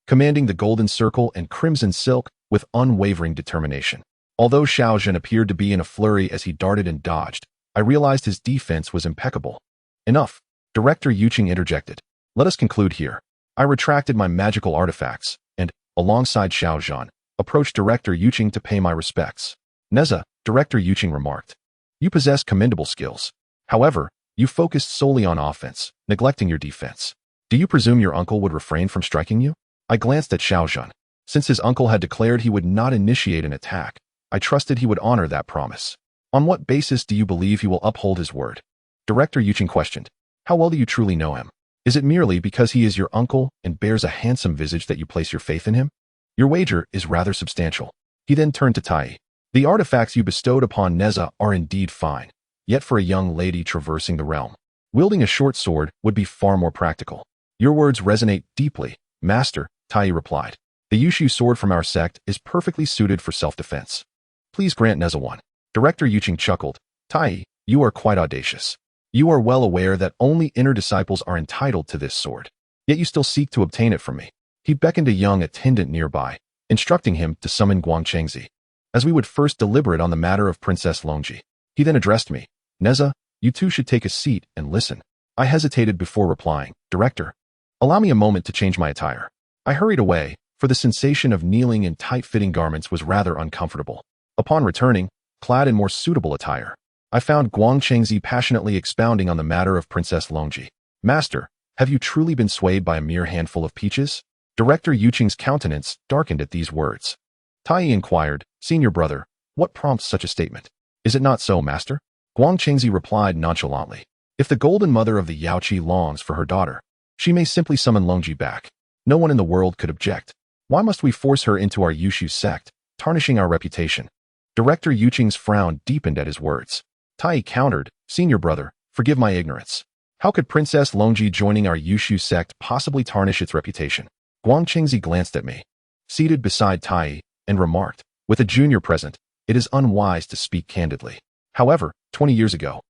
commanding the golden circle and crimson silk with unwavering determination. Although Xiaozhen appeared to be in a flurry as he darted and dodged, I realized his defense was impeccable. Enough, Director Yuqing interjected. Let us conclude here. I retracted my magical artifacts and, alongside Xiaozhen, approached Director Yuqing to pay my respects. Nezha, Director Yuqing remarked, you possess commendable skills. However, you focused solely on offense, neglecting your defense. Do you presume your uncle would refrain from striking you? I glanced at Xiaozhen. Since his uncle had declared he would not initiate an attack, I trusted he would honor that promise. On what basis do you believe he will uphold his word? Director Yuqing questioned. How well do you truly know him? Is it merely because he is your uncle and bears a handsome visage that you place your faith in him? Your wager is rather substantial. He then turned to Tai. The artifacts you bestowed upon Nezha are indeed fine, yet for a young lady traversing the realm, wielding a short sword would be far more practical. Your words resonate deeply, Master, Tai replied. The Yushu sword from our sect is perfectly suited for self-defense. Please grant Nezha one. Director Yuqing chuckled. Tai, you are quite audacious. You are well aware that only inner disciples are entitled to this sword, yet you still seek to obtain it from me. He beckoned a young attendant nearby, instructing him to summon Guangchengzi, as we would first deliberate on the matter of Princess Longji. He then addressed me. Nezha, you two should take a seat and listen. I hesitated before replying. Director, allow me a moment to change my attire. I hurried away, for the sensation of kneeling in tight-fitting garments was rather uncomfortable. Upon returning, clad in more suitable attire, I found Guangchengzi passionately expounding on the matter of Princess Longji. Master, have you truly been swayed by a mere handful of peaches? Director Yuqing's countenance darkened at these words. Tai inquired, Senior brother, what prompts such a statement? Is it not so, master? Guangchengzi replied nonchalantly. If the golden mother of the Yaoqi longs for her daughter, she may simply summon Longji back. No one in the world could object. Why must we force her into our Yushu sect, tarnishing our reputation? Director Yuqing's frown deepened at his words. Tai countered, "Senior brother, forgive my ignorance. How could Princess Longji joining our Yushu sect possibly tarnish its reputation?" Guang Qingzi glanced at me, seated beside Tai, and remarked, "With a junior present, it is unwise to speak candidly. However, 20 years ago,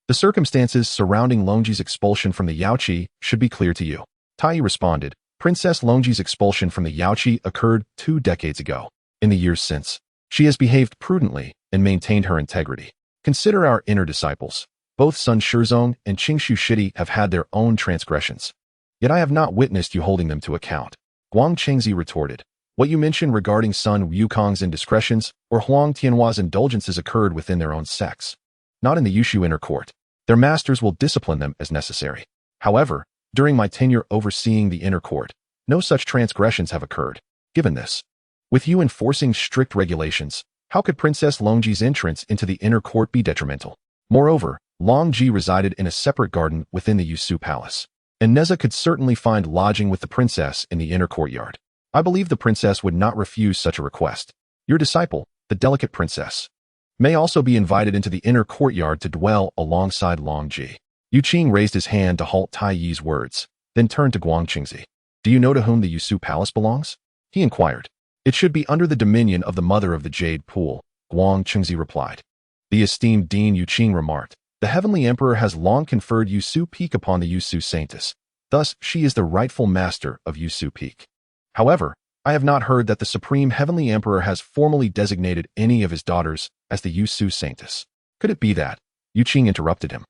the circumstances surrounding Longji's expulsion from the Yaoqi should be clear to you." Tai responded, "Princess Longji's expulsion from the Yaoqi occurred 2 decades ago. In the years since, she has behaved prudently and maintained her integrity. Consider our inner disciples. Both Sun Shizong and Qingshu Shidi have had their own transgressions. Yet I have not witnessed you holding them to account." Guang Qingzi retorted, "What you mentioned regarding Sun Wukong's indiscretions or Huang Tianhua's indulgences occurred within their own sects, not in the Yushu inner court. Their masters will discipline them as necessary. However, during my tenure overseeing the inner court, no such transgressions have occurred. Given this, with you enforcing strict regulations, how could Princess Longji's entrance into the inner court be detrimental? Moreover, Longji resided in a separate garden within the Yushu palace, and Nezha could certainly find lodging with the princess in the inner courtyard. I believe the princess would not refuse such a request. Your disciple, the delicate princess, may also be invited into the inner courtyard to dwell alongside Longji." Yu Qing raised his hand to halt Tai Yi's words, then turned to Guang Qingzi. "Do you know to whom the Yushu palace belongs?" he inquired. "It should be under the dominion of the mother of the Jade Pool," Guang Qingzi replied. The esteemed Dean Yu Qing remarked, "The Heavenly Emperor has long conferred Yushu Peak upon the Yushu Saintess. Thus, she is the rightful master of Yushu Peak. However, I have not heard that the Supreme Heavenly Emperor has formally designated any of his daughters as the Yushu Saintess. Could it be that?" Yu Qing interrupted him.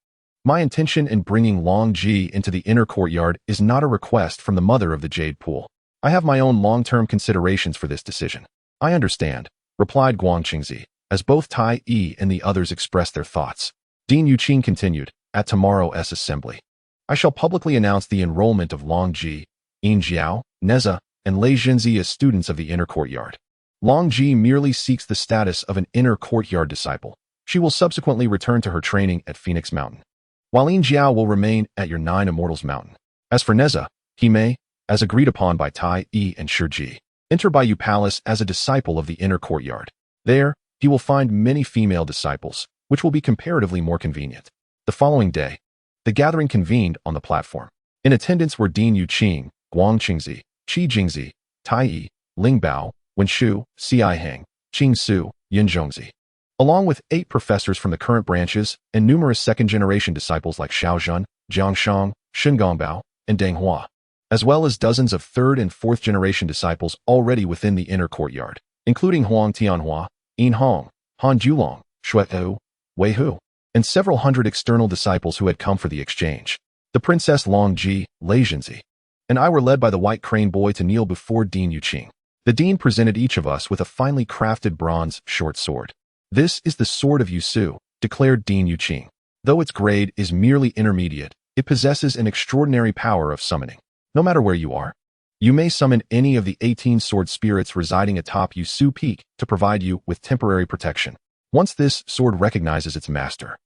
"My intention in bringing Longji into the inner courtyard is not a request from the mother of the Jade Pool. I have my own long-term considerations for this decision." "I understand," replied Guang Qingzi, as both Tai Yi and the others expressed their thoughts. Dean Yu Qing continued, "At tomorrow's assembly, I shall publicly announce the enrollment of Longji, Yin Jiao, Nezha, and Lei Zhenzi as students of the inner courtyard. Longji merely seeks the status of an inner courtyard disciple. She will subsequently return to her training at Phoenix Mountain, while Yin Jiao will remain at your 9 Immortals Mountain. As for Nezha, he may, as agreed upon by Tai Yi and Shiji, enter Biyou Palace as a disciple of the inner courtyard. There, he will find many female disciples, which will be comparatively more convenient." The following day, the gathering convened on the platform. In attendance were Dean Yu Qing, Guang Qingzi, Qi Jingzi, Tai Yi, Ling Bao, Wen Shu, Ci Heng, Qing Su, Yin Zhongzi, along with 8 professors from the current branches and numerous second-generation disciples like Xiao Zhun, Jiang Shang, Shen Gongbao, and Deng Hua, as well as dozens of 3rd and 4th-generation disciples already within the inner courtyard, including Huang Tianhua, Yin Hong, Han Julong, Shui Hu, Wei Hu, and several hundred external disciples who had come for the exchange. The Princess Longji, Lei Zhenzi, and I were led by the White Crane Boy to kneel before Dean Yu Qing. The Dean presented each of us with a finely crafted bronze short sword. "This is the Sword of Yushu," declared Dean Yu Qing. "Though its grade is merely intermediate, it possesses an extraordinary power of summoning. No matter where you are, you may summon any of the 18 sword spirits residing atop Yushu Peak to provide you with temporary protection. Once this sword recognizes its master,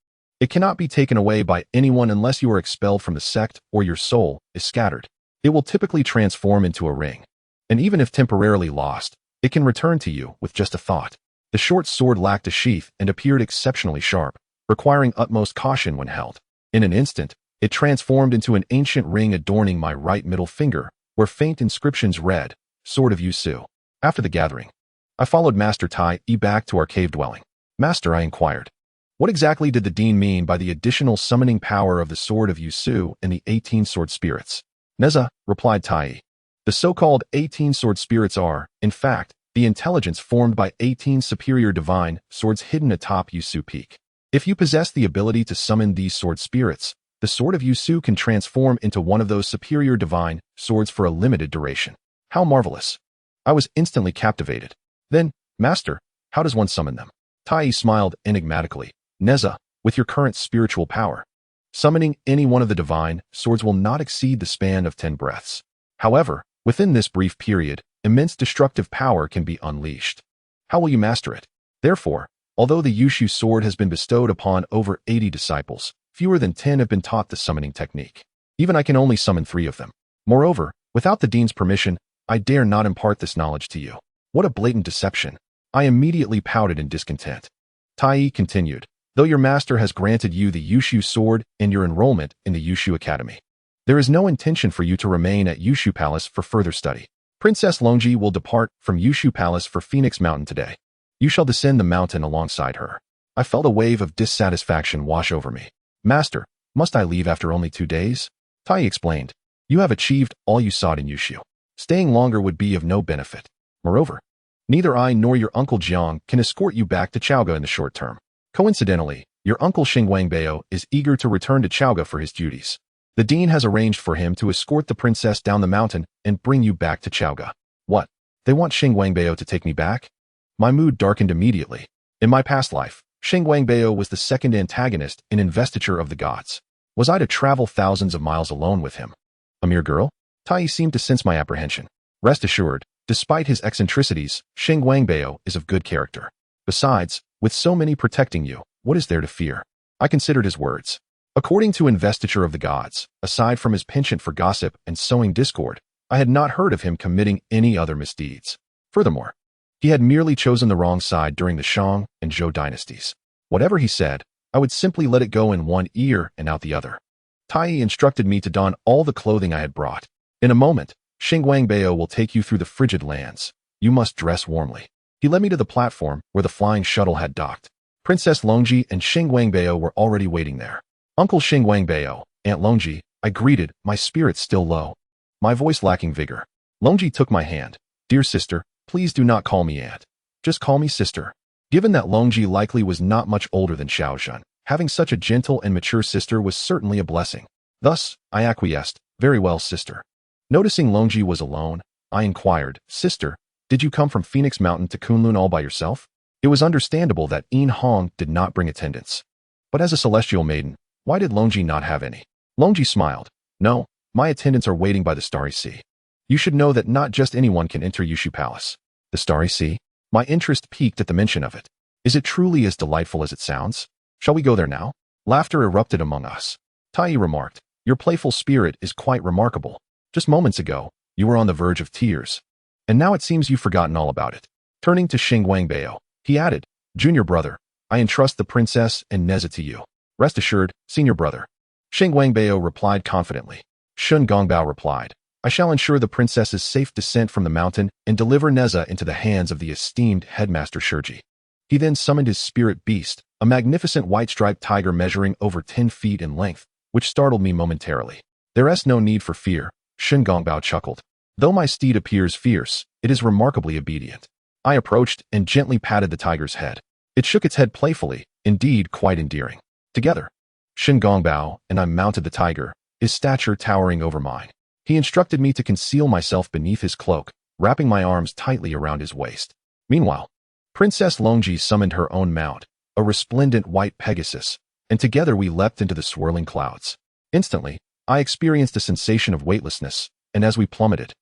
it cannot be taken away by anyone unless you are expelled from the sect or your soul is scattered. It will typically transform into a ring, and even if temporarily lost, it can return to you with just a thought." The short sword lacked a sheath and appeared exceptionally sharp, requiring utmost caution when held. In an instant, it transformed into an ancient ring adorning my right middle finger, where faint inscriptions read, "Sword of Yushu." After the gathering, I followed Master Tai Yi back to our cave dwelling. "Master," I inquired, "what exactly did the Dean mean by the additional summoning power of the Sword of Yushu and the 18 sword spirits?" "Nezha," replied Tai Yi, "the so-called 18 sword spirits are, in fact, the intelligence formed by 18 superior divine swords hidden atop Yushu Peak. If you possess the ability to summon these sword spirits, the Sword of Yushu can transform into one of those superior divine swords for a limited duration." "How marvelous." I was instantly captivated. "Then, Master, how does one summon them?" Tai Yi smiled enigmatically. "Nezha, with your current spiritual power, summoning any one of the divine swords will not exceed the span of 10 breaths. However, within this brief period, immense destructive power can be unleashed. How will you master it?" Therefore, although the Yushu sword has been bestowed upon over 80 disciples, fewer than 10 have been taught the summoning technique. Even I can only summon 3 of them. Moreover, without the Dean's permission, I dare not impart this knowledge to you. What a blatant deception. I immediately pouted in discontent. Tai Yi continued, though your master has granted you the Yushu sword and your enrollment in the Yushu Academy. There is no intention for you to remain at Yushu Palace for further study. Princess Longji will depart from Yushu Palace for Phoenix Mountain today. You shall descend the mountain alongside her. I felt a wave of dissatisfaction wash over me. Master, must I leave after only 2 days? Tai explained. You have achieved all you sought in Yushu. Staying longer would be of no benefit. Moreover, neither I nor your uncle Jiang can escort you back to Zhaoge in the short term. Coincidentally, your uncle Biyou is eager to return to Zhaoge for his duties. The dean has arranged for him to escort the princess down the mountain and bring you back to Zhaoge. What? They want Biyou to take me back? My mood darkened immediately. In my past life, Biyou was the second antagonist in Investiture of the Gods. Was I to travel thousands of miles alone with him? A mere girl? Tai seemed to sense my apprehension. Rest assured, despite his eccentricities, Biyou is of good character. Besides, with so many protecting you, what is there to fear? I considered his words. According to Investiture of the Gods, aside from his penchant for gossip and sowing discord, I had not heard of him committing any other misdeeds. Furthermore, he had merely chosen the wrong side during the Shang and Zhou dynasties. Whatever he said, I would simply let it go in one ear and out the other. Tai instructed me to don all the clothing I had brought. In a moment, Biyou will take you through the frigid lands. You must dress warmly. He led me to the platform where the flying shuttle had docked. Princess Longji and Biyou were already waiting there. Uncle Biyou, Aunt Longji, I greeted, my spirits still low, my voice lacking vigor. Longji took my hand. Dear sister, please do not call me aunt. Just call me sister. Given that Longji likely was not much older than Xiaozhen, having such a gentle and mature sister was certainly a blessing. Thus, I acquiesced. Very well, sister. Noticing Longji was alone, I inquired, Sister, did you come from Phoenix Mountain to Kunlun all by yourself? It was understandable that Yin Hong did not bring attendants. But as a celestial maiden, why did Longji not have any? Longji smiled. No, my attendants are waiting by the Starry Sea. You should know that not just anyone can enter Yushu Palace. The Starry Sea? My interest piqued at the mention of it. Is it truly as delightful as it sounds? Shall we go there now? Laughter erupted among us. Tai remarked, your playful spirit is quite remarkable. Just moments ago, you were on the verge of tears. And now it seems you've forgotten all about it. Turning to Biyou, he added, Junior brother, I entrust the princess and Nezha to you. Rest assured, senior brother. Biyou replied confidently. Shun Gongbao replied, I shall ensure the princess's safe descent from the mountain and deliver Nezha into the hands of the esteemed headmaster Shurji. He then summoned his spirit beast, a magnificent white-striped tiger measuring over 10 feet in length, which startled me momentarily. There is no need for fear, Shun Gongbao chuckled. Though my steed appears fierce, it is remarkably obedient. I approached and gently patted the tiger's head. It shook its head playfully, indeed quite endearing. Together, Shun Gongbao and I mounted the tiger, his stature towering over mine. He instructed me to conceal myself beneath his cloak, wrapping my arms tightly around his waist. Meanwhile, Princess Longji summoned her own mount, a resplendent white Pegasus, and together we leapt into the swirling clouds. Instantly, I experienced a sensation of weightlessness, and as we plummeted,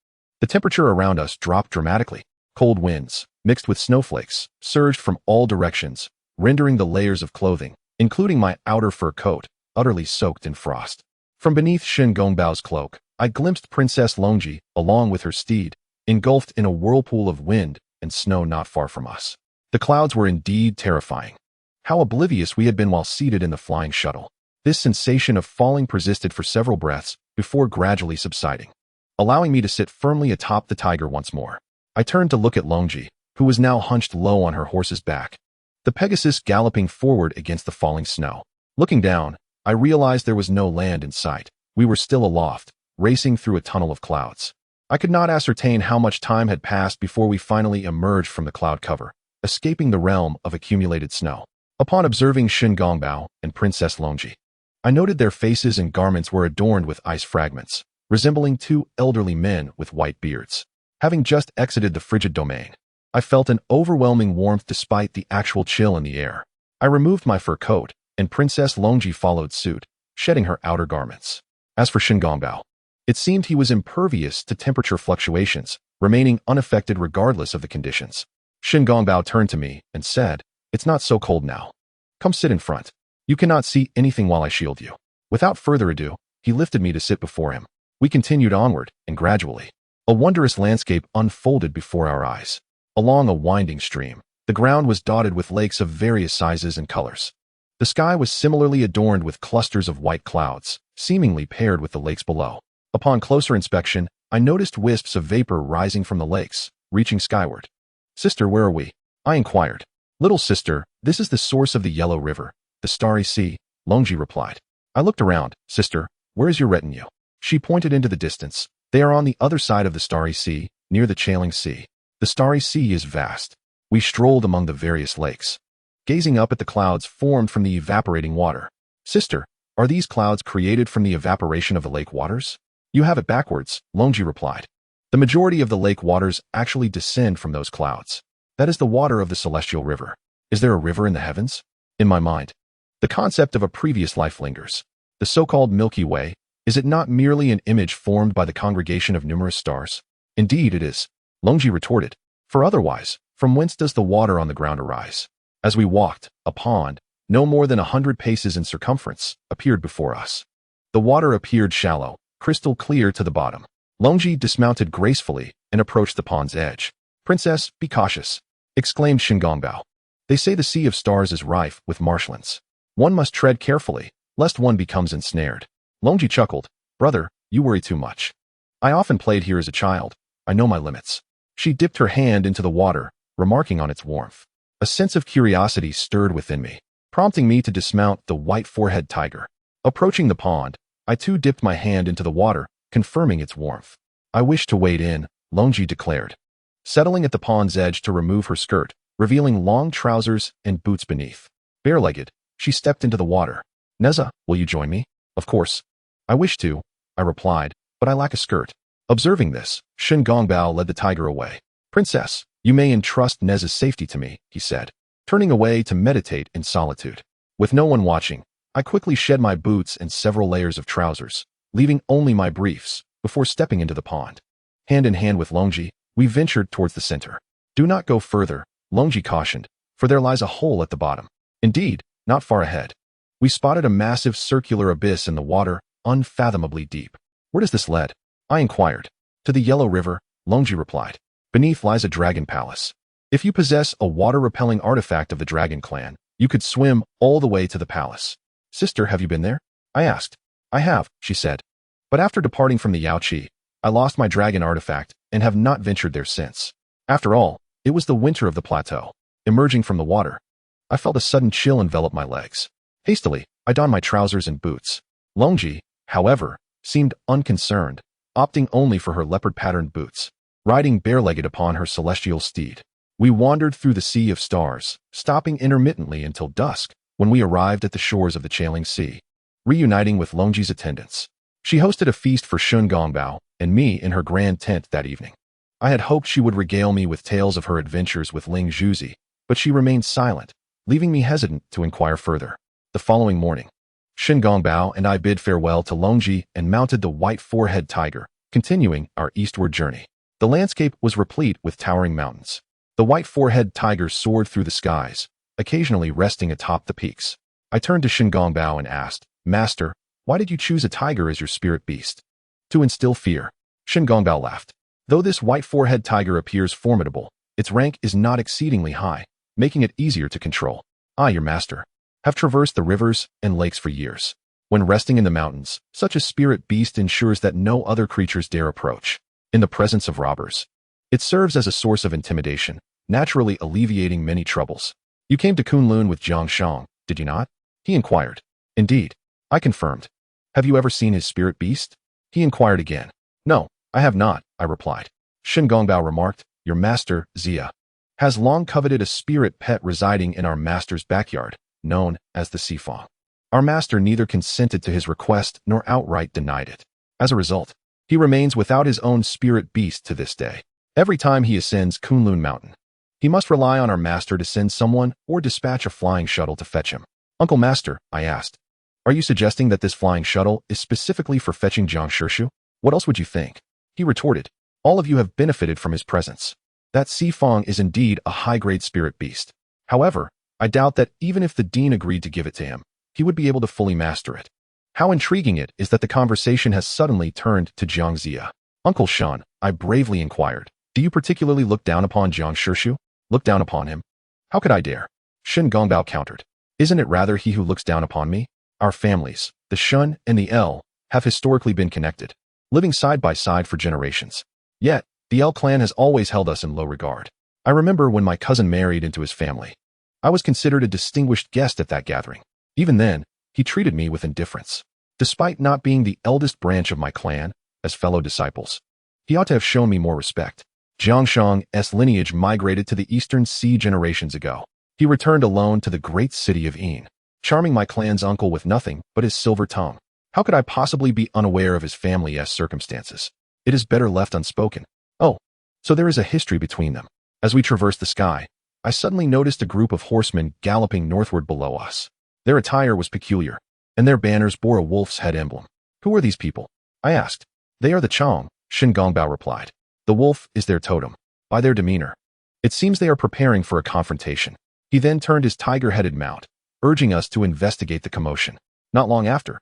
the temperature around us dropped dramatically. Cold winds, mixed with snowflakes, surged from all directions, rendering the layers of clothing, including my outer fur coat, utterly soaked in frost. From beneath Shun Gongbao's cloak, I glimpsed Princess Longji, along with her steed, engulfed in a whirlpool of wind and snow not far from us. The clouds were indeed terrifying. How oblivious we had been while seated in the flying shuttle. This sensation of falling persisted for several breaths before gradually subsiding, allowing me to sit firmly atop the tiger once more. I turned to look at Longji, who was now hunched low on her horse's back, the Pegasus galloping forward against the falling snow. Looking down, I realized there was no land in sight. We were still aloft, racing through a tunnel of clouds. I could not ascertain how much time had passed before we finally emerged from the cloud cover, escaping the realm of accumulated snow. Upon observing Shun Gongbao and Princess Longji, I noted their faces and garments were adorned with ice fragments, resembling two elderly men with white beards. Having just exited the frigid domain, I felt an overwhelming warmth despite the actual chill in the air. I removed my fur coat, and Princess Longji followed suit, shedding her outer garments. As for Shun Gongbao, it seemed he was impervious to temperature fluctuations, remaining unaffected regardless of the conditions. Shun Gongbao turned to me and said, It's not so cold now. Come sit in front. You cannot see anything while I shield you. Without further ado, he lifted me to sit before him. We continued onward, and gradually, a wondrous landscape unfolded before our eyes. Along a winding stream, the ground was dotted with lakes of various sizes and colors. The sky was similarly adorned with clusters of white clouds, seemingly paired with the lakes below. Upon closer inspection, I noticed wisps of vapor rising from the lakes, reaching skyward. "Sister, where are we?" I inquired. "Little sister, this is the source of the Yellow River, the Starry Sea," Longji replied. I looked around. "Sister, where is your retinue?" She pointed into the distance. "They are on the other side of the Starry Sea, near the Chailing Sea. The Starry Sea is vast." We strolled among the various lakes, gazing up at the clouds formed from the evaporating water. "Sister, are these clouds created from the evaporation of the lake waters?" "You have it backwards," Longji replied. "The majority of the lake waters actually descend from those clouds. That is the water of the celestial river. Is there a river in the heavens?" In my mind, the concept of a previous life lingers. The so-called Milky Way, is it not merely an image formed by the congregation of numerous stars? "Indeed it is," Longji retorted. "For otherwise, from whence does the water on the ground arise?" As we walked, a pond, no more than 100 paces in circumference, appeared before us. The water appeared shallow, crystal clear to the bottom. Longji dismounted gracefully and approached the pond's edge. "Princess, be cautious," exclaimed Shingongbao. "They say the Sea of Stars is rife with marshlands. One must tread carefully, lest one becomes ensnared." Longji chuckled. "Brother, you worry too much. I often played here as a child. I know my limits." She dipped her hand into the water, remarking on its warmth. A sense of curiosity stirred within me, prompting me to dismount the white-forehead tiger. Approaching the pond, I too dipped my hand into the water, confirming its warmth. "I wish to wade in," Longji declared, settling at the pond's edge to remove her skirt, revealing long trousers and boots beneath. Bare-legged, she stepped into the water. "Nezha, will you join me?" "Of course." "I wish to," I replied, "but I lack a skirt." Observing this, Shingongbao led the tiger away. "Princess, you may entrust Nezha's safety to me," he said, turning away to meditate in solitude. With no one watching, I quickly shed my boots and several layers of trousers, leaving only my briefs, before stepping into the pond. Hand in hand with Longji, we ventured towards the center. "Do not go further," Longji cautioned, "for there lies a hole at the bottom." Indeed, not far ahead, we spotted a massive circular abyss in the water, unfathomably deep. "Where does this lead?" I inquired. "To the Yellow River," Longji replied. "Beneath lies a dragon palace. If you possess a water-repelling artifact of the dragon clan, you could swim all the way to the palace." "Sister, have you been there?" I asked. "I have," she said. "But after departing from the Yaoqi, I lost my dragon artifact and have not ventured there since." After all, it was the winter of the plateau. Emerging from the water, I felt a sudden chill envelop my legs. Hastily, I donned my trousers and boots. Longji, however, seemed unconcerned, opting only for her leopard-patterned boots, riding bare-legged upon her celestial steed. We wandered through the Sea of Stars, stopping intermittently until dusk, when we arrived at the shores of the Chailing Sea, reuniting with Longji's attendants. She hosted a feast for Shingongbao and me in her grand tent that evening. I had hoped she would regale me with tales of her adventures with Ling Zhuzi, but she remained silent, leaving me hesitant to inquire further. The following morning, Shingongbao and I bid farewell to Longji and mounted the white-forehead tiger, continuing our eastward journey. The landscape was replete with towering mountains. The white-forehead tiger soared through the skies, occasionally resting atop the peaks. I turned to Shingongbao and asked, "Master, why did you choose a tiger as your spirit beast?" "To instill fear." Shingongbao laughed. "Though this white-forehead tiger appears formidable, its rank is not exceedingly high, making it easier to control. I, your master, have traversed the rivers and lakes for years. When resting in the mountains, such a spirit beast ensures that no other creatures dare approach. In the presence of robbers, it serves as a source of intimidation, naturally alleviating many troubles." "You came to Kunlun with Jiang Ziya, did you not?" he inquired. "Indeed," I confirmed. "Have you ever seen his spirit beast?" he inquired again. "No, I have not," I replied. Shingongbao remarked, "Your master, Ziya, has long coveted a spirit pet residing in our master's backyard, known as the Sifang. Our master neither consented to his request nor outright denied it. As a result, he remains without his own spirit beast to this day. Every time he ascends Kunlun Mountain, he must rely on our master to send someone or dispatch a flying shuttle to fetch him." "Uncle Master," I asked, "are you suggesting that this flying shuttle is specifically for fetching Jiang Ziya? What else would you think?" He retorted, "All of you have benefited from his presence. That Sifang is indeed a high-grade spirit beast. However, I doubt that even if the dean agreed to give it to him, he would be able to fully master it." How intriguing it is that the conversation has suddenly turned to Jiang Ziya. "Uncle Shan," I bravely inquired, "do you particularly look down upon Jiang Ziya?" "Look down upon him? How could I dare?" Shingongbao countered. Isn't it rather he who looks down upon me? Our families, the Shun and the L, have historically been connected, living side by side for generations. Yet, the L clan has always held us in low regard. I remember when my cousin married into his family. I was considered a distinguished guest at that gathering. Even then, he treated me with indifference. Despite not being the eldest branch of my clan, as fellow disciples, he ought to have shown me more respect. Jiang Shang's lineage migrated to the Eastern Sea generations ago. He returned alone to the great city of Yin, charming my clan's uncle with nothing but his silver tongue. How could I possibly be unaware of his family's circumstances? It is better left unspoken. Oh, so there is a history between them. As we traversed the sky, I suddenly noticed a group of horsemen galloping northward below us. Their attire was peculiar, and their banners bore a wolf's head emblem. Who are these people? I asked. They are the Chong, Shin Gongbao replied. The wolf is their totem. By their demeanor, it seems they are preparing for a confrontation. He then turned his tiger-headed mount, urging us to investigate the commotion. Not long after,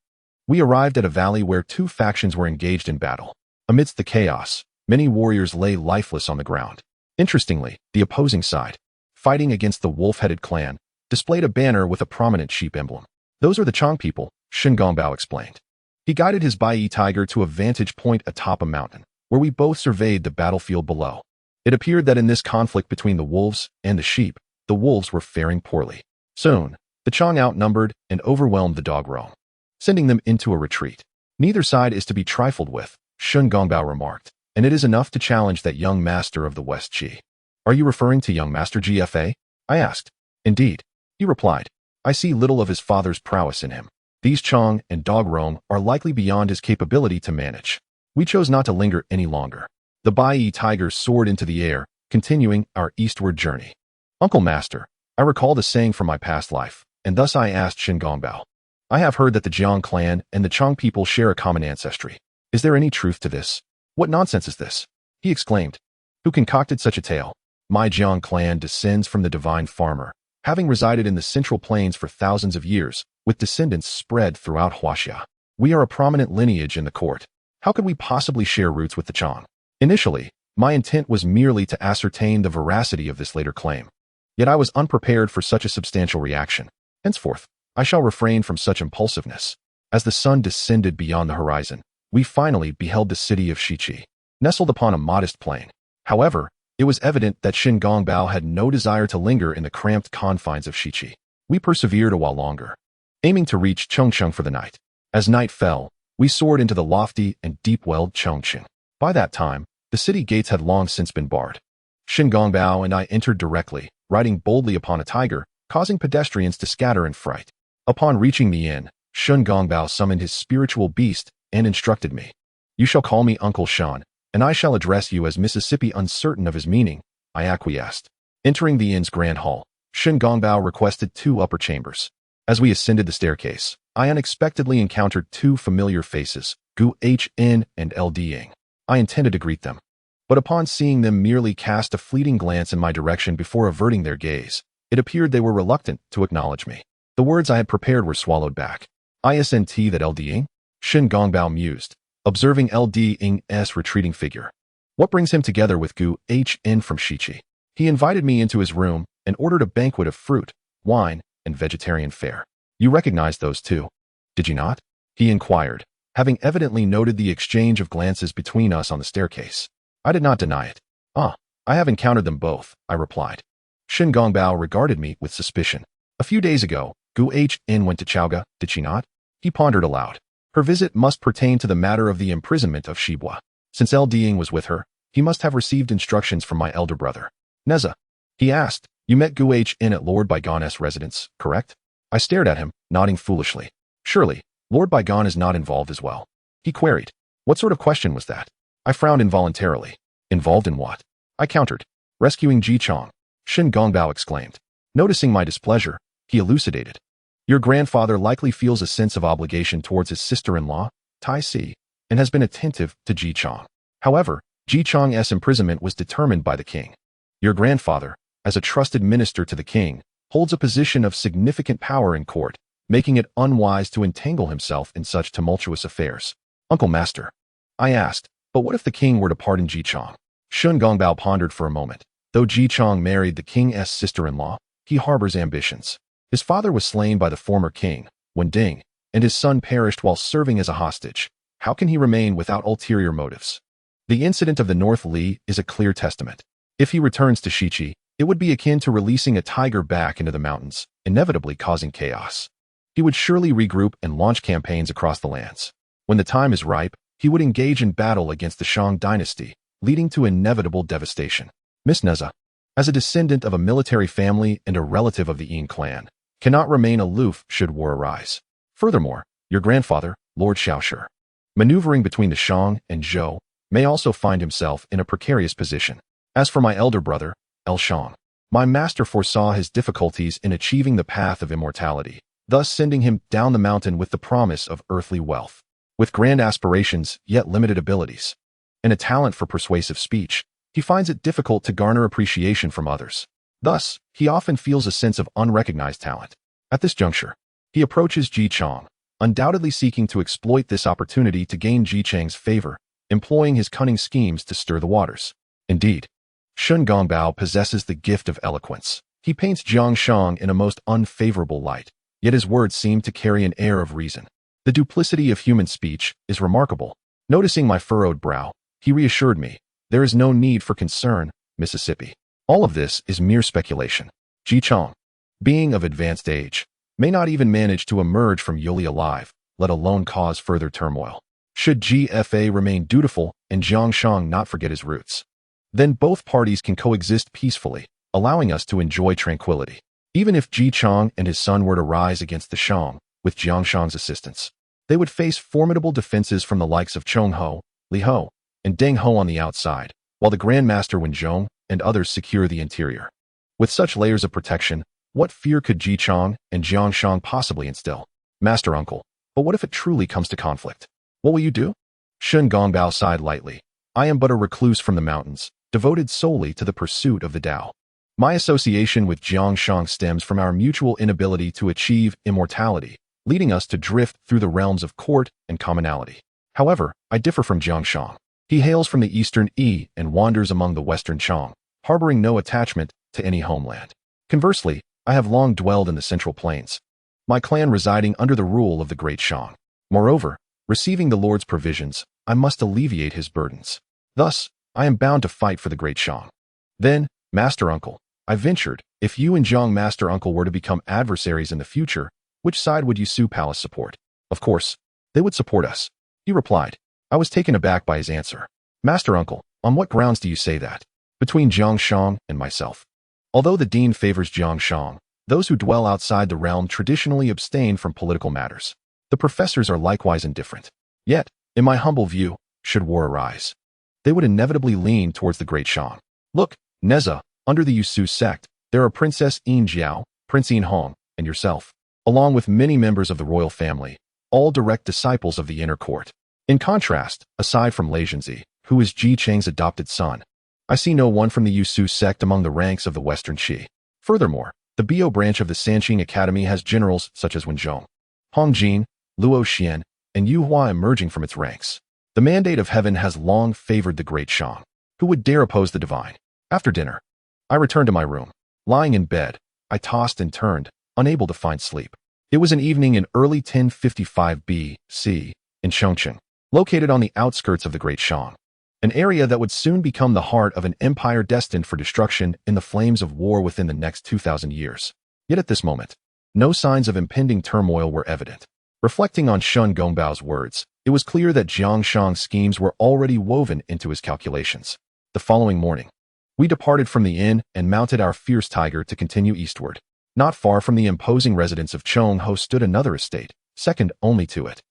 we arrived at a valley where two factions were engaged in battle. Amidst the chaos, many warriors lay lifeless on the ground. Interestingly, the opposing side, fighting against the wolf-headed clan, displayed a banner with a prominent sheep emblem. Those are the Chong people, Shin Gongbao explained. He guided his Biyou tiger to a vantage point atop a mountain, where we both surveyed the battlefield below. It appeared that in this conflict between the wolves and the sheep, the wolves were faring poorly. Soon, the Chong outnumbered and overwhelmed the Dog Rong, sending them into a retreat. Neither side is to be trifled with, Shin Gongbao remarked, and it is enough to challenge that young master of the West Qi. Are you referring to young Master GFA? I asked. Indeed, he replied. I see little of his father's prowess in him. These Chong and Dog Rong are likely beyond his capability to manage. We chose not to linger any longer. The Biyou tiger soared into the air, continuing our eastward journey. Uncle Master, I recalled a saying from my past life, and thus I asked Shin Gongbao. I have heard that the Jiang clan and the Chong people share a common ancestry. Is there any truth to this? What nonsense is this? He exclaimed. Who concocted such a tale? My Jiang clan descends from the divine farmer, having resided in the Central Plains for thousands of years, with descendants spread throughout Huaxia. We are a prominent lineage in the court. How could we possibly share roots with the Chong? Initially, my intent was merely to ascertain the veracity of this later claim. Yet I was unprepared for such a substantial reaction. Henceforth, I shall refrain from such impulsiveness. As the sun descended beyond the horizon, we finally beheld the city of Shiqi, nestled upon a modest plain. However, it was evident that Shin Gongbao had no desire to linger in the cramped confines of Shiqi. We persevered a while longer, aiming to reach Chongqing for the night. As night fell, we soared into the lofty and deep-welled Chongqing. By that time, the city gates had long since been barred. Shin Gongbao and I entered directly, riding boldly upon a tiger, causing pedestrians to scatter in fright. Upon reaching the inn, Shin Gongbao summoned his spiritual beast and instructed me. You shall call me Uncle Shan, and I shall address you as Mississippi. Uncertain of his meaning, I acquiesced. Entering the inn's grand hall, Shin Gongbao requested 2 upper chambers. As we ascended the staircase, I unexpectedly encountered 2 familiar faces, Gu Hn and L Ding. I intended to greet them, but upon seeing them merely cast a fleeting glance in my direction before averting their gaze, it appeared they were reluctant to acknowledge me. The words I had prepared were swallowed back. Isn't that L Ding? Shin Gongbao mused, observing L Ding's retreating figure. What brings him together with Gu Hn from Shiqi? He invited me into his room and ordered a banquet of fruit, wine, and vegetarian fare. You recognize those 2, did you not? He inquired, having evidently noted the exchange of glances between us on the staircase. I did not deny it. I have encountered them both, I replied. Shin Gongbao regarded me with suspicion. A few days ago, Gu Hn went to Zhaoge, did she not? He pondered aloud. Her visit must pertain to the matter of the imprisonment of Shibwa. Since L Ding was with her, he must have received instructions from my elder brother. Nezha, he asked, you met Gu Hn at Lord Baigon's residence, correct? I stared at him, nodding foolishly. Surely, Lord Baigon is not involved as well. He queried. What sort of question was that? I frowned involuntarily. Involved in what? I countered. Rescuing Ji Chong. Shin Gongbao exclaimed. Noticing my displeasure, he elucidated. Your grandfather likely feels a sense of obligation towards his sister-in-law, Tai Si, and has been attentive to Ji Chong. However, Ji Chong's imprisonment was determined by the king. Your grandfather, as a trusted minister to the king, holds a position of significant power in court, making it unwise to entangle himself in such tumultuous affairs. Uncle Master, I asked, but what if the king were to pardon Ji Chong? Shin Gongbao pondered for a moment. Though Ji Chong married the king's sister-in-law, he harbors ambitions. His father was slain by the former king, Wen, and his son perished while serving as a hostage. How can he remain without ulterior motives? The incident of the North Li is a clear testament. If he returns to Shichi, it would be akin to releasing a tiger back into the mountains, inevitably causing chaos. He would surely regroup and launch campaigns across the lands. When the time is ripe, he would engage in battle against the Shang dynasty, leading to inevitable devastation. Miss Nezha, as a descendant of a military family and a relative of the Yin clan, cannot remain aloof should war arise. Furthermore, your grandfather, Lord Xiaoshi, maneuvering between the Shang and Zhou, may also find himself in a precarious position. As for my elder brother, El Shang, my master foresaw his difficulties in achieving the path of immortality, thus sending him down the mountain with the promise of earthly wealth. With grand aspirations, yet limited abilities, and a talent for persuasive speech, he finds it difficult to garner appreciation from others. Thus, he often feels a sense of unrecognized talent. At this juncture, he approaches Ji Chang, undoubtedly seeking to exploit this opportunity to gain Ji Chang's favor, employing his cunning schemes to stir the waters. Indeed, Shun Gongbao possesses the gift of eloquence. He paints Jiang Shang in a most unfavorable light, yet his words seem to carry an air of reason. The duplicity of human speech is remarkable. Noticing my furrowed brow, he reassured me, there is no need for concern, Mississippi. All of this is mere speculation. Ji Chang, being of advanced age, may not even manage to emerge from Youli alive, let alone cause further turmoil. Should GFA remain dutiful and Jiang Shang not forget his roots, then both parties can coexist peacefully, allowing us to enjoy tranquility. Even if Ji Chang and his son were to rise against the Shang, with Jiang Shang's assistance, they would face formidable defenses from the likes of Chong Ho, Li Ho, and Deng Ho on the outside, while the Grandmaster Wen Zhong and others secure the interior. With such layers of protection, what fear could Ji Chang and Jiang Shang possibly instill? Master Uncle, but what if it truly comes to conflict? What will you do? Shun Gongbao sighed lightly. I am but a recluse from the mountains, devoted solely to the pursuit of the Tao. My association with Jiang Shang stems from our mutual inability to achieve immortality, leading us to drift through the realms of court and commonality. However, I differ from Jiang Shang. He hails from the eastern Yi and wanders among the western Chang, harboring no attachment to any homeland. Conversely, I have long dwelled in the central plains, my clan residing under the rule of the great Shang. Moreover, receiving the Lord's provisions, I must alleviate his burdens. Thus, I am bound to fight for the great Shang. Then, Master Uncle, I ventured, if you and Jiang Master Uncle were to become adversaries in the future, which side would Yushu Palace support? Of course, they would support us, he replied. I was taken aback by his answer. Master Uncle, on what grounds do you say that? Between Jiang Shang and myself. Although the dean favors Jiang Shang, those who dwell outside the realm traditionally abstain from political matters. The professors are likewise indifferent. Yet, in my humble view, should war arise, they would inevitably lean towards the great Shang. Look, Nezha, under the Yushu sect, there are Princess Yin Jiao, Prince Yin Hong, and yourself, along with many members of the royal family, all direct disciples of the inner court. In contrast, aside from Lei Zhenzi, who is Ji Chang's adopted son, I see no one from the Yushu sect among the ranks of the Western Qi. Furthermore, the Biyou branch of the Sanqing Academy has generals such as Wen Zhong, Hong Jin, Luo Xian, and Yu Hua emerging from its ranks. The mandate of heaven has long favored the great Shang. Who would dare oppose the divine? After dinner, I returned to my room. Lying in bed, I tossed and turned, unable to find sleep. It was an evening in early 1055 B.C. in Chongqing, located on the outskirts of the great Shang, an area that would soon become the heart of an empire destined for destruction in the flames of war within the next 2,000 years. Yet at this moment, no signs of impending turmoil were evident. Reflecting on Shun Gongbao's words, it was clear that Jiang Shang's schemes were already woven into his calculations. The following morning, we departed from the inn and mounted our fierce tiger to continue eastward. Not far from the imposing residence of Chong Ho stood another estate, second only to it,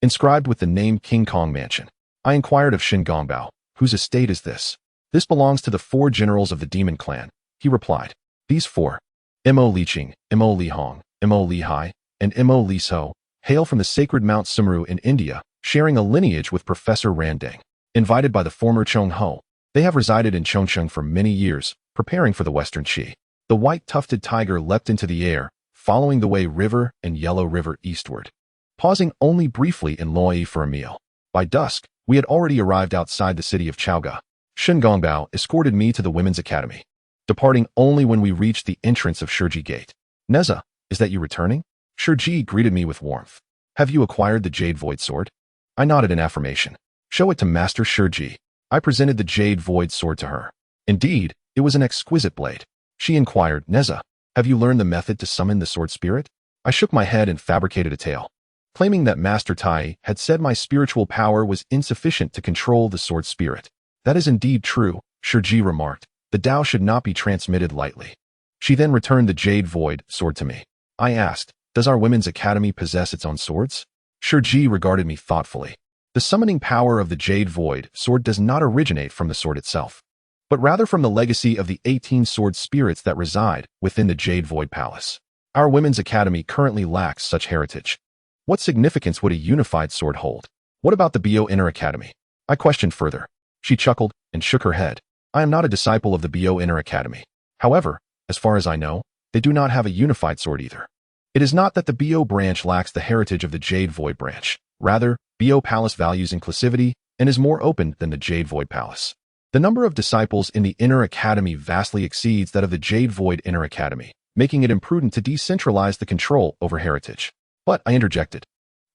inscribed with the name King Kong Mansion. I inquired of Shun Gongbao, whose estate is this? This belongs to the 4 generals of the demon clan, he replied. These 4, Mo Li Qing, Mo Li Hong, Mo Li Hai, and Mo Li So, hail from the sacred Mount Sumru in India, sharing a lineage with Professor Randang. Invited by the former Chong Ho, they have resided in Chongqing for many years, preparing for the Western Qi. The white-tufted tiger leapt into the air, following the Wei River and Yellow River eastward, pausing only briefly in Loi for a meal. By dusk, we had already arrived outside the city of Zhaoge. Shun Gongbao escorted me to the women's academy, departing only when we reached the entrance of Shiji Gate. Nezha, Is that you returning? Shiji greeted me with warmth. Have you acquired the Jade Void Sword? I nodded in affirmation. Show it to Master Shiji. I presented the Jade Void Sword to her. Indeed, it was an exquisite blade. She inquired, Nezha, have you learned the method to summon the sword spirit? I shook my head and fabricated a tale, claiming that Master Tai had said my spiritual power was insufficient to control the sword spirit. That is indeed true, Shiji remarked. The Tao should not be transmitted lightly. She then returned the Jade Void Sword to me. I asked, does our women's academy possess its own swords? Shiji regarded me thoughtfully. The summoning power of the Jade Void Sword does not originate from the sword itself, but rather from the legacy of the 18 sword spirits that reside within the Jade Void Palace. Our women's academy currently lacks such heritage. What significance would a unified sword hold? What about the Biyou Inner Academy? I questioned further. She chuckled and shook her head. I am not a disciple of the Biyou Inner Academy. However, as far as I know, they do not have a unified sword either. It is not that the Biyou branch lacks the heritage of the Jade Void branch. Rather, Biyou Palace values inclusivity and is more open than the Jade Void Palace. The number of disciples in the Inner Academy vastly exceeds that of the Jade Void Inner Academy, making it imprudent to decentralize the control over heritage. But, I interjected,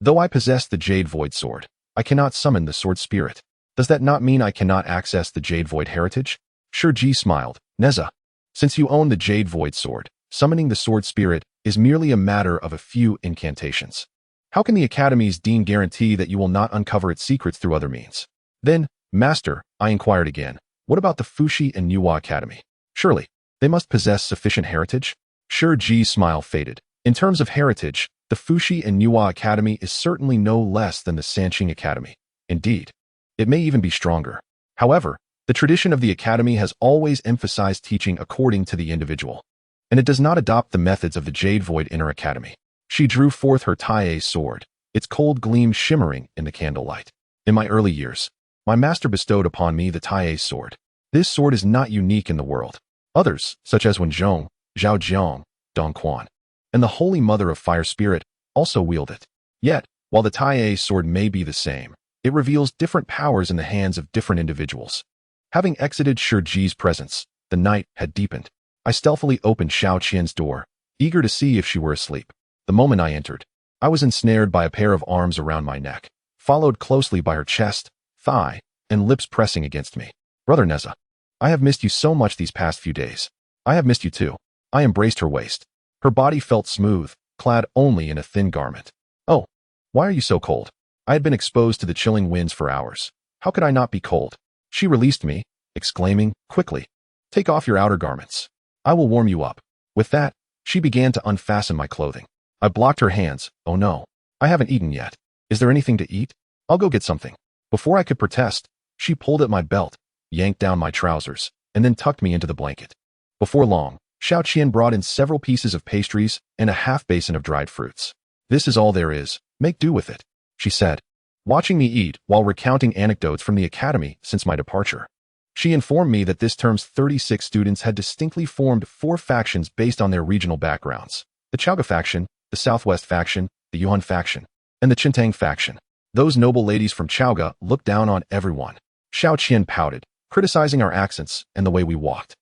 though I possess the Jade Void Sword, I cannot summon the sword spirit. Does that not mean I cannot access the Jade Void heritage? Shiji smiled. Nezha, since you own the Jade Void Sword, summoning the sword spirit is merely a matter of a few incantations. How can the Academy's dean guarantee that you will not uncover its secrets through other means? Then, Master, I inquired again, what about the Fushi and Nuwa Academy? Surely, they must possess sufficient heritage? Shiji's smile faded. In terms of heritage, the Fushi and Nuwa Academy is certainly no less than the Sanqing Academy. Indeed, it may even be stronger. However, the tradition of the Academy has always emphasized teaching according to the individual, and it does not adopt the methods of the Jade Void Inner Academy. She drew forth her Tai sword, its cold gleam shimmering in the candlelight. In my early years, my master bestowed upon me the Tai sword. This sword is not unique in the world. Others, such as Wen Zhong, Zhao Jiang, Dong Quan, and the Holy Mother of Fire Spirit, also wield it. Yet, while the Tai sword may be the same, it reveals different powers in the hands of different individuals. Having exited Shiji's presence, the night had deepened. I stealthily opened Xiao Qian's door, eager to see if she were asleep. The moment I entered, I was ensnared by a pair of arms around my neck, followed closely by her chest, thigh, and lips pressing against me. Brother Nezha, I have missed you so much these past few days. I have missed you too. I embraced her waist. Her body felt smooth, clad only in a thin garment. Oh, why are you so cold? I had been exposed to the chilling winds for hours. How could I not be cold? She released me, exclaiming, quickly, take off your outer garments. I will warm you up. With that, she began to unfasten my clothing. I blocked her hands. Oh no, I haven't eaten yet. Is there anything to eat? I'll go get something. Before I could protest, she pulled at my belt, yanked down my trousers, and then tucked me into the blanket. Before long, Xiao Qian brought in several pieces of pastries and a half basin of dried fruits. This is all there is. Make do with it, she said, watching me eat while recounting anecdotes from the academy since my departure. She informed me that this term's 36 students had distinctly formed 4 factions based on their regional backgrounds: the Zhaoge faction, the Southwest faction, the Yuan faction, and the Qintang faction. Those noble ladies from Zhaoge looked down on everyone. Xiao Qian pouted, criticizing our accents and the way we walked.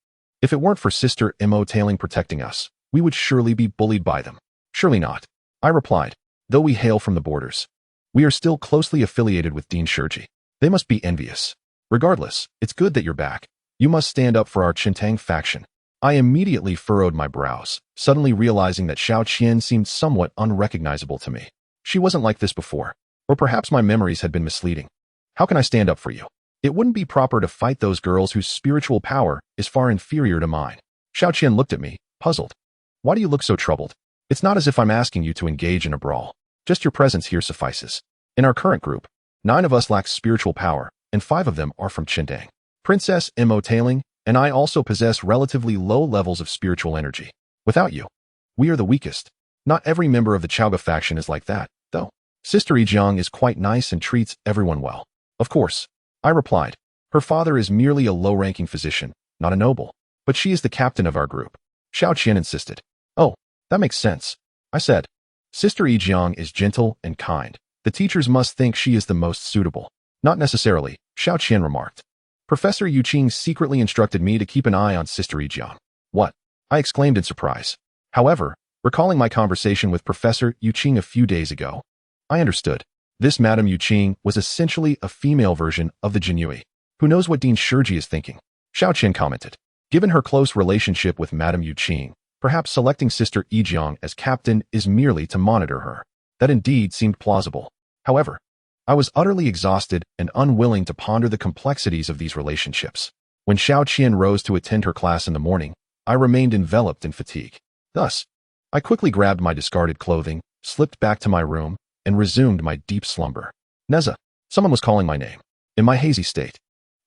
If it weren't for Sister Imo Tailing protecting us, we would surely be bullied by them. Surely not, I replied, though we hail from the borders. We are still closely affiliated with Dean Shiji. They must be envious. Regardless, it's good that you're back. You must stand up for our Qintang faction. I immediately furrowed my brows, suddenly realizing that Xiao Qian seemed somewhat unrecognizable to me. She wasn't like this before, or perhaps my memories had been misleading. How can I stand up for you? It wouldn't be proper to fight those girls whose spiritual power is far inferior to mine. Xiao Qian looked at me, puzzled. Why do you look so troubled? It's not as if I'm asking you to engage in a brawl. Just your presence here suffices. In our current group, 9 of us lack spiritual power, and 5 of them are from Qintang. Princess Imo Tailing and I also possess relatively low levels of spiritual energy. Without you, we are the weakest. Not every member of the Zhaoge faction is like that, though. Sister Jiang is quite nice and treats everyone well. Of course, I replied. Her father is merely a low-ranking physician, not a noble, but she is the captain of our group. Xiao Qian insisted. Oh, that makes sense, I said. Sister Jiang is gentle and kind. The teachers must think she is the most suitable. Not necessarily, Xiao Qian remarked. Professor Yu Qing secretly instructed me to keep an eye on Sister Jiang. What? I exclaimed in surprise. However, recalling my conversation with Professor Yu Qing a few days ago. I understood. This Madame Yu Qing was essentially a female version of the Jinyue. Who knows what Dean Shiji is thinking? Xiao Qian commented. Given her close relationship with Madame Yu Qing, perhaps selecting Sister Yijiang as captain is merely to monitor her. That indeed seemed plausible. However, I was utterly exhausted and unwilling to ponder the complexities of these relationships. When Xiao Qian rose to attend her class in the morning, I remained enveloped in fatigue. Thus, I quickly grabbed my discarded clothing, slipped back to my room, and resumed my deep slumber. Nezha, someone was calling my name. In my hazy state,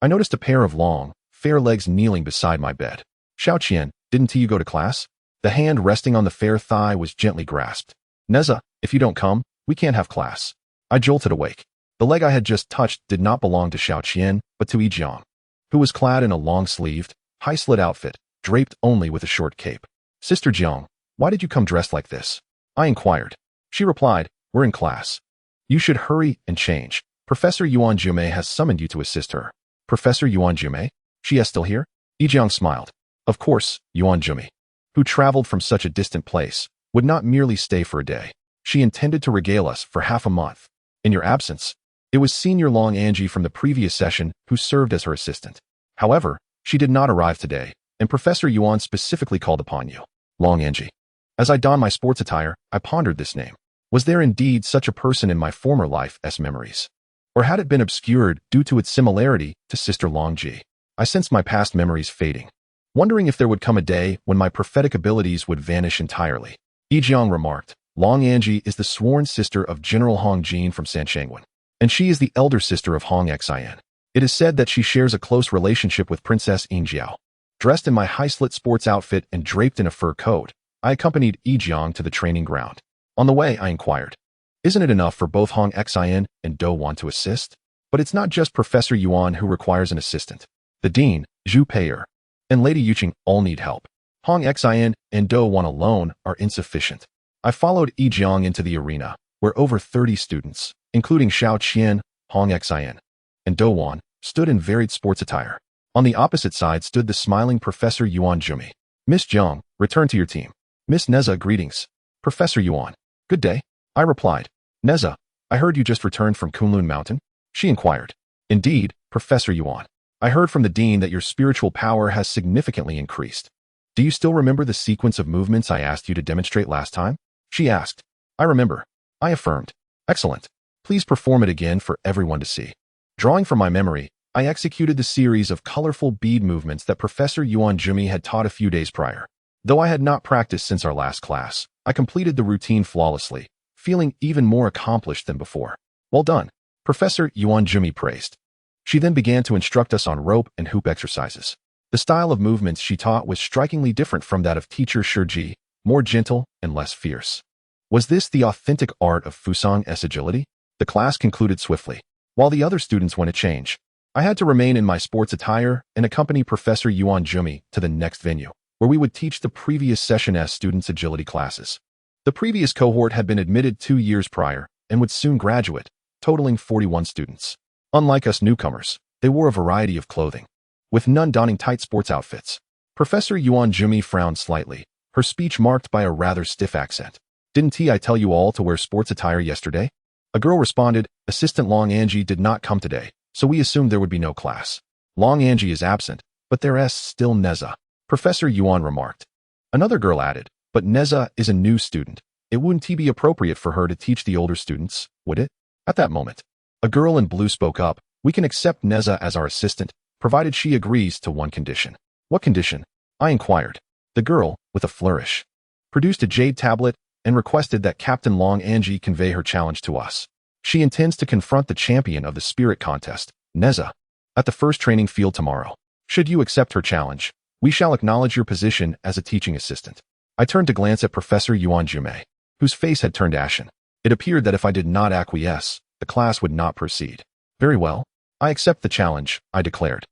I noticed a pair of long, fair legs kneeling beside my bed. Xiao Qian, didn't you go to class? The hand resting on the fair thigh was gently grasped. Nezha, if you don't come, we can't have class. I jolted awake. The leg I had just touched did not belong to Xiao Qian, but to Yijiang, who was clad in a long-sleeved, high-slit outfit, draped only with a short cape. Sister Jiang, why did you come dressed like this? I inquired. She replied, we're in class. You should hurry and change. Professor Yuan Jume has summoned you to assist her. Professor Yuan Jume? She is still here? Yijiang smiled. Of course, Yuan Jume, who traveled from such a distant place, would not merely stay for a day. She intended to regale us for half a month. In your absence, it was Senior Long Angie from the previous session who served as her assistant. However, she did not arrive today, and Professor Yuan specifically called upon you. Long Angie. As I donned my sports attire, I pondered this name. Was there indeed such a person in my former life's memories? Or had it been obscured due to its similarity to Sister Long Ji? I sensed my past memories fading, wondering if there would come a day when my prophetic abilities would vanish entirely. Yijiang remarked, Long Angie is the sworn sister of General Hong Jin from Sanshangwen, and she is the elder sister of Hong Xin. It is said that she shares a close relationship with Princess Yingjiao. Dressed in my high-slit sports outfit and draped in a fur coat, I accompanied Yijiang to the training ground. On the way, I inquired, isn't it enough for both Hong Xin and Do Wan to assist? But it's not just Professor Yuan who requires an assistant. The Dean, Zhu Pei'er, and Lady Yuqing all need help. Hong Xin and Do Wan alone are insufficient. I followed Yijiang into the arena, where over 30 students, including Xiao Qian, Hong Xin, and Do Wan, stood in varied sports attire. On the opposite side stood the smiling Professor Yuan Jumi. Miss Jiang, return to your team. Miss Nezha, greetings. Professor Yuan. Good day. I replied. Nezha, I heard you just returned from Kunlun Mountain? She inquired. Indeed, Professor Yuan. I heard from the Dean that your spiritual power has significantly increased. Do you still remember the sequence of movements I asked you to demonstrate last time? She asked. I remember. I affirmed. Excellent. Please perform it again for everyone to see. Drawing from my memory, I executed the series of colorful bead movements that Professor Yuan Jumi had taught a few days prior. Though I had not practiced since our last class, I completed the routine flawlessly, feeling even more accomplished than before. Well done, Professor Yuan Jumi praised. She then began to instruct us on rope and hoop exercises. The style of movements she taught was strikingly different from that of teacher Shiji, more gentle and less fierce. Was this the authentic art of Fusang's agility? The class concluded swiftly. While the other students went to change, I had to remain in my sports attire and accompany Professor Yuan Jumi to the next venue, where we would teach the previous session's students agility classes. The previous cohort had been admitted 2 years prior and would soon graduate, totaling 41 students. Unlike us newcomers, they wore a variety of clothing, with none donning tight sports outfits. Professor Yuan Jumi frowned slightly, her speech marked by a rather stiff accent. Didn't I tell you all to wear sports attire yesterday? A girl responded, Assistant Long Angie did not come today, so we assumed there would be no class. Long Angie is absent, but there is still Nezha, Professor Yuan remarked. Another girl added, but Nezha is a new student. It wouldn't be appropriate for her to teach the older students, would it? At that moment, a girl in blue spoke up, we can accept Nezha as our assistant, provided she agrees to one condition. What condition? I inquired. The girl, with a flourish, produced a jade tablet and requested that Captain Long Angie convey her challenge to us. She intends to confront the champion of the spirit contest, Nezha, at the first training field tomorrow. Should you accept her challenge, we shall acknowledge your position as a teaching assistant. I turned to glance at Professor Yuan Jume, whose face had turned ashen. It appeared that if I did not acquiesce, the class would not proceed. Very well. I accept the challenge, I declared.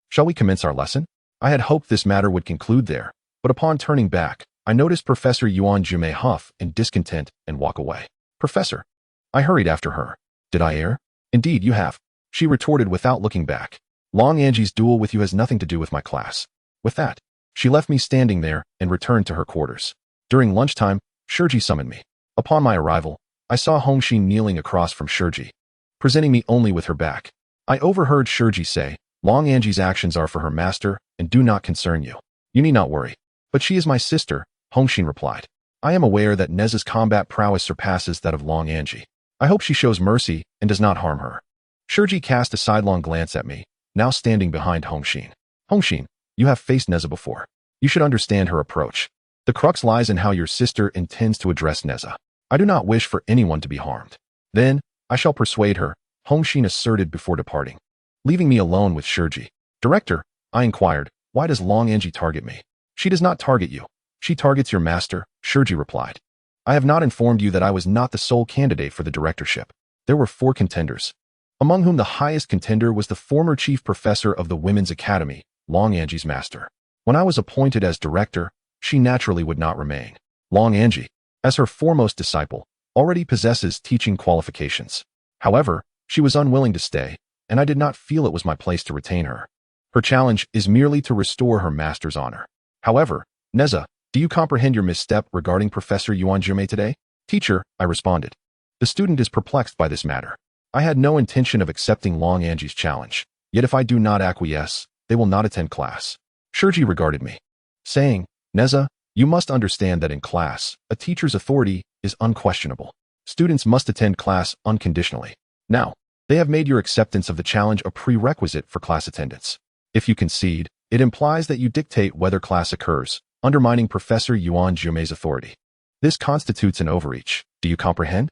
Shall we commence our lesson? I had hoped this matter would conclude there, but upon turning back, I noticed Professor Yuan Jume huff in discontent and walk away. Professor. I hurried after her. Did I err? Indeed you have, she retorted without looking back. Long Angie's duel with you has nothing to do with my class. With that, she left me standing there and returned to her quarters. During lunchtime, Shiji summoned me. Upon my arrival, I saw Hongxin kneeling across from Shiji, presenting me only with her back. I overheard Shiji say, Long Angie's actions are for her master and do not concern you. You need not worry. But she is my sister, Hongxin replied. I am aware that Nezha's combat prowess surpasses that of Long Angie. I hope she shows mercy and does not harm her. Shiji cast a sidelong glance at me, now standing behind Hongxin. Hongxin, you have faced Nezha before. You should understand her approach. The crux lies in how your sister intends to address Nezha. I do not wish for anyone to be harmed. Then, I shall persuade her, Hongxin asserted before departing. Leaving me alone with Shiji. Director, I inquired, why does Long Angie target me? She does not target you. She targets your master, Shiji replied. I have not informed you that I was not the sole candidate for the directorship. There were 4 contenders, among whom the highest contender was the former chief professor of the Women's Academy, Long Angie's master. When I was appointed as director, she naturally would not remain. Long Angie, as her foremost disciple, already possesses teaching qualifications. However, she was unwilling to stay, and I did not feel it was my place to retain her. Her challenge is merely to restore her master's honor. However, Nezha, do you comprehend your misstep regarding Professor Yuan Jime today? Teacher, I responded. The student is perplexed by this matter. I had no intention of accepting Long Angie's challenge, yet if I do not acquiesce, they will not attend class. Shiji regarded me, saying, Nezha, you must understand that in class, a teacher's authority is unquestionable. Students must attend class unconditionally. Now, they have made your acceptance of the challenge a prerequisite for class attendance. If you concede, it implies that you dictate whether class occurs, undermining Professor Yuan Jime's authority. This constitutes an overreach. Do you comprehend?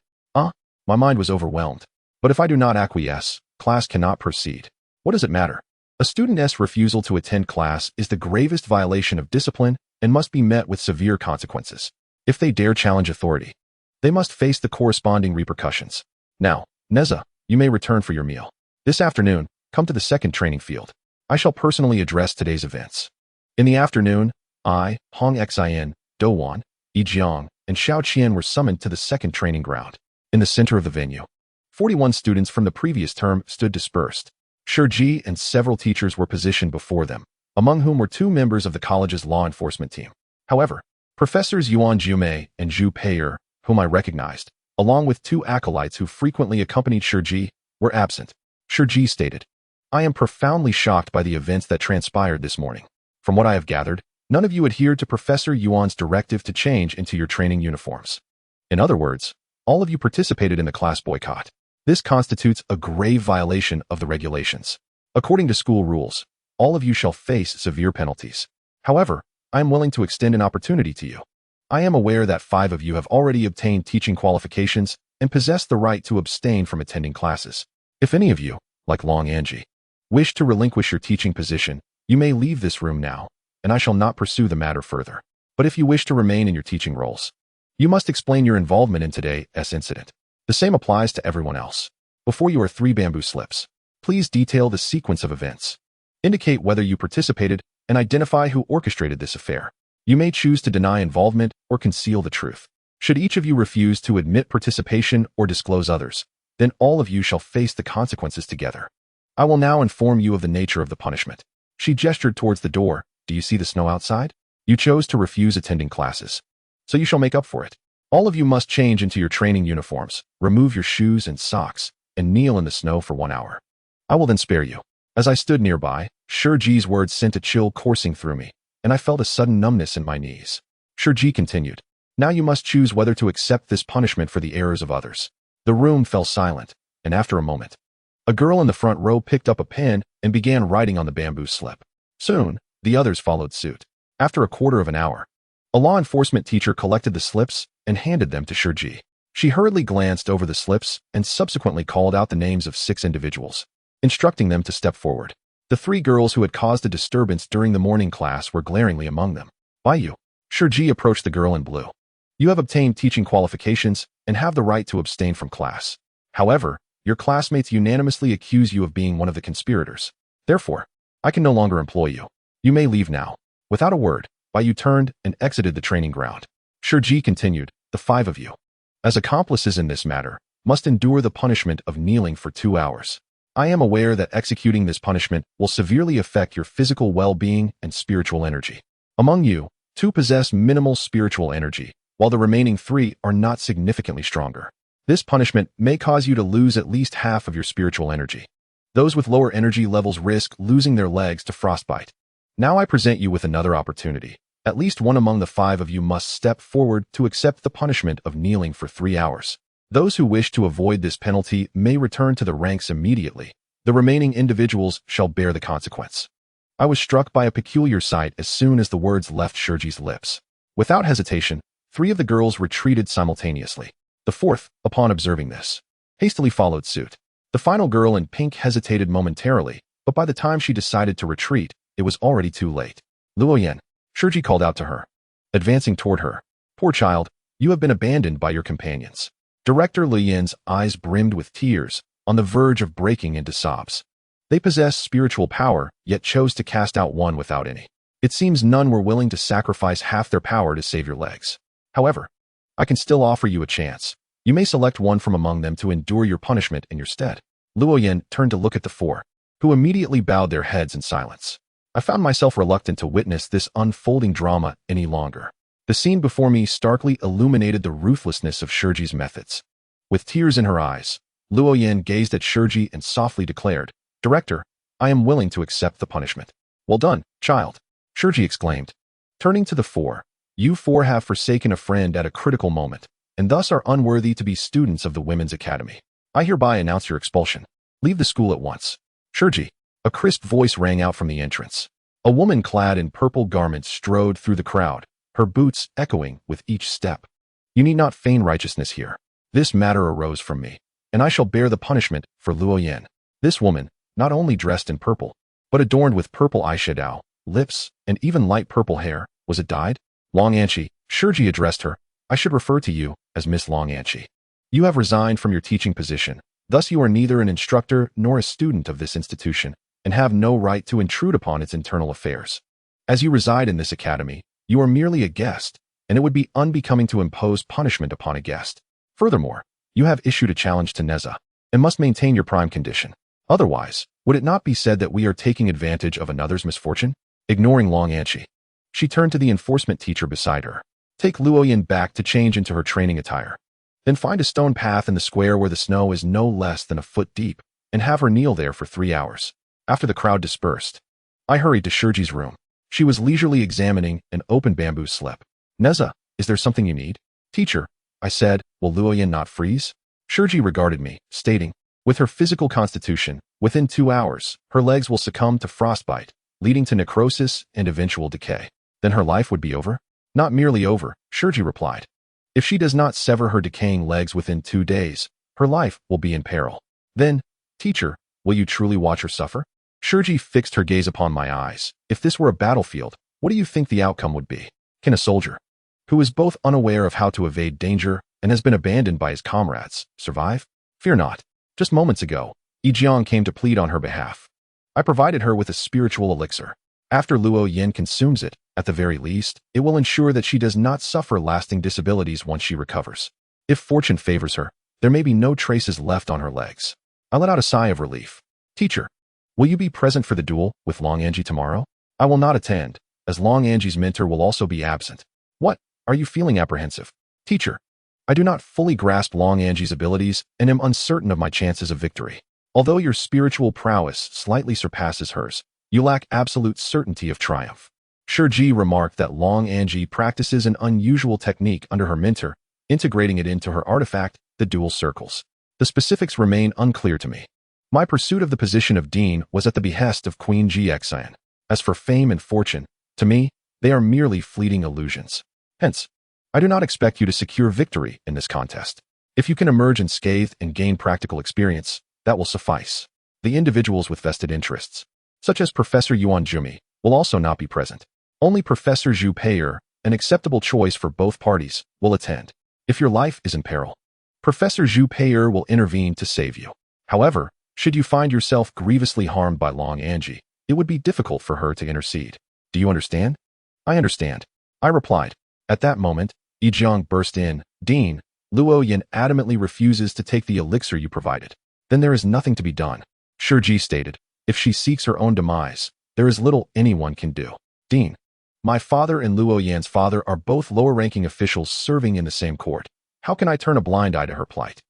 My mind was overwhelmed. But if I do not acquiesce, class cannot proceed. What does it matter? A student's refusal to attend class is the gravest violation of discipline and must be met with severe consequences. If they dare challenge authority, they must face the corresponding repercussions. Now, Nezha, you may return for your meal. This afternoon, come to the second training field. I shall personally address today's events. In the afternoon, I, Hong Xin, Do Wan, Yi Jiang, and Xiao Qian were summoned to the second training ground. In the center of the venue, 41 students from the previous term stood dispersed. Shiji and several teachers were positioned before them, among whom were 2 members of the college's law enforcement team. However, Professors Yuan Jime and Zhu Pei'er, whom I recognized, along with 2 acolytes who frequently accompanied Shiji, were absent. Shiji stated, I am profoundly shocked by the events that transpired this morning. From what I have gathered, none of you adhered to Professor Yuan's directive to change into your training uniforms. In other words, all of you participated in the class boycott. This constitutes a grave violation of the regulations. According to school rules, all of you shall face severe penalties. However, I am willing to extend an opportunity to you. I am aware that 5 of you have already obtained teaching qualifications and possess the right to abstain from attending classes. If any of you, like Long Angie, wish to relinquish your teaching position, you may leave this room now, and I shall not pursue the matter further. But if you wish to remain in your teaching roles, you must explain your involvement in today's incident. The same applies to everyone else. Before your 3 bamboo slips, please detail the sequence of events. Indicate whether you participated and identify who orchestrated this affair. You may choose to deny involvement or conceal the truth. Should each of you refuse to admit participation or disclose others, then all of you shall face the consequences together. I will now inform you of the nature of the punishment. She gestured towards the door. Do you see the snow outside? You chose to refuse attending classes, so you shall make up for it. All of you must change into your training uniforms, remove your shoes and socks, and kneel in the snow for 1 hour. I will then spare you. As I stood nearby, Shiji's words sent a chill coursing through me, and I felt a sudden numbness in my knees. Shiji continued, Now you must choose whether to accept this punishment for the errors of others. The room fell silent, and after a moment, a girl in the front row picked up a pen and began writing on the bamboo slip. Soon, the others followed suit. After a quarter of an hour, a law enforcement teacher collected the slips and handed them to Shiji. She hurriedly glanced over the slips and subsequently called out the names of 6 individuals, instructing them to step forward. The 3 girls who had caused a disturbance during the morning class were glaringly among them. Biyou. Shiji approached the girl in blue. You have obtained teaching qualifications and have the right to abstain from class. However, your classmates unanimously accuse you of being one of the conspirators. Therefore, I can no longer employ you. You may leave now. Without a word, Biyou turned and exited the training ground. Shiji continued, The 5 of you, as accomplices in this matter, must endure the punishment of kneeling for 2 hours. I am aware that executing this punishment will severely affect your physical well-being and spiritual energy. Among you, 2 possess minimal spiritual energy, while the remaining 3 are not significantly stronger. This punishment may cause you to lose at least half of your spiritual energy. Those with lower energy levels risk losing their legs to frostbite. Now I present you with another opportunity. At least one among the 5 of you must step forward to accept the punishment of kneeling for 3 hours. Those who wish to avoid this penalty may return to the ranks immediately. The remaining individuals shall bear the consequence. I was struck by a peculiar sight as soon as the words left Shurji's lips. Without hesitation, 3 of the girls retreated simultaneously. The 4th, upon observing this, hastily followed suit. The final girl in pink hesitated momentarily, but by the time she decided to retreat, it was already too late. Luoyan, Shurji called out to her, advancing toward her. Poor child, you have been abandoned by your companions. Director Luoyan's eyes brimmed with tears, on the verge of breaking into sobs. They possess spiritual power, yet chose to cast out one without any. It seems none were willing to sacrifice half their power to save your legs. However, I can still offer you a chance. You may select one from among them to endure your punishment in your stead. Luoyan turned to look at the 4, who immediately bowed their heads in silence. I found myself reluctant to witness this unfolding drama any longer. The scene before me starkly illuminated the ruthlessness of Shurji's methods. With tears in her eyes, Luoyan gazed at Shurji and softly declared, Director, I am willing to accept the punishment. Well done, child, Shurji exclaimed. Turning to the 4, you 4 have forsaken a friend at a critical moment, and thus are unworthy to be students of the Women's Academy. I hereby announce your expulsion. Leave the school at once. Shurji, a crisp voice rang out from the entrance. A woman clad in purple garments strode through the crowd, her boots echoing with each step. You need not feign righteousness here. This matter arose from me, and I shall bear the punishment for Luoyan. This woman, not only dressed in purple, but adorned with purple eyeshadow, lips, and even light purple hair. Was it dyed? Long Anchi, Shurji addressed her. I should refer to you as Miss Long Anchi. You have resigned from your teaching position. Thus you are neither an instructor nor a student of this institution, and have no right to intrude upon its internal affairs. As you reside in this academy, you are merely a guest, and it would be unbecoming to impose punishment upon a guest. Furthermore, you have issued a challenge to Nezha, and must maintain your prime condition. Otherwise, would it not be said that we are taking advantage of another's misfortune? Ignoring Long Anchi, she turned to the enforcement teacher beside her. Take Luoyan back to change into her training attire. Then find a stone path in the square where the snow is no less than a foot deep, and have her kneel there for 3 hours. After the crowd dispersed, I hurried to Shurji's room. She was leisurely examining an open bamboo slip. Nezha, is there something you need? Teacher, I said, will Luoyan not freeze? Shurji regarded me, stating, with her physical constitution, within 2 hours, her legs will succumb to frostbite, leading to necrosis and eventual decay. Then her life would be over? Not merely over, Shurji replied. If she does not sever her decaying legs within 2 days, her life will be in peril. Then, teacher, will you truly watch her suffer? Shurji fixed her gaze upon my eyes. If this were a battlefield, what do you think the outcome would be? Can a soldier, who is both unaware of how to evade danger and has been abandoned by his comrades, survive? Fear not. Just moments ago, Jiang came to plead on her behalf. I provided her with a spiritual elixir. After Luoyan consumes it, at the very least, it will ensure that she does not suffer lasting disabilities once she recovers. If fortune favors her, there may be no traces left on her legs. I let out a sigh of relief. Teacher, will you be present for the duel with Long Anji tomorrow? I will not attend, as Long Anji's mentor will also be absent. What? Are you feeling apprehensive? Teacher, I do not fully grasp Long Anji's abilities and am uncertain of my chances of victory. Although your spiritual prowess slightly surpasses hers, you lack absolute certainty of triumph. Shurji remarked that Long Anji practices an unusual technique under her mentor, integrating it into her artifact, the dual circles. The specifics remain unclear to me. My pursuit of the position of dean was at the behest of Queen Jiexan. As for fame and fortune, to me, they are merely fleeting illusions. Hence, I do not expect you to secure victory in this contest. If you can emerge unscathed and gain practical experience, that will suffice. The individuals with vested interests, such as Professor Yuan Jumi, will also not be present. Only Professor Zhu Pei'er, an acceptable choice for both parties, will attend. If your life is in peril, Professor Zhu Pei'er will intervene to save you. However, should you find yourself grievously harmed by Long Anji, it would be difficult for her to intercede. Do you understand? I understand, I replied. At that moment, Jiang burst in. Dean, Luoyan adamantly refuses to take the elixir you provided. Then there is nothing to be done. Shurji stated, if she seeks her own demise, there is little anyone can do. Dean, My father and Luo Yan's father are both lower-ranking officials serving in the same court. How can I turn a blind eye to her plight?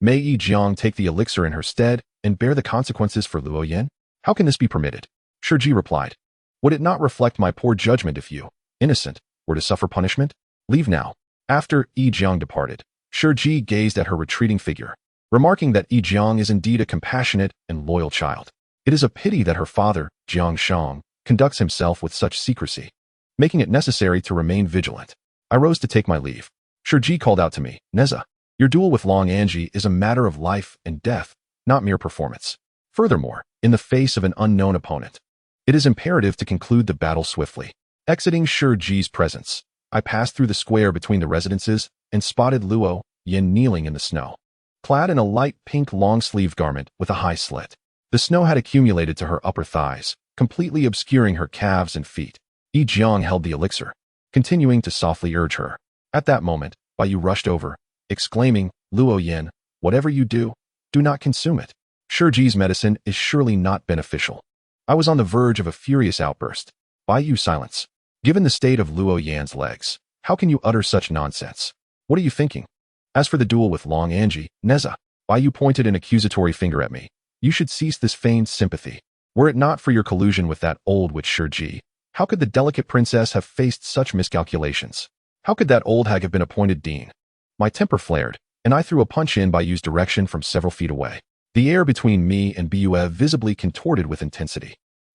May Yi Jiang take the elixir in her stead and bear the consequences for Luo Yan? How can this be permitted? Shiji replied. Would it not reflect my poor judgment if you, innocent, were to suffer punishment? Leave now. After Yi Jiang departed, Shiji gazed at her retreating figure, remarking that Yi Jiang is indeed a compassionate and loyal child. It is a pity that her father, Jiang Shang, conducts himself with such secrecy, making it necessary to remain vigilant. I rose to take my leave. Shiji called out to me, Nezha, your duel with Long Anji is a matter of life and death, not mere performance. Furthermore, in the face of an unknown opponent, it is imperative to conclude the battle swiftly. Exiting Shiji's presence, I passed through the square between the residences and spotted Luo Yan kneeling in the snow, clad in a light pink long-sleeved garment with a high slit. The snow had accumulated to her upper thighs, completely obscuring her calves and feet. Yi Jiang held the elixir, continuing to softly urge her. At that moment, Biyou rushed over, exclaiming, Luo Yan, whatever you do, do not consume it. Shiji's medicine is surely not beneficial. I was on the verge of a furious outburst. Biyou, silence. Given the state of Luo Yan's legs, how can you utter such nonsense? What are you thinking? As for the duel with Long Anji, Nezha, Biyou pointed an accusatory finger at me. You should cease this feigned sympathy. Were it not for your collusion with that old witch Shiji, how could the delicate princess have faced such miscalculations? How could that old hag have been appointed dean? My temper flared, and I threw a punch in Biyou's direction from several feet away. The air between me and Biyou visibly contorted with intensity.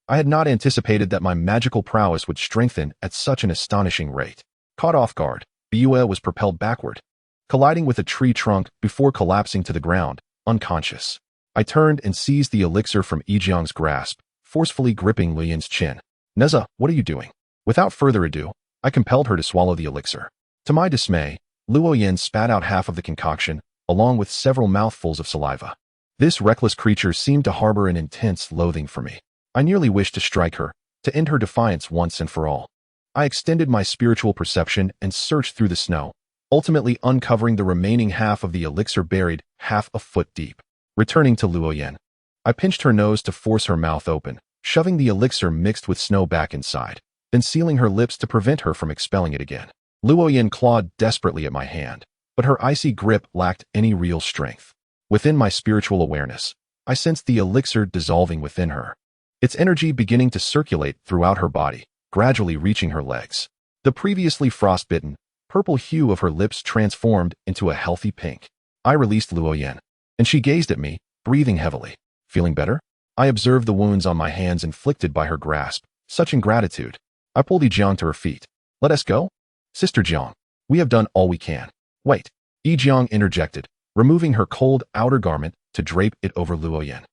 I had not anticipated that my magical prowess would strengthen at such an astonishing rate. Caught off guard, Biyou was propelled backward, colliding with a tree trunk before collapsing to the ground, unconscious. I turned and seized the elixir from Yi Jiang's grasp, forcefully gripping Lu Yan's chin. Nezha, what are you doing? Without further ado, I compelled her to swallow the elixir. To my dismay, Luo Yan spat out half of the concoction, along with several mouthfuls of saliva. This reckless creature seemed to harbor an intense loathing for me. I nearly wished to strike her, to end her defiance once and for all. I extended my spiritual perception and searched through the snow, ultimately uncovering the remaining half of the elixir buried half a foot deep. Returning to Luo Yan, I pinched her nose to force her mouth open, shoving the elixir mixed with snow back inside, then sealing her lips to prevent her from expelling it again. Luo Yan clawed desperately at my hand, but her icy grip lacked any real strength. Within my spiritual awareness, I sensed the elixir dissolving within her, its energy beginning to circulate throughout her body, gradually reaching her legs. The previously frostbitten, purple hue of her lips transformed into a healthy pink. I released Luo Yan, and she gazed at me, breathing heavily. Feeling better? I observed the wounds on my hands inflicted by her grasp. Such ingratitude. I pulled Yi Jiang to her feet. Let us go? Sister Jiang, we have done all we can. Wait. Yi Jiang interjected, removing her cold outer garment to drape it over Luo Yan.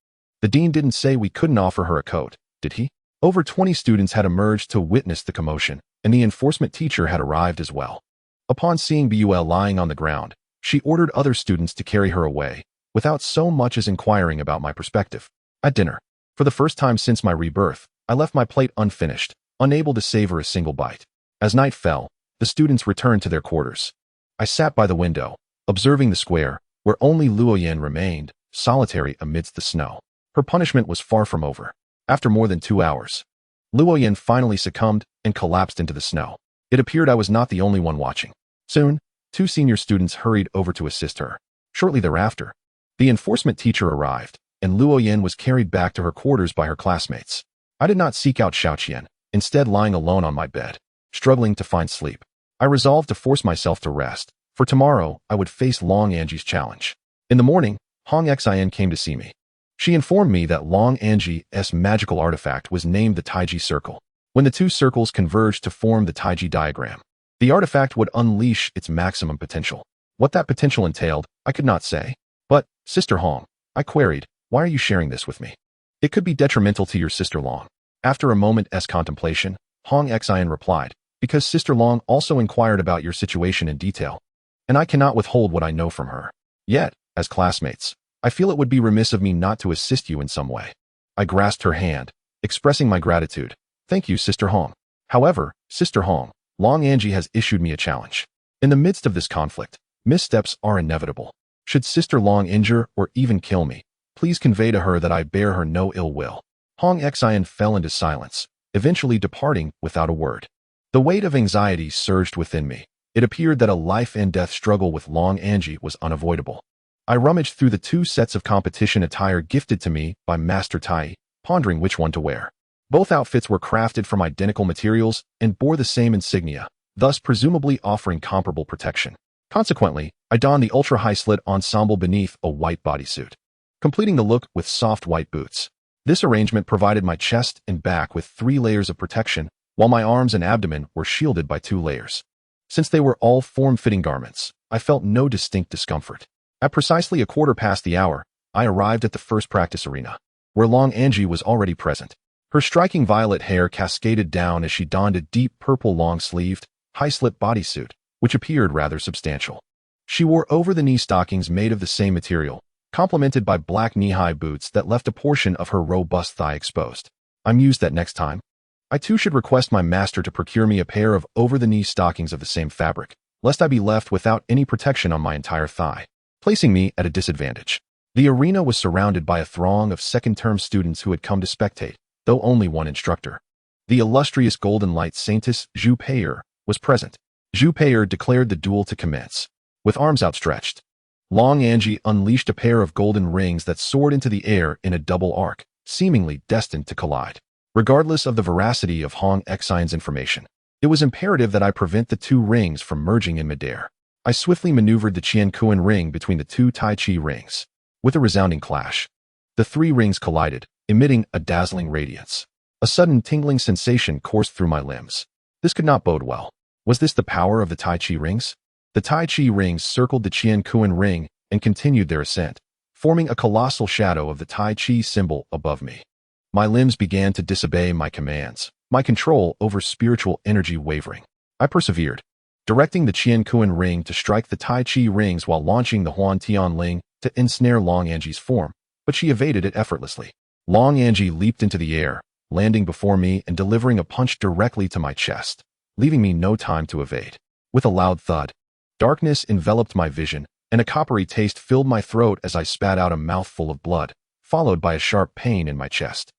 The dean didn't say we couldn't offer her a coat, did he? Over 20 students had emerged to witness the commotion, and the enforcement teacher had arrived as well. Upon seeing Biyou lying on the ground, she ordered other students to carry her away, without so much as inquiring about my perspective. At dinner, for the first time since my rebirth, I left my plate unfinished, unable to savor a single bite. As night fell, the students returned to their quarters. I sat by the window, observing the square, where only Luo Yan remained, solitary amidst the snow. Her punishment was far from over. After more than 2 hours, Luo Yan finally succumbed and collapsed into the snow. It appeared I was not the only one watching. Soon, 2 senior students hurried over to assist her. Shortly thereafter, the enforcement teacher arrived, and Luo Yan was carried back to her quarters by her classmates. I did not seek out Xiaoqian, instead lying alone on my bed, struggling to find sleep. I resolved to force myself to rest, for tomorrow I would face Long Anji's challenge. In the morning, Hong Xian came to see me. She informed me that Long Anji's magical artifact was named the Taiji Circle. When the 2 circles converged to form the Taiji diagram, the artifact would unleash its maximum potential. What that potential entailed, I could not say. But, Sister Hong, I queried, why are you sharing this with me? It could be detrimental to your Sister Long. After a moment's contemplation, Hong Xian replied, because Sister Long also inquired about your situation in detail, and I cannot withhold what I know from her. Yet, as classmates, I feel it would be remiss of me not to assist you in some way. I grasped her hand, expressing my gratitude. Thank you, Sister Hong. However, Sister Hong, Long Anji has issued me a challenge. In the midst of this conflict, missteps are inevitable. Should Sister Long injure or even kill me, please convey to her that I bear her no ill will. Hong Xian fell into silence, eventually departing without a word. The weight of anxiety surged within me. It appeared that a life-and-death struggle with Long Anji was unavoidable. I rummaged through the 2 sets of competition attire gifted to me by Master Tai, pondering which one to wear. Both outfits were crafted from identical materials and bore the same insignia, thus presumably offering comparable protection. Consequently, I donned the ultra-high slit ensemble beneath a white bodysuit, completing the look with soft white boots. This arrangement provided my chest and back with 3 layers of protection, while my arms and abdomen were shielded by 2 layers. Since they were all form-fitting garments, I felt no distinct discomfort. At precisely 1/4 past the hour, I arrived at the first practice arena, where Long Anji was already present. Her striking violet hair cascaded down as she donned a deep purple long-sleeved, high-slit bodysuit, which appeared rather substantial. She wore over-the-knee stockings made of the same material, complemented by black knee-high boots that left a portion of her robust thigh exposed. I mused that next time, I too should request my master to procure me a pair of over-the-knee stockings of the same fabric, lest I be left without any protection on my entire thigh, placing me at a disadvantage. The arena was surrounded by a throng of second-term students who had come to spectate, though only one instructor. The illustrious Golden Light Saintess Zhu Pei'er was present. Zhu Pei'er declared the duel to commence. With arms outstretched, Long Anji unleashed a pair of golden rings that soared into the air in a double arc, seemingly destined to collide. Regardless of the veracity of Hong Xian's information, it was imperative that I prevent the 2 rings from merging in midair. I swiftly maneuvered the Qian Kuan ring between the 2 Tai Chi rings. With a resounding clash, the 3 rings collided, emitting a dazzling radiance. A sudden tingling sensation coursed through my limbs. This could not bode well. Was this the power of the Tai Chi rings? The Tai Chi rings circled the Qian Kuan ring and continued their ascent, forming a colossal shadow of the Tai Chi symbol above me. My limbs began to disobey my commands, my control over spiritual energy wavering. I persevered, directing the Qian Kuan ring to strike the Tai Chi rings while launching the Huan Tian Ling to ensnare Long Anji's form, but she evaded it effortlessly. Long Anji leaped into the air, landing before me and delivering a punch directly to my chest, leaving me no time to evade. With a loud thud, darkness enveloped my vision, and a coppery taste filled my throat as I spat out a mouthful of blood, followed by a sharp pain in my chest.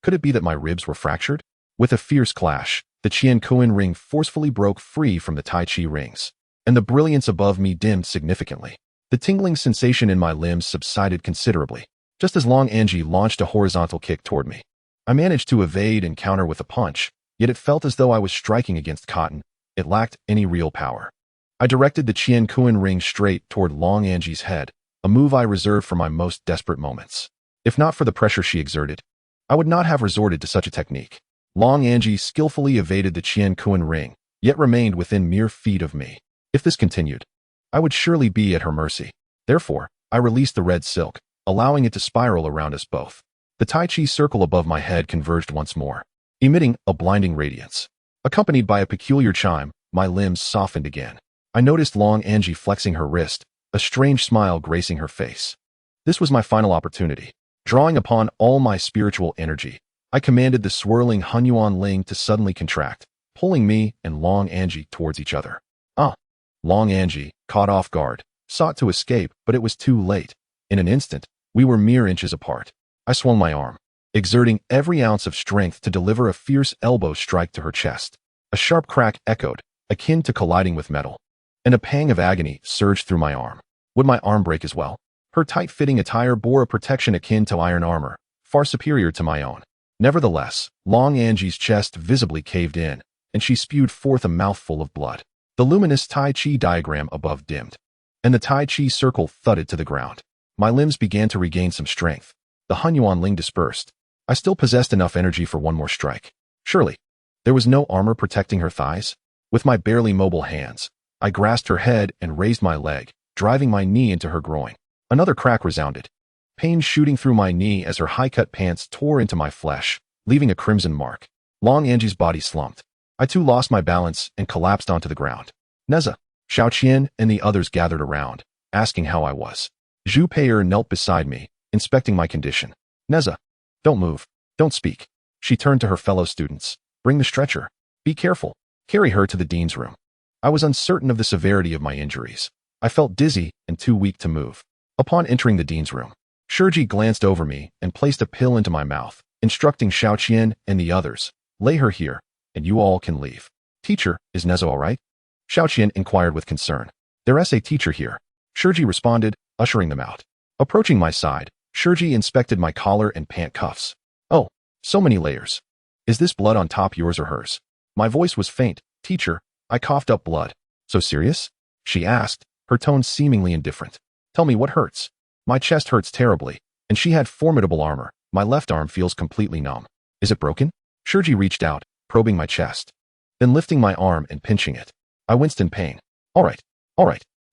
Could it be that my ribs were fractured? With a fierce clash, the Qian Kuan ring forcefully broke free from the Tai Chi rings, and the brilliance above me dimmed significantly. The tingling sensation in my limbs subsided considerably, just as Long Anji launched a horizontal kick toward me. I managed to evade and counter with a punch, yet it felt as though I was striking against cotton. It lacked any real power. I directed the Qian Kuan ring straight toward Long Anji's head, a move I reserved for my most desperate moments. If not for the pressure she exerted, I would not have resorted to such a technique. Long Anji skillfully evaded the Qian Kuan ring, yet remained within mere feet of me. If this continued, I would surely be at her mercy. Therefore, I released the red silk, allowing it to spiral around us both. The Tai Chi circle above my head converged once more, emitting a blinding radiance. Accompanied by a peculiar chime, my limbs softened again. I noticed Long Anji flexing her wrist, a strange smile gracing her face. This was my final opportunity. Drawing upon all my spiritual energy, I commanded the swirling Hunyuan Ling to suddenly contract, pulling me and Long Anji towards each other. Long Anji, caught off guard, sought to escape, but it was too late. In an instant, we were mere inches apart. I swung my arm, exerting every ounce of strength to deliver a fierce elbow strike to her chest. A sharp crack echoed, akin to colliding with metal, and a pang of agony surged through my arm. Would my arm break as well? Her tight-fitting attire bore a protection akin to iron armor, far superior to my own. Nevertheless, Long Anji's chest visibly caved in, and she spewed forth a mouthful of blood. The luminous Tai Chi diagram above dimmed, and the Tai Chi circle thudded to the ground. My limbs began to regain some strength. The Hunyuan Ling dispersed. I still possessed enough energy for one more strike. Surely, there was no armor protecting her thighs? With my barely mobile hands, I grasped her head and raised my leg, driving my knee into her groin. Another crack resounded, pain shooting through my knee as her high-cut pants tore into my flesh, leaving a crimson mark. Long Anji's body slumped. I too lost my balance and collapsed onto the ground. Nezha, Xiaoqian, and the others gathered around, asking how I was. Zhu Pei'er knelt beside me, inspecting my condition. Nezha, don't move, don't speak. She turned to her fellow students. Bring the stretcher. Be careful. Carry her to the dean's room. I was uncertain of the severity of my injuries. I felt dizzy and too weak to move. Upon entering the dean's room, Shurji glanced over me and placed a pill into my mouth, instructing Xiaoqian and the others, lay her here, and you all can leave. Teacher, is Nezha all right? Xiao Qian inquired with concern. There is a teacher here. Shiji responded, ushering them out. Approaching my side, Shiji inspected my collar and pant cuffs. Oh, so many layers. Is this blood on top yours or hers? My voice was faint. Teacher, I coughed up blood. So serious? She asked, her tone seemingly indifferent. Tell me what hurts. My chest hurts terribly, and she had formidable armor. My left arm feels completely numb. Is it broken? Shiji reached out, probing my chest. Then lifting my arm and pinching it. I winced in pain. All right.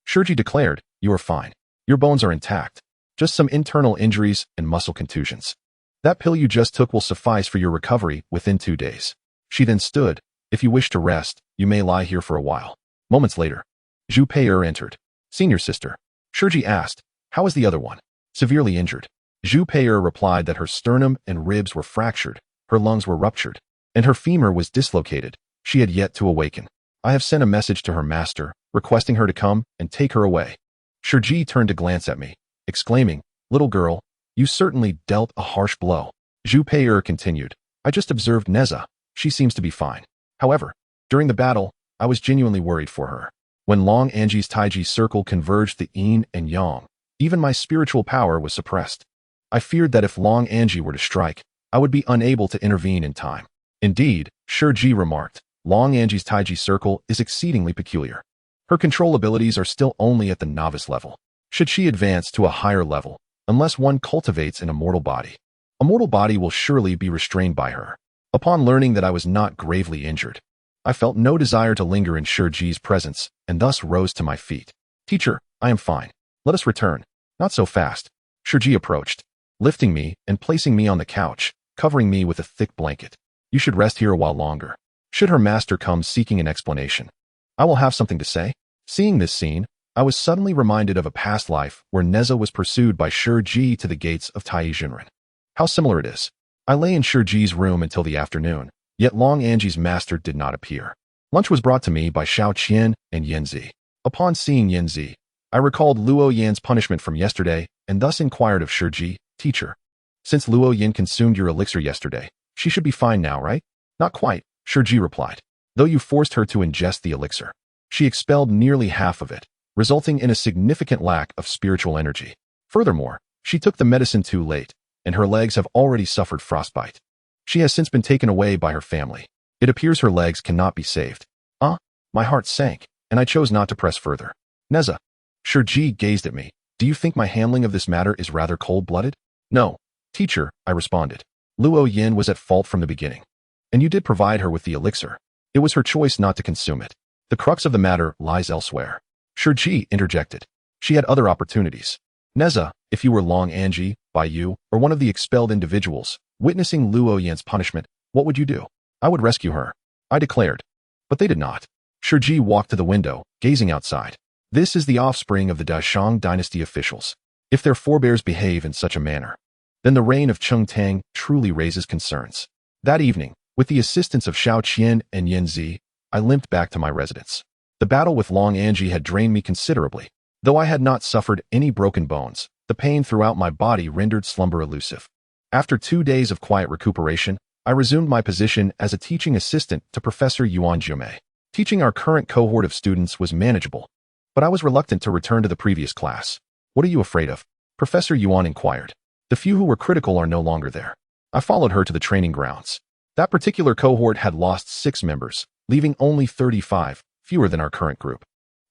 Shiji declared, you are fine. Your bones are intact. Just some internal injuries and muscle contusions. That pill you just took will suffice for your recovery within 2 days. She then stood. If you wish to rest, you may lie here for a while. Moments later, Zhu Pei'er entered. Senior sister. Shiji asked, how is the other one? Severely injured. Zhu Pei'er replied that her sternum and ribs were fractured, her lungs were ruptured, and her femur was dislocated. She had yet to awaken. I have sent a message to her master, requesting her to come and take her away. Shiji turned to glance at me, exclaiming, little girl, you certainly dealt a harsh blow. Zhu Pei'er continued, I just observed Nezha. She seems to be fine. However, during the battle, I was genuinely worried for her. When Long Anji's Taiji circle converged the yin and yang, even my spiritual power was suppressed. I feared that if Long Anji were to strike, I would be unable to intervene in time. Indeed, Shiji remarked, Long Anji's Taiji circle is exceedingly peculiar. Her control abilities are still only at the novice level. Should she advance to a higher level, unless one cultivates an immortal body, a mortal body will surely be restrained by her. Upon learning that I was not gravely injured, I felt no desire to linger in Shiji's presence and thus rose to my feet. Teacher, I am fine. Let us return. Not so fast. Shiji approached, lifting me and placing me on the couch, covering me with a thick blanket. You should rest here a while longer. Should her master come seeking an explanation, I will have something to say. Seeing this scene, I was suddenly reminded of a past life where Nezha was pursued by Shiji to the gates of Taijinren. How similar it is. I lay in Shiji's room until the afternoon, yet Long Anji's master did not appear. Lunch was brought to me by Xiao Qian and Yanzi. Upon seeing Yanzi, I recalled Luo Yan's punishment from yesterday and thus inquired of Shiji, teacher. Since Luo Yan consumed your elixir yesterday, she should be fine now, right? Not quite, Shiji replied. Though you forced her to ingest the elixir, she expelled nearly half of it, resulting in a significant lack of spiritual energy. Furthermore, she took the medicine too late, and her legs have already suffered frostbite. She has since been taken away by her family. It appears her legs cannot be saved. My heart sank, and I chose not to press further. Nezha. Shiji gazed at me. Do you think my handling of this matter is rather cold-blooded? No, teacher, I responded. Luo Yan was at fault from the beginning. And you did provide her with the elixir. It was her choice not to consume it. The crux of the matter lies elsewhere. Shiji interjected. She had other opportunities. Nezha, if you were Long Anji, Biyou, or one of the expelled individuals, witnessing Luo Yan's punishment, what would you do? I would rescue her, I declared. But they did not. Shiji walked to the window, gazing outside. This is the offspring of the Shang dynasty officials. If their forebears behave in such a manner, then the reign of Cheng Tang truly raises concerns. That evening, with the assistance of Xiao Qian and Yanzi, I limped back to my residence. The battle with Long Anji had drained me considerably. Though I had not suffered any broken bones, the pain throughout my body rendered slumber elusive. After 2 days of quiet recuperation, I resumed my position as a teaching assistant to Professor Yuan Jiumei. Teaching our current cohort of students was manageable, but I was reluctant to return to the previous class. What are you afraid of? Professor Yuan inquired. The few who were critical are no longer there. I followed her to the training grounds. That particular cohort had lost 6 members, leaving only 35, fewer than our current group.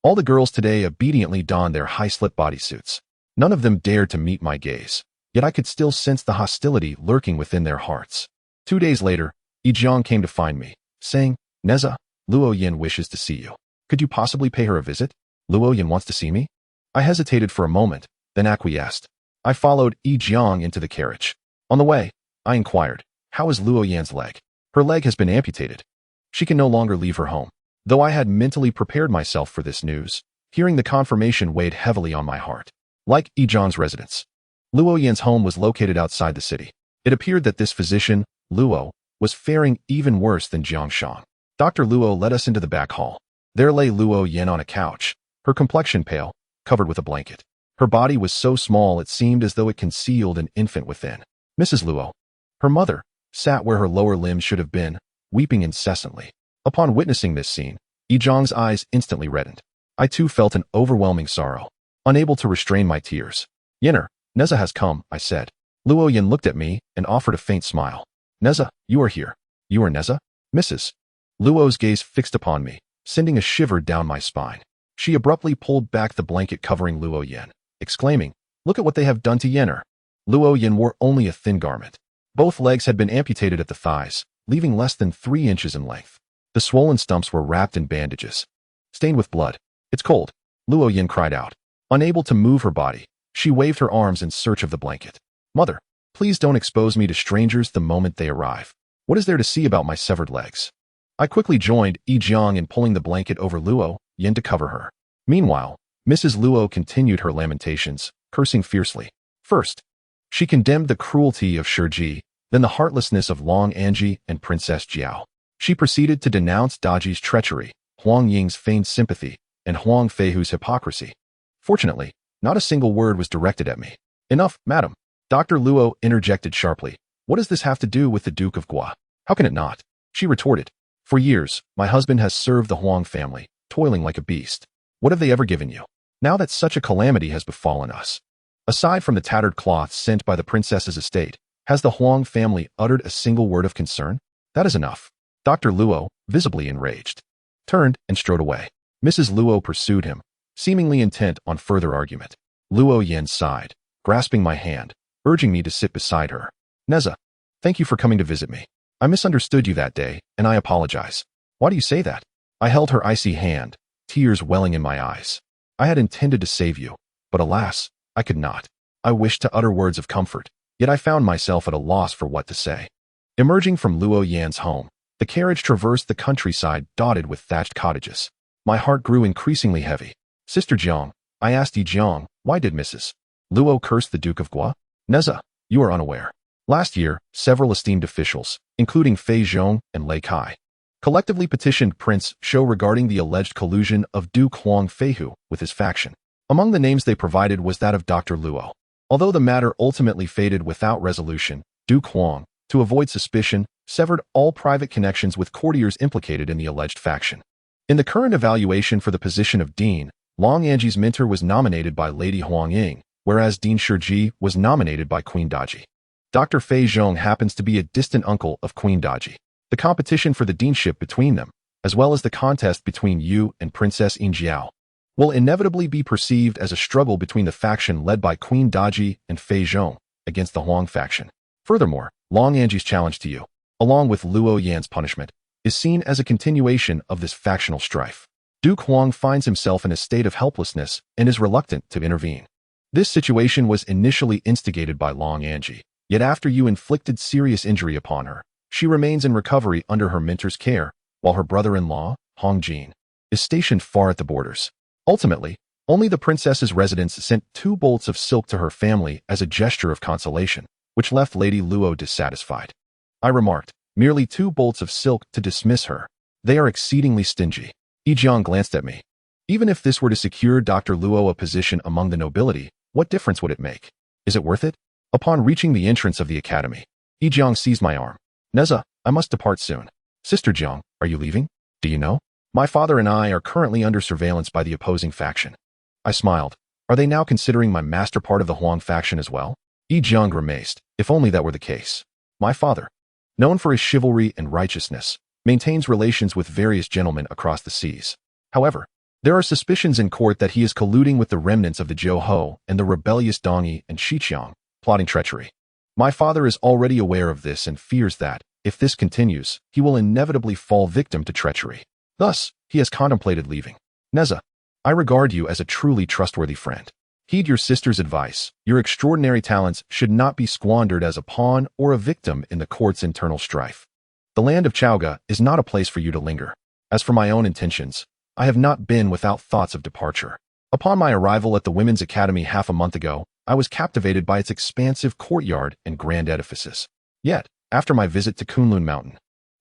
All the girls today obediently donned their high-slip bodysuits. None of them dared to meet my gaze, yet I could still sense the hostility lurking within their hearts. 2 days later, Yijiang came to find me, saying, Nezha, Luo Yan wishes to see you. Could you possibly pay her a visit? Luo Yan wants to see me? I hesitated for a moment, then acquiesced. I followed Yijiang into the carriage. On the way, I inquired, how is Luo Yan's leg? Her leg has been amputated. She can no longer leave her home. Though I had mentally prepared myself for this news, hearing the confirmation weighed heavily on my heart. Like Yijiang's residence, Luo Yan's home was located outside the city. It appeared that this physician, Luo, was faring even worse than Jiang Shang. Dr. Luo led us into the back hall. There lay Luo Yan on a couch, her complexion pale, covered with a blanket. Her body was so small it seemed as though it concealed an infant within. Mrs. Luo, her mother, sat where her lower limbs should have been, weeping incessantly. Upon witnessing this scene, Yijiang's eyes instantly reddened. I too felt an overwhelming sorrow, unable to restrain my tears. Yenner, Nezha has come, I said. Luo Yin looked at me and offered a faint smile. Nezha, you are here. You are Nezha? Mrs. Luo's gaze fixed upon me, sending a shiver down my spine. She abruptly pulled back the blanket covering Luo Yin, exclaiming, "Look at what they have done to Yenner." Luo Yin wore only a thin garment. Both legs had been amputated at the thighs, leaving less than 3 inches in length. The swollen stumps were wrapped in bandages, stained with blood. "It's cold," Luo Yin cried out. Unable to move her body, she waved her arms in search of the blanket. "Mother, please don't expose me to strangers the moment they arrive. What is there to see about my severed legs?" I quickly joined Yijiang in pulling the blanket over Luo Yin to cover her. Meanwhile, Mrs. Luo continued her lamentations, cursing fiercely. First, she condemned the cruelty of Shiji, then the heartlessness of Long Anji and Princess Jiao. She proceeded to denounce Daji's treachery, Huang Ying's feigned sympathy, and Huang Feihu's hypocrisy. Fortunately, not a single word was directed at me. "Enough, madam," Dr. Luo interjected sharply. "What does this have to do with the Duke of Gua?" "How can it not?" she retorted. "For years, my husband has served the Huang family, toiling like a beast. What have they ever given you? Now that such a calamity has befallen us, aside from the tattered cloths sent by the princess's estate, has the Huang family uttered a single word of concern? That is enough." Dr. Luo, visibly enraged, turned and strode away. Mrs. Luo pursued him, seemingly intent on further argument. Luo Yin sighed, grasping my hand, urging me to sit beside her. "Nezha, thank you for coming to visit me. I misunderstood you that day, and I apologize." "Why do you say that?" I held her icy hand, tears welling in my eyes. "I had intended to save you, but alas, I could not." I wished to utter words of comfort, yet I found myself at a loss for what to say. Emerging from Luo Yan's home, the carriage traversed the countryside dotted with thatched cottages. My heart grew increasingly heavy. "Sister Jiang," I asked Yijiang, "why did Mrs. Luo curse the Duke of Gua?" "Nezha, you are unaware. Last year, several esteemed officials, including Fei Zhong and Lei Kai, collectively petitioned Prince Shou regarding the alleged collusion of Duke Huang Feihu with his faction. Among the names they provided was that of Dr. Luo. Although the matter ultimately faded without resolution, Duke Huang, to avoid suspicion, severed all private connections with courtiers implicated in the alleged faction. In the current evaluation for the position of Dean, Long Anji's mentor was nominated by Lady Huang Ying, whereas Dean Shiji was nominated by Queen Daji. Dr. Fei Zhong happens to be a distant uncle of Queen Daji. The competition for the deanship between them, as well as the contest between Yu and Princess Yinjiao, will inevitably be perceived as a struggle between the faction led by Queen Daji and Fei Zhong against the Huang faction. Furthermore, Long Anji's challenge to Yu, along with Luo Yan's punishment, is seen as a continuation of this factional strife. Duke Huang finds himself in a state of helplessness and is reluctant to intervene. This situation was initially instigated by Long Anji, yet after Yu inflicted serious injury upon her, she remains in recovery under her mentor's care, while her brother-in-law, Hong Jin, is stationed far at the borders. Ultimately, only the princess's residence sent 2 bolts of silk to her family as a gesture of consolation, which left Lady Luo dissatisfied. I remarked, "Merely 2 bolts of silk to dismiss her. They are exceedingly stingy." Yijiang glanced at me. Even if this were to secure Dr. Luo a position among the nobility, what difference would it make? Is it worth it? Upon reaching the entrance of the academy, Yijiang seized my arm. "Nezha, I must depart soon." "Sister Jiang, are you leaving? Do you know? My father and I are currently under surveillance by the opposing faction." I smiled. "Are they now considering my master part of the Huang faction as well?" Yijiang grimaced. "If only that were the case. My father, known for his chivalry and righteousness, maintains relations with various gentlemen across the seas. However, there are suspicions in court that he is colluding with the remnants of the Zhou and the rebellious Dongli and Xiqiang, plotting treachery. My father is already aware of this and fears that, if this continues, he will inevitably fall victim to treachery. Thus, he has contemplated leaving. Nezha, I regard you as a truly trustworthy friend. Heed your sister's advice. Your extraordinary talents should not be squandered as a pawn or a victim in the court's internal strife. The land of Zhaoge is not a place for you to linger. As for my own intentions, I have not been without thoughts of departure. Upon my arrival at the Women's Academy half a month ago, I was captivated by its expansive courtyard and grand edifices. Yet, after my visit to Kunlun Mountain,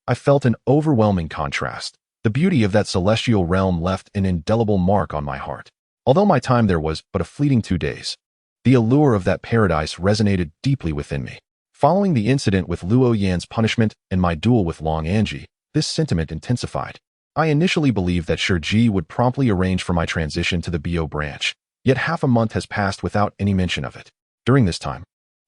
I felt an overwhelming contrast. The beauty of that celestial realm left an indelible mark on my heart. Although my time there was but a fleeting 2 days, the allure of that paradise resonated deeply within me. Following the incident with Luo Yan's punishment and my duel with Long Anji, this sentiment intensified. I initially believed that Shang would promptly arrange for my transition to the Biyou branch, yet half a month has passed without any mention of it. During this time,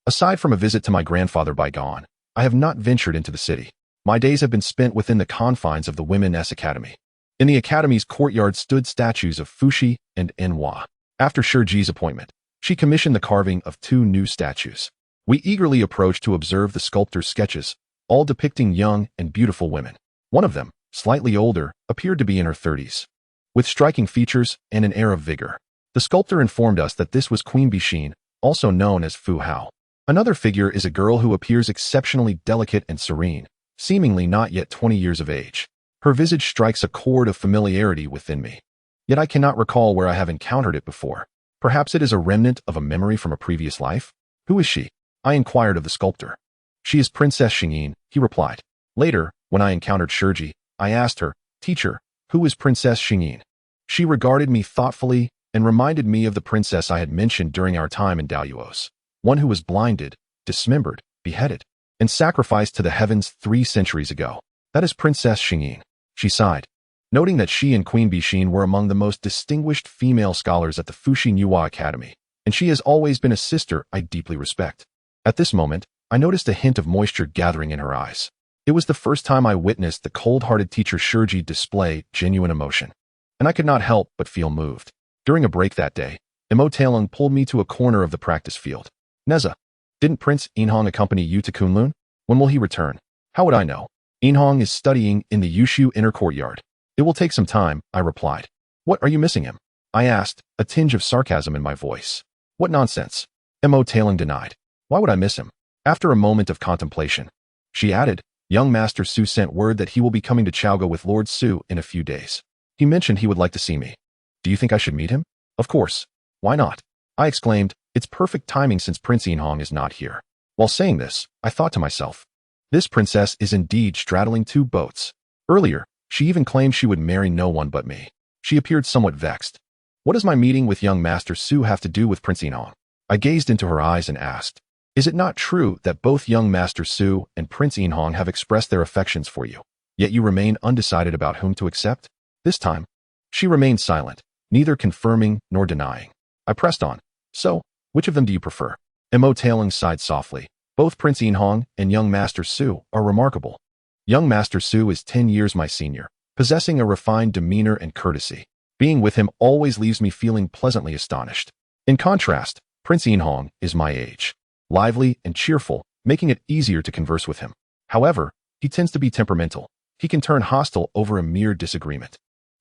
aside from a visit to my grandfather bygone, I have not ventured into the city. My days have been spent within the confines of the Women's Academy. In the academy's courtyard stood statues of Fushi and Enhua. After Shang's appointment, she commissioned the carving of 2 new statues. We eagerly approached to observe the sculptor's sketches, all depicting young and beautiful women. One of them, slightly older, appeared to be in her 30s, with striking features and an air of vigor. The sculptor informed us that this was Queen Biyou, also known as Fu Hao. Another figure is a girl who appears exceptionally delicate and serene, seemingly not yet 20 years of age. Her visage strikes a chord of familiarity within me. Yet I cannot recall where I have encountered it before. Perhaps it is a remnant of a memory from a previous life? Who is she? I inquired of the sculptor. She is Princess Shang, he replied. Later, when I encountered Shang, I asked her, Teacher, who is Princess Shang? She regarded me thoughtfully and reminded me of the princess I had mentioned during our time in Daluos, one who was blinded, dismembered, beheaded, and sacrificed to the heavens 3 centuries ago. That is Princess Shang. She sighed, noting that she and Queen Biyou were among the most distinguished female scholars at the Fuxinhua Academy, and she has always been a sister I deeply respect. At this moment, I noticed a hint of moisture gathering in her eyes. It was the first time I witnessed the cold-hearted teacher Shang display genuine emotion, and I could not help but feel moved. During a break that day, Imo-Tailung pulled me to a corner of the practice field. Nezha, didn't Prince Inhong accompany you to Kunlun? When will he return? How would I know? Inhong is studying in the Yushu inner courtyard. It will take some time, I replied. What, are you missing him? I asked, a tinge of sarcasm in my voice. What nonsense? Imo-Tailung denied. Why would I miss him? After a moment of contemplation, she added, Young Master Su sent word that he will be coming to Zhaoge with Lord Su in a few days. He mentioned he would like to see me. Do you think I should meet him? Of course. Why not? I exclaimed, it's perfect timing since Prince Inhong is not here. While saying this, I thought to myself, this princess is indeed straddling 2 boats. Earlier, she even claimed she would marry no one but me. She appeared somewhat vexed. What does my meeting with young Master Su have to do with Prince Inhong? I gazed into her eyes and asked, is it not true that both young Master Su and Prince Inhong have expressed their affections for you, yet you remain undecided about whom to accept? This time, she remained silent, neither confirming nor denying. I pressed on. So, which of them do you prefer? Imo-Tailung sighed softly. Both Prince Inhong and young Master Su are remarkable. Young Master Su is 10 years my senior, possessing a refined demeanor and courtesy. Being with him always leaves me feeling pleasantly astonished. In contrast, Prince Inhong is my age, lively and cheerful, making it easier to converse with him. However, he tends to be temperamental. He can turn hostile over a mere disagreement.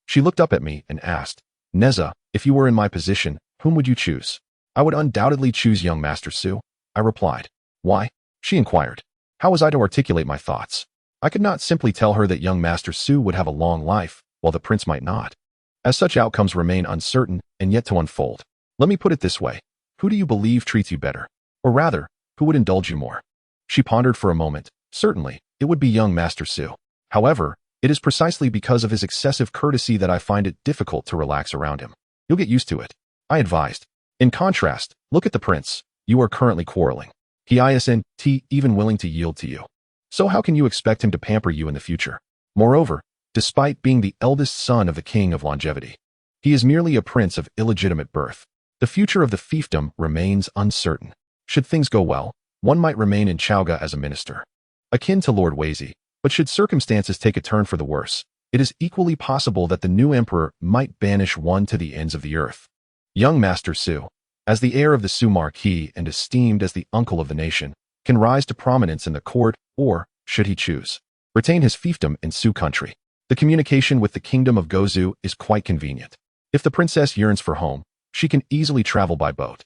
She looked up at me and asked, Nezha, if you were in my position, whom would you choose? I would undoubtedly choose young Master Su, I replied. Why? She inquired. How was I to articulate my thoughts? I could not simply tell her that young Master Su would have a long life, while the prince might not, as such outcomes remain uncertain and yet to unfold. Let me put it this way. Who do you believe treats you better? Or rather, who would indulge you more? She pondered for a moment. Certainly, it would be young Master Su. However, it is precisely because of his excessive courtesy that I find it difficult to relax around him. You'll get used to it, I advised. In contrast, look at the prince. You are currently quarreling. He isn't even willing to yield to you. So how can you expect him to pamper you in the future? Moreover, despite being the eldest son of the king of longevity, he is merely a prince of illegitimate birth. The future of the fiefdom remains uncertain. Should things go well, one might remain in Zhaoge as a minister, akin to Lord Weizi, but should circumstances take a turn for the worse, it is equally possible that the new emperor might banish one to the ends of the earth. Young Master Su, as the heir of the Su Marquis and esteemed as the uncle of the nation, can rise to prominence in the court or, should he choose, retain his fiefdom in Su country. The communication with the kingdom of Gozu is quite convenient. If the princess yearns for home, she can easily travel by boat.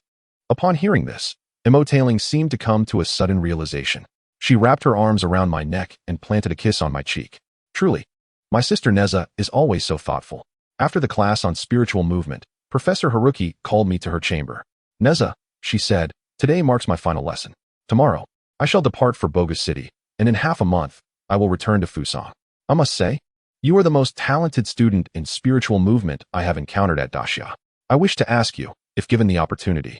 Upon hearing this, Imo-Tailung seemed to come to a sudden realization. She wrapped her arms around my neck and planted a kiss on my cheek. Truly, my sister Nezha is always so thoughtful. After the class on spiritual movement, Professor Haruki called me to her chamber. Nezha, she said, today marks my final lesson. Tomorrow, I shall depart for Bogus City, and in half a month, I will return to Fusang. I must say, you are the most talented student in spiritual movement I have encountered at Daxia. I wish to ask you, if given the opportunity,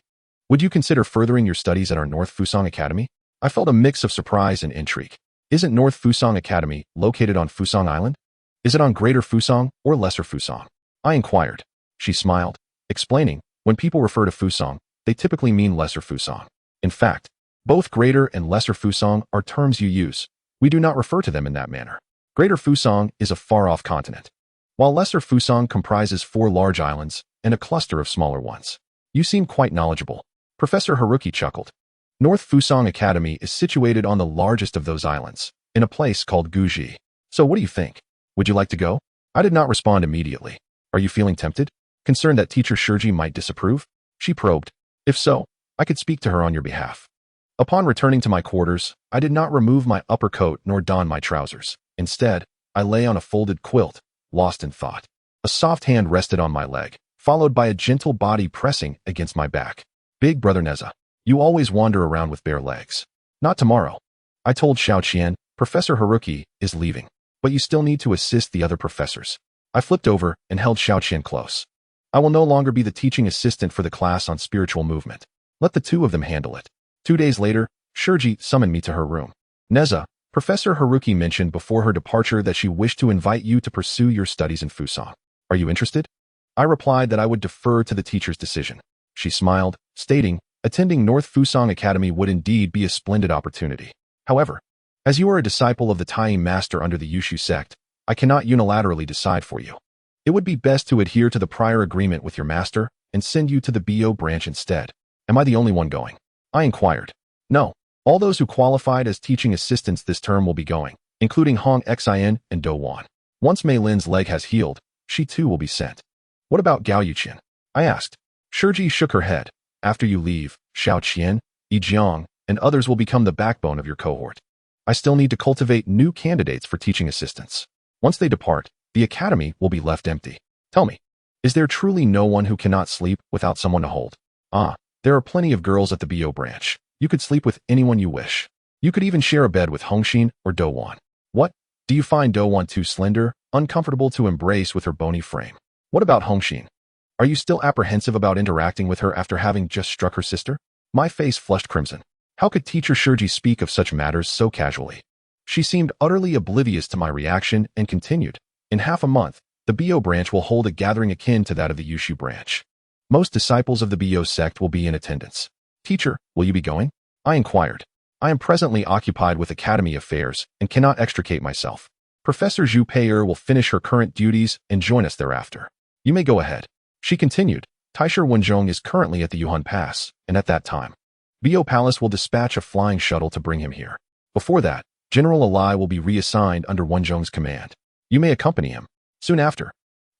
would you consider furthering your studies at our North Fusang Academy? I felt a mix of surprise and intrigue. Isn't North Fusang Academy located on Fusang Island? Is it on Greater Fusang or Lesser Fusang? I inquired. She smiled, explaining, when people refer to Fusang, they typically mean Lesser Fusang. In fact, both Greater and Lesser Fusang are terms you use. We do not refer to them in that manner. Greater Fusang is a far-off continent, while Lesser Fusang comprises 4 large islands and a cluster of smaller ones. You seem quite knowledgeable. Professor Haruki chuckled. North Fusang Academy is situated on the largest of those islands, in a place called Guji. So what do you think? Would you like to go? I did not respond immediately. Are you feeling tempted? Concerned that teacher Shurji might disapprove? She probed. If so, I could speak to her on your behalf. Upon returning to my quarters, I did not remove my upper coat nor don my trousers. Instead, I lay on a folded quilt, lost in thought. A soft hand rested on my leg, followed by a gentle body pressing against my back. Big brother Nezha, you always wander around with bare legs. Not tomorrow. I told Xiaoqian, Professor Haruki is leaving, but you still need to assist the other professors. I flipped over and held Xiaoqian close. I will no longer be the teaching assistant for the class on spiritual movement. Let the 2 of them handle it. 2 days later, Shurji summoned me to her room. Nezha, Professor Haruki mentioned before her departure that she wished to invite you to pursue your studies in Fusang. Are you interested? I replied that I would defer to the teacher's decision. She smiled, stating, attending North Fusang Academy would indeed be a splendid opportunity. However, as you are a disciple of the Taiying master under the Yushu sect, I cannot unilaterally decide for you. It would be best to adhere to the prior agreement with your master and send you to the Biyou branch instead. Am I the only one going? I inquired. No. All those who qualified as teaching assistants this term will be going, including Hong Xin and Do Wan. Once Mei Lin's leg has healed, she too will be sent. What about Gao Yuqian? I asked. Shurji shook her head. After you leave, Xiao Qian, Yi Jiang, and others will become the backbone of your cohort. I still need to cultivate new candidates for teaching assistants. Once they depart, the academy will be left empty. Tell me, is there truly no one who cannot sleep without someone to hold? There are plenty of girls at the Biyou branch. You could sleep with anyone you wish. You could even share a bed with Hongxin or Do Wan. What? Do you find Do Wan too slender, uncomfortable to embrace with her bony frame? What about Hongxin? Are you still apprehensive about interacting with her after having just struck her sister? My face flushed crimson. How could teacher Shurji speak of such matters so casually? She seemed utterly oblivious to my reaction and continued. In half a month, the Biyou branch will hold a gathering akin to that of the Yushu branch. Most disciples of the Biyou sect will be in attendance. Teacher, will you be going? I inquired. I am presently occupied with academy affairs and cannot extricate myself. Professor Zhu Pei'er will finish her current duties and join us thereafter. You may go ahead. She continued. Taisher Wenzhong is currently at the Yuhan Pass, and at that time, Biyou Palace will dispatch a flying shuttle to bring him here. Before that, General Alai will be reassigned under Wenzhong's command. You may accompany him. Soon after,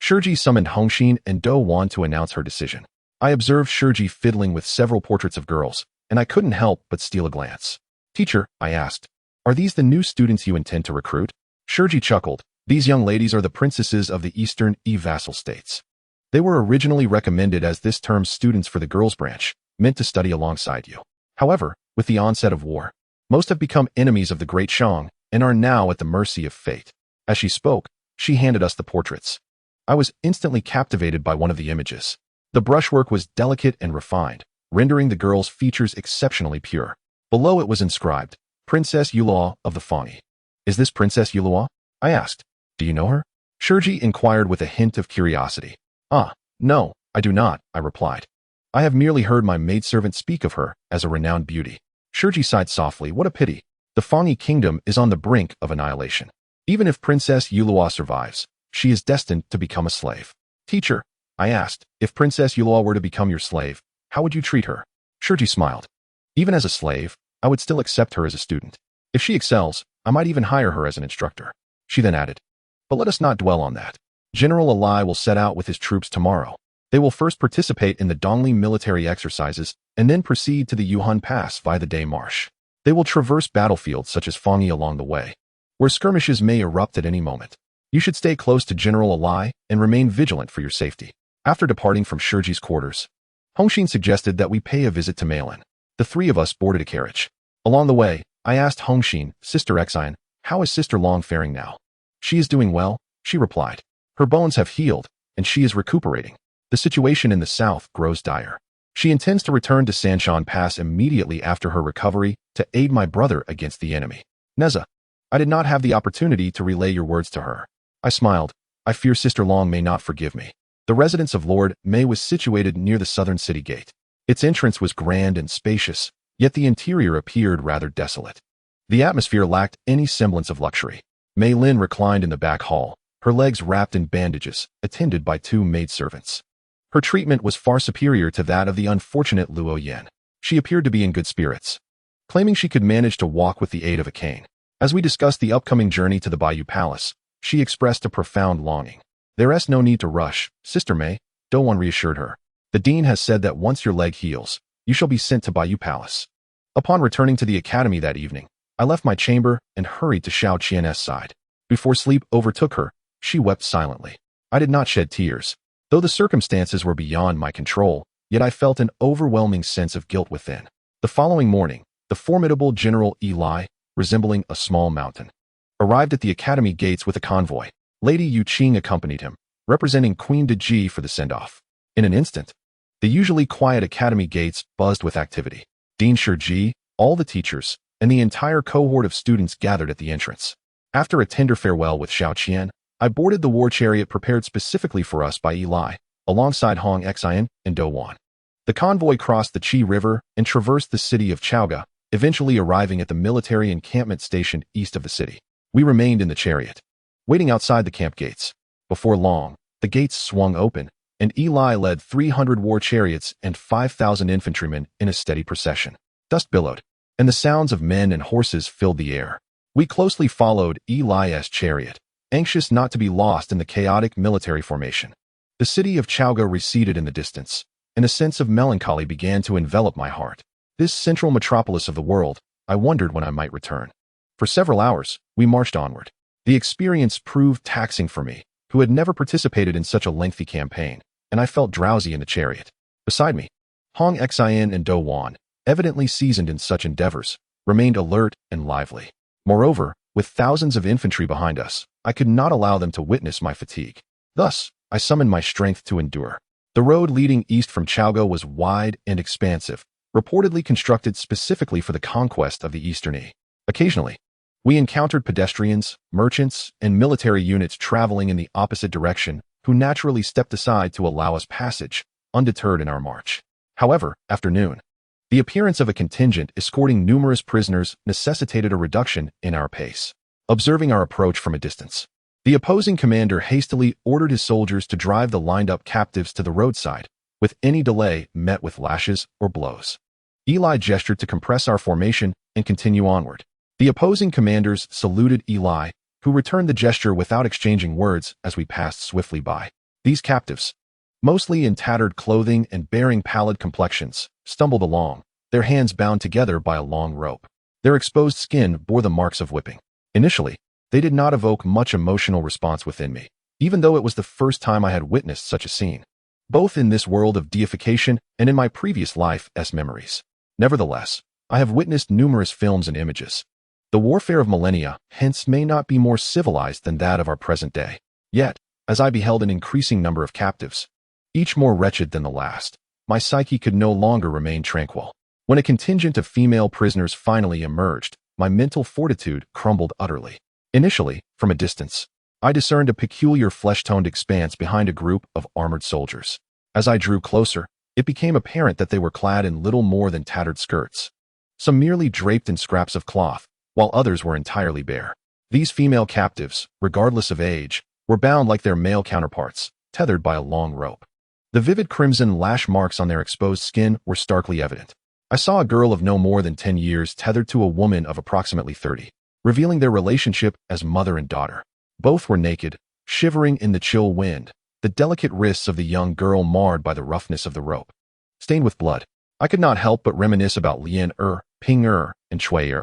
Shurji summoned Hongxin and Do Wan to announce her decision. I observed Shurji fiddling with several portraits of girls, and I couldn't help but steal a glance. Teacher, I asked, are these the new students you intend to recruit? Shurji chuckled. These young ladies are the princesses of the Eastern vassal states. They were originally recommended as this term's students for the girls' branch, meant to study alongside you. However, with the onset of war, most have become enemies of the great Shang and are now at the mercy of fate. As she spoke, she handed us the portraits. I was instantly captivated by one of the images. The brushwork was delicate and refined, rendering the girl's features exceptionally pure. Below it was inscribed, Princess Yulua of the Fengyi. Is this Princess Yulua? I asked. Do you know her? Shurji inquired with a hint of curiosity. No, I do not, I replied. I have merely heard my maidservant speak of her as a renowned beauty. Shurji sighed softly. What a pity. The Fengyi kingdom is on the brink of annihilation. Even if Princess Yulua survives, she is destined to become a slave. Teacher, I asked, if Princess Yulua were to become your slave, how would you treat her? Shurji smiled. Even as a slave, I would still accept her as a student. If she excels, I might even hire her as an instructor. She then added, but let us not dwell on that. General Alai will set out with his troops tomorrow. They will first participate in the Dongli military exercises and then proceed to the Yuhan Pass via the day march. They will traverse battlefields such as Fengyi along the way, where skirmishes may erupt at any moment. You should stay close to General Alai and remain vigilant for your safety. After departing from Shurji's quarters, Hongxin suggested that we pay a visit to Meilin. The 3 of us boarded a carriage. Along the way, I asked Hongxin, Sister Xian, how is Sister Long faring now? She is doing well, she replied. Her bones have healed, and she is recuperating. The situation in the south grows dire. She intends to return to Sanshan Pass immediately after her recovery to aid my brother against the enemy. Nezha, I did not have the opportunity to relay your words to her. I smiled. I fear Sister Long may not forgive me. The residence of Lord Mei was situated near the southern city gate. Its entrance was grand and spacious, yet the interior appeared rather desolate. The atmosphere lacked any semblance of luxury. Mei Lin reclined in the back hall, her legs wrapped in bandages, attended by 2 maidservants. Her treatment was far superior to that of the unfortunate Luo Yan. She appeared to be in good spirits, claiming she could manage to walk with the aid of a cane. As we discussed the upcoming journey to the Biyou Palace, she expressed a profound longing. There's no need to rush, Sister Mei, Dongli reassured her. The dean has said that once your leg heals, you shall be sent to Biyou Palace. Upon returning to the academy that evening, I left my chamber and hurried to Xiao Qian's side. Before sleep overtook her, she wept silently. I did not shed tears. Though the circumstances were beyond my control, yet I felt an overwhelming sense of guilt within. The following morning, the formidable General Eli, resembling a small mountain, arrived at the academy gates with a convoy. Lady Yu Qing accompanied him, representing Queen Deji for the send-off. In an instant, the usually quiet academy gates buzzed with activity. Dean Shiji, all the teachers, and the entire cohort of students gathered at the entrance. After a tender farewell with Xiao Qian, I boarded the war chariot prepared specifically for us by Eli, alongside Hong Xian and Do Wan. The convoy crossed the Qi River and traversed the city of Zhaoge, eventually arriving at the military encampment stationed east of the city. We remained in the chariot, waiting outside the camp gates. Before long, the gates swung open, and Eli led 300 war chariots and 5,000 infantrymen in a steady procession. Dust billowed, and the sounds of men and horses filled the air. We closely followed Eli's chariot, anxious not to be lost in the chaotic military formation. The city of Zhaoge receded in the distance, and a sense of melancholy began to envelop my heart. This central metropolis of the world, I wondered when I might return. For several hours, we marched onward. The experience proved taxing for me, who had never participated in such a lengthy campaign, and I felt drowsy in the chariot. Beside me, Hong Xian and Do Wan, evidently seasoned in such endeavors, remained alert and lively. Moreover, with thousands of infantry behind us, I could not allow them to witness my fatigue. Thus, I summoned my strength to endure. The road leading east from Zhaoge was wide and expansive, reportedly constructed specifically for the conquest of the Eastern Yi. Occasionally, we encountered pedestrians, merchants, and military units traveling in the opposite direction, who naturally stepped aside to allow us passage, undeterred in our march. However, after noon, the appearance of a contingent escorting numerous prisoners necessitated a reduction in our pace. Observing our approach from a distance, the opposing commander hastily ordered his soldiers to drive the lined-up captives to the roadside, with any delay met with lashes or blows. Eli gestured to compress our formation and continue onward. The opposing commanders saluted Eli, who returned the gesture without exchanging words as we passed swiftly by. These captives, mostly in tattered clothing and bearing pallid complexions, stumbled along, their hands bound together by a long rope. Their exposed skin bore the marks of whipping. Initially, they did not evoke much emotional response within me, even though it was the first time I had witnessed such a scene, both in this world of deification and in my previous life's memories. Nevertheless, I have witnessed numerous films and images. The warfare of millennia, hence, may not be more civilized than that of our present day. Yet, as I beheld an increasing number of captives, each more wretched than the last, my psyche could no longer remain tranquil. When a contingent of female prisoners finally emerged, my mental fortitude crumbled utterly. Initially, from a distance, I discerned a peculiar flesh-toned expanse behind a group of armored soldiers. As I drew closer, it became apparent that they were clad in little more than tattered skirts, some merely draped in scraps of cloth, while others were entirely bare. These female captives, regardless of age, were bound like their male counterparts, tethered by a long rope. The vivid crimson lash marks on their exposed skin were starkly evident. I saw a girl of no more than 10 years tethered to a woman of approximately 30, revealing their relationship as mother and daughter. Both were naked, shivering in the chill wind, the delicate wrists of the young girl marred by the roughness of the rope. Stained with blood, I could not help but reminisce about Lian Ping and Chui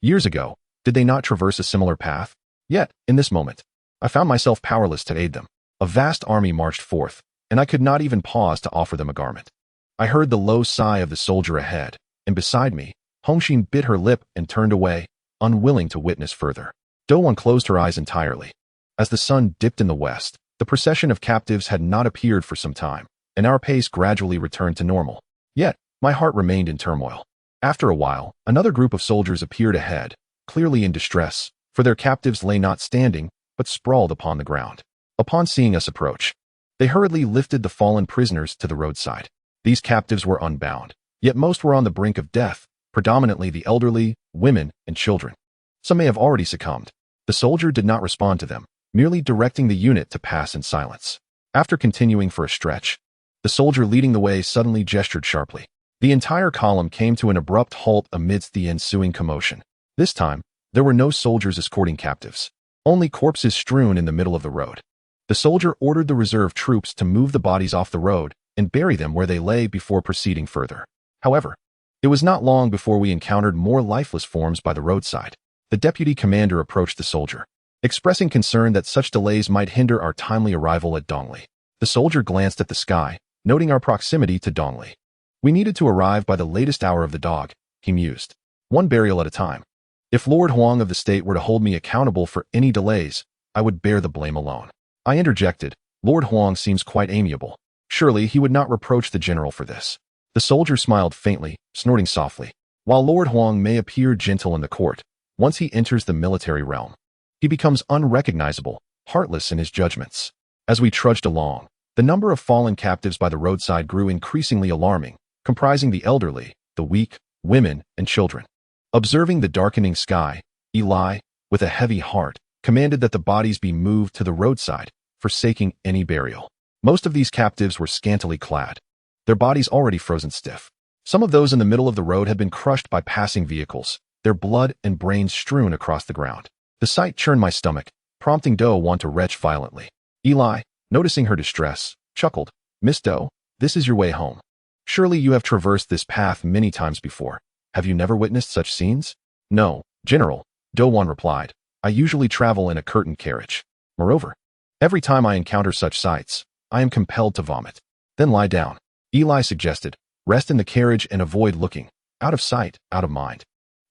Years ago, did they not traverse a similar path? Yet, in this moment, I found myself powerless to aid them. A vast army marched forth, and I could not even pause to offer them a garment. I heard the low sigh of the soldier ahead, and beside me, Hongxin bit her lip and turned away, unwilling to witness further. Do Wan closed her eyes entirely. As the sun dipped in the west, the procession of captives had not appeared for some time, and our pace gradually returned to normal. Yet, my heart remained in turmoil. After a while, another group of soldiers appeared ahead, clearly in distress, for their captives lay not standing, but sprawled upon the ground. Upon seeing us approach, they hurriedly lifted the fallen prisoners to the roadside. These captives were unbound, yet most were on the brink of death, predominantly the elderly, women, and children. Some may have already succumbed. The soldier did not respond to them, merely directing the unit to pass in silence. After continuing for a stretch, the soldier leading the way suddenly gestured sharply. The entire column came to an abrupt halt amidst the ensuing commotion. This time, there were no soldiers escorting captives, only corpses strewn in the middle of the road. The soldier ordered the reserve troops to move the bodies off the road and bury them where they lay before proceeding further. However, it was not long before we encountered more lifeless forms by the roadside. The deputy commander approached the soldier, expressing concern that such delays might hinder our timely arrival at Dongli. The soldier glanced at the sky, noting our proximity to Dongli. We needed to arrive by the latest hour of the dog, he mused. One burial at a time. If Lord Huang of the state were to hold me accountable for any delays, I would bear the blame alone. I interjected, Lord Huang seems quite amiable. Surely he would not reproach the general for this. The soldier smiled faintly, snorting softly. While Lord Huang may appear gentle in the court, once he enters the military realm, he becomes unrecognizable, heartless in his judgments. As we trudged along, the number of fallen captives by the roadside grew increasingly alarming, comprising the elderly, the weak, women, and children. Observing the darkening sky, Eli, with a heavy heart, commanded that the bodies be moved to the roadside, forsaking any burial. Most of these captives were scantily clad, their bodies already frozen stiff. Some of those in the middle of the road had been crushed by passing vehicles, their blood and brains strewn across the ground. The sight churned my stomach, prompting Doe want to retch violently. Eli, noticing her distress, chuckled, Miss Doe, this is your way home. Surely you have traversed this path many times before. Have you never witnessed such scenes? No, General, Do-won replied. I usually travel in a curtained carriage. Moreover, every time I encounter such sights, I am compelled to vomit. Then lie down. Eli suggested, rest in the carriage and avoid looking. Out of sight, out of mind.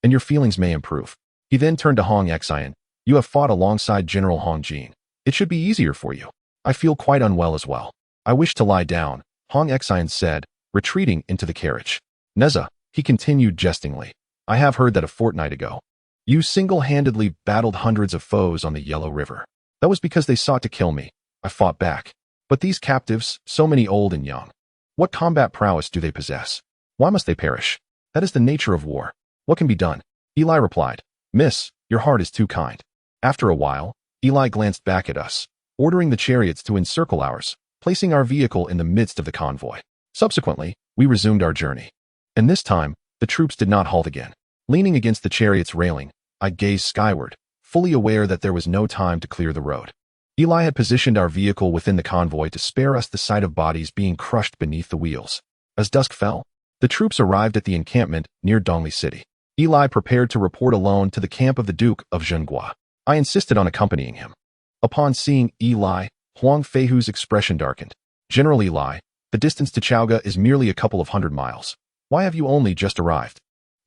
And your feelings may improve. He then turned to Hong Xian. You have fought alongside General Hong Jin. It should be easier for you. I feel quite unwell as well. I wish to lie down, Hong Xian said, retreating into the carriage. Nezha, he continued jestingly. I have heard that a fortnight ago, you single-handedly battled hundreds of foes on the Yellow River. That was because they sought to kill me. I fought back. But these captives, so many old and young, what combat prowess do they possess? Why must they perish? That is the nature of war. What can be done? Eli replied, Miss, your heart is too kind. After a while, Eli glanced back at us, ordering the chariots to encircle ours, placing our vehicle in the midst of the convoy. Subsequently, we resumed our journey. And this time, the troops did not halt again. Leaning against the chariot's railing, I gazed skyward, fully aware that there was no time to clear the road. Eli had positioned our vehicle within the convoy to spare us the sight of bodies being crushed beneath the wheels. As dusk fell, the troops arrived at the encampment near Dongli City. Eli prepared to report alone to the camp of the Duke of Zhenghua. I insisted on accompanying him. Upon seeing Eli, Huang Feihu's expression darkened. General Eli, the distance to Zhaoge is merely a couple of 100 miles. Why have you only just arrived?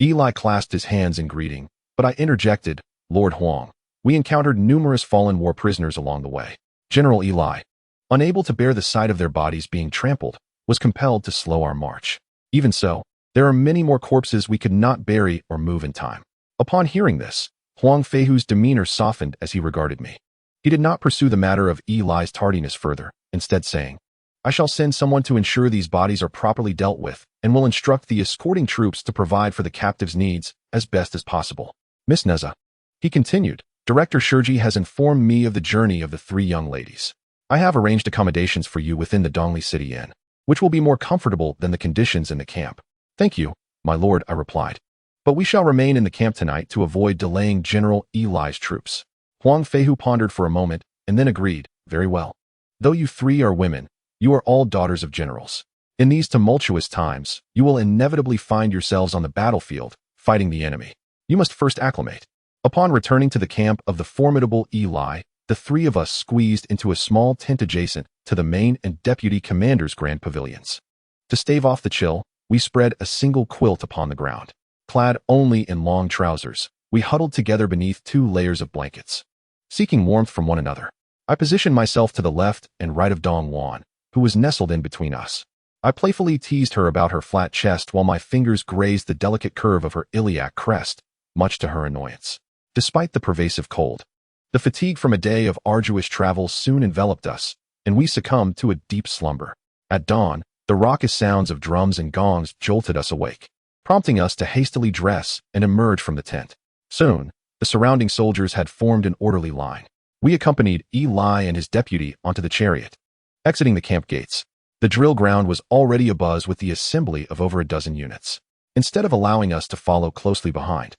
Eli clasped his hands in greeting, but I interjected, Lord Huang. We encountered numerous fallen war prisoners along the way. General Eli, unable to bear the sight of their bodies being trampled, was compelled to slow our march. Even so, there are many more corpses we could not bury or move in time. Upon hearing this, Huang Feihu's demeanor softened as he regarded me. He did not pursue the matter of Eli's tardiness further, instead saying, I shall send someone to ensure these bodies are properly dealt with, and will instruct the escorting troops to provide for the captives' needs as best as possible. Miss Nezha, he continued, Director Shurji has informed me of the journey of the 3 young ladies. I have arranged accommodations for you within the Dongli City Inn, which will be more comfortable than the conditions in the camp. Thank you, my lord, I replied. But we shall remain in the camp tonight to avoid delaying General Eli's troops. Huang Feihu pondered for a moment, and then agreed, very well. Though you 3 are women, you are all daughters of generals. In these tumultuous times, you will inevitably find yourselves on the battlefield, fighting the enemy. You must first acclimate. Upon returning to the camp of the formidable Eli, the 3 of us squeezed into a small tent adjacent to the main and deputy commander's grand pavilions. To stave off the chill, we spread a single quilt upon the ground. Clad only in long trousers, we huddled together beneath 2 layers of blankets. Seeking warmth from one another, I positioned myself to the left and right of Dong Wan, who was nestled in between us. I playfully teased her about her flat chest while my fingers grazed the delicate curve of her iliac crest, much to her annoyance. despite the pervasive cold. The fatigue from a day of arduous travel soon enveloped us, and we succumbed to a deep slumber. At dawn, the raucous sounds of drums and gongs jolted us awake, prompting us to hastily dress and emerge from the tent. Soon, the surrounding soldiers had formed an orderly line. We accompanied Eli and his deputy onto the chariot. Exiting the camp gates, the drill ground was already abuzz with the assembly of over a dozen units. Instead of allowing us to follow closely behind,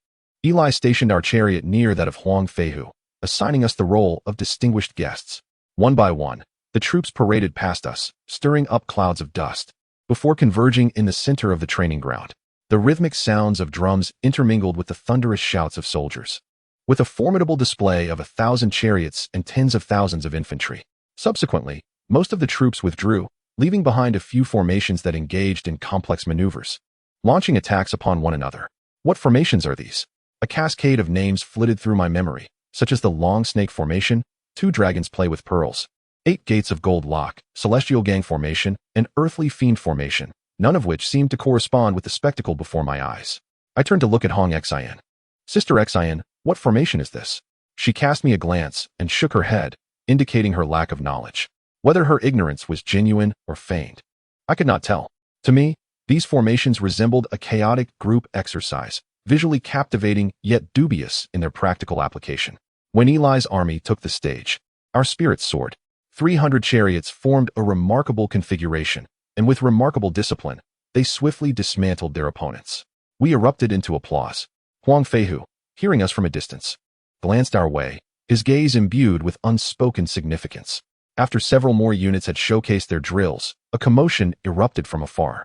Eli stationed our chariot near that of Huang Feihu, assigning us the role of distinguished guests. One by one, the troops paraded past us, stirring up clouds of dust, before converging in the center of the training ground. The rhythmic sounds of drums intermingled with the thunderous shouts of soldiers. With a formidable display of 1,000 chariots and tens of thousands of infantry. Subsequently, most of the troops withdrew, leaving behind a few formations that engaged in complex maneuvers, launching attacks upon one another. What formations are these? A cascade of names flitted through my memory, such as the Long Snake Formation, Two Dragons Play with Pearls, Eight Gates of Gold Lock, Celestial Gang Formation, and Earthly Fiend Formation, none of which seemed to correspond with the spectacle before my eyes. I turned to look at Hong Xian. Sister Xian, what formation is this? She cast me a glance and shook her head, indicating her lack of knowledge. Whether her ignorance was genuine or feigned, I could not tell. To me, these formations resembled a chaotic group exercise, visually captivating yet dubious in their practical application. When Eli's army took the stage, our spirits soared. 300 chariots formed a remarkable configuration, and with remarkable discipline, they swiftly dismantled their opponents. We erupted into applause. Huang Feihu, hearing us from a distance, glanced our way, his gaze imbued with unspoken significance. After several more units had showcased their drills, a commotion erupted from afar.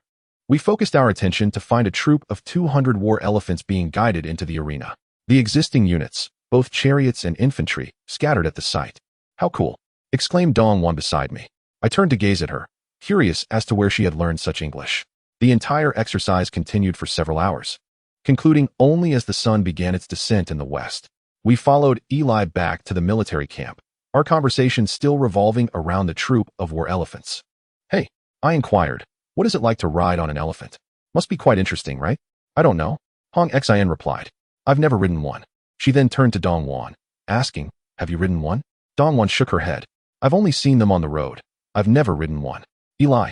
We focused our attention to find a troop of 200 war elephants being guided into the arena. The existing units, both chariots and infantry, scattered at the sight. How cool! Exclaimed Dong Wan beside me. I turned to gaze at her, curious as to where she had learned such English. The entire exercise continued for several hours, concluding only as the sun began its descent in the west. We followed Eli back to the military camp, our conversation still revolving around the troop of war elephants. Hey, I inquired, what is it like to ride on an elephant? Must be quite interesting, right? I don't know. Hong Xian replied. I've never ridden one. She then turned to Dong Wan, asking, have you ridden one? Dong Wan shook her head. I've only seen them on the road. I've never ridden one. Eli,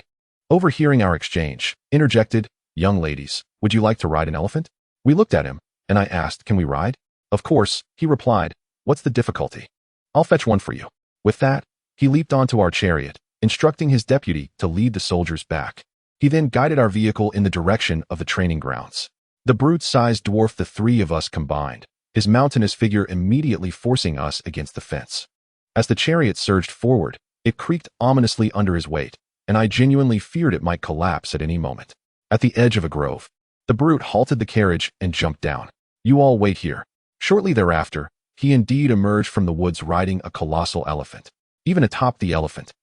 overhearing our exchange, interjected, young ladies, would you like to ride an elephant? We looked at him, and I asked, can we ride? Of course, he replied. What's the difficulty? I'll fetch one for you. With that, he leaped onto our chariot, instructing his deputy to lead the soldiers back. He then guided our vehicle in the direction of the training grounds. The brute size dwarfed the three of us combined, his mountainous figure immediately forcing us against the fence. As the chariot surged forward, it creaked ominously under his weight, and I genuinely feared it might collapse at any moment. At the edge of a grove, the brute halted the carriage and jumped down. You all wait here. Shortly thereafter, he indeed emerged from the woods riding a colossal elephant. Even atop the elephant,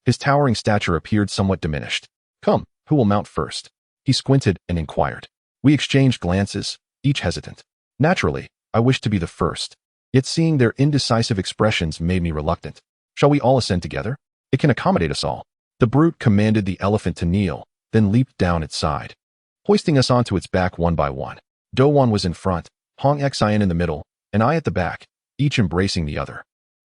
his towering stature appeared somewhat diminished. Come, who will mount first? He squinted and inquired. We exchanged glances, each hesitant. Naturally, I wished to be the first, yet seeing their indecisive expressions made me reluctant. Shall we all ascend together? It can accommodate us all. The brute commanded the elephant to kneel, then leaped down its side, hoisting us onto its back one by one. Do Wan was in front, Hong Xian in the middle, and I at the back, each embracing the other.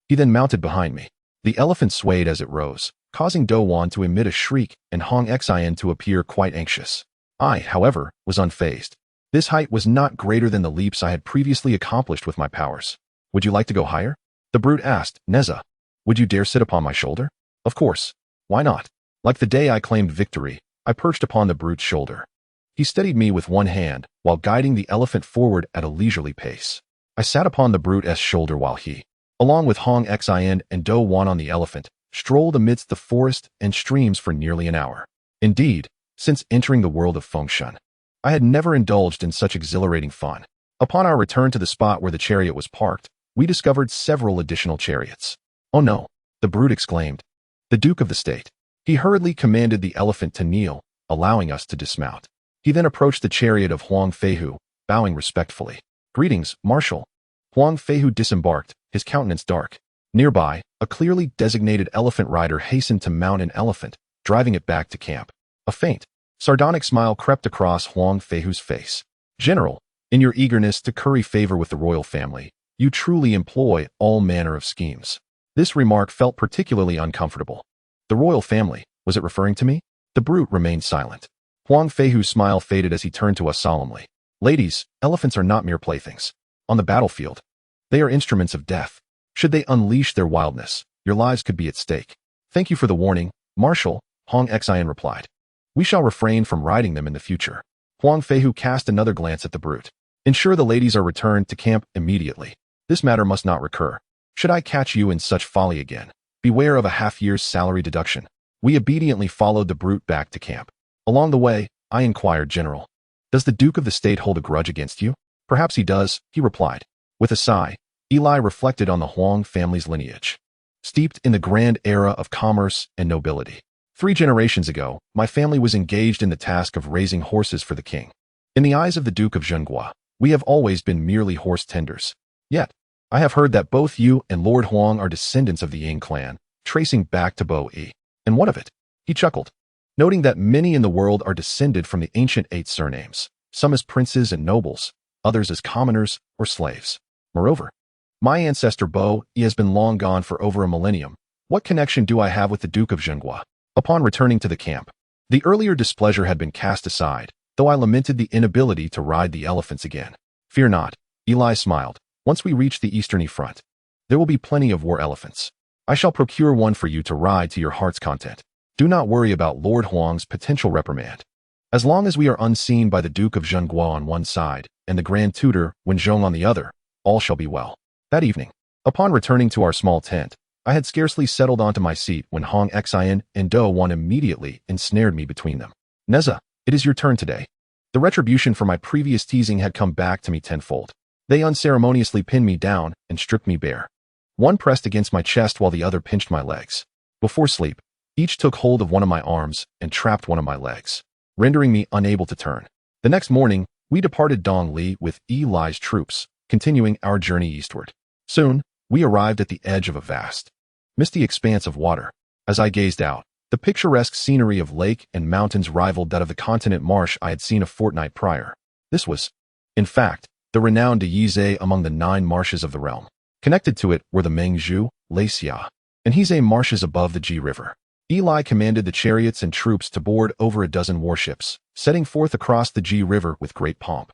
He then mounted behind me. The elephant swayed as it rose, causing Do Wan to emit a shriek and Hong Xian to appear quite anxious. I, however, was unfazed. This height was not greater than the leaps I had previously accomplished with my powers. Would you like to go higher? The brute asked. Nezha, would you dare sit upon my shoulder? Of course. Why not? Like the day I claimed victory, I perched upon the brute's shoulder. He steadied me with one hand while guiding the elephant forward at a leisurely pace. I sat upon the brute's shoulder while he, along with Hong Xian and Do Wan on the elephant, strolled amidst the forest and streams for nearly an hour. Indeed, since entering the world of Fengshan, I had never indulged in such exhilarating fun. Upon our return to the spot where the chariot was parked, we discovered several additional chariots. Oh no, the brute exclaimed. The Duke of the State. He hurriedly commanded the elephant to kneel, allowing us to dismount. He then approached the chariot of Huang Feihu, bowing respectfully. Greetings, Marshal. Huang Feihu disembarked, his countenance dark. Nearby, a clearly designated elephant rider hastened to mount an elephant, driving it back to camp. A faint, sardonic smile crept across Huang Feihu's face. General, in your eagerness to curry favor with the royal family, You truly employ all manner of schemes. This remark felt particularly uncomfortable. The royal family, was it referring to me? The brute remained silent. Huang Feihu's smile faded as he turned to us solemnly. Ladies, elephants are not mere playthings. On the battlefield, they are instruments of death. Should they unleash their wildness, your lives could be at stake. Thank you for the warning, Marshal, Hong Xian replied. We shall refrain from riding them in the future. Huang Feihu cast another glance at the brute. Ensure the ladies are returned to camp immediately. This matter must not recur. Should I catch you in such folly again, beware of a half-year's salary deduction. We obediently followed the brute back to camp. Along the way, I inquired, General, does the Duke of the State hold a grudge against you? Perhaps he does, he replied. With a sigh, Eli reflected on the Huang family's lineage, steeped in the grand era of commerce and nobility. 3 generations ago, my family was engaged in the task of raising horses for the king. In the eyes of the Duke of Zhenghua, we have always been merely horse tenders. Yet, I have heard that both you and Lord Huang are descendants of the Ying clan, tracing back to Bo Yi. And what of it? He chuckled, noting that many in the world are descended from the ancient 8 surnames, some as princes and nobles, others as commoners or slaves. Moreover, my ancestor Bo Yi has been long gone for over a millennium. What connection do I have with the Duke of Zhenghua? Upon returning to the camp, the earlier displeasure had been cast aside, though I lamented the inability to ride the elephants again. Fear not, Eli smiled. Once we reach the easterny front, there will be plenty of war elephants. I shall procure one for you to ride to your heart's content. Do not worry about Lord Huang's potential reprimand. As long as we are unseen by the Duke of Zhenghua on one side and the Grand Tutor Wenzhong on the other, all shall be well. That evening, upon returning to our small tent, I had scarcely settled onto my seat when Hong Xian and Do Wan immediately ensnared me between them. Nezha, it is your turn today. The retribution for my previous teasing had come back to me tenfold. They unceremoniously pinned me down and stripped me bare. One pressed against my chest while the other pinched my legs. Before sleep, each took hold of one of my arms and trapped one of my legs, rendering me unable to turn. The next morning, we departed Dongli with Eli's troops, continuing our journey eastward. Soon, we arrived at the edge of a vast, misty expanse of water. As I gazed out, the picturesque scenery of lake and mountains rivaled that of the continent marsh I had seen a fortnight prior. This was, in fact, the renowned Yizhe among the 9 marshes of the realm. Connected to it were the Mengzhu, Leixia, and Hizhe marshes above the Ji River. Eli commanded the chariots and troops to board over a dozen warships, setting forth across the Ji River with great pomp.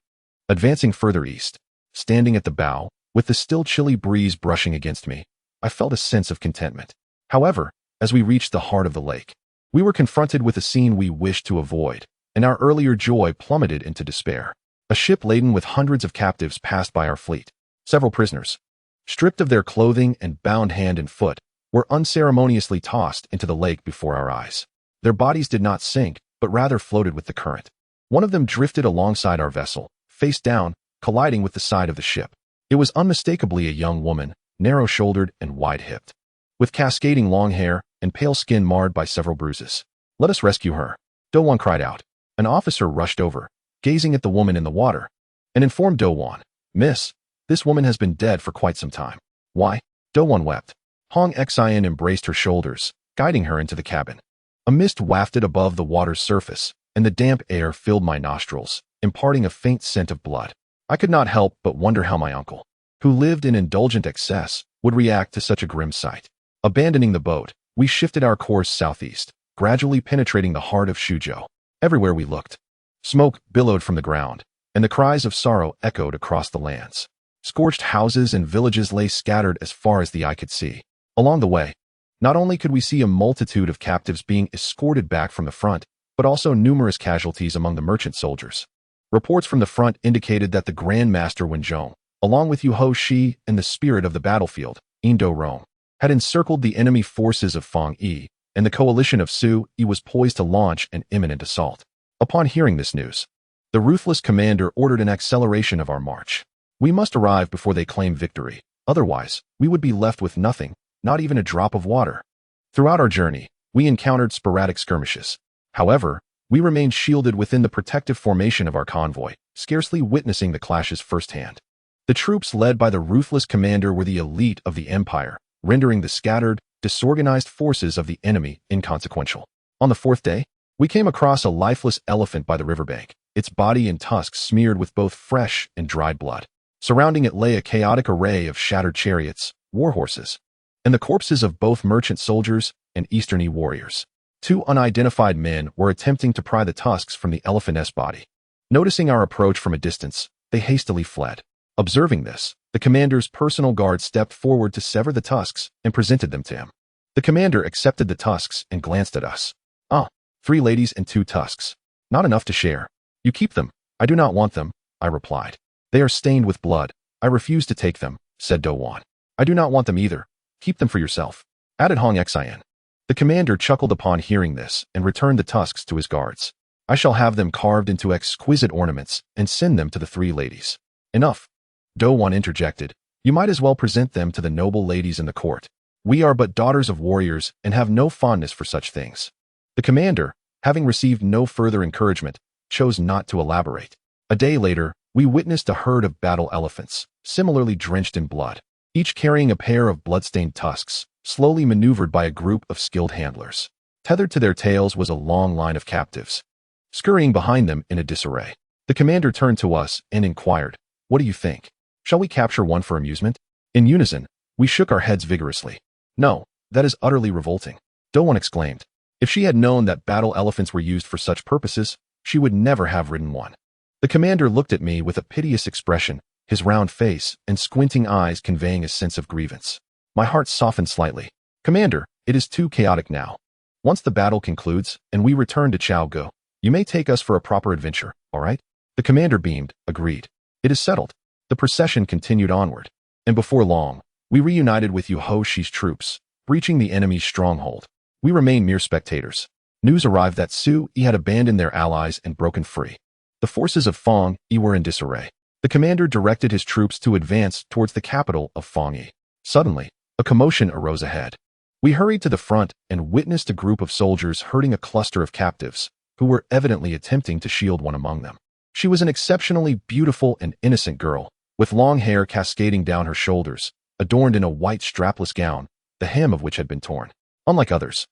Advancing further east, standing at the bow, with the still chilly breeze brushing against me, I felt a sense of contentment. However, as we reached the heart of the lake, we were confronted with a scene we wished to avoid, and our earlier joy plummeted into despair. A ship laden with hundreds of captives passed by our fleet. Several prisoners, stripped of their clothing and bound hand and foot, were unceremoniously tossed into the lake before our eyes. Their bodies did not sink, but rather floated with the current. One of them drifted alongside our vessel, face down, colliding with the side of the ship. It was unmistakably a young woman, narrow-shouldered and wide-hipped, with cascading long hair and pale skin marred by several bruises. Let us rescue her, Do Wan cried out. An officer rushed over, gazing at the woman in the water, and informed Do Wan, Miss, this woman has been dead for quite some time. Why? Do Wan wept. Hong Xian embraced her shoulders, guiding her into the cabin. A mist wafted above the water's surface, and the damp air filled my nostrils, imparting a faint scent of blood. I could not help but wonder how my uncle, who lived in indulgent excess, would react to such a grim sight. Abandoning the boat, we shifted our course southeast, gradually penetrating the heart of Shuzhou. Everywhere we looked, smoke billowed from the ground, and the cries of sorrow echoed across the lands. Scorched houses and villages lay scattered as far as the eye could see. Along the way, not only could we see a multitude of captives being escorted back from the front, but also numerous casualties among the merchant soldiers. Reports from the front indicated that the Grand Master Wenzhong, along with Yu Ho Shi and the spirit of the battlefield, Dog Rong, had encircled the enemy forces of Fengyi, and the coalition of Su Yi was poised to launch an imminent assault. Upon hearing this news, the ruthless commander ordered an acceleration of our march. We must arrive before they claim victory, otherwise, we would be left with nothing, not even a drop of water. Throughout our journey, we encountered sporadic skirmishes. However, we remained shielded within the protective formation of our convoy, scarcely witnessing the clashes firsthand. The troops led by the ruthless commander were the elite of the empire, rendering the scattered, disorganized forces of the enemy inconsequential. On the 4th day, we came across a lifeless elephant by the riverbank, its body and tusks smeared with both fresh and dried blood. Surrounding it lay a chaotic array of shattered chariots, war horses, and the corpses of both merchant soldiers and Eastern warriors. 2 unidentified men were attempting to pry the tusks from the elephant's body. Noticing our approach from a distance, they hastily fled. Observing this, the commander's personal guard stepped forward to sever the tusks and presented them to him. The commander accepted the tusks and glanced at us. "Ah, 3 ladies and 2 tusks. Not enough to share. You keep them. I do not want them," I replied. "They are stained with blood. I refuse to take them," said Dowan. "I do not want them either. Keep them for yourself," added Hong Xian. The commander chuckled upon hearing this and returned the tusks to his guards. "I shall have them carved into exquisite ornaments and send them to the 3 ladies." "Enough," Dowan interjected. "You might as well present them to the noble ladies in the court. We are but daughters of warriors and have no fondness for such things." The commander, having received no further encouragement, chose not to elaborate. A day later, we witnessed a herd of battle elephants, similarly drenched in blood, each carrying a pair of blood-stained tusks, slowly maneuvered by a group of skilled handlers. Tethered to their tails was a long line of captives, scurrying behind them in a disarray. The commander turned to us and inquired, "What do you think? Shall we capture one for amusement?" In unison, we shook our heads vigorously. "No, that is utterly revolting," Dowan exclaimed. If she had known that battle elephants were used for such purposes, she would never have ridden one. The commander looked at me with a piteous expression, his round face and squinting eyes conveying a sense of grievance. My heart softened slightly. "Commander, it is too chaotic now. Once the battle concludes and we return to Zhaoge, you may take us for a proper adventure, all right?" The commander beamed, agreed. "It is settled." The procession continued onward, and before long, we reunited with Yu Hoshi's troops, breaching the enemy's stronghold. We remained mere spectators. News arrived that Sui had abandoned their allies and broken free. The forces of Fengyi were in disarray. The commander directed his troops to advance towards the capital of Fengyi. Suddenly, a commotion arose ahead. We hurried to the front and witnessed a group of soldiers herding a cluster of captives, who were evidently attempting to shield one among them. She was an exceptionally beautiful and innocent girl, with long hair cascading down her shoulders, adorned in a white strapless gown, the hem of which had been torn. Unlike others,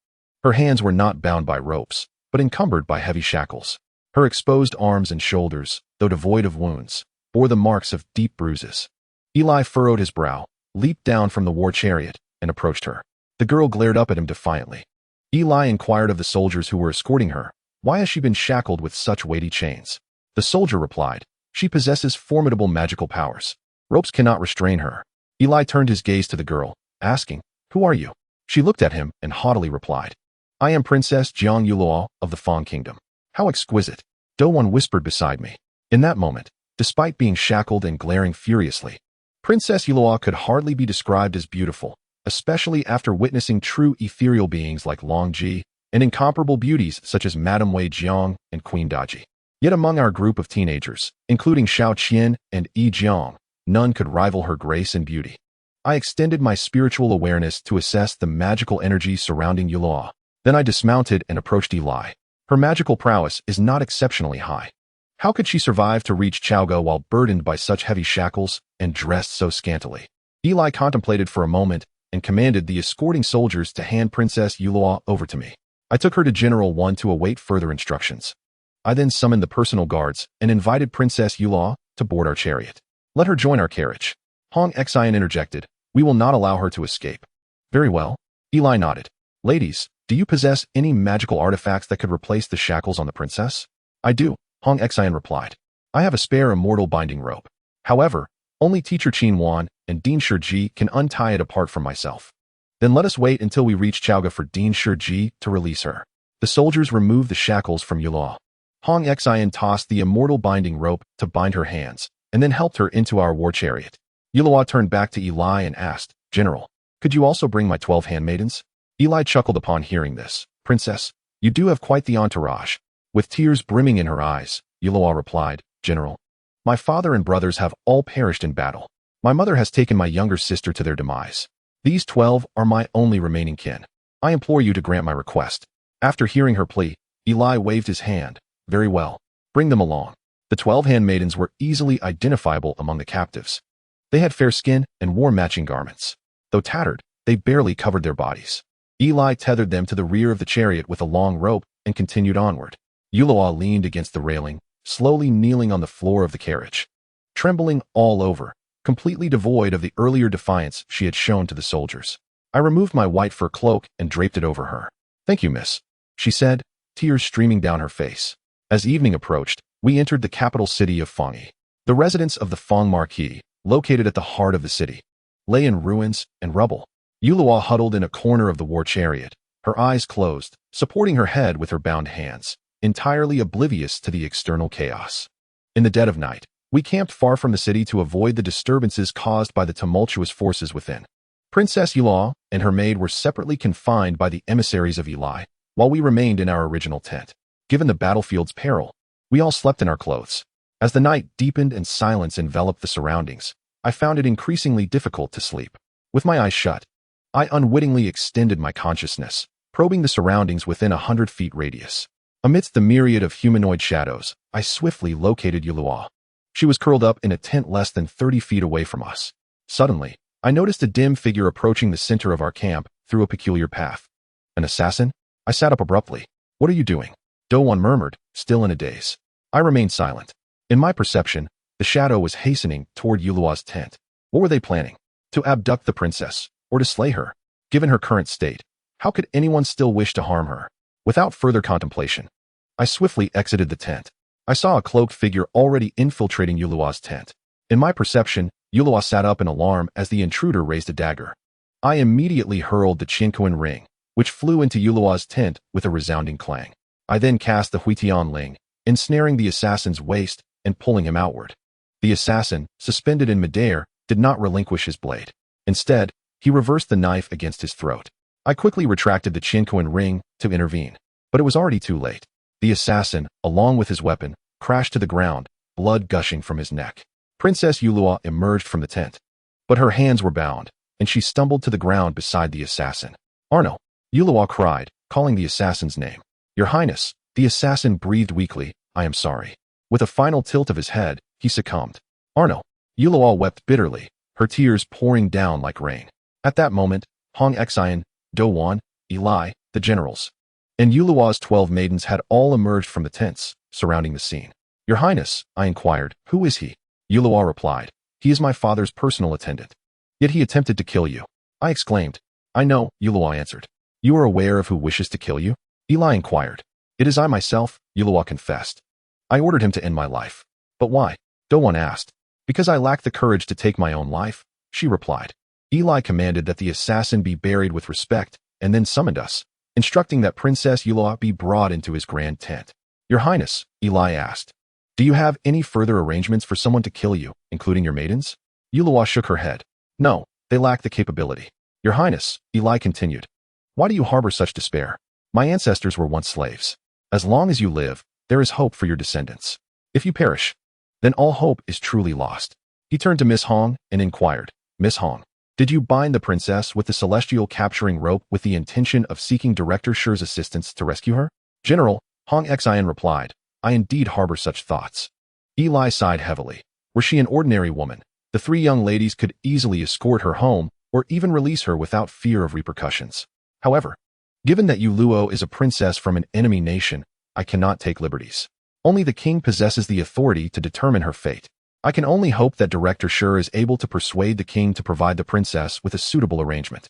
her hands were not bound by ropes, but encumbered by heavy shackles. Her exposed arms and shoulders, though devoid of wounds, bore the marks of deep bruises. Eli furrowed his brow, leaped down from the war chariot, and approached her. The girl glared up at him defiantly. Eli inquired of the soldiers who were escorting her, "Why has she been shackled with such weighty chains?" The soldier replied, "She possesses formidable magical powers. Ropes cannot restrain her." Eli turned his gaze to the girl, asking, "Who are you?" She looked at him and haughtily replied, "I am Princess Jiang Ziya of the Feng Kingdom." "How exquisite," Dowan whispered beside me. In that moment, despite being shackled and glaring furiously, Princess Ziya could hardly be described as beautiful, especially after witnessing true ethereal beings like Long Ji and incomparable beauties such as Madame Wei Jiang and Queen Daji. Yet among our group of teenagers, including Xiao Qian and Yi Jiang, none could rival her grace and beauty. I extended my spiritual awareness to assess the magical energy surrounding Ziya. Then I dismounted and approached Eli. Her magical prowess is not exceptionally high. How could she survive to reach Zhaoge while burdened by such heavy shackles and dressed so scantily? Eli contemplated for a moment and commanded the escorting soldiers to hand Princess Ziya over to me. I took her to General 1 to await further instructions. I then summoned the personal guards and invited Princess Ziya to board our chariot. "Let her join our carriage," Hong Xian interjected. "We will not allow her to escape." "Very well." Eli nodded. "Ladies, do you possess any magical artifacts that could replace the shackles on the princess?" "I do," Hong Xian replied. "I have a spare immortal binding rope. However, only Teacher Qin Wan and Dean Shiji can untie it apart from myself." "Then let us wait until we reach Zhaoge for Dean Shiji to release her." The soldiers removed the shackles from Ziya. Hong Xian tossed the immortal binding rope to bind her hands, and then helped her into our war chariot. Ziya turned back to Eli and asked, "General, could you also bring my 12 handmaidens?" Eli chuckled upon hearing this. "Princess, you do have quite the entourage." With tears brimming in her eyes, Ziya replied, "General, my father and brothers have all perished in battle. My mother has taken my younger sister to their demise. These 12 are my only remaining kin. I implore you to grant my request." After hearing her plea, Eli waved his hand. "Very well. Bring them along." The 12 handmaidens were easily identifiable among the captives. They had fair skin and wore matching garments. Though tattered, they barely covered their bodies. Eli tethered them to the rear of the chariot with a long rope and continued onward. Ziya leaned against the railing, slowly kneeling on the floor of the carriage. Trembling all over, completely devoid of the earlier defiance she had shown to the soldiers. I removed my white fur cloak and draped it over her. "Thank you, miss," she said, tears streaming down her face. As evening approached, we entered the capital city of Fengyi. The residence of the Feng Marquis, located at the heart of the city, lay in ruins and rubble. Yulua huddled in a corner of the war chariot, her eyes closed, supporting her head with her bound hands, entirely oblivious to the external chaos. In the dead of night, we camped far from the city to avoid the disturbances caused by the tumultuous forces within. Princess Yulua and her maid were separately confined by the emissaries of Yuli, while we remained in our original tent. Given the battlefield's peril, we all slept in our clothes. As the night deepened and silence enveloped the surroundings, I found it increasingly difficult to sleep. With my eyes shut, I unwittingly extended my consciousness, probing the surroundings within 100 feet radius. Amidst the myriad of humanoid shadows, I swiftly located Yulua. She was curled up in a tent less than 30 feet away from us. Suddenly, I noticed a dim figure approaching the center of our camp through a peculiar path. "An assassin?" I sat up abruptly. "What are you doing?" Dongli murmured, still in a daze. I remained silent. In my perception, the shadow was hastening toward Yulua's tent. What were they planning? To abduct the princess, or to slay her? Given her current state, how could anyone still wish to harm her? Without further contemplation, I swiftly exited the tent. I saw a cloaked figure already infiltrating Yulua's tent. In my perception, Yulua sat up in alarm as the intruder raised a dagger. I immediately hurled the King Wen ring, which flew into Yulua's tent with a resounding clang. I then cast the Huitian Ling, ensnaring the assassin's waist and pulling him outward. The assassin, suspended in midair, did not relinquish his blade. Instead, he reversed the knife against his throat. I quickly retracted the King Wen ring to intervene, but it was already too late. The assassin, along with his weapon, crashed to the ground, blood gushing from his neck. Princess Yulua emerged from the tent, but her hands were bound, and she stumbled to the ground beside the assassin. "Arno!" Yulua cried, calling the assassin's name. "Your Highness," the assassin breathed weakly, "I am sorry." With a final tilt of his head, he succumbed. "Arno!" Yulua wept bitterly, her tears pouring down like rain. At that moment, Hong Xian, Do Wan, Eli, the generals, and Yulua's 12 maidens had all emerged from the tents, surrounding the scene. "Your Highness," I inquired, "who is he?" Yulua replied, "He is my father's personal attendant. Yet he attempted to kill you." I exclaimed. "I know," Yulua answered. "You are aware of who wishes to kill you?" Eli inquired. "It is I myself," Yulua confessed. "I ordered him to end my life." "But why?" Dowan asked. "Because I lack the courage to take my own life," she replied. Eli commanded that the assassin be buried with respect, and then summoned us, instructing that Princess Yulua be brought into his grand tent. "Your Highness," Eli asked, "do you have any further arrangements for someone to kill you, including your maidens?" Yulua shook her head. "No, they lack the capability." "Your Highness," Eli continued, "why do you harbor such despair? My ancestors were once slaves. As long as you live, there is hope for your descendants. If you perish, then all hope is truly lost." He turned to Miss Hong and inquired, "Miss Hong, did you bind the princess with the celestial capturing rope with the intention of seeking Director Shi's assistance to rescue her?" "General," Hong Xian replied, "I indeed harbor such thoughts." Eli sighed heavily. Were she an ordinary woman, the 3 young ladies could easily escort her home or even release her without fear of repercussions. However, given that Yuluo is a princess from an enemy nation, I cannot take liberties. Only the king possesses the authority to determine her fate. I can only hope that Director Shi is able to persuade the king to provide the princess with a suitable arrangement.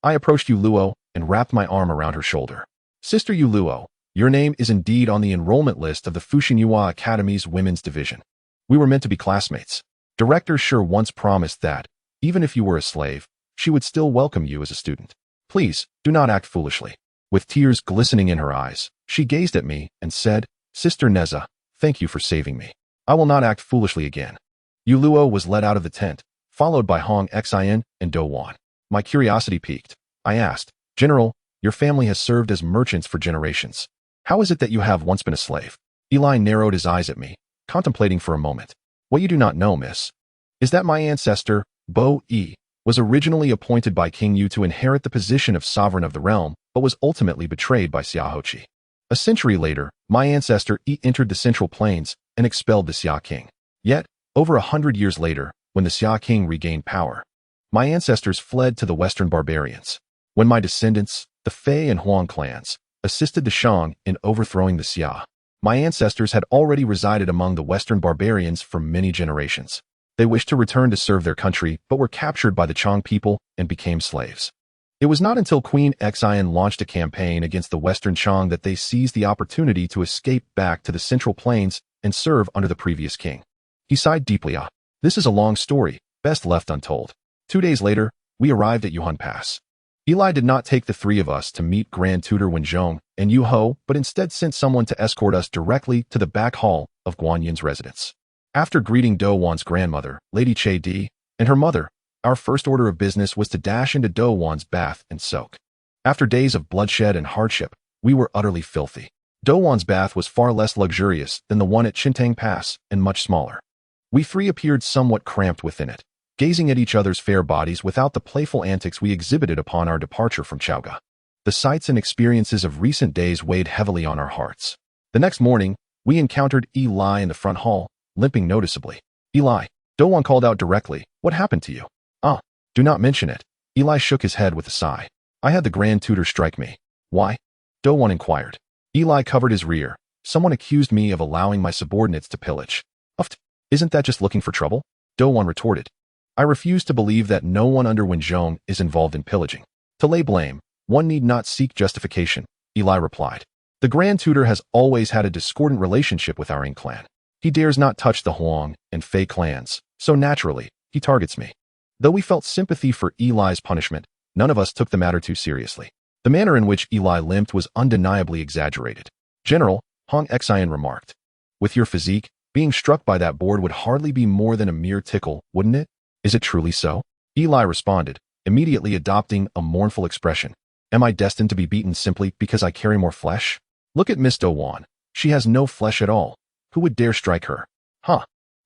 I approached Yuluo and wrapped my arm around her shoulder. "Sister Yuluo, your name is indeed on the enrollment list of the Fushinghua Academy's women's division. We were meant to be classmates. Director Shi once promised that, even if you were a slave, she would still welcome you as a student. Please, do not act foolishly." With tears glistening in her eyes, she gazed at me and said, "Sister Nezha, thank you for saving me. I will not act foolishly again." Yuluo was led out of the tent, followed by Hong Xian and Do Wan. My curiosity piqued. I asked, "General, your family has served as merchants for generations. How is it that you have once been a slave?" Eli narrowed his eyes at me, contemplating for a moment. "What you do not know, miss, is that my ancestor, Bo-e, was originally appointed by King Yu to inherit the position of sovereign of the realm, but was ultimately betrayed by Zhaoge. A century later, my ancestor entered the Central Plains and expelled the Xia king. Yet, over 100 years later, when the Xia king regained power, my ancestors fled to the Western barbarians. When my descendants, the Fei and Huang clans, assisted the Shang in overthrowing the Xia, my ancestors had already resided among the Western barbarians for many generations. They wished to return to serve their country, but were captured by the Chong people and became slaves. It was not until Queen Xian launched a campaign against the Western Chong that they seized the opportunity to escape back to the Central Plains and serve under the previous king. He sighed deeply. This is a long story, best left untold. 2 days later, we arrived at Yuhan Pass. Eli did not take the three of us to meet Grand Tutor Wenzhong and Yu Ho, but instead sent someone to escort us directly to the back hall of Guan Yin's residence. After greeting Do Wan's grandmother, Lady Che Di, and her mother, our first order of business was to dash into Do Wan's bath and soak. After days of bloodshed and hardship, we were utterly filthy. Do Wan's bath was far less luxurious than the one at Chintang Pass and much smaller. We three appeared somewhat cramped within it, gazing at each other's fair bodies without the playful antics we exhibited upon our departure from Zhaoge. The sights and experiences of recent days weighed heavily on our hearts. The next morning, we encountered Eli in the front hall, limping noticeably. Eli, Do Wan called out directly, "What happened to you?" Do not mention it. Eli shook his head with a sigh. I had the Grand Tutor strike me. Why? Do Wan inquired. Eli covered his rear. Someone accused me of allowing my subordinates to pillage. Isn't that just looking for trouble? Do Wan retorted. I refuse to believe that no one under Wenzhong is involved in pillaging. To lay blame, one need not seek justification, Eli replied. The Grand Tutor has always had a discordant relationship with our Ying clan. He dares not touch the Huang and Fei clans, so naturally, he targets me. Though we felt sympathy for Eli's punishment, none of us took the matter too seriously. The manner in which Eli limped was undeniably exaggerated. General, Hong Xian remarked. With your physique, being struck by that board would hardly be more than a mere tickle, wouldn't it? Is it truly so? Eli responded, immediately adopting a mournful expression. Am I destined to be beaten simply because I carry more flesh? Look at Miss Do Wan. She has no flesh at all. Who would dare strike her?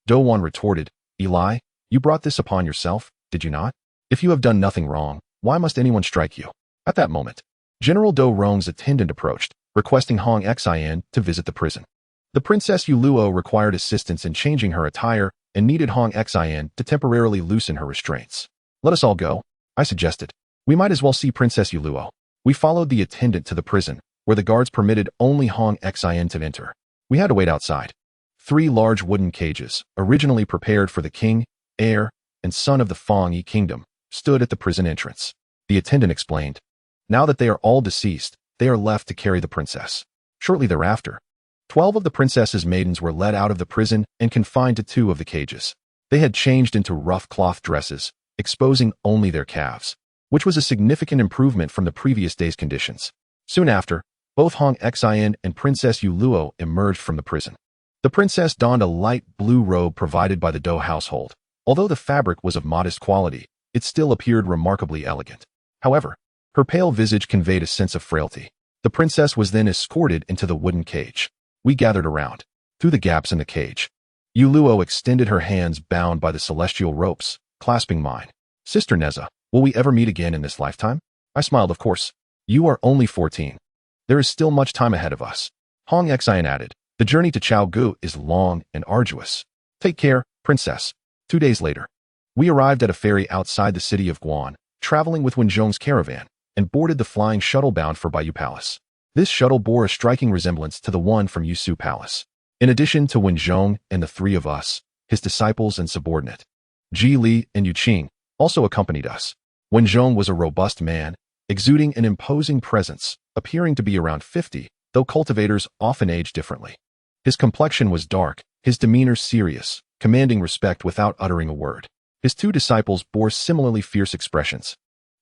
Do Wan retorted. Eli, you brought this upon yourself, did you not? If you have done nothing wrong, why must anyone strike you? At that moment, General Dong Rong's attendant approached, requesting Hong Xian to visit the prison. The Princess Yuluo required assistance in changing her attire and needed Hong Xian to temporarily loosen her restraints. Let us all go, I suggested. We might as well see Princess Yuluo. We followed the attendant to the prison, where the guards permitted only Hong Xian to enter. We had to wait outside. 3 large wooden cages, originally prepared for the king, heir, and son of the Fengyi kingdom, stood at the prison entrance. The attendant explained. Now that they are all deceased, they are left to carry the princess. Shortly thereafter, 12 of the princess's maidens were led out of the prison and confined to 2 of the cages. They had changed into rough cloth dresses, exposing only their calves, which was a significant improvement from the previous day's conditions. Soon after, both Hong Xian and Princess Yuluo emerged from the prison. The princess donned a light blue robe provided by the Do household. Although the fabric was of modest quality, it still appeared remarkably elegant. However, her pale visage conveyed a sense of frailty. The princess was then escorted into the wooden cage. We gathered around. Through the gaps in the cage, Yuluo extended her hands bound by the celestial ropes, clasping mine. Sister Nezha, will we ever meet again in this lifetime? I smiled, of course. You are only 14. There is still much time ahead of us. Hong Xian added. The journey to Chaogu is long and arduous. Take care, princess. 2 days later, we arrived at a ferry outside the city of Guan, traveling with Wenzhong's caravan, and boarded the flying shuttle bound for Biyou Palace. This shuttle bore a striking resemblance to the one from Yusu Palace. In addition to Wenzhong and the 3 of us, his disciples and subordinate, Ji Li and Yu Qing, also accompanied us. Wenzhong was a robust man, exuding an imposing presence, appearing to be around 50, though cultivators often age differently. His complexion was dark, his demeanor serious, commanding respect without uttering a word. His 2 disciples bore similarly fierce expressions.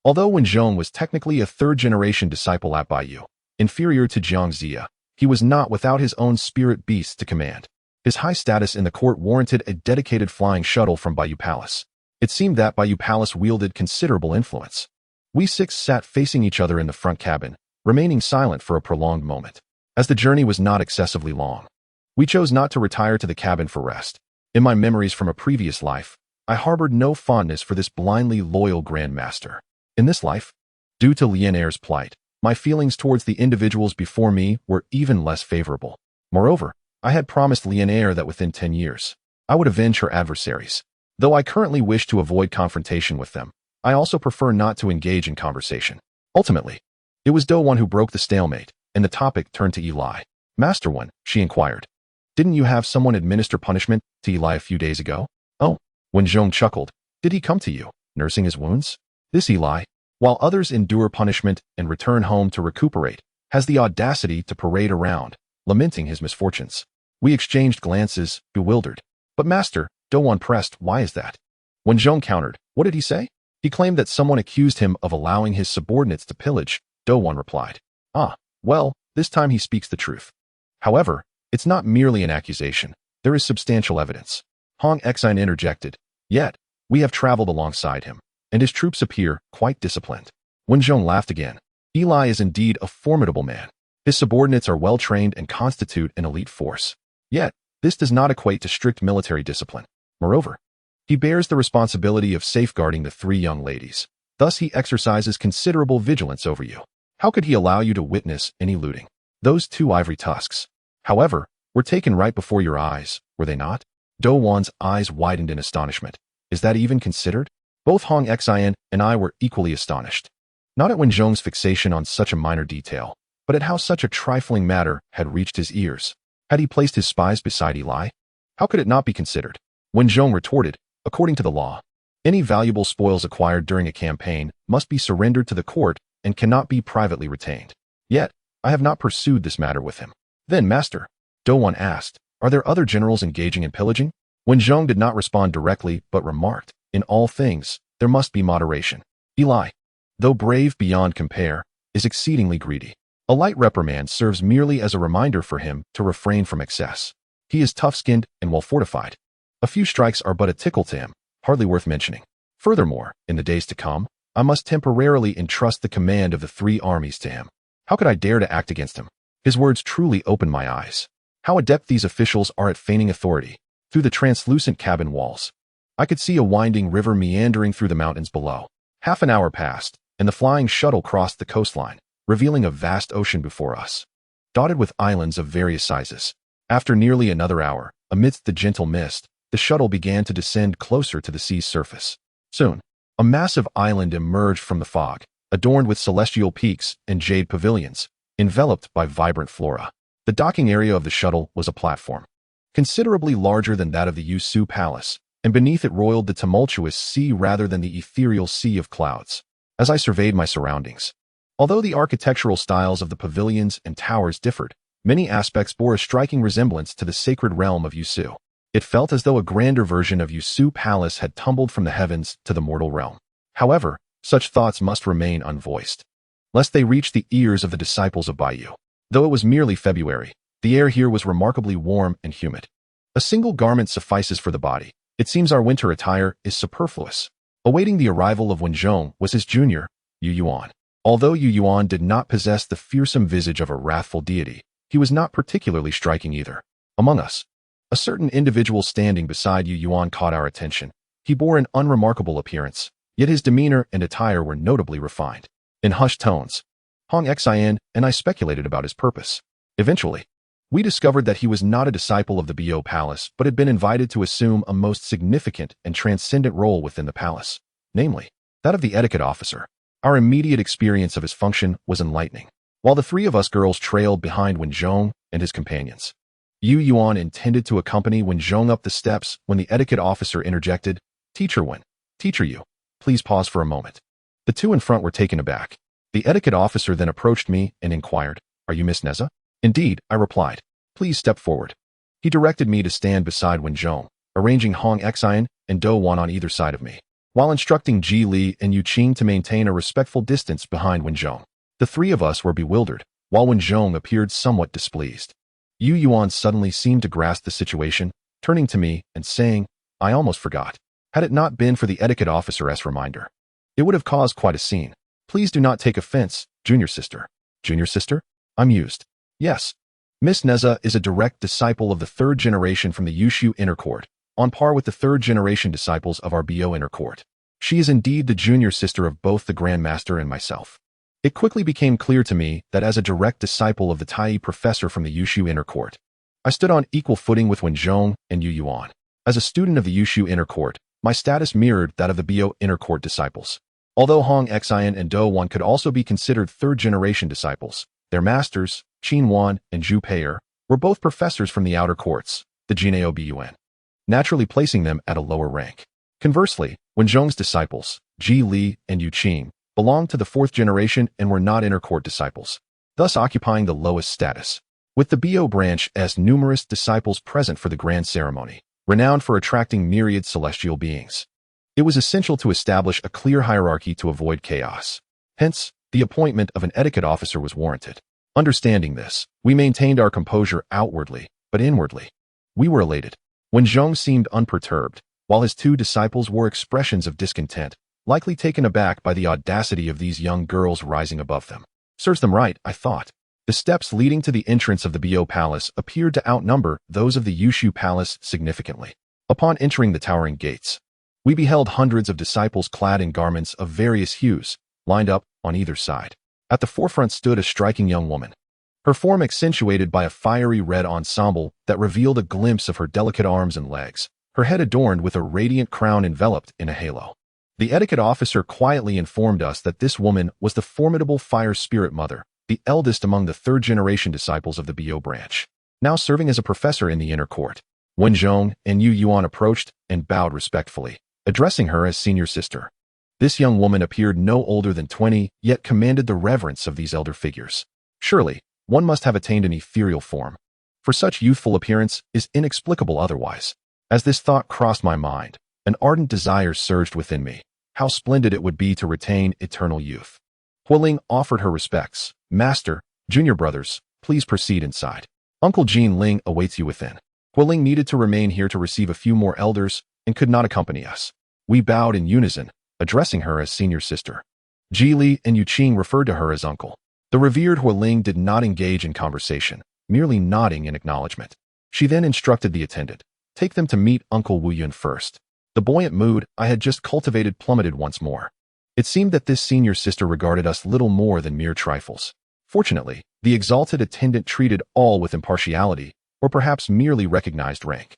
Although Wenzhong was technically a 3rd-generation disciple at Biyou, inferior to Jiang Ziya, he was not without his own spirit beasts to command. His high status in the court warranted a dedicated flying shuttle from Biyou Palace. It seemed that Biyou Palace wielded considerable influence. We 6 sat facing each other in the front cabin, remaining silent for a prolonged moment. As the journey was not excessively long, we chose not to retire to the cabin for rest. In my memories from a previous life, I harbored no fondness for this blindly loyal Grand Master. In this life, due to Lian Heir's plight, my feelings towards the individuals before me were even less favorable. Moreover, I had promised Lian Heir that within 10 years, I would avenge her adversaries. Though I currently wish to avoid confrontation with them, I also prefer not to engage in conversation. Ultimately, it was Do Wan who broke the stalemate, and the topic turned to Eli. Master Wan, she inquired. Didn't you have someone administer punishment to Eli a few days ago? Oh, Wen Zhong chuckled. Did he come to you, nursing his wounds? This Eli, while others endure punishment and return home to recuperate, has the audacity to parade around, lamenting his misfortunes. We exchanged glances, bewildered. But master, Dongli pressed, why is that? Wen Zhong countered, what did he say? He claimed that someone accused him of allowing his subordinates to pillage, Dongli replied. Ah, well, this time he speaks the truth. However, it's not merely an accusation. There is substantial evidence. Hong Xian interjected. Yet, we have traveled alongside him, and his troops appear quite disciplined. Wen Zhong laughed again. Eli is indeed a formidable man. His subordinates are well-trained and constitute an elite force. Yet, this does not equate to strict military discipline. Moreover, he bears the responsibility of safeguarding the three young ladies. Thus he exercises considerable vigilance over you. How could he allow you to witness any looting? Those two ivory tusks, however, were taken right before your eyes, were they not? Dong's eyes widened in astonishment. Is that even considered? Both Hong Xian and I were equally astonished. Not at Wen Zhong's fixation on such a minor detail, but at how such a trifling matter had reached his ears. Had he placed his spies beside Eli? How could it not be considered? Wen Zhong retorted, according to the law, any valuable spoils acquired during a campaign must be surrendered to the court and cannot be privately retained. Yet, I have not pursued this matter with him. Then, master, Dongli asked, are there other generals engaging in pillaging? Wen Zhong did not respond directly but remarked, in all things, there must be moderation. Eli, though brave beyond compare, is exceedingly greedy. A light reprimand serves merely as a reminder for him to refrain from excess. He is tough-skinned and well-fortified. A few strikes are but a tickle to him, hardly worth mentioning. Furthermore, in the days to come, I must temporarily entrust the command of the three armies to him. How could I dare to act against him? His words truly opened my eyes. How adept these officials are at feigning authority. Through the translucent cabin walls, I could see a winding river meandering through the mountains below. Half an hour passed, and the flying shuttle crossed the coastline, revealing a vast ocean before us, dotted with islands of various sizes. After nearly another hour, amidst the gentle mist, the shuttle began to descend closer to the sea's surface. Soon, a massive island emerged from the fog, adorned with celestial peaks and jade pavilions, enveloped by vibrant flora. The docking area of the shuttle was a platform, considerably larger than that of the Sishui Palace, and beneath it roiled the tumultuous sea rather than the ethereal sea of clouds. As I surveyed my surroundings, although the architectural styles of the pavilions and towers differed, many aspects bore a striking resemblance to the sacred realm of Yushu. It felt as though a grander version of Yushu Palace had tumbled from the heavens to the mortal realm. However, such thoughts must remain unvoiced, lest they reach the ears of the disciples of Biyou. Though it was merely February, the air here was remarkably warm and humid. A single garment suffices for the body. It seems our winter attire is superfluous. Awaiting the arrival of Wen Zhong was his junior, Yu Yuan. Although Yu Yuan did not possess the fearsome visage of a wrathful deity, he was not particularly striking either. Among us, a certain individual standing beside Yu Yuan caught our attention. He bore an unremarkable appearance, yet his demeanor and attire were notably refined. In hushed tones, Hong Xian and I speculated about his purpose. Eventually, we discovered that he was not a disciple of the Biyou Palace, but had been invited to assume a most significant and transcendent role within the palace, namely, that of the etiquette officer. Our immediate experience of his function was enlightening. While the three of us girls trailed behind Wen Zhong and his companions, Yu Yuan intended to accompany Wen Zhong up the steps when the etiquette officer interjected, Teacher Wen, Teacher Yu, please pause for a moment. The two in front were taken aback. The etiquette officer then approached me and inquired, are you Miss Nezha? Indeed, I replied. Please step forward. He directed me to stand beside Wen Zhong, arranging Hong Xian and Dongli on either side of me, while instructing Ji Li and Yu Qing to maintain a respectful distance behind Wen Zhong. The three of us were bewildered, while Wen Zhong appeared somewhat displeased. Yu Yuan suddenly seemed to grasp the situation, turning to me and saying, I almost forgot. Had it not been for the etiquette officer's reminder, it would have caused quite a scene. Please do not take offense, junior sister. Junior sister? I mused. Yes. Miss Nezha is a direct disciple of the third generation from the Yushu Inner Court, on par with the third generation disciples of our Biyou Inner Court. She is indeed the junior sister of both the Grand Master and myself. It quickly became clear to me that as a direct disciple of the Tai professor from the Yushu Inner Court, I stood on equal footing with Wen Zhong and Yu Yuan. As a student of the Yushu Inner Court, my status mirrored that of the Biyou Inner Court disciples. Although Hong Xian and Dongli could also be considered third-generation disciples, their masters, Qin Wan and Zhu Pei'er, were both professors from the outer courts, the Gineo Biyuan, naturally placing them at a lower rank. Conversely, Wen Zhong's disciples, Ji Li and Yu Qing, belonged to the fourth generation and were not inner court disciples, thus occupying the lowest status. With the Biyou branch as numerous disciples present for the grand ceremony, renowned for attracting myriad celestial beings, it was essential to establish a clear hierarchy to avoid chaos. Hence, the appointment of an etiquette officer was warranted. Understanding this, we maintained our composure outwardly, but inwardly we were elated. Wen Zhong seemed unperturbed, while his two disciples wore expressions of discontent, likely taken aback by the audacity of these young girls rising above them. Serves them right, I thought. The steps leading to the entrance of the Biyou Palace appeared to outnumber those of the Yushu Palace significantly. Upon entering the towering gates, we beheld hundreds of disciples clad in garments of various hues, lined up on either side. At the forefront stood a striking young woman, her form accentuated by a fiery red ensemble that revealed a glimpse of her delicate arms and legs, her head adorned with a radiant crown enveloped in a halo. The etiquette officer quietly informed us that this woman was the formidable fire spirit mother, the eldest among the third-generation disciples of the Biyou branch, now serving as a professor in the inner court. Wen Zhong and Yu Yuan approached and bowed respectfully, addressing her as senior sister. This young woman appeared no older than 20, yet commanded the reverence of these elder figures. Surely, one must have attained an ethereal form, for such youthful appearance is inexplicable otherwise. As this thought crossed my mind, an ardent desire surged within me. How splendid it would be to retain eternal youth. Huiling offered her respects. Master, junior brothers, please proceed inside. Uncle Jean Ling awaits you within. Huiling needed to remain here to receive a few more elders and could not accompany us. We bowed in unison, addressing her as senior sister. Ji Li and Yu Qing referred to her as uncle. The revered Huiling did not engage in conversation, merely nodding in acknowledgement. She then instructed the attendant, take them to meet Uncle Wu Yun first. The buoyant mood I had just cultivated plummeted once more. It seemed that this senior sister regarded us little more than mere trifles. Fortunately, the exalted attendant treated all with impartiality, or perhaps merely recognized rank.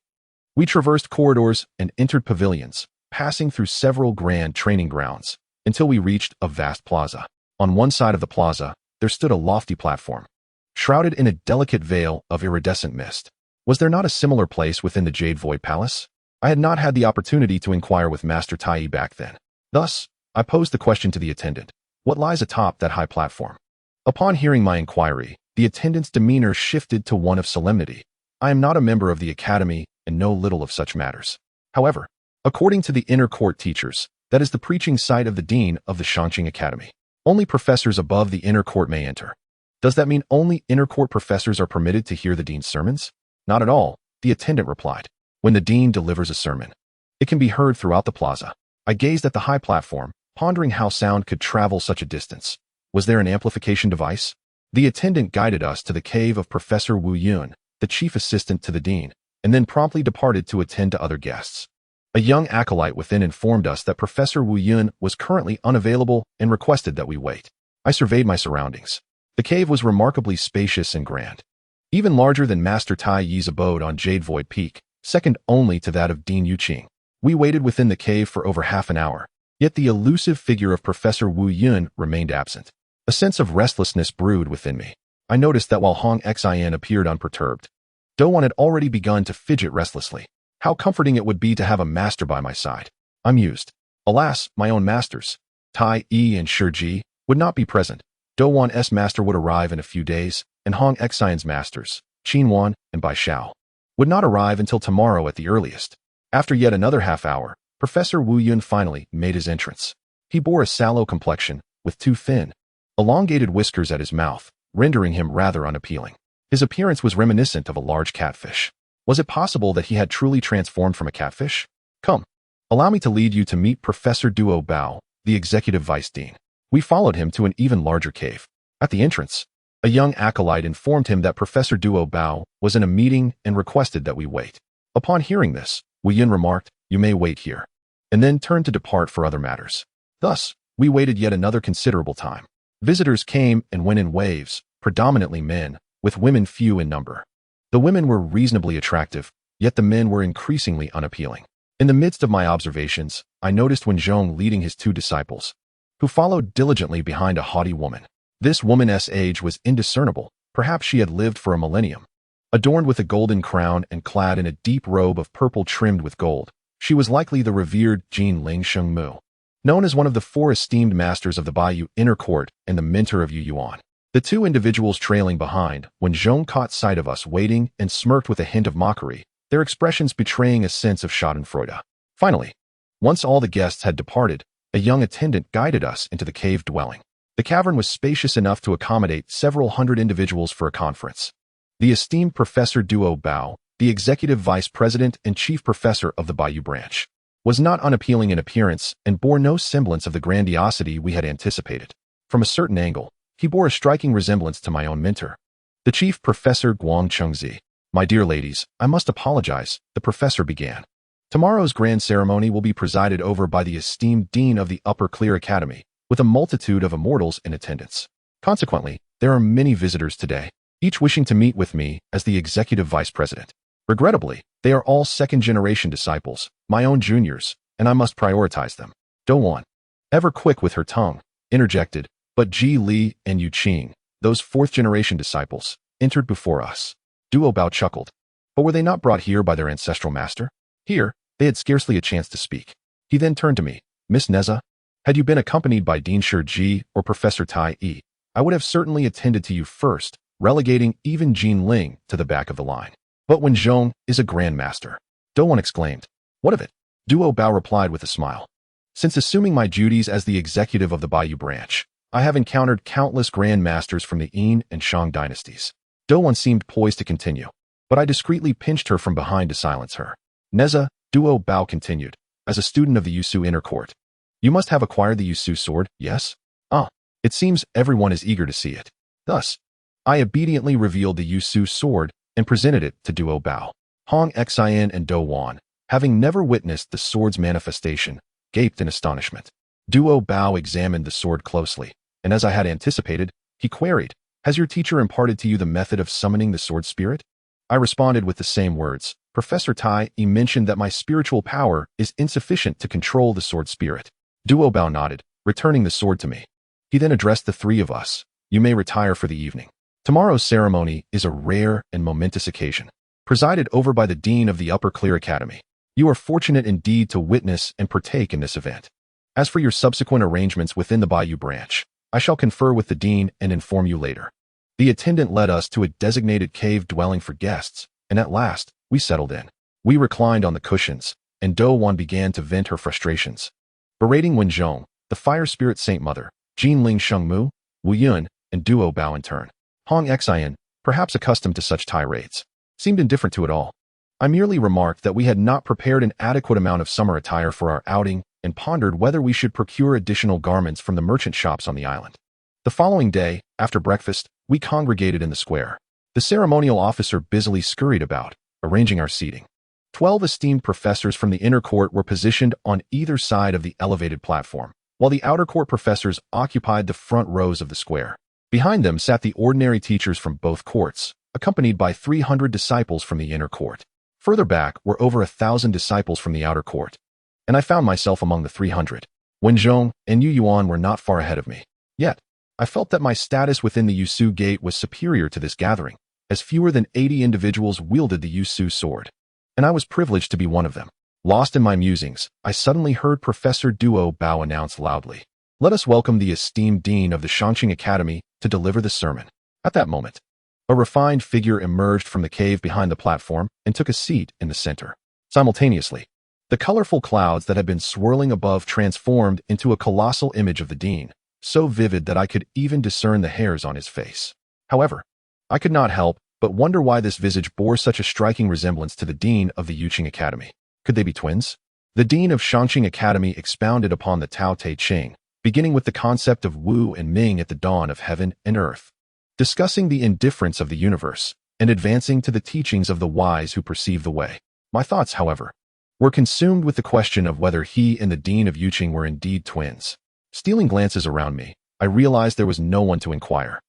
We traversed corridors and entered pavilions, passing through several grand training grounds, until we reached a vast plaza. On one side of the plaza, there stood a lofty platform, shrouded in a delicate veil of iridescent mist. Was there not a similar place within the Jade Void Palace? I had not had the opportunity to inquire with Master Tai back then. Thus, I posed the question to the attendant, what lies atop that high platform? Upon hearing my inquiry, the attendant's demeanor shifted to one of solemnity. I am not a member of the academy and know little of such matters. However, according to the inner court teachers, that is the preaching site of the dean of the Shangqing Academy. Only professors above the inner court may enter. Does that mean only inner court professors are permitted to hear the dean's sermons? Not at all, the attendant replied. When the dean delivers a sermon, it can be heard throughout the plaza. I gazed at the high platform, pondering how sound could travel such a distance. Was there an amplification device? The attendant guided us to the cave of Professor Wu Yun, the chief assistant to the dean, and then promptly departed to attend to other guests. A young acolyte within informed us that Professor Wu Yun was currently unavailable and requested that we wait. I surveyed my surroundings. The cave was remarkably spacious and grand, even larger than Master Tai Yi's abode on Jade Void Peak, second only to that of Dean Yu Qing. We waited within the cave for over half an hour, yet the elusive figure of Professor Wu Yun remained absent. A sense of restlessness brewed within me. I noticed that while Hong Xin appeared unperturbed, Douwan had already begun to fidget restlessly. How comforting it would be to have a master by my side. I mused. Alas, my own masters, Tai Yi and Shiji, would not be present. Douwan's master would arrive in a few days, and Hong Xin's masters, Qin Wan and Bai Xiao, would not arrive until tomorrow at the earliest. After yet another half hour, Professor Wu Yun finally made his entrance. He bore a sallow complexion, with two thin, elongated whiskers at his mouth, rendering him rather unappealing. His appearance was reminiscent of a large catfish. Was it possible that he had truly transformed from a catfish? Come, allow me to lead you to meet Professor Duo Bao, the executive vice dean. We followed him to an even larger cave. At the entrance, a young acolyte informed him that Professor Duo Bao was in a meeting and requested that we wait. Upon hearing this, Wu Yun remarked, "You may wait here," and then turned to depart for other matters. Thus, we waited yet another considerable time. Visitors came and went in waves, predominantly men, with women few in number. The women were reasonably attractive, yet the men were increasingly unappealing. In the midst of my observations, I noticed Wen Zhong leading his two disciples, who followed diligently behind a haughty woman. This woman's age was indiscernible. Perhaps she had lived for a millennium. Adorned with a golden crown and clad in a deep robe of purple trimmed with gold, She was likely the revered Jin Ling Shengmu, known as one of the 4 esteemed masters of the Biyou Inner Court and the mentor of Yu Yuan. The 2 individuals trailing behind, when Zhong caught sight of us waiting and smirked with a hint of mockery, their expressions betraying a sense of schadenfreude. Finally, once all the guests had departed, a young attendant guided us into the cave dwelling. The cavern was spacious enough to accommodate several hundred individuals for a conference. The esteemed Professor Duo Bao, the executive vice president and chief professor of the Biyou branch, was not unappealing in appearance and bore no semblance of the grandiosity we had anticipated. From a certain angle, he bore a striking resemblance to my own mentor, the chief professor Guang Chengzi. My dear ladies, I must apologize, the professor began. Tomorrow's grand ceremony will be presided over by the esteemed dean of the Upper Clear Academy, with a multitude of immortals in attendance. Consequently, there are many visitors today, each wishing to meet with me as the executive vice president. Regrettably, they are all second-generation disciples, my own juniors, and I must prioritize them. Dongli, ever quick with her tongue, interjected, but Ji Li and Yu Qing, those fourth-generation disciples, entered before us. Duo Bao chuckled. But were they not brought here by their ancestral master? Here, they had scarcely a chance to speak. He then turned to me. Miss Nezha, had you been accompanied by Dean Shi Ji or Professor Tai Yi, I would have certainly attended to you first, relegating even Jin Ling to the back of the line. But when Zhong is a grandmaster, Dongli exclaimed. What of it? Duo Bao replied with a smile. Since assuming my duties as the executive of the Biyou branch, I have encountered countless grandmasters from the Yin and Shang dynasties. Dongli seemed poised to continue, but I discreetly pinched her from behind to silence her. Nezha, Duo Bao continued, as a student of the Yusu Inner Court, you must have acquired the Yusu sword, yes? Ah, it seems everyone is eager to see it. Thus, I obediently revealed the Yusu sword and presented it to Duo Bao. Hong Xian and Do Wan, having never witnessed the sword's manifestation, gaped in astonishment. Duo Bao examined the sword closely, and as I had anticipated, he queried, has your teacher imparted to you the method of summoning the sword spirit? I responded with the same words. Professor Tai Yi mentioned that my spiritual power is insufficient to control the sword spirit. Duo Bao nodded, returning the sword to me. He then addressed the 3 of us. You may retire for the evening. Tomorrow's ceremony is a rare and momentous occasion, presided over by the Dean of the Upper Clear Academy. You are fortunate indeed to witness and partake in this event. As for your subsequent arrangements within the Biyou branch, I shall confer with the Dean and inform you later. The attendant led us to a designated cave dwelling for guests, and at last, we settled in. We reclined on the cushions, and Do Wan began to vent her frustrations, berating Wen Zhong, the fire spirit saint mother, Jin Ling Shengmu, Wu Yun, and Duo Bao in turn. Hong Xian, perhaps accustomed to such tirades, seemed indifferent to it all. I merely remarked that we had not prepared an adequate amount of summer attire for our outing and pondered whether we should procure additional garments from the merchant shops on the island. The following day, after breakfast, we congregated in the square. The ceremonial officer busily scurried about, arranging our seating. 12 esteemed professors from the inner court were positioned on either side of the elevated platform, while the outer court professors occupied the front rows of the square. Behind them sat the ordinary teachers from both courts, accompanied by 300 disciples from the inner court. Further back were over 1,000 disciples from the outer court, and I found myself among the 300. Wen Zhong and Yu Yuan were not far ahead of me. Yet, I felt that my status within the Yusu gate was superior to this gathering, as fewer than 80 individuals wielded the Yusu sword, and I was privileged to be one of them. Lost in my musings, I suddenly heard Professor Duo Bao announce loudly, "Let us welcome the esteemed dean of the Shangqing Academy to deliver the sermon." At that moment, a refined figure emerged from the cave behind the platform and took a seat in the center. Simultaneously, the colorful clouds that had been swirling above transformed into a colossal image of the dean, so vivid that I could even discern the hairs on his face. However, I could not help but wonder why this visage bore such a striking resemblance to the dean of the Yuqing Academy. Could they be twins? The dean of Shangqing Academy expounded upon the Tao Te Ching, beginning with the concept of Wu and Ming at the dawn of heaven and earth, discussing the indifference of the universe, and advancing to the teachings of the wise who perceive the way. My thoughts, however, were consumed with the question of whether he and the dean of Yuqing were indeed twins. Stealing glances around me, I realized there was no one to inquire.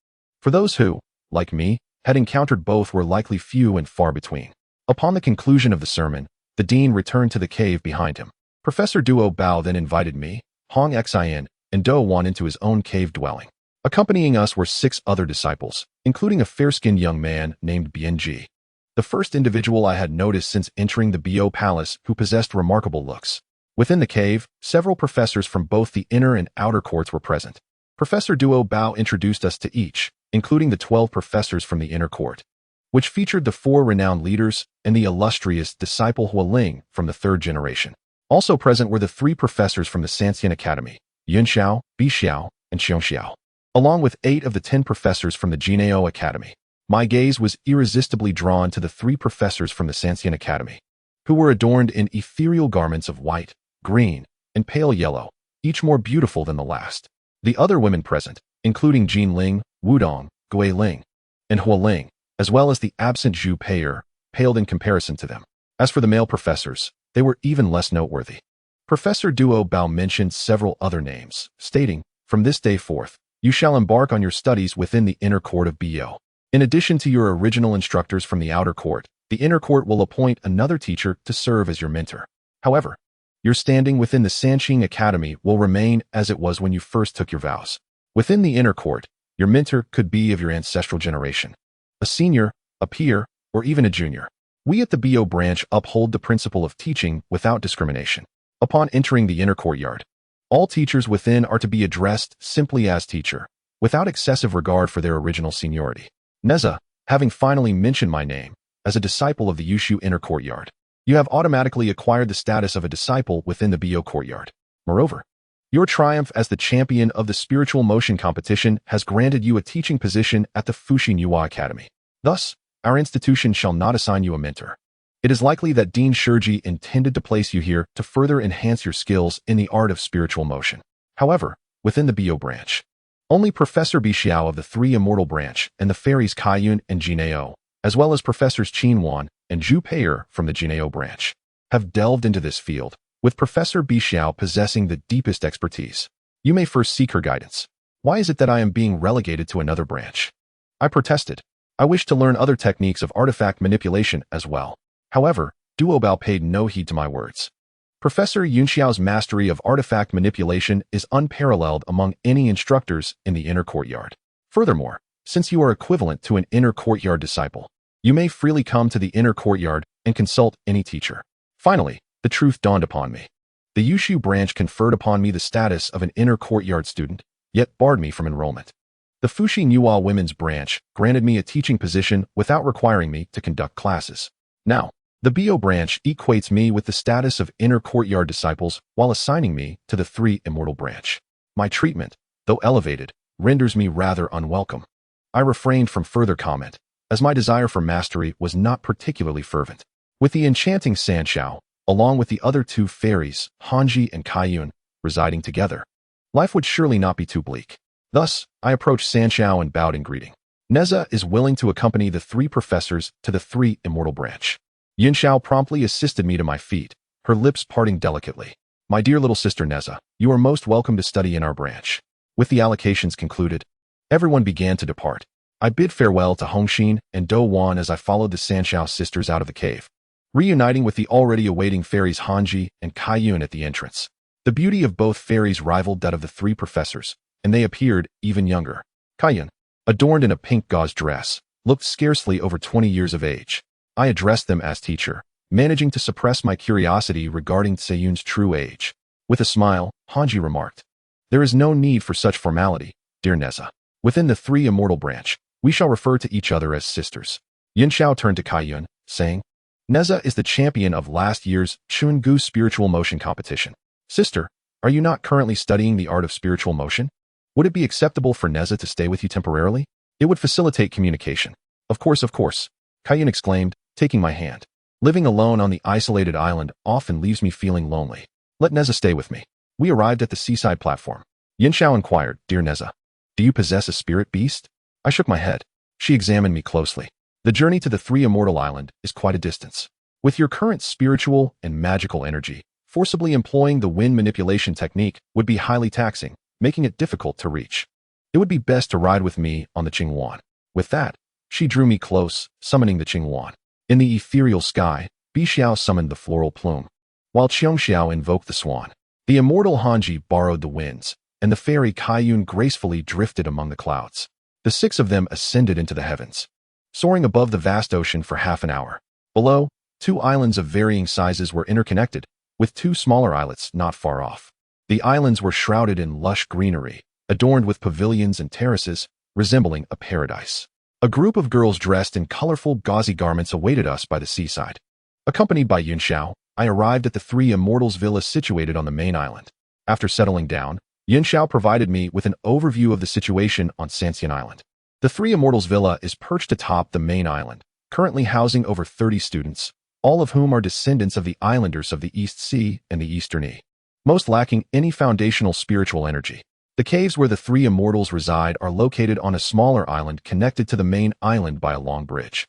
For those who, like me, had encountered both were likely few and far between. Upon the conclusion of the sermon, the dean returned to the cave behind him. Professor Duo Bao then invited me, Hong Xian, and Do Wan into his own cave dwelling. Accompanying us were 6 other disciples, including a fair-skinned young man named Bianji. the first individual I had noticed since entering the Biyou palace who possessed remarkable looks. Within the cave, several professors from both the inner and outer courts were present. Professor Duo Bao introduced us to each, including the 12 professors from the inner court, which featured the 4 renowned leaders and the illustrious disciple Hualing from the 3rd generation. Also present were the 3 professors from the Sanxian Academy, Yunxiao, Bixiao, and Xiongxiao, along with 8 of the 10 professors from the Jinao Academy. My gaze was irresistibly drawn to the 3 professors from the Sanxian Academy, who were adorned in ethereal garments of white, green, and pale yellow, each more beautiful than the last. The other women present, including Jin Ling, Wudong, Gui Ling, and Hualing, as well as the absent Zhu Pei'er, paled in comparison to them. As for the male professors, they were even less noteworthy. Professor Duo Bao mentioned several other names, stating, "From this day forth, you shall embark on your studies within the inner court of Biyou. In addition to your original instructors from the outer court, the inner court will appoint another teacher to serve as your mentor. However, your standing within the Sanxing Academy will remain as it was when you first took your vows. Within the inner court, your mentor could be of your ancestral generation, a senior, a peer, or even a junior. We at the Biyou branch uphold the principle of teaching without discrimination. Upon entering the inner courtyard, all teachers within are to be addressed simply as teacher, without excessive regard for their original seniority. Nezha, having finally mentioned my name, as a disciple of the Yushu inner courtyard, you have automatically acquired the status of a disciple within the Biyou courtyard. Moreover, your triumph as the champion of the spiritual motion competition has granted you a teaching position at the Fusang Yuan Academy. Thus, our institution shall not assign you a mentor. It is likely that Dean Shurji intended to place you here to further enhance your skills in the art of spiritual motion. However, within the Biyou branch, only Professor Bixiao of the 3 Immortal branch and the fairies Kaiyun and Jinao, as well as Professors Qin Wan and Zhu Pei'er from the Jinao branch, have delved into this field, with Professor Bixiao possessing the deepest expertise. You may first seek her guidance. Why is it that I am being relegated to another branch? I protested. I wish to learn other techniques of artifact manipulation as well. However, Duo Bao paid no heed to my words. Professor Yunxiao's mastery of artifact manipulation is unparalleled among any instructors in the inner courtyard. Furthermore, since you are equivalent to an inner courtyard disciple, you may freely come to the inner courtyard and consult any teacher. Finally, the truth dawned upon me. The Yushu branch conferred upon me the status of an inner courtyard student, yet barred me from enrollment. The Fusang Yuan women's branch granted me a teaching position without requiring me to conduct classes. Now, the Biyou branch equates me with the status of inner courtyard disciples while assigning me to the 3 Immortal branch. My treatment, though elevated, renders me rather unwelcome. I refrained from further comment, as my desire for mastery was not particularly fervent. With the enchanting Sanxiao, along with the other 2 fairies, Hanji and Kaiyun, residing together, life would surely not be too bleak. Thus, I approached Sanxiao and bowed in greeting. Nezha is willing to accompany the 3 professors to the 3 Immortal branch. Yunxiao promptly assisted me to my feet, her lips parting delicately. My dear little sister Nezha, you are most welcome to study in our branch. With the allocations concluded, everyone began to depart. I bid farewell to Hongxin and Do Wan as I followed the Sanxiao sisters out of the cave, reuniting with the already awaiting fairies Hanji and Kaiyun at the entrance. The beauty of both fairies rivaled that of the 3 professors, and they appeared even younger. Kaiyun, adorned in a pink gauze dress, looked scarcely over 20 years of age. I addressed them as teacher, managing to suppress my curiosity regarding Tseyun's true age. With a smile, Hanji remarked, "There is no need for such formality, dear Nezha. Within the 3 Immortal branch, we shall refer to each other as sisters." Yunxiao turned to Kaiyun, saying, "Nezha is the champion of last year's Chungu spiritual motion competition. Sister, are you not currently studying the art of spiritual motion? Would it be acceptable for Nezha to stay with you temporarily? It would facilitate communication." Of course, Kaiyun exclaimed, taking my hand. "Living alone on the isolated island often leaves me feeling lonely. Let Nezha stay with me." We arrived at the seaside platform. Yunxiao inquired, "Dear Nezha, do you possess a spirit beast?" I shook my head. She examined me closely. "The journey to the 3 Immortal Island is quite a distance. With your current spiritual and magical energy, forcibly employing the wind manipulation technique would be highly taxing, making it difficult to reach. It would be best to ride with me on the Qingwan." With that, she drew me close, summoning the Qingwan. In the ethereal sky, Bixiao summoned the floral plume, while Xiongxiao invoked the swan. The immortal Hanji borrowed the winds, and the fairy Kaiyun gracefully drifted among the clouds. The 6 of them ascended into the heavens. soaring above the vast ocean for half an hour. Below, 2 islands of varying sizes were interconnected, with 2 smaller islets not far off. The islands were shrouded in lush greenery, adorned with pavilions and terraces, resembling a paradise. A group of girls dressed in colorful gauzy garments awaited us by the seaside. Accompanied by Yunxiao, I arrived at the 3 Immortals Villa situated on the main island. After settling down, Yunxiao provided me with an overview of the situation on Sanxian Island. The 3 Immortals Villa is perched atop the main island, currently housing over 30 students, all of whom are descendants of the islanders of the East Sea and the Eastern E, most lacking any foundational spiritual energy. The caves where the 3 immortals reside are located on a smaller island connected to the main island by a long bridge.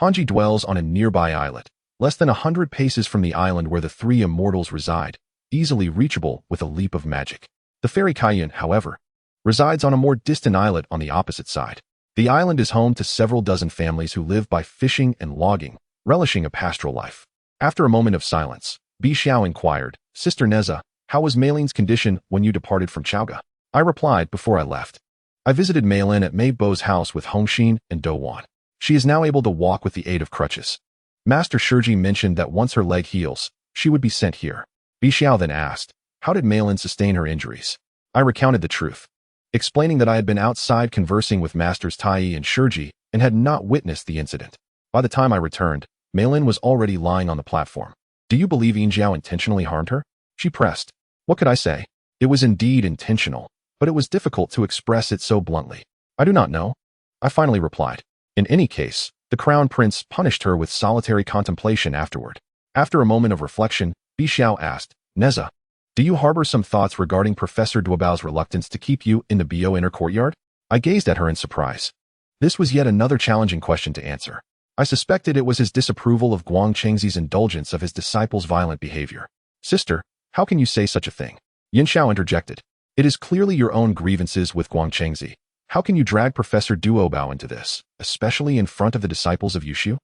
Hanji dwells on a nearby islet, less than 100 paces from the island where the 3 immortals reside, easily reachable with a leap of magic. The fairy Kaiyun, however, resides on a more distant islet on the opposite side. The island is home to several dozen families who live by fishing and logging, relishing a pastoral life. After a moment of silence, Biyou inquired, "Sister Nezha, how was Meilin's condition when you departed from Zhaoge?" I replied before I left. "I visited Meilin at Mei Bo's house with Hongxin and Do Wan. She is now able to walk with the aid of crutches. Master Shiji mentioned that once her leg heals, she would be sent here." Biyou then asked, "How did Meilin sustain her injuries?" I recounted the truth, explaining that I had been outside conversing with Masters Tai and Shiji and had not witnessed the incident. By the time I returned, Meilin was already lying on the platform. "Do you believe Yinjiao intentionally harmed her?" she pressed. What could I say? It was indeed intentional, but it was difficult to express it so bluntly. "I do not know," I finally replied. In any case, the crown prince punished her with solitary contemplation afterward. After a moment of reflection, Biyou asked, "Nezha, do you harbor some thoughts regarding Professor Duobao's reluctance to keep you in the Biyou inner courtyard?" I gazed at her in surprise. This was yet another challenging question to answer. I suspected it was his disapproval of Guang Chengxi's indulgence of his disciples' violent behavior. "Sister, how can you say such a thing?" Yunxiao interjected. "It is clearly your own grievances with Guang Chengxi. How can you drag Professor Duobao into this, especially in front of the disciples of Yushu?"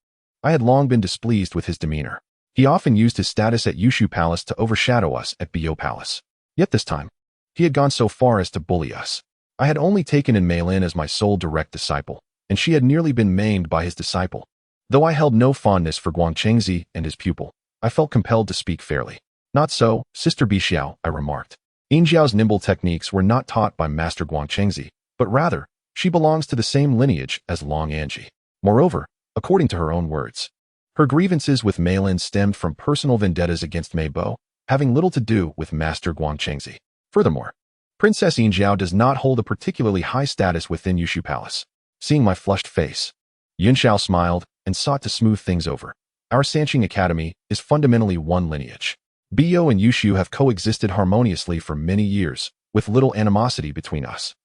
I had long been displeased with his demeanor. He often used his status at Yushu Palace to overshadow us at Biyou Palace. Yet this time, he had gone so far as to bully us. I had only taken in Meilin as my sole direct disciple, and she had nearly been maimed by his disciple. Though I held no fondness for Guang Chengxi and his pupil, I felt compelled to speak fairly. "Not so, Sister Biyou," I remarked. "Yinjiao's nimble techniques were not taught by Master Guang Chengxi, but rather, she belongs to the same lineage as Long Anji. Moreover, according to her own words, her grievances with Meilin stemmed from personal vendettas against Mei Bo, having little to do with Master Guang Chengxi. Furthermore, Princess Yinjiao does not hold a particularly high status within Yushu Palace." Seeing my flushed face, Yunxiao smiled and sought to smooth things over. "Our Sanqing Academy is fundamentally one lineage. Biyou and Yushu have coexisted harmoniously for many years, with little animosity between us."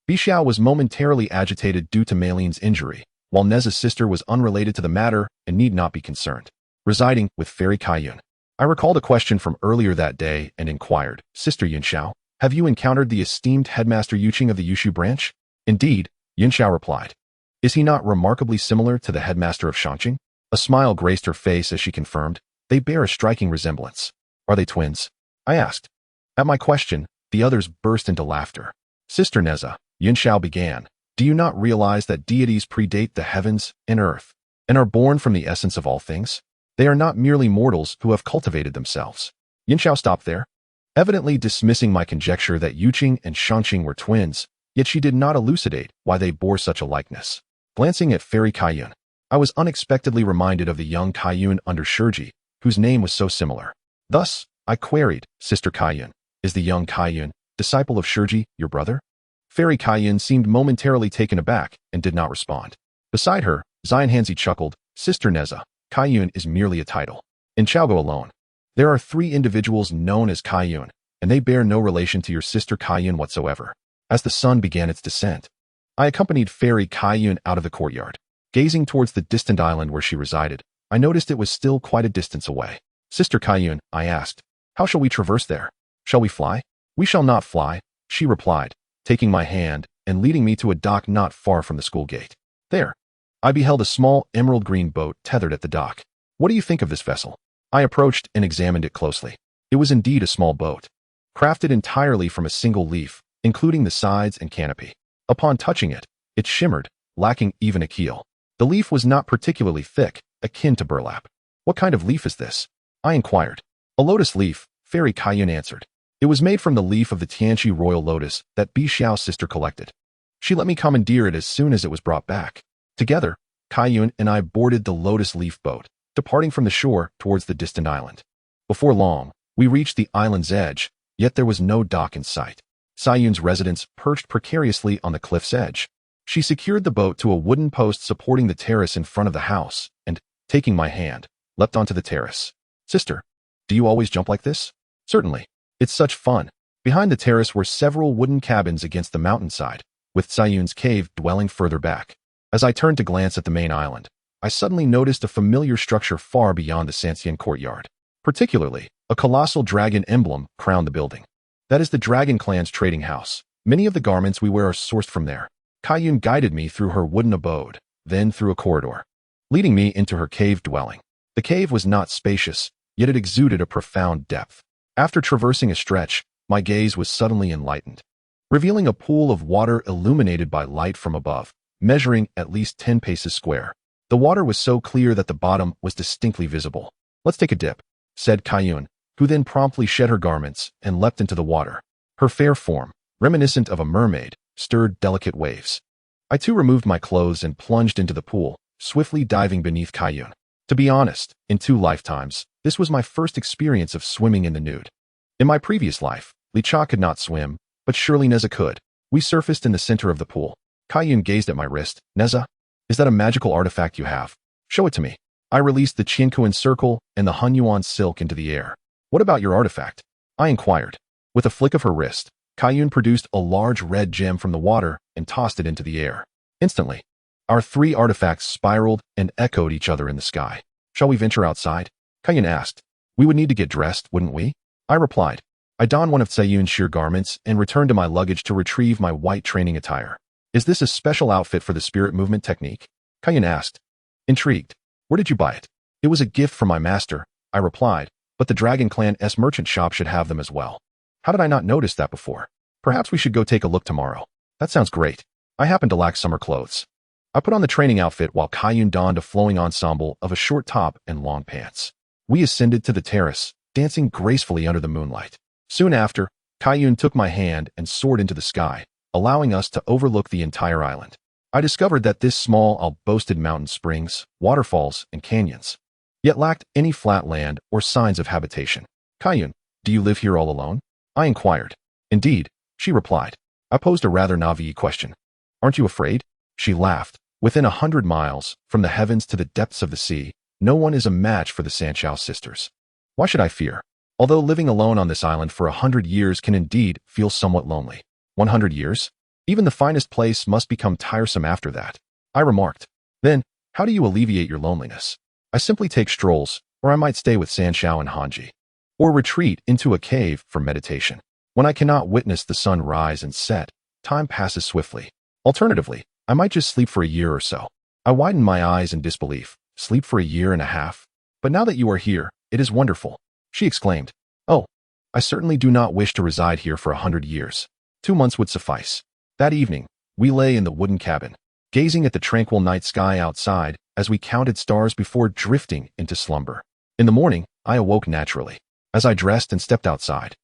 Biyou was momentarily agitated due to Meilin's injury, while Nezha's sister was unrelated to the matter and need not be concerned. Residing with Fairy Kaiyun. I recalled a question from earlier that day and inquired, "Sister Yunxiao, have you encountered the esteemed headmaster Yuqing of the Yushu branch?" "Indeed," Yunxiao replied. "Is he not remarkably similar to the headmaster of Shangqing?" A smile graced her face as she confirmed, "They bear a striking resemblance." "Are they twins?" I asked. At my question, the others burst into laughter. "Sister Nezha," Yunxiao began, "do you not realize that deities predate the heavens and earth, and are born from the essence of all things? They are not merely mortals who have cultivated themselves." Yunxiao stopped there, evidently dismissing my conjecture that Yuqing and Shangqing were twins, yet she did not elucidate why they bore such a likeness. Glancing at Fairy Kaiyun, I was unexpectedly reminded of the young Kaiyun under Shiji, whose name was so similar. Thus, I queried, "Sister Kaiyun, is the young Kaiyun, disciple of Shiji, your brother?" Fairy Kaiyun seemed momentarily taken aback and did not respond. Beside her, Xianhanzi chuckled, "Sister Nezha, Kaiyun is merely a title. In Zhaoge alone, there are 3 individuals known as Kaiyun, and they bear no relation to your sister Kaiyun whatsoever." As the sun began its descent, I accompanied Fairy Kaiyun out of the courtyard. Gazing towards the distant island where she resided, I noticed it was still quite a distance away. "Sister Kaiyun," I asked, "how shall we traverse there? Shall we fly?" "We shall not fly," she replied, taking my hand and leading me to a dock not far from the school gate. There, I beheld a small emerald green boat tethered at the dock. "What do you think of this vessel?" I approached and examined it closely. It was indeed a small boat, crafted entirely from a single leaf, including the sides and canopy. Upon touching it, it shimmered, lacking even a keel. The leaf was not particularly thick, akin to burlap. What kind of leaf is this? I inquired. A lotus leaf, Fairy Kaiyun answered. It was made from the leaf of the Tianqi royal lotus that Bixiao's sister collected. She let me commandeer it as soon as it was brought back. Together, Kaiyun and I boarded the lotus leaf boat, departing from the shore towards the distant island. Before long, we reached the island's edge, yet there was no dock in sight. Sayun's residence perched precariously on the cliff's edge. She secured the boat to a wooden post supporting the terrace in front of the house, and, taking my hand, leapt onto the terrace. Sister, do you always jump like this? Certainly. It's such fun. Behind the terrace were several wooden cabins against the mountainside, with Sayun's cave dwelling further back. As I turned to glance at the main island, I suddenly noticed a familiar structure far beyond the Sanxian courtyard. Particularly, a colossal dragon emblem crowned the building. That is the Dragon Clan's trading house. Many of the garments we wear are sourced from there. Kaiyun guided me through her wooden abode, then through a corridor, leading me into her cave dwelling. The cave was not spacious, yet it exuded a profound depth. After traversing a stretch, my gaze was suddenly enlightened, revealing a pool of water illuminated by light from above, measuring at least 10 paces square. The water was so clear that the bottom was distinctly visible. Let's take a dip, said Kaiyun, who then promptly shed her garments and leapt into the water. Her fair form, reminiscent of a mermaid, stirred delicate waves. I too removed my clothes and plunged into the pool, swiftly diving beneath Kaiyun. To be honest, in 2 lifetimes, this was my first experience of swimming in the nude. In my previous life, Li Cha could not swim, but surely Nezha could. We surfaced in the center of the pool. Kaiyun gazed at my wrist. Nezha, is that a magical artifact you have? Show it to me. I released the Qiankuan circle and the Hunyuan silk into the air. What about your artifact? I inquired. With a flick of her wrist, Kaiyun produced a large red gem from the water and tossed it into the air. Instantly, our 3 artifacts spiraled and echoed each other in the sky. Shall we venture outside? Kaiyun asked. We would need to get dressed, wouldn't we? I replied. I donned one of Sayun's sheer garments and returned to my luggage to retrieve my white training attire. Is this a special outfit for the spirit movement technique? Kaiyun asked. Intrigued. Where did you buy it? It was a gift from my master, I replied, but the Dragon Clan's merchant shop should have them as well. How did I not notice that before? Perhaps we should go take a look tomorrow. That sounds great. I happen to lack summer clothes. I put on the training outfit while Kaiyun donned a flowing ensemble of a short top and long pants. We ascended to the terrace, dancing gracefully under the moonlight. Soon after, Kaiyun took my hand and soared into the sky, allowing us to overlook the entire island. I discovered that this small isle boasted mountain springs, waterfalls, and canyons, yet lacked any flat land or signs of habitation. Kaiyun, do you live here all alone? I inquired. Indeed, she replied. I posed a rather naive question. Aren't you afraid? She laughed. Within 100 miles, from the heavens to the depths of the sea, no one is a match for the Sanxiao sisters. Why should I fear? Although living alone on this island for 100 years can indeed feel somewhat lonely. 100 years? Even the finest place must become tiresome after that, I remarked. Then, how do you alleviate your loneliness? I simply take strolls, or I might stay with Sanxiao and Hanji, or retreat into a cave for meditation. When I cannot witness the sun rise and set, time passes swiftly. Alternatively, I might just sleep for a year or so. I widened my eyes in disbelief. Sleep for a year and a half? But now that you are here, it is wonderful, she exclaimed. Oh, I certainly do not wish to reside here for 100 years. 2 months would suffice. That evening, we lay in the wooden cabin, gazing at the tranquil night sky outside as we counted stars before drifting into slumber. In the morning, I awoke naturally. As I dressed and stepped outside,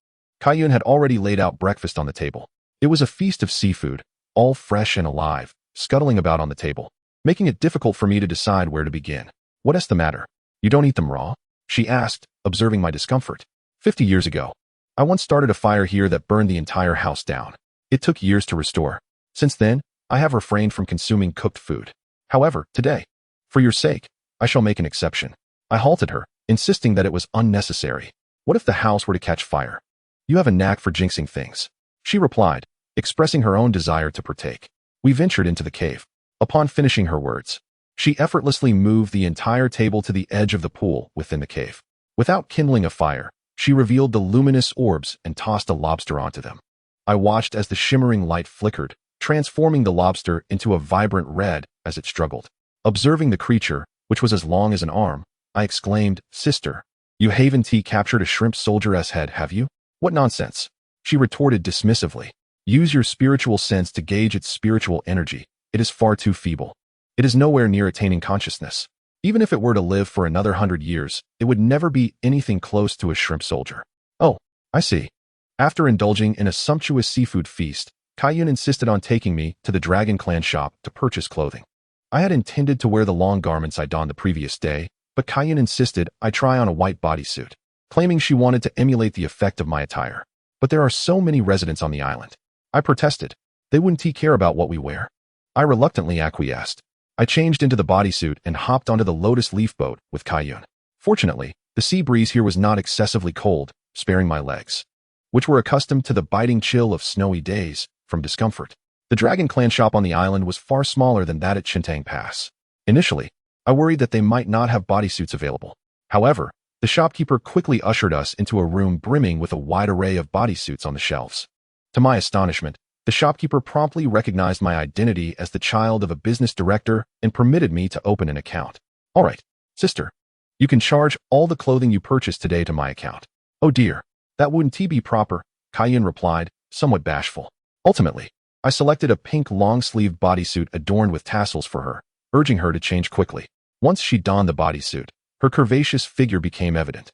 Kaiyun had already laid out breakfast on the table. It was a feast of seafood, all fresh and alive, scuttling about on the table, making it difficult for me to decide where to begin. What is the matter? You don't eat them raw? She asked, observing my discomfort. 50 years ago, I once started a fire here that burned the entire house down. It took years to restore. Since then, I have refrained from consuming cooked food. However, today, for your sake, I shall make an exception. I halted her, insisting that it was unnecessary. What if the house were to catch fire? You have a knack for jinxing things, she replied, expressing her own desire to partake. We ventured into the cave. Upon finishing her words, she effortlessly moved the entire table to the edge of the pool within the cave. Without kindling a fire, she revealed the luminous orbs and tossed a lobster onto them. I watched as the shimmering light flickered, transforming the lobster into a vibrant red as it struggled. Observing the creature, which was as long as an arm, I exclaimed, Sister, you haven't captured a shrimp soldier's head, have you? What nonsense, she retorted dismissively. Use your spiritual sense to gauge its spiritual energy. It is far too feeble. It is nowhere near attaining consciousness. Even if it were to live for another 100 years, it would never be anything close to a shrimp soldier. Oh, I see. After indulging in a sumptuous seafood feast, Kaiyun insisted on taking me to the Dragon Clan shop to purchase clothing. I had intended to wear the long garments I donned the previous day, but Kaiyun insisted I try on a white bodysuit, claiming she wanted to emulate the effect of my attire. But there are so many residents on the island. I protested. They wouldn't care about what we wear. I reluctantly acquiesced. I changed into the bodysuit and hopped onto the lotus leaf boat with Kaiyun. Fortunately, the sea breeze here was not excessively cold, sparing my legs, which were accustomed to the biting chill of snowy days, from discomfort. The Dragon Clan shop on the island was far smaller than that at Chintang Pass. Initially, I worried that they might not have bodysuits available. However, the shopkeeper quickly ushered us into a room brimming with a wide array of bodysuits on the shelves. To my astonishment, the shopkeeper promptly recognized my identity as the child of a business director and permitted me to open an account. All right, sister. You can charge all the clothing you purchased today to my account. Oh dear, that wouldn't be proper, Kaiyun replied, somewhat bashful. Ultimately, I selected a pink long-sleeved bodysuit adorned with tassels for her, urging her to change quickly. Once she donned the bodysuit, her curvaceous figure became evident.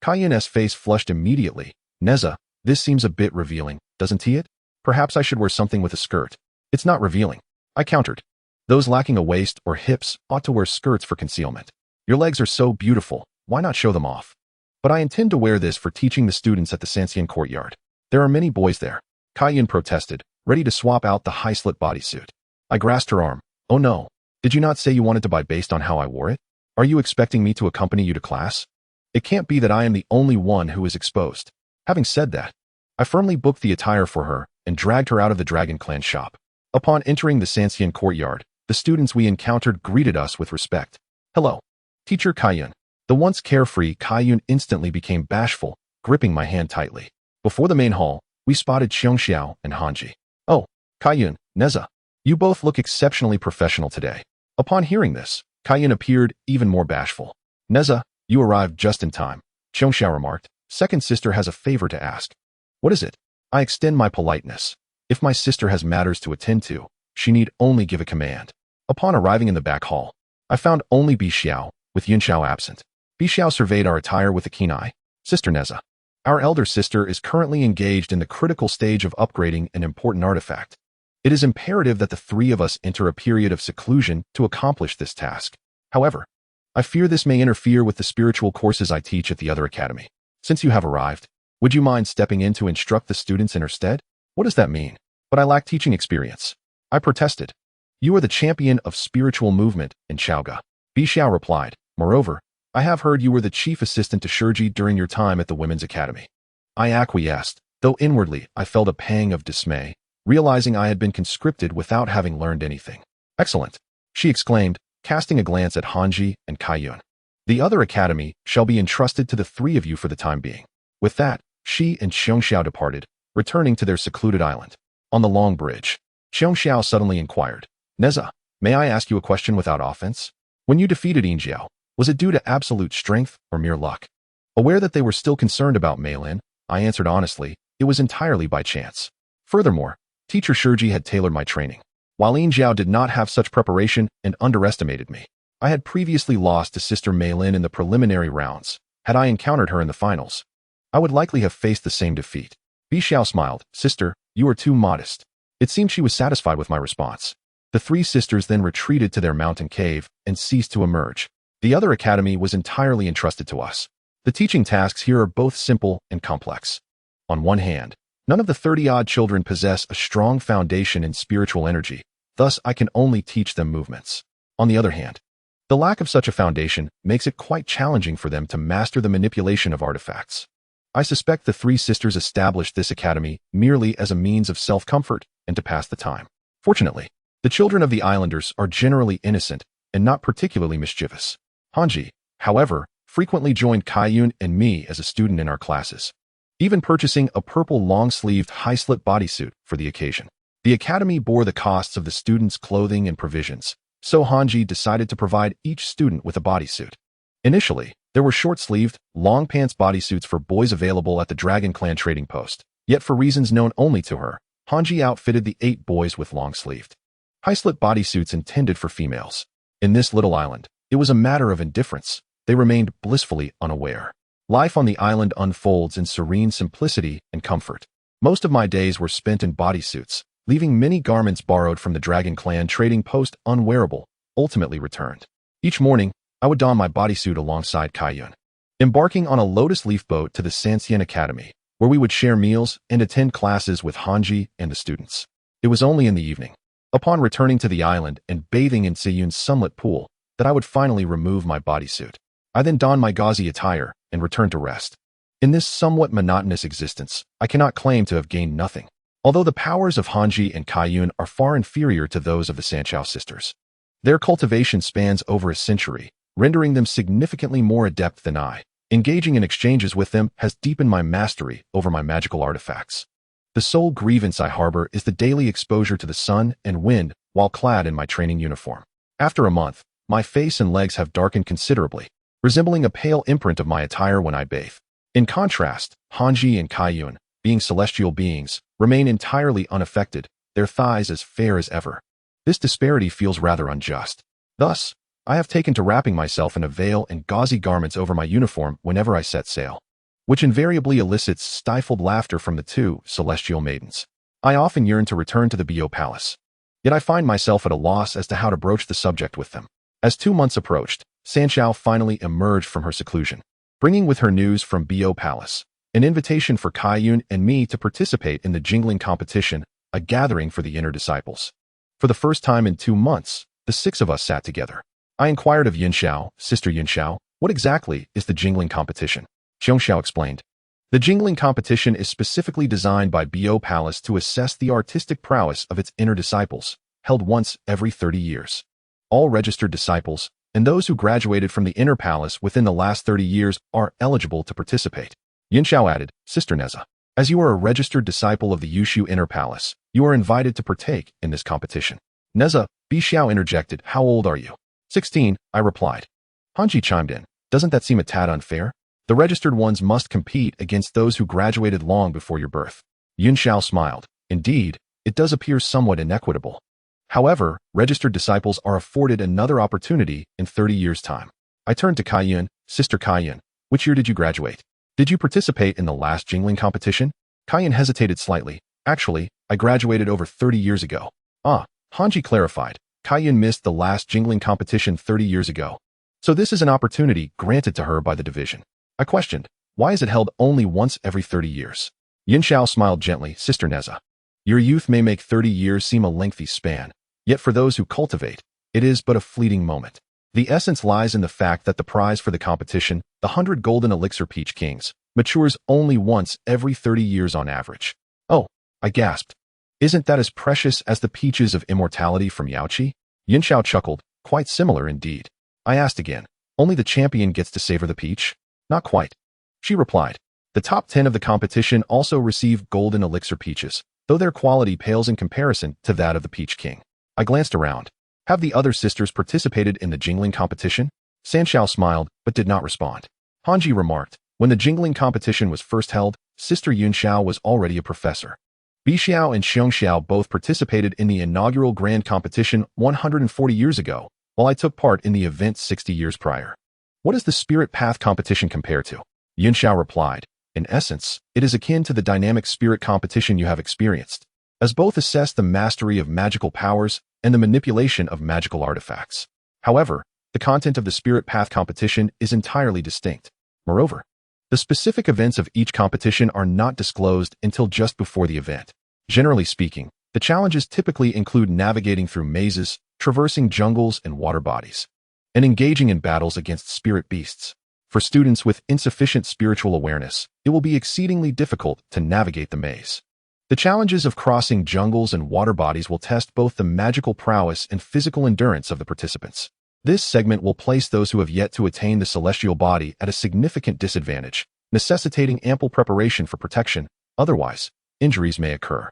Kaiyun's face flushed immediately. Nezha, this seems a bit revealing, doesn't it? Perhaps I should wear something with a skirt. It's not revealing, I countered. Those lacking a waist or hips ought to wear skirts for concealment. Your legs are so beautiful, why not show them off? But I intend to wear this for teaching the students at the Sanxian courtyard. There are many boys there. Kaiyun protested, ready to swap out the high-slit bodysuit. I grasped her arm. Oh no, did you not say you wanted to buy based on how I wore it? Are you expecting me to accompany you to class? It can't be that I am the only one who is exposed. Having said that, I firmly booked the attire for her and dragged her out of the Dragon Clan shop. Upon entering the Sanxian courtyard, the students we encountered greeted us with respect. Hello, Teacher Kaiyun. The once carefree Kaiyun instantly became bashful, gripping my hand tightly. Before the main hall, we spotted Xiao and Hanji. Oh, Kaiyun, Nezha, you both look exceptionally professional today. Upon hearing this, Kaiyun appeared even more bashful. Nezha, you arrived just in time, Xiao remarked. Second sister has a favor to ask. What is it? I extend my politeness. If my sister has matters to attend to, she need only give a command. Upon arriving in the back hall, I found only Biyou, with Yunxiao absent. Biyou surveyed our attire with a keen eye. Sister Nezha, our elder sister is currently engaged in the critical stage of upgrading an important artifact. It is imperative that the three of us enter a period of seclusion to accomplish this task. However, I fear this may interfere with the spiritual courses I teach at the other academy. Since you have arrived, would you mind stepping in to instruct the students in her stead? What does that mean? But I lack teaching experience. I protested. You are the champion of spiritual movement in Zhaoge. Biyou replied. Moreover, I have heard you were the chief assistant to Shurji during your time at the Women's Academy. I acquiesced, though inwardly I felt a pang of dismay, realizing I had been conscripted without having learned anything. Excellent, she exclaimed, casting a glance at Hanji and Kaiyun. The other academy shall be entrusted to the three of you for the time being. With that, she and Xiao departed, returning to their secluded island. On the long bridge, Xiao suddenly inquired, Nezha, may I ask you a question without offense? When you defeated Yinjiao, was it due to absolute strength or mere luck? Aware that they were still concerned about Meilin, I answered honestly, it was entirely by chance. Furthermore, Teacher Shurji had tailored my training. While Yinjiao did not have such preparation and underestimated me, I had previously lost to Sister Meilin in the preliminary rounds. Had I encountered her in the finals, I would likely have faced the same defeat. Biyou smiled. Sister, you are too modest. It seemed she was satisfied with my response. The three sisters then retreated to their mountain cave and ceased to emerge. The other academy was entirely entrusted to us. The teaching tasks here are both simple and complex. On one hand, none of the 30-odd children possess a strong foundation in spiritual energy, thus I can only teach them movements. On the other hand, the lack of such a foundation makes it quite challenging for them to master the manipulation of artifacts. I suspect the three sisters established this academy merely as a means of self-comfort and to pass the time. Fortunately, the children of the islanders are generally innocent and not particularly mischievous. Hanji, however, frequently joined Kaiyun and me as a student in our classes, even purchasing a purple long-sleeved high-slit bodysuit for the occasion. The academy bore the costs of the students' clothing and provisions, so Hanji decided to provide each student with a bodysuit. Initially, there were short-sleeved, long-pants bodysuits for boys available at the Dragon Clan trading post, yet for reasons known only to her, Hanji outfitted the 8 boys with long-sleeved, high-slip bodysuits intended for females. In this little island, it was a matter of indifference. They remained blissfully unaware. Life on the island unfolds in serene simplicity and comfort. Most of my days were spent in bodysuits, leaving many garments borrowed from the Dragon Clan trading post unwearable, ultimately returned. Each morning, I would don my bodysuit alongside Kaiyun, embarking on a lotus leaf boat to the Sansien Academy, where we would share meals and attend classes with Hanji and the students. It was only in the evening, upon returning to the island and bathing in Siyun's sunlit pool, that I would finally remove my bodysuit. I then donned my gauzy attire and returned to rest. In this somewhat monotonous existence, I cannot claim to have gained nothing, although the powers of Hanji and Kaiyun are far inferior to those of the Sanchao sisters. Their cultivation spans over a century, rendering them significantly more adept than I. Engaging in exchanges with them has deepened my mastery over my magical artifacts. The sole grievance I harbor is the daily exposure to the sun and wind while clad in my training uniform. After a month, my face and legs have darkened considerably, resembling a pale imprint of my attire when I bathe. In contrast, Hanji and Kaiyun, being celestial beings, remain entirely unaffected, their thighs as fair as ever. This disparity feels rather unjust. Thus, I have taken to wrapping myself in a veil and gauzy garments over my uniform whenever I set sail, which invariably elicits stifled laughter from the two celestial maidens. I often yearn to return to the Biyou palace, yet I find myself at a loss as to how to broach the subject with them. As 2 months approached, Sanchao finally emerged from her seclusion, bringing with her news from Biyou palace, an invitation for Kaiyun and me to participate in the jingling competition, a gathering for the inner disciples. For the first time in 2 months, the 6 of us sat together. I inquired of Yunxiao, Sister Yunxiao, what exactly is the jingling competition? Xiao explained. The jingling competition is specifically designed by Biyou Palace to assess the artistic prowess of its inner disciples, held once every 30 years. All registered disciples, and those who graduated from the inner palace within the last 30 years are eligible to participate. Yunxiao added, Sister Nezha, as you are a registered disciple of the Yushu Inner Palace, you are invited to partake in this competition. Nezha, Biyou interjected, how old are you? 16, I replied. Hanji chimed in, doesn't that seem a tad unfair? The registered ones must compete against those who graduated long before your birth. Yunxiao smiled. Indeed, it does appear somewhat inequitable. However, registered disciples are afforded another opportunity in 30 years' time. I turned to Kaiyun, Sister Kaiyun, which year did you graduate? Did you participate in the last jingling competition? Kaiyun hesitated slightly. Actually, I graduated over 30 years ago. Hanji clarified. Kaiyun missed the last jingling competition 30 years ago. So this is an opportunity granted to her by the division. I questioned, why is it held only once every 30 years? Yunxiao smiled gently, Sister Nezha. Your youth may make 30 years seem a lengthy span, yet for those who cultivate, it is but a fleeting moment. The essence lies in the fact that the prize for the competition, the 100 golden elixir peach kings, matures only once every 30 years on average. Oh, I gasped. Isn't that as precious as the peaches of immortality from Yaoqi? Yunxiao chuckled, quite similar indeed. I asked again, only the champion gets to savor the peach? Not quite. She replied. The top 10 of the competition also receive golden elixir peaches, though their quality pales in comparison to that of the Peach King. I glanced around. Have the other sisters participated in the jingling competition? Sanchao smiled, but did not respond. Hanji remarked, when the jingling competition was first held, Sister Yunxiao was already a professor. Bixiao and Xiongxiao both participated in the inaugural grand competition 140 years ago, while I took part in the event 60 years prior. What does the Spirit Path competition compare to? Yunxiao replied, in essence, it is akin to the dynamic spirit competition you have experienced, as both assess the mastery of magical powers and the manipulation of magical artifacts. However, the content of the Spirit Path competition is entirely distinct. Moreover, the specific events of each competition are not disclosed until just before the event. Generally speaking, the challenges typically include navigating through mazes, traversing jungles and water bodies, and engaging in battles against spirit beasts. For students with insufficient spiritual awareness, it will be exceedingly difficult to navigate the maze. The challenges of crossing jungles and water bodies will test both the magical prowess and physical endurance of the participants. This segment will place those who have yet to attain the celestial body at a significant disadvantage, necessitating ample preparation for protection, otherwise, injuries may occur.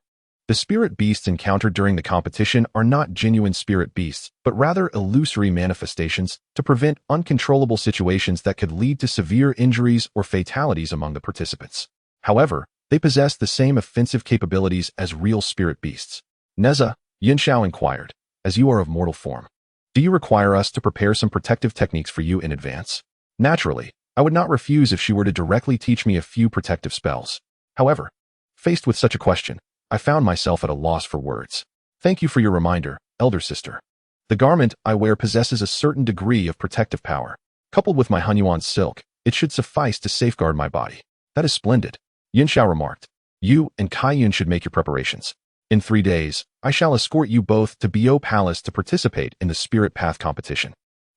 The spirit beasts encountered during the competition are not genuine spirit beasts, but rather illusory manifestations to prevent uncontrollable situations that could lead to severe injuries or fatalities among the participants. However, they possess the same offensive capabilities as real spirit beasts. Nezha, Yunxiao inquired, as you are of mortal form. Do you require us to prepare some protective techniques for you in advance? Naturally, I would not refuse if she were to directly teach me a few protective spells. However, faced with such a question, I found myself at a loss for words. Thank you for your reminder, elder sister. The garment I wear possesses a certain degree of protective power. Coupled with my Hunyuan silk, it should suffice to safeguard my body. That is splendid, Yinxiao remarked. You and Kaiyun should make your preparations. In 3 days, I shall escort you both to Biyou Palace to participate in the Spirit Path competition.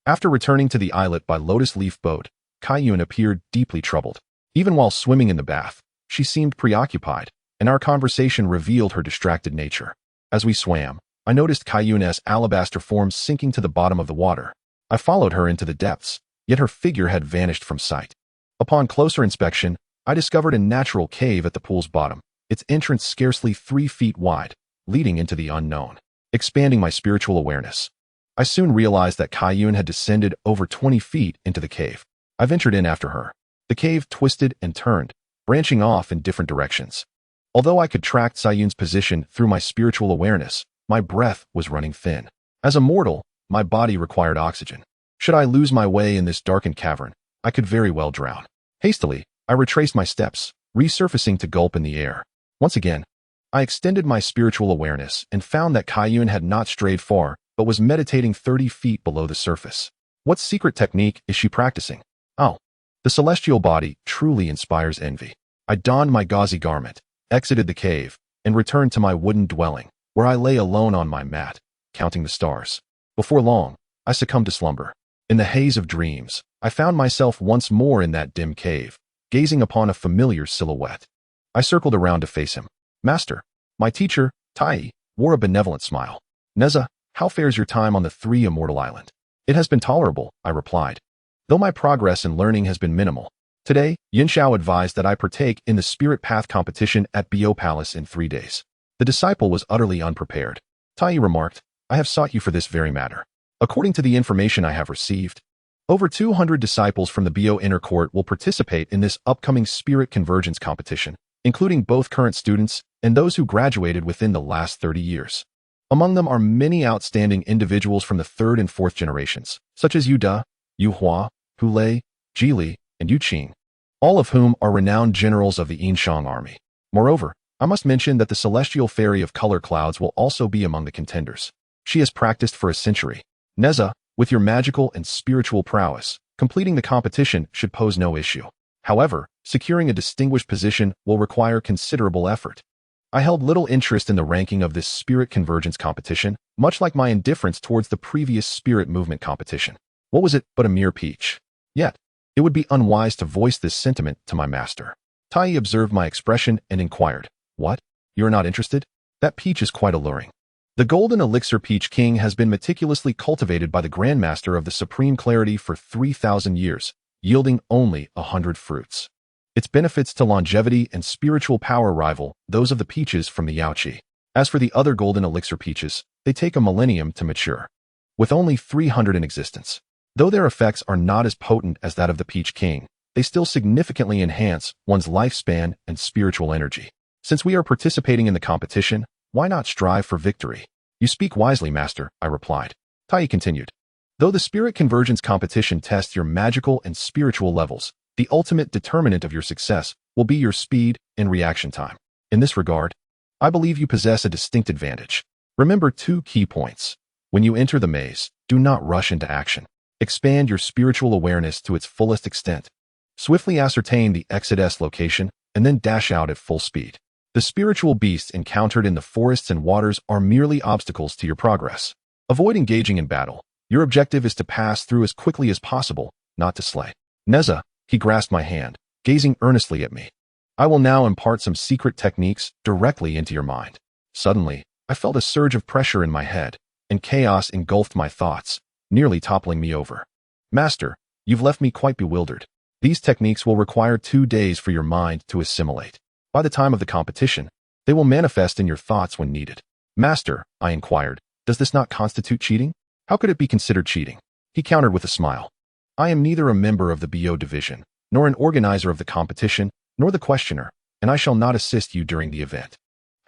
After returning to the islet by lotus leaf boat, Kaiyun appeared deeply troubled. Even while swimming in the bath, she seemed preoccupied, and our conversation revealed her distracted nature. As we swam, I noticed Kaiyun's alabaster form sinking to the bottom of the water. I followed her into the depths, yet her figure had vanished from sight. Upon closer inspection, I discovered a natural cave at the pool's bottom, its entrance scarcely 3 feet wide, leading into the unknown. Expanding my spiritual awareness, I soon realized that Kaiyun had descended over 20 feet into the cave. I ventured in after her. The cave twisted and turned, branching off in different directions. Although I could track Kaiyun's position through my spiritual awareness, my breath was running thin. As a mortal, my body required oxygen. Should I lose my way in this darkened cavern, I could very well drown. Hastily, I retraced my steps, resurfacing to gulp in the air. Once again, I extended my spiritual awareness and found that Kaiyun had not strayed far, but was meditating 30 feet below the surface. What secret technique is she practicing? Oh, the celestial body truly inspires envy. I donned my gauzy garment, exited the cave, and returned to my wooden dwelling, where I lay alone on my mat, counting the stars. Before long, I succumbed to slumber. In the haze of dreams, I found myself once more in that dim cave, gazing upon a familiar silhouette. I circled around to face him. Master, my teacher, Tai, wore a benevolent smile. Nezha, how fares your time on the 3 Immortal Island? It has been tolerable, I replied, though my progress in learning has been minimal. Today, Yinxiao advised that I partake in the Spirit Path competition at Biyou Palace in 3 days. The disciple was utterly unprepared. Tai remarked, I have sought you for this very matter. According to the information I have received, over 200 disciples from the Biyou Inner Court will participate in this upcoming Spirit Convergence competition, including both current students and those who graduated within the last 30 years. Among them are many outstanding individuals from the 3rd and 4th generations, such as Yu Da, Yu Hua, Hu Lei, Ji Li, and Yu Qing, all of whom are renowned generals of the Yinshang army. Moreover, I must mention that the celestial fairy of color clouds will also be among the contenders. She has practiced for a century. Nezha, with your magical and spiritual prowess, completing the competition should pose no issue. However, securing a distinguished position will require considerable effort. I held little interest in the ranking of this Spirit Convergence competition, much like my indifference towards the previous Spirit Movement competition. What was it but a mere peach? Yet, it would be unwise to voice this sentiment to my master. Tai observed my expression and inquired, What? You're not interested? That peach is quite alluring. The golden elixir peach king has been meticulously cultivated by the Grandmaster of the Supreme Clarity for 3,000 years, yielding only 100 fruits. Its benefits to longevity and spiritual power rival those of the peaches from the Yaoqi. As for the other golden elixir peaches, they take a millennium to mature, with only 300 in existence. Though their effects are not as potent as that of the Peach King, they still significantly enhance one's lifespan and spiritual energy. Since we are participating in the competition, why not strive for victory? You speak wisely, Master, I replied. Tai continued. Though the Spirit Convergence competition tests your magical and spiritual levels, the ultimate determinant of your success will be your speed and reaction time. In this regard, I believe you possess a distinct advantage. Remember 2 key points. When you enter the maze, do not rush into action. Expand your spiritual awareness to its fullest extent. Swiftly ascertain the exit location and then dash out at full speed. The spiritual beasts encountered in the forests and waters are merely obstacles to your progress. Avoid engaging in battle. Your objective is to pass through as quickly as possible, not to slay. Nezha, he grasped my hand, gazing earnestly at me. I will now impart some secret techniques directly into your mind. Suddenly, I felt a surge of pressure in my head, and chaos engulfed my thoughts, nearly toppling me over. Master, you've left me quite bewildered. These techniques will require 2 days for your mind to assimilate. By the time of the competition, they will manifest in your thoughts when needed. Master, I inquired, does this not constitute cheating? How could it be considered cheating? He countered with a smile. I am neither a member of the Biyou division, nor an organizer of the competition, nor the questioner, and I shall not assist you during the event.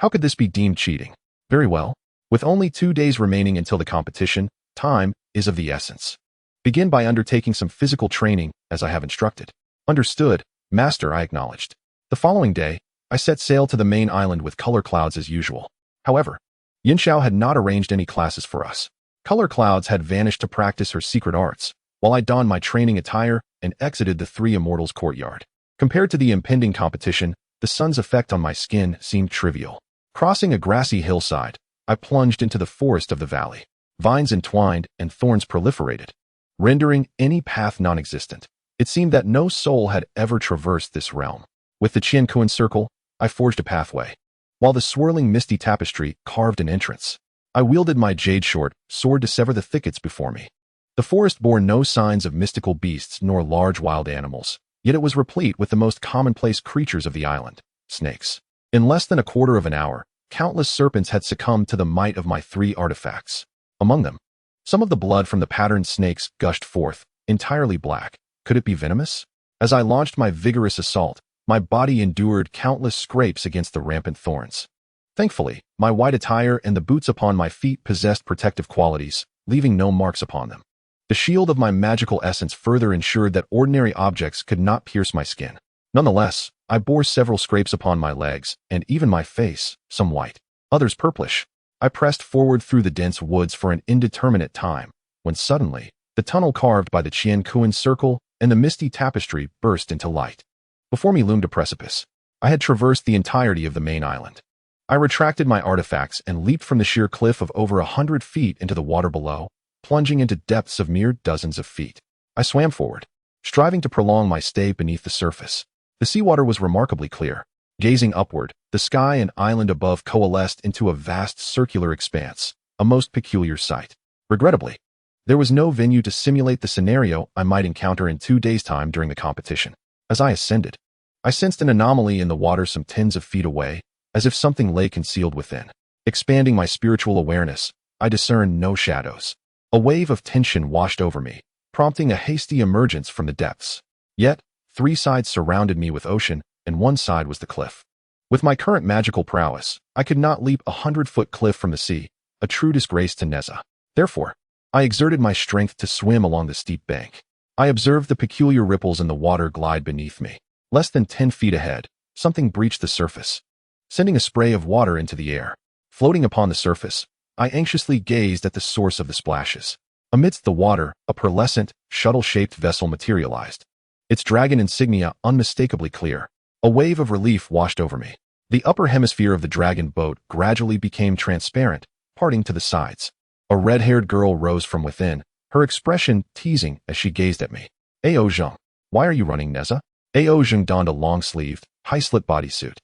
How could this be deemed cheating? Very well. With only 2 days remaining until the competition, time is of the essence. Begin by undertaking some physical training, as I have instructed. Understood, Master, I acknowledged. The following day, I set sail to the main island with color clouds as usual. However, Yinxiao had not arranged any classes for us. Color Clouds had vanished to practice her secret arts, while I donned my training attire and exited the Three Immortals courtyard. Compared to the impending competition, the sun's effect on my skin seemed trivial. Crossing a grassy hillside, I plunged into the forest of the valley. Vines entwined and thorns proliferated, rendering any path non-existent. It seemed that no soul had ever traversed this realm. With the Qiankuan circle, I forged a pathway, while the swirling misty tapestry carved an entrance. I wielded my jade short sword to sever the thickets before me. The forest bore no signs of mystical beasts nor large wild animals, yet it was replete with the most commonplace creatures of the island, snakes. In less than a quarter of an hour, countless serpents had succumbed to the might of my 3 artifacts. Among them, some of the blood from the patterned snakes gushed forth, entirely black. Could it be venomous? As I launched my vigorous assault, my body endured countless scrapes against the rampant thorns. Thankfully, my white attire and the boots upon my feet possessed protective qualities, leaving no marks upon them. The shield of my magical essence further ensured that ordinary objects could not pierce my skin. Nonetheless, I bore several scrapes upon my legs, and even my face, some white, others purplish. I pressed forward through the dense woods for an indeterminate time, when suddenly, the tunnel carved by the Qiankuan circle and the misty tapestry burst into light. Before me loomed a precipice. I had traversed the entirety of the main island. I retracted my artifacts and leaped from the sheer cliff of over 100 feet into the water below, plunging into depths of mere dozens of feet. I swam forward, striving to prolong my stay beneath the surface. The seawater was remarkably clear. Gazing upward, the sky and island above coalesced into a vast circular expanse, a most peculiar sight. Regrettably, there was no venue to simulate the scenario I might encounter in 2 days' time during the competition. As I ascended, I sensed an anomaly in the water some tens of feet away, as if something lay concealed within. Expanding my spiritual awareness, I discerned no shadows. A wave of tension washed over me, prompting a hasty emergence from the depths. Yet, 3 sides surrounded me with ocean, and 1 side was the cliff. With my current magical prowess, I could not leap a 100-foot cliff from the sea, a true disgrace to Nezha. Therefore, I exerted my strength to swim along the steep bank. I observed the peculiar ripples in the water glide beneath me. Less than 10 feet ahead, something breached the surface, sending a spray of water into the air. Floating upon the surface, I anxiously gazed at the source of the splashes. Amidst the water, a pearlescent, shuttle-shaped vessel materialized, its dragon insignia unmistakably clear. A wave of relief washed over me. The upper hemisphere of the dragon boat gradually became transparent, parting to the sides. A red-haired girl rose from within, her expression teasing as she gazed at me. "Ao Zheng, why are you running, Nezha?" Ao Zheng donned a long-sleeved, high-slit bodysuit.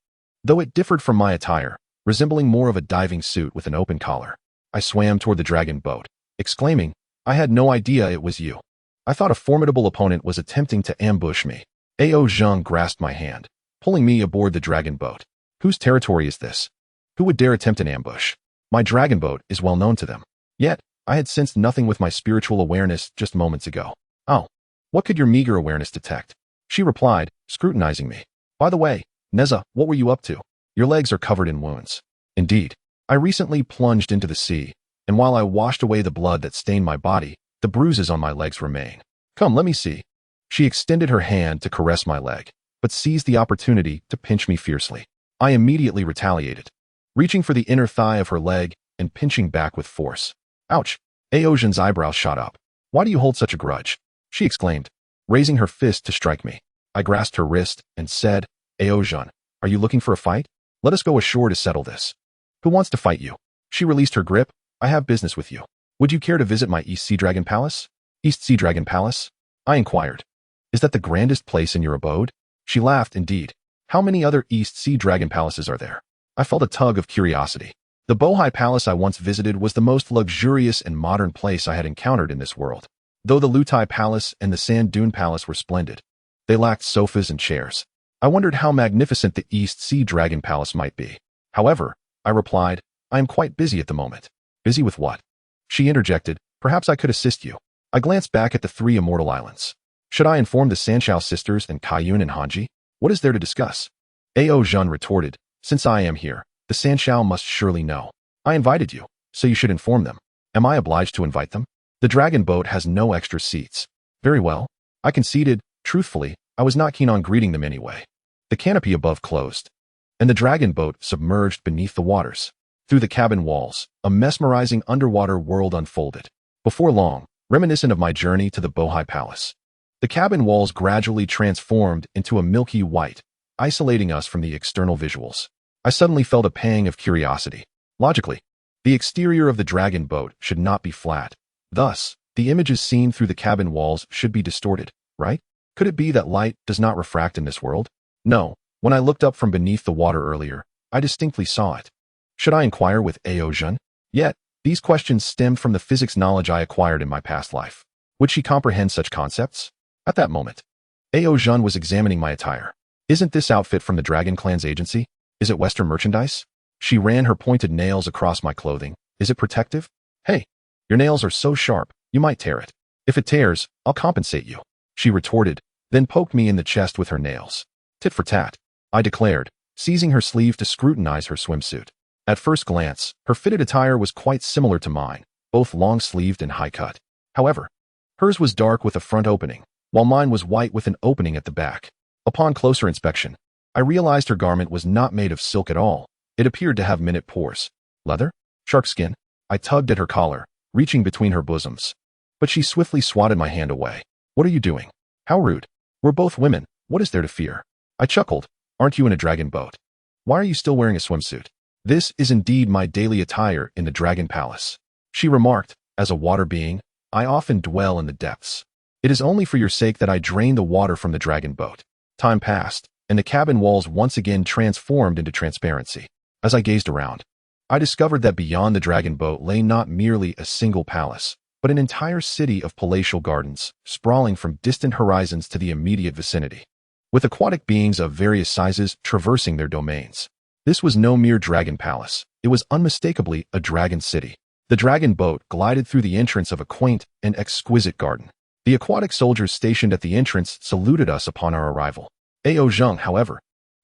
Though it differed from my attire, resembling more of a diving suit with an open collar, I swam toward the dragon boat, exclaiming, "I had no idea it was you. I thought a formidable opponent was attempting to ambush me." Ao Zheng grasped my hand, pulling me aboard the dragon boat. "Whose territory is this? Who would dare attempt an ambush? My dragon boat is well known to them." Yet, I had sensed nothing with my spiritual awareness just moments ago. "Oh, what could your meager awareness detect?" she replied, scrutinizing me. "By the way, Nezha, what were you up to? Your legs are covered in wounds." Indeed, I recently plunged into the sea, and while I washed away the blood that stained my body, the bruises on my legs remain. "Come, let me see." She extended her hand to caress my leg, but seized the opportunity to pinch me fiercely. I immediately retaliated, reaching for the inner thigh of her leg and pinching back with force. "Ouch!" Ao Zhen's eyebrows shot up. "Why do you hold such a grudge?" she exclaimed, raising her fist to strike me. I grasped her wrist and said, "Ao Zhen, are you looking for a fight? Let us go ashore to settle this." "Who wants to fight you?" She released her grip. "I have business with you. Would you care to visit my East Sea Dragon Palace?" "East Sea Dragon Palace?" I inquired. "Is that the grandest place in your abode?" She laughed. "Indeed. How many other East Sea Dragon Palaces are there?" I felt a tug of curiosity. The Bohai Palace I once visited was the most luxurious and modern place I had encountered in this world. Though the Lutai Palace and the Sand Dune Palace were splendid, they lacked sofas and chairs. I wondered how magnificent the East Sea Dragon Palace might be. "However," I replied, "I am quite busy at the moment." "Busy with what?" she interjected. "Perhaps I could assist you." I glanced back at the 3 immortal islands. Should I inform the Sanshao sisters and Kaiyun and Hanji? What is there to discuss? Ao Zhen retorted, "Since I am here, the Sanshao must surely know. I invited you, So you should inform them. Am I obliged to invite them? The dragon boat has no extra seats. Very well. I conceded. Truthfully, I was not keen on greeting them anyway. The canopy above closed, and the dragon boat submerged beneath the waters. Through the cabin walls, a mesmerizing underwater world unfolded. Before long, reminiscent of my journey to the Bohai Palace. The cabin walls gradually transformed into a milky white, isolating us from the external visuals. I suddenly felt a pang of curiosity. Logically, the exterior of the dragon boat should not be flat. Thus, the images seen through the cabin walls should be distorted, right? Could it be that light does not refract in this world? No. When I looked up from beneath the water earlier, I distinctly saw it. Should I inquire with Ao Jun? Yet, these questions stemmed from the physics knowledge I acquired in my past life. Would she comprehend such concepts? At that moment, Ao Jun was examining my attire. Isn't this outfit from the Dragon Clan's agency? Is it Western merchandise? She ran her pointed nails across my clothing. Is it protective? Hey, your nails are so sharp, you might tear it. If it tears, I'll compensate you. She retorted, then poked me in the chest with her nails. Tit for tat, I declared, seizing her sleeve to scrutinize her swimsuit. At first glance, her fitted attire was quite similar to mine, both long-sleeved and high-cut. However, hers was dark with a front opening, while mine was white with an opening at the back. Upon closer inspection, I realized her garment was not made of silk at all. It appeared to have minute pores. Leather? Shark skin? I tugged at her collar, reaching between her bosoms. But she swiftly swatted my hand away. What are you doing? How rude. We're both women. What is there to fear? I chuckled. Aren't you in a dragon boat? Why are you still wearing a swimsuit? This is indeed my daily attire in the Dragon Palace. She remarked, as a water being, I often dwell in the depths. It is only for your sake that I drain the water from the dragon boat. Time passed, and the cabin walls once again transformed into transparency. As I gazed around, I discovered that beyond the dragon boat lay not merely a single palace, but an entire city of palatial gardens, sprawling from distant horizons to the immediate vicinity, with aquatic beings of various sizes traversing their domains. This was no mere dragon palace. It was unmistakably a dragon city. The dragon boat glided through the entrance of a quaint and exquisite garden. The aquatic soldiers stationed at the entrance saluted us upon our arrival. Ao Zheng, however,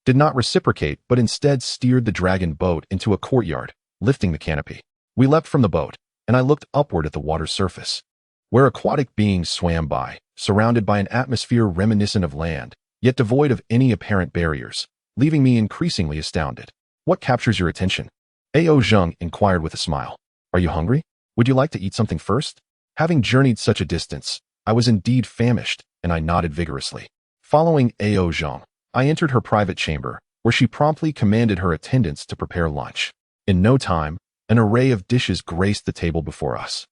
did not reciprocate but instead steered the dragon boat into a courtyard, lifting the canopy. We leapt from the boat, and I looked upward at the water's surface, where aquatic beings swam by, surrounded by an atmosphere reminiscent of land, yet devoid of any apparent barriers, leaving me increasingly astounded. What captures your attention? Ao Zheng inquired with a smile. Are you hungry? Would you like to eat something first? Having journeyed such a distance, I was indeed famished, and I nodded vigorously. Following Ao Zheng, I entered her private chamber, where she promptly commanded her attendants to prepare lunch. In no time, an array of dishes graced the table before us.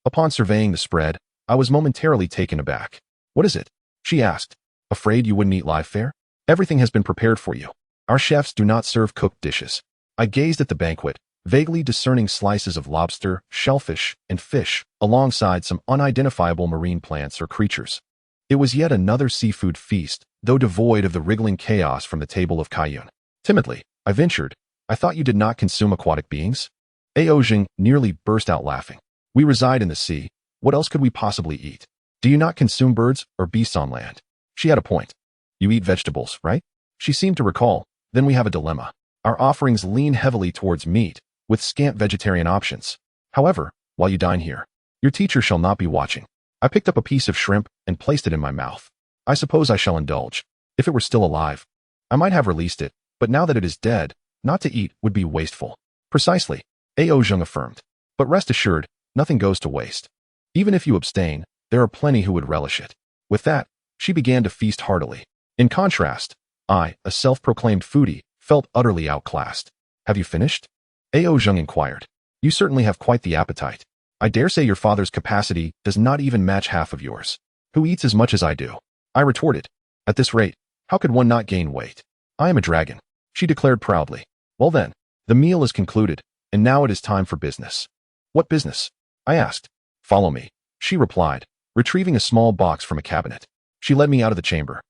Upon surveying the spread, I was momentarily taken aback. What is it? She asked. Afraid you wouldn't eat live fare? Everything has been prepared for you. Our chefs do not serve cooked dishes. I gazed at the banquet, vaguely discerning slices of lobster, shellfish, and fish, alongside some unidentifiable marine plants or creatures. It was yet another seafood feast, though devoid of the wriggling chaos from the table of Kaiyun. Timidly, I ventured, I thought you did not consume aquatic beings? Ao Jing nearly burst out laughing. We reside in the sea. What else could we possibly eat? Do you not consume birds or beasts on land? She had a point. You eat vegetables, right? She seemed to recall. Then we have a dilemma. Our offerings lean heavily towards meat, with scant vegetarian options. However, while you dine here, your teacher shall not be watching. I picked up a piece of shrimp and placed it in my mouth. I suppose I shall indulge. If it were still alive, I might have released it, but now that it is dead, not to eat would be wasteful. Precisely, Ao Zheng affirmed. But rest assured, nothing goes to waste. Even if you abstain, there are plenty who would relish it. With that, she began to feast heartily. In contrast, I, a self-proclaimed foodie, felt utterly outclassed. Have you finished? Ao Zheng inquired. You certainly have quite the appetite. I dare say your father's capacity does not even match half of yours. Who eats as much as I do? I retorted. At this rate, how could one not gain weight? I am a dragon, she declared proudly. Well then, the meal is concluded, and now it is time for business. What business? I asked. Follow me, she replied, retrieving a small box from a cabinet. She led me out of the chamber,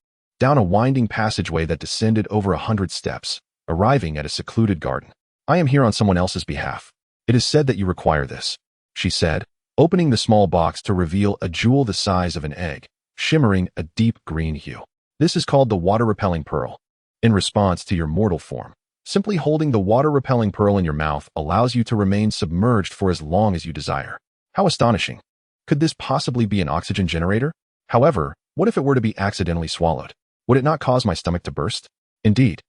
down a winding passageway that descended over 100 steps, arriving at a secluded garden. I am here on someone else's behalf. It is said that you require this, she said, opening the small box to reveal a jewel the size of an egg, shimmering a deep green hue. This is called the water-repelling pearl. In response to your mortal form, Simply holding the water-repelling pearl in your mouth allows you to remain submerged for as long as you desire. How astonishing. Could this possibly be an oxygen generator? However, what if it were to be accidentally swallowed? Would it not cause my stomach to burst? Indeed.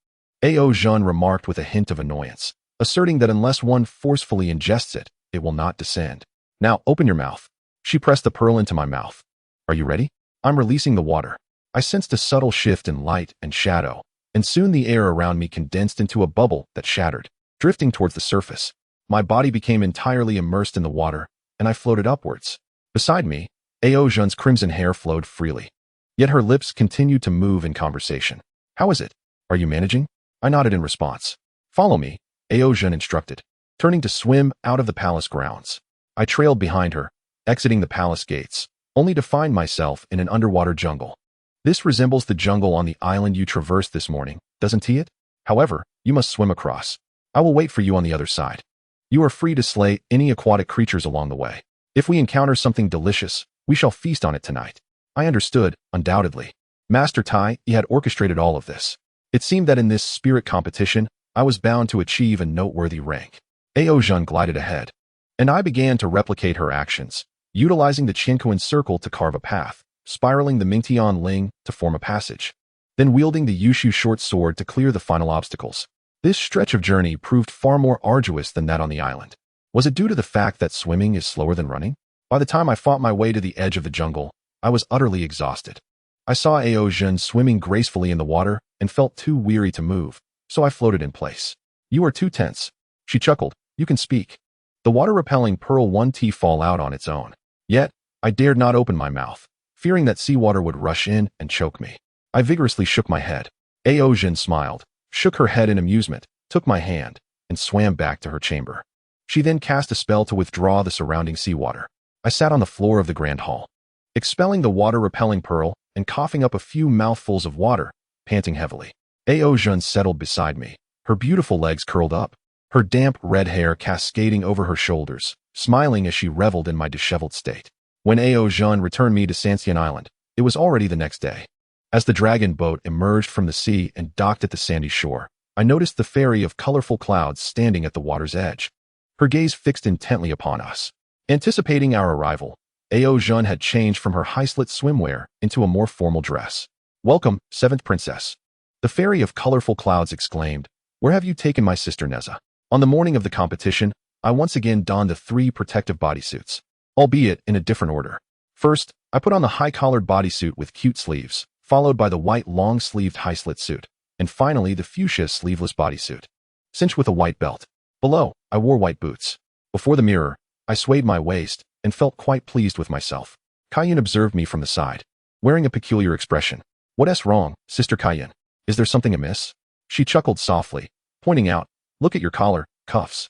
Ao Jun remarked with a hint of annoyance, asserting that unless one forcefully ingests it, it will not descend. Now, open your mouth. She pressed the pearl into my mouth. Are you ready? I'm releasing the water. I sensed a subtle shift in light and shadow, and soon the air around me condensed into a bubble that shattered, drifting towards the surface. My body became entirely immersed in the water, and I floated upwards. Beside me, Ao Jun's crimson hair flowed freely. Yet her lips continued to move in conversation. How is it? Are you managing? I nodded in response. Follow me, Ao Jun instructed, turning to swim out of the palace grounds. I trailed behind her, exiting the palace gates, only to find myself in an underwater jungle. This resembles the jungle on the island you traversed this morning, doesn't it? However, you must swim across. I will wait for you on the other side. You are free to slay any aquatic creatures along the way. If we encounter something delicious, we shall feast on it tonight. I understood, undoubtedly. Master Tai, he had orchestrated all of this. It seemed that in this spirit competition, I was bound to achieve a noteworthy rank. Ao Jun glided ahead, and I began to replicate her actions, utilizing the Qianquan circle to carve a path, spiraling the Mingtian Ling to form a passage, then wielding the Yushu short sword to clear the final obstacles. This stretch of journey proved far more arduous than that on the island. Was it due to the fact that swimming is slower than running? By the time I fought my way to the edge of the jungle, I was utterly exhausted. I saw Ao Jun swimming gracefully in the water and felt too weary to move, so I floated in place. You are too tense. She chuckled. You can speak. The water-repelling pearl 1T fall out on its own. Yet, I dared not open my mouth, fearing that seawater would rush in and choke me. I vigorously shook my head. Ao Jun smiled, shook her head in amusement, took my hand, and swam back to her chamber. She then cast a spell to withdraw the surrounding seawater. I sat on the floor of the grand hall, expelling the water-repelling pearl and coughing up a few mouthfuls of water, panting heavily. Ao Jun settled beside me, her beautiful legs curled up, her damp red hair cascading over her shoulders, smiling as she reveled in my disheveled state. When Ao Jun returned me to Sanxian Island, it was already the next day. As the dragon boat emerged from the sea and docked at the sandy shore, I noticed the fairy of colorful clouds standing at the water's edge, her gaze fixed intently upon us. Anticipating our arrival, Ao Jun had changed from her high-slit swimwear into a more formal dress. Welcome, seventh princess. The fairy of colorful clouds exclaimed, where have you taken my sister Nezha? On the morning of the competition, I once again donned the 3 protective bodysuits, albeit in a different order. First, I put on the high-collared bodysuit with cute sleeves, followed by the white long-sleeved high-slit suit, and finally the fuchsia sleeveless bodysuit, cinched with a white belt. Below, I wore white boots. Before the mirror, I swayed my waist and felt quite pleased with myself. Kaiyun observed me from the side, wearing a peculiar expression. What's wrong, Sister Kaiyun? Is there something amiss? She chuckled softly, pointing out, look at your collar, cuffs,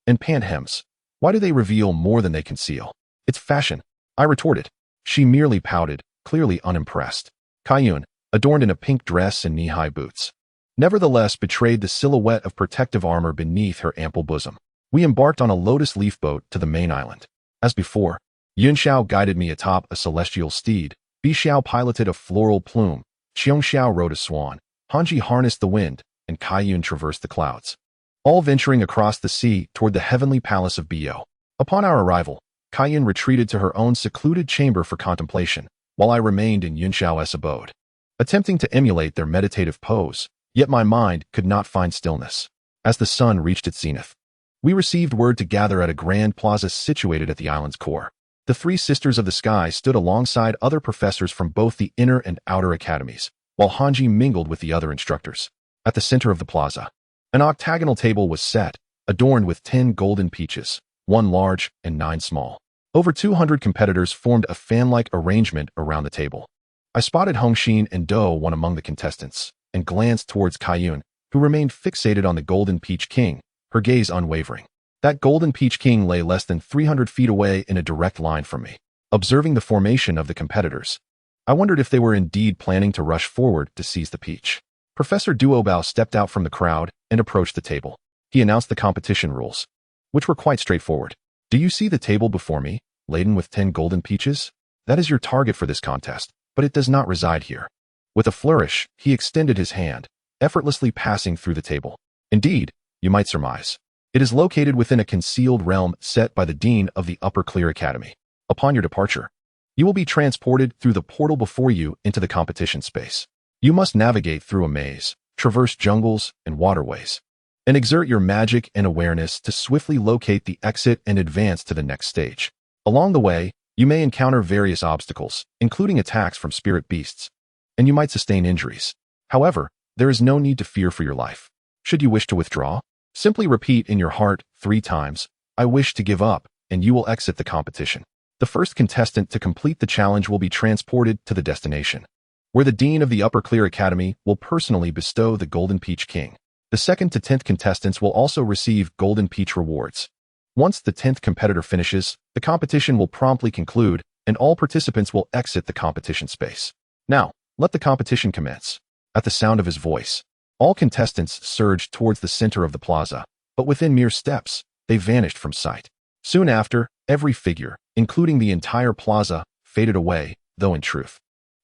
and pant hems. Why do they reveal more than they conceal? It's fashion, I retorted. She merely pouted, clearly unimpressed. Kaiyun, adorned in a pink dress and knee-high boots, nevertheless betrayed the silhouette of protective armor beneath her ample bosom. We embarked on a lotus leaf boat to the main island. As before, Yunxiao guided me atop a celestial steed, Bixiao piloted a floral plume, Qiongxiao rode a swan, Hanji harnessed the wind, and Kaiyun traversed the clouds, all venturing across the sea toward the heavenly palace of Biyou. Upon our arrival, Kaiyun retreated to her own secluded chamber for contemplation, while I remained in Yunxiao's abode, attempting to emulate their meditative pose, yet my mind could not find stillness. As the sun reached its zenith, we received word to gather at a grand plaza situated at the island's core. The 3 sisters of the sky stood alongside other professors from both the inner and outer academies, while Hanji mingled with the other instructors. At the center of the plaza, an octagonal table was set, adorned with 10 golden peaches, 1 large and 9 small. Over 200 competitors formed a fan-like arrangement around the table. I spotted Hongxin and Do one among the contestants, and glanced towards Kaiyun, who remained fixated on the Golden Peach King, her gaze unwavering. That Golden Peach King lay less than 300 feet away in a direct line from me. Observing the formation of the competitors, I wondered if they were indeed planning to rush forward to seize the peach. Professor Duobao stepped out from the crowd and approached the table. He announced the competition rules, which were quite straightforward. Do you see the table before me, laden with 10 golden peaches? That is your target for this contest, but it does not reside here. With a flourish, he extended his hand, effortlessly passing through the table. Indeed, you might surmise. It is located within a concealed realm set by the Dean of the Upper Clear Academy. Upon your departure, you will be transported through the portal before you into the competition space. You must navigate through a maze, traverse jungles and waterways, and exert your magic and awareness to swiftly locate the exit and advance to the next stage. Along the way, you may encounter various obstacles, including attacks from spirit beasts, and you might sustain injuries. However, there is no need to fear for your life. Should you wish to withdraw, simply repeat in your heart 3 times, "I wish to give up," and you will exit the competition. The first contestant to complete the challenge will be transported to the destination, where the Dean of the Upper Clear Academy will personally bestow the Golden Peach King. The 2nd to 10th contestants will also receive Golden Peach rewards. Once the 10th competitor finishes, the competition will promptly conclude, and all participants will exit the competition space. Now, let the competition commence. At the sound of his voice, all contestants surged towards the center of the plaza, but within mere steps, they vanished from sight. Soon after, every figure, including the entire plaza, faded away, though in truth,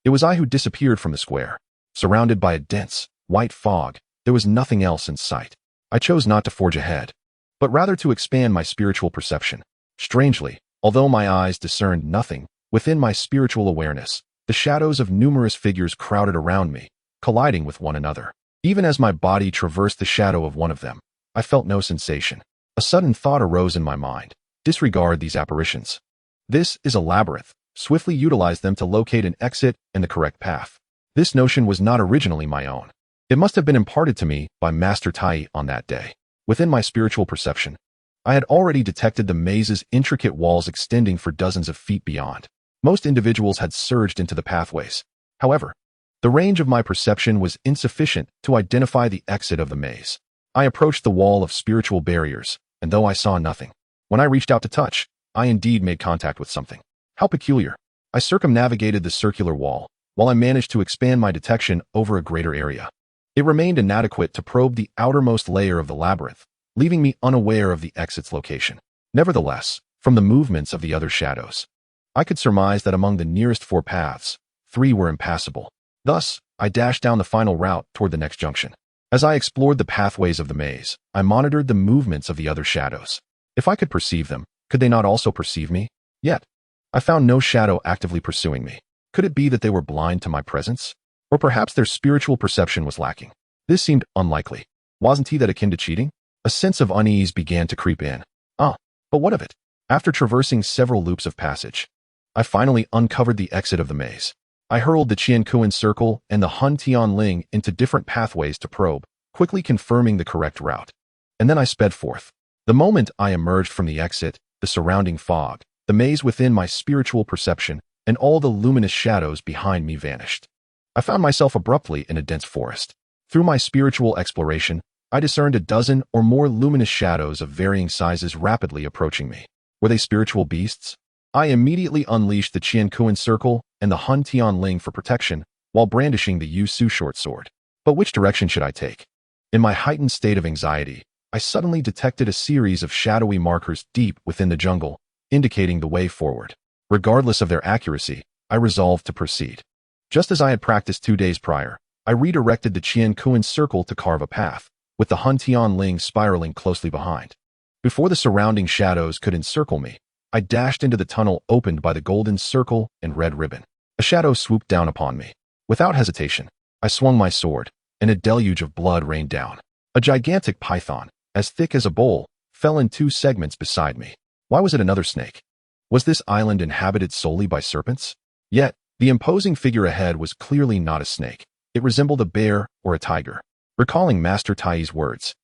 it was I who disappeared from the square. Surrounded by a dense, white fog, there was nothing else in sight. I chose not to forge ahead, but rather to expand my spiritual perception. Strangely, although my eyes discerned nothing, within my spiritual awareness, the shadows of numerous figures crowded around me, colliding with one another. Even as my body traversed the shadow of one of them, I felt no sensation. A sudden thought arose in my mind. Disregard these apparitions. This is a labyrinth. Swiftly utilize them to locate an exit and the correct path. This notion was not originally my own. It must have been imparted to me by Master Tai on that day. Within my spiritual perception, I had already detected the maze's intricate walls extending for dozens of feet beyond. Most individuals had surged into the pathways. However, the range of my perception was insufficient to identify the exit of the maze. I approached the wall of spiritual barriers, and though I saw nothing, when I reached out to touch, I indeed made contact with something. How peculiar. I circumnavigated the circular wall, while I managed to expand my detection over a greater area. It remained inadequate to probe the outermost layer of the labyrinth, leaving me unaware of the exit's location. Nevertheless, from the movements of the other shadows, I could surmise that among the nearest 4 paths, 3 were impassable. Thus, I dashed down the final route toward the next junction. As I explored the pathways of the maze, I monitored the movements of the other shadows. If I could perceive them, could they not also perceive me? Yet, I found no shadow actively pursuing me. Could it be that they were blind to my presence? Or perhaps their spiritual perception was lacking? This seemed unlikely. Wasn't that akin to cheating? A sense of unease began to creep in. But what of it? After traversing several loops of passage, I finally uncovered the exit of the maze. I hurled the Qiankuan circle and the Hun Tianling into different pathways to probe, quickly confirming the correct route. And then I sped forth. The moment I emerged from the exit, the surrounding fog, the maze within my spiritual perception, and all the luminous shadows behind me vanished. I found myself abruptly in a dense forest. Through my spiritual exploration, I discerned a dozen or more luminous shadows of varying sizes rapidly approaching me. Were they spiritual beasts? I immediately unleashed the Qiankuan circle and the Hun Tianling for protection, while brandishing the Yu Su short sword. But which direction should I take? In my heightened state of anxiety, I suddenly detected a series of shadowy markers deep within the jungle, indicating the way forward. Regardless of their accuracy, I resolved to proceed. Just as I had practiced 2 days prior, I redirected the Qiankuan circle to carve a path, with the Hun Tianling spiraling closely behind. Before the surrounding shadows could encircle me, I dashed into the tunnel opened by the golden circle and red ribbon. A shadow swooped down upon me. Without hesitation, I swung my sword, and a deluge of blood rained down. A gigantic python, as thick as a bowl, fell in 2 segments beside me. Why was it another snake? Was this island inhabited solely by serpents? Yet, the imposing figure ahead was clearly not a snake. It resembled a bear or a tiger. Recalling Master Tai's words,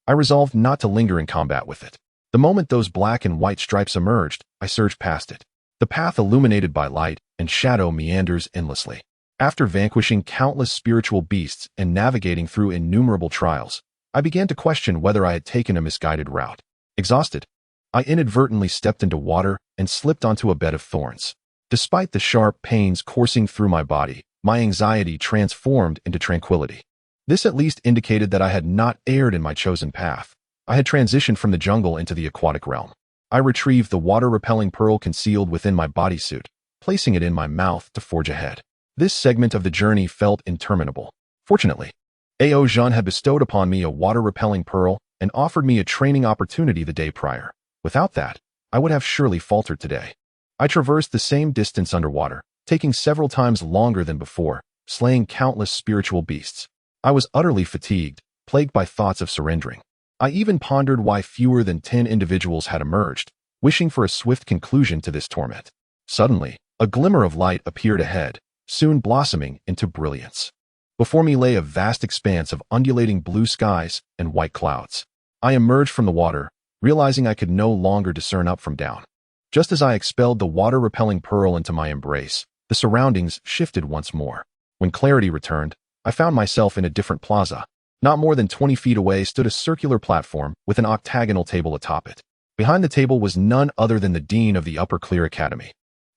I resolved not to linger in combat with it. The moment those black and white stripes emerged, I surged past it. The path illuminated by light and shadow meanders endlessly. After vanquishing countless spiritual beasts and navigating through innumerable trials, I began to question whether I had taken a misguided route. Exhausted, I inadvertently stepped into water and slipped onto a bed of thorns. Despite the sharp pains coursing through my body, my anxiety transformed into tranquility. This at least indicated that I had not erred in my chosen path. I had transitioned from the jungle into the aquatic realm. I retrieved the water-repelling pearl concealed within my bodysuit, placing it in my mouth to forge ahead. This segment of the journey felt interminable. Fortunately, Ao Zhan had bestowed upon me a water-repelling pearl and offered me a training opportunity the day prior. Without that, I would have surely faltered today. I traversed the same distance underwater, taking several times longer than before, slaying countless spiritual beasts. I was utterly fatigued, plagued by thoughts of surrendering. I even pondered why fewer than 10 individuals had emerged, wishing for a swift conclusion to this torment. Suddenly, a glimmer of light appeared ahead, soon blossoming into brilliance. Before me lay a vast expanse of undulating blue skies and white clouds. I emerged from the water, realizing I could no longer discern up from down. Just as I expelled the water-repelling pearl into my embrace, the surroundings shifted once more. When clarity returned, I found myself in a different plaza. Not more than 20 feet away stood a circular platform with an octagonal table atop it. Behind the table was none other than the dean of the Upper Clear Academy.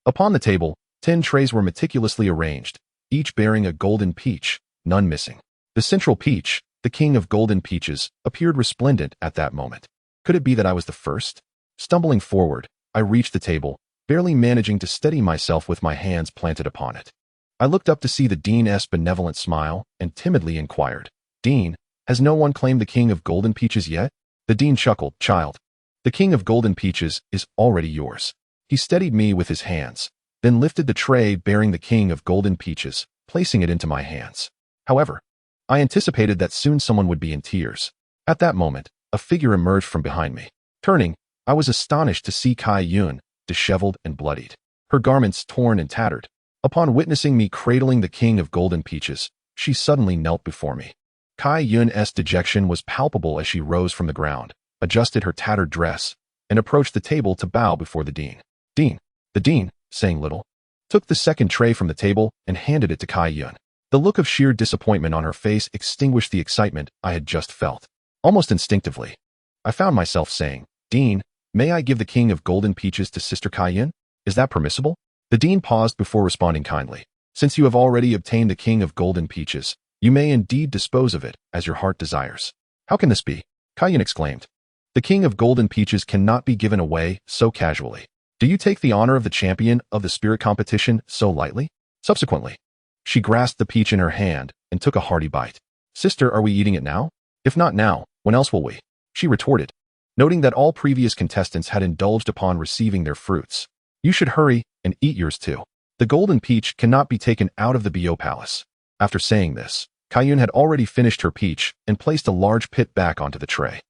Upon the table, 10 trays were meticulously arranged, each bearing a golden peach, none missing. The central peach, the king of golden peaches, appeared resplendent at that moment. Could it be that I was the first? Stumbling forward, I reached the table, barely managing to steady myself with my hands planted upon it. I looked up to see the dean's benevolent smile and timidly inquired, "Dean, has no one claimed the king of golden peaches yet?" The dean chuckled, "Child, the king of golden peaches is already yours." He steadied me with his hands, then lifted the tray bearing the king of golden peaches, placing it into my hands. However, I anticipated that soon someone would be in tears. At that moment, a figure emerged from behind me. Turning, I was astonished to see Kai Yun, disheveled and bloodied, her garments torn and tattered. Upon witnessing me cradling the king of golden peaches, she suddenly knelt before me. Kai Yun's dejection was palpable as she rose from the ground, adjusted her tattered dress, and approached the table to bow before the dean. The dean, saying little, took the second tray from the table and handed it to Kai Yun. The look of sheer disappointment on her face extinguished the excitement I had just felt. Almost instinctively, I found myself saying, "Dean, may I give the king of golden peaches to Sister Kai Yun? Is that permissible?" The dean paused before responding kindly. "Since you have already obtained the king of golden peaches, you may indeed dispose of it as your heart desires." "How can this be?" Kai Yun exclaimed. "The king of golden peaches cannot be given away so casually. Do you take the honor of the champion of the spirit competition so lightly?" Subsequently, she grasped the peach in her hand and took a hearty bite. "Sister, are we eating it now? If not now, when else will we?" she retorted, noting that all previous contestants had indulged upon receiving their fruits. "You should hurry and eat yours too. The golden peach cannot be taken out of the Biyou palace." After saying this, Kai Yun had already finished her peach and placed a large pit back onto the tray.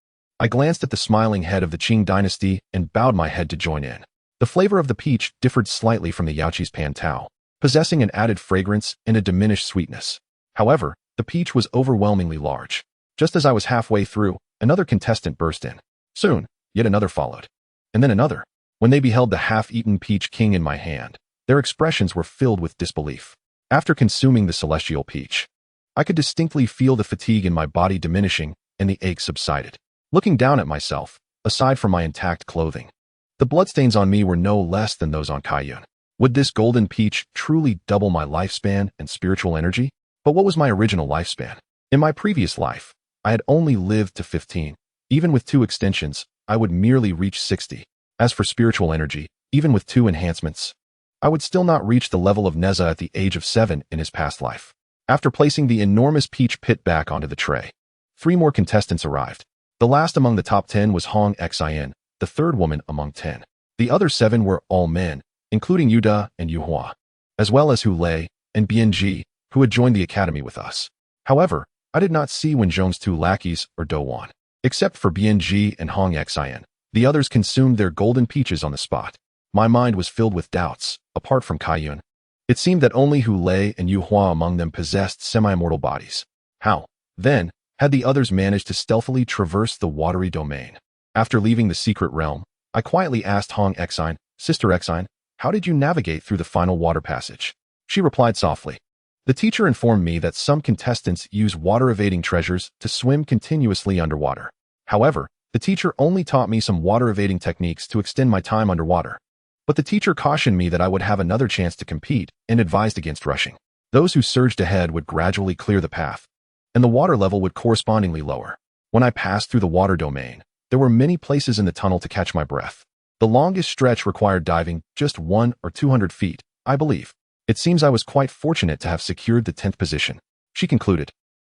I glanced at the smiling head of the Qing dynasty and bowed my head to join in. The flavor of the peach differed slightly from the Yaoqi's Pantao, possessing an added fragrance and a diminished sweetness. However, the peach was overwhelmingly large. Just as I was halfway through, another contestant burst in. Soon, yet another followed. And then another. When they beheld the half-eaten peach king in my hand, their expressions were filled with disbelief. After consuming the celestial peach, I could distinctly feel the fatigue in my body diminishing and the ache subsided. Looking down at myself, aside from my intact clothing, the bloodstains on me were no less than those on Kai Yun. Would this golden peach truly double my lifespan and spiritual energy? But what was my original lifespan? In my previous life, I had only lived to 15. Even with 2 extensions, I would merely reach 60. As for spiritual energy, even with 2 enhancements, I would still not reach the level of Nezha at the age of 7 in his past life. After placing the enormous peach pit back onto the tray, 3 more contestants arrived. The last among the top 10 was Hong Xin, the third woman among 10. The other 7 were all men, including Yu Da and Yu Hua, as well as Hu Lei and Bianji, who had joined the academy with us. However, I did not see Wen Zhong's 2 lackeys or Do Wan. Except for Bianji and Hong Xin, the others consumed their golden peaches on the spot. My mind was filled with doubts, apart from Kai Yun. It seemed that only Hu Lei and Yu Hua among them possessed semi-immortal bodies. How, then, had the others managed to stealthily traverse the watery domain? After leaving the secret realm, I quietly asked Hong Xin, "Sister Xin, how did you navigate through the final water passage?" She replied softly. "The teacher informed me that some contestants use water-evading treasures to swim continuously underwater. However, the teacher only taught me some water-evading techniques to extend my time underwater. But the teacher cautioned me that I would have another chance to compete and advised against rushing. Those who surged ahead would gradually clear the path, and the water level would correspondingly lower. When I passed through the water domain, there were many places in the tunnel to catch my breath. The longest stretch required diving just 100 or 200 feet, I believe. It seems I was quite fortunate to have secured the 10th position," she concluded.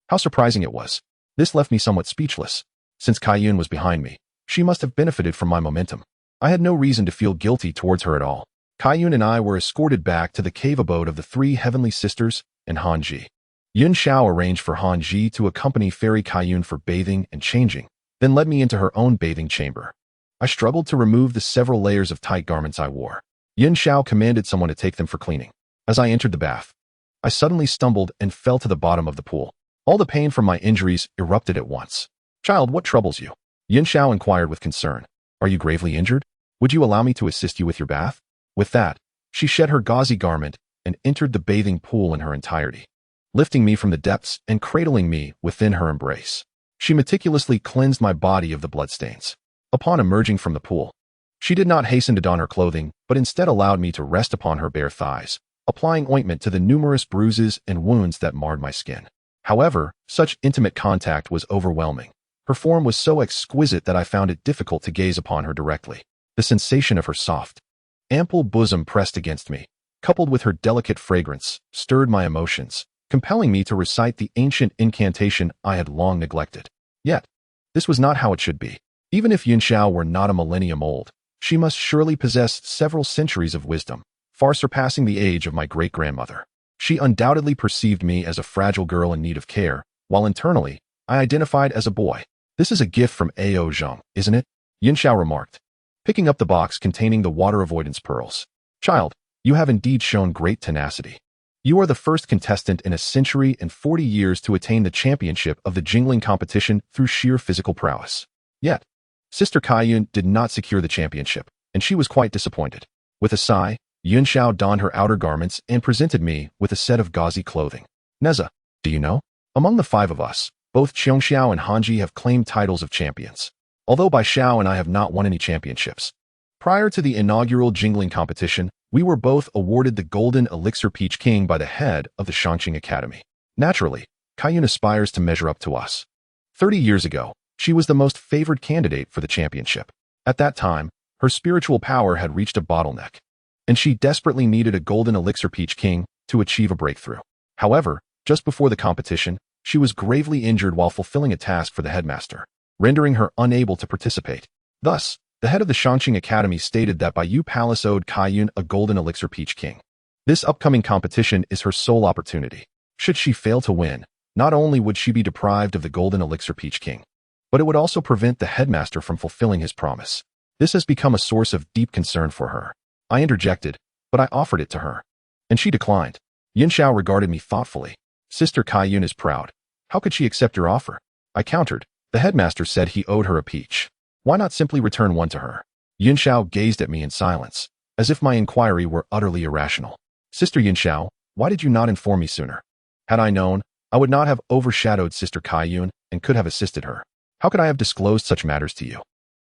How surprising it was. This left me somewhat speechless. Since Kaiyun was behind me, she must have benefited from my momentum. I had no reason to feel guilty towards her at all. Kaiyun and I were escorted back to the cave abode of the three heavenly sisters and Hanji. Yun Xiao arranged for Hanji to accompany Fairy Kaiyun for bathing and changing, then led me into her own bathing chamber. I struggled to remove the several layers of tight garments I wore. Yun Xiao commanded someone to take them for cleaning. As I entered the bath, I suddenly stumbled and fell to the bottom of the pool. All the pain from my injuries erupted at once. "Child, what troubles you?" Yun Xiao inquired with concern. "Are you gravely injured? Would you allow me to assist you with your bath?" With that, she shed her gauzy garment and entered the bathing pool in her entirety, lifting me from the depths and cradling me within her embrace. She meticulously cleansed my body of the bloodstains. Upon emerging from the pool, she did not hasten to don her clothing, but instead allowed me to rest upon her bare thighs, applying ointment to the numerous bruises and wounds that marred my skin. However, such intimate contact was overwhelming. Her form was so exquisite that I found it difficult to gaze upon her directly. The sensation of her soft, ample bosom pressed against me, coupled with her delicate fragrance, stirred my emotions, compelling me to recite the ancient incantation I had long neglected. Yet, this was not how it should be. Even if Yun Xiao were not a millennium old, she must surely possess several centuries of wisdom, far surpassing the age of my great-grandmother. She undoubtedly perceived me as a fragile girl in need of care, while internally, I identified as a boy. "This is a gift from Ao Zhang, isn't it?" Yun Xiao remarked, picking up the box containing the water avoidance pearls. "Child, you have indeed shown great tenacity. You are the first contestant in a century and 40 years to attain the championship of the jingling competition through sheer physical prowess." Yet, Sister Kaiyun did not secure the championship, and she was quite disappointed. With a sigh, Yun Xiao donned her outer garments and presented me with a set of gauzy clothing. "Nezha, do you know? Among the five of us, both Qiong Xiao and Hanji have claimed titles of champions, although Bai Xiao and I have not won any championships. Prior to the inaugural jingling competition, we were both awarded the Golden Elixir Peach King by the head of the Shangqing Academy. Naturally, Kaiyun aspires to measure up to us. 30 years ago, she was the most favored candidate for the championship. At that time, her spiritual power had reached a bottleneck, and she desperately needed a Golden Elixir Peach King to achieve a breakthrough. However, just before the competition, she was gravely injured while fulfilling a task for the headmaster, rendering her unable to participate. Thus, the head of the Shangqing Academy stated that Biyou Palace owed Kaiyun a Golden Elixir Peach King. This upcoming competition is her sole opportunity. Should she fail to win, not only would she be deprived of the Golden Elixir Peach King, but it would also prevent the headmaster from fulfilling his promise. This has become a source of deep concern for her. I interjected, but I offered it to her, and she declined. Yun Xiao regarded me thoughtfully. "Sister Kaiyun is proud. How could she accept your offer?" I countered. "The headmaster said he owed her a peach. Why not simply return one to her?" Yun Xiao gazed at me in silence, as if my inquiry were utterly irrational. "Sister Yun Xiao, why did you not inform me sooner? Had I known, I would not have overshadowed Sister Kaiyun and could have assisted her. How could I have disclosed such matters to you?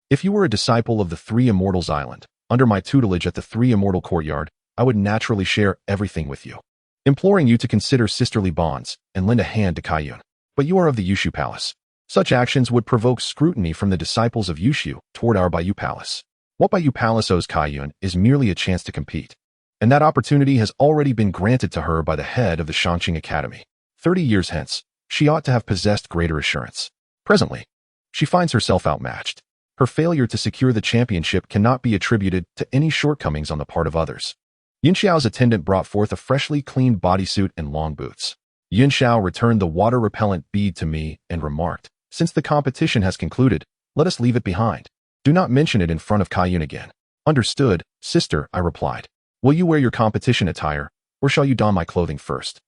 If you were a disciple of the Three Immortals Island, under my tutelage at the Three Immortal Courtyard, I would naturally share everything with you, imploring you to consider sisterly bonds and lend a hand to Kaiyun. But you are of the Yushu Palace. Such actions would provoke scrutiny from the disciples of Yushu toward our Biyou Palace. What Biyou Palace owes Kaiyun is merely a chance to compete, and that opportunity has already been granted to her by the head of the Shangqing Academy. 30 years hence, she ought to have possessed greater assurance. Presently, she finds herself outmatched. Her failure to secure the championship cannot be attributed to any shortcomings on the part of others." Yun Xiao's attendant brought forth a freshly cleaned bodysuit and long boots. Yun Xiao returned the water-repellent bead to me and remarked, "Since the competition has concluded, let us leave it behind. Do not mention it in front of Kaiyun again." "Understood, sister," I replied. "Will you wear your competition attire, or shall you don my clothing first?"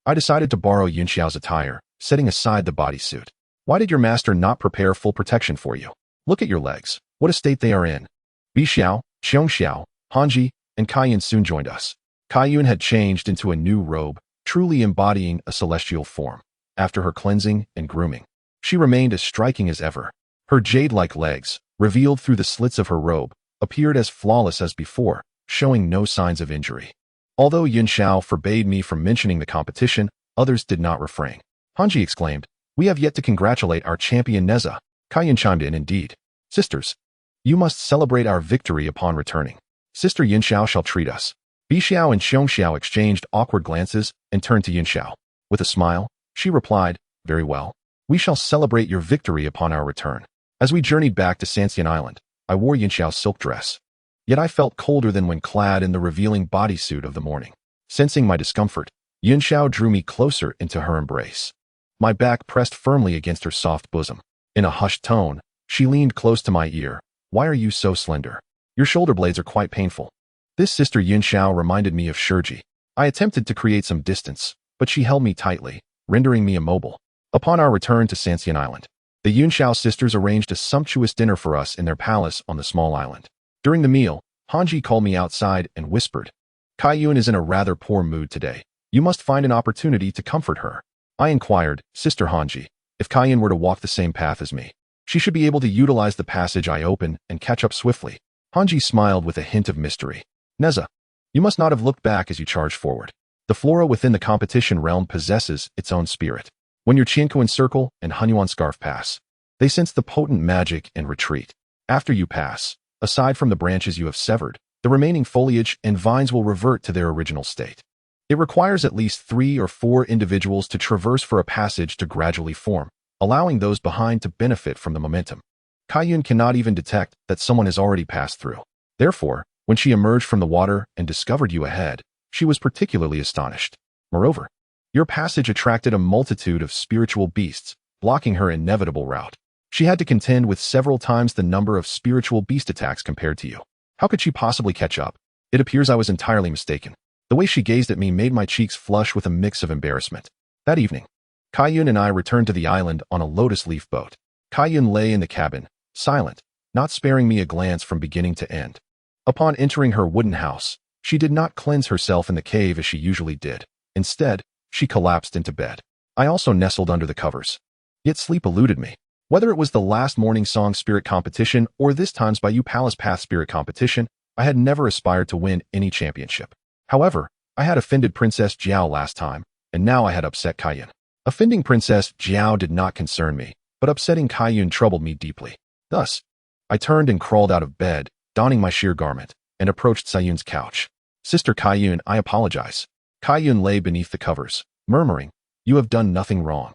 I decided to borrow Yun Xiao's attire, setting aside the bodysuit. "Why did your master not prepare full protection for you? Look at your legs. What a state they are in." Bi Xiao, Qiong Xiao, Hanji, and Kaiyun soon joined us. Kaiyun had changed into a new robe, truly embodying a celestial form. After her cleansing and grooming, she remained as striking as ever. Her jade-like legs, revealed through the slits of her robe, appeared as flawless as before, showing no signs of injury. Although Yun Xiao forbade me from mentioning the competition, others did not refrain. Hanji exclaimed, "We have yet to congratulate our champion Nezha." Kaiyun chimed in, "Indeed. Sisters, you must celebrate our victory upon returning. Sister Yun Xiao shall treat us." Bi Xiao and Qiong Xiao exchanged awkward glances and turned to Yun Xiao. With a smile, she replied, Very well. We shall celebrate your victory upon our return. As we journeyed back to Sanxian Island, I wore Yunxiao's silk dress. Yet I felt colder than when clad in the revealing bodysuit of the morning. Sensing my discomfort, Yunxiao drew me closer into her embrace. My back pressed firmly against her soft bosom. In a hushed tone, she leaned close to my ear. Why are you so slender? Your shoulder blades are quite painful. This sister Yunxiao reminded me of Shiji. I attempted to create some distance, but she held me tightly, rendering me immobile. Upon our return to Sanxian Island, the Yunxiao sisters arranged a sumptuous dinner for us in their palace on the small island. During the meal, Hanji called me outside and whispered, Kaiyun is in a rather poor mood today. You must find an opportunity to comfort her. I inquired, Sister Hanji, if Kaiyun were to walk the same path as me, she should be able to utilize the passage I open and catch up swiftly. Hanji smiled with a hint of mystery. Nezha, you must not have looked back as you charged forward. The flora within the competition realm possesses its own spirit. When your Qiankuan circle and Hunyuan scarf pass, they sense the potent magic and retreat. After you pass, aside from the branches you have severed, the remaining foliage and vines will revert to their original state. It requires at least 3 or 4 individuals to traverse for a passage to gradually form, allowing those behind to benefit from the momentum. Kaiyun cannot even detect that someone has already passed through. Therefore, when she emerged from the water and discovered you ahead, she was particularly astonished. Moreover, your passage attracted a multitude of spiritual beasts, blocking her inevitable route. She had to contend with several times the number of spiritual beast attacks compared to you. How could she possibly catch up? It appears I was entirely mistaken. The way she gazed at me made my cheeks flush with a mix of embarrassment. That evening, Kaiyun and I returned to the island on a lotus leaf boat. Kaiyun lay in the cabin, silent, not sparing me a glance from beginning to end. Upon entering her wooden house, she did not cleanse herself in the cave as she usually did. Instead, she collapsed into bed. I also nestled under the covers. Yet sleep eluded me. Whether it was the last morning song spirit competition or this time's Biyou Palace Path spirit competition, I had never aspired to win any championship. However, I had offended Princess Jiao last time, and now I had upset Kaiyun. Offending Princess Jiao did not concern me, but upsetting Kaiyun troubled me deeply. Thus, I turned and crawled out of bed, donning my sheer garment, and approached Sayun's couch. Sister Kaiyun, I apologize. Kaiyun lay beneath the covers, murmuring, You have done nothing wrong.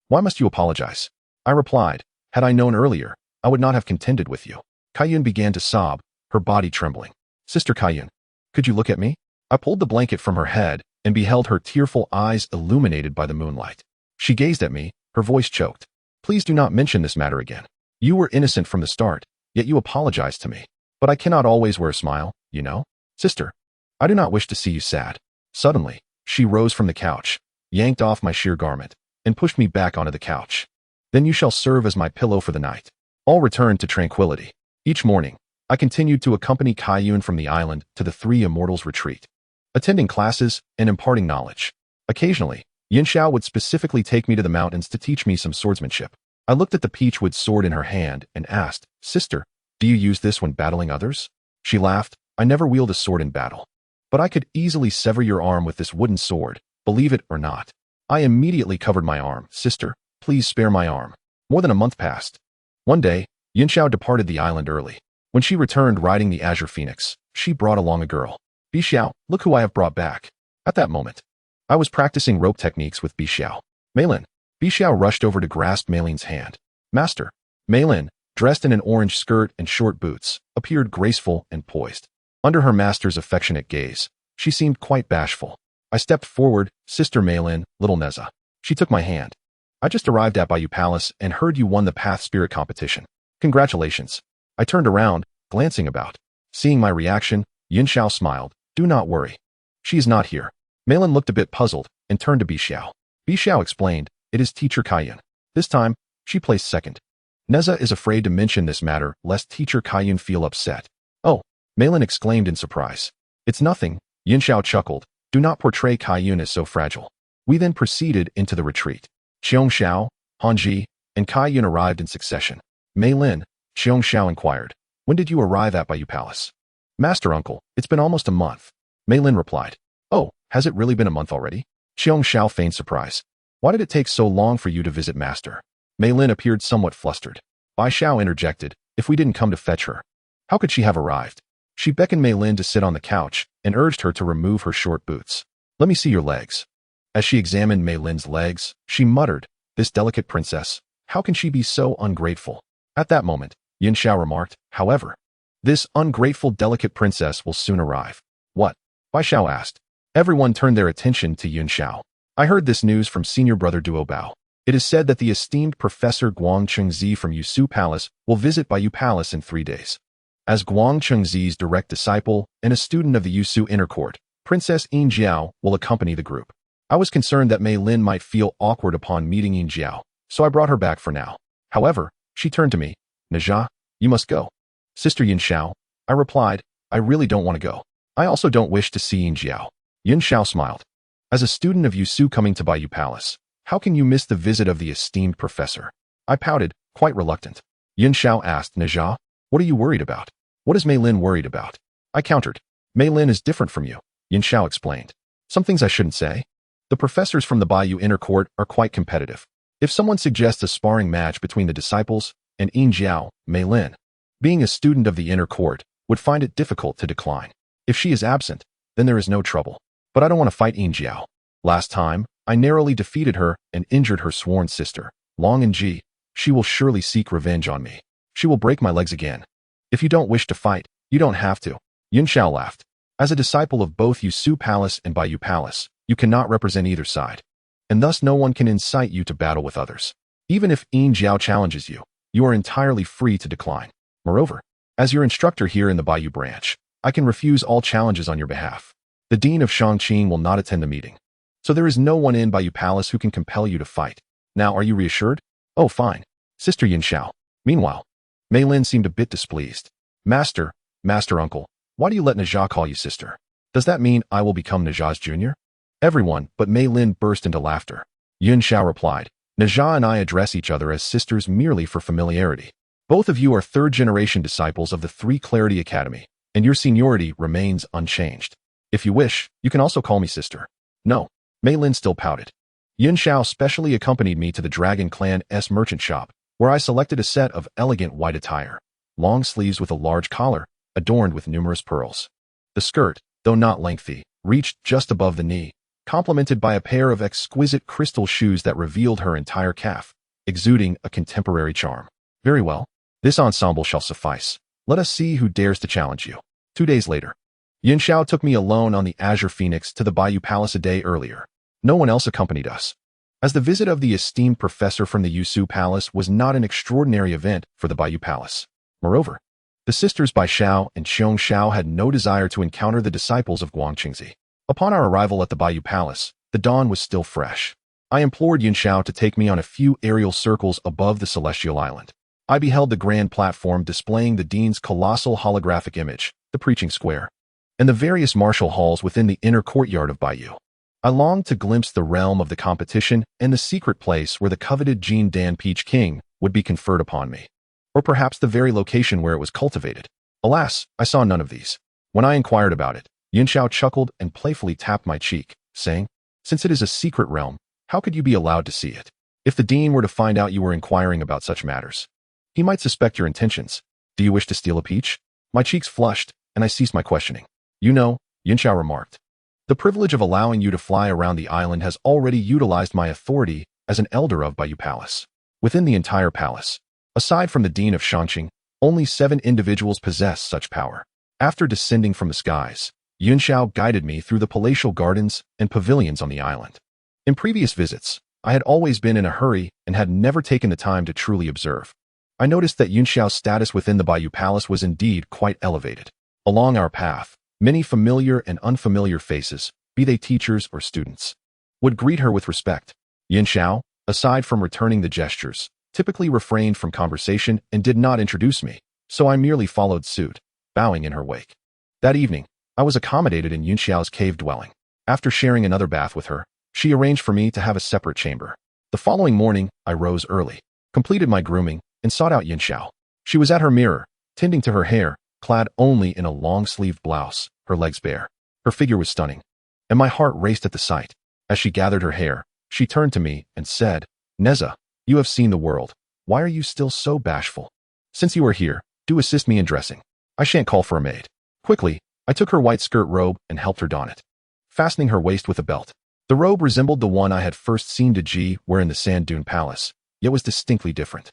Why must you apologize? I replied, Had I known earlier, I would not have contended with you. Kaiyun began to sob, her body trembling. Sister Kaiyun, could you look at me? I pulled the blanket from her head and beheld her tearful eyes illuminated by the moonlight. She gazed at me, her voice choked. Please do not mention this matter again. You were innocent from the start, yet you apologized to me. But I cannot always wear a smile, you know? Sister, I do not wish to see you sad. Suddenly, she rose from the couch, yanked off my sheer garment, and pushed me back onto the couch. Then you shall serve as my pillow for the night. All returned to tranquility. Each morning, I continued to accompany Kaiyun from the island to the Three Immortals' retreat, attending classes and imparting knowledge. Occasionally, Yunxiao would specifically take me to the mountains to teach me some swordsmanship. I looked at the peachwood sword in her hand and asked, Sister, do you use this when battling others? She laughed, I never wield a sword in battle. But I could easily sever your arm with this wooden sword, believe it or not. I immediately covered my arm. Sister, please spare my arm. More than a month passed. One day, Yunxiao departed the island early. When she returned riding the Azure Phoenix, she brought along a girl. Biyou, look who I have brought back. At that moment, I was practicing rope techniques with Biyou. Meilin. Biyou rushed over to grasp Meilin's hand. Master. Meilin, dressed in an orange skirt and short boots, appeared graceful and poised. Under her master's affectionate gaze, she seemed quite bashful. I stepped forward, Sister Meilin, little Nezha. She took my hand. I just arrived at Biyou Palace and heard you won the Path Spirit competition. Congratulations. I turned around, glancing about. Seeing my reaction, Yunxiao smiled. Do not worry. She is not here. Meilin looked a bit puzzled and turned to Biyou. Biyou explained, It is Teacher Kaiyun. This time, she placed second. Nezha is afraid to mention this matter lest Teacher Kaiyun feel upset. Oh, Meilin exclaimed in surprise. It's nothing, Yunxiao chuckled. Do not portray Kaiyun as so fragile. We then proceeded into the retreat. Xiao, Hanji, and Kaiyun arrived in succession. Meilin, Xiao inquired, When did you arrive at Biyou Palace? Master Uncle, it's been almost a month. Meilin replied. Oh, has it really been a month already? Xiao feigned surprise. Why did it take so long for you to visit Master? Meilin appeared somewhat flustered. Biyou interjected, If we didn't come to fetch her, how could she have arrived? She beckoned Meilin to sit on the couch and urged her to remove her short boots. Let me see your legs. As she examined Meilin's legs, she muttered, This delicate princess, how can she be so ungrateful? At that moment, Yin Xiao remarked, however, this ungrateful delicate princess will soon arrive. What? Bai Xiao asked. Everyone turned their attention to Yin Xiao. I heard this news from senior brother Duo Bao. It is said that the esteemed Professor Guang Chengzi from Yushu Palace will visit Biyou Palace in 3 days. As Guang Chengzi's direct disciple and a student of the Yushu Inner Court, Princess Yin Jiao will accompany the group. I was concerned that Mei Lin might feel awkward upon meeting Yin Jiao, so I brought her back for now. However, she turned to me. Nezha, you must go. Sister Yin Xiao, I replied, I really don't want to go. I also don't wish to see Yin Jiao. Yin Xiao smiled. As a student of Yushu coming to Biyou Palace, how can you miss the visit of the esteemed professor? I pouted, quite reluctant. Yin Xiao asked Nezha, what are you worried about? What is Mei Lin worried about? I countered. Mei Lin is different from you, Yin Xiao explained. Some things I shouldn't say. The professors from the Biyou Inner Court are quite competitive. If someone suggests a sparring match between the disciples and Yin Jiao, Mei Lin, being a student of the Inner Court, would find it difficult to decline. If she is absent, then there is no trouble. But I don't want to fight Yin Jiao. Last time, I narrowly defeated her and injured her sworn sister, Long and Ji. She will surely seek revenge on me. She will break my legs again. If you don't wish to fight, you don't have to. Yin Xiao laughed. As a disciple of both Yushu Palace and Biyou Palace, you cannot represent either side. And thus no one can incite you to battle with others. Even if Yin Jiao challenges you, you are entirely free to decline. Moreover, as your instructor here in the Biyou branch, I can refuse all challenges on your behalf. The Dean of Shangqing will not attend the meeting. So there is no one in Biyou Palace who can compel you to fight. Now are you reassured? Oh, fine. Sister Yin Xiao. Meanwhile, Mei Lin seemed a bit displeased. Master Uncle, why do you let Nezha call you sister? Does that mean I will become Nezha's junior? Everyone but Mei Lin burst into laughter. Yin Xiao replied, Nezha and I address each other as sisters merely for familiarity. Both of you are third-generation disciples of the Three Clarity Academy, and your seniority remains unchanged. If you wish, you can also call me sister. No. Mei Lin still pouted. Yin Xiao specially accompanied me to the Dragon Clan's merchant shop, where I selected a set of elegant white attire, long sleeves with a large collar, adorned with numerous pearls. The skirt, though not lengthy, reached just above the knee, complemented by a pair of exquisite crystal shoes that revealed her entire calf, exuding a contemporary charm. Very well. This ensemble shall suffice. Let us see who dares to challenge you. 2 days later, Yin Xiao took me alone on the Azure Phoenix to the Biyou Palace a day earlier. No one else accompanied us. As the visit of the esteemed professor from the Yushu Palace was not an extraordinary event for the Biyou Palace. Moreover, the sisters Bai Xiao and Qiong Xiao had no desire to encounter the disciples of Guang Chengzi. Upon our arrival at the Biyou Palace, the dawn was still fresh. I implored Yin Xiao to take me on a few aerial circles above the Celestial Island. I beheld the grand platform displaying the dean's colossal holographic image, the preaching square, and the various martial halls within the inner courtyard of Biyou. I longed to glimpse the realm of the competition and the secret place where the coveted Jin Dan Peach King would be conferred upon me. Or perhaps the very location where it was cultivated. Alas, I saw none of these. When I inquired about it, Yin Xiao chuckled and playfully tapped my cheek, saying, since it is a secret realm, how could you be allowed to see it? If the dean were to find out you were inquiring about such matters, he might suspect your intentions. Do you wish to steal a peach? My cheeks flushed, and I ceased my questioning. You know, Yin Xiao remarked, the privilege of allowing you to fly around the island has already utilized my authority as an elder of Biyou Palace. Within the entire palace, aside from the Dean of Shangqing, only 7 individuals possess such power. After descending from the skies, Yin Xiao guided me through the palatial gardens and pavilions on the island. In previous visits, I had always been in a hurry and had never taken the time to truly observe. I noticed that Yin Xiao's status within the Biyou Palace was indeed quite elevated. Along our path, many familiar and unfamiliar faces, be they teachers or students, would greet her with respect. Yin Xiao, aside from returning the gestures, typically refrained from conversation and did not introduce me, so I merely followed suit, bowing in her wake. That evening, I was accommodated in Yin Xiao's cave dwelling. After sharing another bath with her, she arranged for me to have a separate chamber. The following morning, I rose early, completed my grooming, and sought out Yin Xiao. She was at her mirror, tending to her hair, clad only in a long-sleeved blouse, her legs bare. Her figure was stunning, and my heart raced at the sight. As she gathered her hair, she turned to me and said, Nezha, you have seen the world. Why are you still so bashful? Since you are here, do assist me in dressing. I shan't call for a maid. Quickly, I took her white skirt robe and helped her don it, fastening her waist with a belt. The robe resembled the one I had first seen Ji wear in the Sand Dune Palace, yet was distinctly different.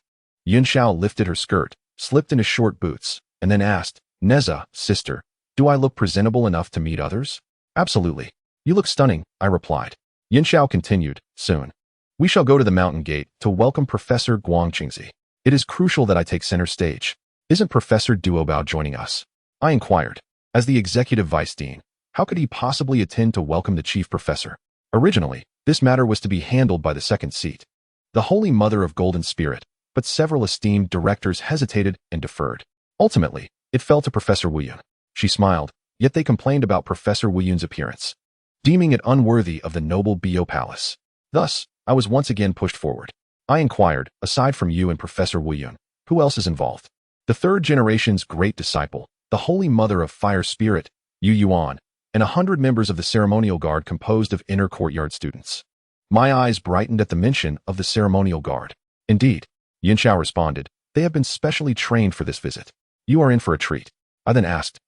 Yunxiao lifted her skirt, slipped into short boots, and then asked, Nezha, sister, do I look presentable enough to meet others? Absolutely. You look stunning, I replied. Yunxiao continued, soon. We shall go to the mountain gate to welcome Professor Guangqingzi. It is crucial that I take center stage. Isn't Professor Duobao joining us? I inquired. As the executive vice dean, how could he possibly attend to welcome the chief professor? Originally, this matter was to be handled by the second seat, the Holy Mother of Golden Spirit, but several esteemed directors hesitated and deferred. Ultimately, it fell to Professor Wuyun. She smiled, yet they complained about Professor Wuyun's appearance, deeming it unworthy of the noble Biyou Palace. Thus, I was once again pushed forward. I inquired, aside from you and Professor Wuyun, who else is involved? The third generation's great disciple, the Holy Mother of Fire Spirit, Yu Yuan, and 100 members of the ceremonial guard composed of inner courtyard students. My eyes brightened at the mention of the ceremonial guard. Indeed, Yunxiao responded, they have been specially trained for this visit. You are in for a treat. I then asked,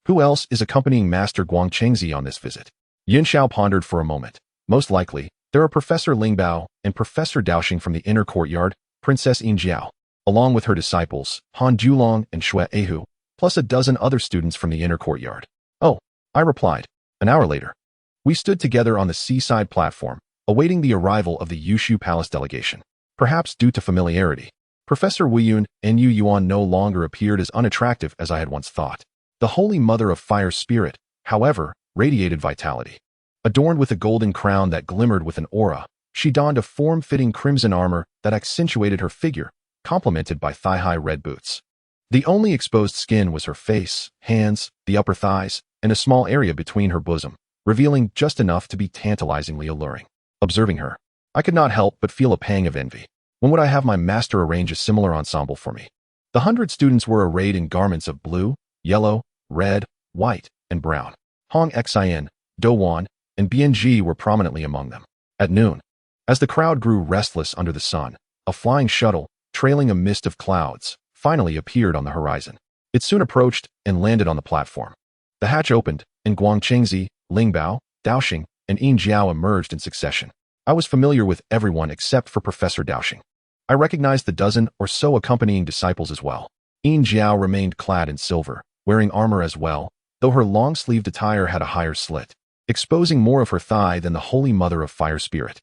who else is accompanying Master Guangqingzi on this visit? Yunxiao pondered for a moment. Most likely, there are Professor Lingbao and Professor Daoxing from the inner courtyard, Princess Yinjiao, along with her disciples, Han Julong and Xue Ehu, plus a dozen other students from the inner courtyard. Oh, I replied. An hour later, we stood together on the seaside platform, awaiting the arrival of the Yushu Palace delegation. Perhaps due to familiarity, Professor Wuyun and Yu Yuan no longer appeared as unattractive as I had once thought. The Holy Mother of Fire Spirit, however, radiated vitality. Adorned with a golden crown that glimmered with an aura, she donned a form-fitting crimson armor that accentuated her figure, complemented by thigh-high red boots. The only exposed skin was her face, hands, the upper thighs, and a small area between her bosom, revealing just enough to be tantalizingly alluring. Observing her, I could not help but feel a pang of envy. When would I have my master arrange a similar ensemble for me? The 100 students were arrayed in garments of blue, yellow, red, white, and brown. Hong Xin, Do Wan, and Bianji were prominently among them. At noon, as the crowd grew restless under the sun, a flying shuttle, trailing a mist of clouds, finally appeared on the horizon. It soon approached and landed on the platform. The hatch opened, and Guangqingzi, Lingbao, Daoxing, and Yin Jiao emerged in succession. I was familiar with everyone except for Professor Daoxing. I recognized the dozen or so accompanying disciples as well. Yin Jiao remained clad in silver, wearing armor as well, though her long-sleeved attire had a higher slit, exposing more of her thigh than the Holy Mother of Fire Spirit.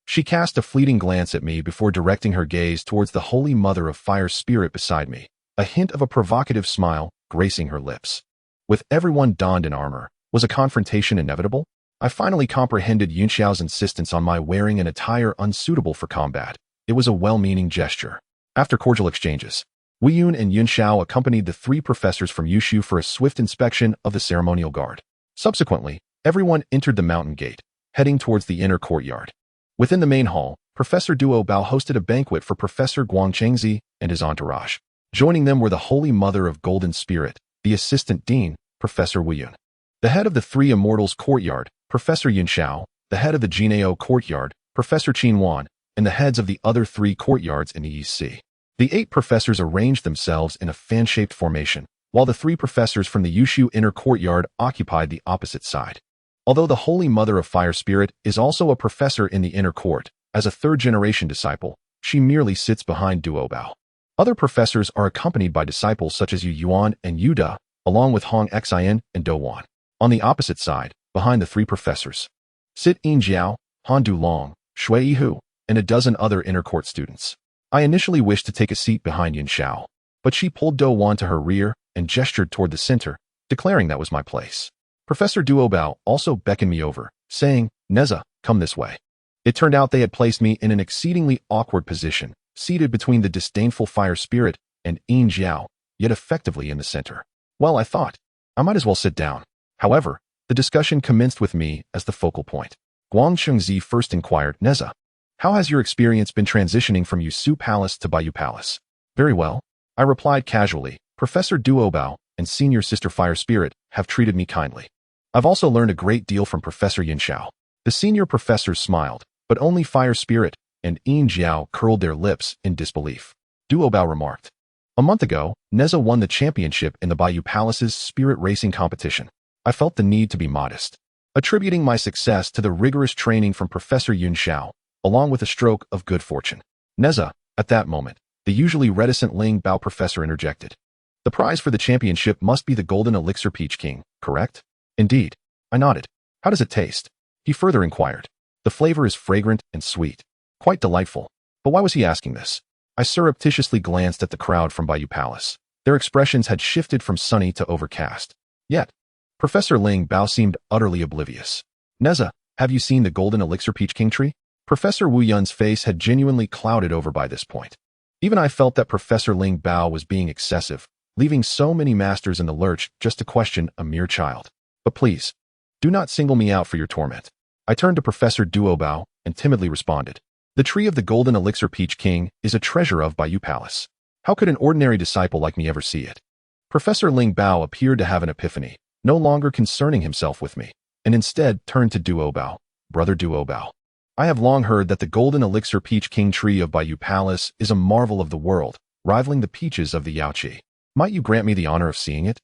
She cast a fleeting glance at me before directing her gaze towards the Holy Mother of Fire Spirit beside me, a hint of a provocative smile gracing her lips. With everyone donned in armor, was a confrontation inevitable? I finally comprehended Yunxiao's insistence on my wearing an attire unsuitable for combat. It was a well-meaning gesture. After cordial exchanges, Wuyun and Yunxiao accompanied the 3 professors from Yushu for a swift inspection of the ceremonial guard. Subsequently, everyone entered the mountain gate, heading towards the inner courtyard. Within the main hall, Professor Duobao hosted a banquet for Professor Guangqingzi and his entourage. Joining them were the Holy Mother of Golden Spirit, the Assistant Dean, Professor Wuyun, the head of the 3 Immortals Courtyard, Professor Yunxiao, the head of the Jinao Courtyard, Professor Qin Wan, and the heads of the other 3 courtyards in the East Sea. The 8 professors arranged themselves in a fan-shaped formation, while the 3 professors from the Yushu Inner Courtyard occupied the opposite side. Although the Holy Mother of Fire Spirit is also a professor in the Inner Court, as a third-generation disciple, she merely sits behind Duobao. Other professors are accompanied by disciples such as Yu Yuan and Yu Da, along with Hong Xin and Do Wan. On the opposite side, behind the 3 professors, sit Yin Jiao, Han Dulong, Xue Yihu, and a dozen other inner court students. I initially wished to take a seat behind Yunxiao, but she pulled Do Wan to her rear and gestured toward the center, declaring that was my place. Professor Duobao also beckoned me over, saying, Nezha, come this way. It turned out they had placed me in an exceedingly awkward position, seated between the disdainful fire spirit and Yin Jiao, yet effectively in the center. Well, I thought, I might as well sit down. However, the discussion commenced with me as the focal point. Guangqingzi first inquired, Nezha, how has your experience been transitioning from Yushu Palace to Biyou Palace? Very well, I replied casually. Professor Duobao and Senior Sister Fire Spirit have treated me kindly. I've also learned a great deal from Professor Yunxiao. The senior professors smiled, but only Fire Spirit and Yin Jiao curled their lips in disbelief. Duobao remarked, a month ago, Nezha won the championship in the Biyou Palace's spirit racing competition. I felt the need to be modest. attributing my success to the rigorous training from Professor Yun Xiao, along with a stroke of good fortune. Nezha, at that moment, the usually reticent Ling Bao professor interjected. The prize for the championship must be the golden elixir Peach King, correct? Indeed. I nodded. How does it taste? He further inquired. The flavor is fragrant and sweet. Quite delightful. But why was he asking this? I surreptitiously glanced at the crowd from Biyou Palace. Their expressions had shifted from sunny to overcast. Yet, Professor Ling Bao seemed utterly oblivious. Nezha, have you seen the golden elixir Peach King tree? Professor Wu Yun's face had genuinely clouded over by this point. Even I felt that Professor Ling Bao was being excessive, leaving so many masters in the lurch just to question a mere child. But please, do not single me out for your torment. I turned to Professor Duo Bao and timidly responded. The tree of the golden elixir Peach King is a treasure of Biyou Palace. How could an ordinary disciple like me ever see it? Professor Ling Bao appeared to have an epiphany, no longer concerning himself with me, and instead turned to Duo Bao. Brother Duo Bao, I have long heard that the golden elixir Peach King tree of Biyou Palace is a marvel of the world, rivaling the peaches of the Yaoqi. Might you grant me the honor of seeing it?